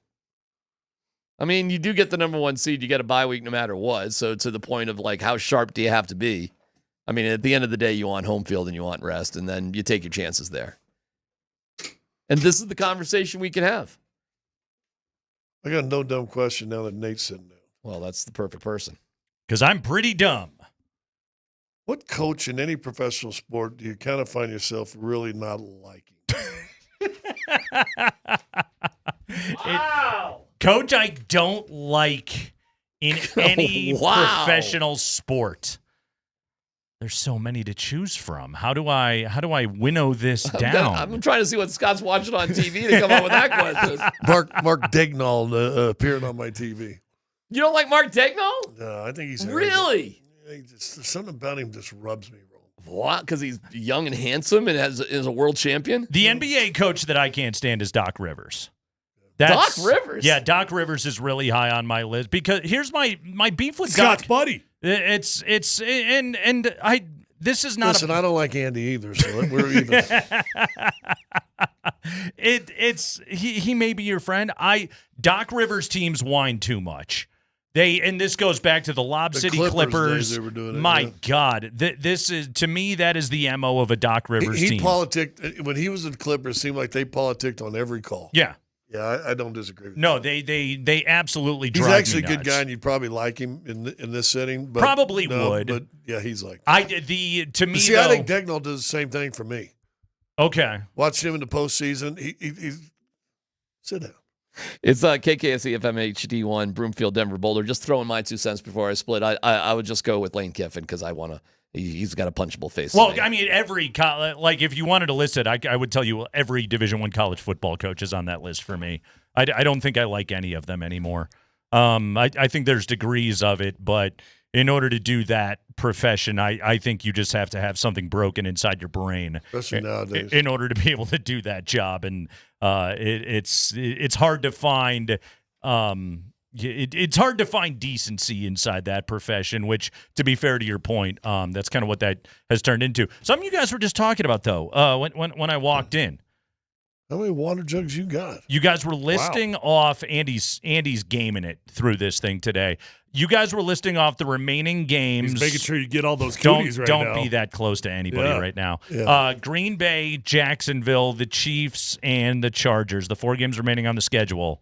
I mean, you do get the number 1 seed. You get a bye week no matter what. So to the point of like, how sharp do you have to be? I mean, at the end of the day, you want home field and you want rest, and then you take your chances there. And this is the conversation we can have. I got no dumb question now that Nate's sitting there. Well, that's the perfect person. Because I'm pretty dumb. What coach in any professional sport do you kind of find yourself really not liking? Wow. Coach, I don't like in any professional sport. There's so many to choose from. How do I winnow this down? I'm trying to see what Scott's watching on TV to come up with that question. Mark Dagnall appearing on my TV. You don't like Mark Dagnall? No, I think he's really. Something about him just rubs me wrong. What? Because he's young and handsome and is a world champion? The NBA coach that I can't stand is Doc Rivers. Doc Rivers? Yeah, Doc Rivers is really high on my list because here's my beef with Scott's Doc. buddy. This is not. Listen, I don't like Andy either, so we're even. He may be your friend. Doc Rivers teams whine too much. And this goes back to the Lob City Clippers. They were doing it, My God, this is, to me, that is the MO of a Doc Rivers team. He politicked when he was in Clippers. Seemed like they politicked on every call. Yeah. Yeah, I don't disagree with No, that. they absolutely drive He's actually me a good nuts. guy, and you'd probably like him in this setting. But Probably would. But yeah, he's like. I think Dagnall does the same thing for me. Okay. Watch him in the postseason. He's sit down. It's KKSE FM HD1, Broomfield, Denver, Boulder. Just throwing my 2 cents before I split. I would just go with Lane Kiffin because I want to. He's got a punchable face. Well, I mean, if you wanted to list it, I would tell you every Division I college football coach is on that list for me. I don't think I like any of them anymore. I think there's degrees of it, but in order to do that profession, I think you just have to have something broken inside your brain, especially nowadays, in order to be able to do that job. And it's hard to find. It's hard to find decency inside that profession, which, to be fair to your point, that's kind of what that has turned into. Something you guys were just talking about, though, when I walked in. How many water jugs you got? You guys were listing off Andy's gaming it through this thing today. You guys were listing off the remaining games. He's making sure you get all those goodies right now. Don't be that close to anybody right now. Yeah. Green Bay, Jacksonville, the Chiefs, and the Chargers, the 4 games remaining on the schedule.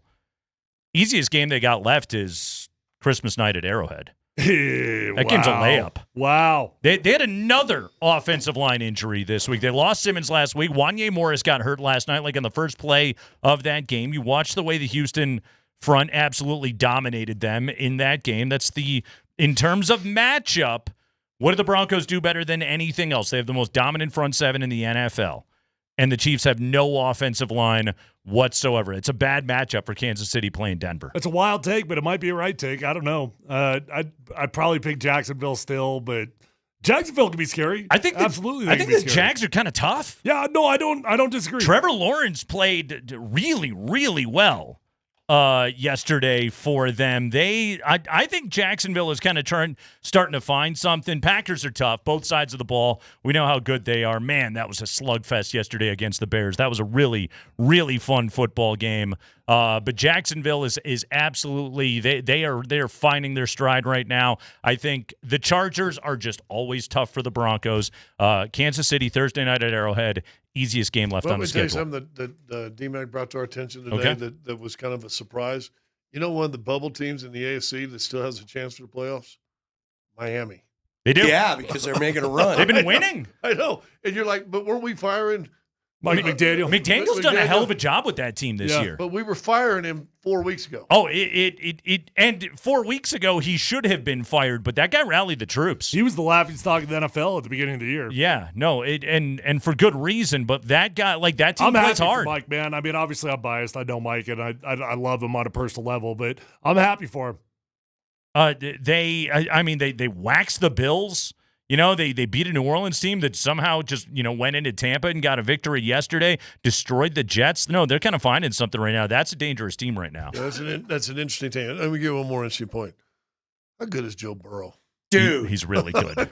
Easiest game they got left is Christmas night at Arrowhead. That game's a layup. Wow. They had another offensive line injury this week. They lost Simmons last week. Wanye Morris got hurt last night, like in the first play of that game. You watched the way the Houston front absolutely dominated them in that game. In terms of matchup, what do the Broncos do better than anything else? They have the most dominant front seven in the NFL. And the Chiefs have no offensive line whatsoever. It's a bad matchup for Kansas City playing Denver. It's a wild take, but it might be a right take. I don't know. I'd probably pick Jacksonville still, but Jacksonville can be scary. Absolutely. I think the Jags are kind of tough. Yeah, no, I don't disagree. Trevor Lawrence played really, really well yesterday for them. I think Jacksonville is kind of starting to find something. Packers are tough, both sides of the ball. We know how good they are. Man, that was a slugfest yesterday against the Bears. That was a really, really fun football game. But Jacksonville is absolutely they are finding their stride right now. I think the Chargers are just always tough for the Broncos. Kansas City Thursday night at Arrowhead. Easiest game left on the schedule. Let me tell you something that DMac brought to our attention today that was kind of a surprise. You know, one of the bubble teams in the ASC that still has a chance for the playoffs? Miami. They do. Yeah, because they're making a run. They've been winning. I know. And you're like, but weren't we firing Mike McDaniel? McDaniel's done a hell of a job with that team this year. But we were firing him 4 weeks ago. Oh, and 4 weeks ago he should have been fired, but that guy rallied the troops. He was the laughingstock of the NFL at the beginning of the year. Yeah, no, and for good reason. But that guy, like that team, I'm plays happy hard. for Mike, man. I mean, obviously I'm biased. I know Mike, and I love him on a personal level, but I'm happy for him. They waxed the Bills. You know, they beat a New Orleans team that somehow just, went into Tampa and got a victory yesterday, destroyed the Jets. No, they're kind of finding something right now. That's a dangerous team right now. Yeah, that's an interesting thing. Let me give one more interesting point. How good is Joe Burrow? Dude. He's really good.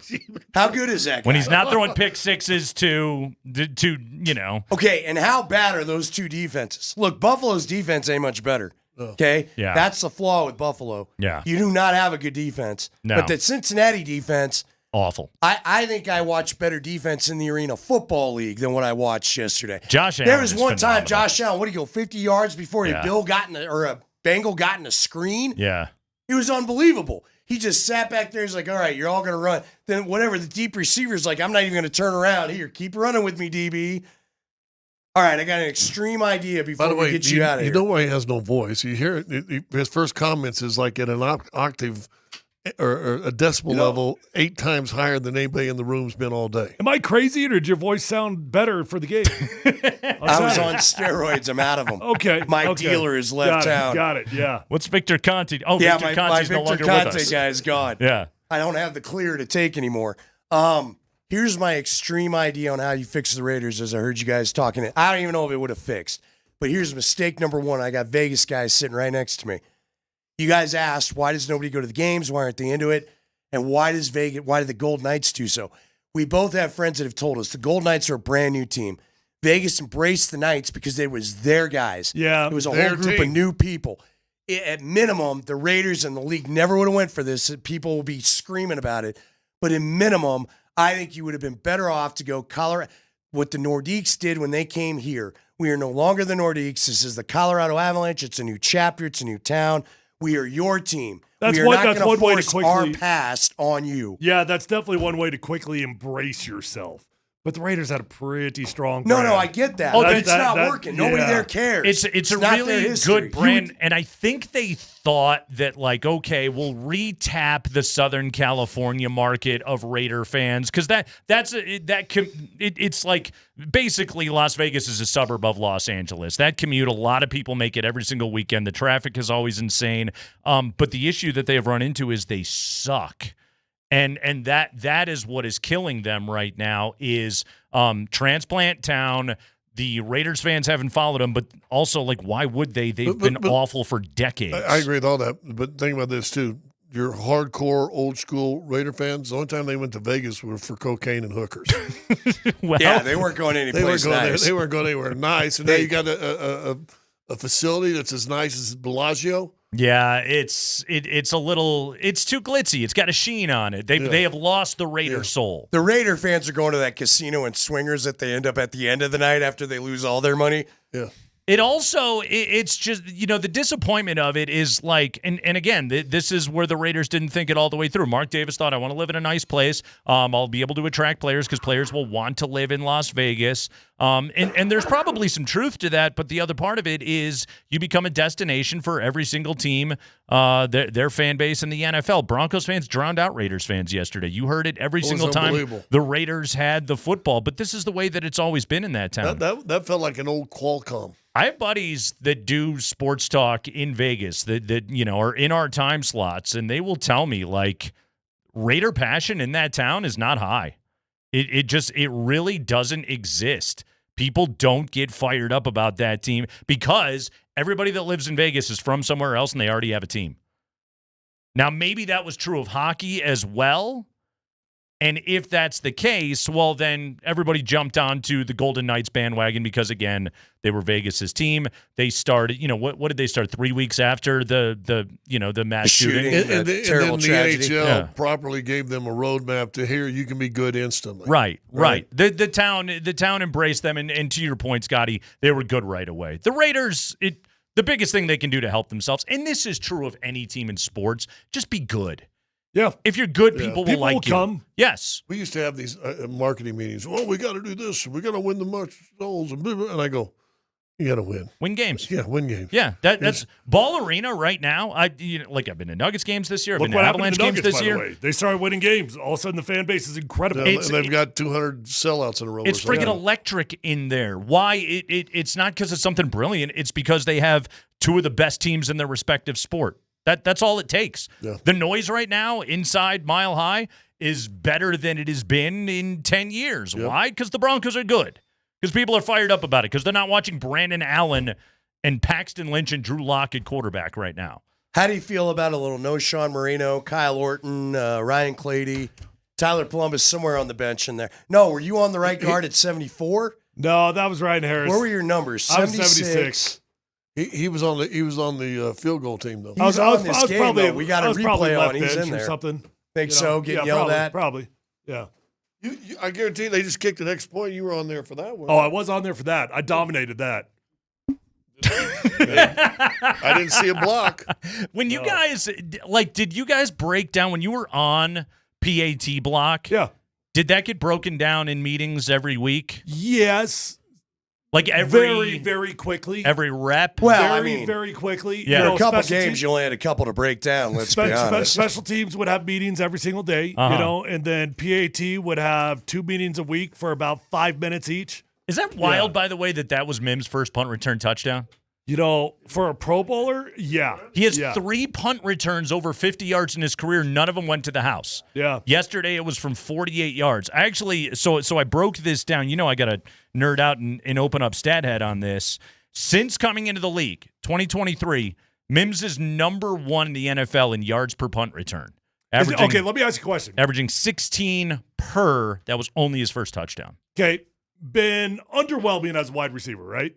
How good is that guy? When he's not throwing pick sixes to you know. Okay, and how bad are those two defenses? Look, Buffalo's defense ain't much better. Okay? Yeah. That's the flaw with Buffalo. Yeah. You do not have a good defense. No. But the Cincinnati defense, awful. I think I watched better defense in the Arena Football League than what I watched yesterday. Josh Allen There was is one time phenomenal. Josh Allen, what did he go, 50 yards before Yeah. a Bengal got in a screen? Yeah. It was unbelievable. He just sat back there. He's like, all right, you're all going to run. Then whatever, the deep receiver's like, I'm not even going to turn around. Here, keep running with me, DB. All right, I got an extreme idea By before the way, we get you out of here. You know why he has no voice? You hear it, his first comments is like at an octave or a decibel level 8 times higher than anybody in the room's been all day. Am I crazy, or did your voice sound better for the game? I was on steroids. I'm out of them. Okay. My dealer has left town. Got it, yeah. What's Victor Conte? Oh, yeah, Victor my Conte's no Victor longer with Conte us. guy is gone. Yeah. I don't have the clear to take anymore. Here's my extreme idea on how you fix the Raiders, as I heard you guys talking. I don't even know if it would have fixed. But here's mistake number one. I got Vegas guys sitting right next to me. You guys asked, why does nobody go to the games? Why aren't they into it? And why do the Gold Knights do so? We both have friends that have told us the Gold Knights are a brand new team. Vegas embraced the Knights because it was their guys. Yeah, it was a whole group of new people. At minimum, the Raiders and the league never would have went for this. People will be screaming about it. But in minimum, I think you would have been better off to go Colorado. What the Nordiques did when they came here. We are no longer the Nordiques. This is the Colorado Avalanche. It's a new chapter. It's a new town. We are your team. We are not going to force our past on you. Yeah, that's definitely one way to quickly embrace yourself. But the Raiders had a pretty strong No, brand. I get that. But it's not working. Nobody there cares. It's a not their really history. good brand, and I think they thought that, like, okay, we'll re-tap the Southern California market of Raider fans, because it's like basically Las Vegas is a suburb of Los Angeles. That commute, a lot of people make it every single weekend. The traffic is always insane, but the issue that they have run into is they suck. And that is what is killing them right now is transplant town. The Raiders fans haven't followed them, but also, like, why would they? They've been awful for decades. I agree with all that, but think about this too. Your hardcore, old school Raider fans, the only time they went to Vegas were for cocaine and hookers. Yeah, they weren't going any place nice. They weren't going anywhere nice. And now you got a facility that's as nice as Bellagio. Yeah, it's a little, it's too glitzy. It's got a sheen on it. They have lost the Raider soul. The Raider fans are going to that casino and swingers that they end up at the end of the night after they lose all their money. Yeah. It also, it's just, the disappointment of it is like, and again, this is where the Raiders didn't think it all the way through. Mark Davis thought, I want to live in a nice place. I'll be able to attract players because players will want to live in Las Vegas. And there's probably some truth to that, but the other part of it is you become a destination for every single team, their fan base in the NFL. Broncos fans drowned out Raiders fans yesterday. You heard it every single time the Raiders had the football, but this is the way that it's always been in that town. That felt like an old Qualcomm. I have buddies that do sports talk in Vegas that are in our time slots, and they will tell me, like, Raider passion in that town is not high. It really doesn't exist. People don't get fired up about that team because everybody that lives in Vegas is from somewhere else and they already have a team. Now, maybe that was true of hockey as well. And if that's the case, well, then everybody jumped onto the Golden Knights bandwagon because, again, they were Vegas's team. They started, what did they start 3 weeks after the mass shooting? And then the NHL properly gave them a roadmap to here you can be good instantly. Right. The town embraced them, and to your point, Scotty, they were good right away. The Raiders, the biggest thing they can do to help themselves, and this is true of any team in sports, just be good. Yeah. If you're good, people will like you. Come. Yes. We used to have these marketing meetings. Oh, we got to do this. We got to win the much souls. And I go, you got to win. Win games. Yeah, win games. Yeah, that's Ball Arena right now. I've been to Nuggets games this year. I've Look been to Avalanche games this year. By the way. They started winning games. All of a sudden, the fan base is incredible. And they've got 200 sellouts in a row. It's freaking electric in there. Why? It's not because it's something brilliant. It's because they have two of the best teams in their respective sport. That's all it takes. Yeah. The noise right now inside Mile High is better than it has been in 10 years. Yep. Why? Because the Broncos are good. Because people are fired up about it. Because they're not watching Brandon Allen and Paxton Lynch and Drew Lock at quarterback right now. How do you feel about a little no Sean Marino, Kyle Orton, Ryan Clady, Tyler Polumbus somewhere on the bench in there? No, were you on the right guard at 74? No, that was Ryan Harris. Where were your numbers? 76. He was on the field goal team though. I was probably we got a replay on. He's in or there. something. Think so? Getting yelled at? Probably. Yeah. I guarantee they just kicked the next point. You were on there for that one. Oh, I was on there for that. I dominated that. I didn't see a block. When you guys did you guys break down when you were on PAT block? Yeah. Did that get broken down in meetings every week? Yes. Like every very, very quickly. Every rep? Well, very quickly. Yeah. A couple games, you only had a couple to break down, let's be honest. Special teams would have meetings every single day, and then PAT would have 2 meetings a week for about 5 minutes each. Is that wild, by the way, that was Mims' first punt return touchdown? For a Pro Bowler, yeah. He has 3 punt returns over 50 yards in his career. None of them went to the house. Yeah. Yesterday, it was from 48 yards. I actually, so I broke this down. I got to nerd out and open up StatHead on this. Since coming into the league, 2023, Mims is number 1 in the NFL in yards per punt return. Okay, let me ask you a question. Averaging 16 per. That was only his first touchdown. Okay. Been underwhelming as a wide receiver, right?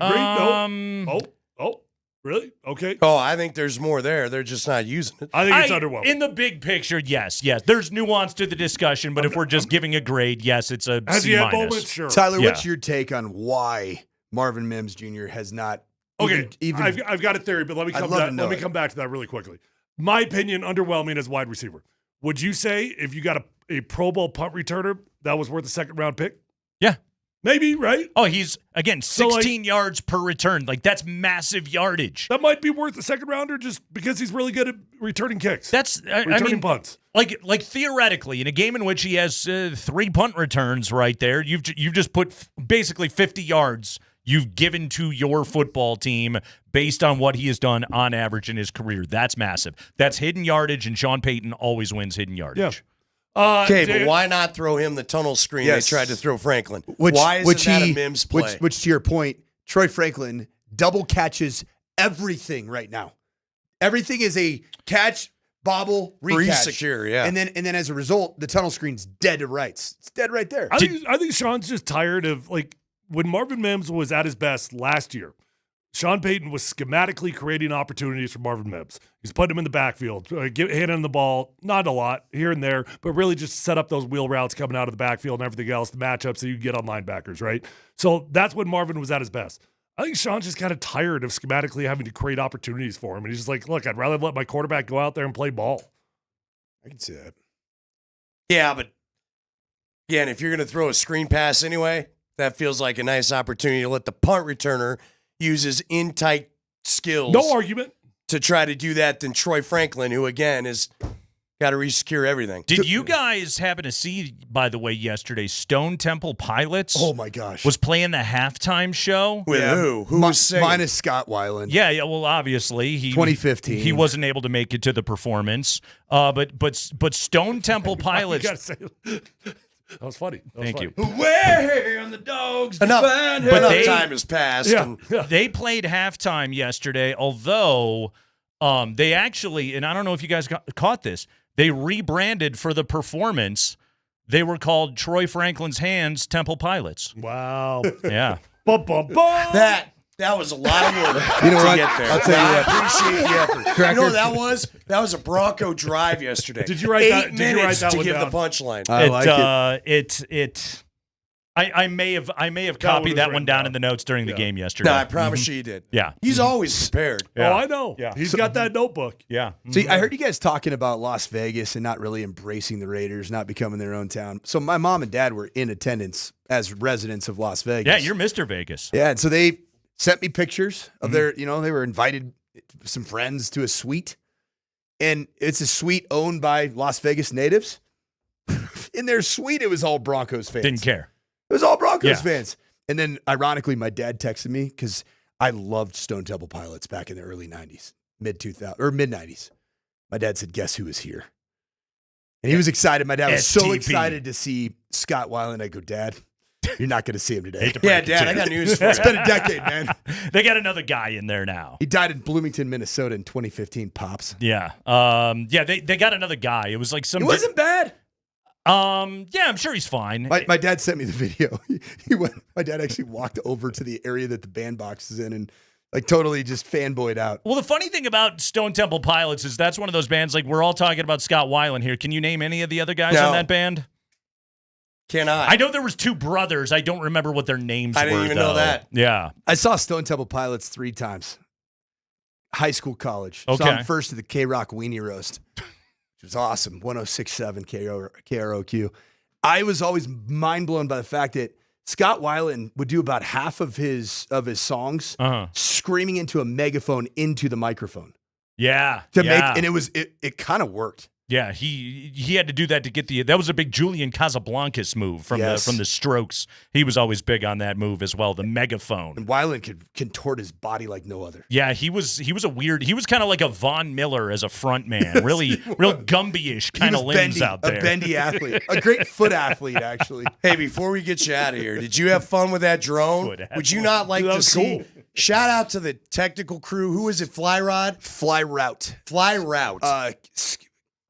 Agreed? No. Oh, really? Okay. Oh, I think there's more there. They're just not using it. I think it's underwhelming. In the big picture, yes. There's nuance to the discussion, but if we're just giving a grade, yes, it's a Has C-. he had moments? Sure. Tyler, what's your take on why Marvin Mims Jr. has not even I've got a theory, but let me come back to that really quickly. My opinion, underwhelming as wide receiver. Would you say if you got a Pro Bowl punt returner, that was worth a second-round pick? Yeah. Maybe, right? Oh, he's, again, 16 yards per return. That's massive yardage. That might be worth a second rounder just because he's really good at returning kicks. Returning punts. Like theoretically, in a game in which he has 3 punt returns right there, you've just put basically 50 yards you've given to your football team based on what he has done on average in his career. That's massive. That's hidden yardage, and Sean Payton always wins hidden yardage. Yeah. Okay, but why not throw him the tunnel screen they tried to throw Franklin? Why isn't that a Mims play? Which, to your point, Troy Franklin double catches everything right now. Everything is a catch, bobble, recatch. Secure, yeah. And then as a result, the tunnel screen's dead to rights. It's dead right there. I think Sean's just tired of, when Marvin Mims was at his best last year, Sean Payton was schematically creating opportunities for Marvin Mims. He's putting him in the backfield, handing the ball, not a lot, here and there, but really just set up those wheel routes coming out of the backfield and everything else, the matchups that you get on linebackers, right? So that's when Marvin was at his best. I think Sean's just kind of tired of schematically having to create opportunities for him. And he's just like, look, I'd rather let my quarterback go out there and play ball. I can see that. Yeah, but again, if you're going to throw a screen pass anyway, that feels like a nice opportunity to let the punt returner use his in-tight skills. No argument. To try to do that than Troy Franklin, who, again, has got to resecure everything. Did you guys happen to see, by the way, yesterday, Stone Temple Pilots? Oh, my gosh. Was playing the halftime show. With who? Who was singing? Minus Scott Weiland. Yeah, well, obviously. 2015. He wasn't able to make it to the performance. But Stone Temple Pilots. You gotta say that was funny. Thank you. Where on the dogs? Enough time has passed. Yeah. They played halftime yesterday, although they actually, and I don't know if you guys caught this, they rebranded for the performance. They were called Troy Franklin's Hands Temple Pilots. Wow. Yeah. That was a lot of work You know to what? get there. I'll tell you what. I appreciate the effort. Cracker. You know what that was? That was a Bronco drive yesterday. Did you write that? 8 Did you write minutes that to one give down? the punchline. I like it. I may have copied that one down in the notes during the game yesterday. No, I promise you did. Yeah. He's always prepared. Oh, I know. Yeah. He's got that notebook. Yeah. See, I heard you guys talking about Las Vegas and not really embracing the Raiders, not becoming their own town. So my mom and dad were in attendance as residents of Las Vegas. Yeah, you're Mr. Vegas. Yeah, and so they sent me pictures of their, they were invited some friends to a suite. And it's a suite owned by Las Vegas natives. In their suite, it was all Broncos fans. Didn't care. It was all Broncos fans. And then, ironically, my dad texted me because I loved Stone Temple Pilots back in the early 90s, mid-90s. My dad said, guess who was here? And he was excited. My dad was so STP. excited to see Scott Weiland. I go, Dad, You're not going to see him today. Hate to break it Dad, to I you. got news for you. It's been a decade, man. They got another guy in there now. He died in Bloomington, Minnesota in 2015, Pops. Yeah. They got another guy. It was like some. He wasn't bad. Yeah, I'm sure he's fine. My dad sent me the video. My dad actually walked over to the area that the bandbox is in and like totally just fanboyed out. Well, the funny thing about Stone Temple Pilots is that's one of those bands, like we're all talking about Scott Weiland here. Can you name any of the other guys on that band? Can I? I know there was two brothers. I don't remember what their names were. I didn't even know that. Yeah. I saw Stone Temple Pilots 3 times. High school, college. Okay. Saw him first at the K-Rock Weenie Roast, which was awesome. 106.7 KROQ. I was always mind blown by the fact that Scott Weiland would do about half of his songs screaming into a megaphone into the microphone. Yeah. And it kind of worked. Yeah, he had to do that to get that was a big Julian Casablancas move from the Strokes. He was always big on that move as well, the megaphone. And Weiland could contort his body like no other. Yeah, he was kind of like a Von Miller as a front man, real Gumby-ish kind of limbs out there. A bendy athlete, a great foot athlete, actually. Hey, before we get you out of here, did you have fun with that drone? Would you not like to see? Cool. Shout out to the technical crew. Who is it? Fly Route.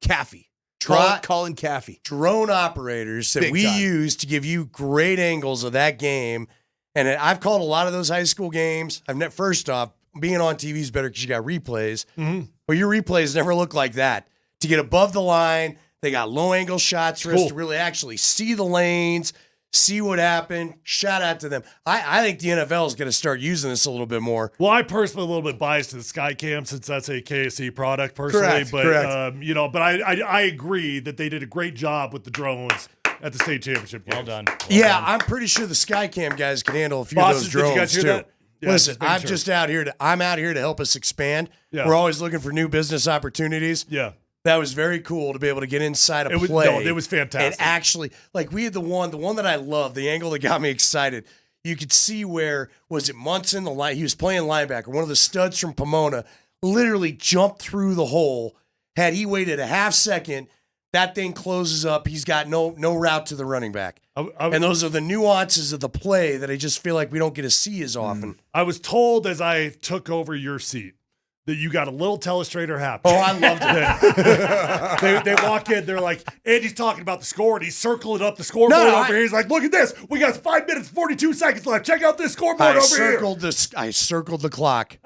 Caffey. Colin Caffey. Drone operators that we use to give you great angles of that game. And I've called a lot of those high school games. First off, being on TV is better because you got replays. Mm-hmm. But your replays never look like that. To get above the line, they got low angle shots for us to really actually see the lanes, see what happened. Shout out to them. I think the NFL is going to start using this a little bit more. Well, I personally a little bit biased to the Skycam since that's a KSC product personally. Correct. But I agree that they did a great job with the drones at the state championship games. Well done. I'm pretty sure the Skycam guys can handle a few of those drones did you guys hear too. that? Yeah, Listen, I'm out here to help us expand. Yeah. We're always looking for new business opportunities. Yeah. That was very cool to be able to get inside a play. It was fantastic. And actually, like we had the one that I loved, the angle that got me excited. You could see where, was it Munson? He was playing linebacker. One of the studs from Pomona literally jumped through the hole. Had he waited a half second, that thing closes up. He's got no route to the running back. And those are the nuances of the play that I just feel like we don't get to see as often. I was told as I took over your seat that you got a little telestrator happy. Oh, I loved it. they walk in, they're like, Andy's talking about the score, and he's circling up the scoreboard over here. He's like, look at this. We got 5 minutes, 42 seconds left. Check out this scoreboard over here. I circled the clock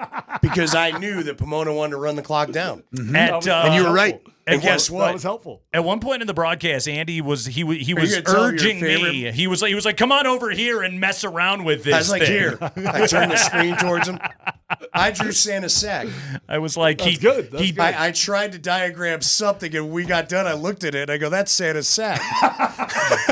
because I knew that Pomona wanted to run the clock down. Mm-hmm. And you were right. And guess what? That was helpful. At one point in the broadcast, Andy was urging me. He was like, "Come on over here and mess around with this." I was like, thing. "Here." I turned the screen towards him. I drew Santa's sack. I was like, That's good. I tried to diagram something, and when we got done, I looked at it, and I go, "That's Santa's sack."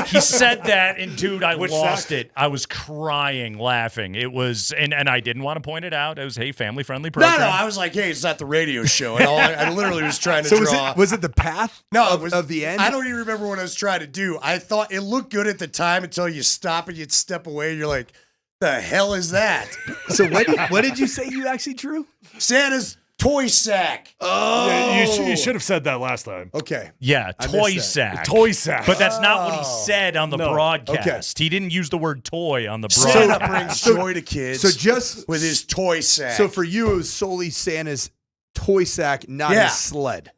He said that, and dude, I lost it. I was crying, laughing. It was, and I didn't want to point it out. It was, hey, family-friendly program. No, I was like, "Hey, it's not the radio show." And I literally was trying to draw. Was it the path? No, it was of the end. I don't even remember what I was trying to do. I thought it looked good at the time until you stop and you'd step away. And you're like, "The hell is that?" So what did you say you actually drew? Santa's toy sack. Oh, yeah, you should have said that last time. Okay. Yeah, toy sack. Toy sack. But that's not what he said on the broadcast. Okay. He didn't use the word toy on the broadcast. Santa brings joy to kids. So just with his toy sack. So for you, it was solely Santa's toy sack, not his sled.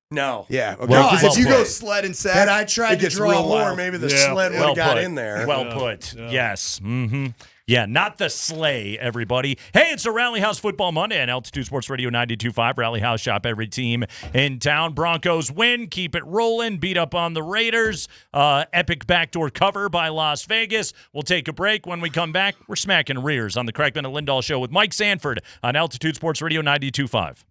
No. Yeah. Okay. Well, Because if you go sled and sack, had I tried to draw more, wild. maybe the sled would have got in there. Well put. Yes. Mm-hmm. Yeah, not the sleigh, everybody. Hey, it's a Rally House Football Monday on Altitude Sports Radio 92.5. Rally House, shop every team in town. Broncos win, keep it rolling, beat up on the Raiders. Epic backdoor cover by Las Vegas. We'll take a break. When we come back, we're smacking rears on the Kreckman and Lindahl Show with Mike Sanford on Altitude Sports Radio 92.5.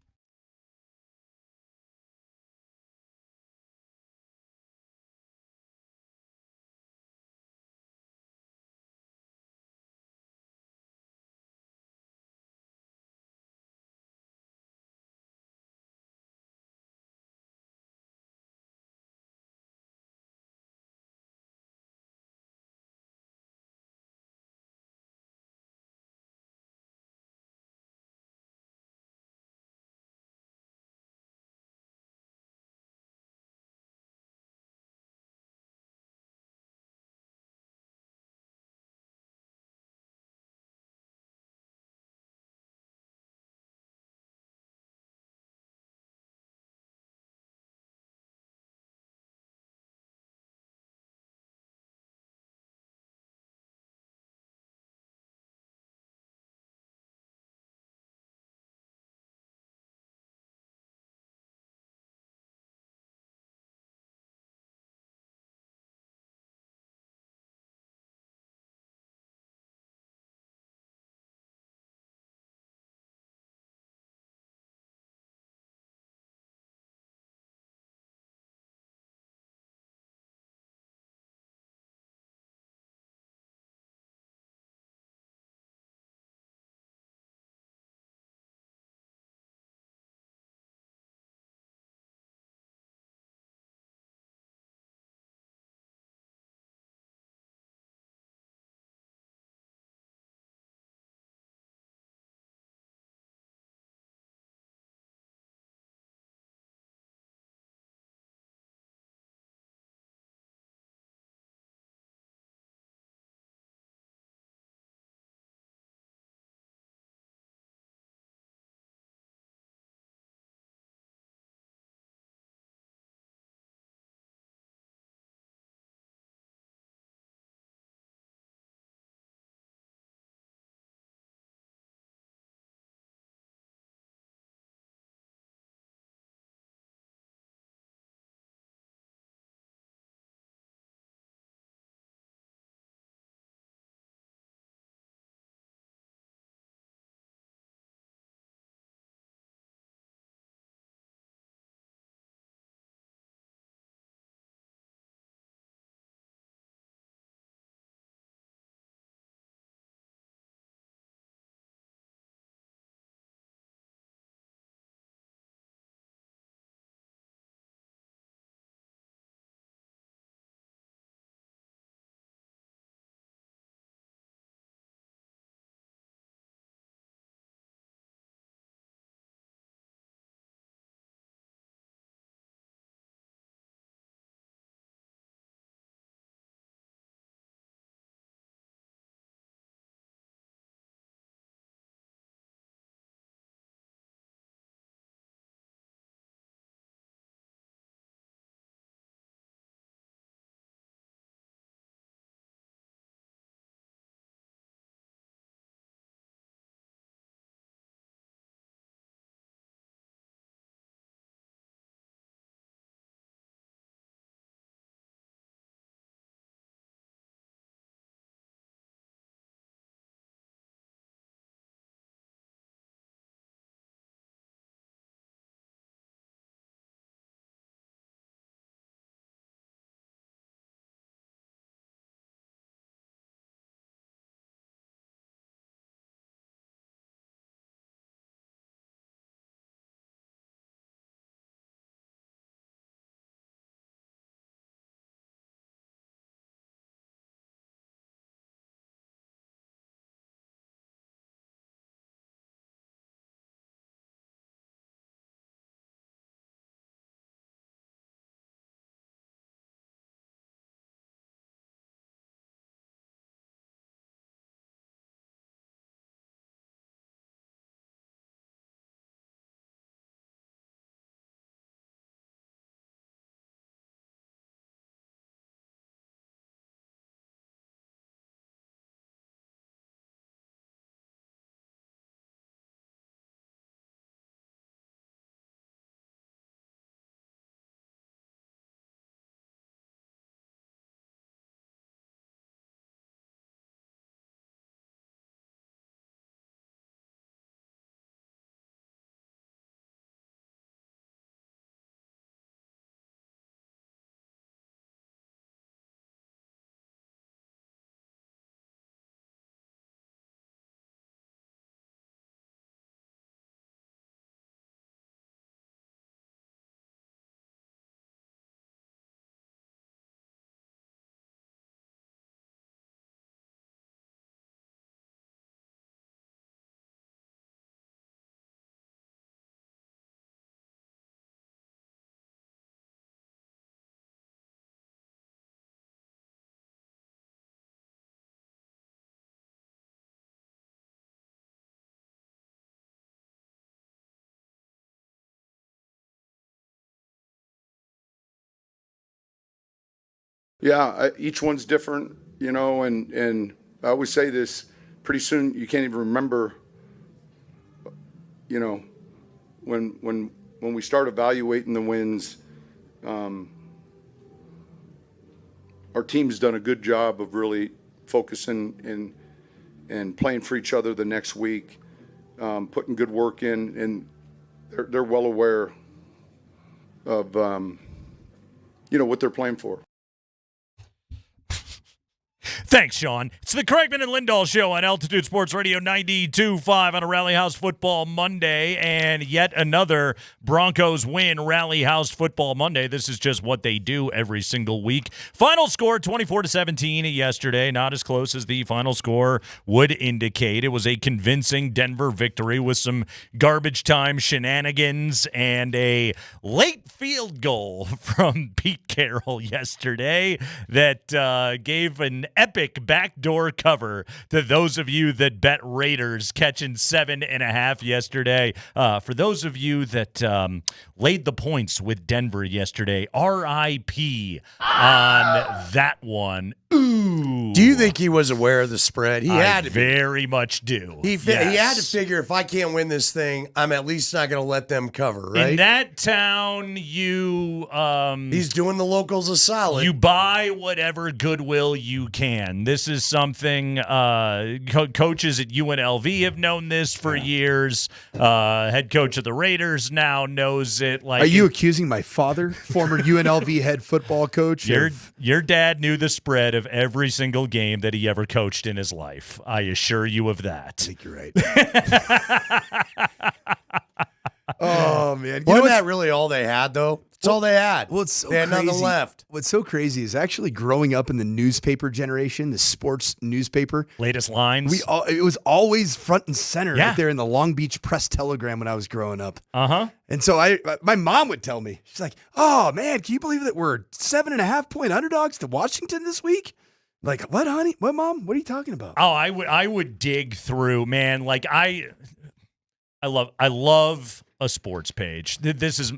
Yeah, each one's different, and I always say this, pretty soon you can't even remember, when we start evaluating the wins, our team's done a good job of really focusing and playing for each other the next week, putting good work in, and they're well aware of, what they're playing for. Thanks, Sean. It's the Kreckman and Lindahl Show on Altitude Sports Radio 92.5 on a Rally House Football Monday, and yet another Broncos win Rally House Football Monday. This is just what they do every single week. Final score 24-17 yesterday, not as close as the final score would indicate. It was a convincing Denver victory with some garbage time shenanigans and a late field goal from Pete Carroll yesterday that gave an epic backdoor cover to those of you that bet Raiders catching 7.5 yesterday. For those of you that laid the points with Denver yesterday, RIP on that one. Ooh. Do you think he was aware of the spread? He had to be. Very much do. He had to figure, if I can't win this thing, I'm at least not going to let them cover, right? In that town, he's doing the locals a solid. You buy whatever goodwill you can. This is something coaches at UNLV have known this for years. Head coach of the Raiders now knows it. Like, are you accusing my father, former UNLV head football coach? Your dad knew the spread of every single game that he ever coached in his life. I assure you of that. I think you're right. Oh, man. Wasn't that really all they had, though? That's all they had. Well, it's so they had crazy. nothing left. What's so crazy is actually growing up in the newspaper generation, the sports newspaper. Latest lines. It was always front and center Yeah. right there in the Long Beach Press Telegram when I was growing up. Uh-huh. And so my mom would tell me, she's like, "Oh, man, can you believe that we're 7.5-point underdogs to Washington this week?" Like, what, honey? What, Mom? What are you talking about? Oh, I would dig through, man. Like I love a sports page. This is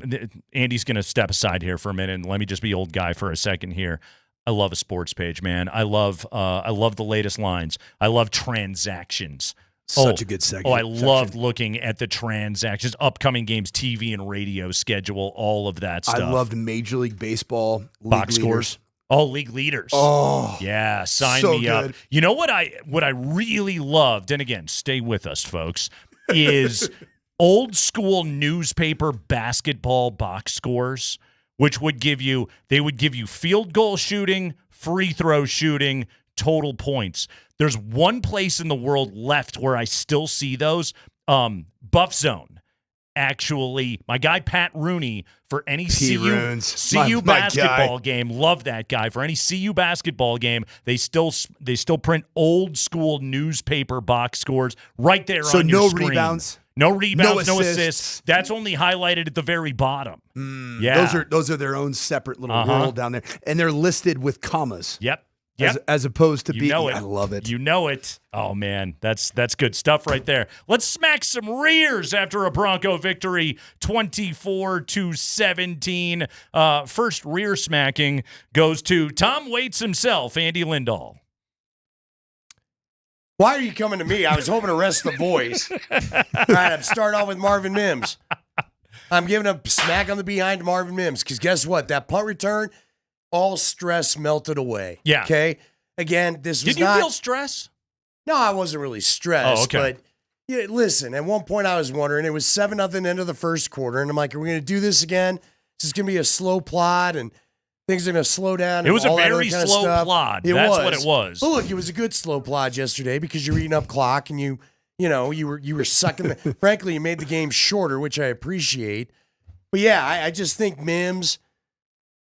Andy's going to step aside here for a minute and let me just be old guy for a second here. I love a sports page, man. I love the latest lines. I love transactions. Such a good segment. Oh, I loved looking at the transactions, upcoming games, TV and radio schedule, all of that stuff. I loved Major League Baseball box scores. Oh, league leaders. Oh, yeah, sign so me up. good. You know what I really loved, and again, stay with us, folks, is old school newspaper basketball box scores, which would give you field goal shooting, free throw shooting, total points. There's one place in the world left where I still see those. Buff Zone. Actually, my guy Pat Rooney, for any CU basketball game, love that guy. For any CU basketball game, they still print old school newspaper box scores right there on your screen. Rebounds? No rebounds, no assists. That's only highlighted at the very bottom. Yeah. Those are their own separate little world down there. And they're listed with commas. Yep. As opposed to being, know it. I love it. You know it. Oh, man, that's good stuff right there. Let's smack some rears after a Bronco victory, 24-17. First rear smacking goes to Tom Waits himself, Andy Lindahl. Why are you coming to me? I was hoping to rest the voice. All right, I'm starting off with Marvin Mims. I'm giving a smack on the behind to Marvin Mims because guess what? That punt return, all stress melted away. Yeah. Okay. Again, this was Did you feel stress? No, I wasn't really stressed. Oh, okay. But yeah, listen, at one point I was wondering, it was 7-0 into the first quarter, and I'm like, are we going to do this again? Is this going to be a slow plot and things are going to slow down? It was a all that very other kind slow of stuff? plod. That's what it was. But look, it was a good slow plod yesterday because you're eating up clock and you were sucking. Frankly, you made the game shorter, which I appreciate. But yeah, I just think Mims.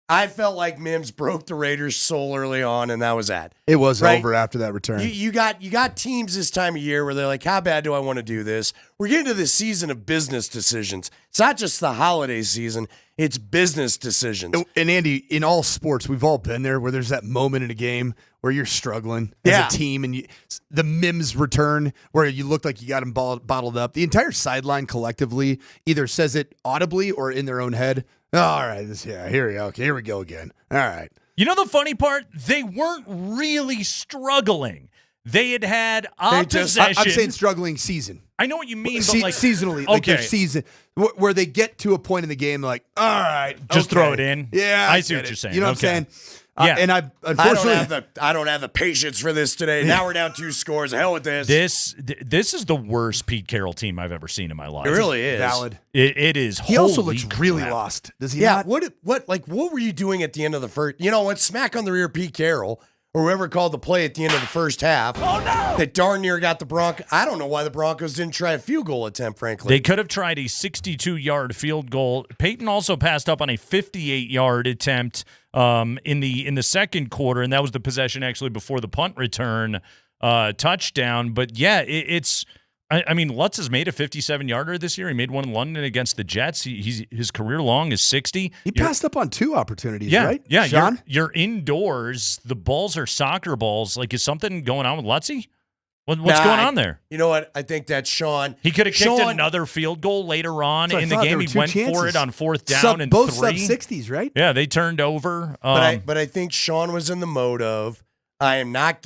I felt like Mims broke the Raiders' soul early on, and that was that. It was right? over after that return. You got teams this time of year where they're like, how bad do I want to do this? We're getting to this season of business decisions. It's not just the holiday season. It's business decisions. And Andy, in all sports, we've all been there where there's that moment in a game where you're struggling as a team and the Mims return where you look like you got them bottled up. The entire sideline collectively either says it audibly or in their own head. All right, here we go. Okay, here we go again. All right. You know the funny part? They weren't really struggling. They had possession. I'm saying struggling season. I know what you mean, but like seasonally, like their season where they get to a point in the game, like, all right, just throw it in. Yeah, I see what you're saying. You know what I'm saying? Yeah, and unfortunately, I don't have the patience for this today. Now we're down 2 scores. Hell with this. This is the worst Pete Carroll team I've ever seen in my life. It really is valid. It is. He also looks crap. really lost. Does he? Yeah. Not? What were you doing at the end of the first? You know what? Smack on the rear, Pete Carroll, or whoever called the play at the end of the first half. Oh no! That darn near got the Broncos. I don't know why the Broncos didn't try a field goal attempt. Frankly, they could have tried a 62-yard field goal. Peyton also passed up on a 58-yard attempt in the second quarter, and that was the possession actually before the punt return touchdown. But yeah, I mean, Lutz has made a 57-yarder this year. He made one in London against the Jets. His career long is 60. He passed up on 2 opportunities, yeah, right? Yeah, Sean? You're indoors. The balls are soccer balls. Like, is something going on with Lutzy? What's going on there? You know what? I think that's Sean. He could have kicked another field goal later on in the game. He went for it on 4th down and both 3. sub-60s, right? Yeah, they turned over. But I think Sean was in the mode of, I'm not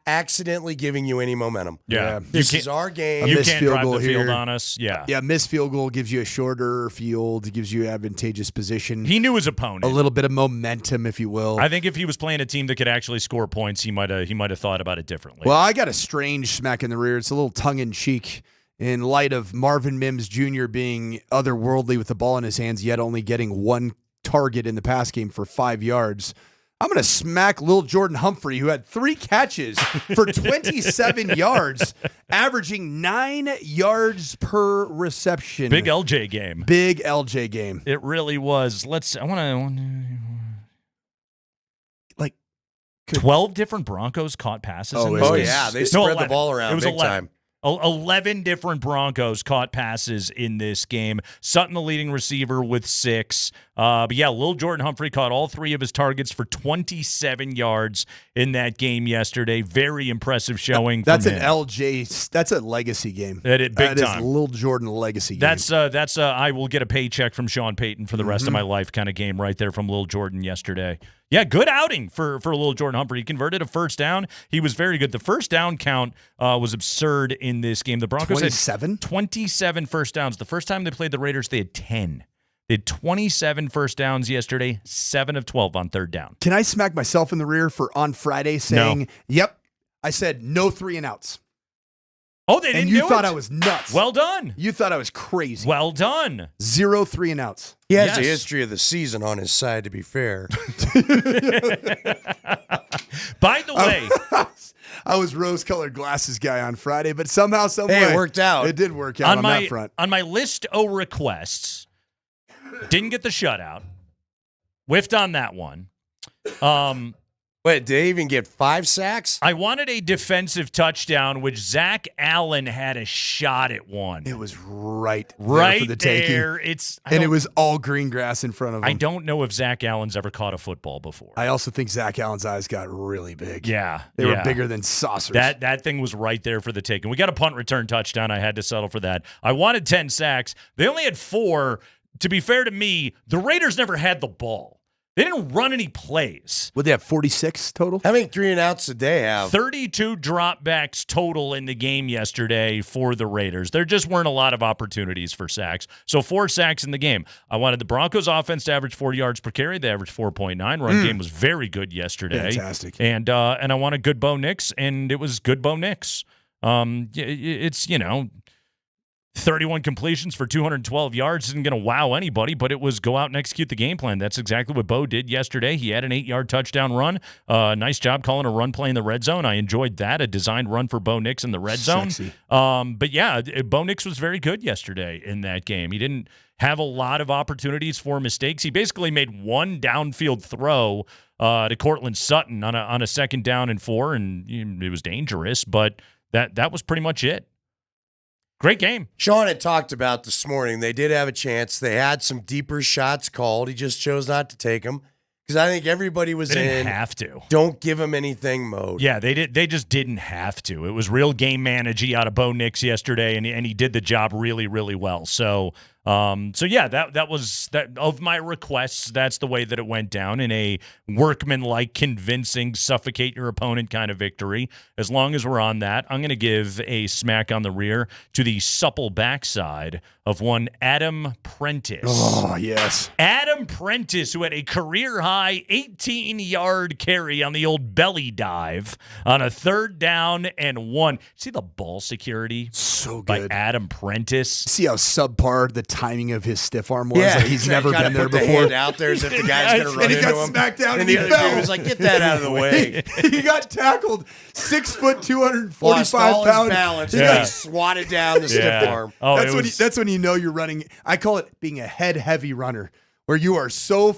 accidentally giving you any momentum. Yeah. This is our game. You missed can't field drive goal the field here. on us. Yeah. Yeah, missed field goal gives you a shorter field. It gives you advantageous position. He knew his opponent. A little bit of momentum, if you will. I think if he was playing a team that could actually score points, he might have thought about it differently. Well, I got a strange smack in the rear. It's a little tongue-in-cheek in light of Marvin Mims Jr. being otherworldly with the ball in his hands, yet only getting 1 target in the pass game for 5 yards. I'm going to smack Lil Jordan Humphrey, who had 3 catches for 27 yards, averaging 9 yards per reception. Big LJ game. Big LJ game. It really was. 12 different Broncos caught passes in this game. Yeah, they spread the ball around. It was big 11. time. 11 different Broncos caught passes in this game. Sutton, the leading receiver, with 6. But yeah, Lil Jordan Humphrey caught all 3 of his targets for 27 yards in that game yesterday. Very impressive showing. That's from an him. LJ. That's a legacy game. Big that time. is Lil Jordan legacy game. That's I will get a paycheck from Sean Payton for the rest of my life kind of game right there from Lil Jordan yesterday. Yeah, good outing for Lil Jordan Humphrey. He converted a first down. He was very good. The first down count was absurd in this game. The Broncos had 27 first downs. The first time they played the Raiders, they had 10. They had 27 first downs yesterday, 7 of 12 on 3rd down. Can I smack myself in the rear for on Friday saying, Yep, I said no 3-and-outs. Oh, they didn't And you do thought it? I was nuts. Well done. You thought I was crazy. Well done. 0 3-and-outs. He has a history of the season on his side, to be fair. By the way, I was rose-colored glasses guy on Friday, but somehow, some way, it worked out. It did work out on that front. On my list of requests, didn't get the shutout. Whiffed on that one. Wait, did they even get 5 sacks? I wanted a defensive touchdown, which Zach Allen had a shot at one. It was right right for the there. taking. And it was all green grass in front of him. I don't know if Zach Allen's ever caught a football before. I also think Zach Allen's eyes got really big. Yeah. They were bigger than saucers. That thing was right there for the taking. We got a punt return touchdown. I had to settle for that. I wanted 10 sacks. They only had 4. To be fair to me, the Raiders never had the ball. They didn't run any plays. Would they have 46 total? How many 3-and-outs did they have? 32 dropbacks total in the game yesterday for the Raiders. There just weren't a lot of opportunities for sacks. So 4 sacks in the game. I wanted the Broncos offense to average 4 yards per carry. They averaged 4.9. Run game was very good yesterday. Fantastic. And I wanted good Bo Nix, and it was good Bo Nix. It's, 31 completions for 212 yards isn't going to wow anybody, but it was go out and execute the game plan. That's exactly what Bo did yesterday. He had an 8-yard touchdown run. Nice job calling a run play in the red zone. I enjoyed that, a designed run for Bo Nix in the red zone. But yeah, Bo Nix was very good yesterday in that game. He didn't have a lot of opportunities for mistakes. He basically made one downfield throw to Cortland Sutton on a 2nd down and 4, and it was dangerous, but that was pretty much it. Great game. Sean had talked about this morning. They did have a chance. They had some deeper shots called. He just chose not to take them because I think everybody was They didn't have to. Don't give him anything mode. Yeah, they did. They just didn't have to. It was real game managing out of Bo Nix yesterday, and he did the job really, really well. So So yeah, that was that of my requests. That's the way that it went down, in a workman-like, convincing, suffocate your opponent kind of victory. As long as we're on that, I'm going to give a smack on the rear to the supple backside of one Adam Prentice. Oh, yes. Adam Prentice, who had a career-high 18-yard carry on the old belly dive on a 3rd down and 1. See the ball security so by good. Adam Prentice. See how subpar the timing of his stiff arm was? Yeah, Like he's never been there put before. The hand out there as if the guy's going to run and he into got him. smacked down and he the other fell. dude was like, get that out of the way. He got tackled. 6 foot, 245 Lost all pounds. his balance. He He got got swatted down the stiff arm. Oh, that's when you know you're running. I call it being a head-heavy runner, where you are so.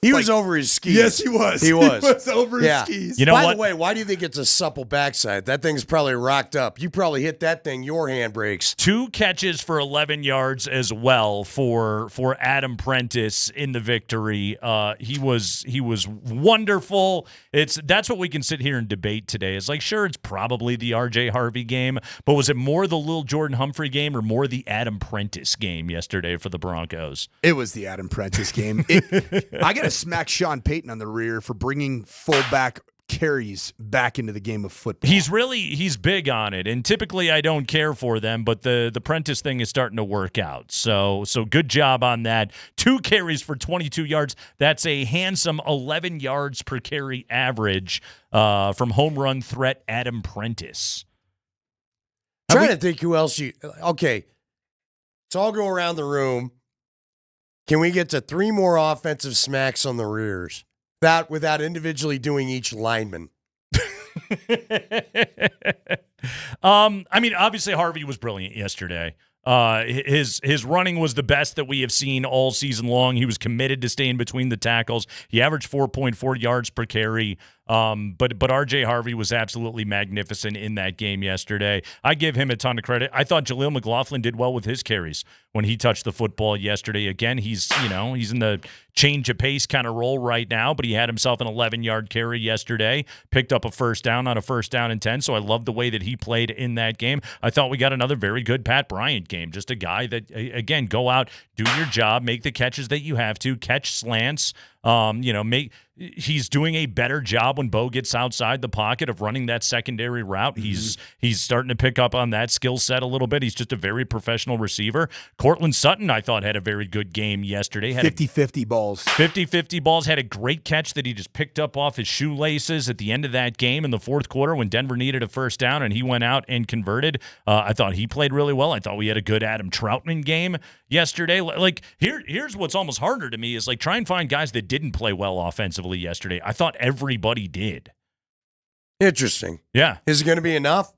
He was over his skis. Yes, he was. He was. He was over his skis. You know By what? the way, why do you think it's a supple backside? That thing's probably rocked up. You probably hit that thing, your hand breaks. 2 catches for 11 yards as well for Adam Prentice in the victory. He was wonderful. That's what we can sit here and debate today. It's like, sure, it's probably the RJ Harvey game, but was it more the Lil Jordan Humphrey game or more the Adam Prentice game yesterday for the Broncos? It was the Adam Prentice game. I got to smack Sean Payton on the rear for bringing fullback carries back into the game of football. He's big on it, and typically I don't care for them, but the Prentice thing is starting to work out. So good job on that. 2 carries for 22 yards. That's a handsome 11 yards per carry average from home run threat Adam Prentice. Trying to think who else okay. So I'll go around the room. Can we get to 3 more offensive smacks on the rears? That without individually doing each lineman. I mean, obviously Harvey was brilliant yesterday. His running was the best that we have seen all season long. He was committed to staying between the tackles. He averaged 4.4 yards per carry. But RJ Harvey was absolutely magnificent in that game yesterday. I give him a ton of credit. I thought Jaleel McLaughlin did well with his carries when he touched the football yesterday. Again, he's in the change of pace kind of role right now, but he had himself an 11-yard carry yesterday, picked up a 1st down on a 1st down and 10. So I love the way that he played in that game. I thought we got another very good Pat Bryant game. Just a guy that, again, go out, do your job, make the catches that you have to, catch slants. He's doing a better job when Bo gets outside the pocket of running that secondary route. He's starting to pick up on that skill set a little bit. He's just a very professional receiver. Cortland Sutton, I thought, had a very good game yesterday. 50-50 balls. 50-50 balls. Had a great catch that he just picked up off his shoelaces at the end of that game in the 4th quarter when Denver needed a 1st down and he went out and converted. I thought he played really well. I thought we had a good Adam Troutman game yesterday. Like here's what's almost harder to me is like try and find guys that didn't play well offensively yesterday. I thought everybody did. Interesting. Yeah. Is it going to be enough?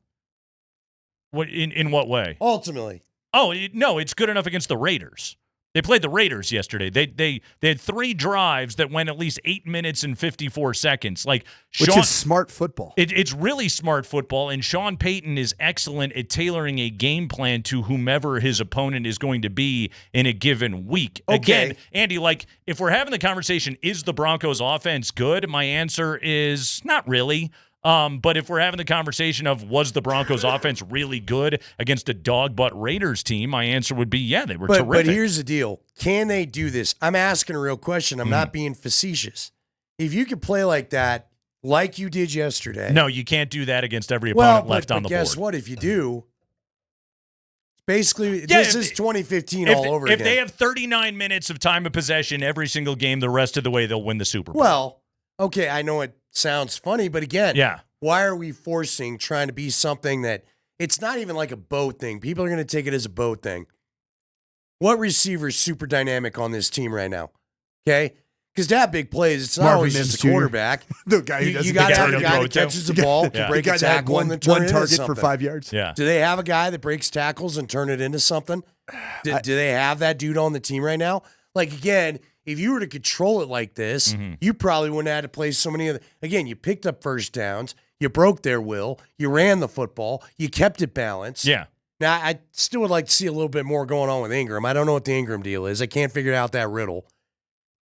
What in what way? Ultimately. Oh, no, it's good enough against the Raiders. They played the Raiders yesterday. They had 3 drives that went at least 8 minutes and 54 seconds. Which is smart football. It's really smart football, and Sean Payton is excellent at tailoring a game plan to whomever his opponent is going to be in a given week. Okay. Again, Andy, if we're having the conversation, is the Broncos offense good? My answer is not really. But if we're having the conversation of was the Broncos offense really good against a dog-butt Raiders team, my answer would be, yeah, they were terrific. But here's the deal. Can they do this? I'm asking a real question. I'm not being facetious. If you could play like that, like you did yesterday. No, you can't do that against every opponent left on the board. Guess what? If you do, basically, this is 2015 all over again. If they have 39 minutes of time of possession every single game, the rest of the way, they'll win the Super Bowl. Well, okay, I know it sounds funny, but again, why are we trying to be something that it's not even like a boat thing? People are going to take it as a boat thing. What receiver is super dynamic on this team right now? Okay? Because to have big plays, it's not Marvin always Mims just the quarterback. The guy who doesn't you got to have a turn guy and that throw catches to. the ball, can break a tackle, and then turn it into target something. for 5 yards. Yeah. Do they have a guy that breaks tackles and turn it into something? Do they have that dude on the team right now? Like, again, if you were to control it like this, you probably wouldn't have had to play so many of the. Again, you picked up 1st downs, you broke their will, you ran the football, you kept it balanced. Yeah. Now, I still would like to see a little bit more going on with Ingram. I don't know what the Ingram deal is. I can't figure out that riddle.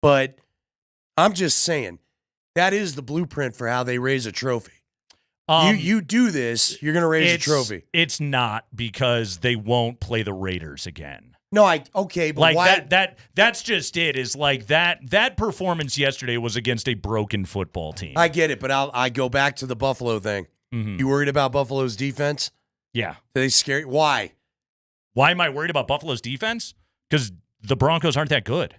But I'm just saying, that is the blueprint for how they raise a trophy. You do this, you're going to raise a trophy. It's not because they won't play the Raiders again. No, but like why? that's just it. Is like that performance yesterday was against a broken football team. I get it, but I go back to the Buffalo thing. Mm-hmm. You worried about Buffalo's defense? Yeah. Are they scary? Why? Why am I worried about Buffalo's defense? Because the Broncos aren't that good.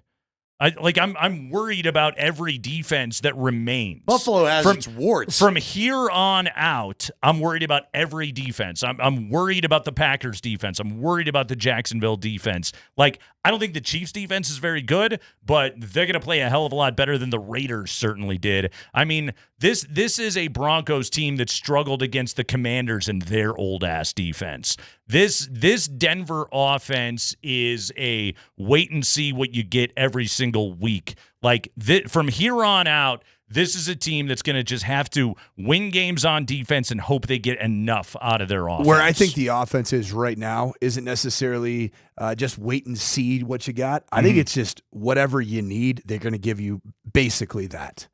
I'm worried about every defense that remains. Buffalo has its warts. From here on out, I'm worried about every defense. I'm worried about the Packers defense. I'm worried about the Jacksonville defense. Like, I don't think the Chiefs defense is very good, but they're going to play a hell of a lot better than the Raiders certainly did. I mean, this is a Broncos team that struggled against the Commanders and their old-ass defense. This Denver offense is a wait and see what you get every single week. Like, from here on out, this is a team that's going to just have to win games on defense and hope they get enough out of their offense. Where I think the offense is right now isn't necessarily just wait and see what you got. I think it's just whatever you need, they're going to give you basically that.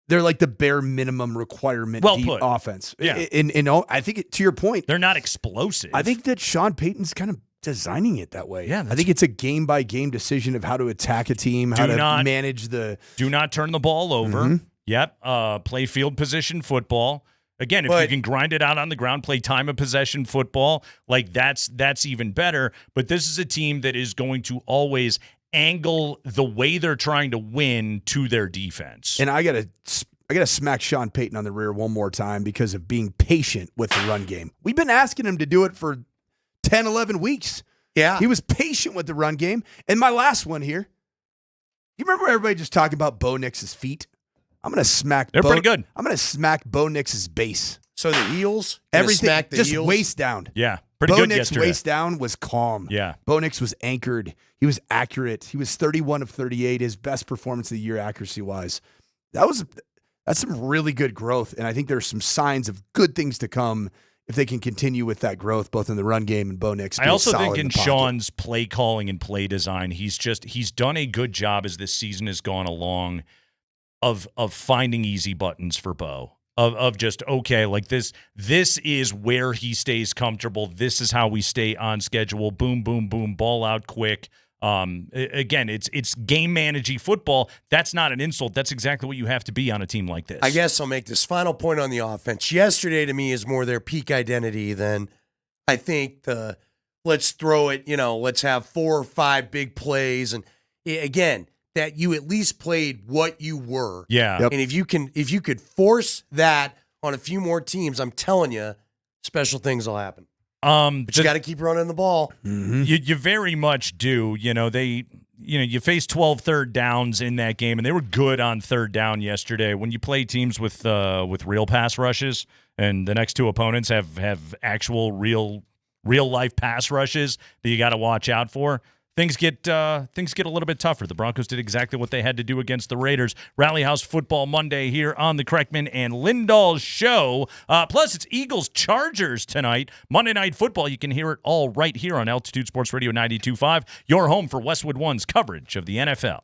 They're like the bare minimum requirement offense. Yeah. And I think, to your point, they're not explosive. I think that Sean Payton's kind of designing it that way. Yeah, I think it's a game-by-game decision of how to attack a team, how to manage the... Do not turn the ball over. Mhm. Yep. Play field position football. Again, if you can grind it out on the ground, play time of possession football, like that's even better. But this is a team that is going to always angle the way they're trying to win to their defense. And I gotta smack Sean Payton on the rear one more time because of being patient with the run game. We've been asking him to do it for 10, 11 weeks. Yeah. He was patient with the run game. And my last one here, you remember everybody just talking about Bo Nix's feet? I'm going to smack They're pretty good. I'm going to smack Bo Nix's base. So the heels? Everything, Smack the just heels? waist down. Yeah, pretty Bo good Nix yesterday. waist down was calm. Yeah. Bo Nix was anchored. He was accurate. He was 31 of 38, his best performance of the year accuracy-wise. That's some really good growth, and I think there's some signs of good things to come if they can continue with that growth, both in the run game and Bo Nix. I also think in the pocket. Sean's play calling and play design, he's done a good job as this season has gone along of finding easy buttons for Bo. Of just, okay, like this is where he stays comfortable. This is how we stay on schedule. Boom, boom, boom, ball out quick. Again, it's game managing football. That's not an insult. That's exactly what you have to be on a team like this. I guess I'll make this final point on the offense. Yesterday, to me, is more their peak identity than I think let's throw it, let's have 4 or 5 big plays. And again, that you at least played what you were. Yeah. Yep. And if you could force that on a few more teams, I'm telling you, special things will happen. But you got to keep running the ball. Mm-hmm. You very much do. You faced 12 third downs in that game, and they were good on third down yesterday. When you play teams with real pass rushes, and the next 2 opponents have actual real life pass rushes that you got to watch out for, things get a little bit tougher. The Broncos did exactly what they had to do against the Raiders. Rally House Football Monday here on the Kreckman and Lindahl show. Plus, it's Eagles-Chargers tonight. Monday Night Football. You can hear it all right here on Altitude Sports Radio 92.5, your home for Westwood One's coverage of the NFL.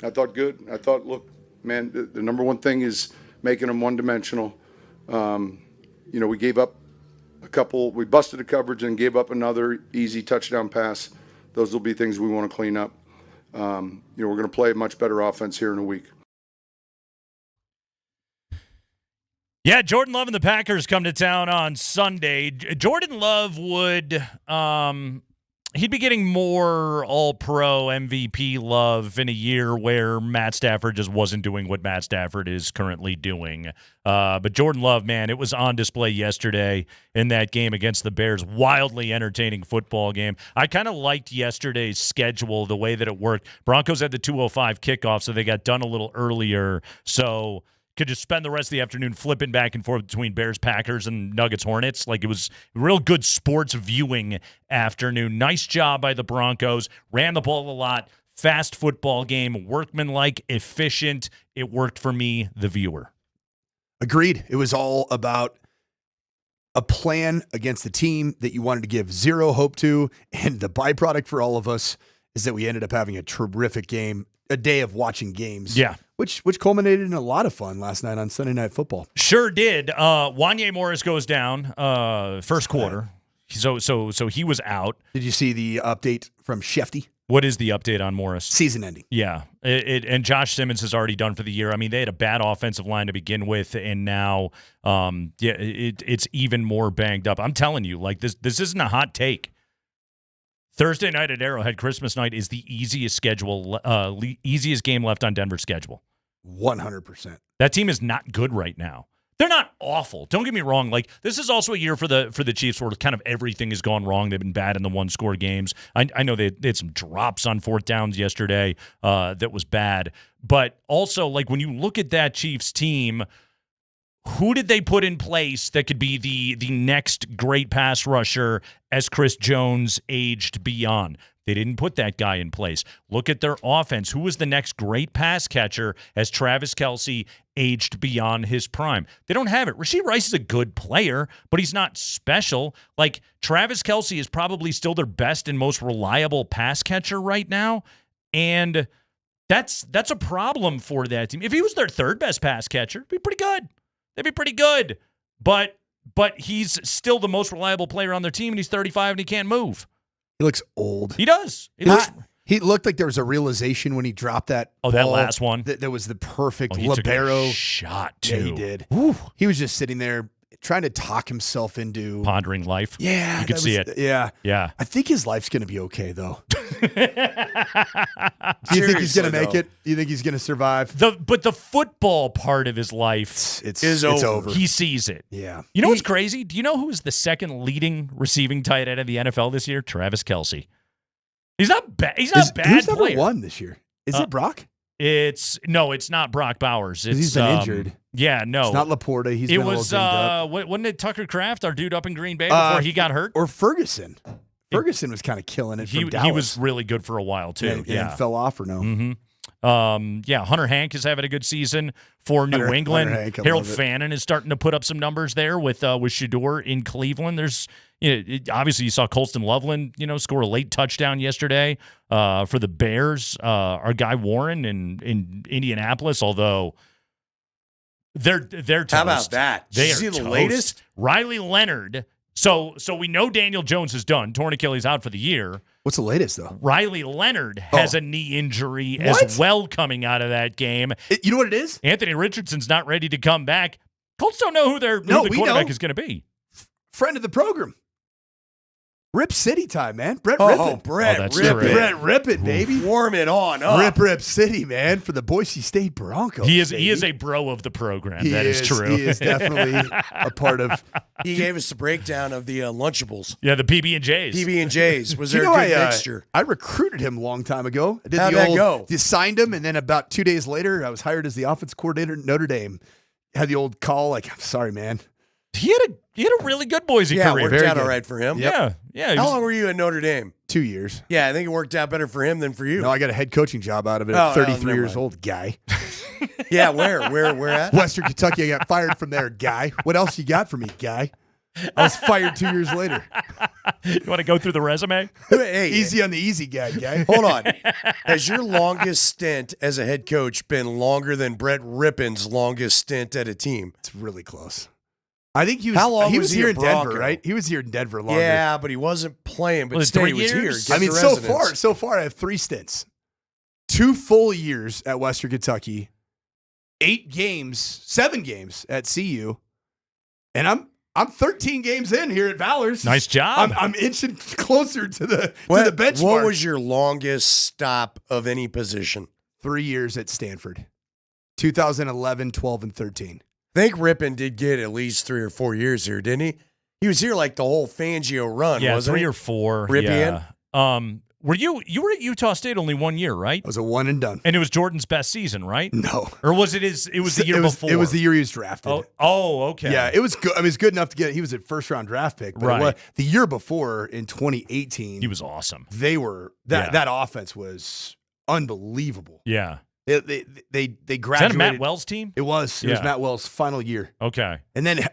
I thought good. I thought, look, man, the number one thing is making them one-dimensional. We gave up a couple. We busted a coverage and gave up another easy touchdown pass. Those will be things we want to clean up. We're going to play a much better offense here in a week. Yeah, Jordan Love and the Packers come to town on Sunday. Jordan Love would he'd be getting more all-pro MVP love in a year where Matt Stafford just wasn't doing what Matt Stafford is currently doing. But Jordan Love, man, it was on display yesterday in that game against the Bears. Wildly entertaining football game. I kind of liked yesterday's schedule, the way that it worked. Broncos had the 2:05 kickoff, so they got done a little earlier. So could just spend the rest of the afternoon flipping back and forth between Bears, Packers, and Nuggets, Hornets. Like, it was real good sports viewing afternoon. Nice job by the Broncos. Ran the ball a lot. Fast football game. Workmanlike, efficient. It worked for me, the viewer. Agreed. It was all about a plan against the team that you wanted to give zero hope to, and the byproduct for all of us is that we ended up having a terrific game, a day of watching games. Yeah. Which culminated in a lot of fun last night on Sunday Night Football. Sure did. Wanye Morris goes down first quarter. So he was out. Did you see the update from Schefter? What is the update on Morris? Season ending. Yeah. And Josh Simmons is already done for the year. I mean, they had a bad offensive line to begin with, and now it's even more banged up. I'm telling you, like, this isn't a hot take. Thursday night at Arrowhead, Christmas night, is the easiest easiest game left on Denver's schedule. 100%. That team is not good right now. They're not awful. Don't get me wrong. Like, this is also a year for the Chiefs where kind of everything has gone wrong. They've been bad in the one-score games. I know they had some drops on fourth downs yesterday that was bad. But also, like, when you look at that Chiefs team, who did they put in place that could be the next great pass rusher as Chris Jones aged beyond? They didn't put that guy in place. Look at their offense. Who was the next great pass catcher as Travis Kelce aged beyond his prime? They don't have it. Rashee Rice is a good player, but he's not special. Like, Travis Kelce is probably still their best and most reliable pass catcher right now, and that's a problem for that team. If he was their third best pass catcher, it'd be pretty good. They'd be pretty good. But he's still the most reliable player on their team, and he's 35 and he can't move. He looks old. He does. He looked like there was a realization when he dropped that. Oh, that last one. That was the perfect he libero took a shot too. Yeah, he did. Ooh. He was just sitting there trying to talk himself into pondering life. Yeah, you could see it. Yeah. I think his life's going to be okay, though. Do you think he's going to make it? Do you think he's going to survive? But the football part of his life it's over. He sees it. Yeah. You know what's crazy? Do you know who's the second leading receiving tight end of the NFL this year? Travis Kelce. He's not bad. He's not a bad who's player. Number one this year? Is it Brock? It's not Brock Bowers. He's been injured. Yeah, no. It's not Laporta. He's been a little dinged up. Wasn't it Tucker Kraft, our dude up in Green Bay before he got hurt? Or Ferguson. Ferguson was kind of killing it from Dallas. He was really good for a while, too. And fell off or no? Mm-hmm. Hunter Hank is having a good season for New England. Harold Fannin is starting to put up some numbers there with Shedeur in Cleveland. There's obviously you saw Colston Loveland, score a late touchdown yesterday for the Bears. Our guy Warren in Indianapolis, although they're toast. How about that? Did you see the latest? Riley Leonard. So we know Daniel Jones is done. Torn Achilles out for the year. What's the latest, though? Riley Leonard has a knee injury as well coming out of that game. You know what it is? Anthony Richardson's not ready to come back. Colts don't know who the quarterback is going to be. Friend of the program. Rip City time, man. Brett Brett Rippin', baby. Warm it on up. Rip City, man, for the Boise State Broncos. He is a bro of the program. That is true. He is definitely a part of. He gave us the breakdown of the Lunchables. Yeah, the PB&Js. PB&Js. Was there a good mixture? I recruited him a long time ago. How'd that go? You signed him, and then about 2 days later, I was hired as the offense coordinator at Notre Dame. Had the old call, like, I'm sorry, man. He had a really good Boise career. Yeah, worked out all right for him. Yep. Yeah. How long were you at Notre Dame? 2 years. Yeah, I think it worked out better for him than for you. No, I got a head coaching job out of it at 33 years old, guy. Yeah, where at? Western Kentucky. I got fired from there, guy. What else you got for me, guy? I was fired 2 years later. You want to go through the resume? Hey, easy on the easy guy. Hold on. Has your longest stint as a head coach been longer than Brett Rippon's longest stint at a team? It's really close. I think he was. How long he was was he here a in Denver, Bronco? right? He was here in Denver longer. Yeah, but he wasn't playing. But Was it still, 3 he was here. years? Get I mean, the so residence. far, I have 3 stints, 2 full years at Western Kentucky, 7 games at CU, and I'm 13 games in here at Valor's. Nice job. I'm inching closer to the benchmark. What was your longest stop of any position? 3 years at Stanford, 2011, 12, and 13. I think Rippon did get at least 3 or 4 years here, didn't he? He was here like the whole Fangio run, Yeah, wasn't 3 he? or 4. Ripien? Yeah. Were you were at Utah State only 1 year, right? It was a one and done. And it was Jordan's best season, right? No. Or was it his? It was the year before. It was the year he was drafted. Oh, okay. Yeah, it was good. I mean, it's good enough to get. He was a first round draft pick, but Right. the year before in 2018, He was awesome. They were that offense was unbelievable. Yeah. They graduated. Is that a Matt Wells team? It was. It was Matt Wells' final year. Okay. And then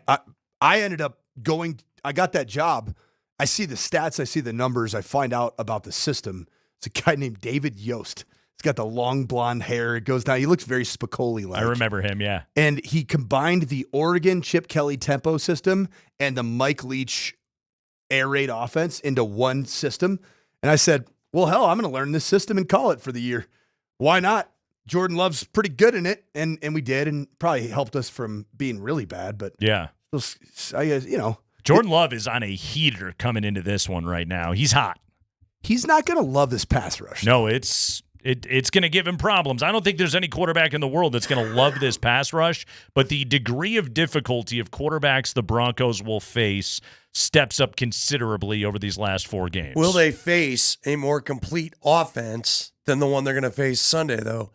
I ended up going. I got that job. I see the stats. I see the numbers. I find out about the system. It's a guy named David Yost. He's got the long blonde hair. It goes down. He looks very Spicoli-like. I remember him, yeah. And he combined the Oregon Chip Kelly tempo system and the Mike Leach air raid offense into one system. And I said, well, hell, I'm going to learn this system and call it for the year. Why not? Jordan Love's pretty good in it. And we did, and probably helped us from being really bad. But yeah, I guess, Jordan Love is on a heater coming into this one right now. He's hot. He's not going to love this pass rush. No, it's going to give him problems. I don't think there's any quarterback in the world that's going to love this pass rush, but the degree of difficulty of quarterbacks the Broncos will face steps up considerably over these last 4 games. Will they face a more complete offense than the one they're going to face Sunday, though?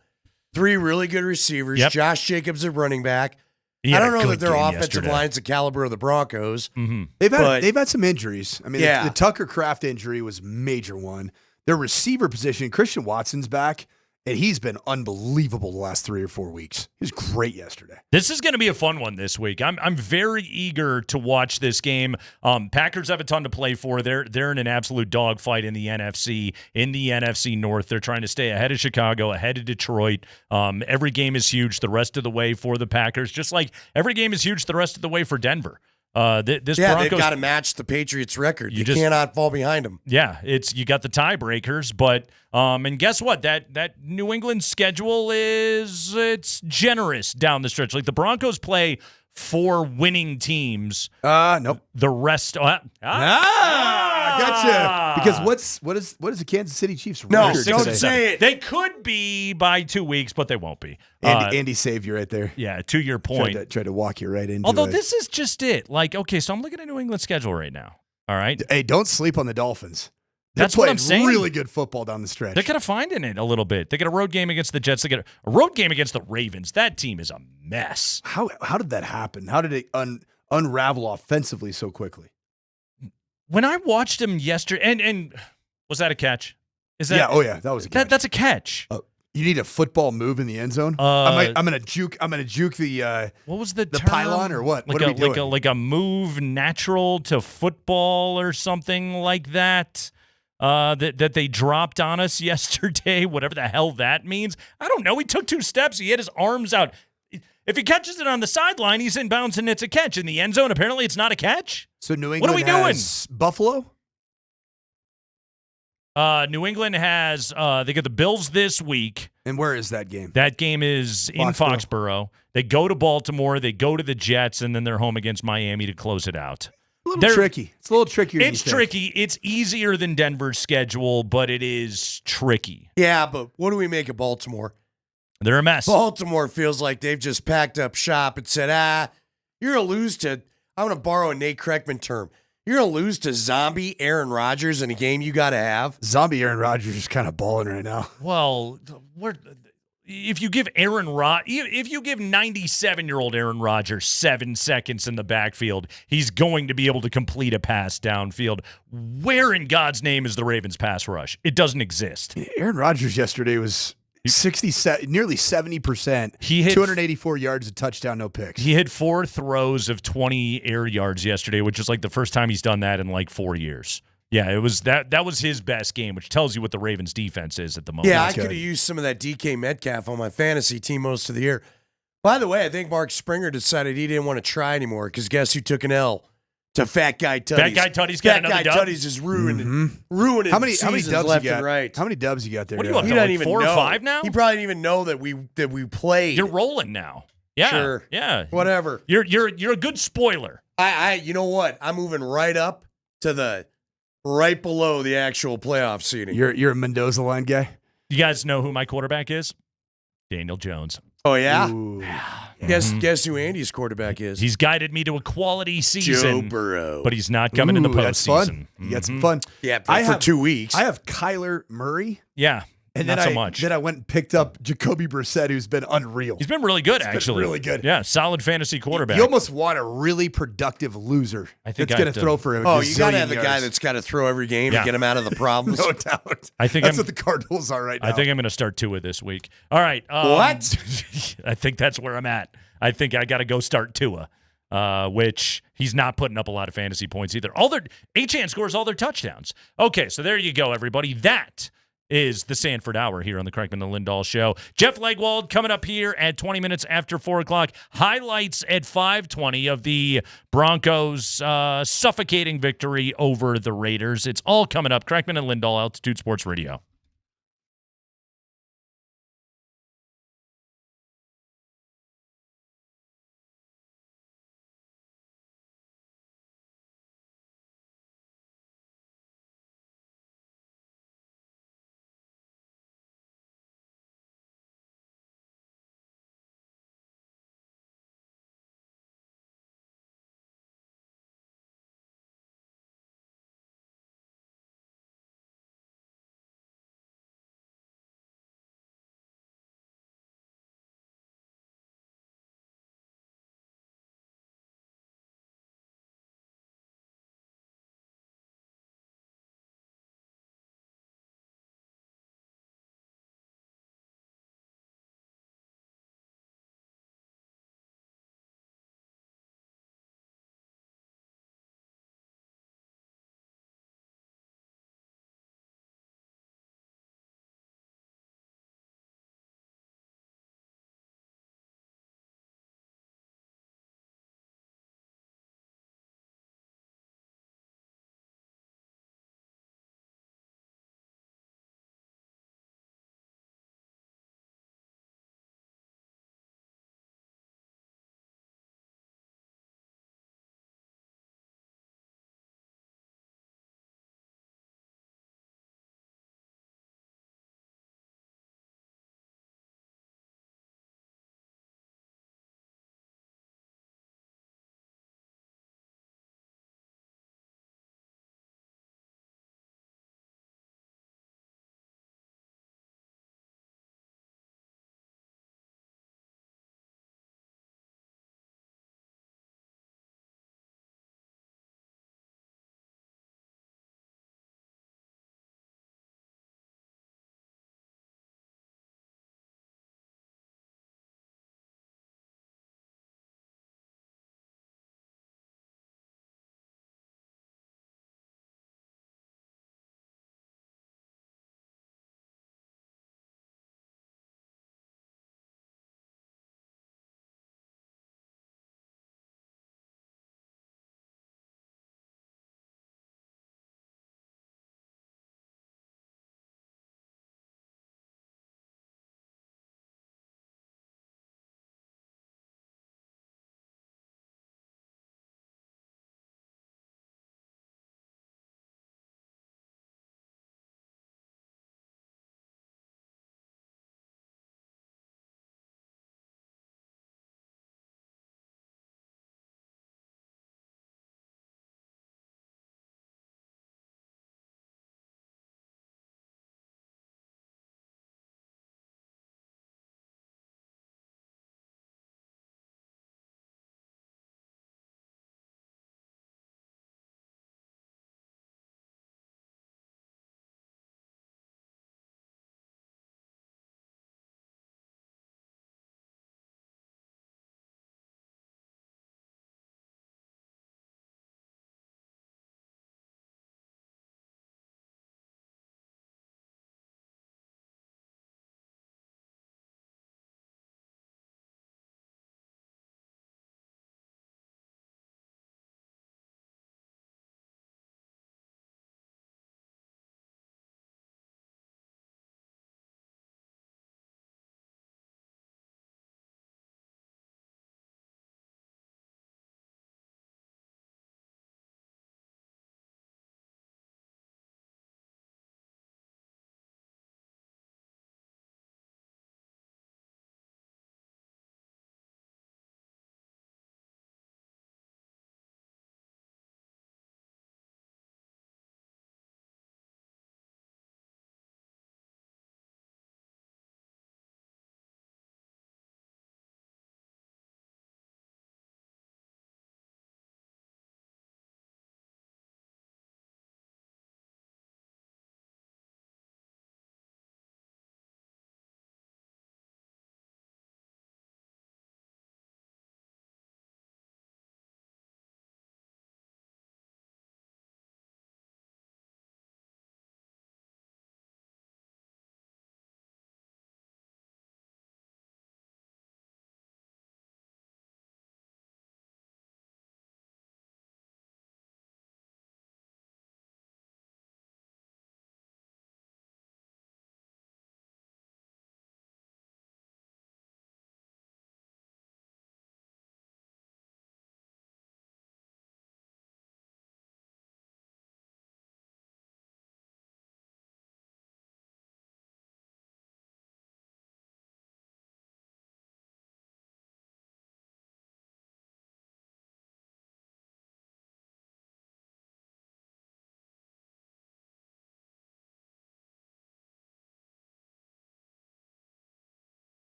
3 really good receivers. Yep. Josh Jacobs at running back. He I had don't a know good that their game offensive yesterday. line's the caliber of the Broncos. Mm-hmm. They've had some injuries. I mean, Yeah. the Tucker Kraft injury was a major one. Their receiver position, Christian Watson's back, and he's been unbelievable the last 3 or 4 weeks. He was great yesterday. This is going to be a fun one this week. I'm very eager to watch this game. Packers have a ton to play for. They're in an absolute dogfight in the NFC. In the NFC North, they're trying to stay ahead of Chicago, ahead of Detroit. Every game is huge the rest of the way for the Packers, just like every game is huge the rest of the way for Denver. This They've Broncos, got to match the Patriots' record. You just cannot fall behind them. Yeah, you got the tiebreakers, but and guess what? That New England schedule it's generous down the stretch. Like the Broncos play 4 winning teams. Nope. The rest. I gotcha. Because what is the Kansas City Chiefs No, record don't today? say it. They could be by 2 weeks, but they won't be. Andy saved you right there. Yeah, to your point. Tried to walk you right into Although it. this is just it. Like, okay, so I'm looking at New England's schedule right now. All right. Hey, don't sleep on the Dolphins. They're That's what I'm playing saying. Really good football down the stretch. They're kind of finding it a little bit. They got a road game against the Jets. They got a road game against the Ravens. That team is a mess. How did that happen? How did it unravel offensively so quickly? When I watched him yesterday, and was that a catch? Is that? Yeah. Oh yeah, that was a catch. That's a catch. You need a football move in the end zone. I'm gonna juke the. What was the term? pylon or what? Like What are we doing? like a move natural to football or something like that. That they dropped on us yesterday. Whatever the hell that means. I don't know. He took 2 steps. He had his arms out. If he catches it on the sideline, he's in bounds and it's a catch. In the end zone, apparently it's not a catch. So New England What are we doing? has Buffalo. New England has they got the Bills this week. And where is that game? That game is in Foxborough. They go to Baltimore, they go to the Jets, and then they're home against Miami to close it out. A little tricky. It's a little trickier. It's tricky. It's easier than Denver's schedule, but it is tricky. Yeah, but what do we make of Baltimore? They're a mess. Baltimore feels like they've just packed up shop and said, you're going to lose to, I'm going to borrow a Nate Kreckman term. You're going to lose to zombie Aaron Rodgers in a game you got to have. Zombie Aaron Rodgers is kind of balling right now. Well, if you give if you give 97-year-old Aaron Rodgers 7 seconds in the backfield, he's going to be able to complete a pass downfield. Where in God's name is the Ravens pass rush? It doesn't exist. Aaron Rodgers yesterday Nearly 70%. He hit 284 yards, a touchdown, no picks. He hit 4 throws of 20 air yards yesterday, which is like the first time he's done that in like 4 years. Yeah, it was that was his best game, which tells you what the Ravens defense is at the moment. Yeah, I could have used some of that DK Metcalf on my fantasy team most of the year. By the way, I think Mark Springer decided he didn't want to try anymore because guess who took an L? To Fat Guy Tutties. Fat Guy Tutties got another dub? Tutties is ruining How many seasons dubs left you got? and right. How many dubs you got there? What do you want? He doesn't Like even 4 or know. 5 now? He probably didn't even know that we played. You're rolling now. Yeah. Sure. Yeah. Whatever. You're a good spoiler. I you know what? I'm moving right up to right below the actual playoff seating. You're a Mendoza line guy? You guys know who my quarterback is? Daniel Jones. Oh yeah? Ooh. Guess who Andy's quarterback is? He's guided me to a quality season. Joe Burrow. But he's not coming in the That's fun. postseason. You got some fun. Yeah, for 2 weeks. I have Kyler Murray. Yeah. And not then so much. Then I went and picked up Jacoby Brissett, who's been unreal. He's been really good, He's been actually. really good. Yeah, solid fantasy quarterback. You almost want a really productive loser I think that's I going have to to- throw for a Oh, you got to gazillion have the guy yards. that's got to throw every game Yeah. to get him out of the problems. No doubt. I think that's I'm- what the Cardinals are right now. I think I'm going to start Tua this week. All right. What? I think that's where I'm at. I think I got to go start Tua, which he's not putting up a lot of fantasy points either. Achane scores all their touchdowns. Okay, so there you go, everybody. That is the Sanford Hour here on the Kreckman and Lindahl Show. Jeff Legwold coming up here at 20 minutes after 4 o'clock. Highlights at 5:20 of the Broncos' suffocating victory over the Raiders. It's all coming up. Kreckman and Lindahl, Altitude Sports Radio.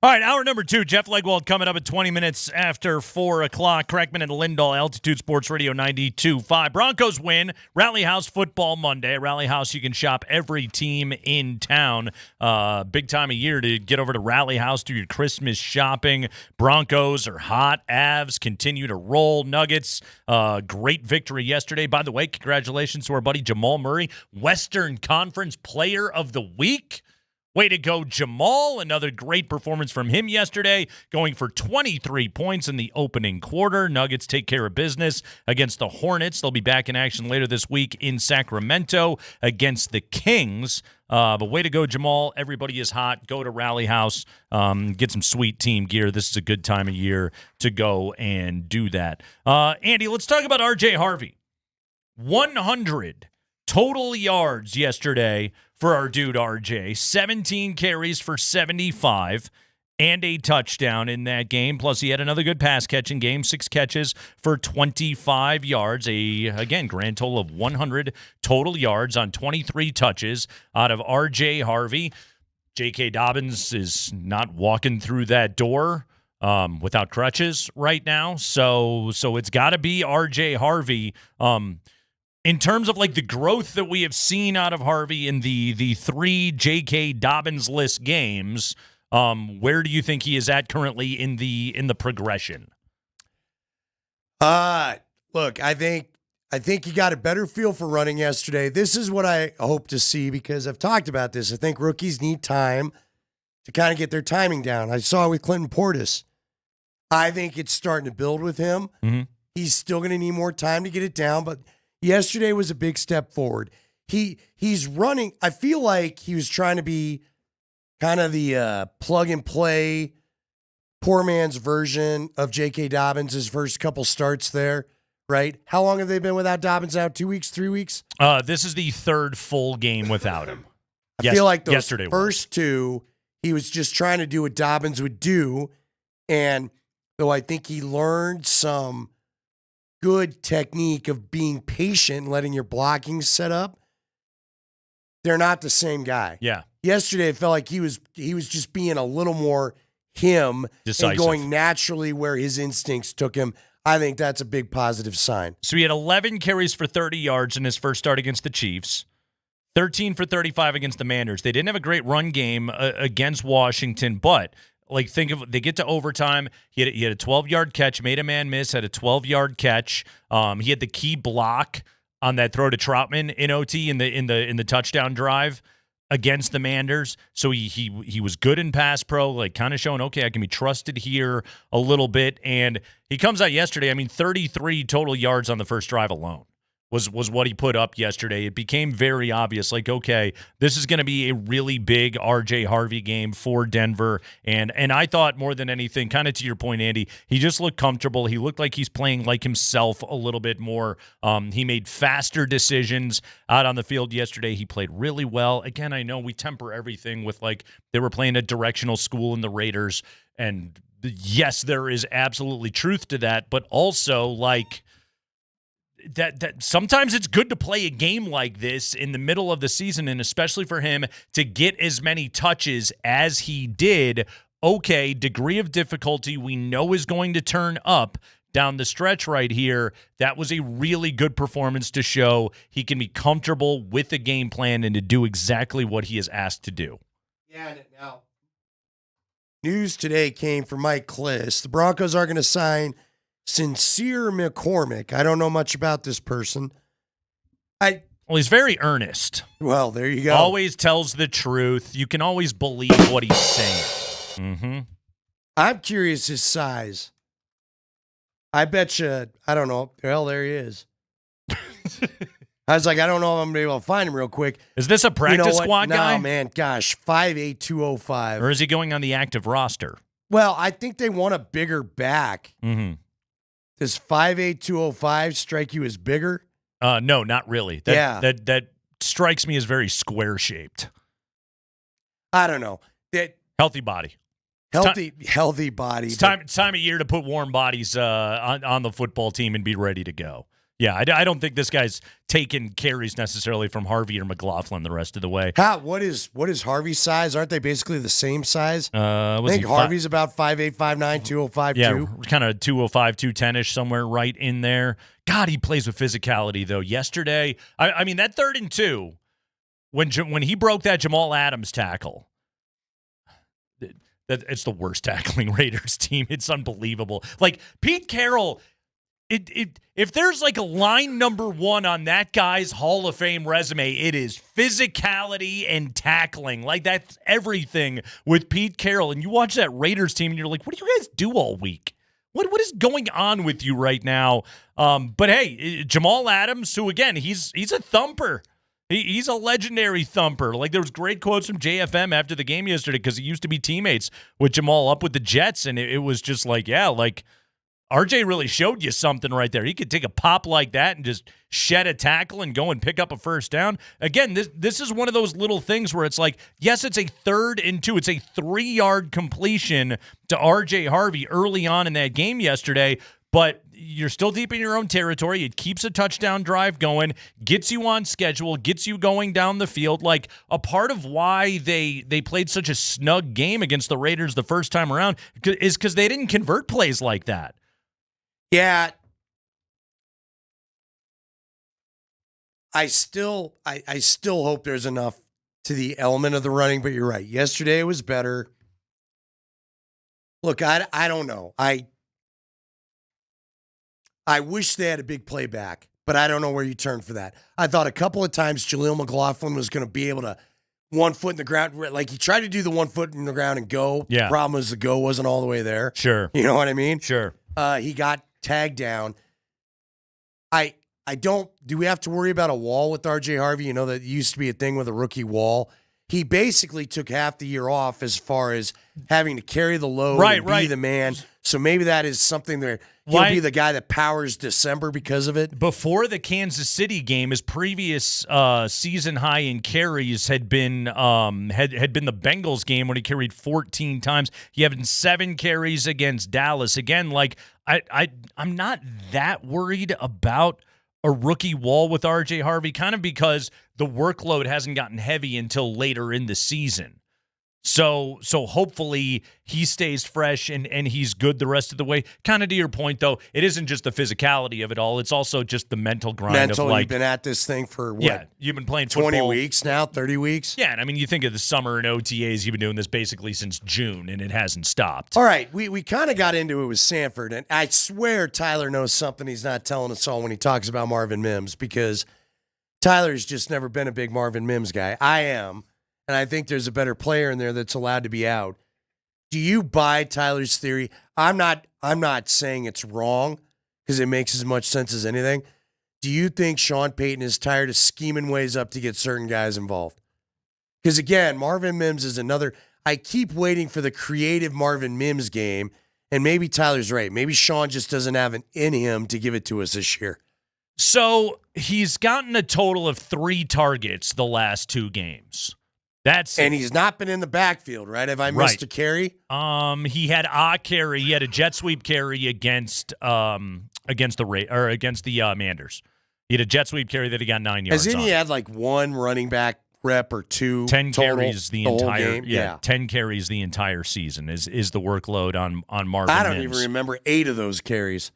All right, hour number 2, Jeff Legwold coming up at 20 minutes after 4 o'clock. Kreckman and Lindahl, Altitude Sports Radio 92.5. Broncos win. Rally House Football Monday. Rally House, you can shop every team in town. Big time of year to get over to Rally House, do your Christmas shopping. Broncos are hot. Avs continue to roll. Nuggets, great victory yesterday. By the way, congratulations to our buddy Jamal Murray, Western Conference Player of the Week. Way to go, Jamal. Another great performance from him yesterday, going for 23 points in the opening quarter. Nuggets take care of business against the Hornets. They'll be back in action later this week in Sacramento against the Kings. But way to go, Jamal. Everybody is hot. Go to Rally House. Get some sweet team gear. This is a good time of year to go and do that. Andy, let's talk about R.J. Harvey. 100 total yards yesterday for our dude RJ. 17 carries for 75 and a touchdown in that game. Plus, he had another good pass-catching game, 6 catches for 25 yards. Again, grand total of 100 total yards on 23 touches out of RJ Harvey. J.K. Dobbins is not walking through that door without crutches right now. So it's got to be RJ Harvey. In terms of like the growth that we have seen out of Harvey in the 3 J.K. Dobbins list games, where do you think he is at currently in the progression? Look, I think he got a better feel for running yesterday. This is what I hope to see because I've talked about this. I think rookies need time to kind of get their timing down. I saw it with Clinton Portis. I think it's starting to build with him. Mm-hmm. He's still going to need more time to get it down, but yesterday was a big step forward. He's running. I feel like he was trying to be kind of the plug and play, poor man's version of J.K. Dobbins, his first couple starts there, right? How long have they been without Dobbins out? 2 weeks, 3 weeks? This is the 3rd full game without him. I feel like those first 2, he was just trying to do what Dobbins would do. And though I think he learned some good technique of being patient and letting your blocking set up, they're not the same guy. Yeah. Yesterday, it felt like he was just being a little more him decisive and going naturally where his instincts took him. I think that's a big positive sign. So he had 11 carries for 30 yards in his first start against the Chiefs, 13 for 35 against the Manders. They didn't have a great run game against Washington, but like think of they get to overtime. He had a 12-yard catch, made a man miss, had a 12-yard catch. He had the key block on that throw to Troutman in OT in the touchdown drive against the Manders. So he was good in pass pro, like kind of showing, okay, I can be trusted here a little bit. And he comes out yesterday, 33 total yards on the first drive alone was what he put up yesterday. It became very obvious, like, okay, this is going to be a really big RJ Harvey game for Denver. And I thought more than anything, kind of to your point, Andy, he just looked comfortable. He looked like he's playing like himself a little bit more. He made faster decisions out on the field yesterday. He played really well. Again, I know we temper everything with like they were playing a directional school in the Raiders. And yes, there is absolutely truth to that, but also like that sometimes it's good to play a game like this in the middle of the season, and especially for him to get as many touches as he did. Okay, degree of difficulty we know is going to turn up down the stretch right here. That was a really good performance to show he can be comfortable with the game plan and to do exactly what he is asked to do. Yeah, now news today came from Mike Kliss. The Broncos are going to sign Sincere McCormick. I don't know much about this person. Well, he's very earnest. Well, there you go. Always tells the truth. You can always believe what he's saying. Mm-hmm. I'm curious his size. I bet you, I don't know. Hell, there he is. I was like, I don't know if I'm going to be able to find him real quick. Is this a practice squad guy? No, man. Gosh, 5'8", 205. Or is he going on the active roster? Well, I think they want a bigger back. Mm-hmm. Does 5'8", 205 strike you as bigger? No, not really. That strikes me as very square-shaped. I don't know. Healthy body. Healthy body. It's time of year to put warm bodies on the football team and be ready to go. Yeah, I don't think this guy's taking carries necessarily from Harvey or McLaughlin the rest of the way. What is Harvey's size? Aren't they basically the same size? I think Harvey's about 5'8", 5'9", 205, Yeah, kind of 205, 210-ish, somewhere right in there. God, he plays with physicality, though. Yesterday, I mean, that 3rd and 2, when he broke that Jamal Adams tackle, it's the worst tackling Raiders team. It's unbelievable. Like, Pete Carroll... If there's like a line number 1 on that guy's Hall of Fame resume, it is physicality and tackling. Like, that's everything with Pete Carroll. And you watch that Raiders team and you're like, what do you guys do all week? What is going on with you right now? But hey, Jamal Adams, who again, he's a thumper. He's a legendary thumper. Like, there was great quotes from JFM after the game yesterday because he used to be teammates with Jamal up with the Jets, and it was just like, yeah, like, RJ really showed you something right there. He could take a pop like that and just shed a tackle and go and pick up a first down. Again, this is one of those little things where it's like, yes, it's a 3rd and 2. It's a 3-yard completion to RJ Harvey early on in that game yesterday, but you're still deep in your own territory. It keeps a touchdown drive going, gets you on schedule, gets you going down the field. Like, a part of why they played such a snug game against the Raiders the first time around is because they didn't convert plays like that. Yeah. I still hope there's enough to the element of the running, but you're right. Yesterday it was better. Look, I don't know. I wish they had a big play back, but I don't know where you turn for that. I thought a couple of times Jaleel McLaughlin was going to be able to 1 foot in the ground. Like, he tried to do the 1 foot in the ground and go. Yeah. The problem was the go wasn't all the way there. Sure. You know what I mean? Sure. He got tagged down. Do we have to worry about a wall with RJ Harvey? You know, that used to be a thing with a rookie wall. He basically took half the year off as far as having to carry the load and be the man. So maybe that is something that he'll be the guy that powers December because of it. Before the Kansas City game, his previous season high in carries had been the Bengals game when he carried 14 times. He had 7 carries against Dallas. Again, like, I'm not that worried about a rookie wall with RJ Harvey, kind of because the workload hasn't gotten heavy until later in the season. So hopefully he stays fresh and he's good the rest of the way. Kind of to your point, though, it isn't just the physicality of it all. It's also just the mental grind of, like, you've been at this thing for, what? Yeah, you've been playing 20 football. weeks now, 30 weeks? Yeah, and I mean, you think of the summer and OTAs, you've been doing this basically since June, and it hasn't stopped. All right, we kind of got into it with Sanford, and I swear Tyler knows something he's not telling us all when he talks about Marvin Mims, because Tyler's just never been a big Marvin Mims guy. I am. And I think there's a better player in there that's allowed to be out. Do you buy Tyler's theory? I'm not saying it's wrong because it makes as much sense as anything. Do you think Sean Payton is tired of scheming ways up to get certain guys involved? Because again, Marvin Mims is another. I keep waiting for the creative Marvin Mims game, and maybe Tyler's right. Maybe Sean just doesn't have it in him to give it to us this year. So he's gotten a total of 3 targets the last 2 games. And he's not been in the backfield, right? Have I missed a carry? He had a carry. He had a jet sweep carry against the Manders. He had a jet sweep carry that he got 9 yards. Hasn't he had like 1 running back rep or 2? 10 total, carries the entire game? Yeah, 10 carries the entire season is the workload on Marvin I don't Mims. even remember 8 of those carries.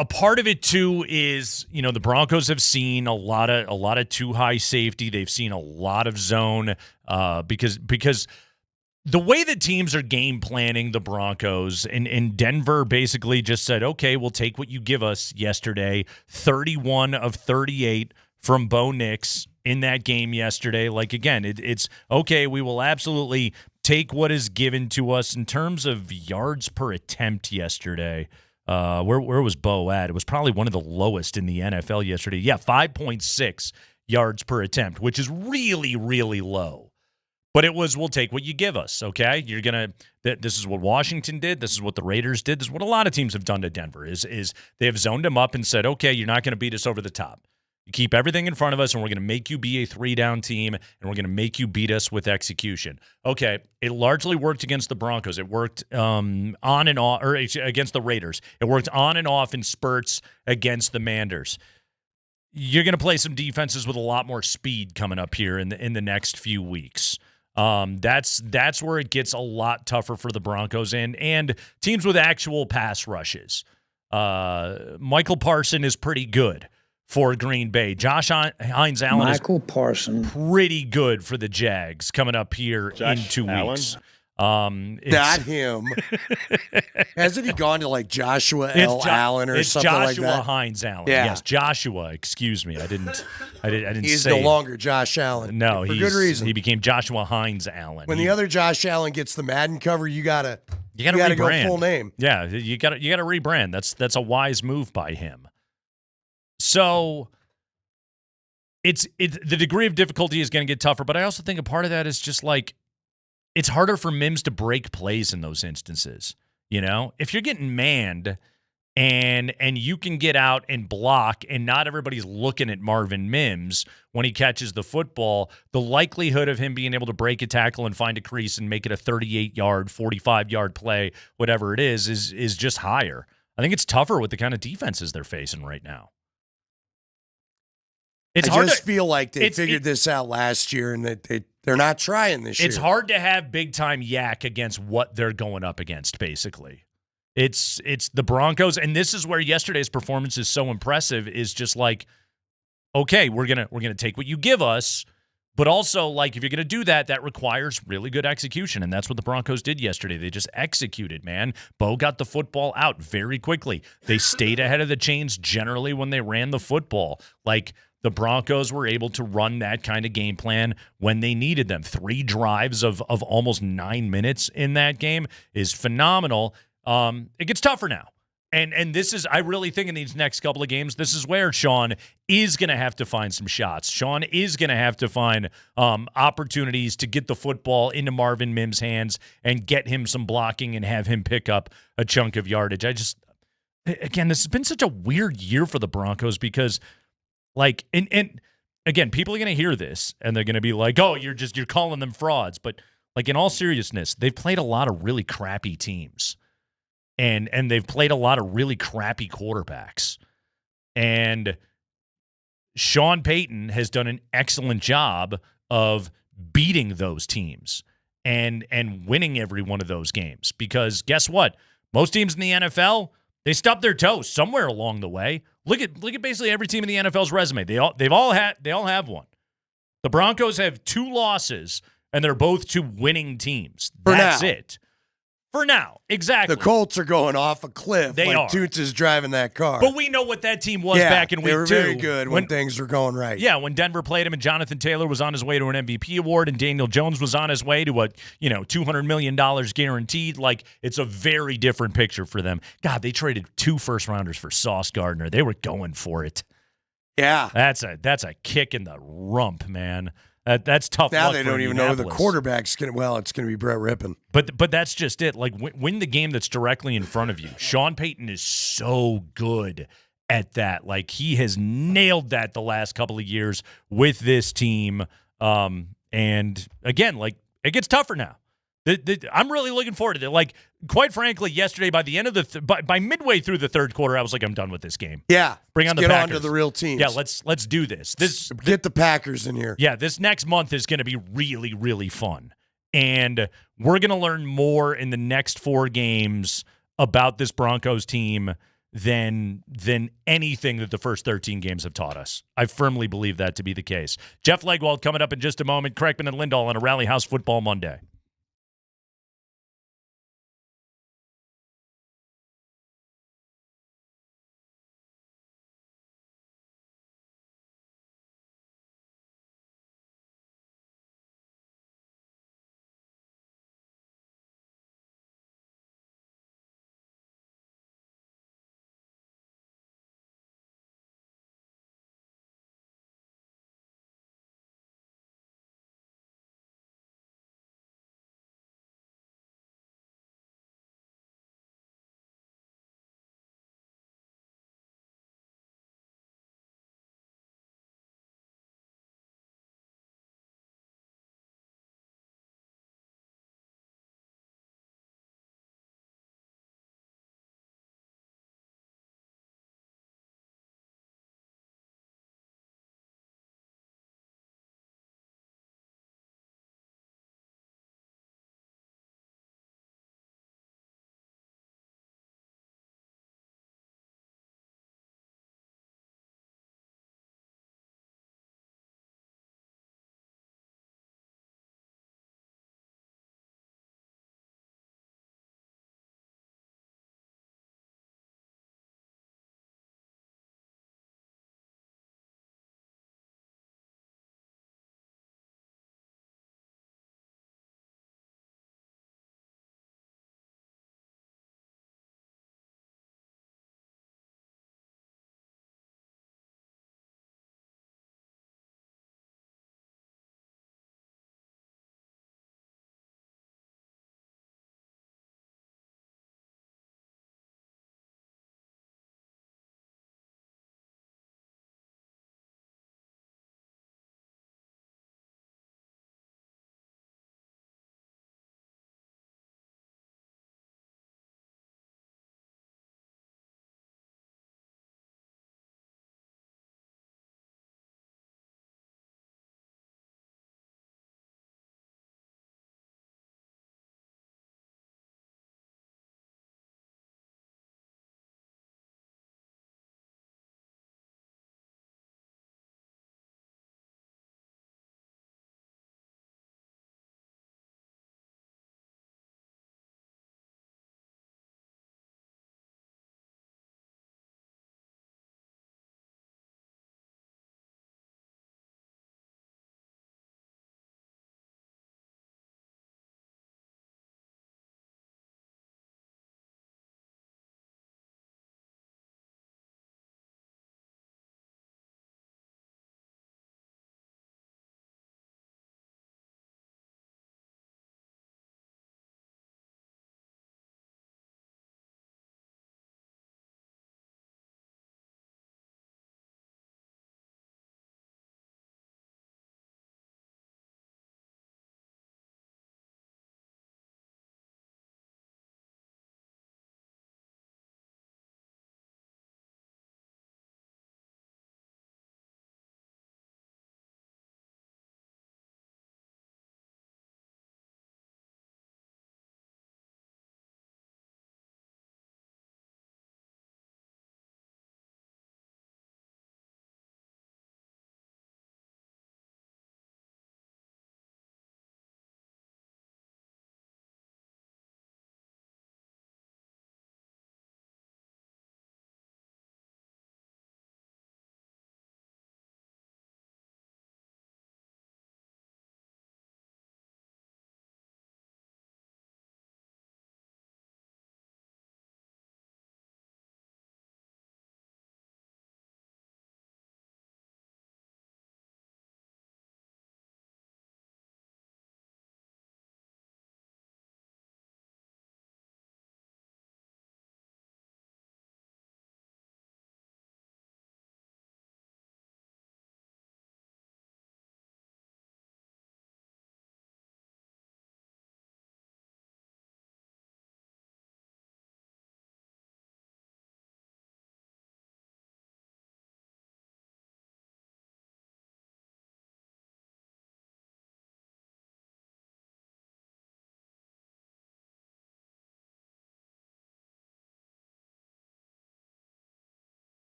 A part of it too is, the Broncos have seen a lot of too high safety. They've seen a lot of zone because the way that teams are game planning the Broncos, and Denver basically just said, okay, we'll take what you give us yesterday. 31 of 38 from Bo Nix in that game yesterday. Like, again, it's okay, we will absolutely take what is given to us in terms of yards per attempt yesterday. Where was Bo at? It was probably one of the lowest in the NFL yesterday. Yeah, 5.6 yards per attempt, which is really, really low. But it was, we'll take what you give us, okay? This is what Washington did. This is what the Raiders did. This is what a lot of teams have done to Denver, is they have zoned him up and said, okay, you're not going to beat us over the top. You keep everything in front of us, and we're going to make you be a 3-down team, and we're going to make you beat us with execution. Okay, it largely worked against the Broncos. It worked on and off, or against the Raiders. It worked on and off in spurts against the Manders. you're going to play some defenses with a lot more speed coming up here in the next few weeks. That's where it gets a lot tougher for the Broncos and teams with actual pass rushes. Michael Parson is pretty good for Green Bay. Josh Hines-Allen is pretty good for the Jags coming up here in 2 weeks. Not him. Hasn't he gone to like Joshua L. Allen or something like that? Joshua Hines-Allen. Yeah. Yes, Joshua. Excuse me. I didn't He's say. no longer Josh Allen. No, for good reason. He became Joshua Hines-Allen. When the other Josh Allen gets the Madden cover, you gotta rebrand. go full name. Yeah, you gotta rebrand. That's a wise move by him. So the degree of difficulty is going to get tougher, but I also think a part of that is just like it's harder for Mims to break plays in those instances. You know, if you're getting manned and you can get out and block and not everybody's looking at Marvin Mims when he catches the football, the likelihood of him being able to break a tackle and find a crease and make it a 38-yard, 45-yard play, whatever it is just higher. I think it's tougher with the kind of defenses they're facing right now. I just feel like they figured this out last year and that they're not trying this year. It's hard to have big-time yak against what they're going up against, basically. It's the Broncos, and this is where yesterday's performance is so impressive, is just like, okay, we're gonna take what you give us, but also, like, if you're gonna do that, that requires really good execution, and that's what the Broncos did yesterday. They just executed, man. Bo got the football out very quickly. They stayed ahead of the chains generally when they ran the football. Like, the Broncos were able to run that kind of game plan when they needed them. 3 drives of almost 9 minutes in that game is phenomenal. It gets tougher now. And this is, I really think in these next couple of games, this is where Sean is going to have to find some shots. Sean is going to have to find opportunities to get the football into Marvin Mims' hands and get him some blocking and have him pick up a chunk of yardage. Again, this has been such a weird year for the Broncos because, like, and again, people are going to hear this and they're going to be like, oh, you're calling them frauds. But, like, in all seriousness, they've played a lot of really crappy teams. And they've played a lot of really crappy quarterbacks. And Sean Payton has done an excellent job of beating those teams and winning every one of those games. Because guess what? Most teams in the NFL, they stub their toes somewhere along the way. Look at basically every team in the NFL's resume. They all have one. The Broncos have 2 losses, and they're both to winning teams. That's it. For now, exactly. The Colts are going off a cliff. They are. Toots is driving that car. But we know what that team was back in week 2. They were very good when things were going right. Yeah, when Denver played him and Jonathan Taylor was on his way to an MVP award and Daniel Jones was on his way to a, $200 million guaranteed. Like, it's a very different picture for them. God, they traded 2 first-rounders for Sauce Gardner. They were going for it. Yeah. That's a kick in the rump, man. That's tough. Now luck they for don't even know who the Indianapolis. quarterback's going to. Well, it's going to be Brett Rippon. But that's just it. Like, win the game that's directly in front of you. Sean Payton is so good at that. Like, he has nailed that the last couple of years with this team. And again, like, it gets tougher now. I'm really looking forward to it. Like, quite frankly, yesterday by the end of by midway through the third quarter, I was like, I'm done with this game. Yeah, bring on the Packers. Packers. Get on to the real teams. Yeah, let's do this. Get the Packers in here. Yeah, this next month is going to be really, really fun, and we're going to learn more in the next 4 games about this Broncos team than anything that the first 13 games have taught us. I firmly believe that to be the case. Jeff Legwold coming up in just a moment. Kreckman and Lindahl on a Rally House Football Monday.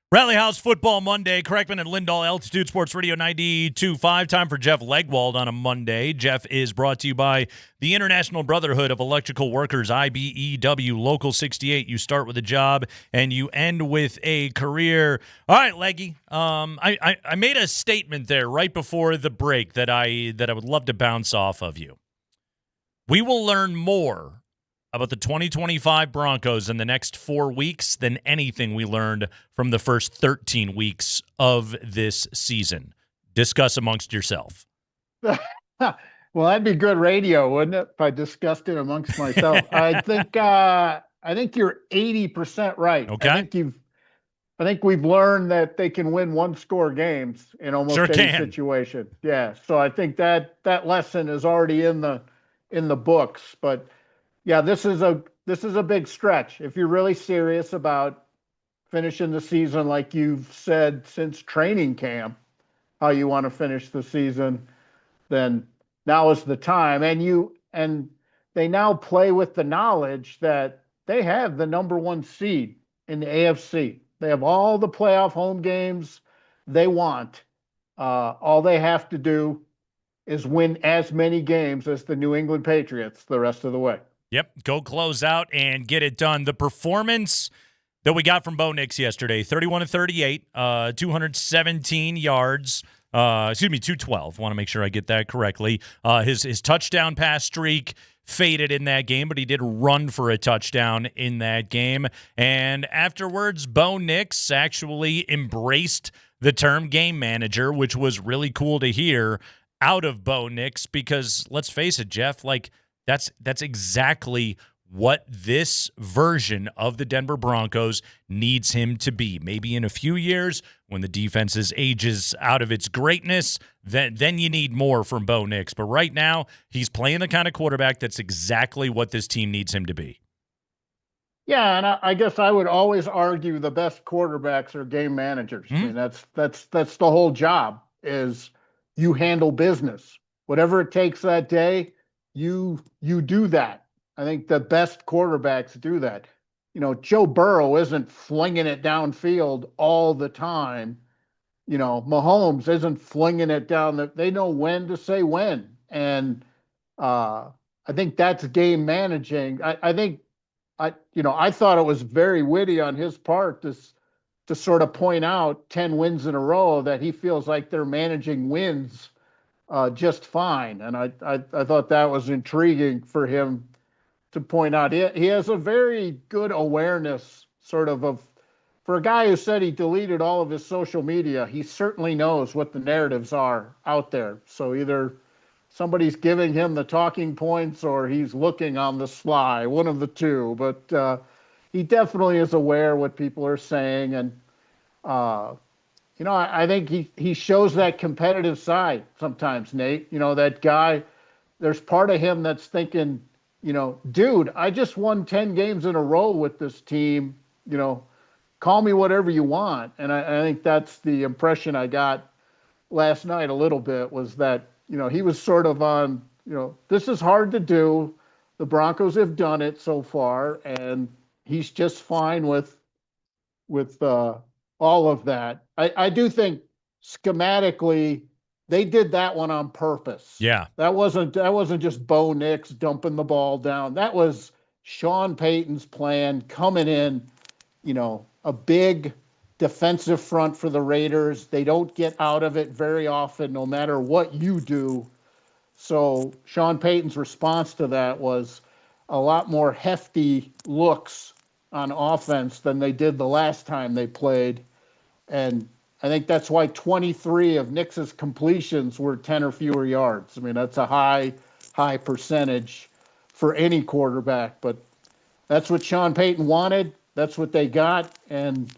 Rally House Football Monday, Kreckman and Lindahl, Altitude Sports Radio 92.5. Time for Jeff Legwald on a Monday. Jeff is brought to you by the International Brotherhood of Electrical Workers, IBEW, Local 68. You start with a job and you end with a career. All right, Leggy. I made a statement there right before the break that I would love to bounce off of you. We will learn more about the 2025 Broncos in the next 4 weeks than anything we learned from the first 13 weeks of this season. Discuss amongst yourself. Well, that'd be good radio, wouldn't it, if I discussed it amongst myself? I think you're 80% right. Okay. I think we've learned that they can win one-score games in almost any situation. Yeah. So I think that lesson is already in the books, but yeah, this is a big stretch. If you're really serious about finishing the season like you've said since training camp, how you want to finish the season, then now is the time. And they now play with the knowledge that they have the number 1 seed in the AFC. They have all the playoff home games they want. All they have to do is win as many games as the New England Patriots the rest of the way. Yep, go close out and get it done. The performance that we got from Bo Nix yesterday, 31-38, 217 yards. 212. Want to make sure I get that correctly. His touchdown pass streak faded in that game, but he did run for a touchdown in that game. And afterwards, Bo Nix actually embraced the term game manager, which was really cool to hear out of Bo Nix because, let's face it, Jeff, that's exactly what this version of the Denver Broncos needs him to be. Maybe in a few years when the defense ages out of its greatness, then you need more from Bo Nix. But right now, he's playing the kind of quarterback that's exactly what this team needs him to be. Yeah, and I guess I would always argue the best quarterbacks are game managers. I mean, that's the whole job is you handle business. Whatever it takes that day, you do that. I think the best quarterbacks do that. You know, Joe Burrow isn't flinging it downfield all the time. You know, Mahomes isn't flinging it down. They know when to say when. And I think that's game managing. I thought it was very witty on his part to sort of point out 10 wins in a row that he feels like they're managing wins just fine. And I thought that was intriguing for him to point out. He has a very good awareness sort of for a guy who said he deleted all of his social media, he certainly knows what the narratives are out there. So either somebody's giving him the talking points or he's looking on the sly, one of the two. But he definitely is aware what people are saying. And, I think he shows that competitive side sometimes, Nate. You know, that guy, there's part of him that's thinking, dude, I just won 10 games in a row with this team. Call me whatever you want. And I think that's the impression I got last night a little bit was that, he was sort of on, this is hard to do. The Broncos have done it so far, and he's just fine with all of that. I do think schematically they did that one on purpose. Yeah. That wasn't just Bo Nix dumping the ball down. That was Sean Payton's plan coming in, a big defensive front for the Raiders. They don't get out of it very often, no matter what you do. So Sean Payton's response to that was a lot more hefty looks on offense than they did the last time they played. And I think that's why 23 of Nix's completions were 10 or fewer yards. I mean, that's a high percentage for any quarterback, but that's what Sean Payton wanted. That's what they got. And,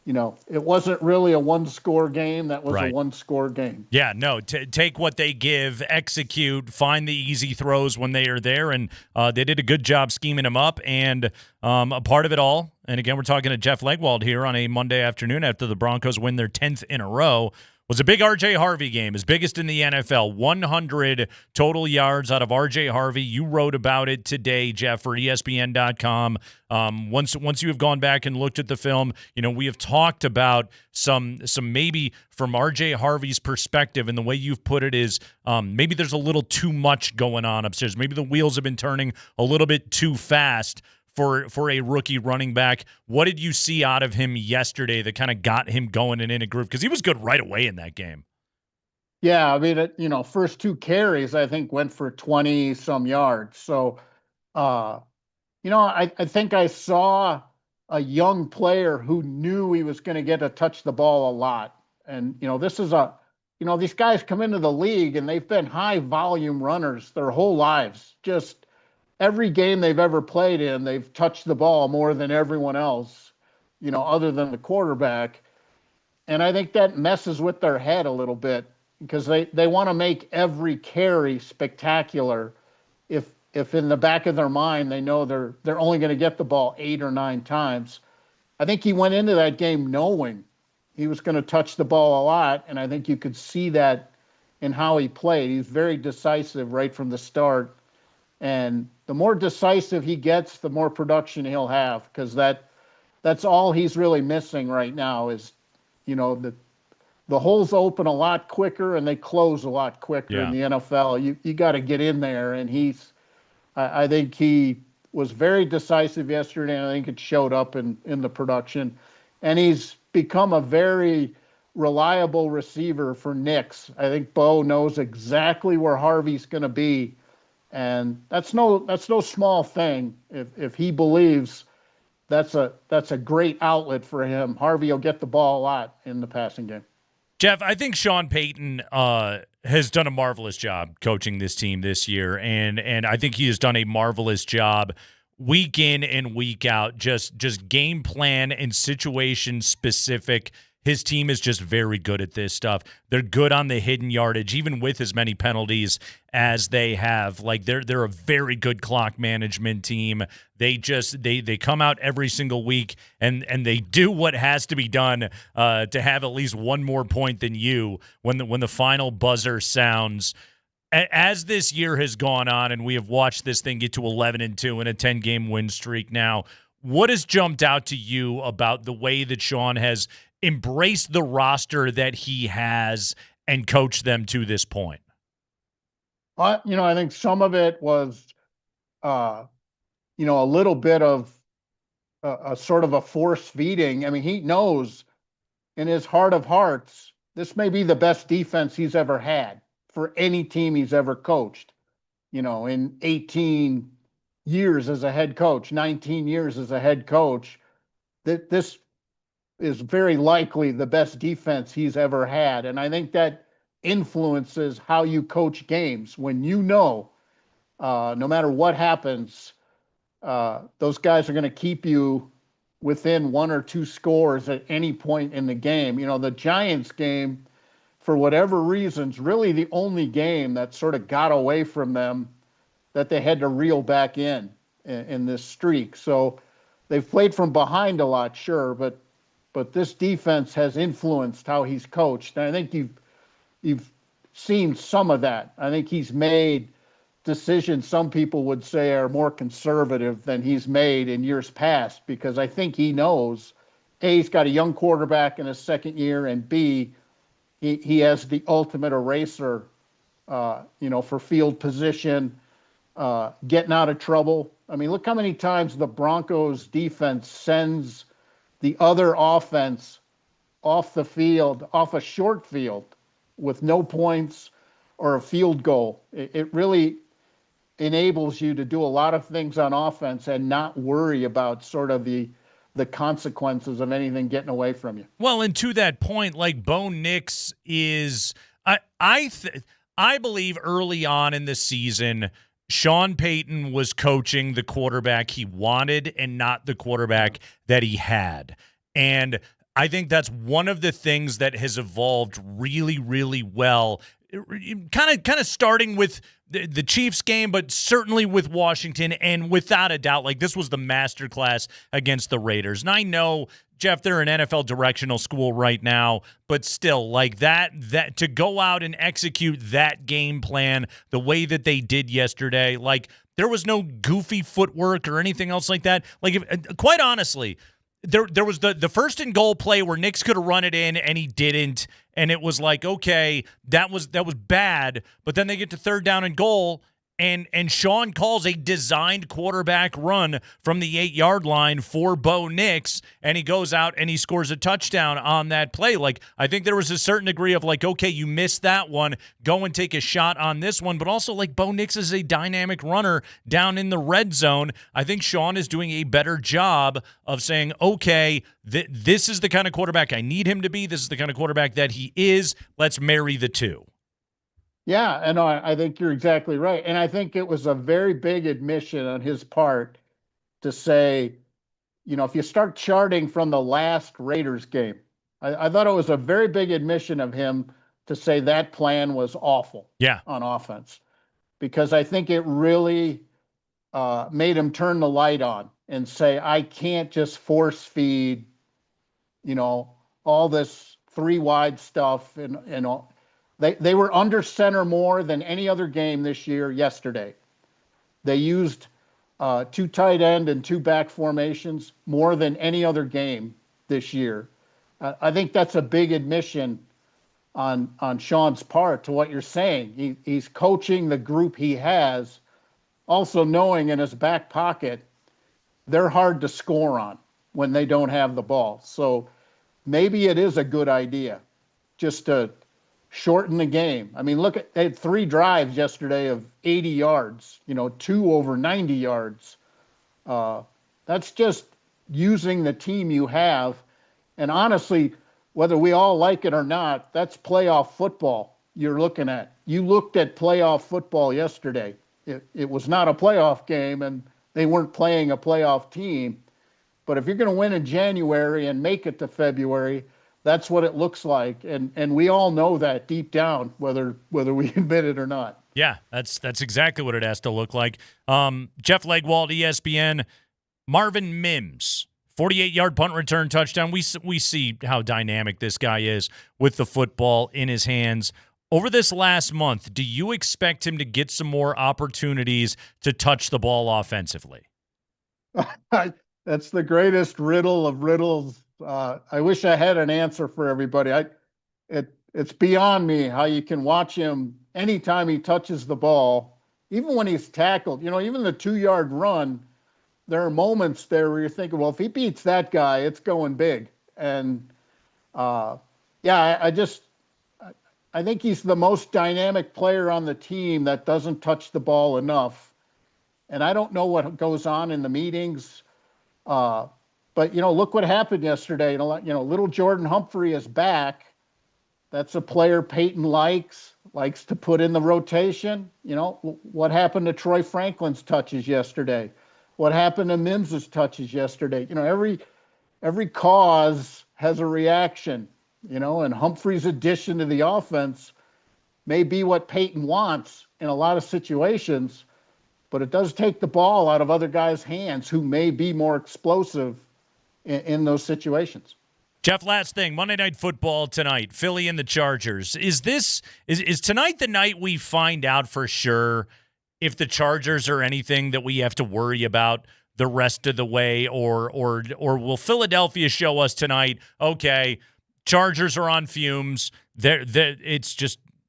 it wasn't really a one-score game. That was right. A one-score game. Yeah, no, take what they give, execute, find the easy throws when they are there, and they did a good job scheming them up. And a part of it all, and again, we're talking to Jeff Legwald here on a Monday afternoon after the Broncos win their 10th in a row, was a big R.J. Harvey game, his biggest in the NFL, 100 total yards out of R.J. Harvey. You wrote about it today, Jeff, for ESPN.com. Once you have gone back and looked at the film, we have talked about some maybe from R.J. Harvey's perspective, and the way you've put it is maybe there's a little too much going on upstairs. Maybe the wheels have been turning a little bit too fast for a rookie running back. What did you see out of him yesterday that kind of got him going and in a groove? Because he was good right away in that game. Yeah, I mean, first 2 carries, I think, went for 20-some yards. So, I think I saw a young player who knew he was going to get to touch the ball a lot. And, this is these guys come into the league and they've been high-volume runners their whole lives. Just every game they've ever played in, they've touched the ball more than everyone else, other than the quarterback. And I think that messes with their head a little bit because they want to make every carry spectacular. If in the back of their mind they know they're only going to get the ball 8 or 9 times. I think he went into that game knowing he was going to touch the ball a lot, and I think you could see that in how he played. He's very decisive right from the start. And the more decisive he gets, the more production he'll have, because that's all he's really missing right now is, the holes open a lot quicker and they close a lot quicker in the NFL. You got to get in there, and I think he was very decisive yesterday, and I think it showed up in the production. And he's become a very reliable receiver for Knicks. I think Bo knows exactly where Harvey's going to be. And that's no small thing. If he believes that's a great outlet for him, Harvey will get the ball a lot in the passing game. Jeff, I think Sean Payton has done a marvelous job coaching this team this year, and I think he has done a marvelous job week in and week out, just game plan and situation specific. His team is just very good at this stuff. They're good on the hidden yardage, even with as many penalties as they have. Like they're a very good clock management team. They come out every single week and they do what has to be done to have at least one more point than you when the final buzzer sounds. As this year has gone on and we have watched this thing get to 11-2 and a 10-game win streak now, what has jumped out to you about the way that Sean has embraced the roster that he has and coached them to this point? I think some of it was, a little bit of a sort of a force feeding. I mean, he knows in his heart of hearts, this may be the best defense he's ever had for any team he's ever coached, in 18 years as a head coach, 19 years as a head coach. This is very likely the best defense he's ever had. And I think that influences how you coach games. When no matter what happens, those guys are going to keep you within 1 or 2 scores at any point in the game. The Giants game, for whatever reasons, really the only game that sort of got away from them that they had to reel back in this streak. So they've played from behind a lot, sure, but this defense has influenced how he's coached. And I think you've seen some of that. I think he's made decisions some people would say are more conservative than he's made in years past, because I think he knows, A, he's got a young quarterback in his second year, and B, he has the ultimate eraser, for field position, getting out of trouble. I mean, look how many times the Broncos defense sends the other offense off the field, off a short field with no points or a field goal. It really enables you to do a lot of things on offense and not worry about sort of the consequences of anything getting away from you. Well, and to that point, like Bo Nix is, I believe early on in the season, Sean Payton was coaching the quarterback he wanted and not the quarterback that he had. And I think that's one of the things that has evolved really, really well, kind of starting with the Chiefs game, but certainly with Washington, and without a doubt, like this was the masterclass against the Raiders. And I know Jeff, they're an NFL directional school right now, but still, like that to go out and execute that game plan the way that they did yesterday, like there was no goofy footwork or anything else like that. Like, quite honestly, there was the first and goal play where Nix could have run it in and he didn't, and it was like, okay, that was bad. But then they get to third down and goal. And Sean calls a designed quarterback run from the 8-yard line for Bo Nix, and he goes out and he scores a touchdown on that play. Like, I think there was a certain degree of like, okay, you missed that one, go and take a shot on this one. But also, like, Bo Nix is a dynamic runner down in the red zone. I think Sean is doing a better job of saying, okay, this is the kind of quarterback I need him to be. This is the kind of quarterback that he is. Let's marry the two. Yeah, and I think you're exactly right. And I think it was a very big admission on his part to say, if you start charting from the last Raiders game, I thought it was a very big admission of him to say that plan was awful on offense. Because I think it really made him turn the light on and say, I can't just force feed, all this 3-wide stuff and all. They were under center more than any other game this year yesterday. They used 2 tight end and 2 back formations more than any other game this year. I think that's a big admission on Sean's part to what you're saying. He's coaching the group he has, also knowing in his back pocket they're hard to score on when they don't have the ball. So maybe it is a good idea just to shorten the game. I mean, look, they had 3 drives yesterday of 80 yards, 2 over 90 yards. That's just using the team you have. And honestly, whether we all like it or not, that's playoff football you're looking at. You looked at playoff football yesterday. It was not a playoff game, and they weren't playing a playoff team. But if you're going to win in January and make it to February, that's what it looks like, and we all know that deep down, whether we admit it or not. Yeah, that's exactly what it has to look like. Jeff Legwald, ESPN, Marvin Mims, 48-yard punt return touchdown. We see how dynamic this guy is with the football in his hands. Over this last month, do you expect him to get some more opportunities to touch the ball offensively? That's the greatest riddle of riddles. I wish I had an answer for everybody. It's beyond me how you can watch him anytime he touches the ball, even when he's tackled. Even the 2-yard run, there are moments there where you're thinking, well, if he beats that guy, it's going big. And I think he's the most dynamic player on the team that doesn't touch the ball enough. And I don't know what goes on in the meetings. But, look what happened yesterday. Little Jordan Humphrey is back. That's a player Peyton likes to put in the rotation. What happened to Troy Franklin's touches yesterday? What happened to Mims's touches yesterday? Every cause has a reaction, and Humphrey's addition to the offense may be what Peyton wants in a lot of situations, but it does take the ball out of other guys' hands who may be more explosive in those situations. Jeff, last thing, Monday Night Football tonight, Philly and the Chargers. Is tonight the night we find out for sure if the Chargers are anything that we have to worry about the rest of the way, or will Philadelphia show us tonight, okay, Chargers are on fumes,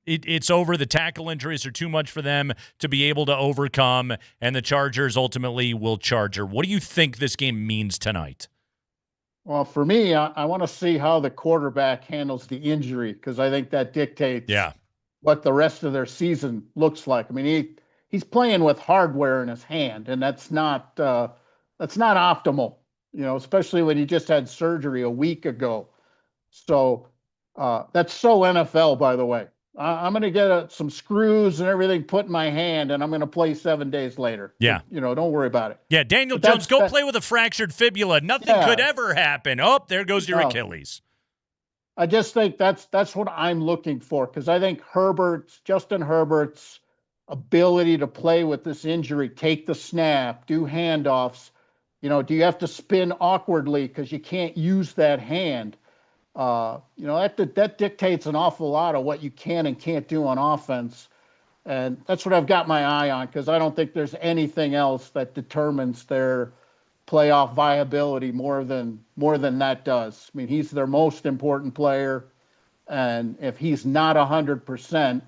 it's over, the tackle injuries are too much for them to be able to overcome, and the Chargers ultimately will charger. What do you think this game means tonight? Well, for me, I want to see how the quarterback handles the injury, because I think that dictates what the rest of their season looks like. I mean, he's playing with hardware in his hand, and that's not optimal, especially when he just had surgery a week ago. So that's so NFL, by the way. I'm going to get some screws and everything put in my hand, and I'm going to play 7 days later. Yeah. Don't worry about it. Yeah, Daniel Jones, go play with a fractured fibula. Nothing could ever happen. Oh, there goes your Achilles. I just think that's what I'm looking for, because I think Justin Herbert's ability to play with this injury, take the snap, do handoffs, do you have to spin awkwardly because you can't use that hand? That dictates an awful lot of what you can and can't do on offense. And that's what I've got my eye on, because I don't think there's anything else that determines their playoff viability more than that does. I mean, he's their most important player, and if he's not 100%,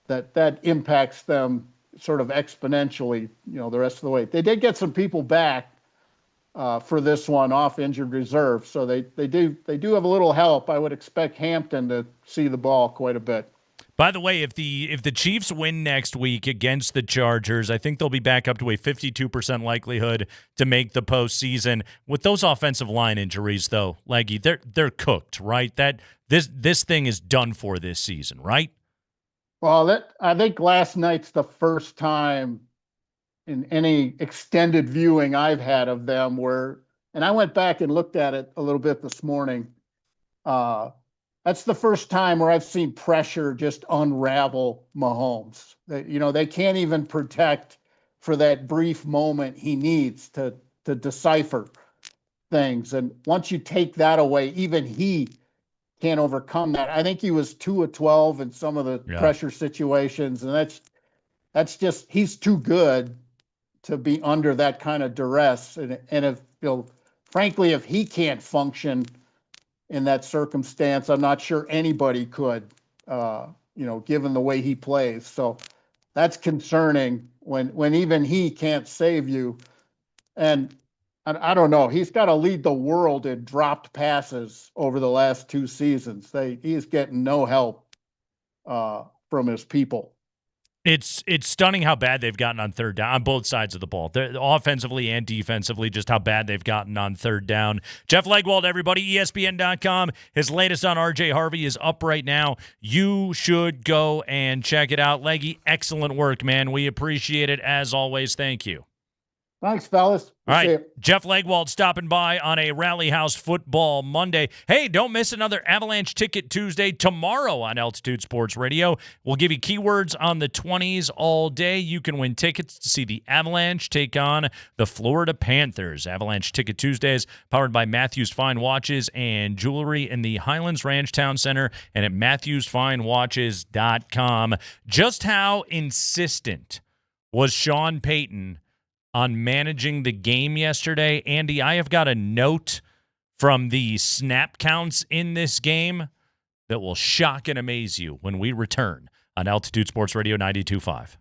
that impacts them sort of exponentially, the rest of the way. They did get some people back for this one off injured reserve, so they do have a little help. I would expect Hampton to see the ball quite a bit. By the way, if the Chiefs win next week against the Chargers, I think they'll be back up to a 52% likelihood to make the postseason. With those offensive line injuries, though, Leggy, they're cooked, right? This thing is done for this season, right? Well, I think last night's the first time in any extended viewing I've had of them and I went back and looked at it a little bit this morning. That's the first time where I've seen pressure just unravel Mahomes. They can't even protect for that brief moment he needs to decipher things. And once you take that away, even he can't overcome that. I think he was 2 of 12 in some of the pressure situations, and that's just, he's too good to be under that kind of duress. And if frankly, if he can't function in that circumstance, I'm not sure anybody could, given the way he plays. So that's concerning when even he can't save you. And I don't know, he's got to lead the world in dropped passes over the last 2 seasons. He's getting no help from his people. It's stunning how bad they've gotten on third down on both sides of the ball, offensively and defensively, just how bad they've gotten on third down. Jeff Legwold, everybody, ESPN.com. His latest on R.J. Harvey is up right now. You should go and check it out. Leggy, excellent work, man. We appreciate it as always. Thank you. Thanks, fellas. All right, Jeff Legwold stopping by on a Rally House Football Monday. Hey, don't miss another Avalanche Ticket Tuesday tomorrow on Altitude Sports Radio. We'll give you keywords on the 20s all day. You can win tickets to see the Avalanche take on the Florida Panthers. Avalanche Ticket Tuesdays powered by Matthews Fine Watches and Jewelry in the Highlands Ranch Town Center and at MatthewsFineWatches.com. Just how insistent was Sean Payton on managing the game yesterday? Andy, I have got a note from the snap counts in this game that will shock and amaze you when we return on Altitude Sports Radio 92.5.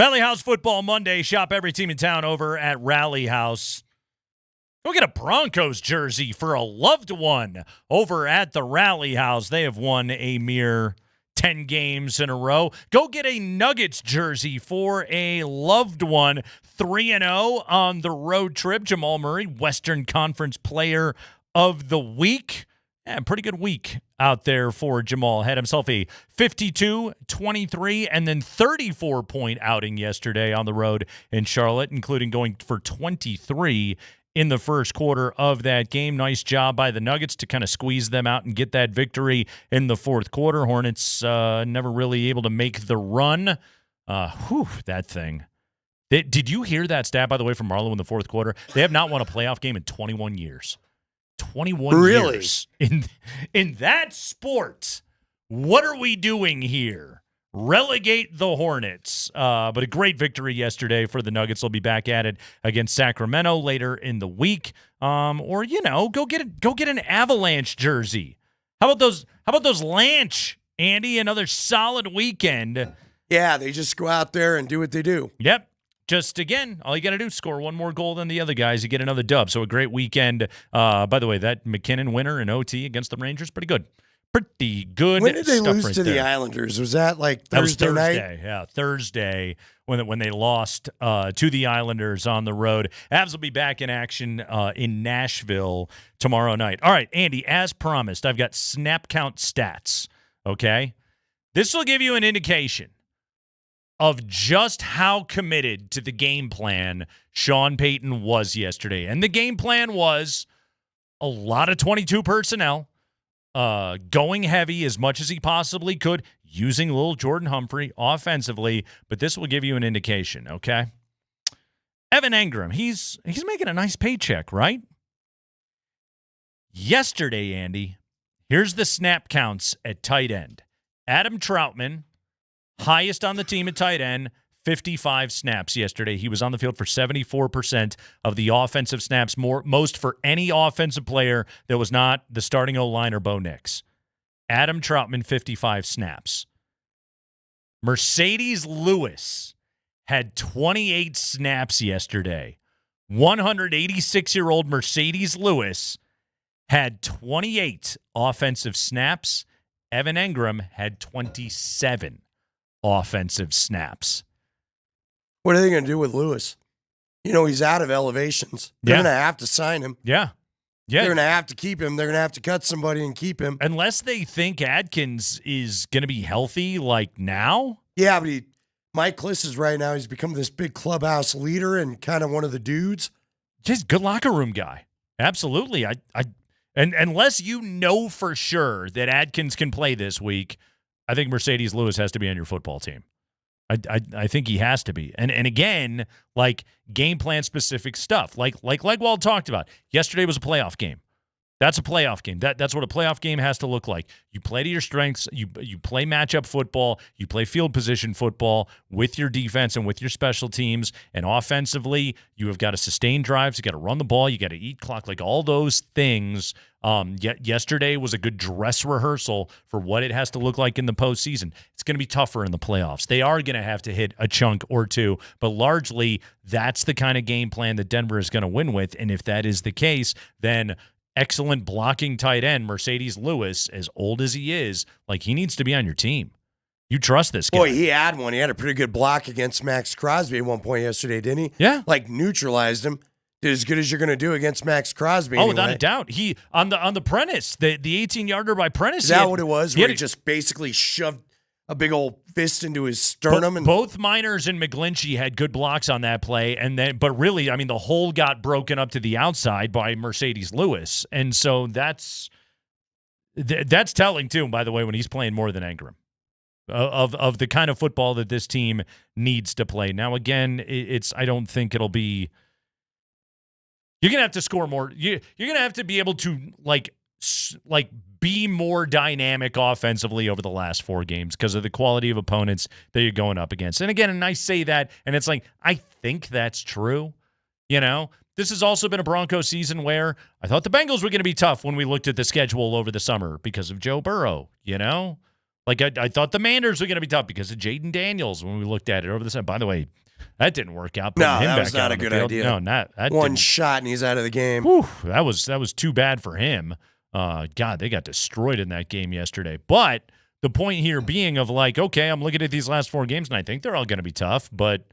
Rally House Football Monday. Shop every team in town over at Rally House. Go get a Broncos jersey for a loved one over at the Rally House. They have won a mere 10 games in a row. Go get a Nuggets jersey for a loved one. 3-0 on the road trip. Jamal Murray, Western Conference Player of the Week. Yeah, pretty good week out there for Jamal. Had himself a 52, 23, and then 34-point outing yesterday on the road in Charlotte, including going for 23 in the first quarter of that game. Nice job by the Nuggets to kind of squeeze them out and get that victory in the fourth quarter. Hornets never really able to make the run. That thing. Did you hear that stat, by the way, from Marlo in the fourth quarter? They have not won a playoff game in 21 years. 21 years. In that sport, what are we doing here? Relegate the Hornets. But a great victory yesterday for the Nuggets. They'll be back at it against Sacramento later in the week. Or go get an Avalanche jersey. How about those Lanch, Andy? Another solid weekend. Yeah, they just go out there and do what they do. Yep. Just, again, all you got to do is score one more goal than the other guys. You get another dub. So a great weekend. By the way, that McKinnon winner in OT against the Rangers, pretty good. Pretty good. When did they stuff lose right to there. the Islanders? Was that like That was Thursday night? Thursday. Yeah, Thursday when they lost to the Islanders on the road. Avs will be back in action in Nashville tomorrow night. All right, Andy, as promised, I've got snap count stats, okay? This will give you an indication of just how committed to the game plan Sean Payton was yesterday. And the game plan was a lot of 22 personnel, going heavy as much as he possibly could, using little Jordan Humphrey offensively, but this will give you an indication, okay? Evan Engram, he's making a nice paycheck, right? Yesterday, Andy, here's the snap counts at tight end. Adam Troutman, highest on the team at tight end, 55 snaps yesterday. He was on the field for 74% of the offensive snaps, most for any offensive player that was not the starting O-line or Bo Nix. Adam Troutman, 55 snaps. Mercedes Lewis had 28 snaps yesterday. 186-year-old Mercedes Lewis had 28 offensive snaps. Evan Engram had 27 offensive snaps. What are they going to do with Lewis? He's out of elevations. They're going to have to sign him. Yeah. They're going to have to keep him. They're going to have to cut somebody and keep him. Unless they think Adkins is going to be healthy like now. Yeah, but Mike Kliss is right now. He's become this big clubhouse leader and kind of one of the dudes. Just good locker room guy. Absolutely. And unless you know for sure that Adkins can play this week, I think Mercedes Lewis has to be on your football team. I think he has to be. And again, like game plan specific stuff. Like Walt talked about. Yesterday was a playoff game. That's a playoff game. That's what a playoff game has to look like. You play to your strengths. You play matchup football. You play field position football with your defense and with your special teams. And offensively, you have got to sustain drives. You got to run the ball. You got to eat clock. Like all those things. Yesterday was a good dress rehearsal for what it has to look like in the postseason. It's going to be tougher in the playoffs. They are going to have to hit a chunk or two, but largely that's the kind of game plan that Denver is going to win with. And if that is the case, then excellent blocking tight end Mercedes Lewis, as old as he is, like he needs to be on your team. You trust this guy. Boy, he had one. He had a pretty good block against Max Crosby at one point yesterday, didn't he? Yeah. Like neutralized him. Did as good as you're going to do against Max Crosby. Oh, anyway. without a doubt. He on the Prentice, the 18-yarder by Prentice. Is that what it was? Where he just basically shoved a big old fist into his sternum. Both Miners and McGlinchey had good blocks on that play, but really, I mean, the hole got broken up to the outside by Mercedes Lewis, and so that's telling too. By the way, when he's playing more than Engram, of the kind of football that this team needs to play. Now, again, I don't think it'll be. You're gonna have to score more. You're gonna have to be able to like be more dynamic offensively over the last 4 games because of the quality of opponents that you're going up against. And again, and I say that, and it's like I think that's true. This has also been a Broncos season where I thought the Bengals were going to be tough when we looked at the schedule over the summer because of Joe Burrow. Like, I thought the Manders were going to be tough because of Jaden Daniels when we looked at it over the summer. By the way, that didn't work out. No, Putting him that back was not out a on the good field. idea. No, that One didn't. shot and he's out of the game. Whew, that was too bad for him. God, they got destroyed in that game yesterday. But the point here being of like, okay, I'm looking at these last 4 games and I think they're all going to be tough, but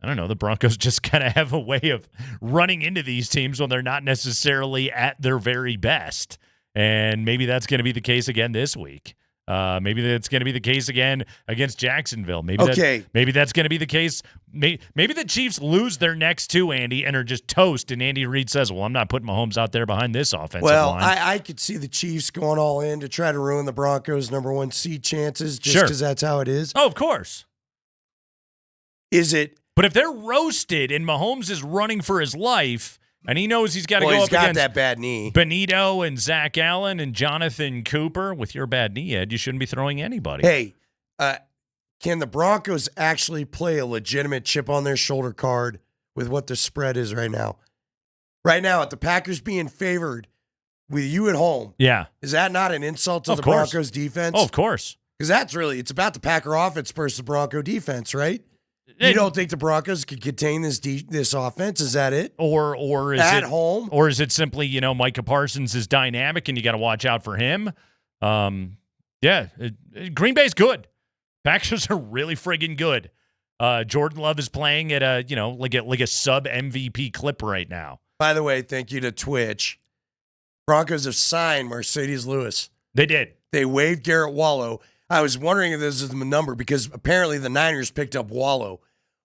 I don't know. The Broncos just kind of have a way of running into these teams when they're not necessarily at their very best. And maybe that's going to be the case again this week. Maybe that's going to be the case again against Jacksonville. Maybe that's going to be the case. Maybe the Chiefs lose their next 2, Andy, and are just toast. And Andy Reid says, well, I'm not putting Mahomes out there behind this offensive line. I could see the Chiefs going all in to try to ruin the Broncos' number 1 seed chances just because that's how it is. Oh, of course. Is it? But if they're roasted and Mahomes is running for his life and he knows he's got to go up against that bad knee. Benito and Zach Allen and Jonathan Cooper, with your bad knee, Ed, you shouldn't be throwing anybody. Hey, can the Broncos actually play a legitimate chip on their shoulder card with what the spread is right now? Right now, at the Packers being favored with you at home, is that not an insult to the Broncos defense? Oh, of course. Because it's about the Packer offense versus the Bronco defense, right? You don't think the Broncos could contain this offense? Is that it? Or is at it home? Or is it simply, Micah Parsons is dynamic and you got to watch out for him? Green Bay's good. Packers are really friggin' good. Jordan Love is playing at a sub MVP clip right now. By the way, thank you to Twitch. Broncos have signed Mercedes Lewis. They did. They waived Garrett Wallow. I was wondering if this is the number because apparently the Niners picked up Wallow.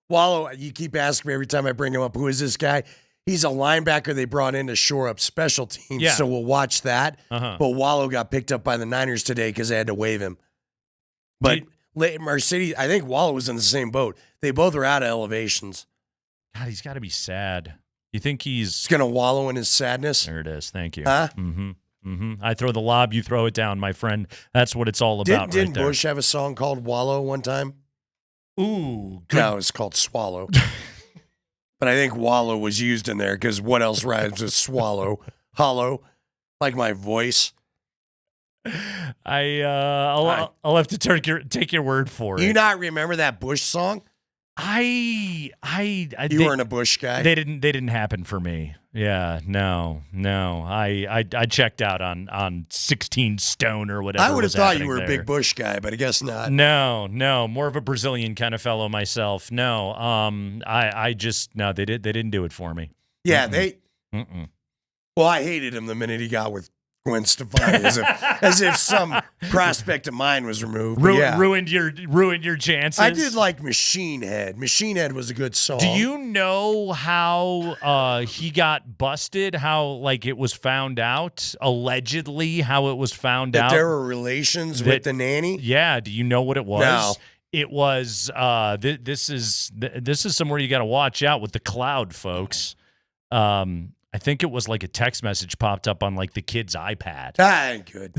Wallow, you keep asking me every time I bring him up, who is this guy? He's a linebacker they brought in to shore up special teams, so we'll watch that. But Wallow got picked up by the Niners today because they had to waive him. But Mercedes, I think Wallow was in the same boat. They both are out of elevations. God, he's got to be sad. You think he's going to wallow in his sadness? There it is. Thank you. Huh? I throw the lob, you throw it down, my friend. That's what it's all about. Didn't Bush have a song called Wallow one time? Ooh. No, it's called Swallow. But I think Wallow was used in there because what else rhymes with swallow? Hollow, like my voice. I'll have to take your word for it. You not remember that Bush song? You weren't a Bush guy. They didn't happen for me. Yeah, no. I checked out on 16 Stone or whatever. I would have thought you were there. a big Bush guy, but I guess not. No, more of a Brazilian kind of fellow myself. No, I just no, they didn't do it for me. Yeah, Well, I hated him the minute he got with Gwen Stefani, as if some prospect of mine was removed. Ruined your chances. I did like Machine Head. Machine Head was a good song. Do you know how he got busted? How it was found out? Allegedly, how it was found out that there were relations with the nanny. Yeah. Do you know what it was? No. It was. This is somewhere you got to watch out with the cloud, folks. I think it was like a text message popped up on the kid's iPad. That ain't good.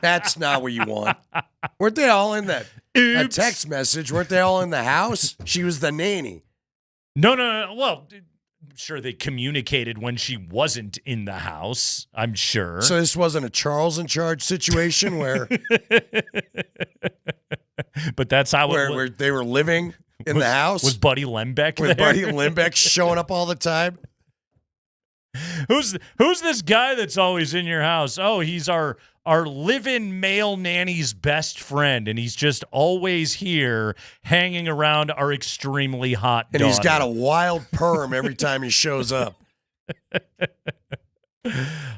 That's not what you want. Weren't they all in that a text message? Weren't they all in the house? She was the nanny. No. Well, I'm sure they communicated when she wasn't in the house. I'm sure. So this wasn't a Charles in charge situation where. But that's how where they were living. In the house? Was Buddy Lembeck there? With Buddy Lembeck showing up all the time? Who's this guy that's always in your house? Oh, he's our live-in male nanny's best friend, and he's just always here hanging around our extremely hot daughter. And he's got a wild perm every time he shows up.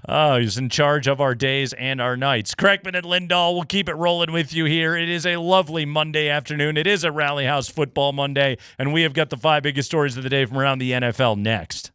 Oh, he's in charge of our days and our nights. Kreckman and Lindahl, we'll keep it rolling with you here. It is a lovely Monday afternoon. It is a Rally House Football Monday, and we have got the 5 biggest stories of the day from around the NFL next.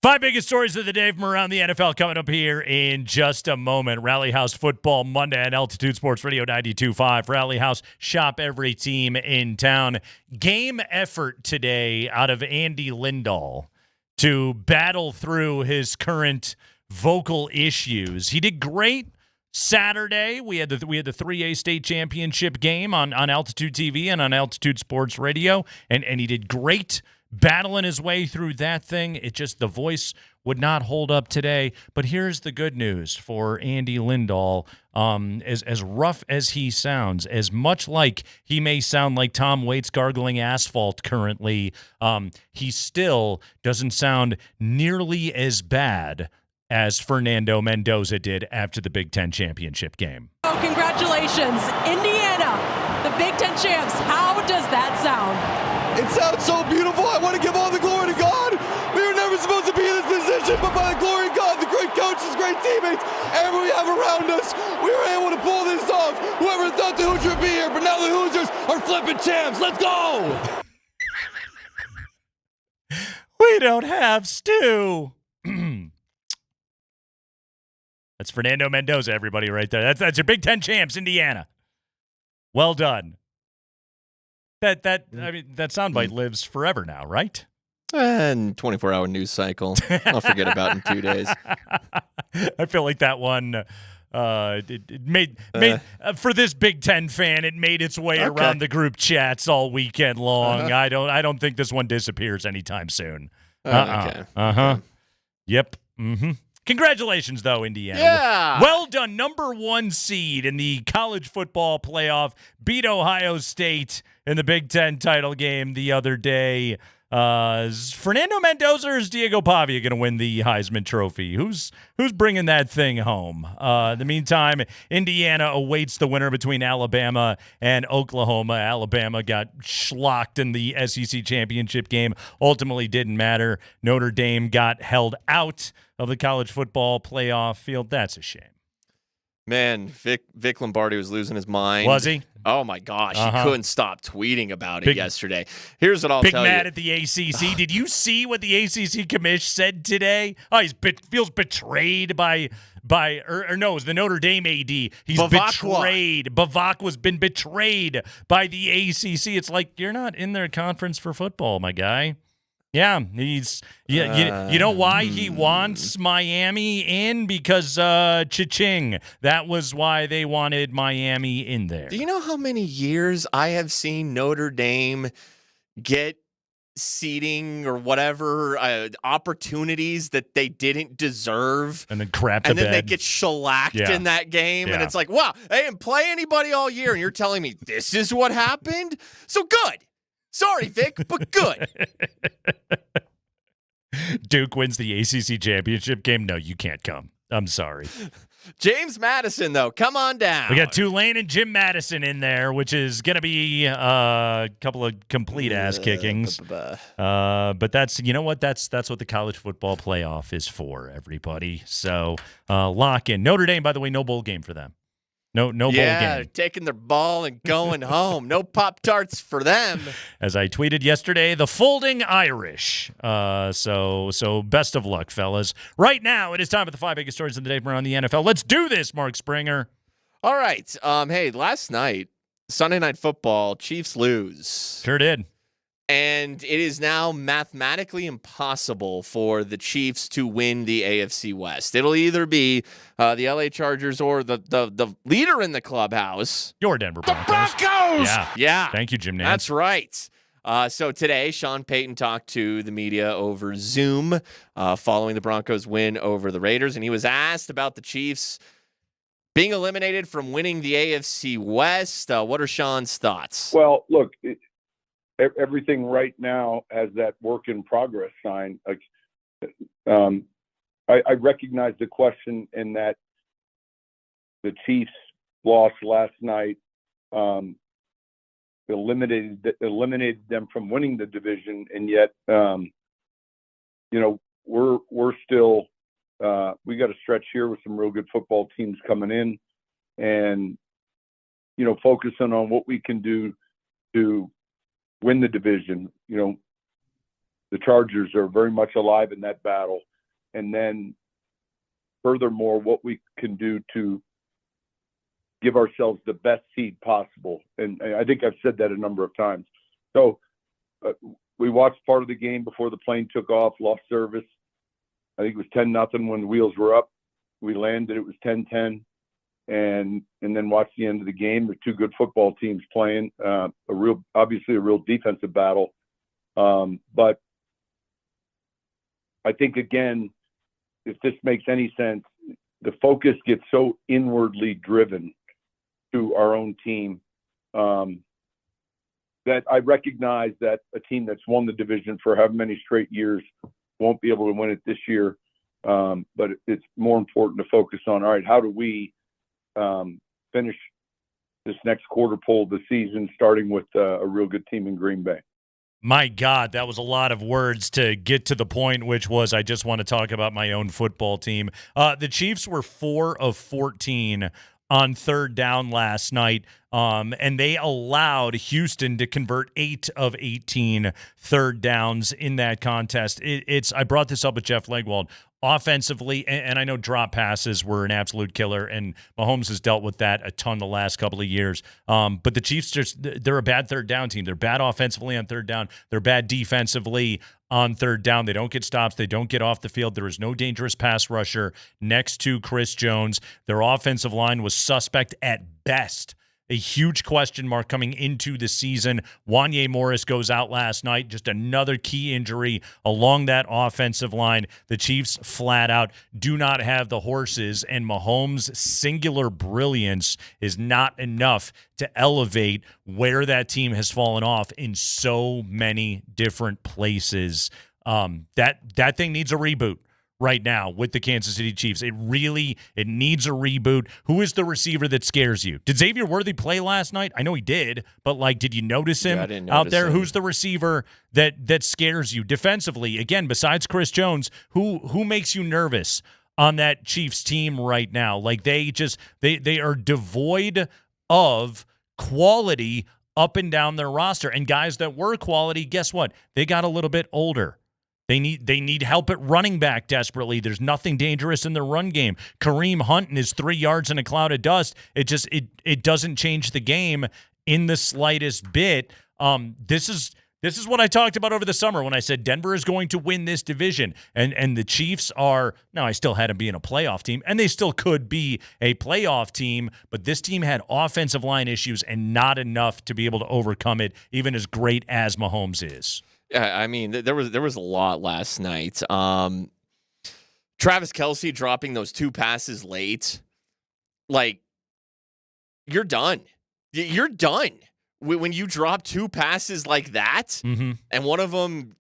5 biggest stories of the day from around the NFL coming up here in just a moment. Rally House Football Monday on Altitude Sports Radio 92.5. Rally House, shop every team in town. Game effort today out of Andy Lindahl to battle through his current vocal issues. He did great Saturday. We had the 3A state championship game on Altitude TV and on Altitude Sports Radio, and he did great battling his way through that thing. It just, the voice would not hold up today. But here's the good news for Andy Lindahl. As rough as he sounds, as much like he may sound like Tom Waits gargling asphalt currently, he still doesn't sound nearly as bad as Fernando Mendoza did after the Big Ten championship game. Oh, congratulations, Indiana, the Big Ten champs. How does that sound? It sounds so beautiful. I want to give all the glory to God. We were never supposed to be in this position, but by the glory of God, the great coaches, great teammates, everyone we have around us, we were able to pull this off. Whoever thought the Hoosiers would be here, but now the Hoosiers are flipping champs. Let's go. We don't have Stu. That's Fernando Mendoza, everybody, right there. That's your Big Ten champs, Indiana. Well done. That soundbite lives forever now, right? And 24-hour news cycle. I'll forget about in 2 days. I feel like that one it made for this Big Ten fan, it made its way around the group chats all weekend long. I don't think this one disappears anytime soon. Okay. Yep. Congratulations, though, Indiana. Yeah. Well done. Number 1 seed in the college football playoff. Beat Ohio State in the Big Ten title game the other day. Is Fernando Mendoza or is Diego Pavia going to win the Heisman Trophy? Who's bringing that thing home? In the meantime, Indiana awaits the winner between Alabama and Oklahoma. Alabama got schlocked in the SEC championship game. Ultimately didn't matter. Notre Dame got held out of the college football playoff field. That's a shame. Man, Vic Lombardi was losing his mind. Was he? Oh, my gosh. He couldn't stop tweeting about it yesterday. Here's what I'll tell you. Big mad at the ACC. Did you see what the ACC commish said today? Oh, he feels betrayed by or no, it was the Notre Dame AD. He's betrayed. Bavacqua's been betrayed by the ACC. It's like, you're not in their conference for football, my guy. Yeah, you know why he wants Miami in? Because cha-ching. That was why they wanted Miami in there. Do you know how many years I have seen Notre Dame get seating or whatever opportunities that they didn't deserve, and then crap to and then bed. they get shellacked in that game, and it's like, wow, they didn't play anybody all year, and you're telling me this is what happened? So good. Sorry, Vic, but good. Duke wins the ACC championship game. No, you can't come. I'm sorry. James Madison, though, come on down. We got Tulane and Jim Madison in there, which is going to be a couple of complete ass kickings. But that's, you know what? That's what the college football playoff is for, everybody. So lock in. Notre Dame, by the way, no bowl game for them. No bowl game. Yeah, taking their ball and going home. No Pop-Tarts for them. As I tweeted yesterday, the Folding Irish. So best of luck, fellas. Right now, it is time for the 5 biggest stories of the day from around the NFL. Let's do this, Mark Springer. All right. Hey, last night, Sunday Night Football, Chiefs lose. Sure did. And it is now mathematically impossible for the Chiefs to win the AFC West. It'll either be the LA Chargers or the leader in the clubhouse. Your Denver Broncos. The Broncos! Yeah. Thank you, Jim Nantz. That's right. So today, Sean Payton talked to the media over Zoom following the Broncos' win over the Raiders, and he was asked about the Chiefs being eliminated from winning the AFC West. What are Sean's thoughts? Well, look, everything right now has that work in progress sign. I recognize the question in that the Chiefs lost last night, eliminated them from winning the division, and yet we're still we got a stretch here with some real good football teams coming in, and focusing on what we can do to win the division. The Chargers are very much alive in that battle. and then furthermore, what we can do to give ourselves the best seed possible. And I think I've said that a number of times. So we watched part of the game before the plane took off, lost service. I think it was 10-0 when the wheels were up. We landed, it was 10-10. And then watched the end of the game. The two good football teams playing, obviously a real defensive battle. But I think, again, if this makes any sense, the focus gets so inwardly driven to our own team that I recognize that a team that's won the division for however many straight years won't be able to win it this year. But it's more important to focus on, all right, how do we finish this next quarter pole of the season, starting with a real good team in Green Bay. My God, that was a lot of words to get to the point, which was I just want to talk about my own football team. The Chiefs were 4 of 14 on third down last night, and they allowed Houston to convert 8 of 18 third downs in that contest. I brought this up with Jeff Legwold. Offensively, and I know drop passes were an absolute killer, and Mahomes has dealt with that a ton the last couple of years. But the Chiefs, they're a bad third down team. They're bad offensively on third down. They're bad defensively on third down. They don't get stops. They don't get off the field. There is no dangerous pass rusher next to Chris Jones. Their offensive line was suspect at best. A huge question mark coming into the season. Wanye Morris goes out last night. Just another key injury along that offensive line. The Chiefs flat out do not have the horses, and Mahomes' singular brilliance is not enough to elevate where that team has fallen off in so many different places. That thing needs a reboot right now with the Kansas City Chiefs. It needs a reboot. Who is the receiver that scares you? Did Xavier Worthy play last night? I know he did, but did you notice him out there? Who's the receiver that scares you defensively? Again, besides Chris Jones, who makes you nervous on that Chiefs team right now? They are devoid of quality up and down their roster. And guys that were quality, guess what? They got a little bit older. They need help at running back desperately. There's nothing dangerous in their run game. Kareem Hunt and his 3 yards in a cloud of dust, it doesn't change the game in the slightest bit. This is what I talked about over the summer when I said Denver is going to win this division. And the Chiefs are, now I still had them being a playoff team, and they still could be a playoff team, but this team had offensive line issues and not enough to be able to overcome it, even as great as Mahomes is. Yeah, I mean, there was a lot last night. Travis Kelce dropping those 2 passes late. You're done. You're done. When you drop 2 passes like that, and one of them,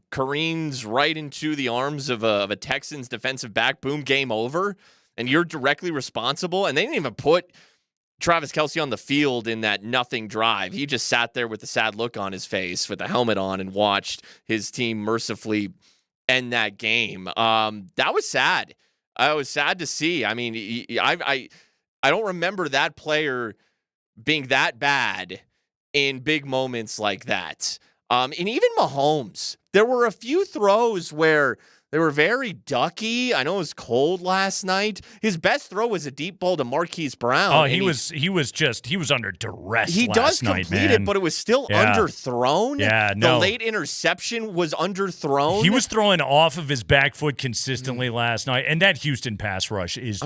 careens right into the arms of a Texans defensive back, boom, game over, and you're directly responsible, and they didn't even put Travis Kelce on the field in that nothing drive. He just sat there with a sad look on his face with the helmet on and watched his team mercifully end that game. That was sad. I was sad to see. I mean, I don't remember that player being that bad in big moments like that. And even Mahomes, there were a few throws where they were very ducky. I know it was cold last night. His best throw was a deep ball to Marquise Brown. Oh, he was under duress. He last does night, complete man. it, but it was still underthrown. Yeah, no. The late interception was underthrown. He was throwing off of his back foot consistently last night, and that Houston pass rush is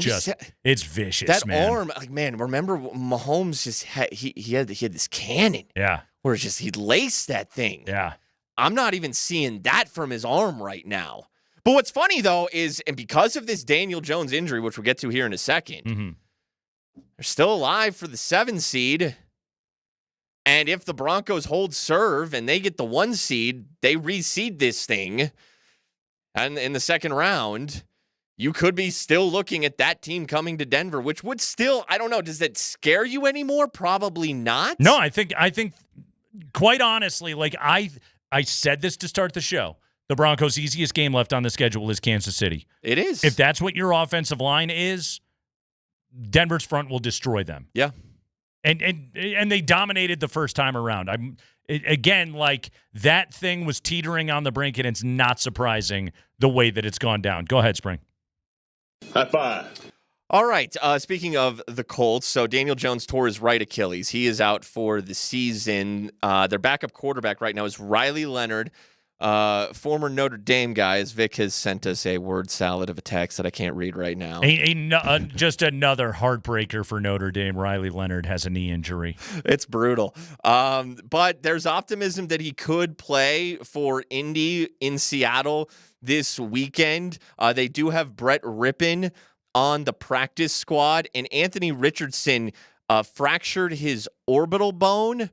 it's vicious. That man. arm, remember Mahomes just he had this cannon. Yeah, where he'd lace that thing. Yeah, I'm not even seeing that from his arm right now. But what's funny, though, is, and because of this Daniel Jones injury, which we'll get to here in a second, they're still alive for the 7 seed. And if the Broncos hold serve and they get the 1 seed, they reseed this thing. And in the second round, you could be still looking at that team coming to Denver, which would still, I don't know, does that scare you anymore? Probably not. No, I think quite honestly, I said this to start the show. The Broncos' easiest game left on the schedule is Kansas City. It is. If that's what your offensive line is, Denver's front will destroy them. Yeah. And they dominated the first time around. again, like that thing was teetering on the brink, and it's not surprising the way that it's gone down. Go ahead, Spring. High five. All right. Speaking of the Colts, so Daniel Jones tore his right Achilles. He is out for the season. Their backup quarterback right now is Riley Leonard, former Notre Dame guy, as Vic has sent us a word salad of a text that I can't read right now. Just another heartbreaker for Notre Dame. Riley Leonard has a knee injury. It's brutal. But there's optimism that he could play for Indy in Seattle this weekend. They do have Brett Rippon on the practice squad, and Anthony Richardson fractured his orbital bone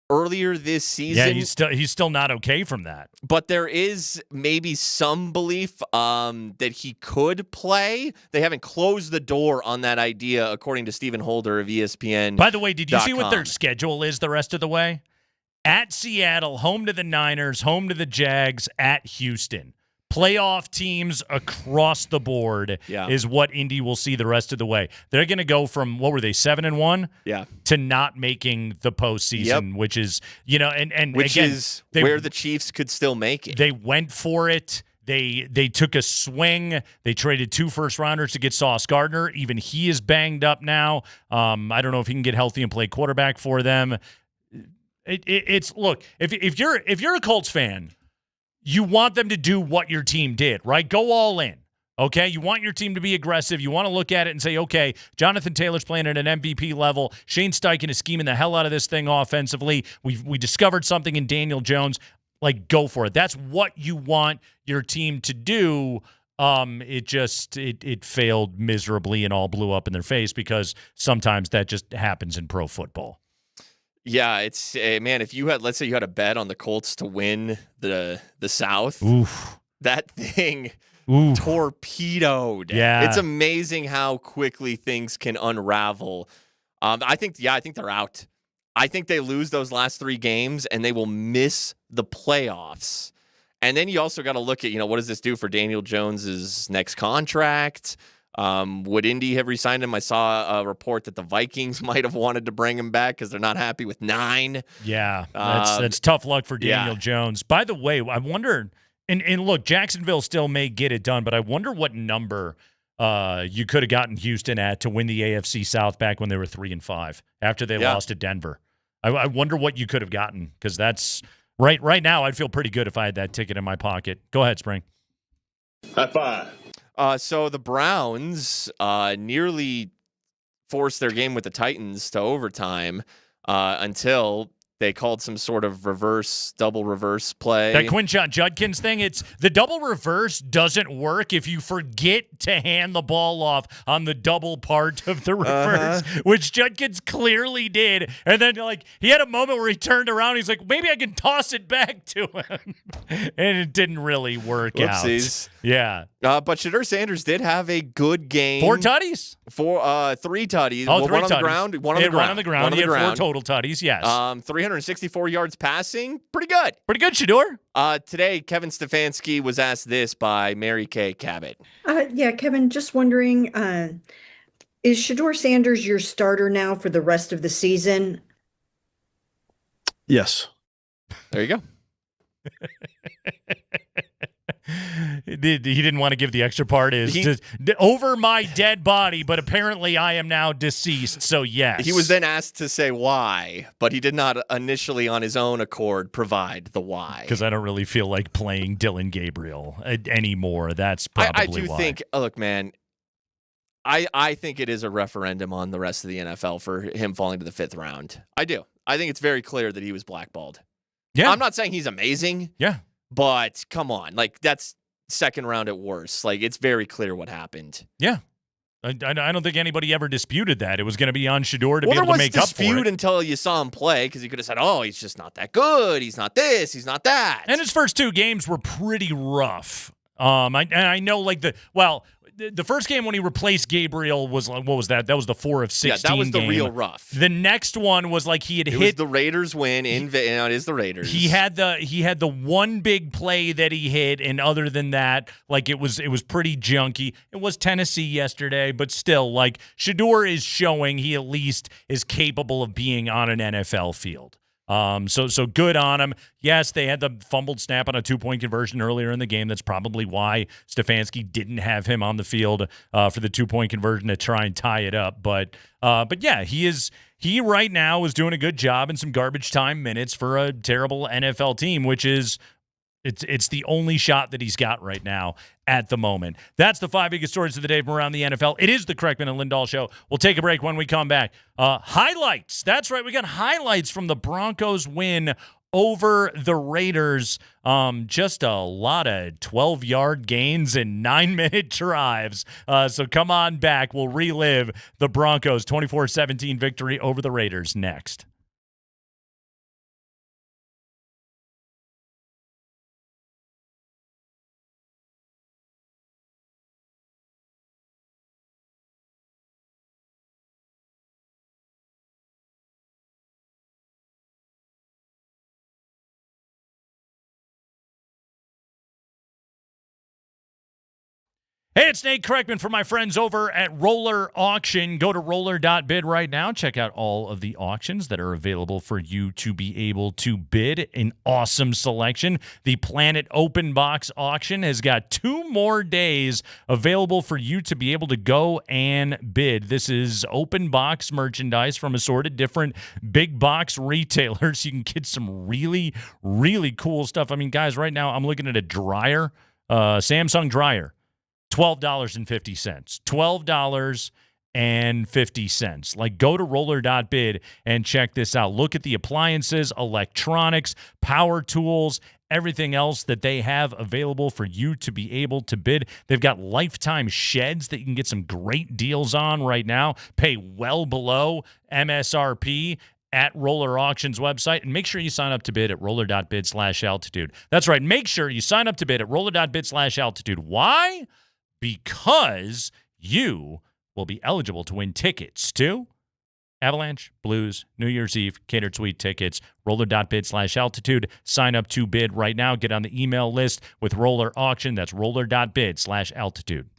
earlier this season. Yeah, he's still not okay from that. But there is maybe some belief that he could play. They haven't closed the door on that idea, according to Stephen Holder of ESPN. By the way, did you see what their schedule is the rest of the way? At Seattle, home to the Niners, home to the Jags, at Houston. Playoff teams across the board is what Indy will see the rest of the way. They're going to go from, what were they, 7-1? Yeah. To not making the postseason, which is, and which again, is where the Chiefs could still make it. They went for it. They took a swing. They traded 2 first-rounders to get Sauce Gardner. Even he is banged up now. I don't know if he can get healthy and play quarterback for them. It's look, if you're a Colts fan, you want them to do what your team did, right? Go all in, okay? You want your team to be aggressive. You want to look at it and say, okay, Jonathan Taylor's playing at an MVP level. Shane Steichen is scheming the hell out of this thing offensively. We discovered something in Daniel Jones. Like, go for it. That's what you want your team to do. It failed miserably and all blew up in their face because sometimes that just happens in pro football. Yeah, it's man. If you had, let's say, you had a bet on the Colts to win the South, that thing torpedoed. Yeah, it's amazing how quickly things can unravel. I think they're out. I think they lose those last 3 games and they will miss the playoffs. And then you also got to look at, what does this do for Daniel Jones's next contract? Would Indy have re-signed him? I saw a report that the Vikings might have wanted to bring him back because they're not happy with 9. Yeah, that's tough luck for Daniel Jones. By the way, I wonder, and look, Jacksonville still may get it done, but I wonder what number you could have gotten Houston at to win the AFC South back when they were 3-5 after they lost to Denver. I wonder what you could have gotten, because that's right now. I'd feel pretty good if I had that ticket in my pocket. Go ahead, Spring. High five. So the Browns nearly forced their game with the Titans to overtime until they called some sort of double reverse play. That Quinshon Judkins thing, it's the double reverse doesn't work if you forget to hand the ball off on the double part of the reverse, which Judkins clearly did. And then, he had a moment where he turned around. He's like, maybe I can toss it back to him. And it didn't really work out. Yeah. But Shedeur Sanders did have a good game. 4 tutties? 3 tutties. 3 one on the ground. One on the ground. One on the ground. He had 4 total tutties, yes. 364 yards passing. Pretty good. Pretty good, Shedeur. Today, Kevin Stefanski was asked this by Mary Kay Cabot. Yeah, Kevin, just wondering, is Shedeur Sanders your starter now for the rest of the season? Yes. There you go. He didn't want to give the extra part. Over my dead body, but apparently I am now deceased, so yes. He was then asked to say why, but he did not initially on his own accord provide the why. Because I don't really feel like playing Dylan Gabriel anymore. That's probably why. I do think, look, man, I think it is a referendum on the rest of the NFL for him falling to the 5th round. I do. I think it's very clear that he was blackballed. Yeah. I'm not saying he's amazing. Yeah. But come on, that's 2nd round at worst. It's very clear what happened. Yeah. I don't think anybody ever disputed that. It was going to be on Shedeur to be able to make up for it. There was dispute until you saw him play, because he could have said, oh, he's just not that good. He's not this. He's not that. And his first 2 games were pretty rough. I know, the first game when he replaced Gabriel was, what was that? That was the 4 of 16 Yeah, that was the game. real rough. The next one was he had it hit. Was the Raiders win it is the Raiders. He had the one big play that he hit, and other than that, it was pretty junky. It was Tennessee yesterday, but still, Shedeur is showing he at least is capable of being on an NFL field. So good on him. Yes, they had the fumbled snap on a 2-point conversion earlier in the game. That's probably why Stefanski didn't have him on the field for the 2-point conversion to try and tie it up. But yeah, he right now is doing a good job in some garbage time minutes for a terrible NFL team, which is it's the only shot that he's got right now at the moment. That's the 5 biggest stories of the day from around the NFL. It is the Kreckman and Lindahl Show. We'll take a break when we come back. Highlights. That's right. We got highlights from the Broncos win over the Raiders. Just a lot of 12-yard gains and 9-minute drives. So come on back. We'll relive the Broncos' 24-17 victory over the Raiders next. Hey, it's Nate Kreckman for my friends over at Roller Auction. Go to roller.bid right now. Check out all of the auctions that are available for you to be able to bid. An awesome selection. The Planet Open Box auction has got 2 more days available for you to be able to go and bid. This is open box merchandise from assorted different big box retailers. You can get some really, really cool stuff. I mean, guys, right now I'm looking at a dryer, Samsung dryer. $12.50. $12.50. Like, go to roller.bid and check this out. Look at the appliances, electronics, power tools, everything else that they have available for you to be able to bid. They've got lifetime sheds that you can get some great deals on right now. Pay well below MSRP at Roller Auctions website, and make sure you sign up to bid at roller.bid/altitude. That's right. Make sure you sign up to bid at roller.bid/altitude. Why? Because you will be eligible to win tickets to Avalanche, Blues, New Year's Eve, catered suite tickets, roller.bid/altitude. Sign up to bid right now. Get on the email list with Roller Auction. That's roller.bid/altitude.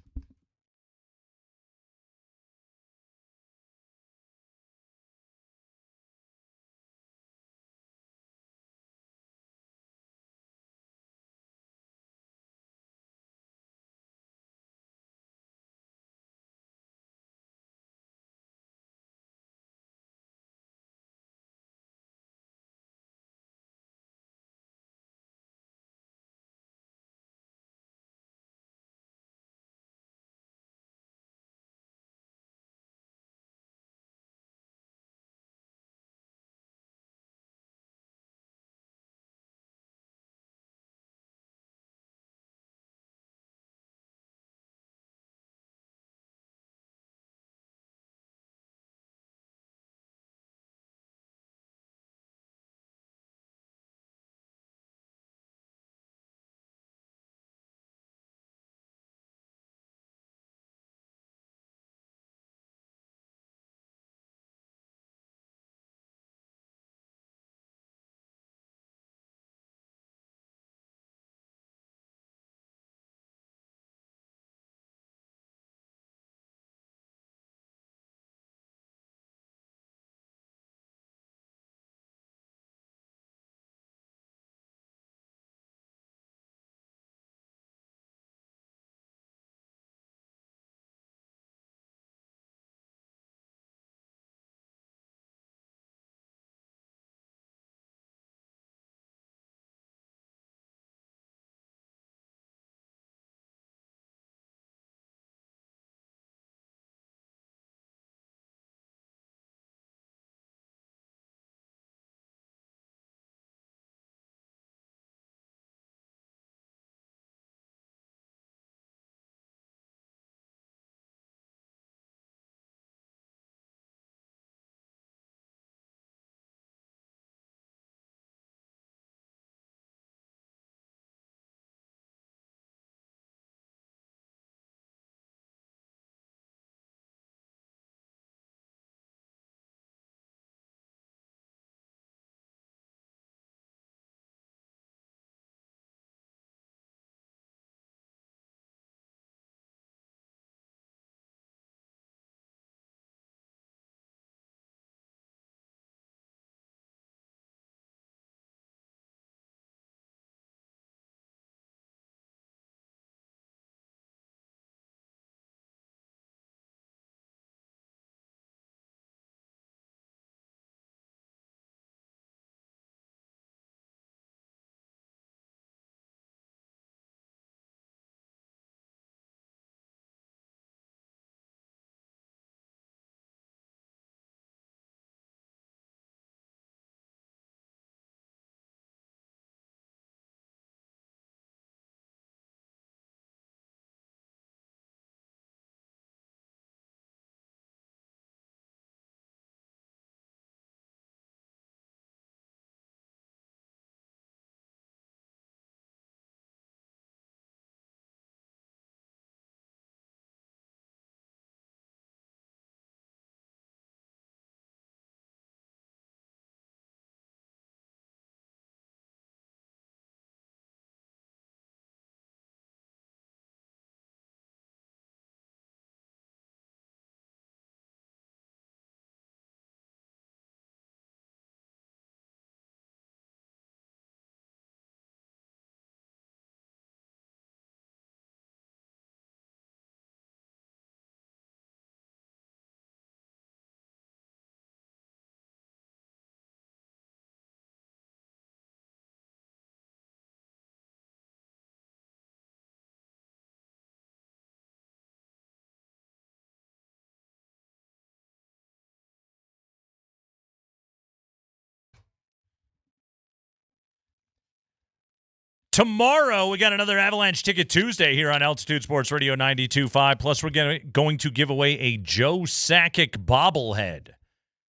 Tomorrow, we got another Avalanche Ticket Tuesday here on Altitude Sports Radio 92.5. Plus, we're going to give away a Joe Sakic bobblehead.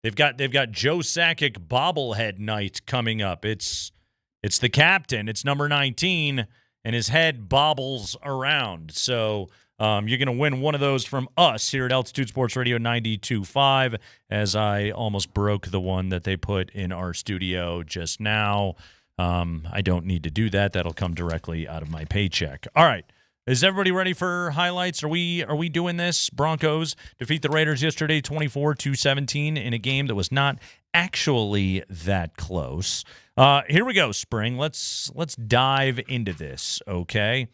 They've got Joe Sakic bobblehead night coming up. It's the captain. It's number 19, and his head bobbles around. So you're going to win one of those from us here at Altitude Sports Radio 92.5, as I almost broke the one that they put in our studio just now. I don't need to do that. That'll come directly out of my paycheck. All right. Is everybody ready for highlights? Are we doing this? Broncos defeat the Raiders yesterday 24-17 in a game that was not actually that close. Here we go, Spring. Let's dive into this, okay?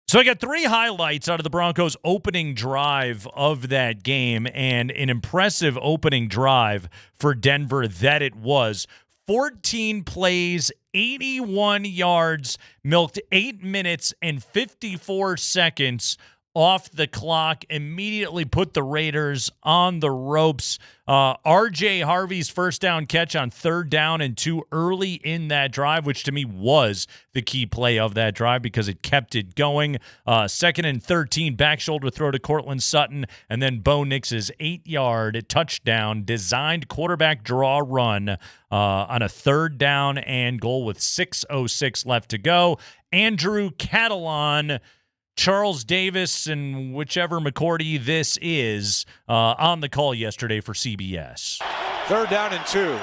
So I got 3 highlights out of the Broncos' opening drive of that game, and an impressive opening drive for Denver that it was. 14 plays, 81 yards, milked 8 minutes and 54 seconds off the clock, immediately put the Raiders on the ropes. R.J. Harvey's first down catch on 3rd down and 2 early in that drive, which to me was the key play of that drive because it kept it going. 2nd and 13, back shoulder throw to Cortland Sutton, and then Bo Nix's 8-yard touchdown, designed quarterback draw run on a 3rd down and goal with 6:06 left to go. Andrew Catalon, Charles Davis, and whichever McCourty this is, on the call yesterday for CBS. 3rd down and 2.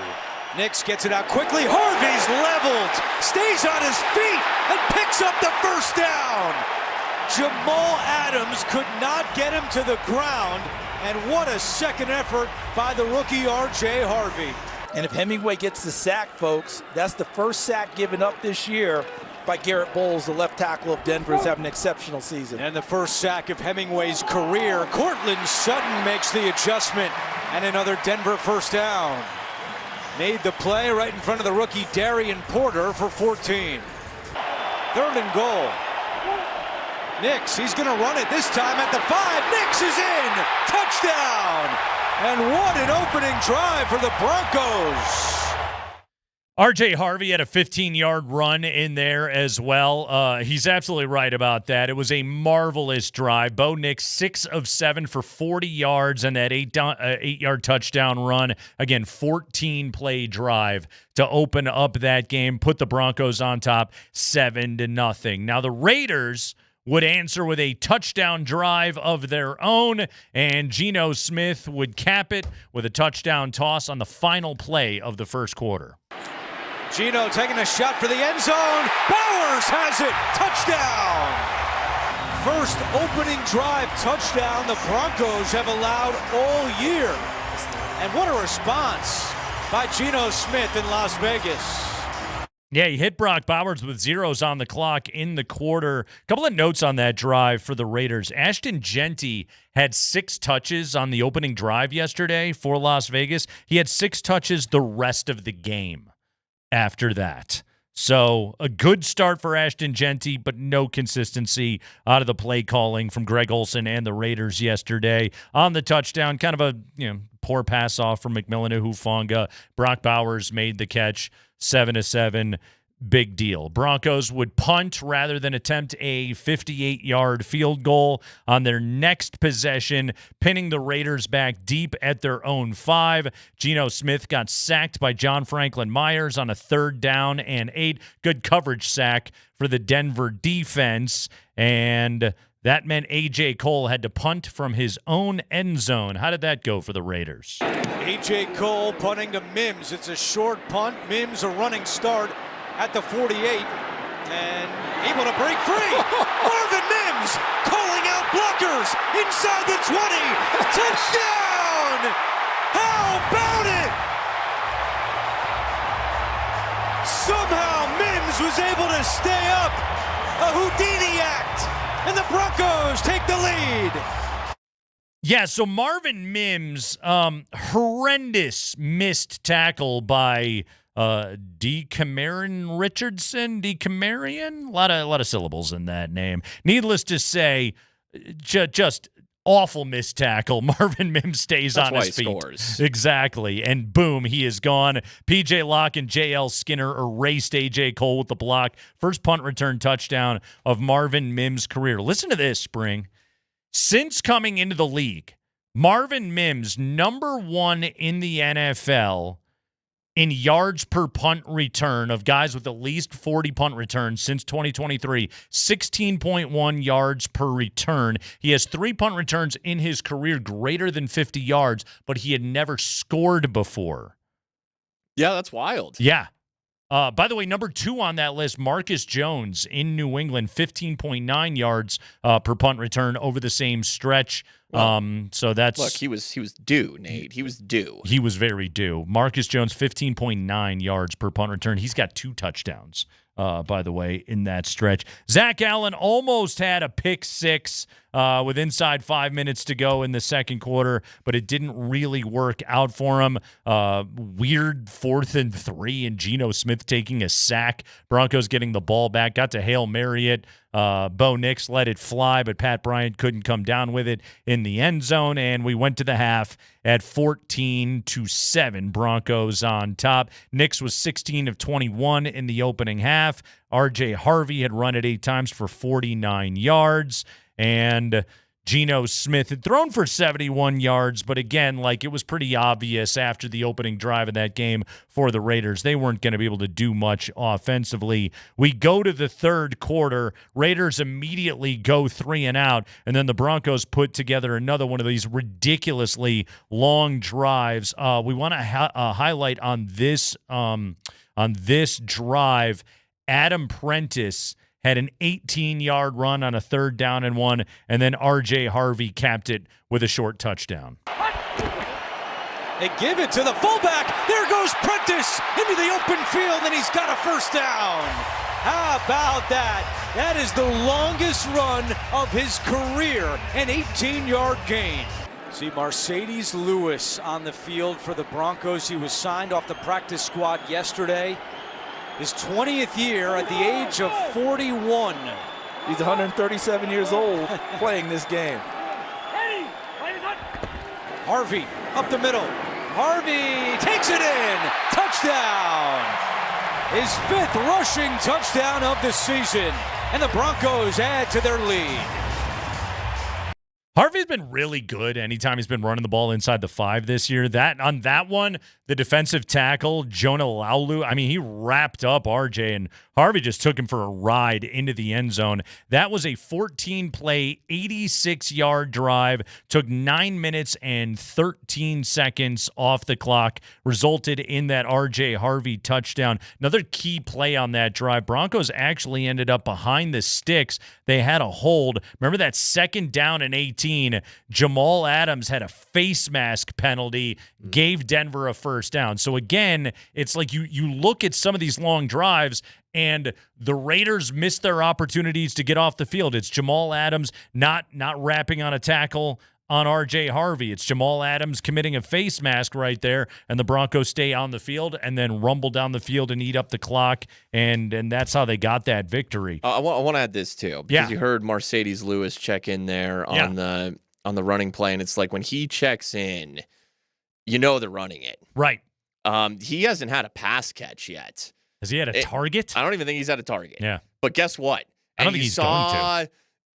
Nix gets it out quickly. Harvey's leveled, stays on his feet, and picks up the first down. Jamal Adams could not get him to the ground, and what a second effort by the rookie R.J. Harvey. And if Hemingway gets the sack, folks, that's the first sack given up this year by Garrett Bowles, the left tackle of Denver, is having an exceptional season. And the first sack of Hemingway's career. Cortland Sutton makes the adjustment, and another Denver first down. Made the play right in front of the rookie Darian Porter for 14. 3rd and goal. Nix, he's going to run it this time at the 5. Nix is in! Touchdown! And what an opening drive for the Broncos! R.J. Harvey had a 15-yard run in there as well. He's absolutely right about that. It was a marvelous drive. Bo Nix, 6 of 7 for 40 yards and that 8-yard touchdown run. Again, 14-play drive to open up that game, put the Broncos on top 7-0. Now, the Raiders would answer with a touchdown drive of their own, and Geno Smith would cap it with a touchdown toss on the final play of the first quarter. Geno taking a shot for the end zone. Bowers has it. Touchdown. First opening drive touchdown the Broncos have allowed all year. And what a response by Geno Smith in Las Vegas. Yeah, he hit Brock Bowers with zeros on the clock in the quarter. A couple of notes on that drive for the Raiders. Ashton Genty had 6 touches on the opening drive yesterday for Las Vegas. He had 6 touches the rest of the game after that. So a good start for Ashton Genty, but no consistency out of the play calling from Greg Olsen and the Raiders yesterday. On the touchdown, kind of a poor pass off from McMillan to Hufanga. Brock Bowers made the catch, 7-7. Big deal. Broncos would punt rather than attempt a 58-yard field goal on their next possession, pinning the Raiders back deep at their own 5. Geno Smith got sacked by John Franklin Myers on a 3rd down and 8. Good coverage sack for the Denver defense, and that meant A.J. Cole had to punt from his own end zone. How did that go for the Raiders? A.J. Cole punting to Mims. It's a short punt. Mims a running start at the 48 and able to break free. Marvin Mims calling out blockers inside the 20. Touchdown! How about it? Somehow Mims was able to stay up. A Houdini act, and the Broncos take the lead. Yeah, so Marvin Mims, horrendous missed tackle by DeCamarion Richardson. DeCamarion? A lot of syllables in that name. Needless to say, just Awful missed tackle. Marvin Mims stays That's on why his he feet. scores. Exactly. And boom, he is gone. P.J. Locke and J.L. Skinner erased A.J. Cole with the block. First punt return touchdown of Marvin Mims' career. Listen to this, Spring. Since coming into the league, Marvin Mims, number 1 in the NFL in yards per punt return of guys with at least 40 punt returns since 2023, 16.1 yards per return. He has 3 punt returns in his career greater than 50 yards, but he had never scored before. Yeah, that's wild. Yeah. By the way, number 2 on that list, Marcus Jones in New England, 15.9 yards per punt return over the same stretch. So that's look. He was due, Nate. He was due. He was very due. Marcus Jones, 15.9 yards per punt return. He's got 2 touchdowns, by the way, in that stretch. Zach Allen almost had a pick 6 with inside 5 minutes to go in the second quarter, but it didn't really work out for him. Weird 4th and 3, and Geno Smith taking a sack. Broncos getting the ball back, got to Hail Mary it. Bo Nix let it fly, but Pat Bryant couldn't come down with it in the end zone, and we went to the half at 14-7. Broncos on top. Nix was 16 of 21 in the opening half. R.J. Harvey had run it 8 times for 49 yards, and Geno Smith had thrown for 71 yards, but again, like, it was pretty obvious after the opening drive of that game for the Raiders, they weren't going to be able to do much offensively. We go to the third quarter. Raiders immediately go 3 and out, and then the Broncos put together another one of these ridiculously long drives. We want to highlight on this drive, Adam Prentice had an 18-yard run on a 3rd down and 1, and then R.J. Harvey capped it with a short touchdown. They give it to the fullback. There goes Prentice into the open field, and he's got a first down. How about that? That is the longest run of his career, an 18-yard gain. See Mercedes Lewis on the field for the Broncos. He was signed off the practice squad yesterday. His 20th year at the age of 41. He's 137 years old playing this game. Harvey up the middle. Harvey takes it in. Touchdown. His 5th rushing touchdown of the season. And the Broncos add to their lead. Harvey's been really good anytime he's been running the ball inside the 5 this year. On that one, the defensive tackle, Jonah Laulu, I mean, he wrapped up RJ, and Harvey just took him for a ride into the end zone. That was a 14-play, 86-yard drive, took 9 minutes and 13 seconds off the clock, resulted in that RJ Harvey touchdown. Another key play on that drive, Broncos actually ended up behind the sticks. They had a hold. Remember that 2nd down and 18, Jamal Adams had a face mask penalty, gave Denver a first down. So again, it's like you look at some of these long drives and the Raiders missed their opportunities to get off the field. It's Jamal Adams not wrapping on a tackle on R.J. Harvey. It's Jamal Adams committing a face mask right there, and the Broncos stay on the field and then rumble down the field and eat up the clock, and that's how they got that victory. I want to add this too, because you heard Mercedes Lewis check in there on the running play, and it's like when he checks in, you know they're running it. Right. He hasn't had a pass catch yet. Has he had a target? I don't even think he's had a target. Yeah. But guess what? I don't think he's going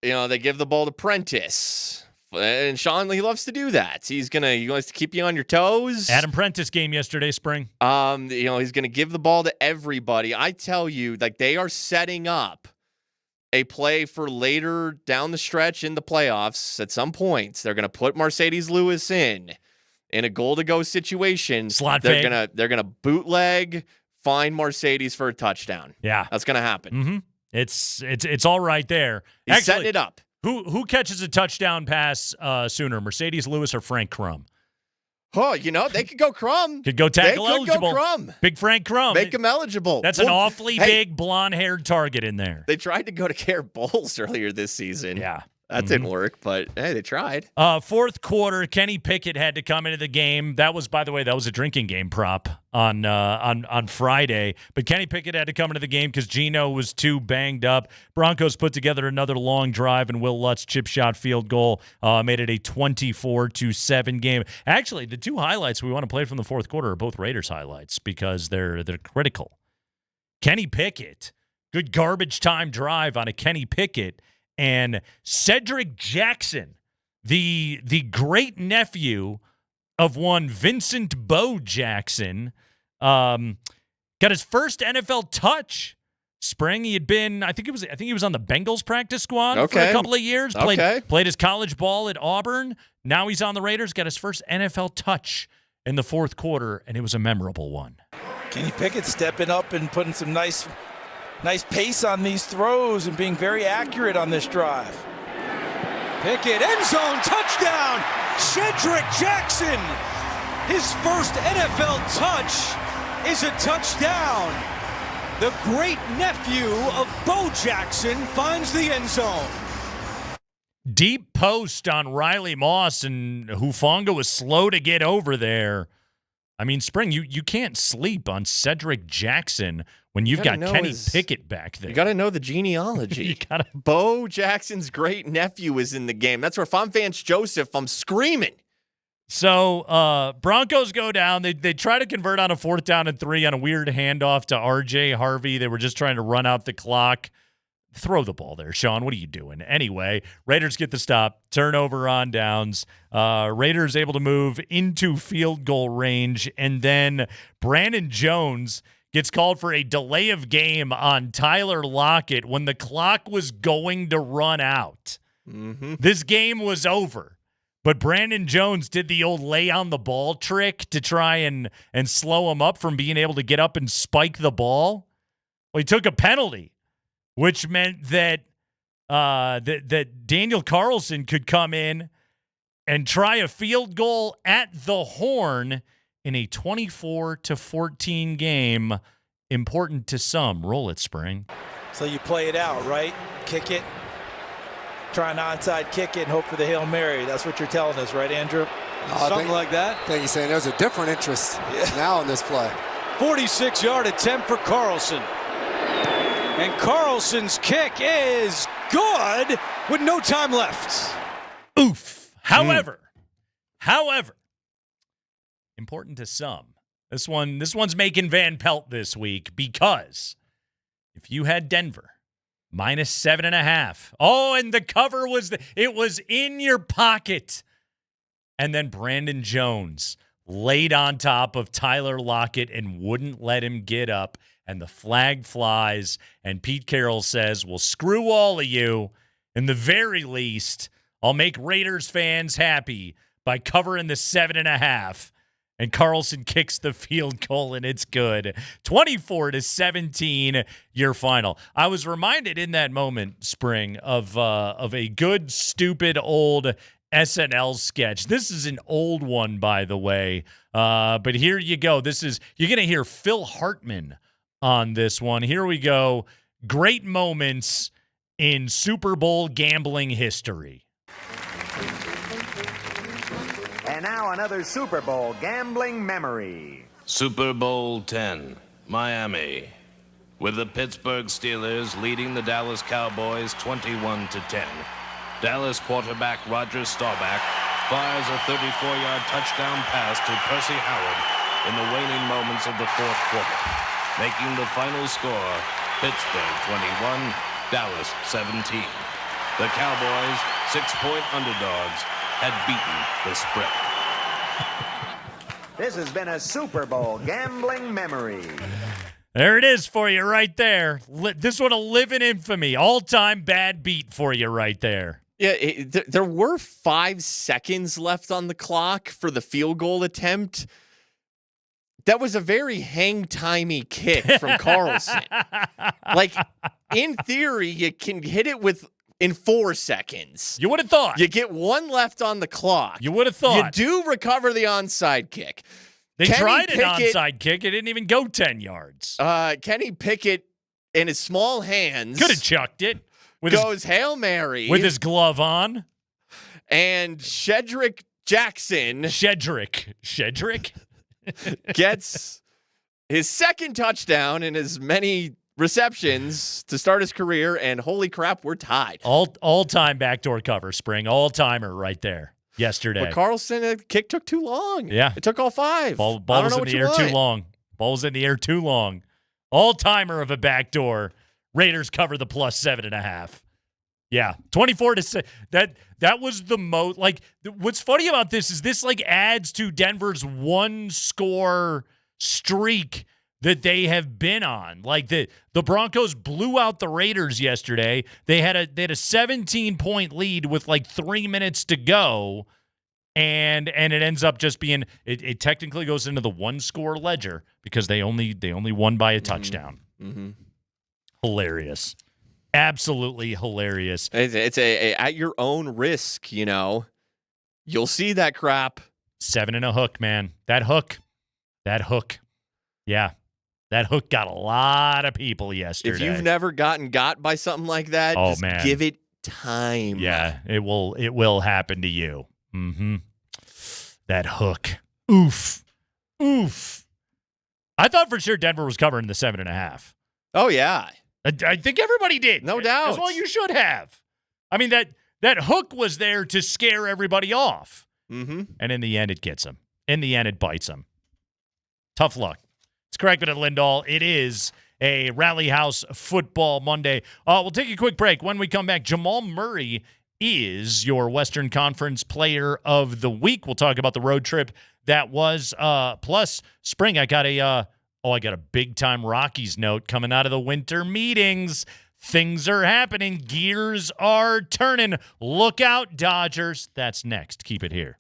to. They give the ball to Prentice. And Sean, he loves to do that. He likes to keep you on your toes. Adam Prentice game yesterday, Spring. He's going to give the ball to everybody. I tell you, like, they are setting up a play for later down the stretch in the playoffs. At some points, they're going to put Mercedes Lewis in a goal-to-go situation. Slot they're fade. They're gonna bootleg, find Mercedes for a touchdown. Yeah, that's gonna happen. Mm-hmm. It's all right there. He's setting it up. Who catches a touchdown pass sooner, Mercedes Lewis or Frank Crum? Oh, they could go Crum. Could go tackle eligible. Go Crum. Big Frank Crum. Make him eligible. That's an awfully big blonde-haired target in there. They tried to go to Garrett Bowles earlier this season. Yeah. That didn't work, but hey, they tried. Fourth quarter, Kenny Pickett had to come into the game. That was, by the way, that was a drinking game prop on Friday. But Kenny Pickett had to come into the game because Geno was too banged up. Broncos put together another long drive, and Will Lutz chip shot field goal made it a 24-7 game. Actually, the two highlights we want to play from the fourth quarter are both Raiders highlights because they're critical. Kenny Pickett, good garbage time drive on a Kenny Pickett. And Cedric Jackson, the great nephew of one Vincent Bo Jackson, got his first NFL touch. Spring, he had been, I think he was on the Bengals practice squad for a couple of years. Played his college ball at Auburn. Now he's on the Raiders. Got his first NFL touch in the fourth quarter, and it was a memorable one. Kenny Pickett stepping up and putting some nice pace on these throws and being very accurate on this drive. Pickett, end zone, touchdown! Cedric Jackson! His first NFL touch is a touchdown. The great nephew of Bo Jackson finds the end zone. Deep post on Riley Moss, and Hufanga was slow to get over there. I mean, Spring, you can't sleep on Cedric Jackson when you've got Kenny Pickett back there. You got to know the genealogy. Bo Jackson's great nephew is in the game. That's where if I'm Vance Joseph, I'm screaming. So Broncos go down. They try to convert on a 4th down and 3 on a weird handoff to R.J. Harvey. They were just trying to run out the clock. Throw the ball there, Sean. What are you doing? Anyway, Raiders get the stop. Turnover on downs. Raiders able to move into field goal range. And then Brandon Jones gets called for a delay of game on Tyler Lockett when the clock was going to run out. This game was over. But Brandon Jones did the old lay on the ball trick to try and slow him up from being able to get up and spike the ball. Well, he took a penalty, which meant that that Daniel Carlson could come in and try a field goal at the horn in a 24-14 game. Important to some. Roll it, Spring. So you play it out, right? Kick it. Try an onside kick it and hope for the Hail Mary. That's what you're telling us, right, Andrew? Something like that. I think he's saying there's a different interest now in this play. 46-yard attempt for Carlson. And Carlson's kick is good with no time left. Oof. However, important to some. This one's making Van Pelt this week because if you had Denver -7.5. Oh, and the cover was it was in your pocket. And then Brandon Jones laid on top of Tyler Lockett and wouldn't let him get up. And the flag flies, and Pete Carroll says, well, screw all of you. In the very least, I'll make Raiders fans happy by covering the 7.5. And Carlson kicks the field goal, and it's good. 24-17, your final. I was reminded in that moment, Spring, of a good, stupid, old SNL sketch. This is an old one, by the way. But here you go. You're going to hear Phil Hartman on this one. Here we go. Great moments in Super Bowl gambling history. And now another Super Bowl gambling memory. Super Bowl 10, Miami, with the Pittsburgh Steelers leading the Dallas Cowboys 21-10. Dallas quarterback Roger Staubach fires a 34-yard touchdown pass to Percy Howard in the waning moments of the fourth quarter, making the final score Pittsburgh 21, Dallas 17. The Cowboys, 6-point underdogs, had beaten the spread. This has been a Super Bowl gambling memory. There it is for you right there. This one will live in infamy. All-time bad beat for you right there. Yeah, there were 5 seconds left on the clock for the field goal attempt. That was a very hang-timey kick from Carlson. Like, in theory, you can hit it in 4 seconds. You would have thought. You get 1 left on the clock. You would have thought. You do recover the onside kick. They tried an onside kick. It didn't even go 10 yards. Kenny Pickett, in his small hands, could have chucked it goes Hail Mary. With his glove on. And Shedrick Jackson. Shedrick? Gets his second touchdown in as many receptions to start his career, and holy crap, we're tied. All-time backdoor cover, Spring. All-timer right there yesterday. But Carlson, the kick took too long. Yeah. It took all 5. Ball was in the air too long. Ball was in the air too long. All-timer of a backdoor. Raiders cover the plus 7.5. Yeah, 24-6. That was the most. Like, what's funny about this is this like adds to Denver's one-score streak that they have been on. Like the Broncos blew out the Raiders yesterday. They had a 17-point lead with like 3 minutes to go, and it ends up just being it technically goes into the one-score ledger because they only won by a touchdown. Mm-hmm. Hilarious. Absolutely hilarious. It's a at your own risk, you know. You'll see that crap. 7 and a hook, man. That hook. Yeah. That hook got a lot of people yesterday. If you've never gotten got by something like that, just give it time. Yeah, it will happen to you. Mm-hmm. That hook. Oof. I thought for sure Denver was covering the 7.5. Oh, yeah. I think everybody did. No doubt. As well, you should have. I mean, that hook was there to scare everybody off. Mm-hmm. And in the end, it gets them. In the end, it bites them. Tough luck. It's Kreckman and Lindahl. It is a Rally House Football Monday. We'll take a quick break. When we come back, Jamal Murray is your Western Conference Player of the Week. We'll talk about the road trip that was. Plus, Spring, I got a big-time Rockies note coming out of the winter meetings. Things are happening. Gears are turning. Look out, Dodgers. That's next. Keep it here.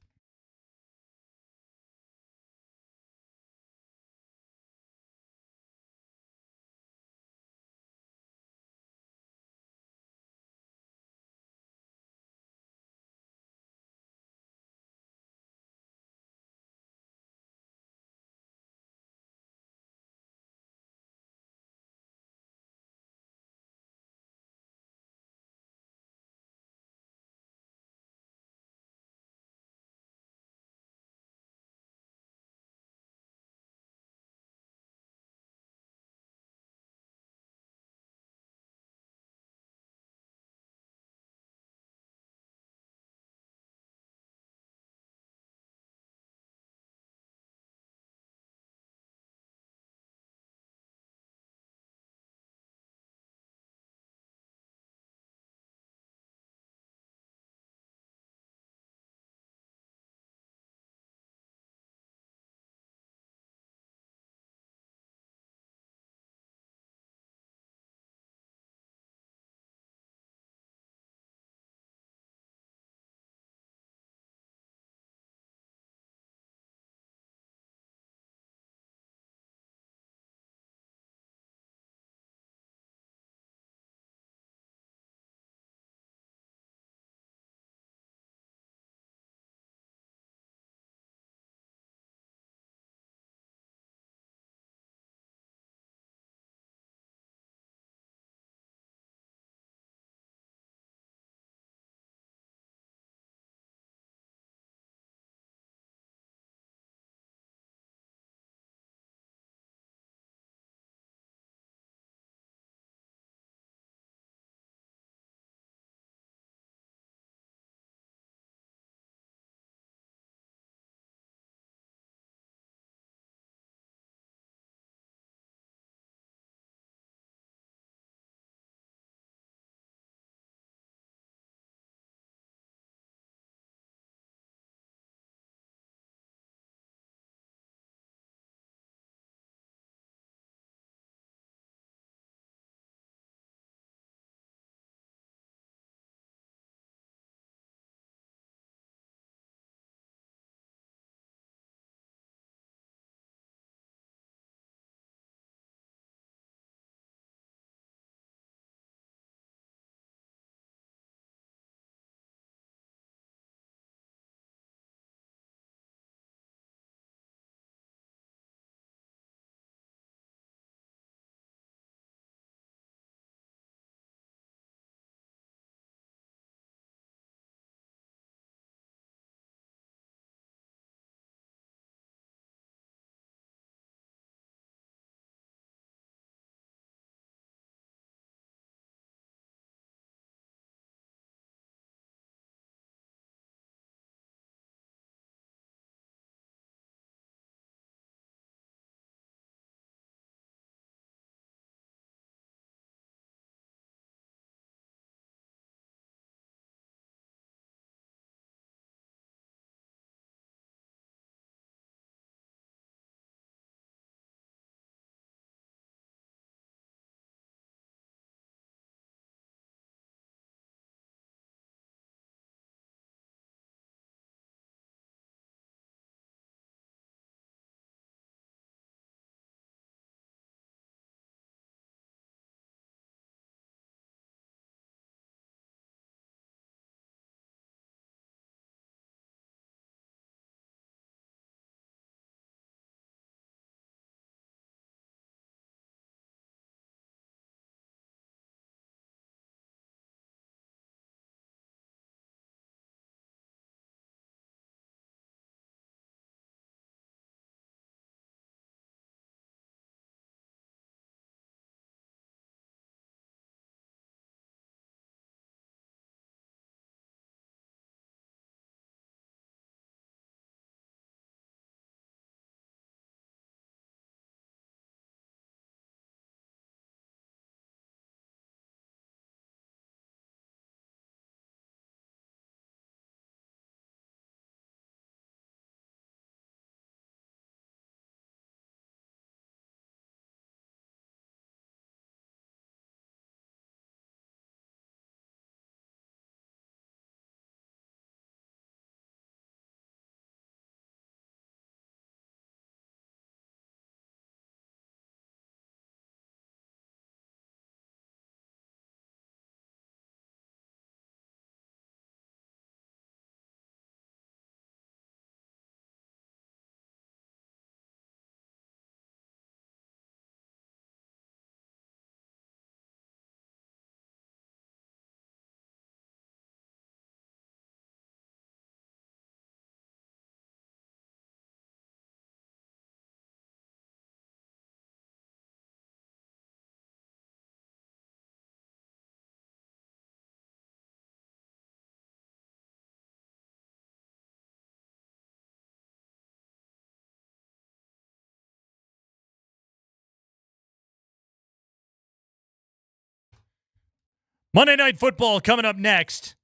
Monday Night Football coming up next.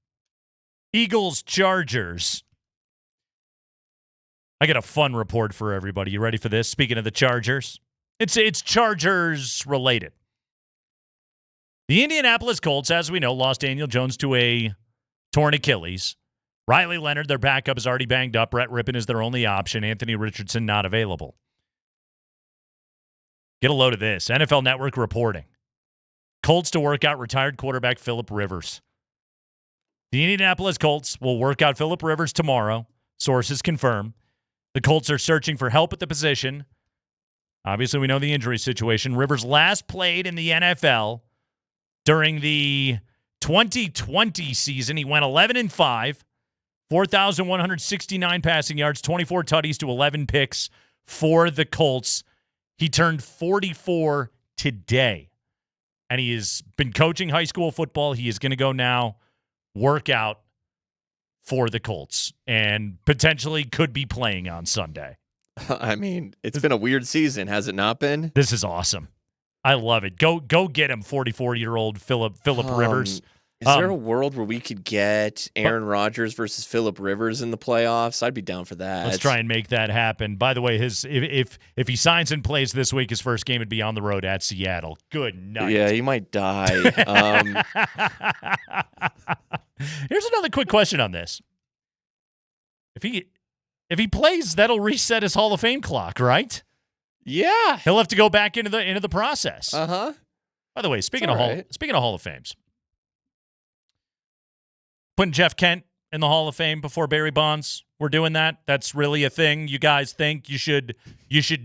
Eagles-Chargers. I got a fun report for everybody. You ready for this? Speaking of the Chargers, it's Chargers related. The Indianapolis Colts, as we know, lost Daniel Jones to a torn Achilles. Riley Leonard, their backup, is already banged up. Brett Rippon is their only option. Anthony Richardson not available. Get a load of this. NFL Network reporting. Colts to work out retired quarterback Phillip Rivers. The Indianapolis Colts will work out Phillip Rivers tomorrow. Sources confirm. The Colts are searching for help at the position. Obviously, we know the injury situation. Rivers last played in the NFL during the 2020 season. He went 11-5, 4,169 passing yards, 24 tutties to 11 picks for the Colts. He turned 44 today, and he has been coaching high school football. He is going to go now work out for the Colts and potentially could be playing on Sunday. I mean, it's been a weird season, has it not been? This is awesome. I love it. Go get him, 44-year-old Phillip Rivers. Is there a world where we could get Aaron Rodgers versus Phillip Rivers in the playoffs? I'd be down for that. Let's try and make that happen. By the way, if he signs and plays this week, his first game would be on the road at Seattle. Good night. Yeah, he might die. Here's another quick question on this. If he plays, that'll reset his Hall of Fame clock, right? Yeah. He'll have to go back into the process. Uh-huh. By the way, speaking of Hall of Fames, putting Jeff Kent in the Hall of Fame before Barry Bonds. We're doing that. That's really a thing you guys think you should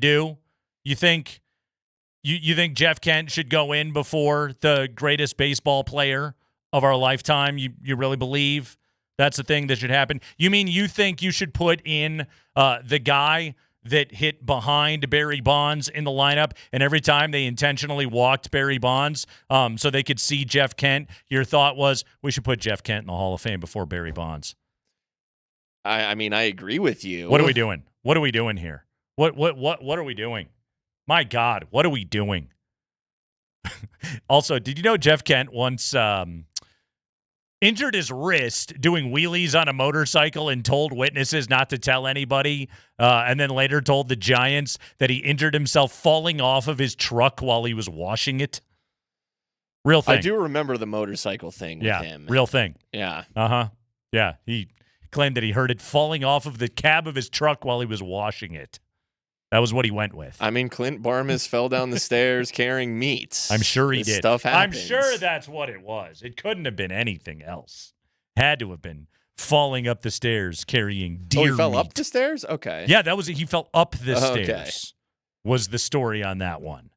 do. You think Jeff Kent should go in before the greatest baseball player of our lifetime? You really believe that's a thing that should happen? You mean you think you should put in the guy that hit behind Barry Bonds in the lineup, and every time they intentionally walked Barry Bonds so they could see Jeff Kent? Your thought was, we should put Jeff Kent in the Hall of Fame before Barry Bonds. I mean, I agree with you. What are we doing? What are we doing here? What are we doing? My God, what are we doing? Also, did you know Jeff Kent once injured his wrist doing wheelies on a motorcycle and told witnesses not to tell anybody, and then later told the Giants that he injured himself falling off of his truck while he was washing it? Real thing. I do remember the motorcycle thing with him. Real thing. Yeah. Uh-huh. Yeah, he claimed that he heard it falling off of the cab of his truck while he was washing it. That was what he went with. I mean, Clint Barmas fell down the stairs carrying meat. I'm sure he This did. Stuff happens. I'm sure that's what it was. It couldn't have been anything else. Had to have been falling up the stairs carrying deer he fell meat. up the stairs? Okay. Yeah, he fell up the Okay. stairs. Was the story on that one.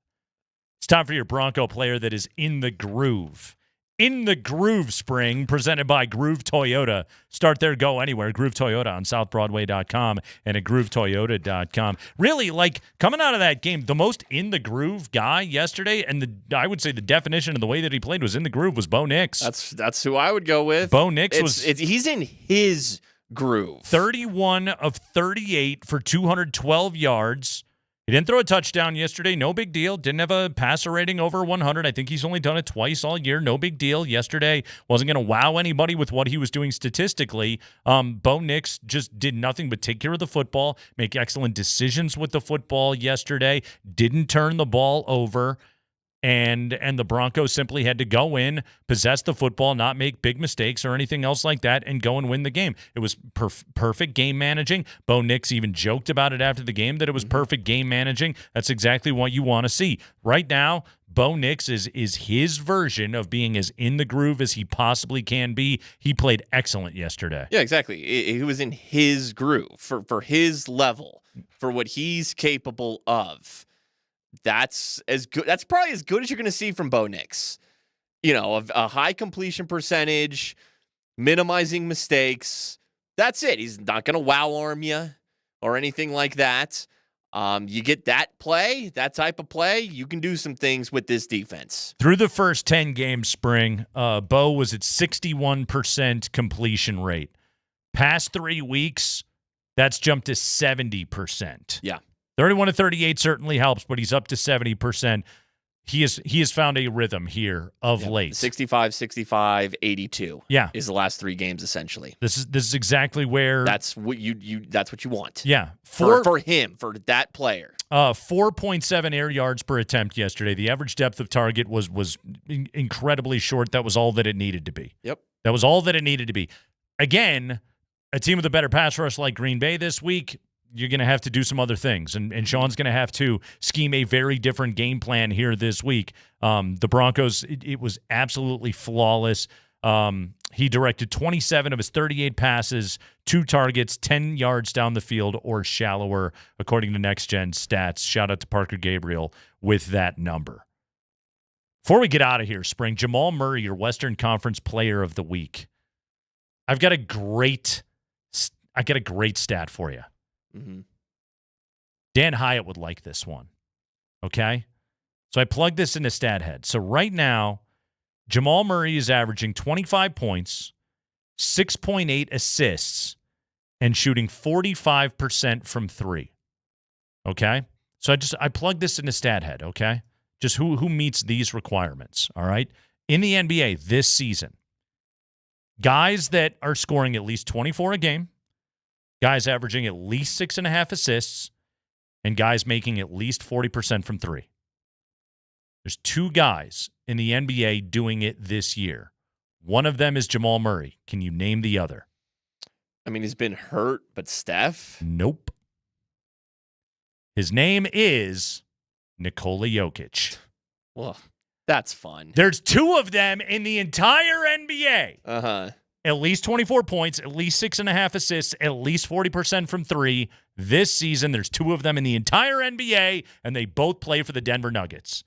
It's time for your Bronco player that is in the groove. In the Groove Spring, presented by Groove Toyota. Start there, go anywhere. Groove Toyota on southbroadway.com and at groovetoyota.com. Really, like, coming out of that game, the most in the groove guy yesterday, and I would say the definition of the way that he played was in the groove, was Bo Nix. That's who I would go with. Bo Nix he's in his groove. 31 of 38 for 212 yards. He didn't throw a touchdown yesterday. No big deal. Didn't have a passer rating over 100. I think he's only done it twice all year. No big deal. Yesterday wasn't going to wow anybody with what he was doing statistically. Bo Nix just did nothing but take care of the football, make excellent decisions with the football yesterday, didn't turn the ball over. And the Broncos simply had to go in, possess the football, not make big mistakes or anything else like that, and go and win the game. It was perfect game managing. Bo Nix even joked about it after the game that it was perfect game managing. That's exactly what you want to see. Right now, Bo Nix is his version of being as in the groove as he possibly can be. He played excellent yesterday. Yeah, exactly. He was in his groove for his level, for what he's capable of. That's as good. That's probably as good as you're going to see from Bo Nix. You know, a high completion percentage, minimizing mistakes. That's it. He's not going to wow arm you or anything like that. You get that play, that type of play, you can do some things with this defense. Through the first 10 games, Spring, Bo was at 61% completion rate. Past 3 weeks, that's jumped to 70%. Yeah. 31 to 38 certainly helps, but he's up to 70%. he has found a rhythm here of late. 65, 65, 82. Yeah. Is the last 3 games essentially. This is exactly where that's what you want. Yeah. For him, for that player. 4.7 air yards per attempt yesterday. The average depth of target was incredibly short. That was all that it needed to be. Yep. That was all that it needed to be. Again, a team with a better pass rush like Green Bay this week, you're going to have to do some other things. And Sean's going to have to scheme a very different game plan here this week. The Broncos, it was absolutely flawless. He directed 27 of his 38 passes, 2 targets, 10 yards down the field or shallower, according to Next Gen Stats. Shout out to Parker Gabriel with that number. Before we get out of here, Spring, Jamal Murray, your Western Conference Player of the Week. I've got a great stat for you. Mm-hmm. Dan Hyatt would like this one. Okay? So I plugged this into StatHead. So right now, Jamal Murray is averaging 25 points, 6.8 assists, and shooting 45% from 3. Okay? So I plugged this into StatHead, okay? Just who meets these requirements, all right? In the NBA this season, guys that are scoring at least 24 a game, guys averaging at least 6.5 assists, and guys making at least 40% from 3. There's 2 guys in the NBA doing it this year. One of them is Jamal Murray. Can you name the other? I mean, he's been hurt, but Steph? Nope. His name is Nikola Jokic. Well, that's fun. There's 2 of them in the entire NBA. Uh-huh. At least 24 points, at least 6.5 assists, at least 40% from 3. This season, there's 2 of them in the entire NBA, and they both play for the Denver Nuggets.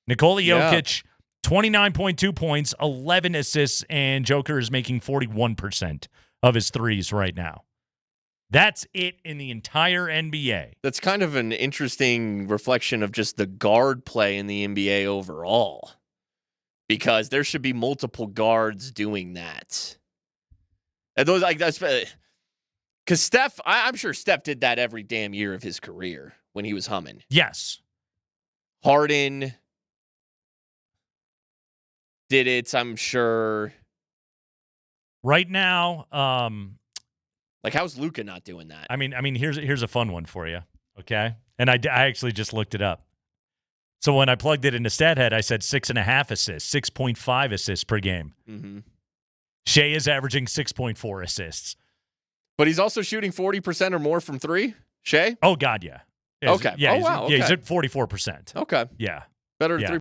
Nikola Jokic, 29.2 points, 11 assists, and Joker is making 41% of his threes right now. That's it in the entire NBA. That's kind of an interesting reflection of just the guard play in the NBA overall. Because there should be multiple guards doing that. And those because Steph, I'm sure Steph did that every damn year of his career when he was humming. Yes. Harden did it, I'm sure. Right now, how's Luka not doing that? I mean, here's a fun one for you, okay? And I actually just looked it up. So when I plugged it into StatHead, I said 6.5 assists, 6.5 assists per game. Mm-hmm. Shea is averaging 6.4 assists. But he's also shooting 40% or more from 3, Shea? Oh, God, yeah. Okay. Yeah, wow. Yeah, he's at 44%. Okay. Yeah. Better than yeah.